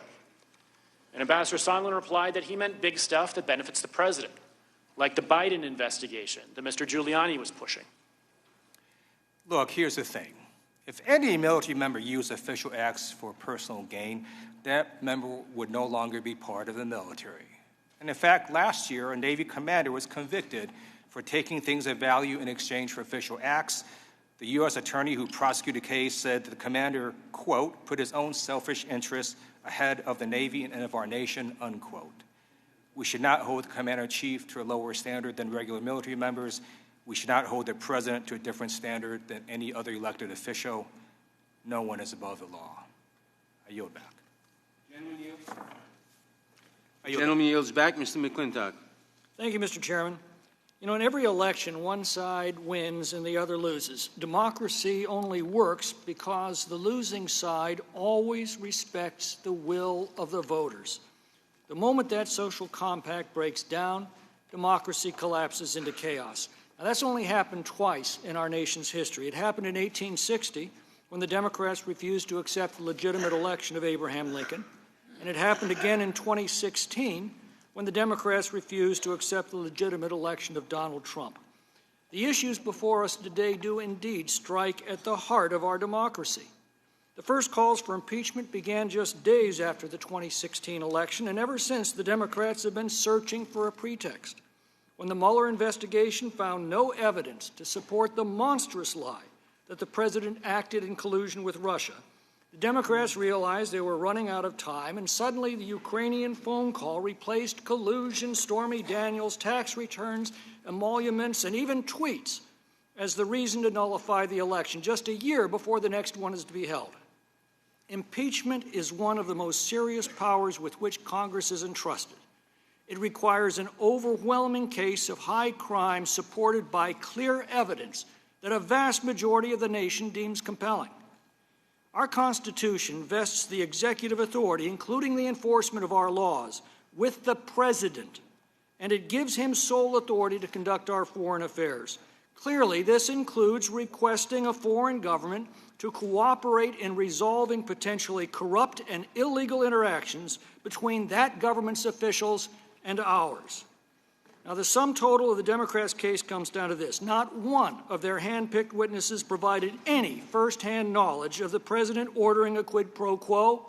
And Ambassador Sondland replied that he meant big stuff that benefits the president, like the Biden investigation that Mr. Giuliani was pushing. Look, here's the thing. If any military member used official acts for personal gain, that member would no longer be part of the military. And in fact, last year, a Navy commander was convicted for taking things of value in exchange for official acts. The U.S. attorney who prosecuted the case said that the commander, quote, put his own selfish interests ahead of the Navy and of our nation, unquote. We should not hold the commander-in-chief to a lower standard than regular military members. We should not hold the president to a different standard than any other elected official. No one is above the law. I yield back. Gentleman yields back. Mr. McClintock. Thank you, Mr. Chairman. You know, in every election, one side wins and the other loses. Democracy only works because the losing side always respects the will of the voters. The moment that social compact breaks down, democracy collapses into chaos. Now, that's only happened twice in our nation's history. It happened in 1860 when the Democrats refused to accept the legitimate election of Abraham Lincoln, and it happened again in 2016 when the Democrats refused to accept the legitimate election of Donald Trump. The issues before us today do indeed strike at the heart of our democracy. The first calls for impeachment began just days after the 2016 election, and ever since, the Democrats have been searching for a pretext. When the Mueller investigation found no evidence to support the monstrous lie that the president acted in collusion with Russia, the Democrats realized they were running out of time, and suddenly the Ukrainian phone call replaced collusion, Stormy Daniels, tax returns, emoluments, and even tweets as the reason to nullify the election just a year before the next one is to be held. Impeachment is one of the most serious powers with which Congress is entrusted. It requires an overwhelming case of high crime supported by clear evidence that a vast majority of the nation deems compelling. Our Constitution vests the executive authority, including the enforcement of our laws, with the President, and it gives him sole authority to conduct our foreign affairs. Clearly, this includes requesting a foreign government to cooperate in resolving potentially corrupt and illegal interactions between that government's officials and ours. Now, the sum total of the Democrats' case comes down to this. Not one of their hand-picked witnesses provided any first-hand knowledge of the president ordering a quid pro quo,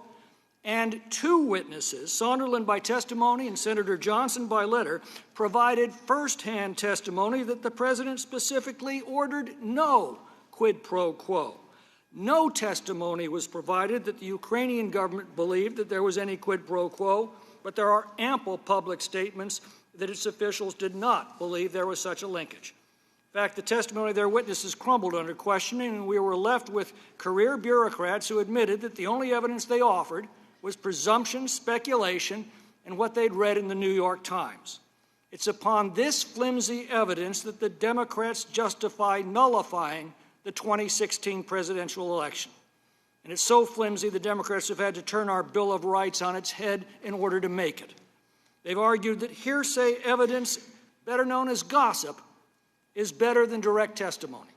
and two witnesses, Sonderland by testimony and Senator Johnson by letter, provided first-hand testimony that the president specifically ordered no quid pro quo. No testimony was provided that the Ukrainian government believed that there was any quid pro quo, but there are ample public statements that its officials did not believe there was such a linkage. In fact, the testimony of their witnesses crumbled under questioning, and we were left with career bureaucrats who admitted that the only evidence they offered was presumption, speculation, and what they'd read in the New York Times. It's upon this flimsy evidence that the Democrats justify nullifying the 2016 presidential election. And it's so flimsy the Democrats have had to turn our Bill of Rights on its head in order to make it. They've argued that hearsay evidence, better known as gossip, is better than direct testimony.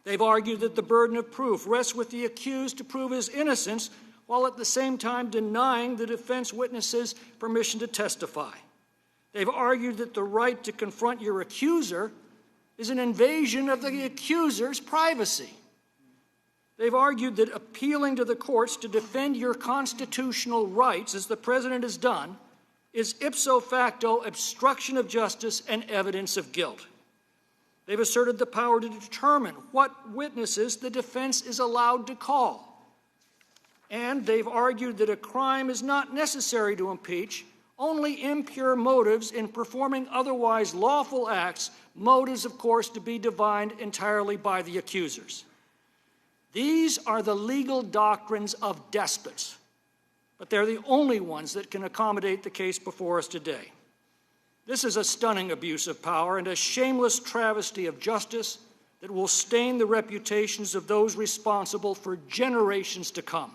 They've argued that the burden of proof rests with the accused to prove his innocence, while at the same time denying the defense witnesses permission to testify. They've argued that the right to confront your accuser is an invasion of the accuser's privacy. They've argued that appealing to the courts to defend your constitutional rights, as the president has done, is ipso facto obstruction of justice and evidence of guilt. They've asserted the power to determine what witnesses the defense is allowed to call. And they've argued that a crime is not necessary to impeach, only impure motives in performing otherwise lawful acts, motives, of course, to be divined entirely by the accusers. These are the legal doctrines of despots, but they're the only ones that can accommodate the case before us today. This is a stunning abuse of power and a shameless travesty of justice that will stain the reputations of those responsible for generations to come.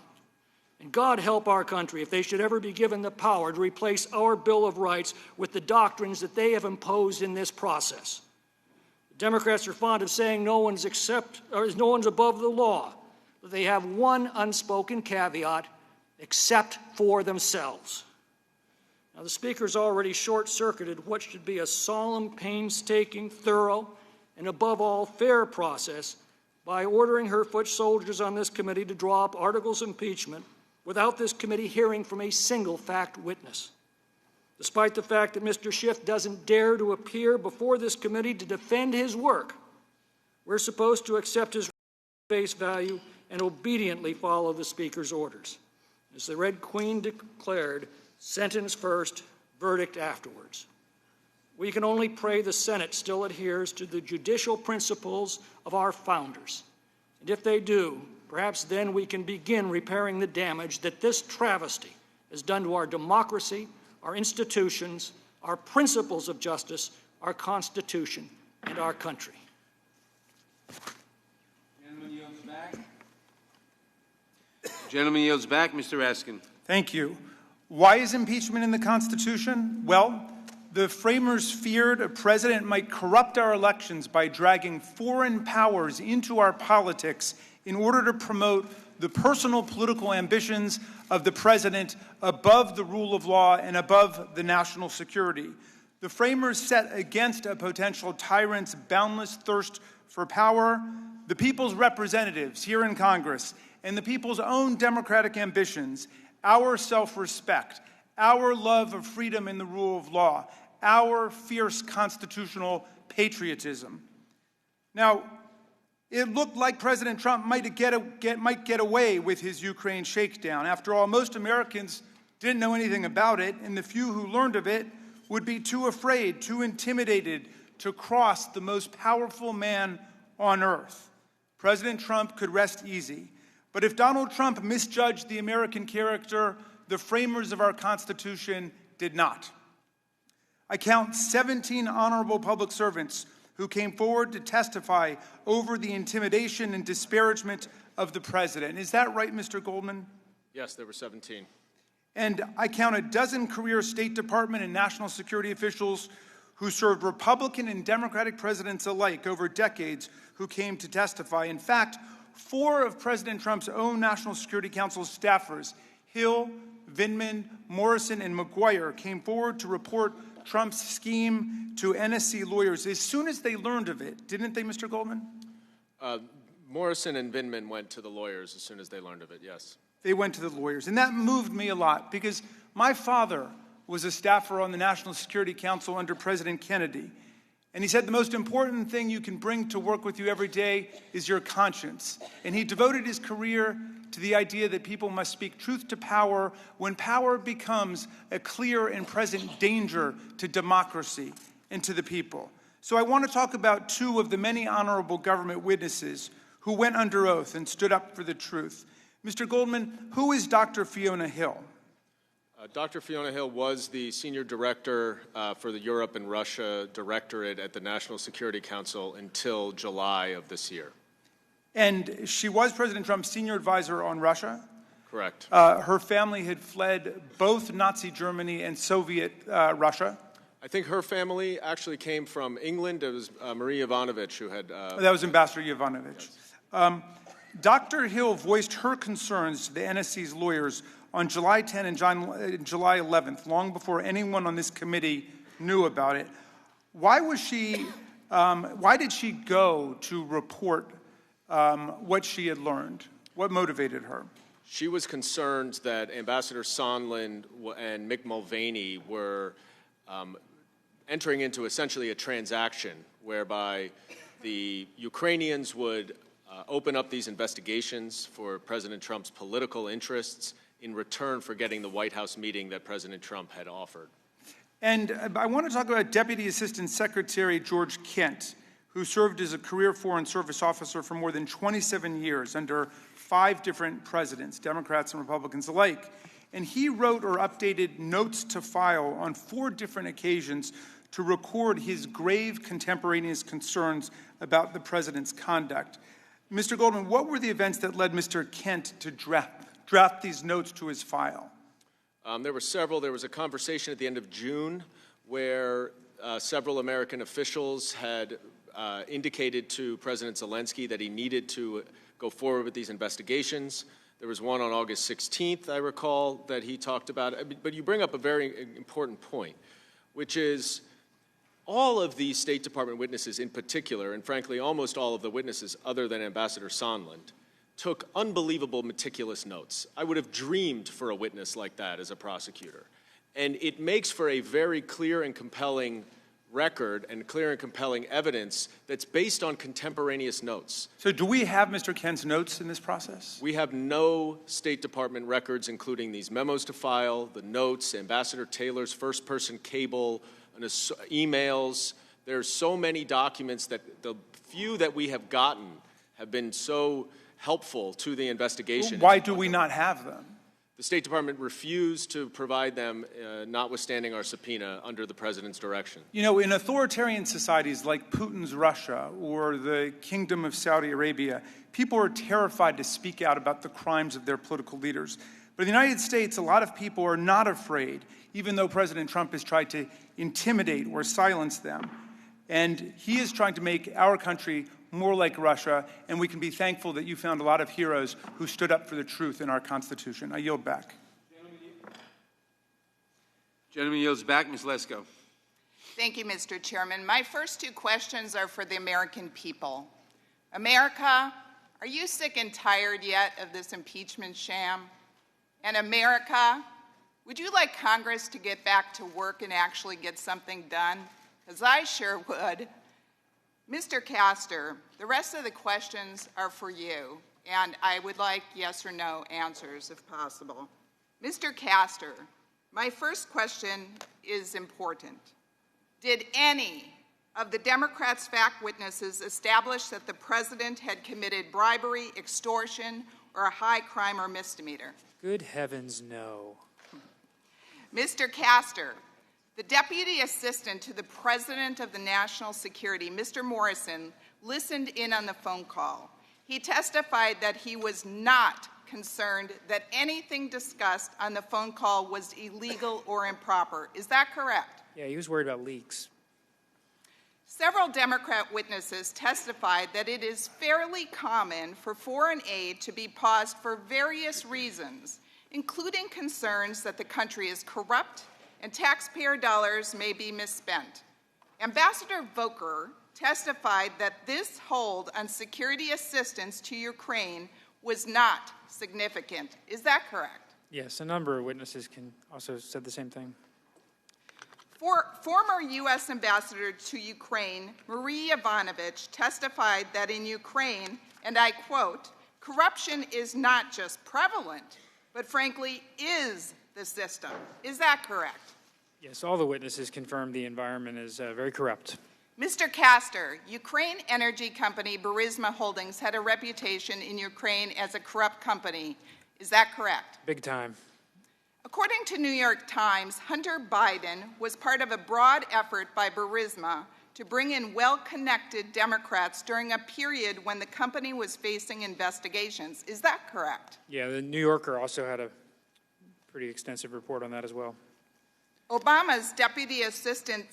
And God help our country if they should ever be given the power to replace our Bill of Rights with the doctrines that they have imposed in this process. The Democrats are fond of saying no one's above the law, but they have one unspoken caveat: except for themselves. Now, the Speaker's already short-circuited what should be a solemn, painstaking, thorough, and above all, fair process by ordering her foot soldiers on this committee to draw up articles of impeachment without this committee hearing from a single fact witness. Despite the fact that Mr. Schiff doesn't dare to appear before this committee to defend his work, we're supposed to accept his face value and obediently follow the Speaker's orders. As the Red Queen declared, sentence first, verdict afterwards. We can only pray the Senate still adheres to the judicial principles of our founders. And if they do, perhaps then we can begin repairing the damage that this travesty has done to our democracy, our institutions, our principles of justice, our Constitution, and our country. Gentleman yields back. Gentleman yields back. Mr. Raskin. Thank you. Why is impeachment in the Constitution? Well, the framers feared a president might corrupt our elections by dragging foreign powers into our politics in order to promote the personal political ambitions of the president above the rule of law and above the national security. The framers set against a potential tyrant's boundless thirst for power the people's representatives here in Congress and the people's own democratic ambitions, our self-respect, our love of freedom and the rule of law, our fierce constitutional patriotism. Now, it looked like President Trump might get away with his Ukraine shakedown. After all, most Americans didn't know anything about it, and the few who learned of it would be too afraid, too intimidated to cross the most powerful man on earth. President Trump could rest easy. But if Donald Trump misjudged the American character, the framers of our Constitution did not. I count 17 honorable public servants who came forward to testify over the intimidation and disparagement of the president. Is that right, Mr. Goldman? Yes, there were 17. And I count a dozen career State Department and national security officials who served Republican and Democratic presidents alike over decades who came to testify. In fact, 4 of President Trump's own National Security Council staffers, Hill, Vindman, Morrison, and McGuire, came forward to report Trump's scheme to NSC lawyers as soon as they learned of it. Didn't they, Mr. Goldman? Morrison and Vindman went to the lawyers as soon as they learned of it, yes. They went to the lawyers. And that moved me a lot because my father was a staffer on the National Security Council under President Kennedy. And he said the most important thing you can bring to work with you every day is your conscience. And he devoted his career to the idea that people must speak truth to power when power becomes a clear and present danger to democracy and to the people. So I want to talk about 2 of the many honorable government witnesses who went under oath and stood up for the truth. Mr. Goldman, who is Dr. Fiona Hill? Dr. Fiona Hill was the senior director for the Europe and Russia Directorate at the National Security Council until July of this year. And she was President Trump's senior advisor on Russia? Correct. Her family had fled both Nazi Germany and Soviet Russia? I think her family actually came from England. It was Marie Yovanovitch who had... that was Ambassador Yovanovitch. Yes. Dr. Hill voiced her concerns to the NSC's lawyers on July 10 and July 11th, long before anyone on this committee knew about it. Why did she go to report what she had learned? What motivated her? She was concerned that Ambassador Sondland and Mick Mulvaney were entering into essentially a transaction whereby the Ukrainians would open up these investigations for President Trump's political interests in return for getting the White House meeting that President Trump had offered. And I want to talk about Deputy Assistant Secretary George Kent, who served as a career Foreign Service officer for more than 27 years under 5 different presidents, Democrats and Republicans alike. And he wrote or updated notes to file on 4 different occasions to record his grave contemporaneous concerns about the president's conduct. Mr. Goldman, what were the events that led Mr. Kent to draft these notes to his file? There were several. There was a conversation at the end of June where several American officials had indicated to President Zelensky that he needed to go forward with these investigations. There was one on August 16th, I recall, that he talked about. But you bring up a very important point, which is all of the State Department witnesses in particular, and frankly almost all of the witnesses other than Ambassador Sondland, took unbelievable meticulous notes. I would have dreamed for a witness like that as a prosecutor. And it makes for a very clear and compelling record and clear and compelling evidence that's based on contemporaneous notes. So do we have Mr. Kent's notes in this process? We have no State Department records, including these memos to file, the notes, Ambassador Taylor's first-person cable, and emails. There's so many documents that the few that we have gotten have been so helpful to the investigation. Why do we not have them? The State Department refused to provide them, notwithstanding our subpoena, under the President's direction. You know, in authoritarian societies like Putin's Russia or the Kingdom of Saudi Arabia, people are terrified to speak out about the crimes of their political leaders. But in the United States, a lot of people are not afraid, even though President Trump has tried to intimidate or silence them. And he is trying to make our country more like Russia, and we can be thankful that you found a lot of heroes who stood up for the truth in our Constitution. I yield back. Gentleman yields back. Ms. Lesko. Thank you, Mr. Chairman. My first two questions are for the American people. America, are you sick and tired yet of this impeachment sham? And America, would you like Congress to get back to work and actually get something done? Because I sure would. Mr. Castor, the rest of the questions are for you, and I would like yes or no answers if possible. Mr. Castor, my first question is important. Did any of the Democrats' fact witnesses establish that the president had committed bribery, extortion, or a high crime or misdemeanor? Good heavens, no. Mr. Castor, the Deputy Assistant to the President of the National Security, Mr. Morrison, listened in on the phone call. He testified that he was not concerned that anything discussed on the phone call was illegal or improper. Is that correct? Yeah, he was worried about leaks. Several Democrat witnesses testified that it is fairly common for foreign aid to be paused for various reasons, including concerns that the country is corrupt and taxpayer dollars may be misspent. Ambassador Volker testified that this hold on security assistance to Ukraine was not significant. Is that correct? Yes, a number of witnesses also said the same thing. Former U.S. Ambassador to Ukraine, Marie Yovanovitch, testified that in Ukraine, and I quote, corruption is not just prevalent, but frankly is the system. Is that correct? Yes, all the witnesses confirmed the environment is very corrupt. Mr. Castor, Ukraine energy company Burisma Holdings had a reputation in Ukraine as a corrupt company. Is that correct? Big time. According to New York Times, Hunter Biden was part of a broad effort by Burisma to bring in well-connected Democrats during a period when the company was facing investigations. Is that correct? Yeah, the New Yorker also had a pretty extensive report on that as well. Obama's Deputy Assistant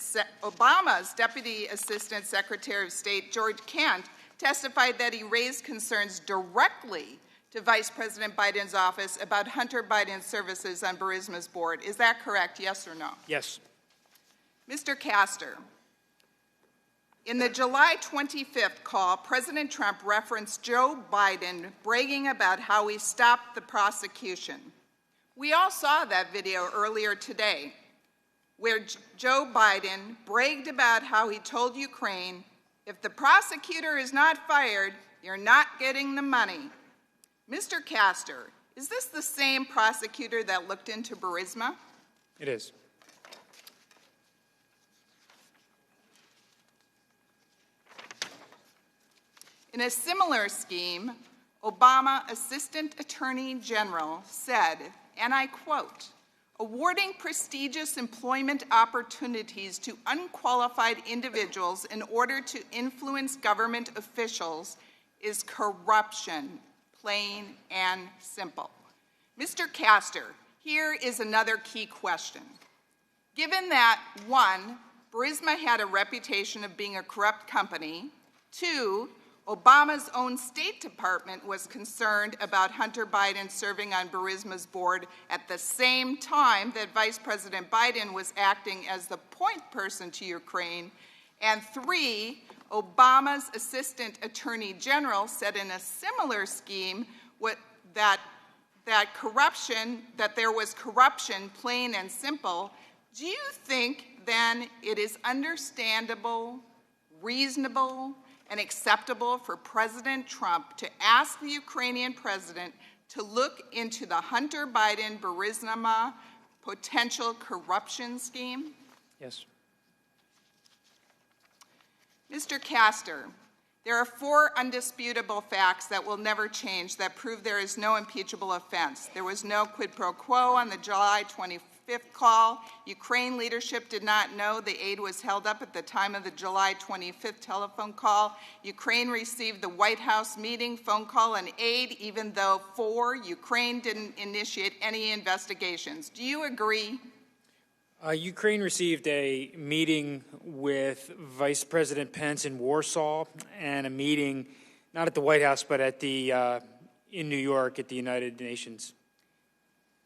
Secretary of State, George Kent, testified that he raised concerns directly to Vice President Biden's office about Hunter Biden's services on Burisma's board. Is that correct, yes or no? Yes. Mr. Castor, in the July 25th call, President Trump referenced Joe Biden bragging about how he stopped the prosecution. We all saw that video earlier today, where Joe Biden bragged about how he told Ukraine, if the prosecutor is not fired, you're not getting the money. Mr. Castor, is this the same prosecutor that looked into Burisma? It is. In a similar scheme, Obama Assistant Attorney General said, and I quote, awarding prestigious employment opportunities to unqualified individuals in order to influence government officials is corruption, plain and simple. Mr. Castor, here is another key question. Given that, 1, Burisma had a reputation of being a corrupt company, 2, Obama's own State Department was concerned about Hunter Biden serving on Burisma's board at the same time that Vice President Biden was acting as the point person to Ukraine. And 3, Obama's Assistant Attorney General said in a similar scheme that there was corruption, plain and simple. Do you think then it is understandable, reasonable, and acceptable for President Trump to ask the Ukrainian president to look into the Hunter Biden Burisma potential corruption scheme? Yes. Mr. Castor, there are 4 undisputable facts that will never change that prove there is no impeachable offense. There was no quid pro quo on the July 25th call. Ukraine leadership did not know the aid was held up at the time of the July 25th telephone call. Ukraine received the White House meeting, phone call, and aid, even though 4, Ukraine didn't initiate any investigations. Do you agree? Ukraine received a meeting with Vice President Pence in Warsaw and a meeting not at the White House but at the in New York at the United Nations.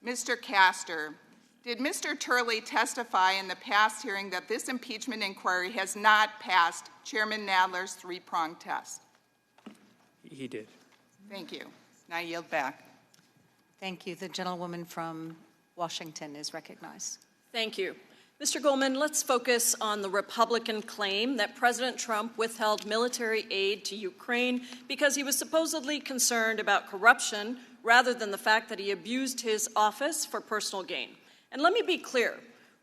Mr. Castor, did Mr. Turley testify in the past hearing that this impeachment inquiry has not passed Chairman Nadler's 3-pronged test? He did. Thank you. Now I yield back. Thank you. The gentlewoman from Washington is recognized. Thank you. Mr. Goldman, let's focus on the Republican claim that President Trump withheld military aid to Ukraine because he was supposedly concerned about corruption rather than the fact that he abused his office for personal gain. And let me be clear,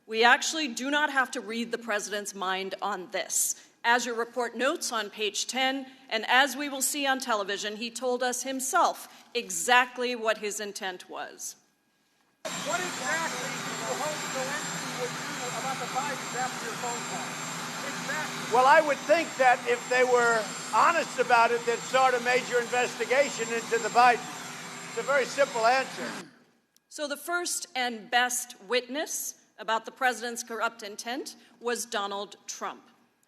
we actually do not have to read the president's mind on this. As your report notes on page 10, and as we will see on television, he told us himself exactly what his intent was. What exactly do you hope Zelensky would do about the Bidens after your phone call? Exactly. Well, I would think that if they were honest about it, they'd start a major investigation into the Bidens. It's a very simple answer. So the first and best witness about the president's corrupt intent was Donald Trump.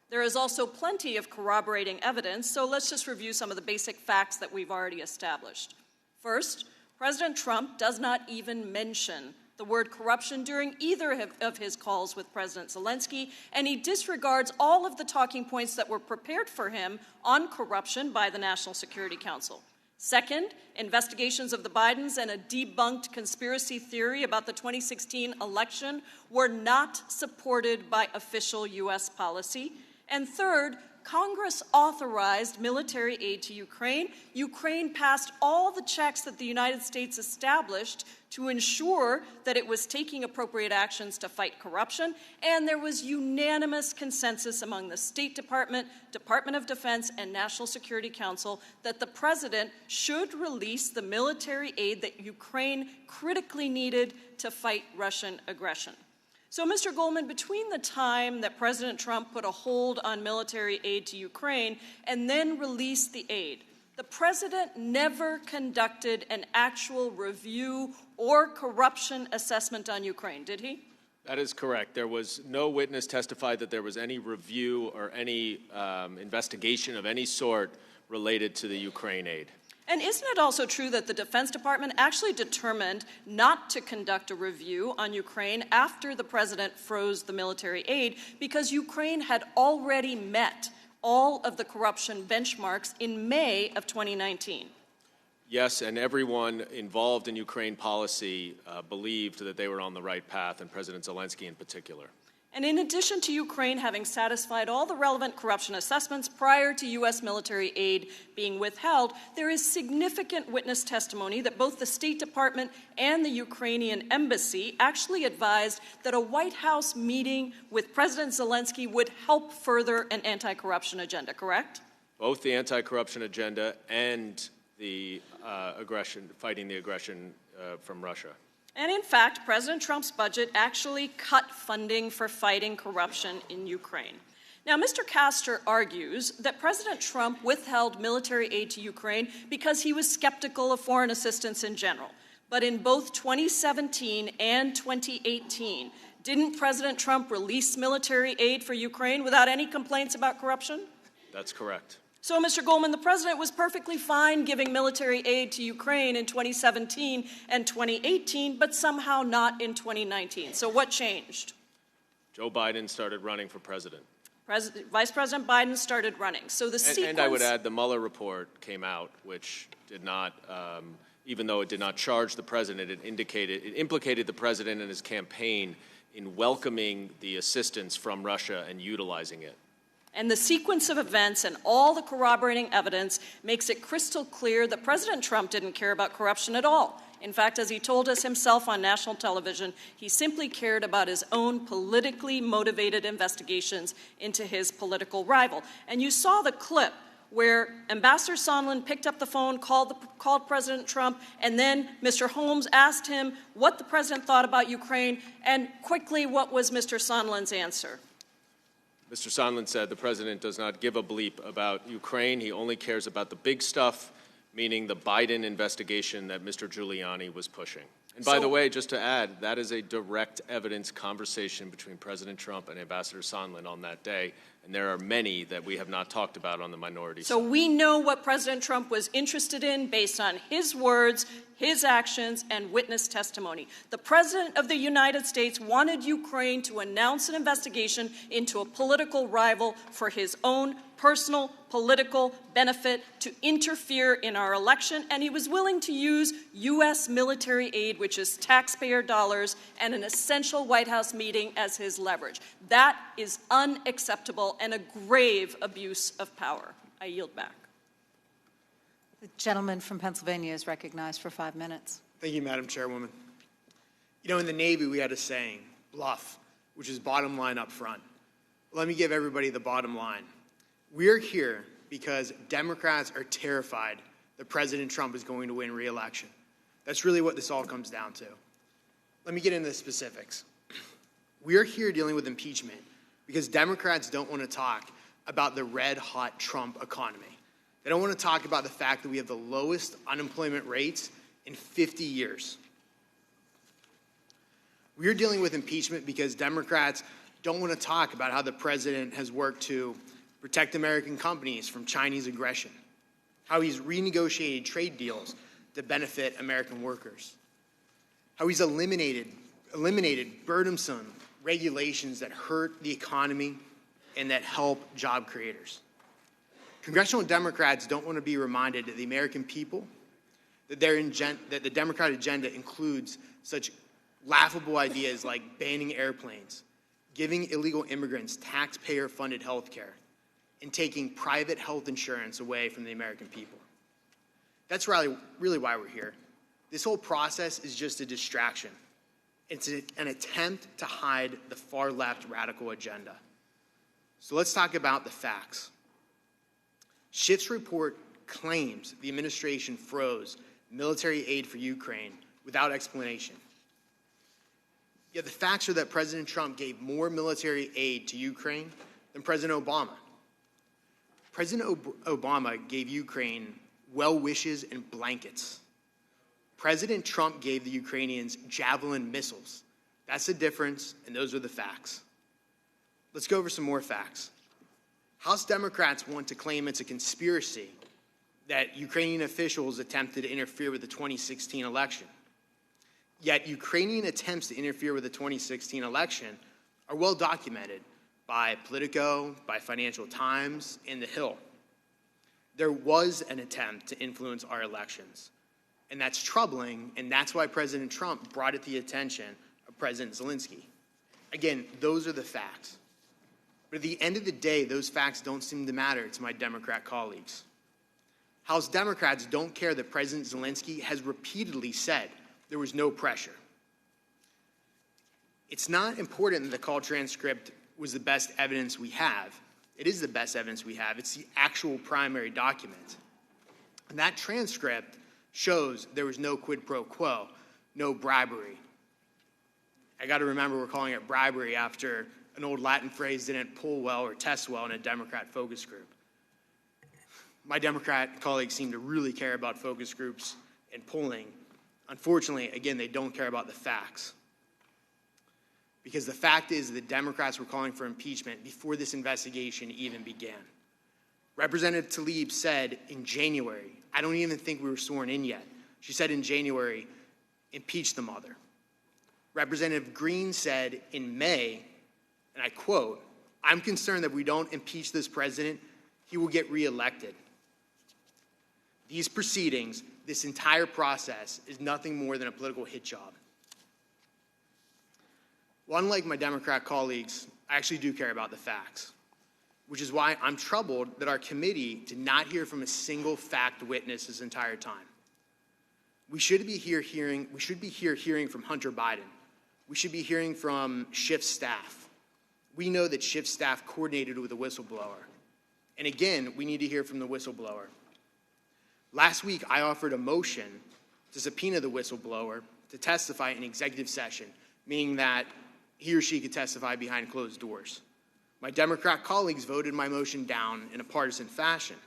There is also plenty of corroborating evidence, so let's just review some of the basic facts that we've already established. First, President Trump does not even mention the word corruption during either of his calls with President Zelensky, and he disregards all of the talking points that were prepared for him on corruption by the National Security Council. Second, investigations of the Bidens and a debunked conspiracy theory about the 2016 election were not supported by official U.S. policy. And third, Congress authorized military aid to Ukraine. Ukraine passed all the checks that the United States established to ensure that it was taking appropriate actions to fight corruption, and there was unanimous consensus among the State Department, Department of Defense, and National Security Council that the president should release the military aid that Ukraine critically needed to fight Russian aggression. So, Mr. Goldman, between the time that President Trump put a hold on military aid to Ukraine and then released the aid, the president never conducted an actual review or corruption assessment on Ukraine, did he? That is correct. There was no witness testified that there was any review or any investigation of any sort related to the Ukraine aid. And isn't it also true that the Defense Department actually determined not to conduct a review on Ukraine after the president froze the military aid because Ukraine had already met all of the corruption benchmarks in May of 2019? Yes, and everyone involved in Ukraine policy believed that they were on the right path, and President Zelensky in particular. And in addition to Ukraine having satisfied all the relevant corruption assessments prior to U.S. military aid being withheld, there is significant witness testimony that both the State Department and the Ukrainian embassy actually advised that a White House meeting with President Zelensky would help further an anti-corruption agenda, correct? Both the anti-corruption agenda and the fighting the aggression from Russia. And in fact, President Trump's budget actually cut funding for fighting corruption in Ukraine. Now, Mr. Castor argues that President Trump withheld military aid to Ukraine because he was skeptical of foreign assistance in general. But in both 2017 and 2018, didn't President Trump release military aid for Ukraine without any complaints about corruption? That's correct. So, Mr. Goldman, the president was perfectly fine giving military aid to Ukraine in 2017 and 2018, but somehow not in 2019. So what changed? Joe Biden started running for president. Vice President Biden started running. So the sequence... And I would add the Mueller report came out, which did not, even though it did not charge the president, it implicated the president and his campaign in welcoming the assistance from Russia and utilizing it. And the sequence of events and all the corroborating evidence makes it crystal clear that President Trump didn't care about corruption at all. In fact, as he told us himself on national television, he simply cared about his own politically motivated investigations into his political rival. And you saw the clip where Ambassador Sondland picked up the phone, called President Trump, and then Mr. Holmes asked him what the president thought about Ukraine, and quickly, what was Mr. Sondland's answer? Mr. Sondland said the president does not give a bleep about Ukraine. He only cares about the big stuff, meaning the Biden investigation that Mr. Giuliani was pushing. And by the way, just to add, that is a direct evidence conversation between President Trump and Ambassador Sondland on that day, and there are many that we have not talked about on the minority So side. we know what President Trump was interested in based on his words, his actions, and witness testimony. The President of the United States wanted Ukraine to announce an investigation into a political rival for his own personal political benefit, to interfere in our election, and he was willing to use U.S. military aid, which is taxpayer dollars, and an essential White House meeting as his leverage. That is unacceptable and a grave abuse of power. I yield back. The gentleman from Pennsylvania is recognized for 5 minutes. Thank you, Madam Chairwoman. You know, in the Navy, we had a saying, bluff, which is bottom line up front. Let me give everybody the bottom line. We're here because Democrats are terrified that President Trump is going to win re-election. That's really what this all comes down to. Let me get into the specifics. We're here dealing with impeachment because Democrats don't want to talk about the red-hot Trump economy. They don't want to talk about the fact that we have the lowest unemployment rates in 50 years. We're dealing with impeachment because Democrats don't want to talk about how the president has worked to protect American companies from Chinese aggression, how he's renegotiated trade deals to benefit American workers, how he's eliminated burdensome regulations that hurt the economy and that help job creators. Congressional Democrats don't want to be reminded to the American people that the Democrat agenda includes such laughable ideas like banning airplanes, giving illegal immigrants taxpayer-funded health care, and taking private health insurance away from the American people. That's really why we're here. This whole process is just a distraction. It's an attempt to hide the far-left radical agenda. So let's talk about the facts. Schiff's report claims the administration froze military aid for Ukraine without explanation. Yet the facts are that President Trump gave more military aid to Ukraine than President Obama. President Obama gave Ukraine well wishes and blankets. President Trump gave the Ukrainians Javelin missiles. That's the difference, and those are the facts. Let's go over some more facts. House Democrats want to claim it's a conspiracy that Ukrainian officials attempted to interfere with the 2016 election. Yet Ukrainian attempts to interfere with the 2016 election are well documented by Politico, by Financial Times, and The Hill. There was an attempt to influence our elections, and that's troubling, and that's why President Trump brought it to the attention of President Zelensky. Again, those are the facts. But at the end of the day, those facts don't seem to matter to my Democrat colleagues. House Democrats don't care that President Zelensky has repeatedly said there was no pressure. It's not important that the call transcript was the best evidence we have. It is the best evidence we have. It's the actual primary document. And that transcript shows there was no quid pro quo, no bribery. I got to remember we're calling it bribery after an old Latin phrase didn't pull well or test well in a Democrat focus group. My Democrat colleagues seem to really care about focus groups and polling. Unfortunately, again, they don't care about the facts. Because the fact is that Democrats were calling for impeachment before this investigation even began. Representative Tlaib said in January, I don't even think we were sworn in yet. She said in January, impeach the mother. Representative Green said in May, and I quote, I'm concerned that if we don't impeach this president, he will get reelected. These proceedings, this entire process, is nothing more than a political hit job. Well, unlike my Democrat colleagues, I actually do care about the facts, which is why I'm troubled that our committee did not hear from a single fact witness this entire time. We should be here hearing from Hunter Biden. We should be hearing from Schiff's staff. We know that Schiff's staff coordinated with a whistleblower. And again, we need to hear from the whistleblower. Last week, I offered a motion to subpoena the whistleblower to testify in executive session, meaning that he or she could testify behind closed doors. My Democrat colleagues voted my motion down in a partisan fashion.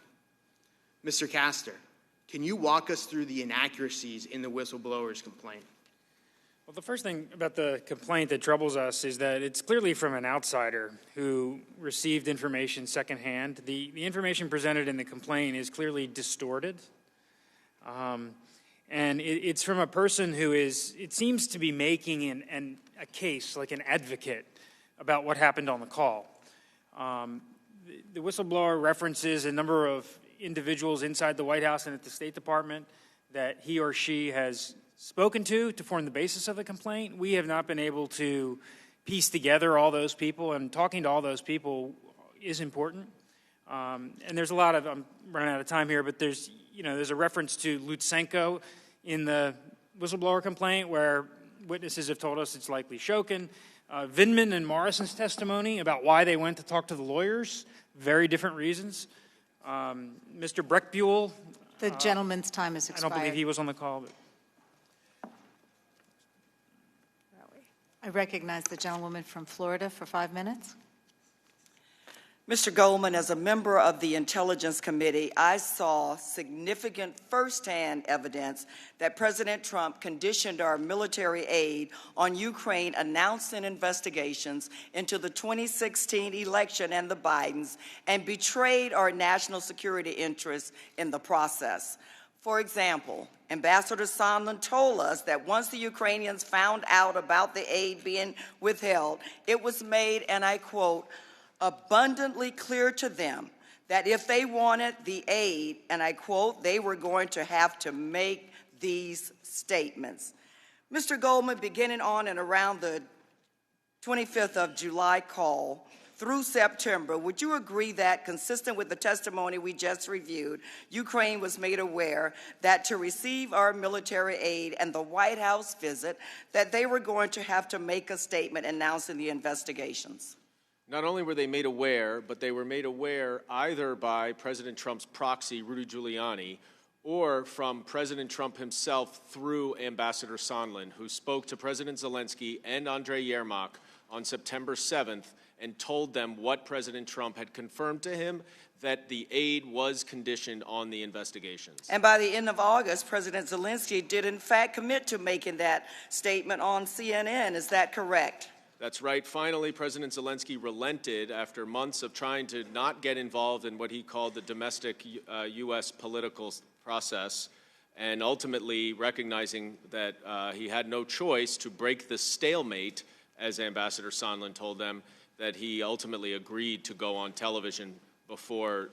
Mr. Castor, can you walk us through the inaccuracies in the whistleblower's complaint? Well, the first thing about the complaint that troubles us is that it's clearly from an outsider who received information secondhand. The information presented in the complaint is clearly distorted. And it's from a person who it seems to be making a case, like an advocate, about what happened on the call. The whistleblower references a number of individuals inside the White House and at the State Department that he or she has spoken to form the basis of the complaint. We have not been able to piece together all those people, and talking to all those people is important. And there's a lot of, I'm running out of time here, but there's a reference to Lutsenko in the whistleblower complaint where witnesses have told us it's likely Shokin. Vindman and Morrison's testimony about why they went to talk to the lawyers, very different reasons. Mr. Breckbuell. The gentleman's time has expired. I don't believe he was on the call. But. I recognize the gentlewoman from Florida for 5 minutes. Mr. Goldman, as a member of the Intelligence Committee, I saw significant firsthand evidence that President Trump conditioned our military aid on Ukraine announcing investigations into the 2016 election and the Bidens and betrayed our national security interests in the process. For example, Ambassador Sondland told us that once the Ukrainians found out about the aid being withheld, it was made, and I quote, abundantly clear to them that if they wanted the aid, and I quote, they were going to have to make these statements. Mr. Goldman, beginning on and around the 25th of July call through September, would you agree that, consistent with the testimony we just reviewed, Ukraine was made aware that to receive our military aid and the White House visit, that they were going to have to make a statement announcing the investigations? Not only were they made aware, but they were made aware either by President Trump's proxy, Rudy Giuliani, or from President Trump himself through Ambassador Sondland, who spoke to President Zelensky and Andrei Yermak on September 7th and told them what President Trump had confirmed to him, that the aid was conditioned on the investigations. And by the end of August, President Zelensky did in fact commit to making that statement on CNN. Is that correct? That's right. Finally, President Zelensky relented after months of trying to not get involved in what he called the domestic U.S. political process, and ultimately recognizing that he had no choice to break the stalemate, as Ambassador Sondland told them, that he ultimately agreed to go on television before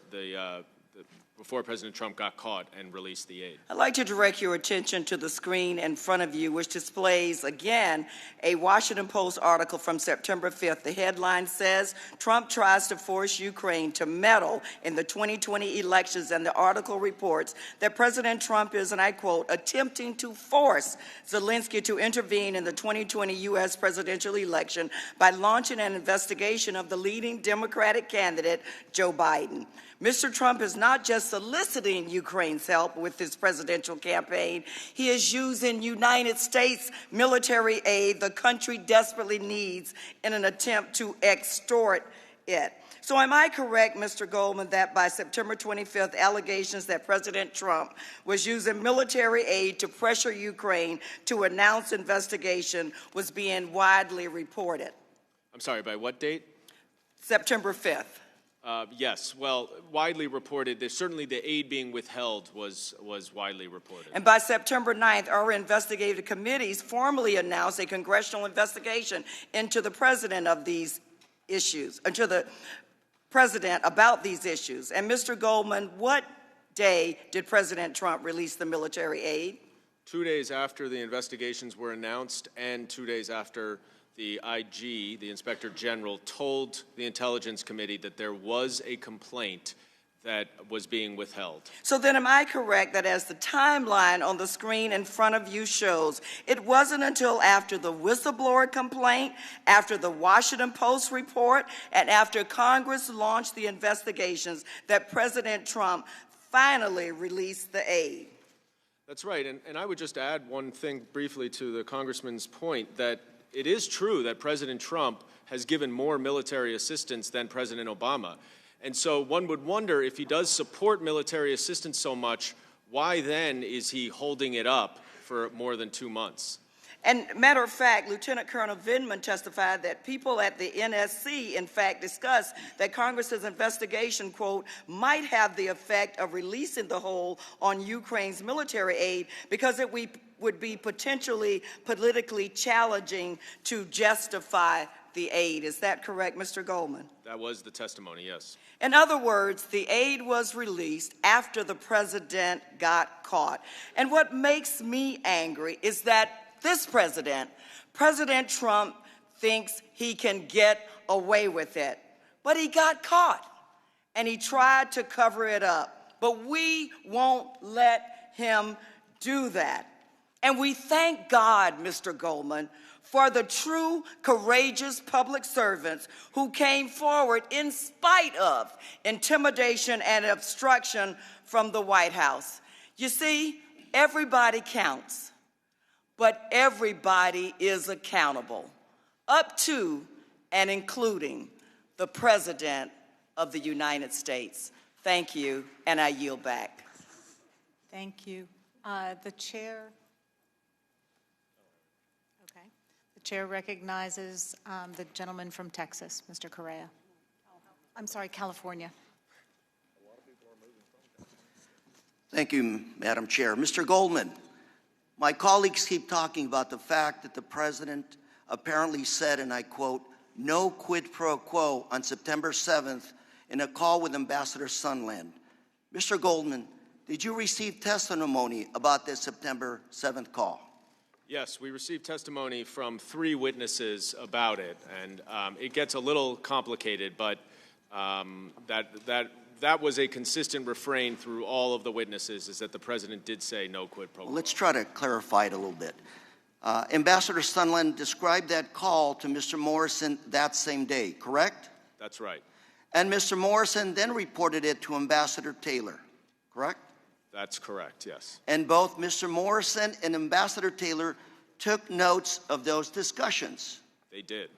before President Trump got caught and released the aid. I'd like to direct your attention to the screen in front of you, which displays, again, a Washington Post article from September 5th. The headline says, Trump tries to force Ukraine to meddle in the 2020 elections, and the article reports that President Trump is, and I quote, attempting to force Zelensky to intervene in the 2020 U.S. presidential election by launching an investigation of the leading Democratic candidate, Joe Biden. Mr. Trump is not just soliciting Ukraine's help with his presidential campaign, he is using United States military aid the country desperately needs in an attempt to extort it. So am I correct, Mr. Goldman, that by September 25th, allegations that President Trump was using military aid to pressure Ukraine to announce investigation was being widely reported? I'm sorry, by what date? September 5th. Yes, well, widely reported. There's certainly the aid being withheld was widely reported. And by September 9th, our investigative committees formally announced a congressional investigation into the president of these issues, into the president about these issues. And Mr. Goldman, what day did President Trump release the military aid? 2 days after the investigations were announced and 2 days after the IG, the Inspector General, told the Intelligence Committee that there was a complaint that was being withheld. So then am I correct that as the timeline on the screen in front of you shows, it wasn't until after the whistleblower complaint, after the Washington Post report, and after Congress launched the investigations that President Trump finally released the aid? That's right, and I would just add one thing briefly to the Congressman's point, that it is true that President Trump has given more military assistance than President Obama. And so one would wonder, if he does support military assistance so much, why then is he holding it up for more than 2 months? And matter of fact, Lieutenant Colonel Vindman testified that people at the NSC, in fact, discussed that Congress's investigation, quote, might have the effect of releasing the hold on Ukraine's military aid because it would be potentially politically challenging to justify the aid. Is that correct, Mr. Goldman? That was the testimony, yes. In other words, the aid was released after the president got caught. And what makes me angry is that this president, President Trump, thinks he can get away with it. But he got caught, and he tried to cover it up. But we won't let him do that. And we thank God, Mr. Goldman, for the true, courageous public servants who came forward in spite of intimidation and obstruction from the White House. You see, everybody counts. But everybody is accountable, up to and including the President of the United States. Thank you, and I yield back. Thank you. The chair. Okay. The chair recognizes the gentleman from Texas, Mr. Correa. I'm sorry, California. Thank you, Madam Chair. Mr. Goldman. My colleagues keep talking about the fact that the president apparently said, and I quote, no quid pro quo on September 7th in a call with Ambassador Sondland. Mr. Goldman, did you receive testimony about this September 7th call? Yes, we received testimony from 3 witnesses about it, and it gets a little complicated, but that was a consistent refrain through all of the witnesses, is that the president did say no quid pro quo. Well, let's try to clarify it a little bit. Ambassador Sondland described that call to Mr. Morrison that same day, correct? That's right. And Mr. Morrison then reported it to Ambassador Taylor, correct? That's correct, yes. And both Mr. Morrison and Ambassador Taylor took notes of those discussions. They did.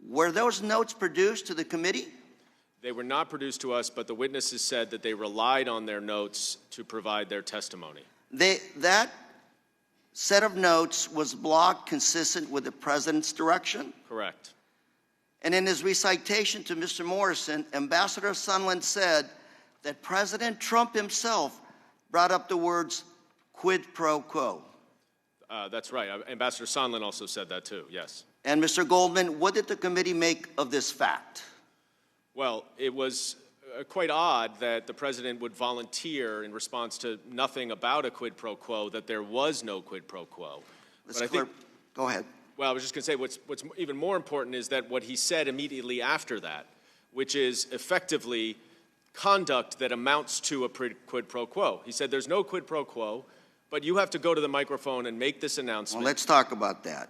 Were those notes produced to the committee? They were not produced to us, but the witnesses said that they relied on their notes to provide their testimony. That set of notes was blocked consistent with the president's direction? Correct. And in his recitation to Mr. Morrison, Ambassador Sondland said that President Trump himself brought up the words quid pro quo. That's right. Ambassador Sondland also said that too, yes. And Mr. Goldman, what did the committee make of this fact? Well, it was quite odd that the president would volunteer in response to nothing about a quid pro quo, that there was no quid pro quo. Go ahead. Well, I was just going to say what's even more important is that what he said immediately after that, which is effectively conduct that amounts to a quid pro quo. He said there's no quid pro quo, but you have to go to the microphone and make this announcement. Well, let's talk about that.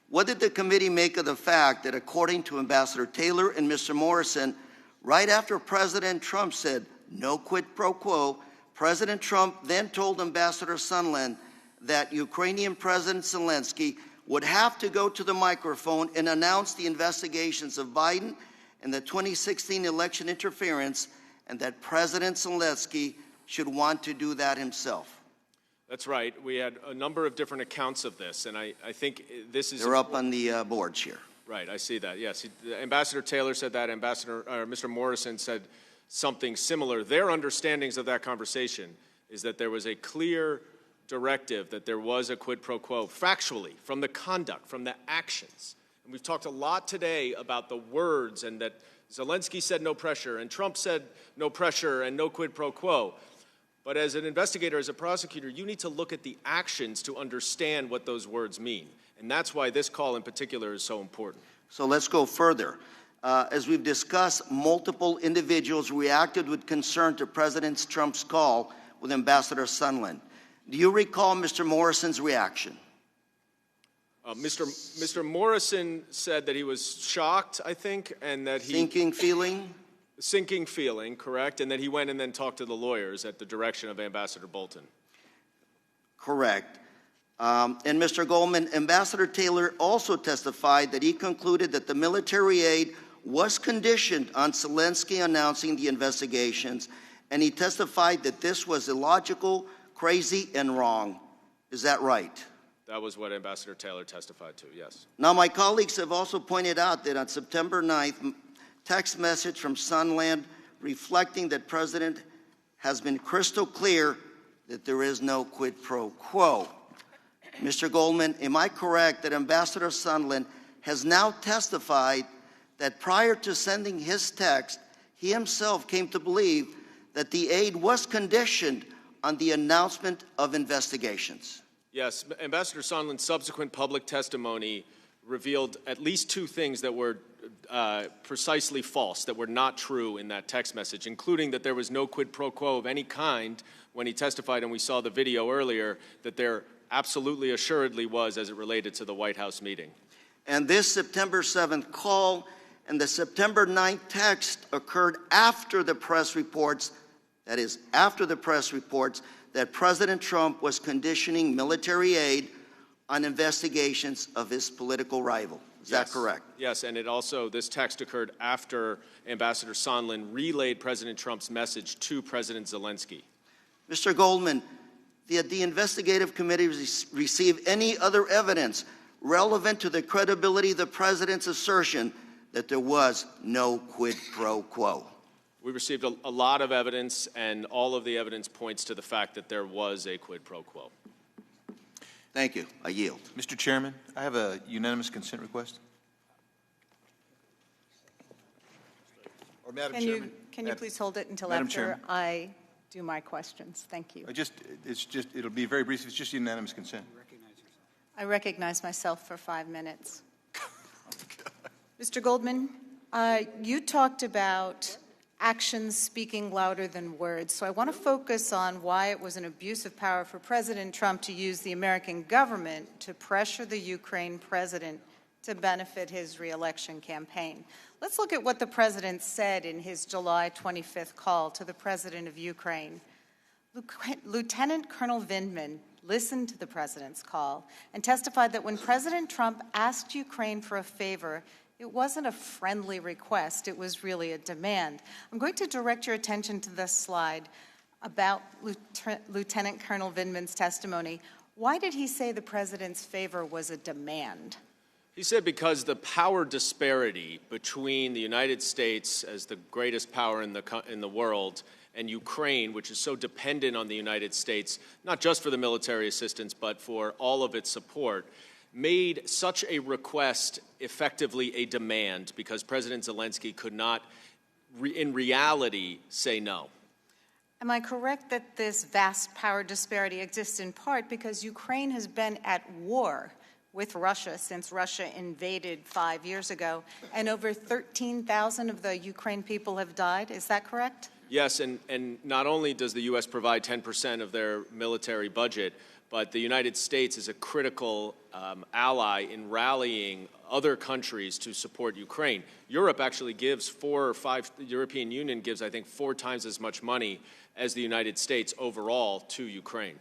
What did the committee make of the fact that, according to Ambassador Taylor and Mr. Morrison, right after President Trump said no quid pro quo, President Trump then told Ambassador Sondland that Ukrainian President Zelensky would have to go to the microphone and announce the investigations of Biden and the 2016 election interference, and that President Zelensky should want to do that himself? That's right. We had a number of different accounts of this, and I think this is... They're up on the boards here. Right, I see that, yes. Ambassador Taylor said that, Mr. Morrison said something similar. Their understandings of that conversation is that there was a clear directive that there was a quid pro quo, factually, from the conduct, from the actions. And we've talked a lot today about the words and that Zelensky said no pressure and Trump said no pressure and no quid pro quo. But as an investigator, as a prosecutor, you need to look at the actions to understand what those words mean. And that's why this call in particular is so important. So let's go further. As we've discussed, multiple individuals reacted with concern to President Trump's call with Ambassador Sondland. Do you recall Mr. Morrison's reaction? Mr. Morrison said that he was shocked, I think, and that he... Sinking feeling? Sinking feeling, correct, and that he went and then talked to the lawyers at the direction of Ambassador Bolton. Correct. And Mr. Goldman, Ambassador Taylor also testified that he concluded that the military aid was conditioned on Zelensky announcing the investigations, and he testified that this was illogical, crazy, and wrong. Is that right? That was what Ambassador Taylor testified to, yes. Now, my colleagues have also pointed out that on September 9th, text message from Sondland reflecting that President has been crystal clear that there is no quid pro quo. Mr. Goldman, am I correct that Ambassador Sondland has now testified that prior to sending his text, he himself came to believe that the aid was conditioned on the announcement of investigations? Yes, Ambassador Sondland's subsequent public testimony revealed at least two things that were precisely false, that were not true in that text message, including that there was no quid pro quo of any kind when he testified, and we saw the video earlier, that there absolutely assuredly was as it related to the White House meeting. And this September 7th call and the September 9th text occurred after the press reports, that is, after the press reports that President Trump was conditioning military aid on investigations of his political rival. Is that correct? Yes, and it also, this text occurred after Ambassador Sondland relayed President Trump's message to President Zelensky. Mr. Goldman, did the investigative committee receive any other evidence relevant to the credibility of the president's assertion that there was no quid pro quo? We received a lot of evidence, and all of the evidence points to the fact that there was a quid pro quo. Thank you. I yield. Mr. Chairman, I have a unanimous consent request. Or Madam Can Chairman. you please hold it until Madam after Chairman. I do my questions? Thank you. It'll be very brief. It's just unanimous consent. I recognize myself for 5 minutes. Mr. Goldman, you talked about actions speaking louder than words. So I want to focus on why it was an abuse of power for President Trump to use the American government to pressure the Ukraine president to benefit his reelection campaign. Let's look at what the president said in his July 25th call to the president of Ukraine. Lieutenant Colonel Vindman listened to the president's call and testified that when President Trump asked Ukraine for a favor, it wasn't a friendly request, it was really a demand. I'm going to direct your attention to this slide about Lieutenant Colonel Vindman's testimony. Why did he say the president's favor was a demand? He said because the power disparity between the United States as the greatest power in the world and Ukraine, which is so dependent on the United States, not just for the military assistance, but for all of its support, made such a request effectively a demand because President Zelensky could not, in reality, say no. Am I correct that this vast power disparity exists in part because Ukraine has been at war with Russia since Russia invaded 5 years ago, and over 13,000 of the Ukraine people have died? Is that correct? Yes, and not only does the U.S. provide 10% of their military budget, but the United States is a critical ally in rallying other countries to support Ukraine. Europe actually gives the European Union gives, I think, 4 times as much money as the United States overall to Ukraine.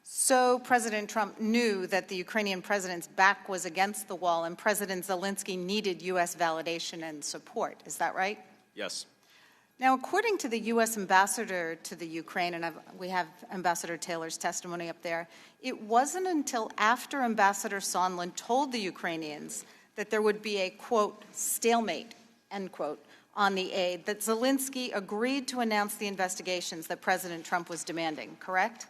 So President Trump knew that the Ukrainian president's back was against the wall and President Zelensky needed U.S. validation and support. Is that right? Yes. Now, according to the U.S. ambassador to the Ukraine, and we have Ambassador Taylor's testimony up there, it wasn't until after Ambassador Sondland told the Ukrainians that there would be a, quote, stalemate, end quote, on the aid, that Zelensky agreed to announce the investigations that President Trump was demanding, correct?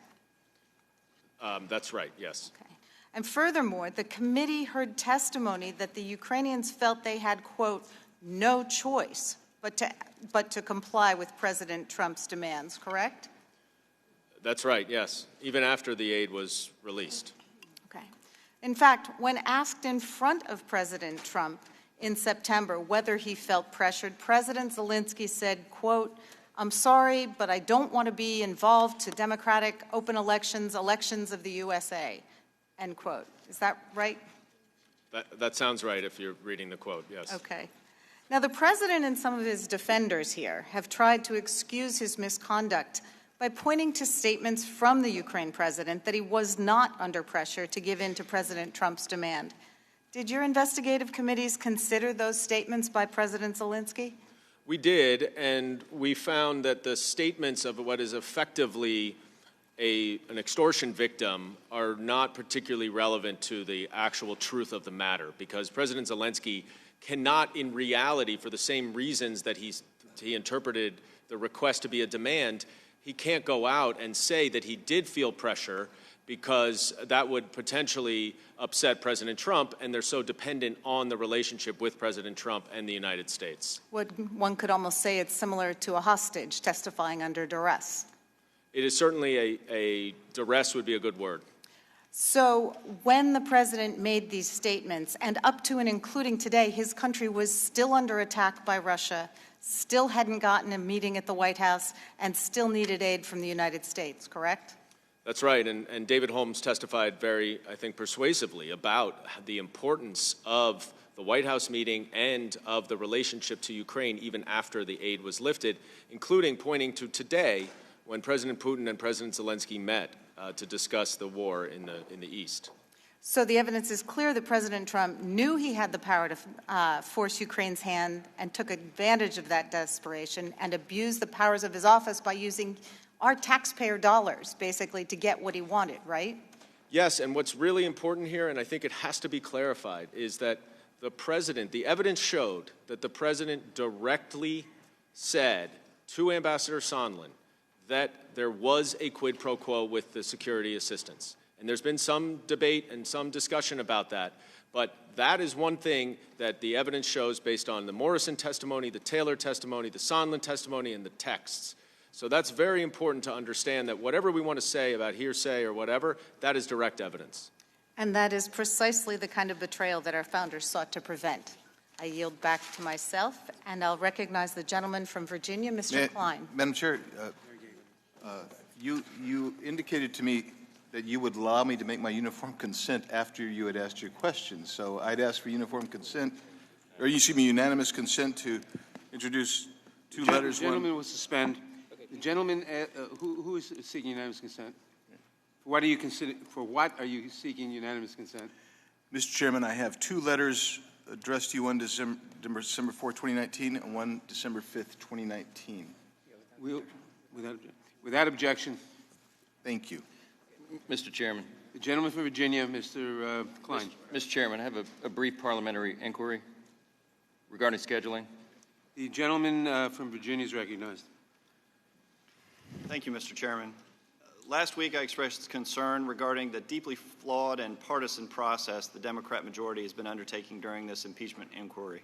That's right, yes. Okay. And furthermore, the committee heard testimony that the Ukrainians felt they had, quote, no choice but to comply with President Trump's demands, correct? That's right, yes, even after the aid was released. Okay. In fact, when asked in front of President Trump in September whether he felt pressured, President Zelensky said, quote, I'm sorry, but I don't want to be involved to democratic open elections of the USA, end quote. Is that right? That sounds right if you're reading the quote, yes. Okay. Now, the president and some of his defenders here have tried to excuse his misconduct by pointing to statements from the Ukraine president that he was not under pressure to give in to President Trump's demand. Did your investigative committees consider those statements by President Zelensky? We did, and we found that the statements of what is effectively an extortion victim are not particularly relevant to the actual truth of the matter, because President Zelensky cannot, in reality, for the same reasons that he interpreted the request to be a demand, he can't go out and say that he did feel pressure, because that would potentially upset President Trump, and they're so dependent on the relationship with President Trump and the United States. One could almost say it's similar to a hostage testifying under duress. It is certainly a duress would be a good word. So when the president made these statements, and up to and including today, his country was still under attack by Russia, still hadn't gotten a meeting at the White House, and still needed aid from the United States, correct? That's right, and David Holmes testified very, I think, persuasively about the importance of the White House meeting and of the relationship to Ukraine even after the aid was lifted, including pointing to today when President Putin and President Zelensky met to discuss the war in the East. So the evidence is clear that President Trump knew he had the power to force Ukraine's hand and took advantage of that desperation and abused the powers of his office by using our taxpayer dollars, basically, to get what he wanted, right? Yes, and what's really important here, and I think it has to be clarified, is that the evidence showed that the president directly said to Ambassador Sondland that there was a quid pro quo with the security assistance. And there's been some debate and some discussion about that, but that is one thing that the evidence shows based on the Morrison testimony, the Taylor testimony, the Sondland testimony, and the texts. So that's very important to understand that whatever we want to say about hearsay or whatever, that is direct evidence. And that is precisely the kind of betrayal that our founders sought to prevent. I yield back to myself, and I'll recognize the gentleman from Virginia, Mr. Klein. Madam Chair, you indicated to me that you would allow me to make my uniform consent after you had asked your question. So I'd ask for uniform consent, or unanimous consent to introduce two letters. The gentleman will suspend. The gentleman who is seeking unanimous consent? For what are you seeking unanimous consent? Mr. Chairman, I have two letters addressed to you, one December 4, 2019, and one December 5th, 2019. Without objection. Thank you. Mr. Chairman. The gentleman from Virginia, Mr. Klein. Mr. Chairman, I have a brief parliamentary inquiry regarding scheduling. The gentleman from Virginia is recognized. Thank you, Mr. Chairman. Last week I expressed concern regarding the deeply flawed and partisan process the Democrat majority has been undertaking during this impeachment inquiry.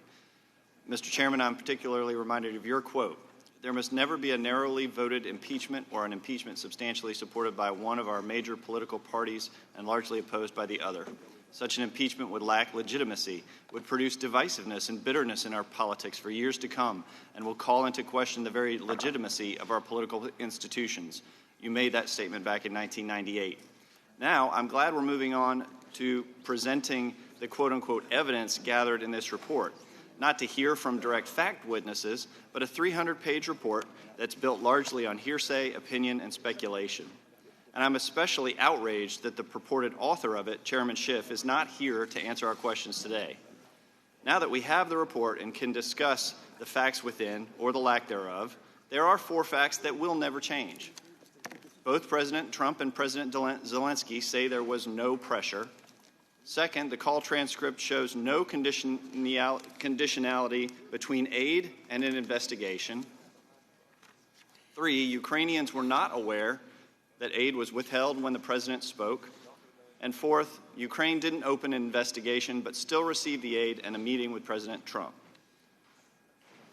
Mr. Chairman, I'm particularly reminded of your quote, "There must never be a narrowly voted impeachment or an impeachment substantially supported by one of our major political parties and largely opposed by the other. Such an impeachment would lack legitimacy, would produce divisiveness and bitterness in our politics for years to come, and will call into question the very legitimacy of our political institutions." You made that statement back in 1998. Now, I'm glad we're moving on to presenting the quote-unquote evidence gathered in this report. Not to hear from direct fact witnesses, but a 300-page report that's built largely on hearsay, opinion, and speculation. And I'm especially outraged that the purported author of it, Chairman Schiff, is not here to answer our questions today. Now that we have the report and can discuss the facts within, or the lack thereof, there are 4 facts that will never change. Both President Trump and President Zelensky say there was no pressure. Second, the call transcript shows no conditionality between aid and an investigation. 3, Ukrainians were not aware that aid was withheld when the president spoke. And fourth, Ukraine didn't open an investigation but still received the aid and a meeting with President Trump.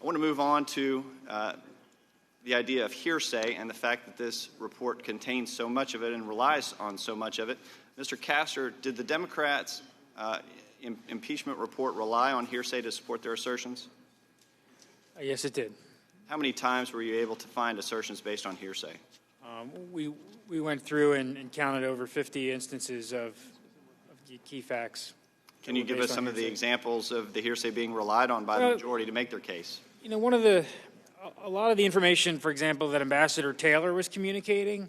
I want to move on to the idea of hearsay and the fact that this report contains so much of it and relies on so much of it. Mr. Castor, did the Democrats' impeachment report rely on hearsay to support their assertions? Yes, it did. How many times were you able to find assertions based on hearsay? We went through and counted over 50 instances of key facts. Can you give us some of the examples of the hearsay being relied on by the majority to make their case? You know, a lot of the information, for example, that Ambassador Taylor was communicating,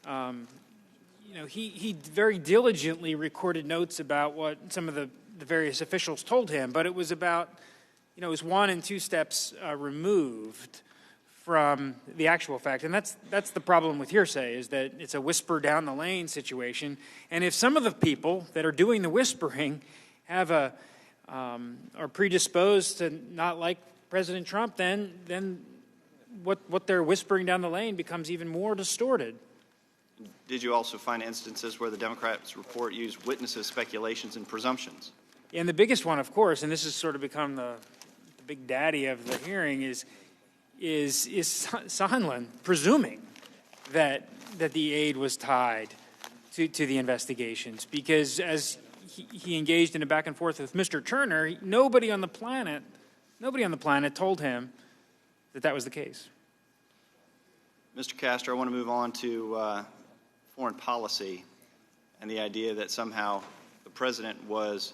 you know, he very diligently recorded notes about what some of the various officials told him, but it was about, you know, it was 1 and 2 steps removed from the actual fact. And that's the problem with hearsay, is that it's a whisper down the lane situation. And if some of the people that are doing the whispering have are predisposed to not like President Trump, then what they're whispering down the lane becomes even more distorted. Did you also find instances where the Democrats' report used witnesses' speculations and presumptions? And the biggest one, of course, and this has sort of become the big daddy of the hearing, is Sondland presuming that the aid was tied to the investigations, because as he engaged in a back and forth with Mr. Turner, nobody on the planet told him that was the case. Mr. Castor, I want to move on to foreign policy and the idea that somehow the president was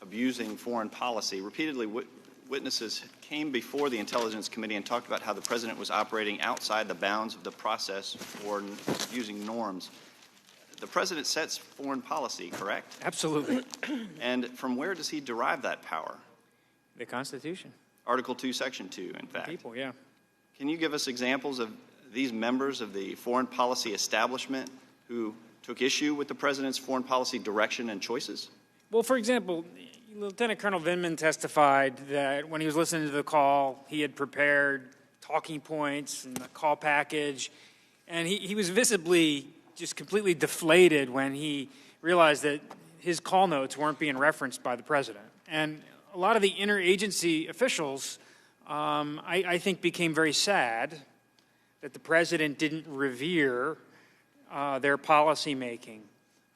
abusing foreign policy. Repeatedly, witnesses came before the Intelligence Committee and talked about how the president was operating outside the bounds of the process for using norms. The president sets foreign policy, correct? Absolutely. And from where does he derive that power? The Constitution. Article 2, Section 2, in fact. People, yeah. Can you give us examples of these members of the foreign policy establishment who took issue with the president's foreign policy direction and choices? Well, for example, Lieutenant Colonel Vindman testified that when he was listening to the call, he had prepared talking points and a call package, and he was visibly just completely deflated when he realized that his call notes weren't being referenced by the president. And a lot of the interagency officials, I think, became very sad that the president didn't revere their policy-making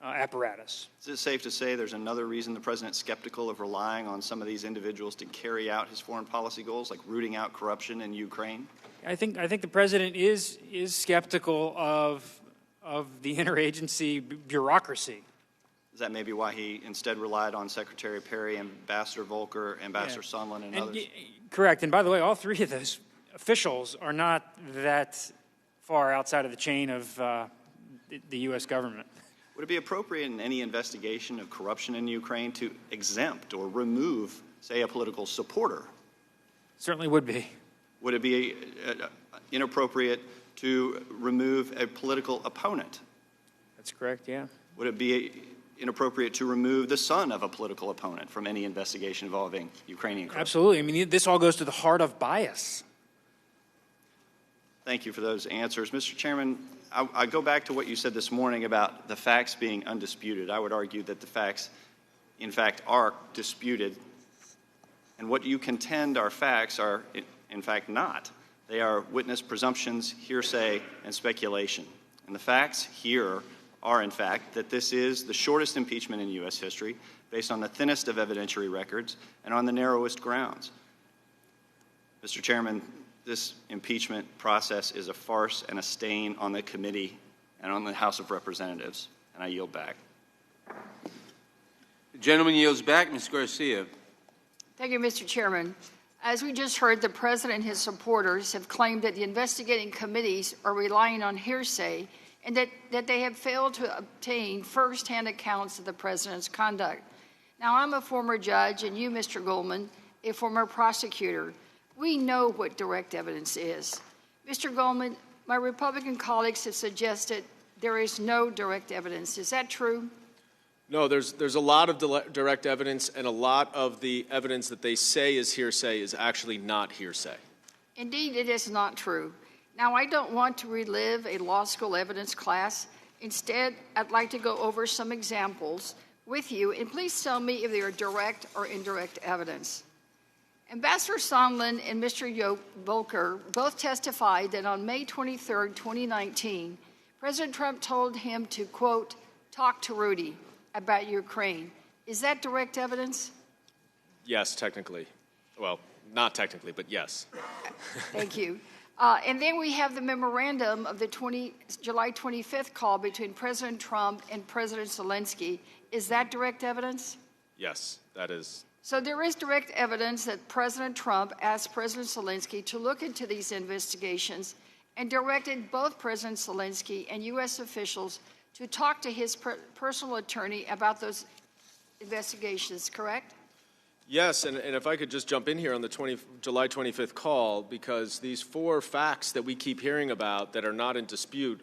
apparatus. Is it safe to say there's another reason the president's skeptical of relying on some of these individuals to carry out his foreign policy goals, like rooting out corruption in Ukraine? I think the president is skeptical of the interagency bureaucracy. Is that maybe why he instead relied on Secretary Perry, Ambassador Volker, Ambassador Sondland, and others? Correct. And by the way, all three of those officials are not that far outside of the chain of the U.S. government. Would it be appropriate in any investigation of corruption in Ukraine to exempt or remove, say, a political supporter? Certainly would be. Would it be inappropriate to remove a political opponent? That's correct, yeah. Would it be inappropriate to remove the son of a political opponent from any investigation involving Ukrainian corruption? Absolutely. I mean, this all goes to the heart of bias. Thank you for those answers. Mr. Chairman, I go back to what you said this morning about the facts being undisputed. I would argue that the facts, in fact, are disputed. And what you contend are facts are, in fact, not. They are witness presumptions, hearsay, and speculation. And the facts here are, in fact, that this is the shortest impeachment in U.S. history, based on the thinnest of evidentiary records and on the narrowest grounds. Mr. Chairman, this impeachment process is a farce and a stain on the committee and on the House of Representatives, and I yield back. The gentleman yields back. Ms. Garcia. Thank you, Mr. Chairman. As we just heard, the president and his supporters have claimed that the investigating committees are relying on hearsay and that they have failed to obtain first-hand accounts of the president's conduct. Now, I'm a former judge, and you, Mr. Goldman, a former prosecutor. We know what direct evidence is. Mr. Goldman, my Republican colleagues have suggested there is no direct evidence. Is that true? No, there's a lot of direct evidence, and a lot of the evidence that they say is hearsay is actually not hearsay. Indeed, it is not true. Now, I don't want to relive a law school evidence class. Instead, I'd like to go over some examples with you, and please tell me if they are direct or indirect evidence. Ambassador Sondland and Mr. Volker both testified that on May 23, 2019, President Trump told him to, quote, talk to Rudy about Ukraine. Is that direct evidence? Yes, technically. Well, not technically, but yes. Thank you. And then we have the memorandum of the July 25th call between President Trump and President Zelensky. Is that direct evidence? Yes, that is. So there is direct evidence that President Trump asked President Zelensky to look into these investigations and directed both President Zelensky and U.S. officials to talk to his personal attorney about those investigations, correct? Yes, and if I could just jump in here on the July 25th call, because these 4 facts that we keep hearing about that are not in dispute,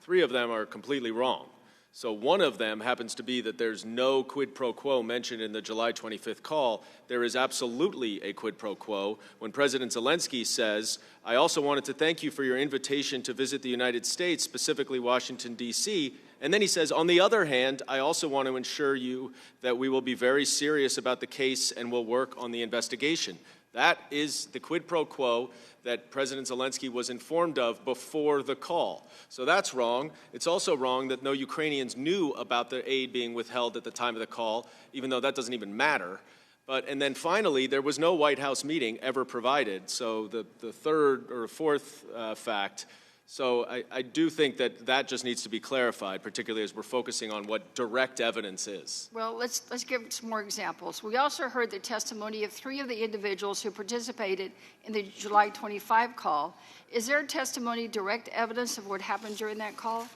3 of them are completely wrong. So one of them happens to be that there's no quid pro quo mentioned in the July 25th call. There is absolutely a quid pro quo when President Zelensky says, I also wanted to thank you for your invitation to visit the United States, specifically Washington, D.C., and then he says, on the other hand, I also want to assure you that we will be very serious about the case and will work on the investigation. That is the quid pro quo that President Zelensky was informed of before the call. So that's wrong. It's also wrong that no Ukrainians knew about the aid being withheld at the time of the call, even though that doesn't even matter. And then finally, there was no White House meeting ever provided. So the third or fourth fact. So I do think that just needs to be clarified, particularly as we're focusing on what direct evidence is. Well, let's give some more examples. We also heard the testimony of 3 of the individuals who participated in the July 25 call. Is there testimony, direct evidence of what happened during that call?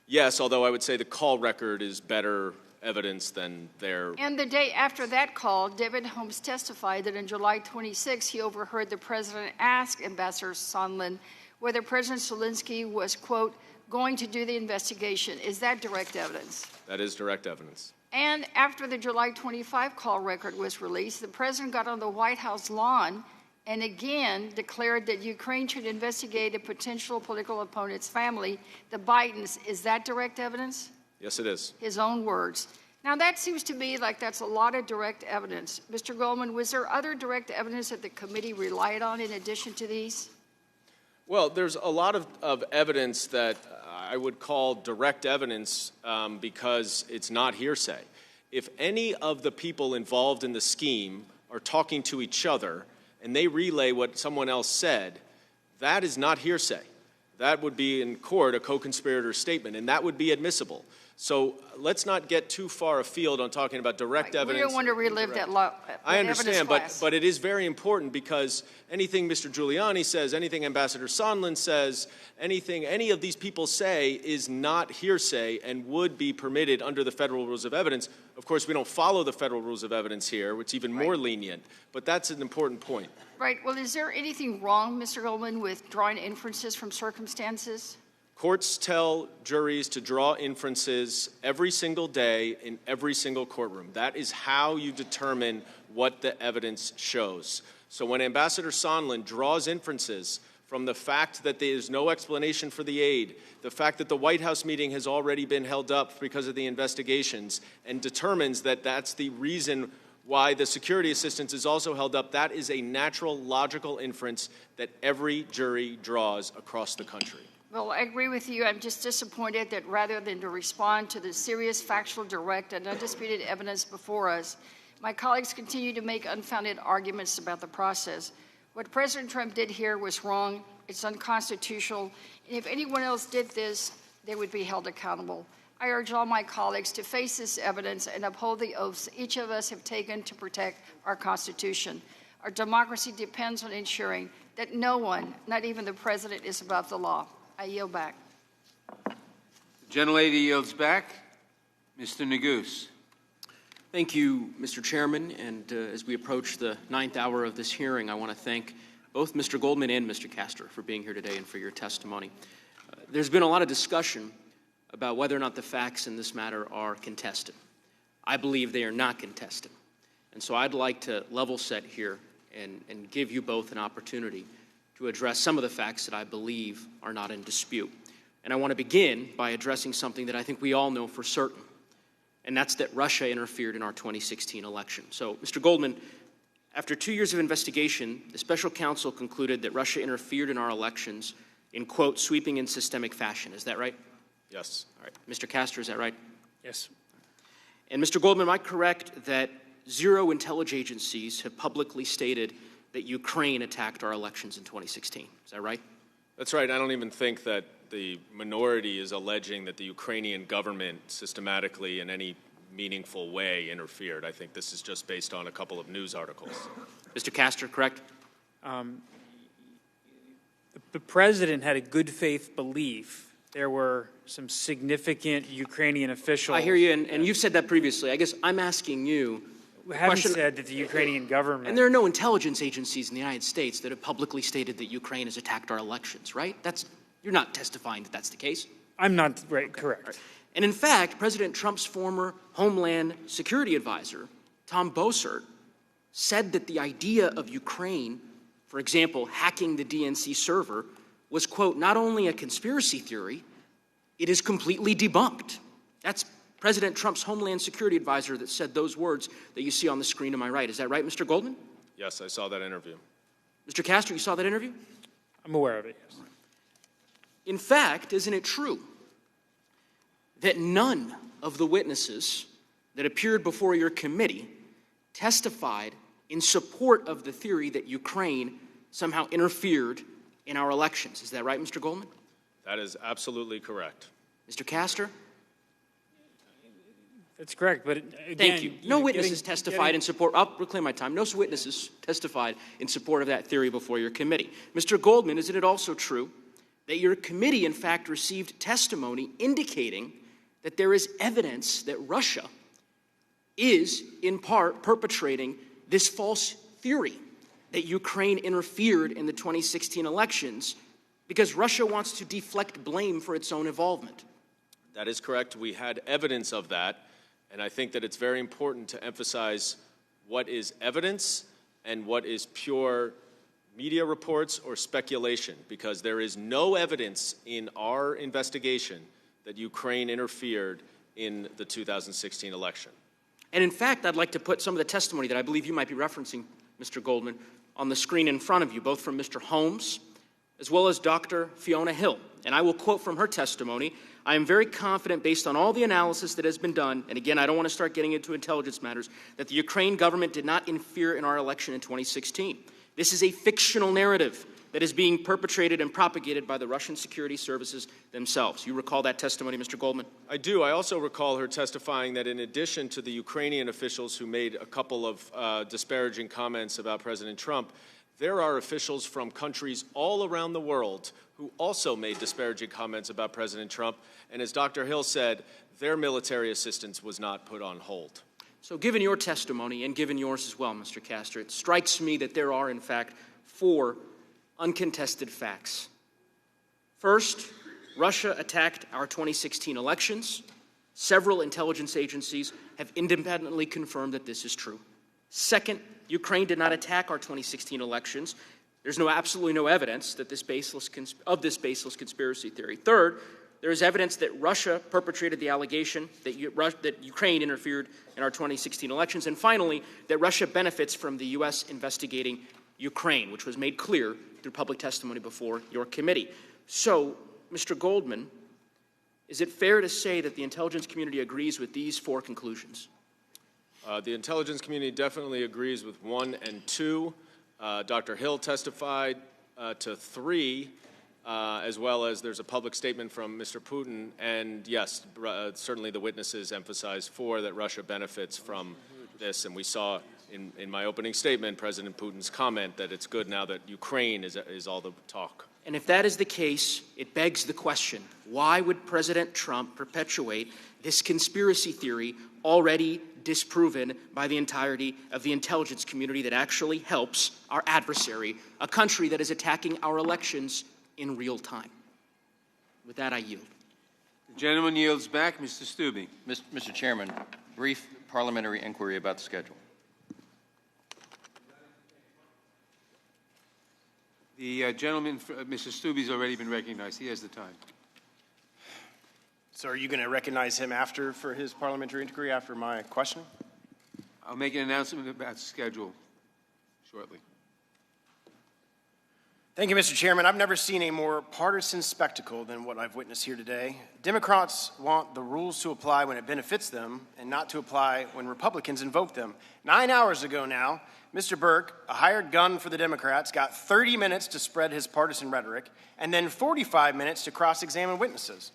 Yes, although I would say the call record is better evidence than their... And the day after that call, David Holmes testified that on July 26 he overheard the president ask Ambassador Sondland whether President Zelensky was, quote, going to do the investigation. Is that direct evidence? That is direct evidence. And after the July 25 call record was released, the president got on the White House lawn and again declared that Ukraine should investigate a potential political opponent's family, the Bidens. Is that direct evidence? Yes, it is. His own words. Now, that seems to me like that's a lot of direct evidence. Mr. Goldman, was there other direct evidence that the committee relied on in addition to these? Well, there's a lot of evidence that I would call direct evidence because it's not hearsay. If any of the people involved in the scheme are talking to each other and they relay what someone else said, that is not hearsay. That would be in court a co-conspirator statement, and that would be admissible. So let's not get too far afield on talking about direct evidence. We don't want to relive that I understand, but it is very important because anything Mr. Giuliani says, anything Ambassador Sondland says, anything any of these people say is not hearsay and would be permitted under the federal rules of evidence. Of course, we don't follow the federal rules of evidence here, which is even more lenient, but that's an important point. Right. Well, is there anything wrong, Mr. Goldman, with drawing inferences from circumstances? Courts tell juries to draw inferences every single day in every single courtroom. That is how you determine what the evidence shows. So when Ambassador Sondland draws inferences from the fact that there is no explanation for the aid, the fact that the White House meeting has already been held up because of the investigations, and determines that that's the reason why the security assistance is also held up, that is a natural, logical inference that every jury draws across the country. Well, I agree with you. I'm just disappointed that rather than to respond to the serious, factual, direct, and undisputed evidence before us, my colleagues continue to make unfounded arguments about the process. What President Trump did here was wrong. It's unconstitutional. And if anyone else did this, they would be held accountable. I urge all my colleagues to face this evidence and uphold the oaths each of us have taken to protect our Constitution. Our democracy depends on ensuring that no one, not even the president, is above the law. I yield back. The gentlelady yields back. Mr. Neguse. Thank you, Mr. Chairman. And as we approach the 9th hour of this hearing, I want to thank both Mr. Goldman and Mr. Castor for being here today and for your testimony. There's been a lot of discussion about whether or not the facts in this matter are contested. I believe they are not contested. And so I'd like to level set here and give you both an opportunity to address some of the facts that I believe are not in dispute. And I want to begin by addressing something that I think we all know for certain, and that's that Russia interfered in our 2016 election. So, Mr. Goldman, after 2 years of investigation, the special counsel concluded that Russia interfered in our elections in, quote, sweeping and systemic fashion. Is that right? Yes. All right. Mr. Castor, is that right? Yes. And Mr. Goldman, am I correct that 0 intelligence agencies have publicly stated that Ukraine attacked our elections in 2016? Is that right? That's right. I don't even think that the minority is alleging that the Ukrainian government systematically in any meaningful way interfered. I think this is just based on a couple of news articles. Mr. Castor, correct? The president had a good faith belief there were some significant Ukrainian officials. I hear you, and you've said that previously. I guess I'm asking you. We haven't said that the Ukrainian government. And there are no intelligence agencies in the United States that have publicly stated that Ukraine has attacked our elections, right? You're not testifying that that's the case. I'm not, right, correct. Right. And in fact, President Trump's former Homeland Security Advisor, Tom Bossert, said that the idea of Ukraine, for example, hacking the DNC server, was, quote, not only a conspiracy theory, it is completely debunked. That's President Trump's Homeland Security Advisor that said those words that you see on the screen to my right. Is that right, Mr. Goldman? Yes, I saw that interview. Mr. Castor, you saw that interview? I'm aware of it, yes. In fact, isn't it true that none of the witnesses that appeared before your committee testified in support of the theory that Ukraine somehow interfered in our elections? Is that right, Mr. Goldman? That is absolutely correct. Mr. Castor? That's correct, but again... Thank you. No witnesses testified in support... I'll reclaim my time. No witnesses testified in support of that theory before your committee. Mr. Goldman, isn't it also true that your committee, in fact, received testimony indicating that there is evidence that Russia is, in part, perpetrating this false theory that Ukraine interfered in the 2016 elections because Russia wants to deflect blame for its own involvement? That is correct. We had evidence of that, and I think that it's very important to emphasize what is evidence and what is pure media reports or speculation, because there is no evidence in our investigation that Ukraine interfered in the 2016 election. And in fact, I'd like to put some of the testimony that I believe you might be referencing, Mr. Goldman, on the screen in front of you, both from Mr. Holmes as well as Dr. Fiona Hill. And I will quote from her testimony, "I am very confident, based on all the analysis that has been done," and again, I don't want to start getting into intelligence matters, "that the Ukraine government did not interfere in our election in 2016. This is a fictional narrative that is being perpetrated and propagated by the Russian security services themselves." You recall that testimony, Mr. Goldman? I do. I also recall her testifying that in addition to the Ukrainian officials who made a couple of disparaging comments about President Trump, there are officials from countries all around the world who also made disparaging comments about President Trump. And as Dr. Hill said, their military assistance was not put on hold. So given your testimony, and given yours as well, Mr. Castor, it strikes me that there are, in fact, 4 uncontested facts. First, Russia attacked our 2016 elections. Several intelligence agencies have independently confirmed that this is true. Second, Ukraine did not attack our 2016 elections. There's absolutely no evidence that this baseless conspiracy theory. Third, there is evidence that Russia perpetrated the allegation that Ukraine interfered in our 2016 elections. And finally, that Russia benefits from the U.S. investigating Ukraine, which was made clear through public testimony before your committee. So, Mr. Goldman, is it fair to say that the intelligence community agrees with these 4 conclusions? The intelligence community definitely agrees with 1 and 2. Dr. Hill testified to 3, as well as there's a public statement from Mr. Putin. And yes, certainly the witnesses emphasized 4, that Russia benefits from this. And we saw in my opening statement President Putin's comment that it's good now that Ukraine is all the talk. And if that is the case, it begs the question, why would President Trump perpetuate this conspiracy theory already disproven by the entirety of the intelligence community that actually helps our adversary, a country that is attacking our elections in real time? With that, I yield. The gentleman yields back. Mr. Stubbe. Mr. Chairman, brief parliamentary inquiry about the schedule. The gentleman, Mr. Stubbe's already been recognized. He has the time. So are you going to recognize him for his parliamentary inquiry after my question? I'll make an announcement about the schedule shortly. Thank you, Mr. Chairman. I've never seen a more partisan spectacle than what I've witnessed here today. Democrats want the rules to apply when it benefits them and not to apply when Republicans invoke them. 9 hours ago now, Mr. Burke, a hired gun for the Democrats, got 30 minutes to spread his partisan rhetoric and then 45 minutes to cross-examine witnesses.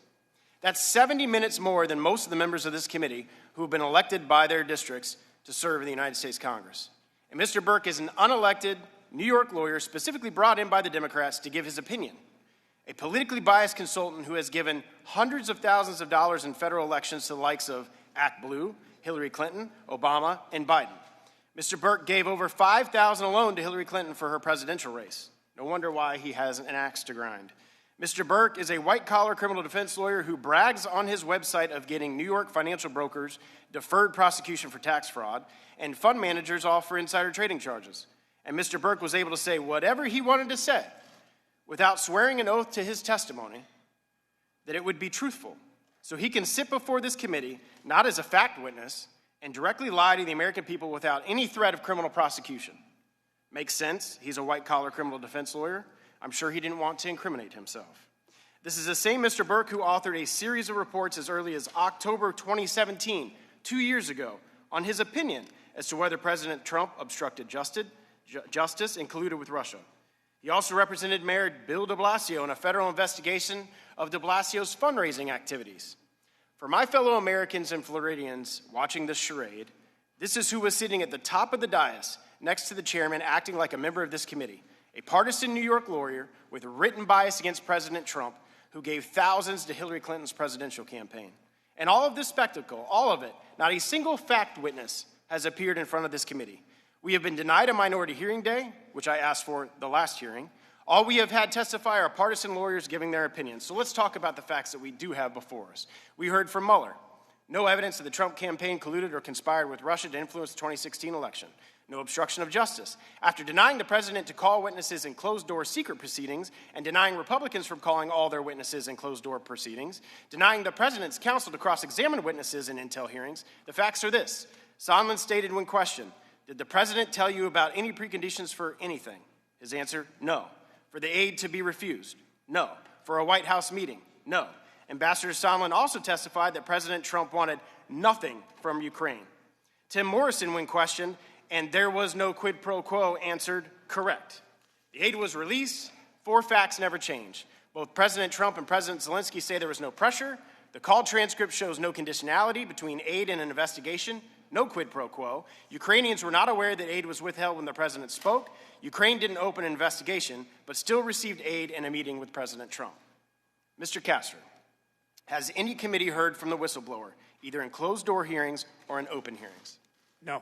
That's 70 minutes more than most of the members of this committee who have been elected by their districts to serve in the United States Congress. And Mr. Burke is an unelected New York lawyer specifically brought in by the Democrats to give his opinion, a politically biased consultant who has given hundreds of thousands of dollars in federal elections to the likes of Act Blue, Hillary Clinton, Obama, and Biden. Mr. Burke gave over $5,000 alone to Hillary Clinton for her presidential race. No wonder why he has an axe to grind. Mr. Burke is a white-collar criminal defense lawyer who brags on his website of getting New York financial brokers deferred prosecution for tax fraud and fund managers off for insider trading charges. And Mr. Burke was able to say whatever he wanted to say without swearing an oath to his testimony that it would be truthful. So he can sit before this committee, not as a fact witness, and directly lie to the American people without any threat of criminal prosecution. Makes sense. He's a white-collar criminal defense lawyer. I'm sure he didn't want to incriminate himself. This is the same Mr. Burke who authored a series of reports as early as October 2017, 2 years ago, on his opinion as to whether President Trump obstructed justice and colluded with Russia. He also represented Mayor Bill de Blasio in a federal investigation of de Blasio's fundraising activities. For my fellow Americans and Floridians watching this charade, this is who was sitting at the top of the dais next to the chairman acting like a member of this committee, a partisan New York lawyer with a written bias against President Trump who gave thousands to Hillary Clinton's presidential campaign. And all of this spectacle, all of it, not a single fact witness has appeared in front of this committee. We have been denied a minority hearing day, which I asked for the last hearing. All we have had testify are partisan lawyers giving their opinions. So let's talk about the facts that we do have before us. We heard from Mueller. No evidence that the Trump campaign colluded or conspired with Russia to influence the 2016 election. No obstruction of justice. After denying the president to call witnesses in closed-door secret proceedings and denying Republicans from calling all their witnesses in closed-door proceedings, denying the president's counsel to cross-examine witnesses in intel hearings, the facts are this. Sondland stated when questioned, did the president tell you about any preconditions for anything? His answer, no. For the aid to be refused? No. For a White House meeting? No. Ambassador Sondland also testified that President Trump wanted nothing from Ukraine. Tim Morrison, when questioned, and there was no quid pro quo, answered, correct. The aid was released. 4 facts never change. Both President Trump and President Zelensky say there was no pressure. The call transcript shows no conditionality between aid and an investigation. No quid pro quo. Ukrainians were not aware that aid was withheld when the president spoke. Ukraine didn't open an investigation, but still received aid in a meeting with President Trump. Mr. Castro, has any committee heard from the whistleblower, either in closed-door hearings or in open hearings? No.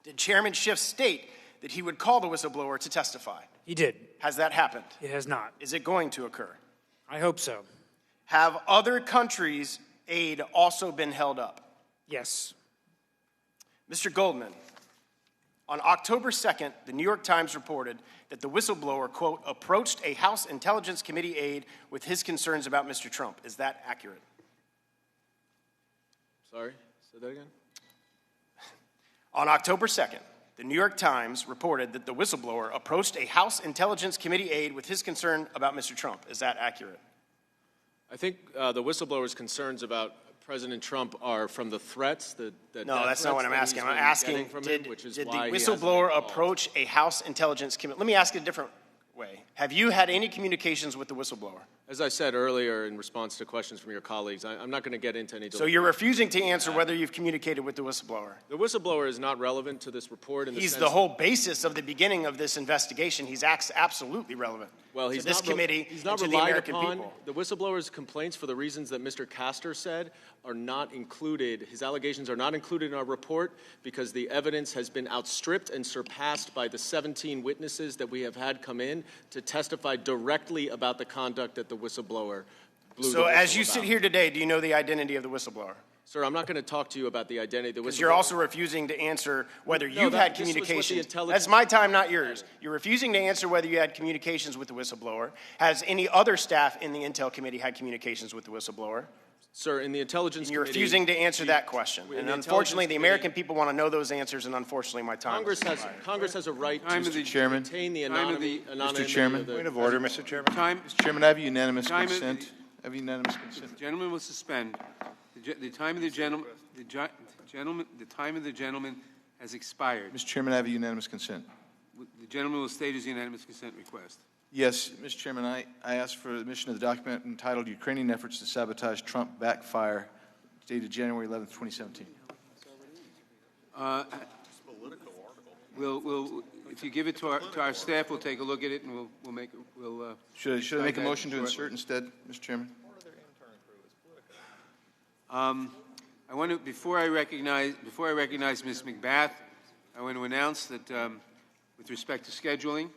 Did Chairman Schiff state that he would call the whistleblower to testify? He did. Has that happened? It has not. Is it going to occur? I hope so. Have other countries' aid also been held up? Yes. Mr. Goldman, on October 2nd, the New York Times reported that the whistleblower, quote, approached a House Intelligence Committee aide with his concerns about Mr. Trump. Is that accurate? Sorry, say that again? On October 2nd, the New York Times reported that the whistleblower approached a House Intelligence Committee aide with his concern about Mr. Trump. Is that accurate? I think the whistleblower's concerns about President Trump are from the threats that no, that's not what I'm asking. I'm asking, did the whistleblower approach a House Intelligence Committee? Let me ask it a different way. Have you had any communications with the whistleblower? As I said earlier in response to questions from your colleagues, I'm not going to get into any So you're refusing to answer whether you've communicated with the whistleblower? The whistleblower is not relevant to this report. He's the whole basis of the beginning of this investigation. He's absolutely relevant. Well, he's to this committee he's not and to the relied American upon. people. The whistleblower's complaints, for the reasons that Mr. Castor said, are not included. His allegations are not included in our report because the evidence has been outstripped and surpassed by the 17 witnesses that we have had come in to testify directly about the conduct that the whistleblower blew So the as you whistle sit about. here today, do you know the identity of the whistleblower? Sir, I'm not going to talk to you about the identity of the Because whistleblower. you're also refusing to answer whether No, you've had this was what the communications. intelligence- That's my time, not yours. You're refusing to answer whether you had communications with the whistleblower. Has any other staff in the Intel Committee had communications with the whistleblower? Sir, in the Intelligence And you're Committee... refusing to answer that question. in And the unfortunately, the Intelligence American people want to know those answers, and unfortunately, my time Congress is has, expired. Congress has a right Time to of the- Chairman. retain the Time of anonymity, the- anonymity Mr. Chairman. of the... Point of order, Mr. Chairman. Mr. Chairman, I have unanimous Time of- consent. I have unanimous consent. The gentleman will suspend. The time of the gentleman, the time of the gentleman has expired. Mr. Chairman, I have unanimous consent. The gentleman will state his unanimous consent request. Yes, Mr. Chairman, I ask for admission of the document entitled Ukrainian Efforts to Sabotage Trump Backfire, dated January 11th, 2017. We'll, if you give it to our staff, we'll take a look at it and we'll make, Should I make a motion to shortly. insert instead, Mr. Chairman? I want to, before I recognize Ms. McBath, I want to announce that with respect to scheduling,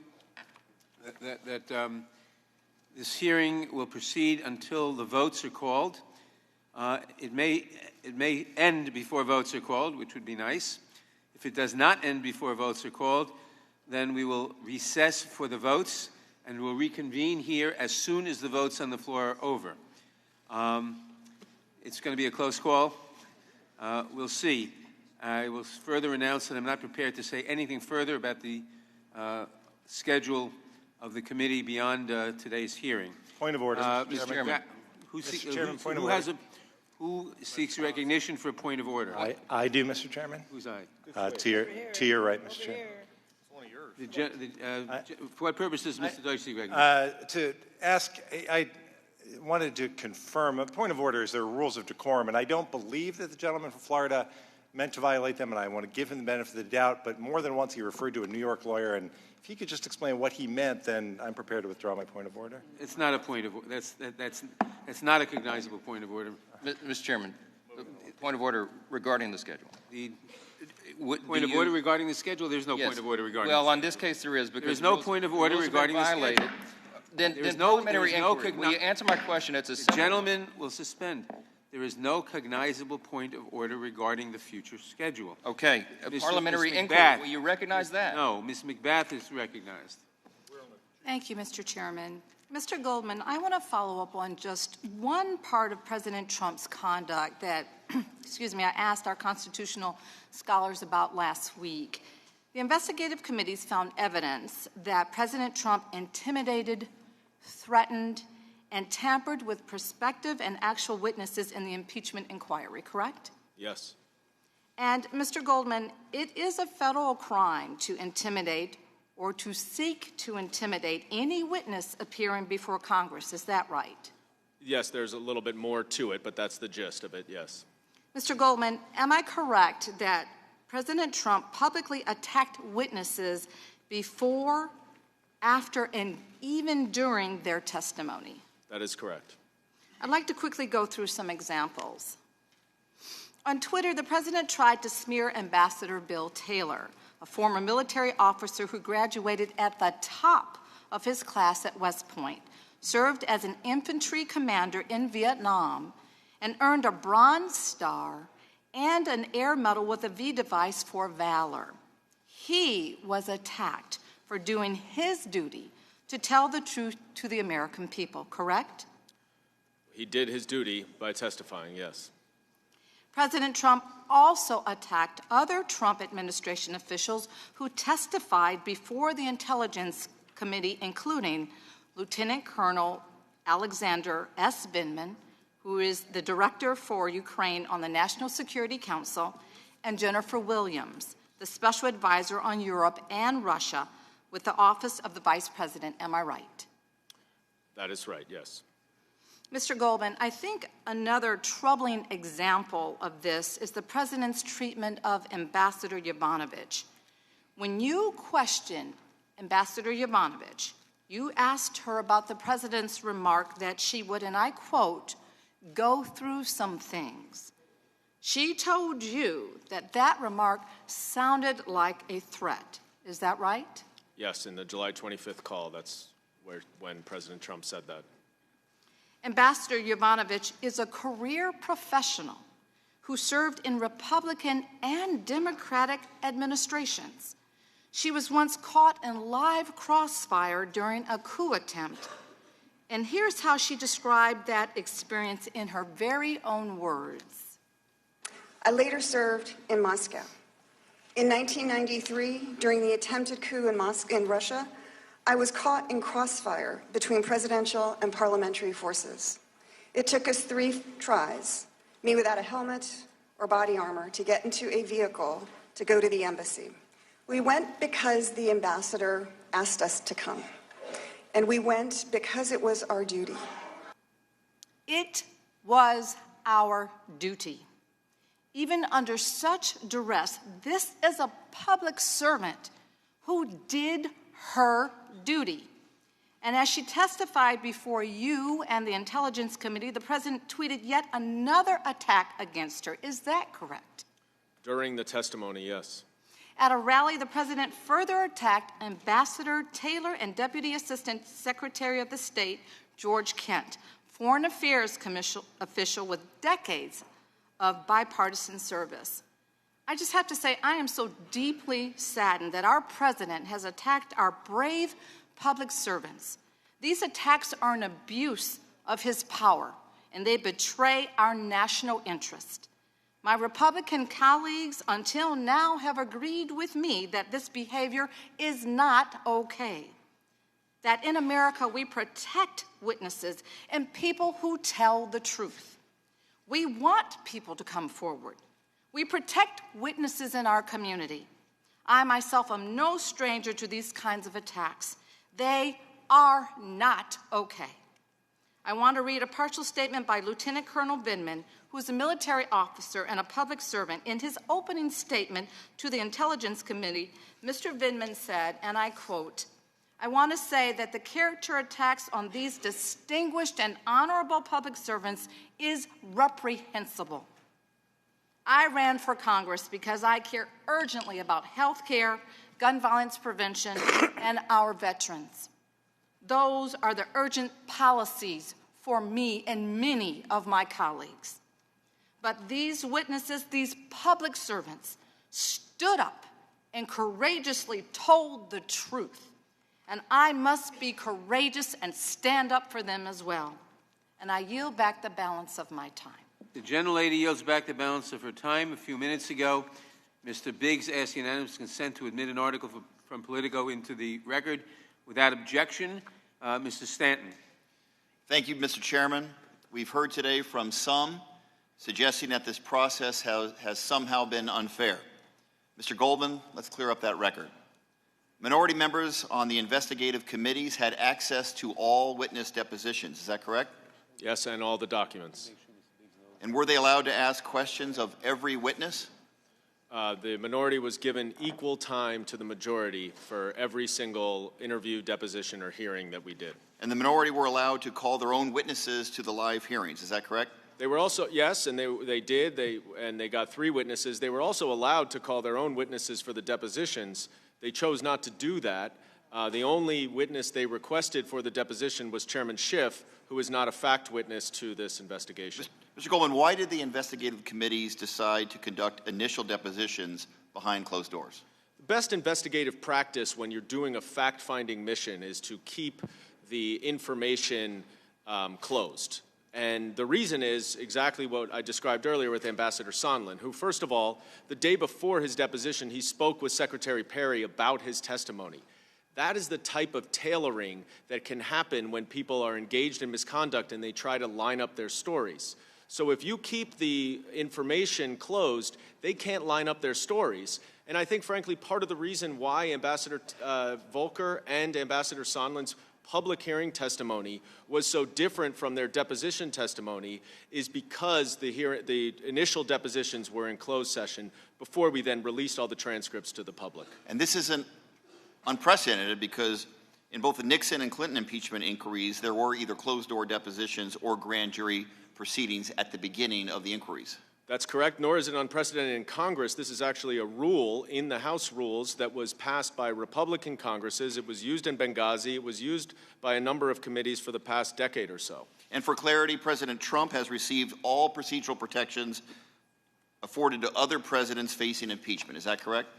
that this hearing will proceed until the votes are called. It may end before votes are called, which would be nice. If it does not end before votes are called, then we will recess for the votes and we'll reconvene here as soon as the votes on the floor are over. It's going to be a close call. We'll see. I will further announce that I'm not prepared to say anything further about the schedule of the committee beyond today's hearing. Point of order, Mr. Chairman. Mr. Chairman, point of order. Who seeks recognition for a point of order? I do, Mr. Chairman. Who's I? To your right, Mr. Chairman. For what purpose does Mr. Deutsch seek recognition? To ask, I wanted to confirm, a point of order is there are rules of decorum, and I don't believe that the gentleman from Florida meant to violate them, and I want to give him the benefit of the doubt, but more than once he referred to a New York lawyer, and if he could just explain what he meant, then I'm prepared to withdraw my point of order. It's not a point of order. That's not a cognizable point of order. Mr. Chairman, point of order regarding the schedule. Point of order regarding the schedule? There's no point of order regarding Well, on this case there is because there's no point of order regarding the schedule. Then parliamentary inquiry. Will you answer my question? It's a The gentleman will suspend. There is no cognizable point of order regarding the future schedule. Okay. Parliamentary Ms. inquiry. McBath. Will you recognize that? No. Ms. McBath is recognized. Thank you, Mr. Chairman. Mr. Goldman, I want to follow up on just one part of President Trump's conduct that, excuse me, I asked our constitutional scholars about last week. The investigative committees found evidence that President Trump intimidated, threatened, and tampered with prospective and actual witnesses in the impeachment inquiry, correct? Yes. And, Mr. Goldman, it is a federal crime to intimidate or to seek to intimidate any witness appearing before Congress. Is that right? Yes, there's a little bit more to it, but that's the gist of it, yes. Mr. Goldman, am I correct that President Trump publicly attacked witnesses before, after, and even during their testimony? That is correct. I'd like to quickly go through some examples. On Twitter, the president tried to smear Ambassador Bill Taylor, a former military officer who graduated at the top of his class at West Point, served as an infantry commander in Vietnam, and earned a Bronze Star and an Air Medal with a V device for valor. He was attacked for doing his duty to tell the truth to the American people, correct? He did his duty by testifying, yes. President Trump also attacked other Trump administration officials who testified before the Intelligence Committee, including Lieutenant Colonel Alexander S. Vindman, who is the director for Ukraine on the National Security Council, and Jennifer Williams, the special advisor on Europe and Russia with the Office of the Vice President. Am I right? That is right, yes. Mr. Goldman, I think another troubling example of this is the president's treatment of Ambassador Yovanovitch. When you questioned Ambassador Yovanovitch, you asked her about the president's remark that she would, and I quote, go through some things. She told you that that remark sounded like a threat. Is that right? Yes, in the July 25th call, that's when President Trump said that. Ambassador Yovanovitch is a career professional who served in Republican and Democratic administrations. She was once caught in live crossfire during a coup attempt. And here's how she described that experience in her very own words. I later served in Moscow. In 1993, during the attempted coup in Russia, I was caught in crossfire between presidential and parliamentary forces. It took us 3 tries, me without a helmet or body armor, to get into a vehicle to go to the embassy. We went because the ambassador asked us to come. And we went because it was our duty. It was our duty. Even under such duress, this is a public servant who did her duty. And as she testified before you and the Intelligence Committee, the President tweeted yet another attack against her. Is that correct? During the testimony, yes. At a rally, the President further attacked Ambassador Taylor and Deputy Assistant Secretary of the State, George Kent, Foreign Affairs official with decades of bipartisan service. I just have to say, I am so deeply saddened that our President has attacked our brave public servants. These attacks are an abuse of his power, and they betray our national interest. My Republican colleagues until now have agreed with me that this behavior is not okay. That in America we protect witnesses and people who tell the truth. We want people to come forward. We protect witnesses in our community. I myself am no stranger to these kinds of attacks. They are not okay. I want to read a partial statement by Lieutenant Colonel Vindman, who is a military officer and a public servant. In his opening statement to the Intelligence Committee, Mr. Vindman said, and I quote, "I want to say that the character attacks on these distinguished and honorable public servants is reprehensible. I ran for Congress because I care urgently about health care, gun violence prevention, and our veterans. Those are the urgent policies for me and many of my colleagues. But these witnesses, these public servants, stood up and courageously told the truth. And I must be courageous and stand up for them as well. And I yield back the balance of my time." The gentlelady yields back the balance of her time. A few minutes ago, Mr. Biggs asked unanimous consent to admit an article from Politico into the record. Without objection, Mr. Stanton. Thank you, Mr. Chairman. We've heard today from some suggesting that this process has somehow been unfair. Mr. Goldman, let's clear up that record. Minority members on the investigative committees had access to all witness depositions. Is that correct? Yes, and all the documents. And were they allowed to ask questions of every witness? The minority was given equal time to the majority for every single interview, deposition, or hearing that we did. And the minority were allowed to call their own witnesses to the live hearings. Is that correct? They were also, yes, and they did, and they got 3 witnesses. They were also allowed to call their own witnesses for the depositions. They chose not to do that. The only witness they requested for the deposition was Chairman Schiff, who is not a fact witness to this investigation. Mr. Goldman, why did the investigative committees decide to conduct initial depositions behind closed doors? The best investigative practice when you're doing a fact-finding mission is to keep the information closed. And the reason is exactly what I described earlier with Ambassador Sondland, who, first of all, the day before his deposition, he spoke with Secretary Perry about his testimony. That is the type of tailoring that can happen when people are engaged in misconduct and they try to line up their stories. So if you keep the information closed, they can't line up their stories. And I think, frankly, part of the reason why Ambassador Volker and Ambassador Sondland's public hearing testimony was so different from their deposition testimony is because the initial depositions were in closed session before we then released all the transcripts to the public. And this isn't unprecedented because in both the Nixon and Clinton impeachment inquiries, there were either closed-door depositions or grand jury proceedings at the beginning of the inquiries. That's correct, nor is it unprecedented in Congress. This is actually a rule in the House rules that was passed by Republican Congresses. It was used in Benghazi. It was used by a number of committees for the past decade or so. And for clarity, President Trump has received all procedural protections afforded to other presidents facing impeachment. Is that correct?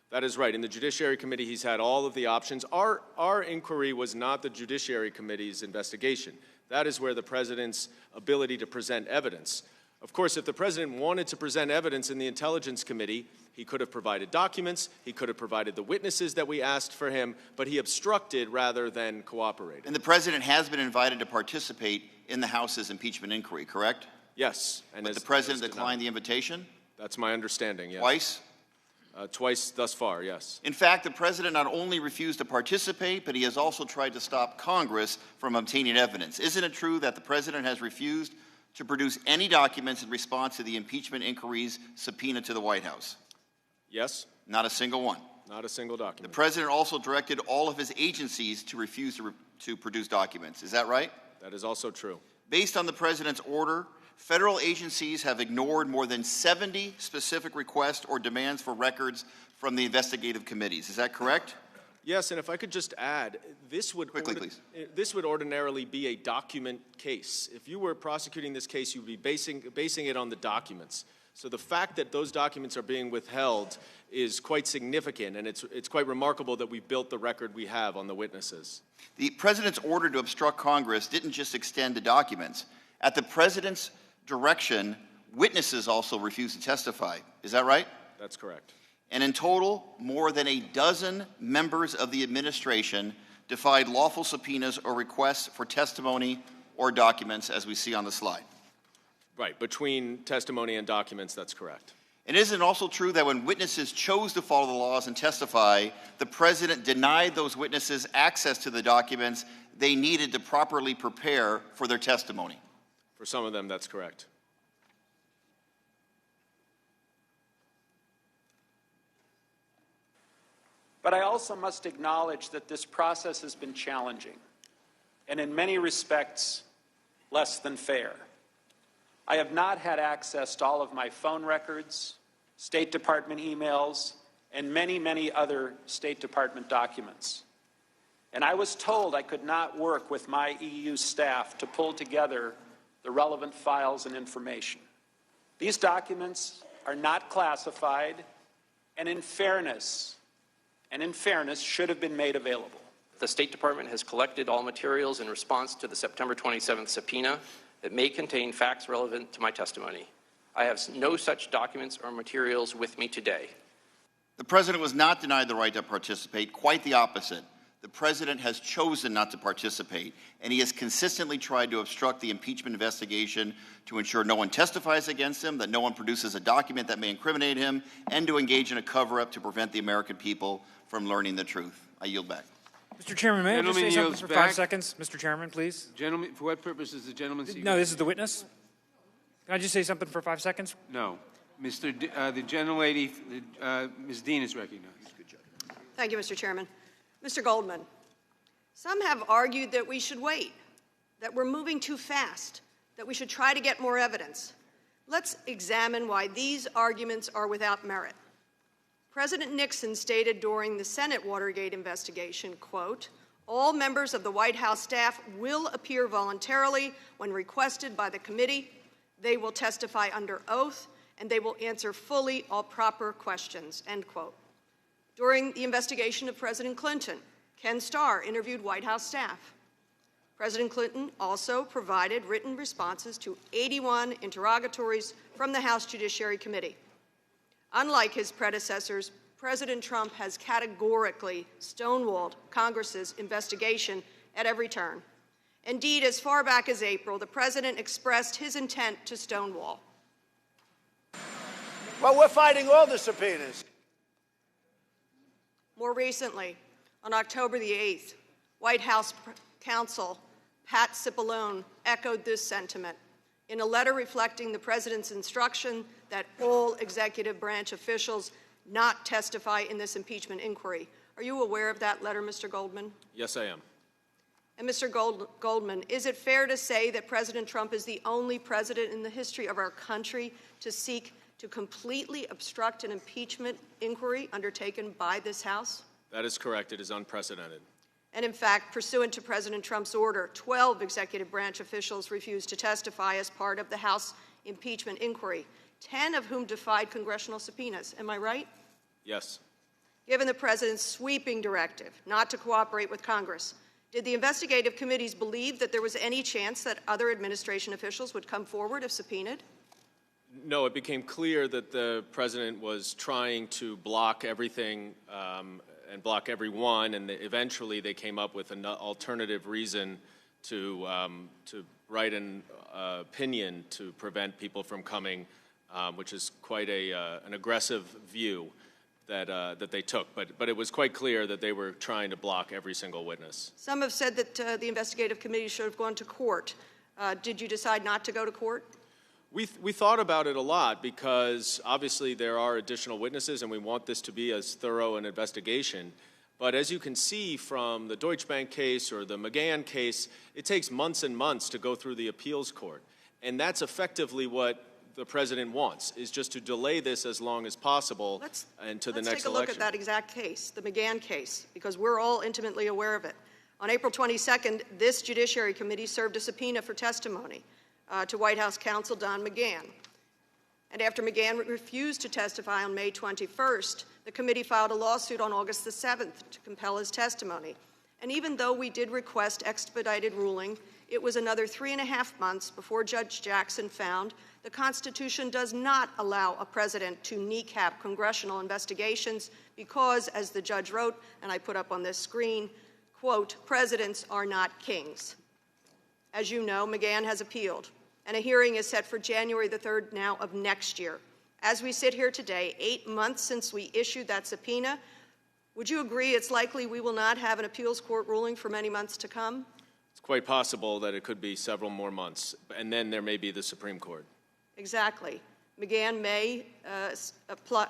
That is right. In the Judiciary Committee, he's had all of the options. Our inquiry was not the Judiciary Committee's investigation. That is where the president's ability to present evidence. Of course, if the president wanted to present evidence in the Intelligence Committee, he could have provided documents, he could have provided the witnesses that we asked for him, but he obstructed rather than cooperated. And the president has been invited to participate in the House's impeachment inquiry, correct? Yes. But the president declined the invitation? That's my understanding, yes. Twice? Twice thus far, yes. In fact, the president not only refused to participate, but he has also tried to stop Congress from obtaining evidence. Isn't it true that the president has refused to produce any documents in response to the impeachment inquiry's subpoena to the White House? Yes. Not a single one. Not a single document. The president also directed all of his agencies to refuse to produce documents. Is that right? That is also true. Based on the president's order, federal agencies have ignored more than 70 specific requests or demands for records from the investigative committees. Is that correct? Yes, and if I could just add, this would ordinarily be a document case. If you were prosecuting this case, you would be basing it on the documents. So the fact that those documents are being withheld is quite significant, and it's quite remarkable that we built the record we have on the witnesses. The president's order to obstruct Congress didn't just extend to documents. At the president's direction, witnesses also refused to testify. Is that right? That's correct. And in total, more than a dozen members of the administration defied lawful subpoenas or requests for testimony or documents, as we see on the slide. Right, between testimony and documents, that's correct. And isn't it also true that when witnesses chose to follow the laws and testify, the president denied those witnesses access to the documents they needed to properly prepare for their testimony? For some of them, that's correct. But I also must acknowledge that this process has been challenging and in many respects less than fair. I have not had access to all of my phone records, State Department emails, and many, many other State Department documents. And I was told I could not work with my EU staff to pull together the relevant files and information. These documents are not classified, and in fairness, should have been made available. The State Department has collected all materials in response to the September 27th subpoena that may contain facts relevant to my testimony. I have no such documents or materials with me today. The president was not denied the right to participate, quite the opposite. The president has chosen not to participate, and he has consistently tried to obstruct the impeachment investigation to ensure no one testifies against him, that no one produces a document that may incriminate him, and to engage in a cover-up to prevent the American people from learning the truth. I yield back. Mr. Chairman, may I just say something for 5 seconds? Mr. Chairman, please. Gentlemen, for what purpose is the gentleman seeking? No, this is the witness. Can I just say something for 5 seconds? No. The gentlelady, Ms. Dean is recognized. Thank you, Mr. Chairman. Mr. Goldman, some have argued that we should wait, that we're moving too fast, that we should try to get more evidence. Let's examine why these arguments are without merit. President Nixon stated during the Senate Watergate investigation, quote, "All members of the White House staff will appear voluntarily when requested by the committee. They will testify under oath, and they will answer fully all proper questions," end quote. During the investigation of President Clinton, Ken Starr interviewed White House staff. President Clinton also provided written responses to 81 interrogatories from the House Judiciary Committee. Unlike his predecessors, President Trump has categorically stonewalled Congress's investigation at every turn. Indeed, as far back as April, the president expressed his intent to stonewall. Well, we're fighting all the subpoenas. More recently, on October the 8th, White House counsel Pat Cipollone echoed this sentiment in a letter reflecting the president's instruction that all executive branch officials not testify in this impeachment inquiry. Are you aware of that letter, Mr. Goldman? Yes, I am. And Mr. Goldman, is it fair to say that President Trump is the only president in the history of our country to seek to completely obstruct an impeachment inquiry undertaken by this House? That is correct. It is unprecedented. And in fact, pursuant to President Trump's order, 12 executive branch officials refused to testify as part of the House impeachment inquiry, 10 of whom defied congressional subpoenas. Am I right? Yes. Given the president's sweeping directive not to cooperate with Congress, did the investigative committees believe that there was any chance that other administration officials would come forward if subpoenaed? No, it became clear that the president was trying to block everything and block everyone, and eventually they came up with an alternative reason to write an opinion to prevent people from coming, which is quite an aggressive view that they took. But it was quite clear that they were trying to block every single witness. Some have said that the investigative committee should have gone to court. Did you decide not to go to court? We thought about it a lot because obviously there are additional witnesses and we want this to be as thorough an investigation. But as you can see from the Deutsche Bank case or the McGahn case, it takes months and months to go through the appeals court. And that's effectively what the president wants, is just to delay this as long as possible until the next election. Let's take a look at that exact case, the McGahn case, because we're all intimately aware of it. On April 22nd, this Judiciary Committee served a subpoena for testimony to White House counsel Don McGahn. And after McGahn refused to testify on May 21st, the committee filed a lawsuit on August the 7th to compel his testimony. And even though we did request expedited ruling, it was another 3.5 months before Judge Jackson found the Constitution does not allow a president to kneecap congressional investigations because, as the judge wrote, and I put up on this screen, quote, presidents are not kings. As you know, McGahn has appealed, and a hearing is set for January the 3rd now of next year. As we sit here today, 8 months since we issued that subpoena, would you agree it's likely we will not have an appeals court ruling for many months to come? It's quite possible that it could be several more months, and then there may be the Supreme Court. Exactly. McGahn may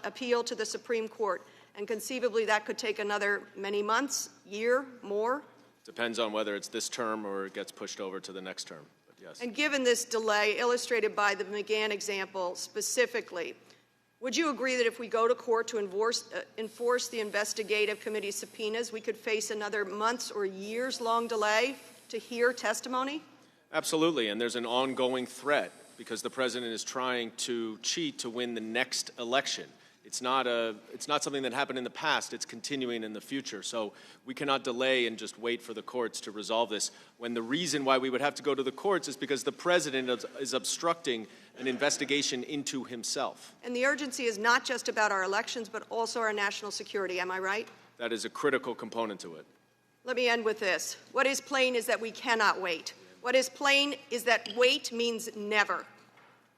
appeal to the Supreme Court, and conceivably that could take another many months, year, more. Depends on whether it's this term or it gets pushed over to the next term, but yes. And given this delay, illustrated by the McGahn example specifically, would you agree that if we go to court to enforce the investigative committee subpoenas, we could face another months or years-long delay to hear testimony? Absolutely, and there's an ongoing threat because the president is trying to cheat to win the next election. It's not something that happened in the past. It's continuing in the future. So we cannot delay and just wait for the courts to resolve this, when the reason why we would have to go to the courts is because the president is obstructing an investigation into himself. And the urgency is not just about our elections, but also our national security. Am I right? That is a critical component to it. Let me end with this. What is plain is that we cannot wait. What is plain is that wait means never.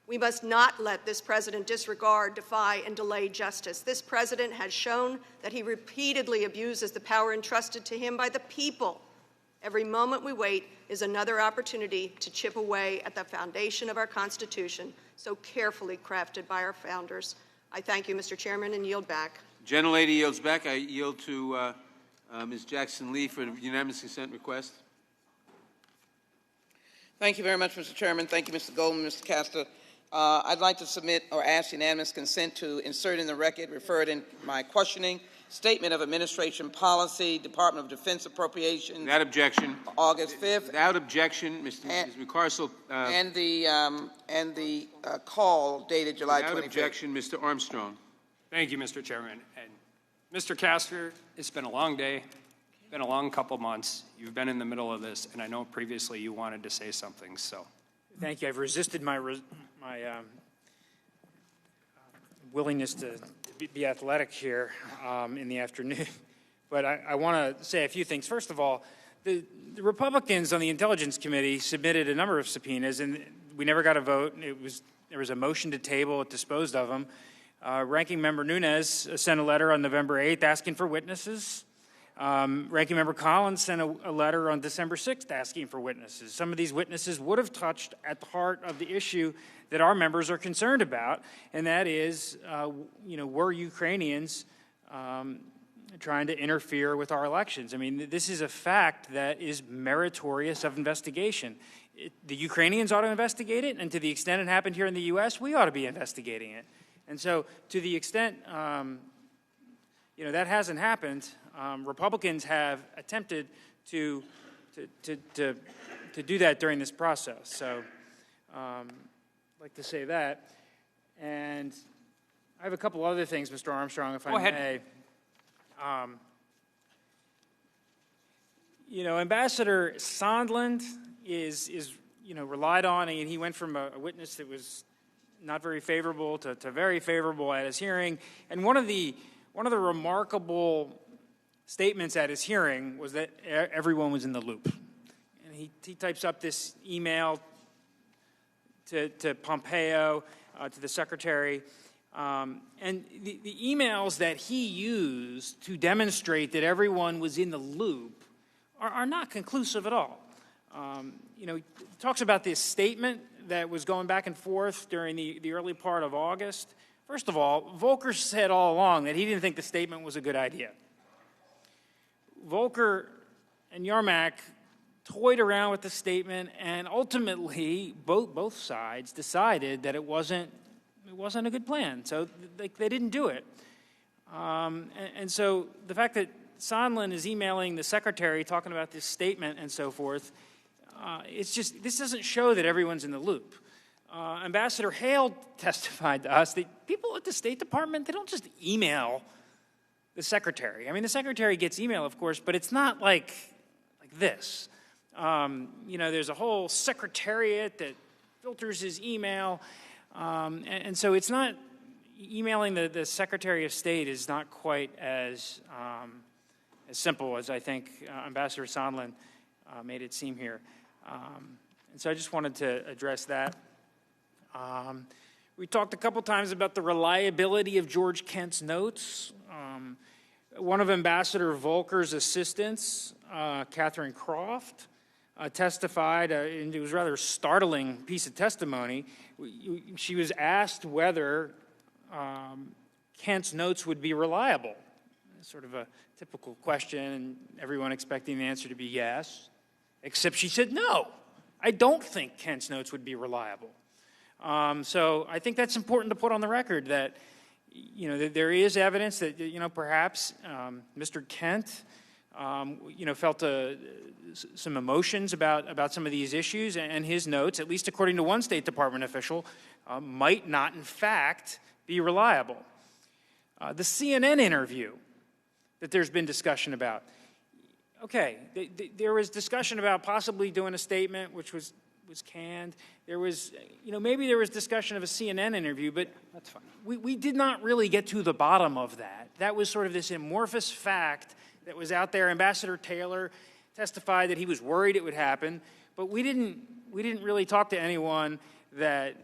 We must not let this president disregard, defy, and delay justice. This president has shown that he repeatedly abuses the power entrusted to him by the people. Every moment we wait is another opportunity to chip away at the foundation of our Constitution, so carefully crafted by our founders. I thank you, Mr. Chairman, and yield back. Gentlelady yields back. I yield to Ms. Jackson-Lee for the unanimous consent request. Thank you very much, Mr. Chairman. Thank you, Mr. Goldman, Mr. Castor. I'd like to submit or ask unanimous consent to insert in the record, referred in my questioning, Statement of Administration Policy, Department of Defense Appropriations. Without objection. August 5th. Without objection, Ms. McCarcel. And the call dated July 25th. Without objection, Mr. Armstrong. Thank you, Mr. Chairman. And Mr. Castor, it's been a long day, been a long couple months. You've been in the middle of this, and I know previously you wanted to say something, so. Thank you. I've resisted my willingness to be athletic here in the afternoon. But I want to say a few things. First of all, the Republicans on the Intelligence Committee submitted a number of subpoenas, and we never got a vote. There was a motion to table. It disposed of them. Ranking Member Nunes sent a letter on November 8th asking for witnesses. Ranking Member Collins sent a letter on December 6th asking for witnesses. Some of these witnesses would have touched at the heart of the issue that our members are concerned about, and that is, were Ukrainians trying to interfere with our elections. I mean, this is a fact that is meritorious of investigation. The Ukrainians ought to investigate it, and to the extent it happened here in the U.S., we ought to be investigating it. And so, to the extent that hasn't happened, Republicans have attempted to do that during this process. So, I'd like to say that. And I have a couple other things, Mr. Armstrong, if I may. Ambassador Sondland is relied on, and he went from a witness that was not very favorable to very favorable at his hearing. And one of the remarkable statements at his hearing was that everyone was in the loop. And he types up this email to Pompeo, to the secretary. And the emails that he used to demonstrate that everyone was in the loop are not conclusive at all. He talks about this statement that was going back and forth during the early part of August. First of all, Volker said all along that he didn't think the statement was a good idea. Volker and Yarmak toyed around with the statement, and ultimately both sides decided that it wasn't a good plan, so they didn't do it. And so the fact that Sondland is emailing the secretary talking about this statement and so forth, this doesn't show that everyone's in the loop. Ambassador Hale testified to us that people at the State Department, they don't just email the secretary. I mean, the secretary gets email, of course, but it's not like this. There's a whole secretariat that filters his email. And so it's not, emailing the Secretary of State is not quite as simple as I think Ambassador Sondland made it seem here. And so I just wanted to address that. We talked a couple times about the reliability of George Kent's notes. One of Ambassador Volker's assistants, Catherine Croft, testified, and it was a rather startling piece of testimony. She was asked whether Kent's notes would be reliable. Sort of a typical question, and everyone expecting the answer to be yes, except she said, no, I don't think Kent's notes would be reliable. So I think that's important to put on the record that, that there is evidence that, perhaps Mr. Kent, felt some emotions about some of these issues, and his notes, at least according to one State Department official, might not, in fact, be reliable. The CNN interview that there's been discussion about. Okay, there was discussion about possibly doing a statement which was canned. There was, maybe there was discussion of a CNN interview, but that's fine. We did not really get to the bottom of that. That was sort of this amorphous fact that was out there. Ambassador Taylor testified that he was worried it would happen, but we didn't really talk to anyone that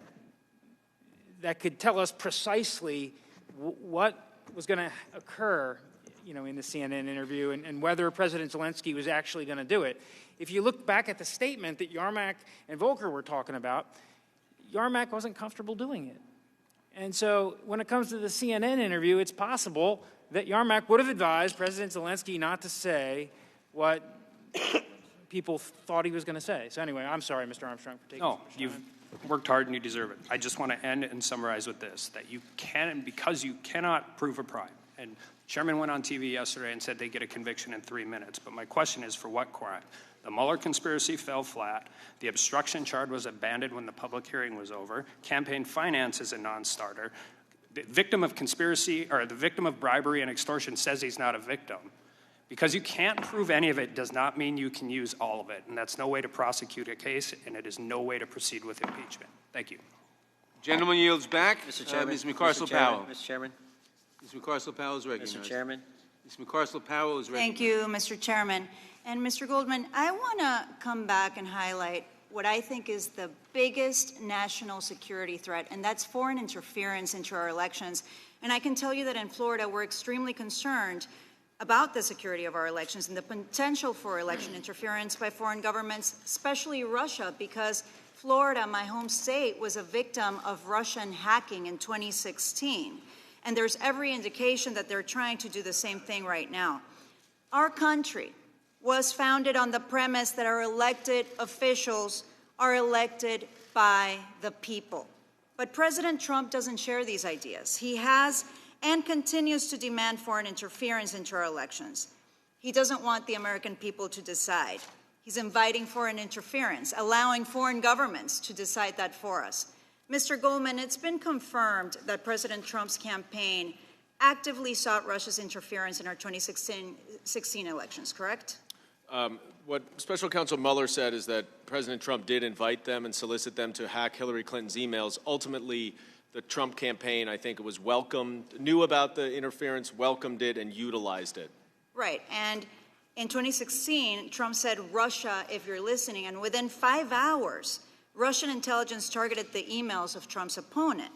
could tell us precisely what was going to occur, in the CNN interview and whether President Zelensky was actually going to do it. If you look back at the statement that Yarmak and Volker were talking about, Yarmak wasn't comfortable doing it. And so when it comes to the CNN interview, it's possible that Yarmak would have advised President Zelensky not to say what people thought he was going to say. So anyway, I'm sorry, Mr. Armstrong, for taking so much time. You've worked hard and you deserve it. I just want to end and summarize with this, that you can, because you cannot prove a crime, and the chairman went on TV yesterday and said they get a conviction in 3 minutes, but my question is, for what crime? The Mueller conspiracy fell flat. The obstruction charge was abandoned when the public hearing was over. Campaign finance is a non-starter. The victim of conspiracy, or the victim of bribery and extortion, says he's not a victim. Because you can't prove any of it does not mean you can use all of it, and that's no way to prosecute a case, and it is no way to proceed with impeachment. Thank you. Gentleman yields back. Mr. Chairman. Ms. McCarcel-Powell. Mr. Chairman. Ms. McCarcel-Powell is recognized. Mr. Chairman. Ms. McCarcel-Powell is recognized. Thank you, Mr. Chairman. And Mr. Goldman, I want to come back and highlight what I think is the biggest national security threat, and that's foreign interference into our elections. And I can tell you that in Florida, we're extremely concerned about the security of our elections and the potential for election interference by foreign governments, especially Russia, because Florida, my home state, was a victim of Russian hacking in 2016. And there's every indication that they're trying to do the same thing right now. Our country was founded on the premise that our elected officials are elected by the people. But President Trump doesn't share these ideas. He has and continues to demand foreign interference into our elections. He doesn't want the American people to decide. He's inviting foreign interference, allowing foreign governments to decide that for us. Mr. Goldman, it's been confirmed that President Trump's campaign actively sought Russia's interference in our 2016 elections, correct? What Special Counsel Mueller said is that President Trump did invite them and solicit them to hack Hillary Clinton's emails. Ultimately, the Trump campaign, I think it was knew about the interference, welcomed it, and utilized it. Right, and in 2016, Trump said, Russia, if you're listening, and within 5 hours, Russian intelligence targeted the emails of Trump's opponent.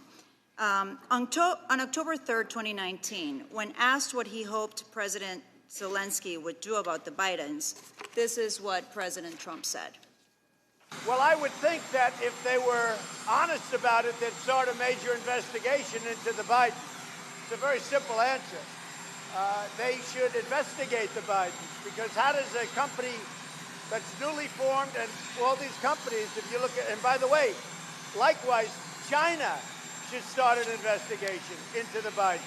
On October 3rd, 2019, when asked what he hoped President Zelensky would do about the Bidens, this is what President Trump said. Well, I would think that if they were honest about it, they'd start a major investigation into the Bidens. It's a very simple answer. They should investigate the Bidens, because how does a company that's newly formed, and all these companies, if you look at, and by the way, likewise, China should start an investigation into the Bidens.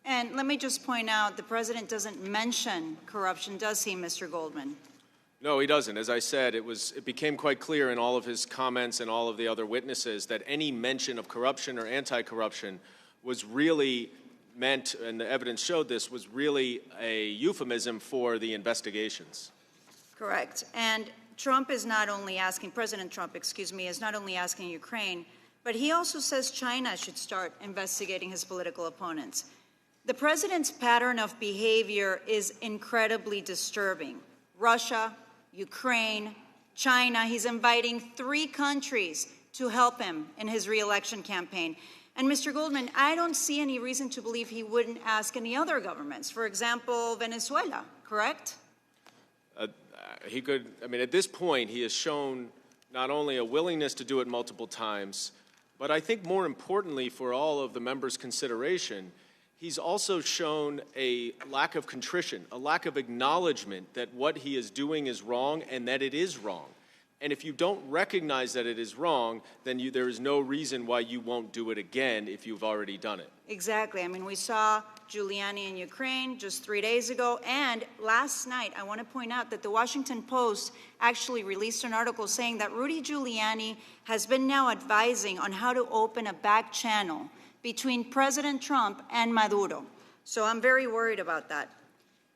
And let me just point out, the president doesn't mention corruption, does he, Mr. Goldman? No, he doesn't. As I said, it became quite clear in all of his comments and all of the other witnesses that any mention of corruption or anti-corruption was really meant, and the evidence showed this, was really a euphemism for the investigations. Correct. And Trump is not only asking, President Trump, is not only asking Ukraine, but he also says China should start investigating his political opponents. The president's pattern of behavior is incredibly disturbing. Russia, Ukraine, China. He's inviting 3 countries to help him in his re-election campaign. And Mr. Goldman, I don't see any reason to believe he wouldn't ask any other governments. For example, Venezuela, correct? He could, at this point, he has shown not only a willingness to do it multiple times, but I think more importantly for all of the members' consideration, he's also shown a lack of contrition, a lack of acknowledgement that what he is doing is wrong and that it is wrong. And if you don't recognize that it is wrong, then there is no reason why you won't do it again if you've already done it. Exactly. We saw Giuliani in Ukraine just 3 days ago. And last night, I want to point out that the Washington Post actually released an article saying that Rudy Giuliani has been now advising on how to open a back channel between President Trump and Maduro. So I'm very worried about that.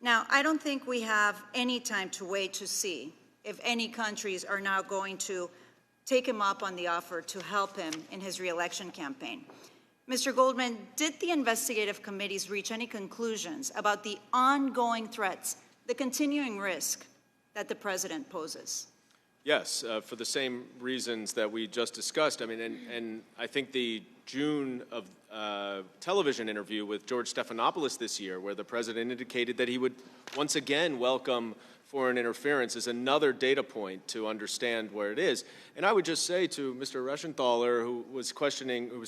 Now, I don't think we have any time to wait to see if any countries are now going to take him up on the offer to help him in his re-election campaign. Mr. Goldman, did the investigative committees reach any conclusions about the ongoing threats, the continuing risk that the president poses? Yes, for the same reasons that we just discussed. And I think the June of television interview with George Stephanopoulos this year, where the president indicated that he would once again welcome foreign interference, is another data point to understand where it is. And I would just say to Mr. Reschenthaler, who was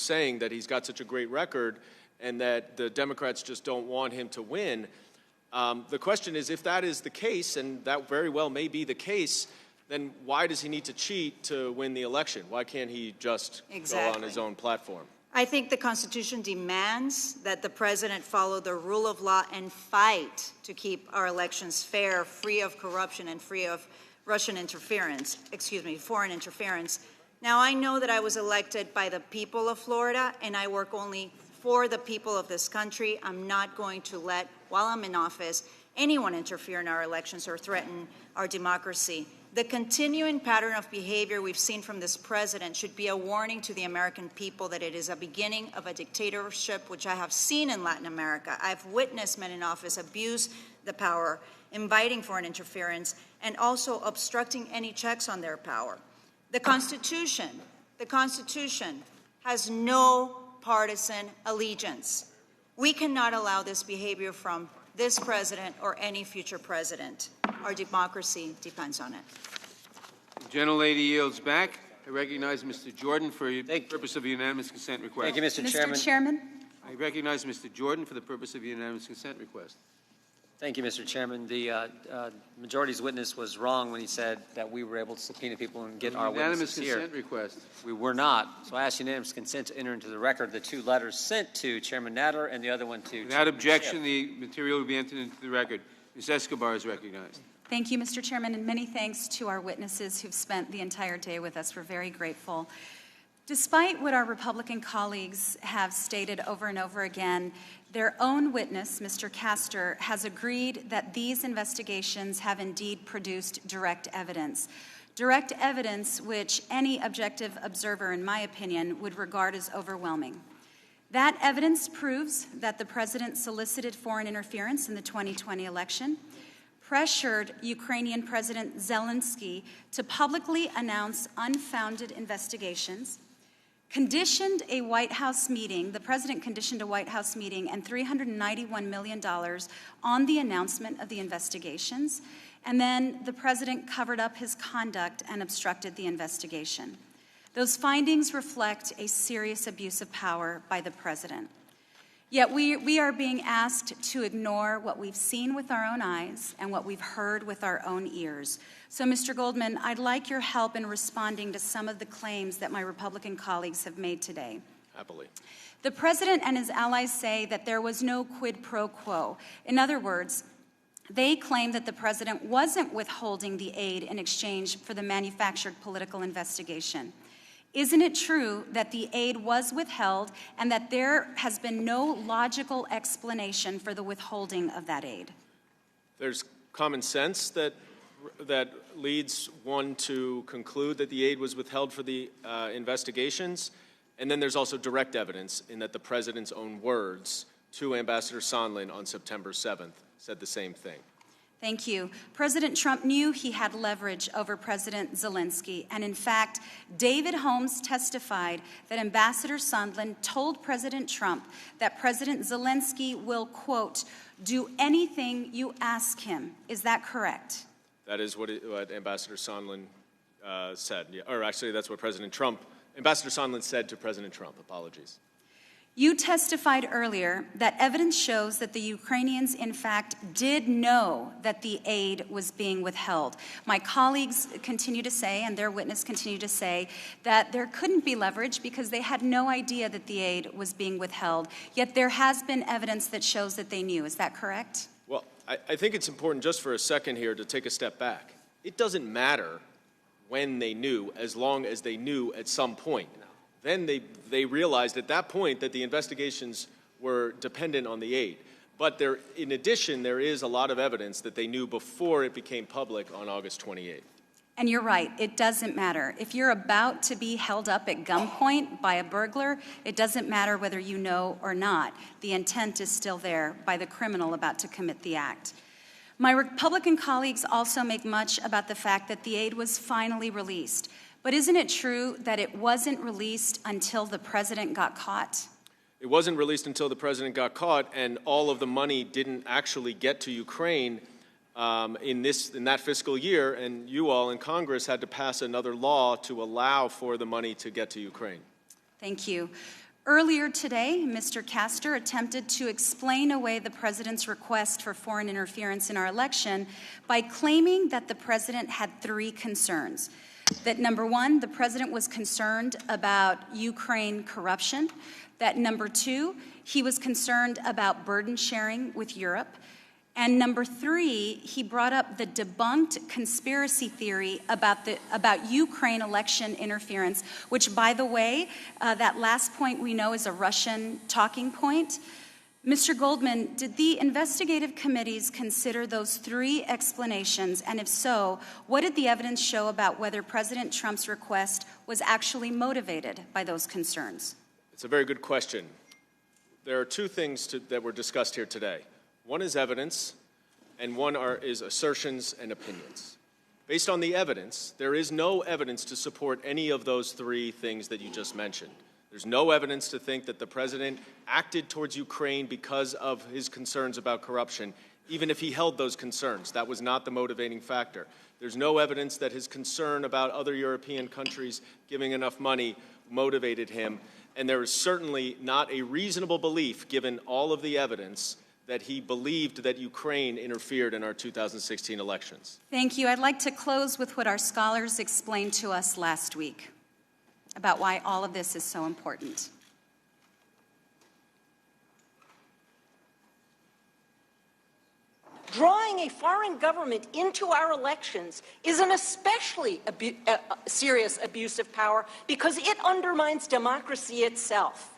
saying that he's got such a great record and that the Democrats just don't want him to win, the question is, if that is the case, and that very well may be the case, then why does he need to cheat to win the election? Why can't he just go on his own platform? I think the Constitution demands that the president follow the rule of law and fight to keep our elections fair, free of corruption, and free of foreign interference. Now, I know that I was elected by the people of Florida, and I work only for the people of this country. I'm not going to let, while I'm in office, anyone interfere in our elections or threaten our democracy. The continuing pattern of behavior we've seen from this president should be a warning to the American people that it is a beginning of a dictatorship, which I have seen in Latin America. I've witnessed men in office abuse the power, inviting foreign interference, and also obstructing any checks on their power. The Constitution has no partisan allegiance. We cannot allow this behavior from this president or any future president. Our democracy depends on it. The gentlelady yields back. I recognize Mr. Jordan for the purpose of a unanimous consent request. Thank you, Mr. Chairman. Mr. Chairman, I recognize Mr. Jordan for the purpose of the unanimous consent request. Thank you, Mr. Chairman. The majority's witness was wrong when he said that we were able to subpoena people and get our witnesses here. Unanimous consent request. We were not. So I ask unanimous consent to enter into the record the two letters sent to Chairman Nadler and the other one to Without objection, the material will be entered into the record. Ms. Escobar is recognized. Thank you, Mr. Chairman, and many thanks to our witnesses who've spent the entire day with us. We're very grateful. Despite what our Republican colleagues have stated over and over again, their own witness, Mr. Castor, has agreed that these investigations have indeed produced direct evidence. Direct evidence which any objective observer, in my opinion, would regard as overwhelming. That evidence proves that the president solicited foreign interference in the 2020 election, pressured Ukrainian President Zelensky to publicly announce unfounded investigations, conditioned a White House meeting, the president conditioned a White House meeting and $391 million on the announcement of the investigations, and then the president covered up his conduct and obstructed the investigation. Those findings reflect a serious abuse of power by the president. Yet we are being asked to ignore what we've seen with our own eyes and what we've heard with our own ears. So, Mr. Goldman, I'd like your help in responding to some of the claims that my Republican colleagues have made today. Happily. The president and his allies say that there was no quid pro quo. In other words, they claim that the president wasn't withholding the aid in exchange for the manufactured political investigation. Isn't it true that the aid was withheld and that there has been no logical explanation for the withholding of that aid? There's common sense that leads one to conclude that the aid was withheld for the investigations. And then there's also direct evidence in that the president's own words to Ambassador Sondland on September 7th said the same thing. Thank you. President Trump knew he had leverage over President Zelensky, and in fact, David Holmes testified that Ambassador Sondland told President Trump that President Zelensky will, quote, do anything you ask him. Is that correct? That is what Ambassador Sondland said. Yeah, or actually, that's what Ambassador Sondland said to President Trump. Apologies. You testified earlier that evidence shows that the Ukrainians, in fact, did know that the aid was being withheld. My colleagues continue to say, and their witness continue to say, that there couldn't be leverage because they had no idea that the aid was being withheld. Yet there has been evidence that shows that they knew. Is that correct? Well, I think it's important just for a second here to take a step back. It doesn't matter when they knew, as long as they knew at some point. Then they realized at that point that the investigations were dependent on the aid. But in addition, there is a lot of evidence that they knew before it became public on August 28th. And you're right, it doesn't matter. If you're about to be held up at gunpoint by a burglar, it doesn't matter whether you know or not. The intent is still there by the criminal about to commit the act. My Republican colleagues also make much about the fact that the aid was finally released. But isn't it true that it wasn't released until the president got caught? It wasn't released until the president got caught, and all of the money didn't actually get to Ukraine in that fiscal year, and you all in Congress had to pass another law to allow for the money to get to Ukraine. Thank you. Earlier today, Mr. Castor attempted to explain away the president's request for foreign interference in our election by claiming that the president had three concerns. That number one, the president was concerned about Ukraine corruption. That number two, he was concerned about burden sharing with Europe. And number three, he brought up the debunked conspiracy theory about Ukraine election interference, which, by the way, that last point we know is a Russian talking point. Mr. Goldman, did the investigative committees consider those three explanations? And if so, what did the evidence show about whether President Trump's request was actually motivated by those concerns? It's a very good question. There are two things that were discussed here today. One is evidence, and one is assertions and opinions. Based on the evidence, there is no evidence to support any of those three things that you just mentioned. There's no evidence to think that the president acted towards Ukraine because of his concerns about corruption, even if he held those concerns. That was not the motivating factor. There's no evidence that his concern about other European countries giving enough money motivated him, and there is certainly not a reasonable belief, given all of the evidence, that he believed that Ukraine interfered in our 2016 elections. Thank you. I'd like to close with what our scholars explained to us last week about why all of this is so important. Drawing a foreign government into our elections is an especially serious abuse of power because it undermines democracy itself.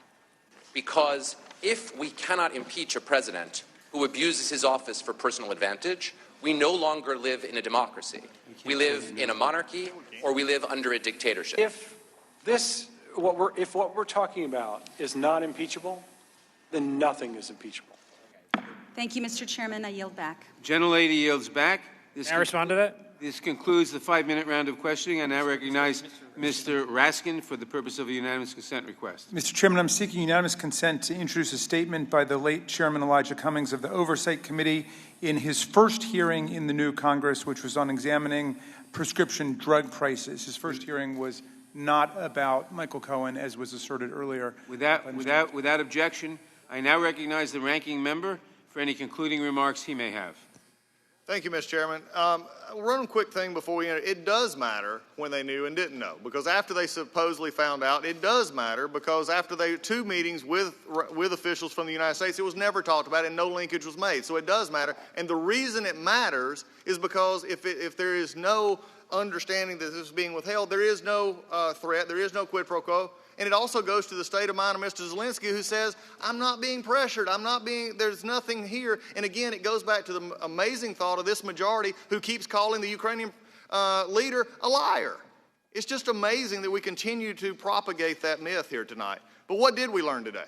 Because if we cannot impeach a president who abuses his office for personal advantage, we no longer live in a democracy. We live in a monarchy, or we live under a dictatorship. If what we're talking about is not impeachable, then nothing is impeachable. Thank you, Mr. Chairman. I yield back. Gentlelady yields back. Can I respond to that? This concludes the 5-minute round of questioning. I now recognize Mr. Raskin for the purpose of a unanimous consent request. Mr. Chairman, I'm seeking unanimous consent to introduce a statement by the late Chairman Elijah Cummings of the Oversight Committee in his first hearing in the new Congress, which was on examining prescription drug prices. His first hearing was not about Michael Cohen, as was asserted earlier. Without objection, I now recognize the ranking member for any concluding remarks he may have. Thank you, Mr. Chairman. One quick thing before we enter. It does matter when they knew and didn't know, because after they supposedly found out, it does matter because after two meetings with officials from the United States, it was never talked about and no linkage was made. So it does matter. And the reason it matters is because if there is no understanding that this is being withheld, there is no threat, there is no quid pro quo. And it also goes to the state of mind of Mr. Zelensky, who says, I'm not being pressured, there's nothing here. And again, it goes back to the amazing thought of this majority who keeps calling the Ukrainian leader a liar. It's just amazing that we continue to propagate that myth here tonight. But what did we learn today?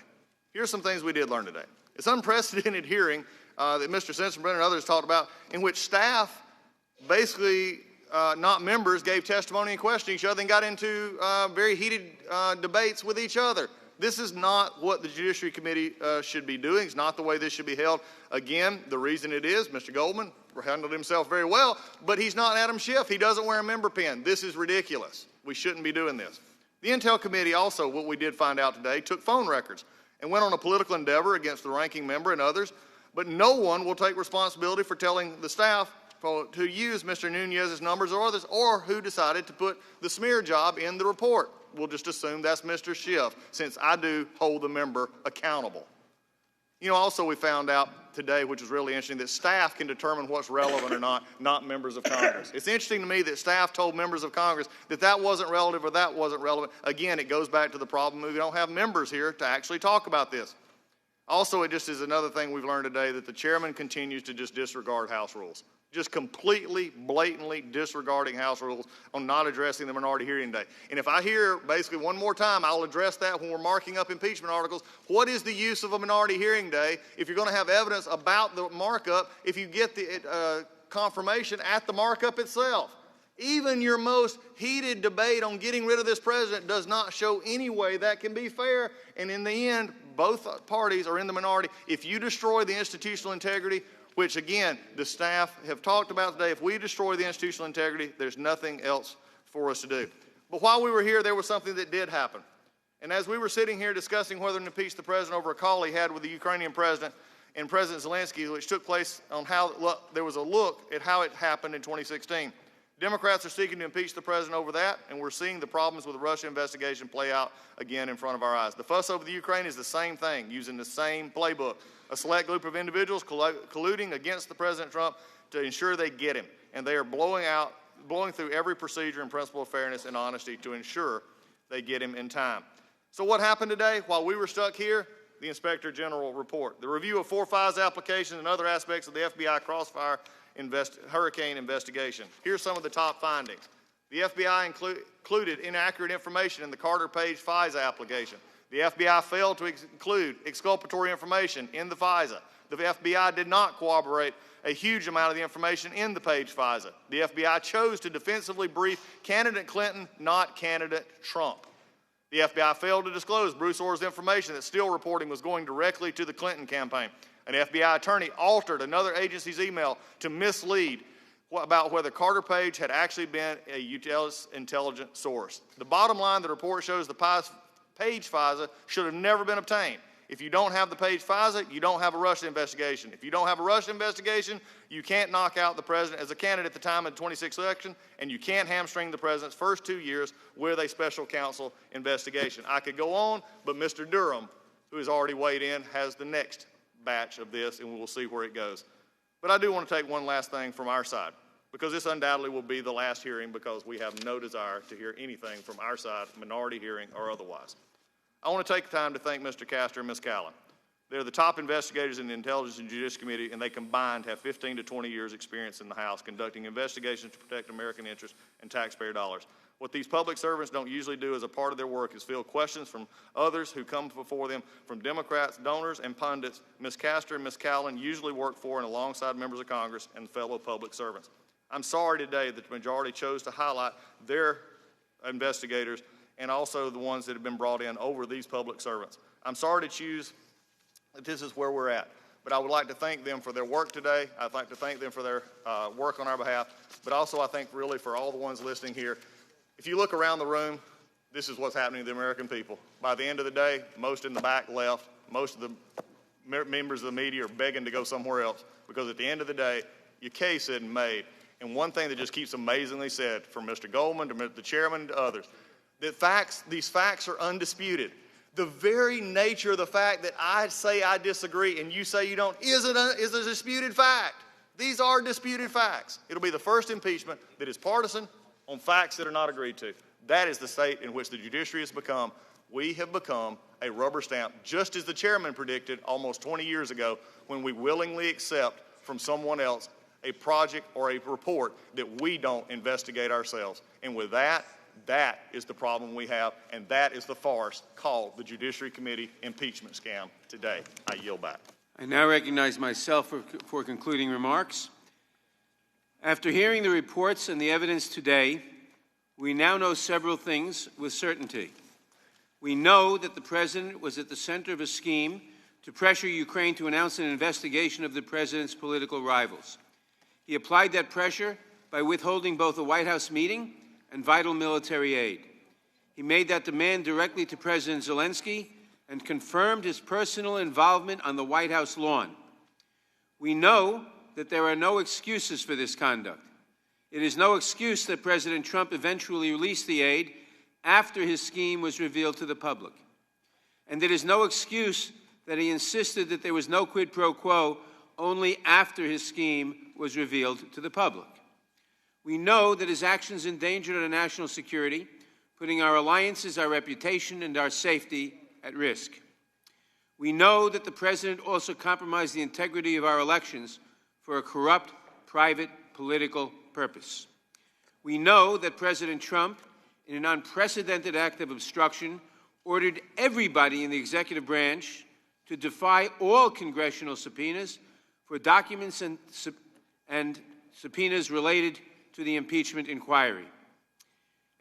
Here's some things we did learn today. It's unprecedented hearing that Mr. Sensenbrenner and others talked about, in which staff basically not members, gave testimony and questioned each other and got into very heated debates with each other. This is not what the Judiciary Committee should be doing. It's not the way this should be held. Again, the reason it is, Mr. Goldman handled himself very well, but he's not Adam Schiff. He doesn't wear a member pin. This is ridiculous. We shouldn't be doing this. The Intel Committee also, what we did find out today, took phone records and went on a political endeavor against the ranking member and others, but no one will take responsibility for telling the staff to use Mr. Nunez's numbers or others, or who decided to put the smear job in the report. We'll just assume that's Mr. Schiff, since I do hold the member accountable. You know, also we found out today, which is really interesting, that staff can determine what's relevant or not members of Congress. It's interesting to me that staff told members of Congress that that wasn't relative or that wasn't relevant. Again, it goes back to the problem we don't have members here to actually talk about this. Also, it just is another thing we've learned today, that the chairman continues to just disregard House rules. Just completely, blatantly disregarding House rules on not addressing the minority hearing day. And if I hear basically one more time, I'll address that when we're marking up impeachment articles. What is the use of a minority hearing day if you're going to have evidence about the markup if you get the confirmation at the markup itself? Even your most heated debate on getting rid of this president does not show any way that can be fair. And in the end, both parties are in the minority. If you destroy the institutional integrity, which, again, the staff have talked about today, if we destroy the institutional integrity, there's nothing else for us to do. But while we were here, there was something that did happen. And as we were sitting here discussing whether to impeach the president over a call he had with the Ukrainian president and President Zelensky, which took place on how there was a look at how it happened in 2016. Democrats are seeking to impeach the president over that, and we're seeing the problems with the Russia investigation play out again in front of our eyes. The fuss over the Ukraine is the same thing, using the same playbook. A select group of individuals colluding against the President Trump to ensure they get him. And they are blowing through every procedure and principle of fairness and honesty to ensure they get him in time. So what happened today? While we were stuck here, the Inspector General report. The review of 4 FISA applications and other aspects of the FBI Crossfire hurricane investigation. Here's some of the top findings. The FBI included inaccurate information in the Carter Page FISA application. The FBI failed to include exculpatory information in the FISA. The FBI did not corroborate a huge amount of the information in the Page FISA. The FBI chose to defensively brief candidate Clinton, not candidate Trump. The FBI failed to disclose Bruce Orr's information that Steele reporting was going directly to the Clinton campaign. An FBI attorney altered another agency's email to mislead about whether Carter Page had actually been a U.S. intelligence source. The bottom line, the report shows the Page FISA should have never been obtained. If you don't have the Page FISA, you don't have a Russia investigation. If you don't have a Russia investigation, you can't knock out the president as a candidate at the time of the 26th election, and you can't hamstring the president's first 2 years with a special counsel investigation. I could go on, but Mr. Durham, who has already weighed in, has the next batch of this, and we'll see where it goes. But I do want to take one last thing from our side, because this undoubtedly will be the last hearing, because we have no desire to hear anything from our side, minority hearing or otherwise. I want to take the time to thank Mr. Castor and Ms. Callan. They're the top investigators in the Intelligence and Judiciary Committee, and they combined have 15 to 20 years experience in the House conducting investigations to protect American interests and taxpayer dollars. What these public servants don't usually do as a part of their work is field questions from others who come before them, from Democrats, donors, and pundits. Ms. Castor and Ms. Callan usually work for and alongside members of Congress and fellow public servants. I'm sorry today that the majority chose to highlight their investigators and also the ones that have been brought in over these public servants. I'm sorry to choose that this is where we're at, but I would like to thank them for their work today. I'd like to thank them for their work on our behalf, but also I think really for all the ones listening here. If you look around the room, this is what's happening to the American people. By the end of the day, most in the back left, most of the members of the media are begging to go somewhere else, because at the end of the day, your case isn't made. And one thing that just keeps amazingly said from Mr. Goldman to the chairman to others, that these facts are undisputed. The very nature of the fact that I say I disagree and you say you don't is a disputed fact. These are disputed facts. It'll be the first impeachment that is partisan on facts that are not agreed to. That is the state in which the judiciary has become. We have become a rubber stamp, just as the chairman predicted almost 20 years ago, when we willingly accept from someone else a project or a report that we don't investigate ourselves. And with that, that is the problem we have, and that is the farce called the Judiciary Committee impeachment scam today. I yield back. I now recognize myself for concluding remarks. After hearing the reports and the evidence today, we now know several things with certainty. We know that the president was at the center of a scheme to pressure Ukraine to announce an investigation of the president's political rivals. He applied that pressure by withholding both a White House meeting and vital military aid. He made that demand directly to President Zelensky and confirmed his personal involvement on the White House lawn. We know that there are no excuses for this conduct. It is no excuse that President Trump eventually released the aid after his scheme was revealed to the public. And it is no excuse that he insisted that there was no quid pro quo only after his scheme was revealed to the public. We know that his actions endangered our national security, putting our alliances, our reputation, and our safety at risk. We know that the president also compromised the integrity of our elections for a corrupt, private, political purpose. We know that President Trump, in an unprecedented act of obstruction, ordered everybody in the executive branch to defy all congressional subpoenas for documents and subpoenas related to the impeachment inquiry.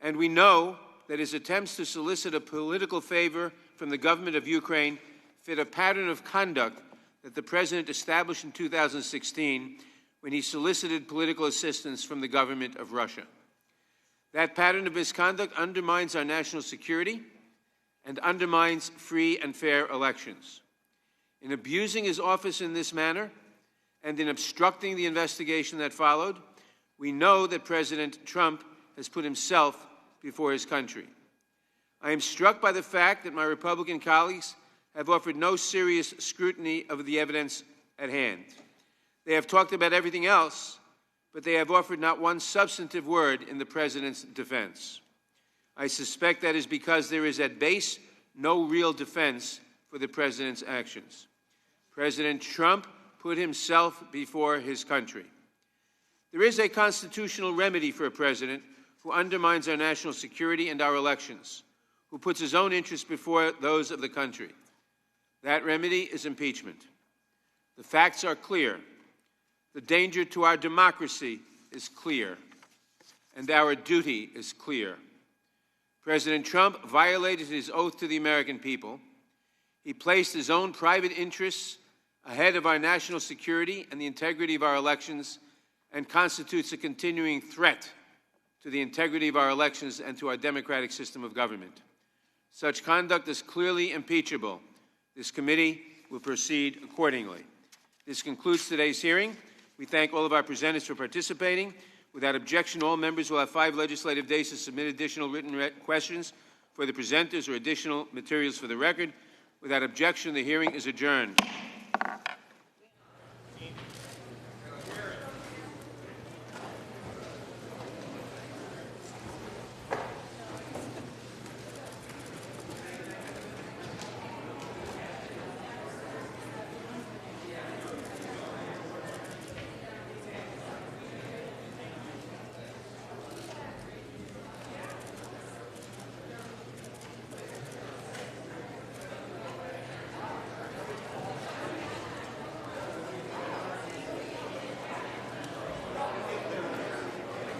And we know that his attempts to solicit a political favor from the government of Ukraine fit a pattern of conduct that the president established in 2016 when he solicited political assistance from the government of Russia. That pattern of misconduct undermines our national security and undermines free and fair elections. In abusing his office in this manner and in obstructing the investigation that followed, we know that President Trump has put himself before his country. I am struck by the fact that my Republican colleagues have offered no serious scrutiny of the evidence at hand. They have talked about everything else, but they have offered not one substantive word in the president's defense. I suspect that is because there is at base no real defense for the president's actions. President Trump put himself before his country. There is a constitutional remedy for a president who undermines our national security and our elections, who puts his own interests before those of the country. That remedy is impeachment. The facts are clear. The danger to our democracy is clear, and our duty is clear. President Trump violated his oath to the American people. He placed his own private interests ahead of our national security and the integrity of our elections, and constitutes a continuing threat to the integrity of our elections and to our democratic system of government. Such conduct is clearly impeachable. This committee will proceed accordingly. This concludes today's hearing. We thank all of our presenters for participating. Without objection, all members will have 5 legislative days to submit additional written questions for the presenters or additional materials for the record. Without objection, the hearing is adjourned.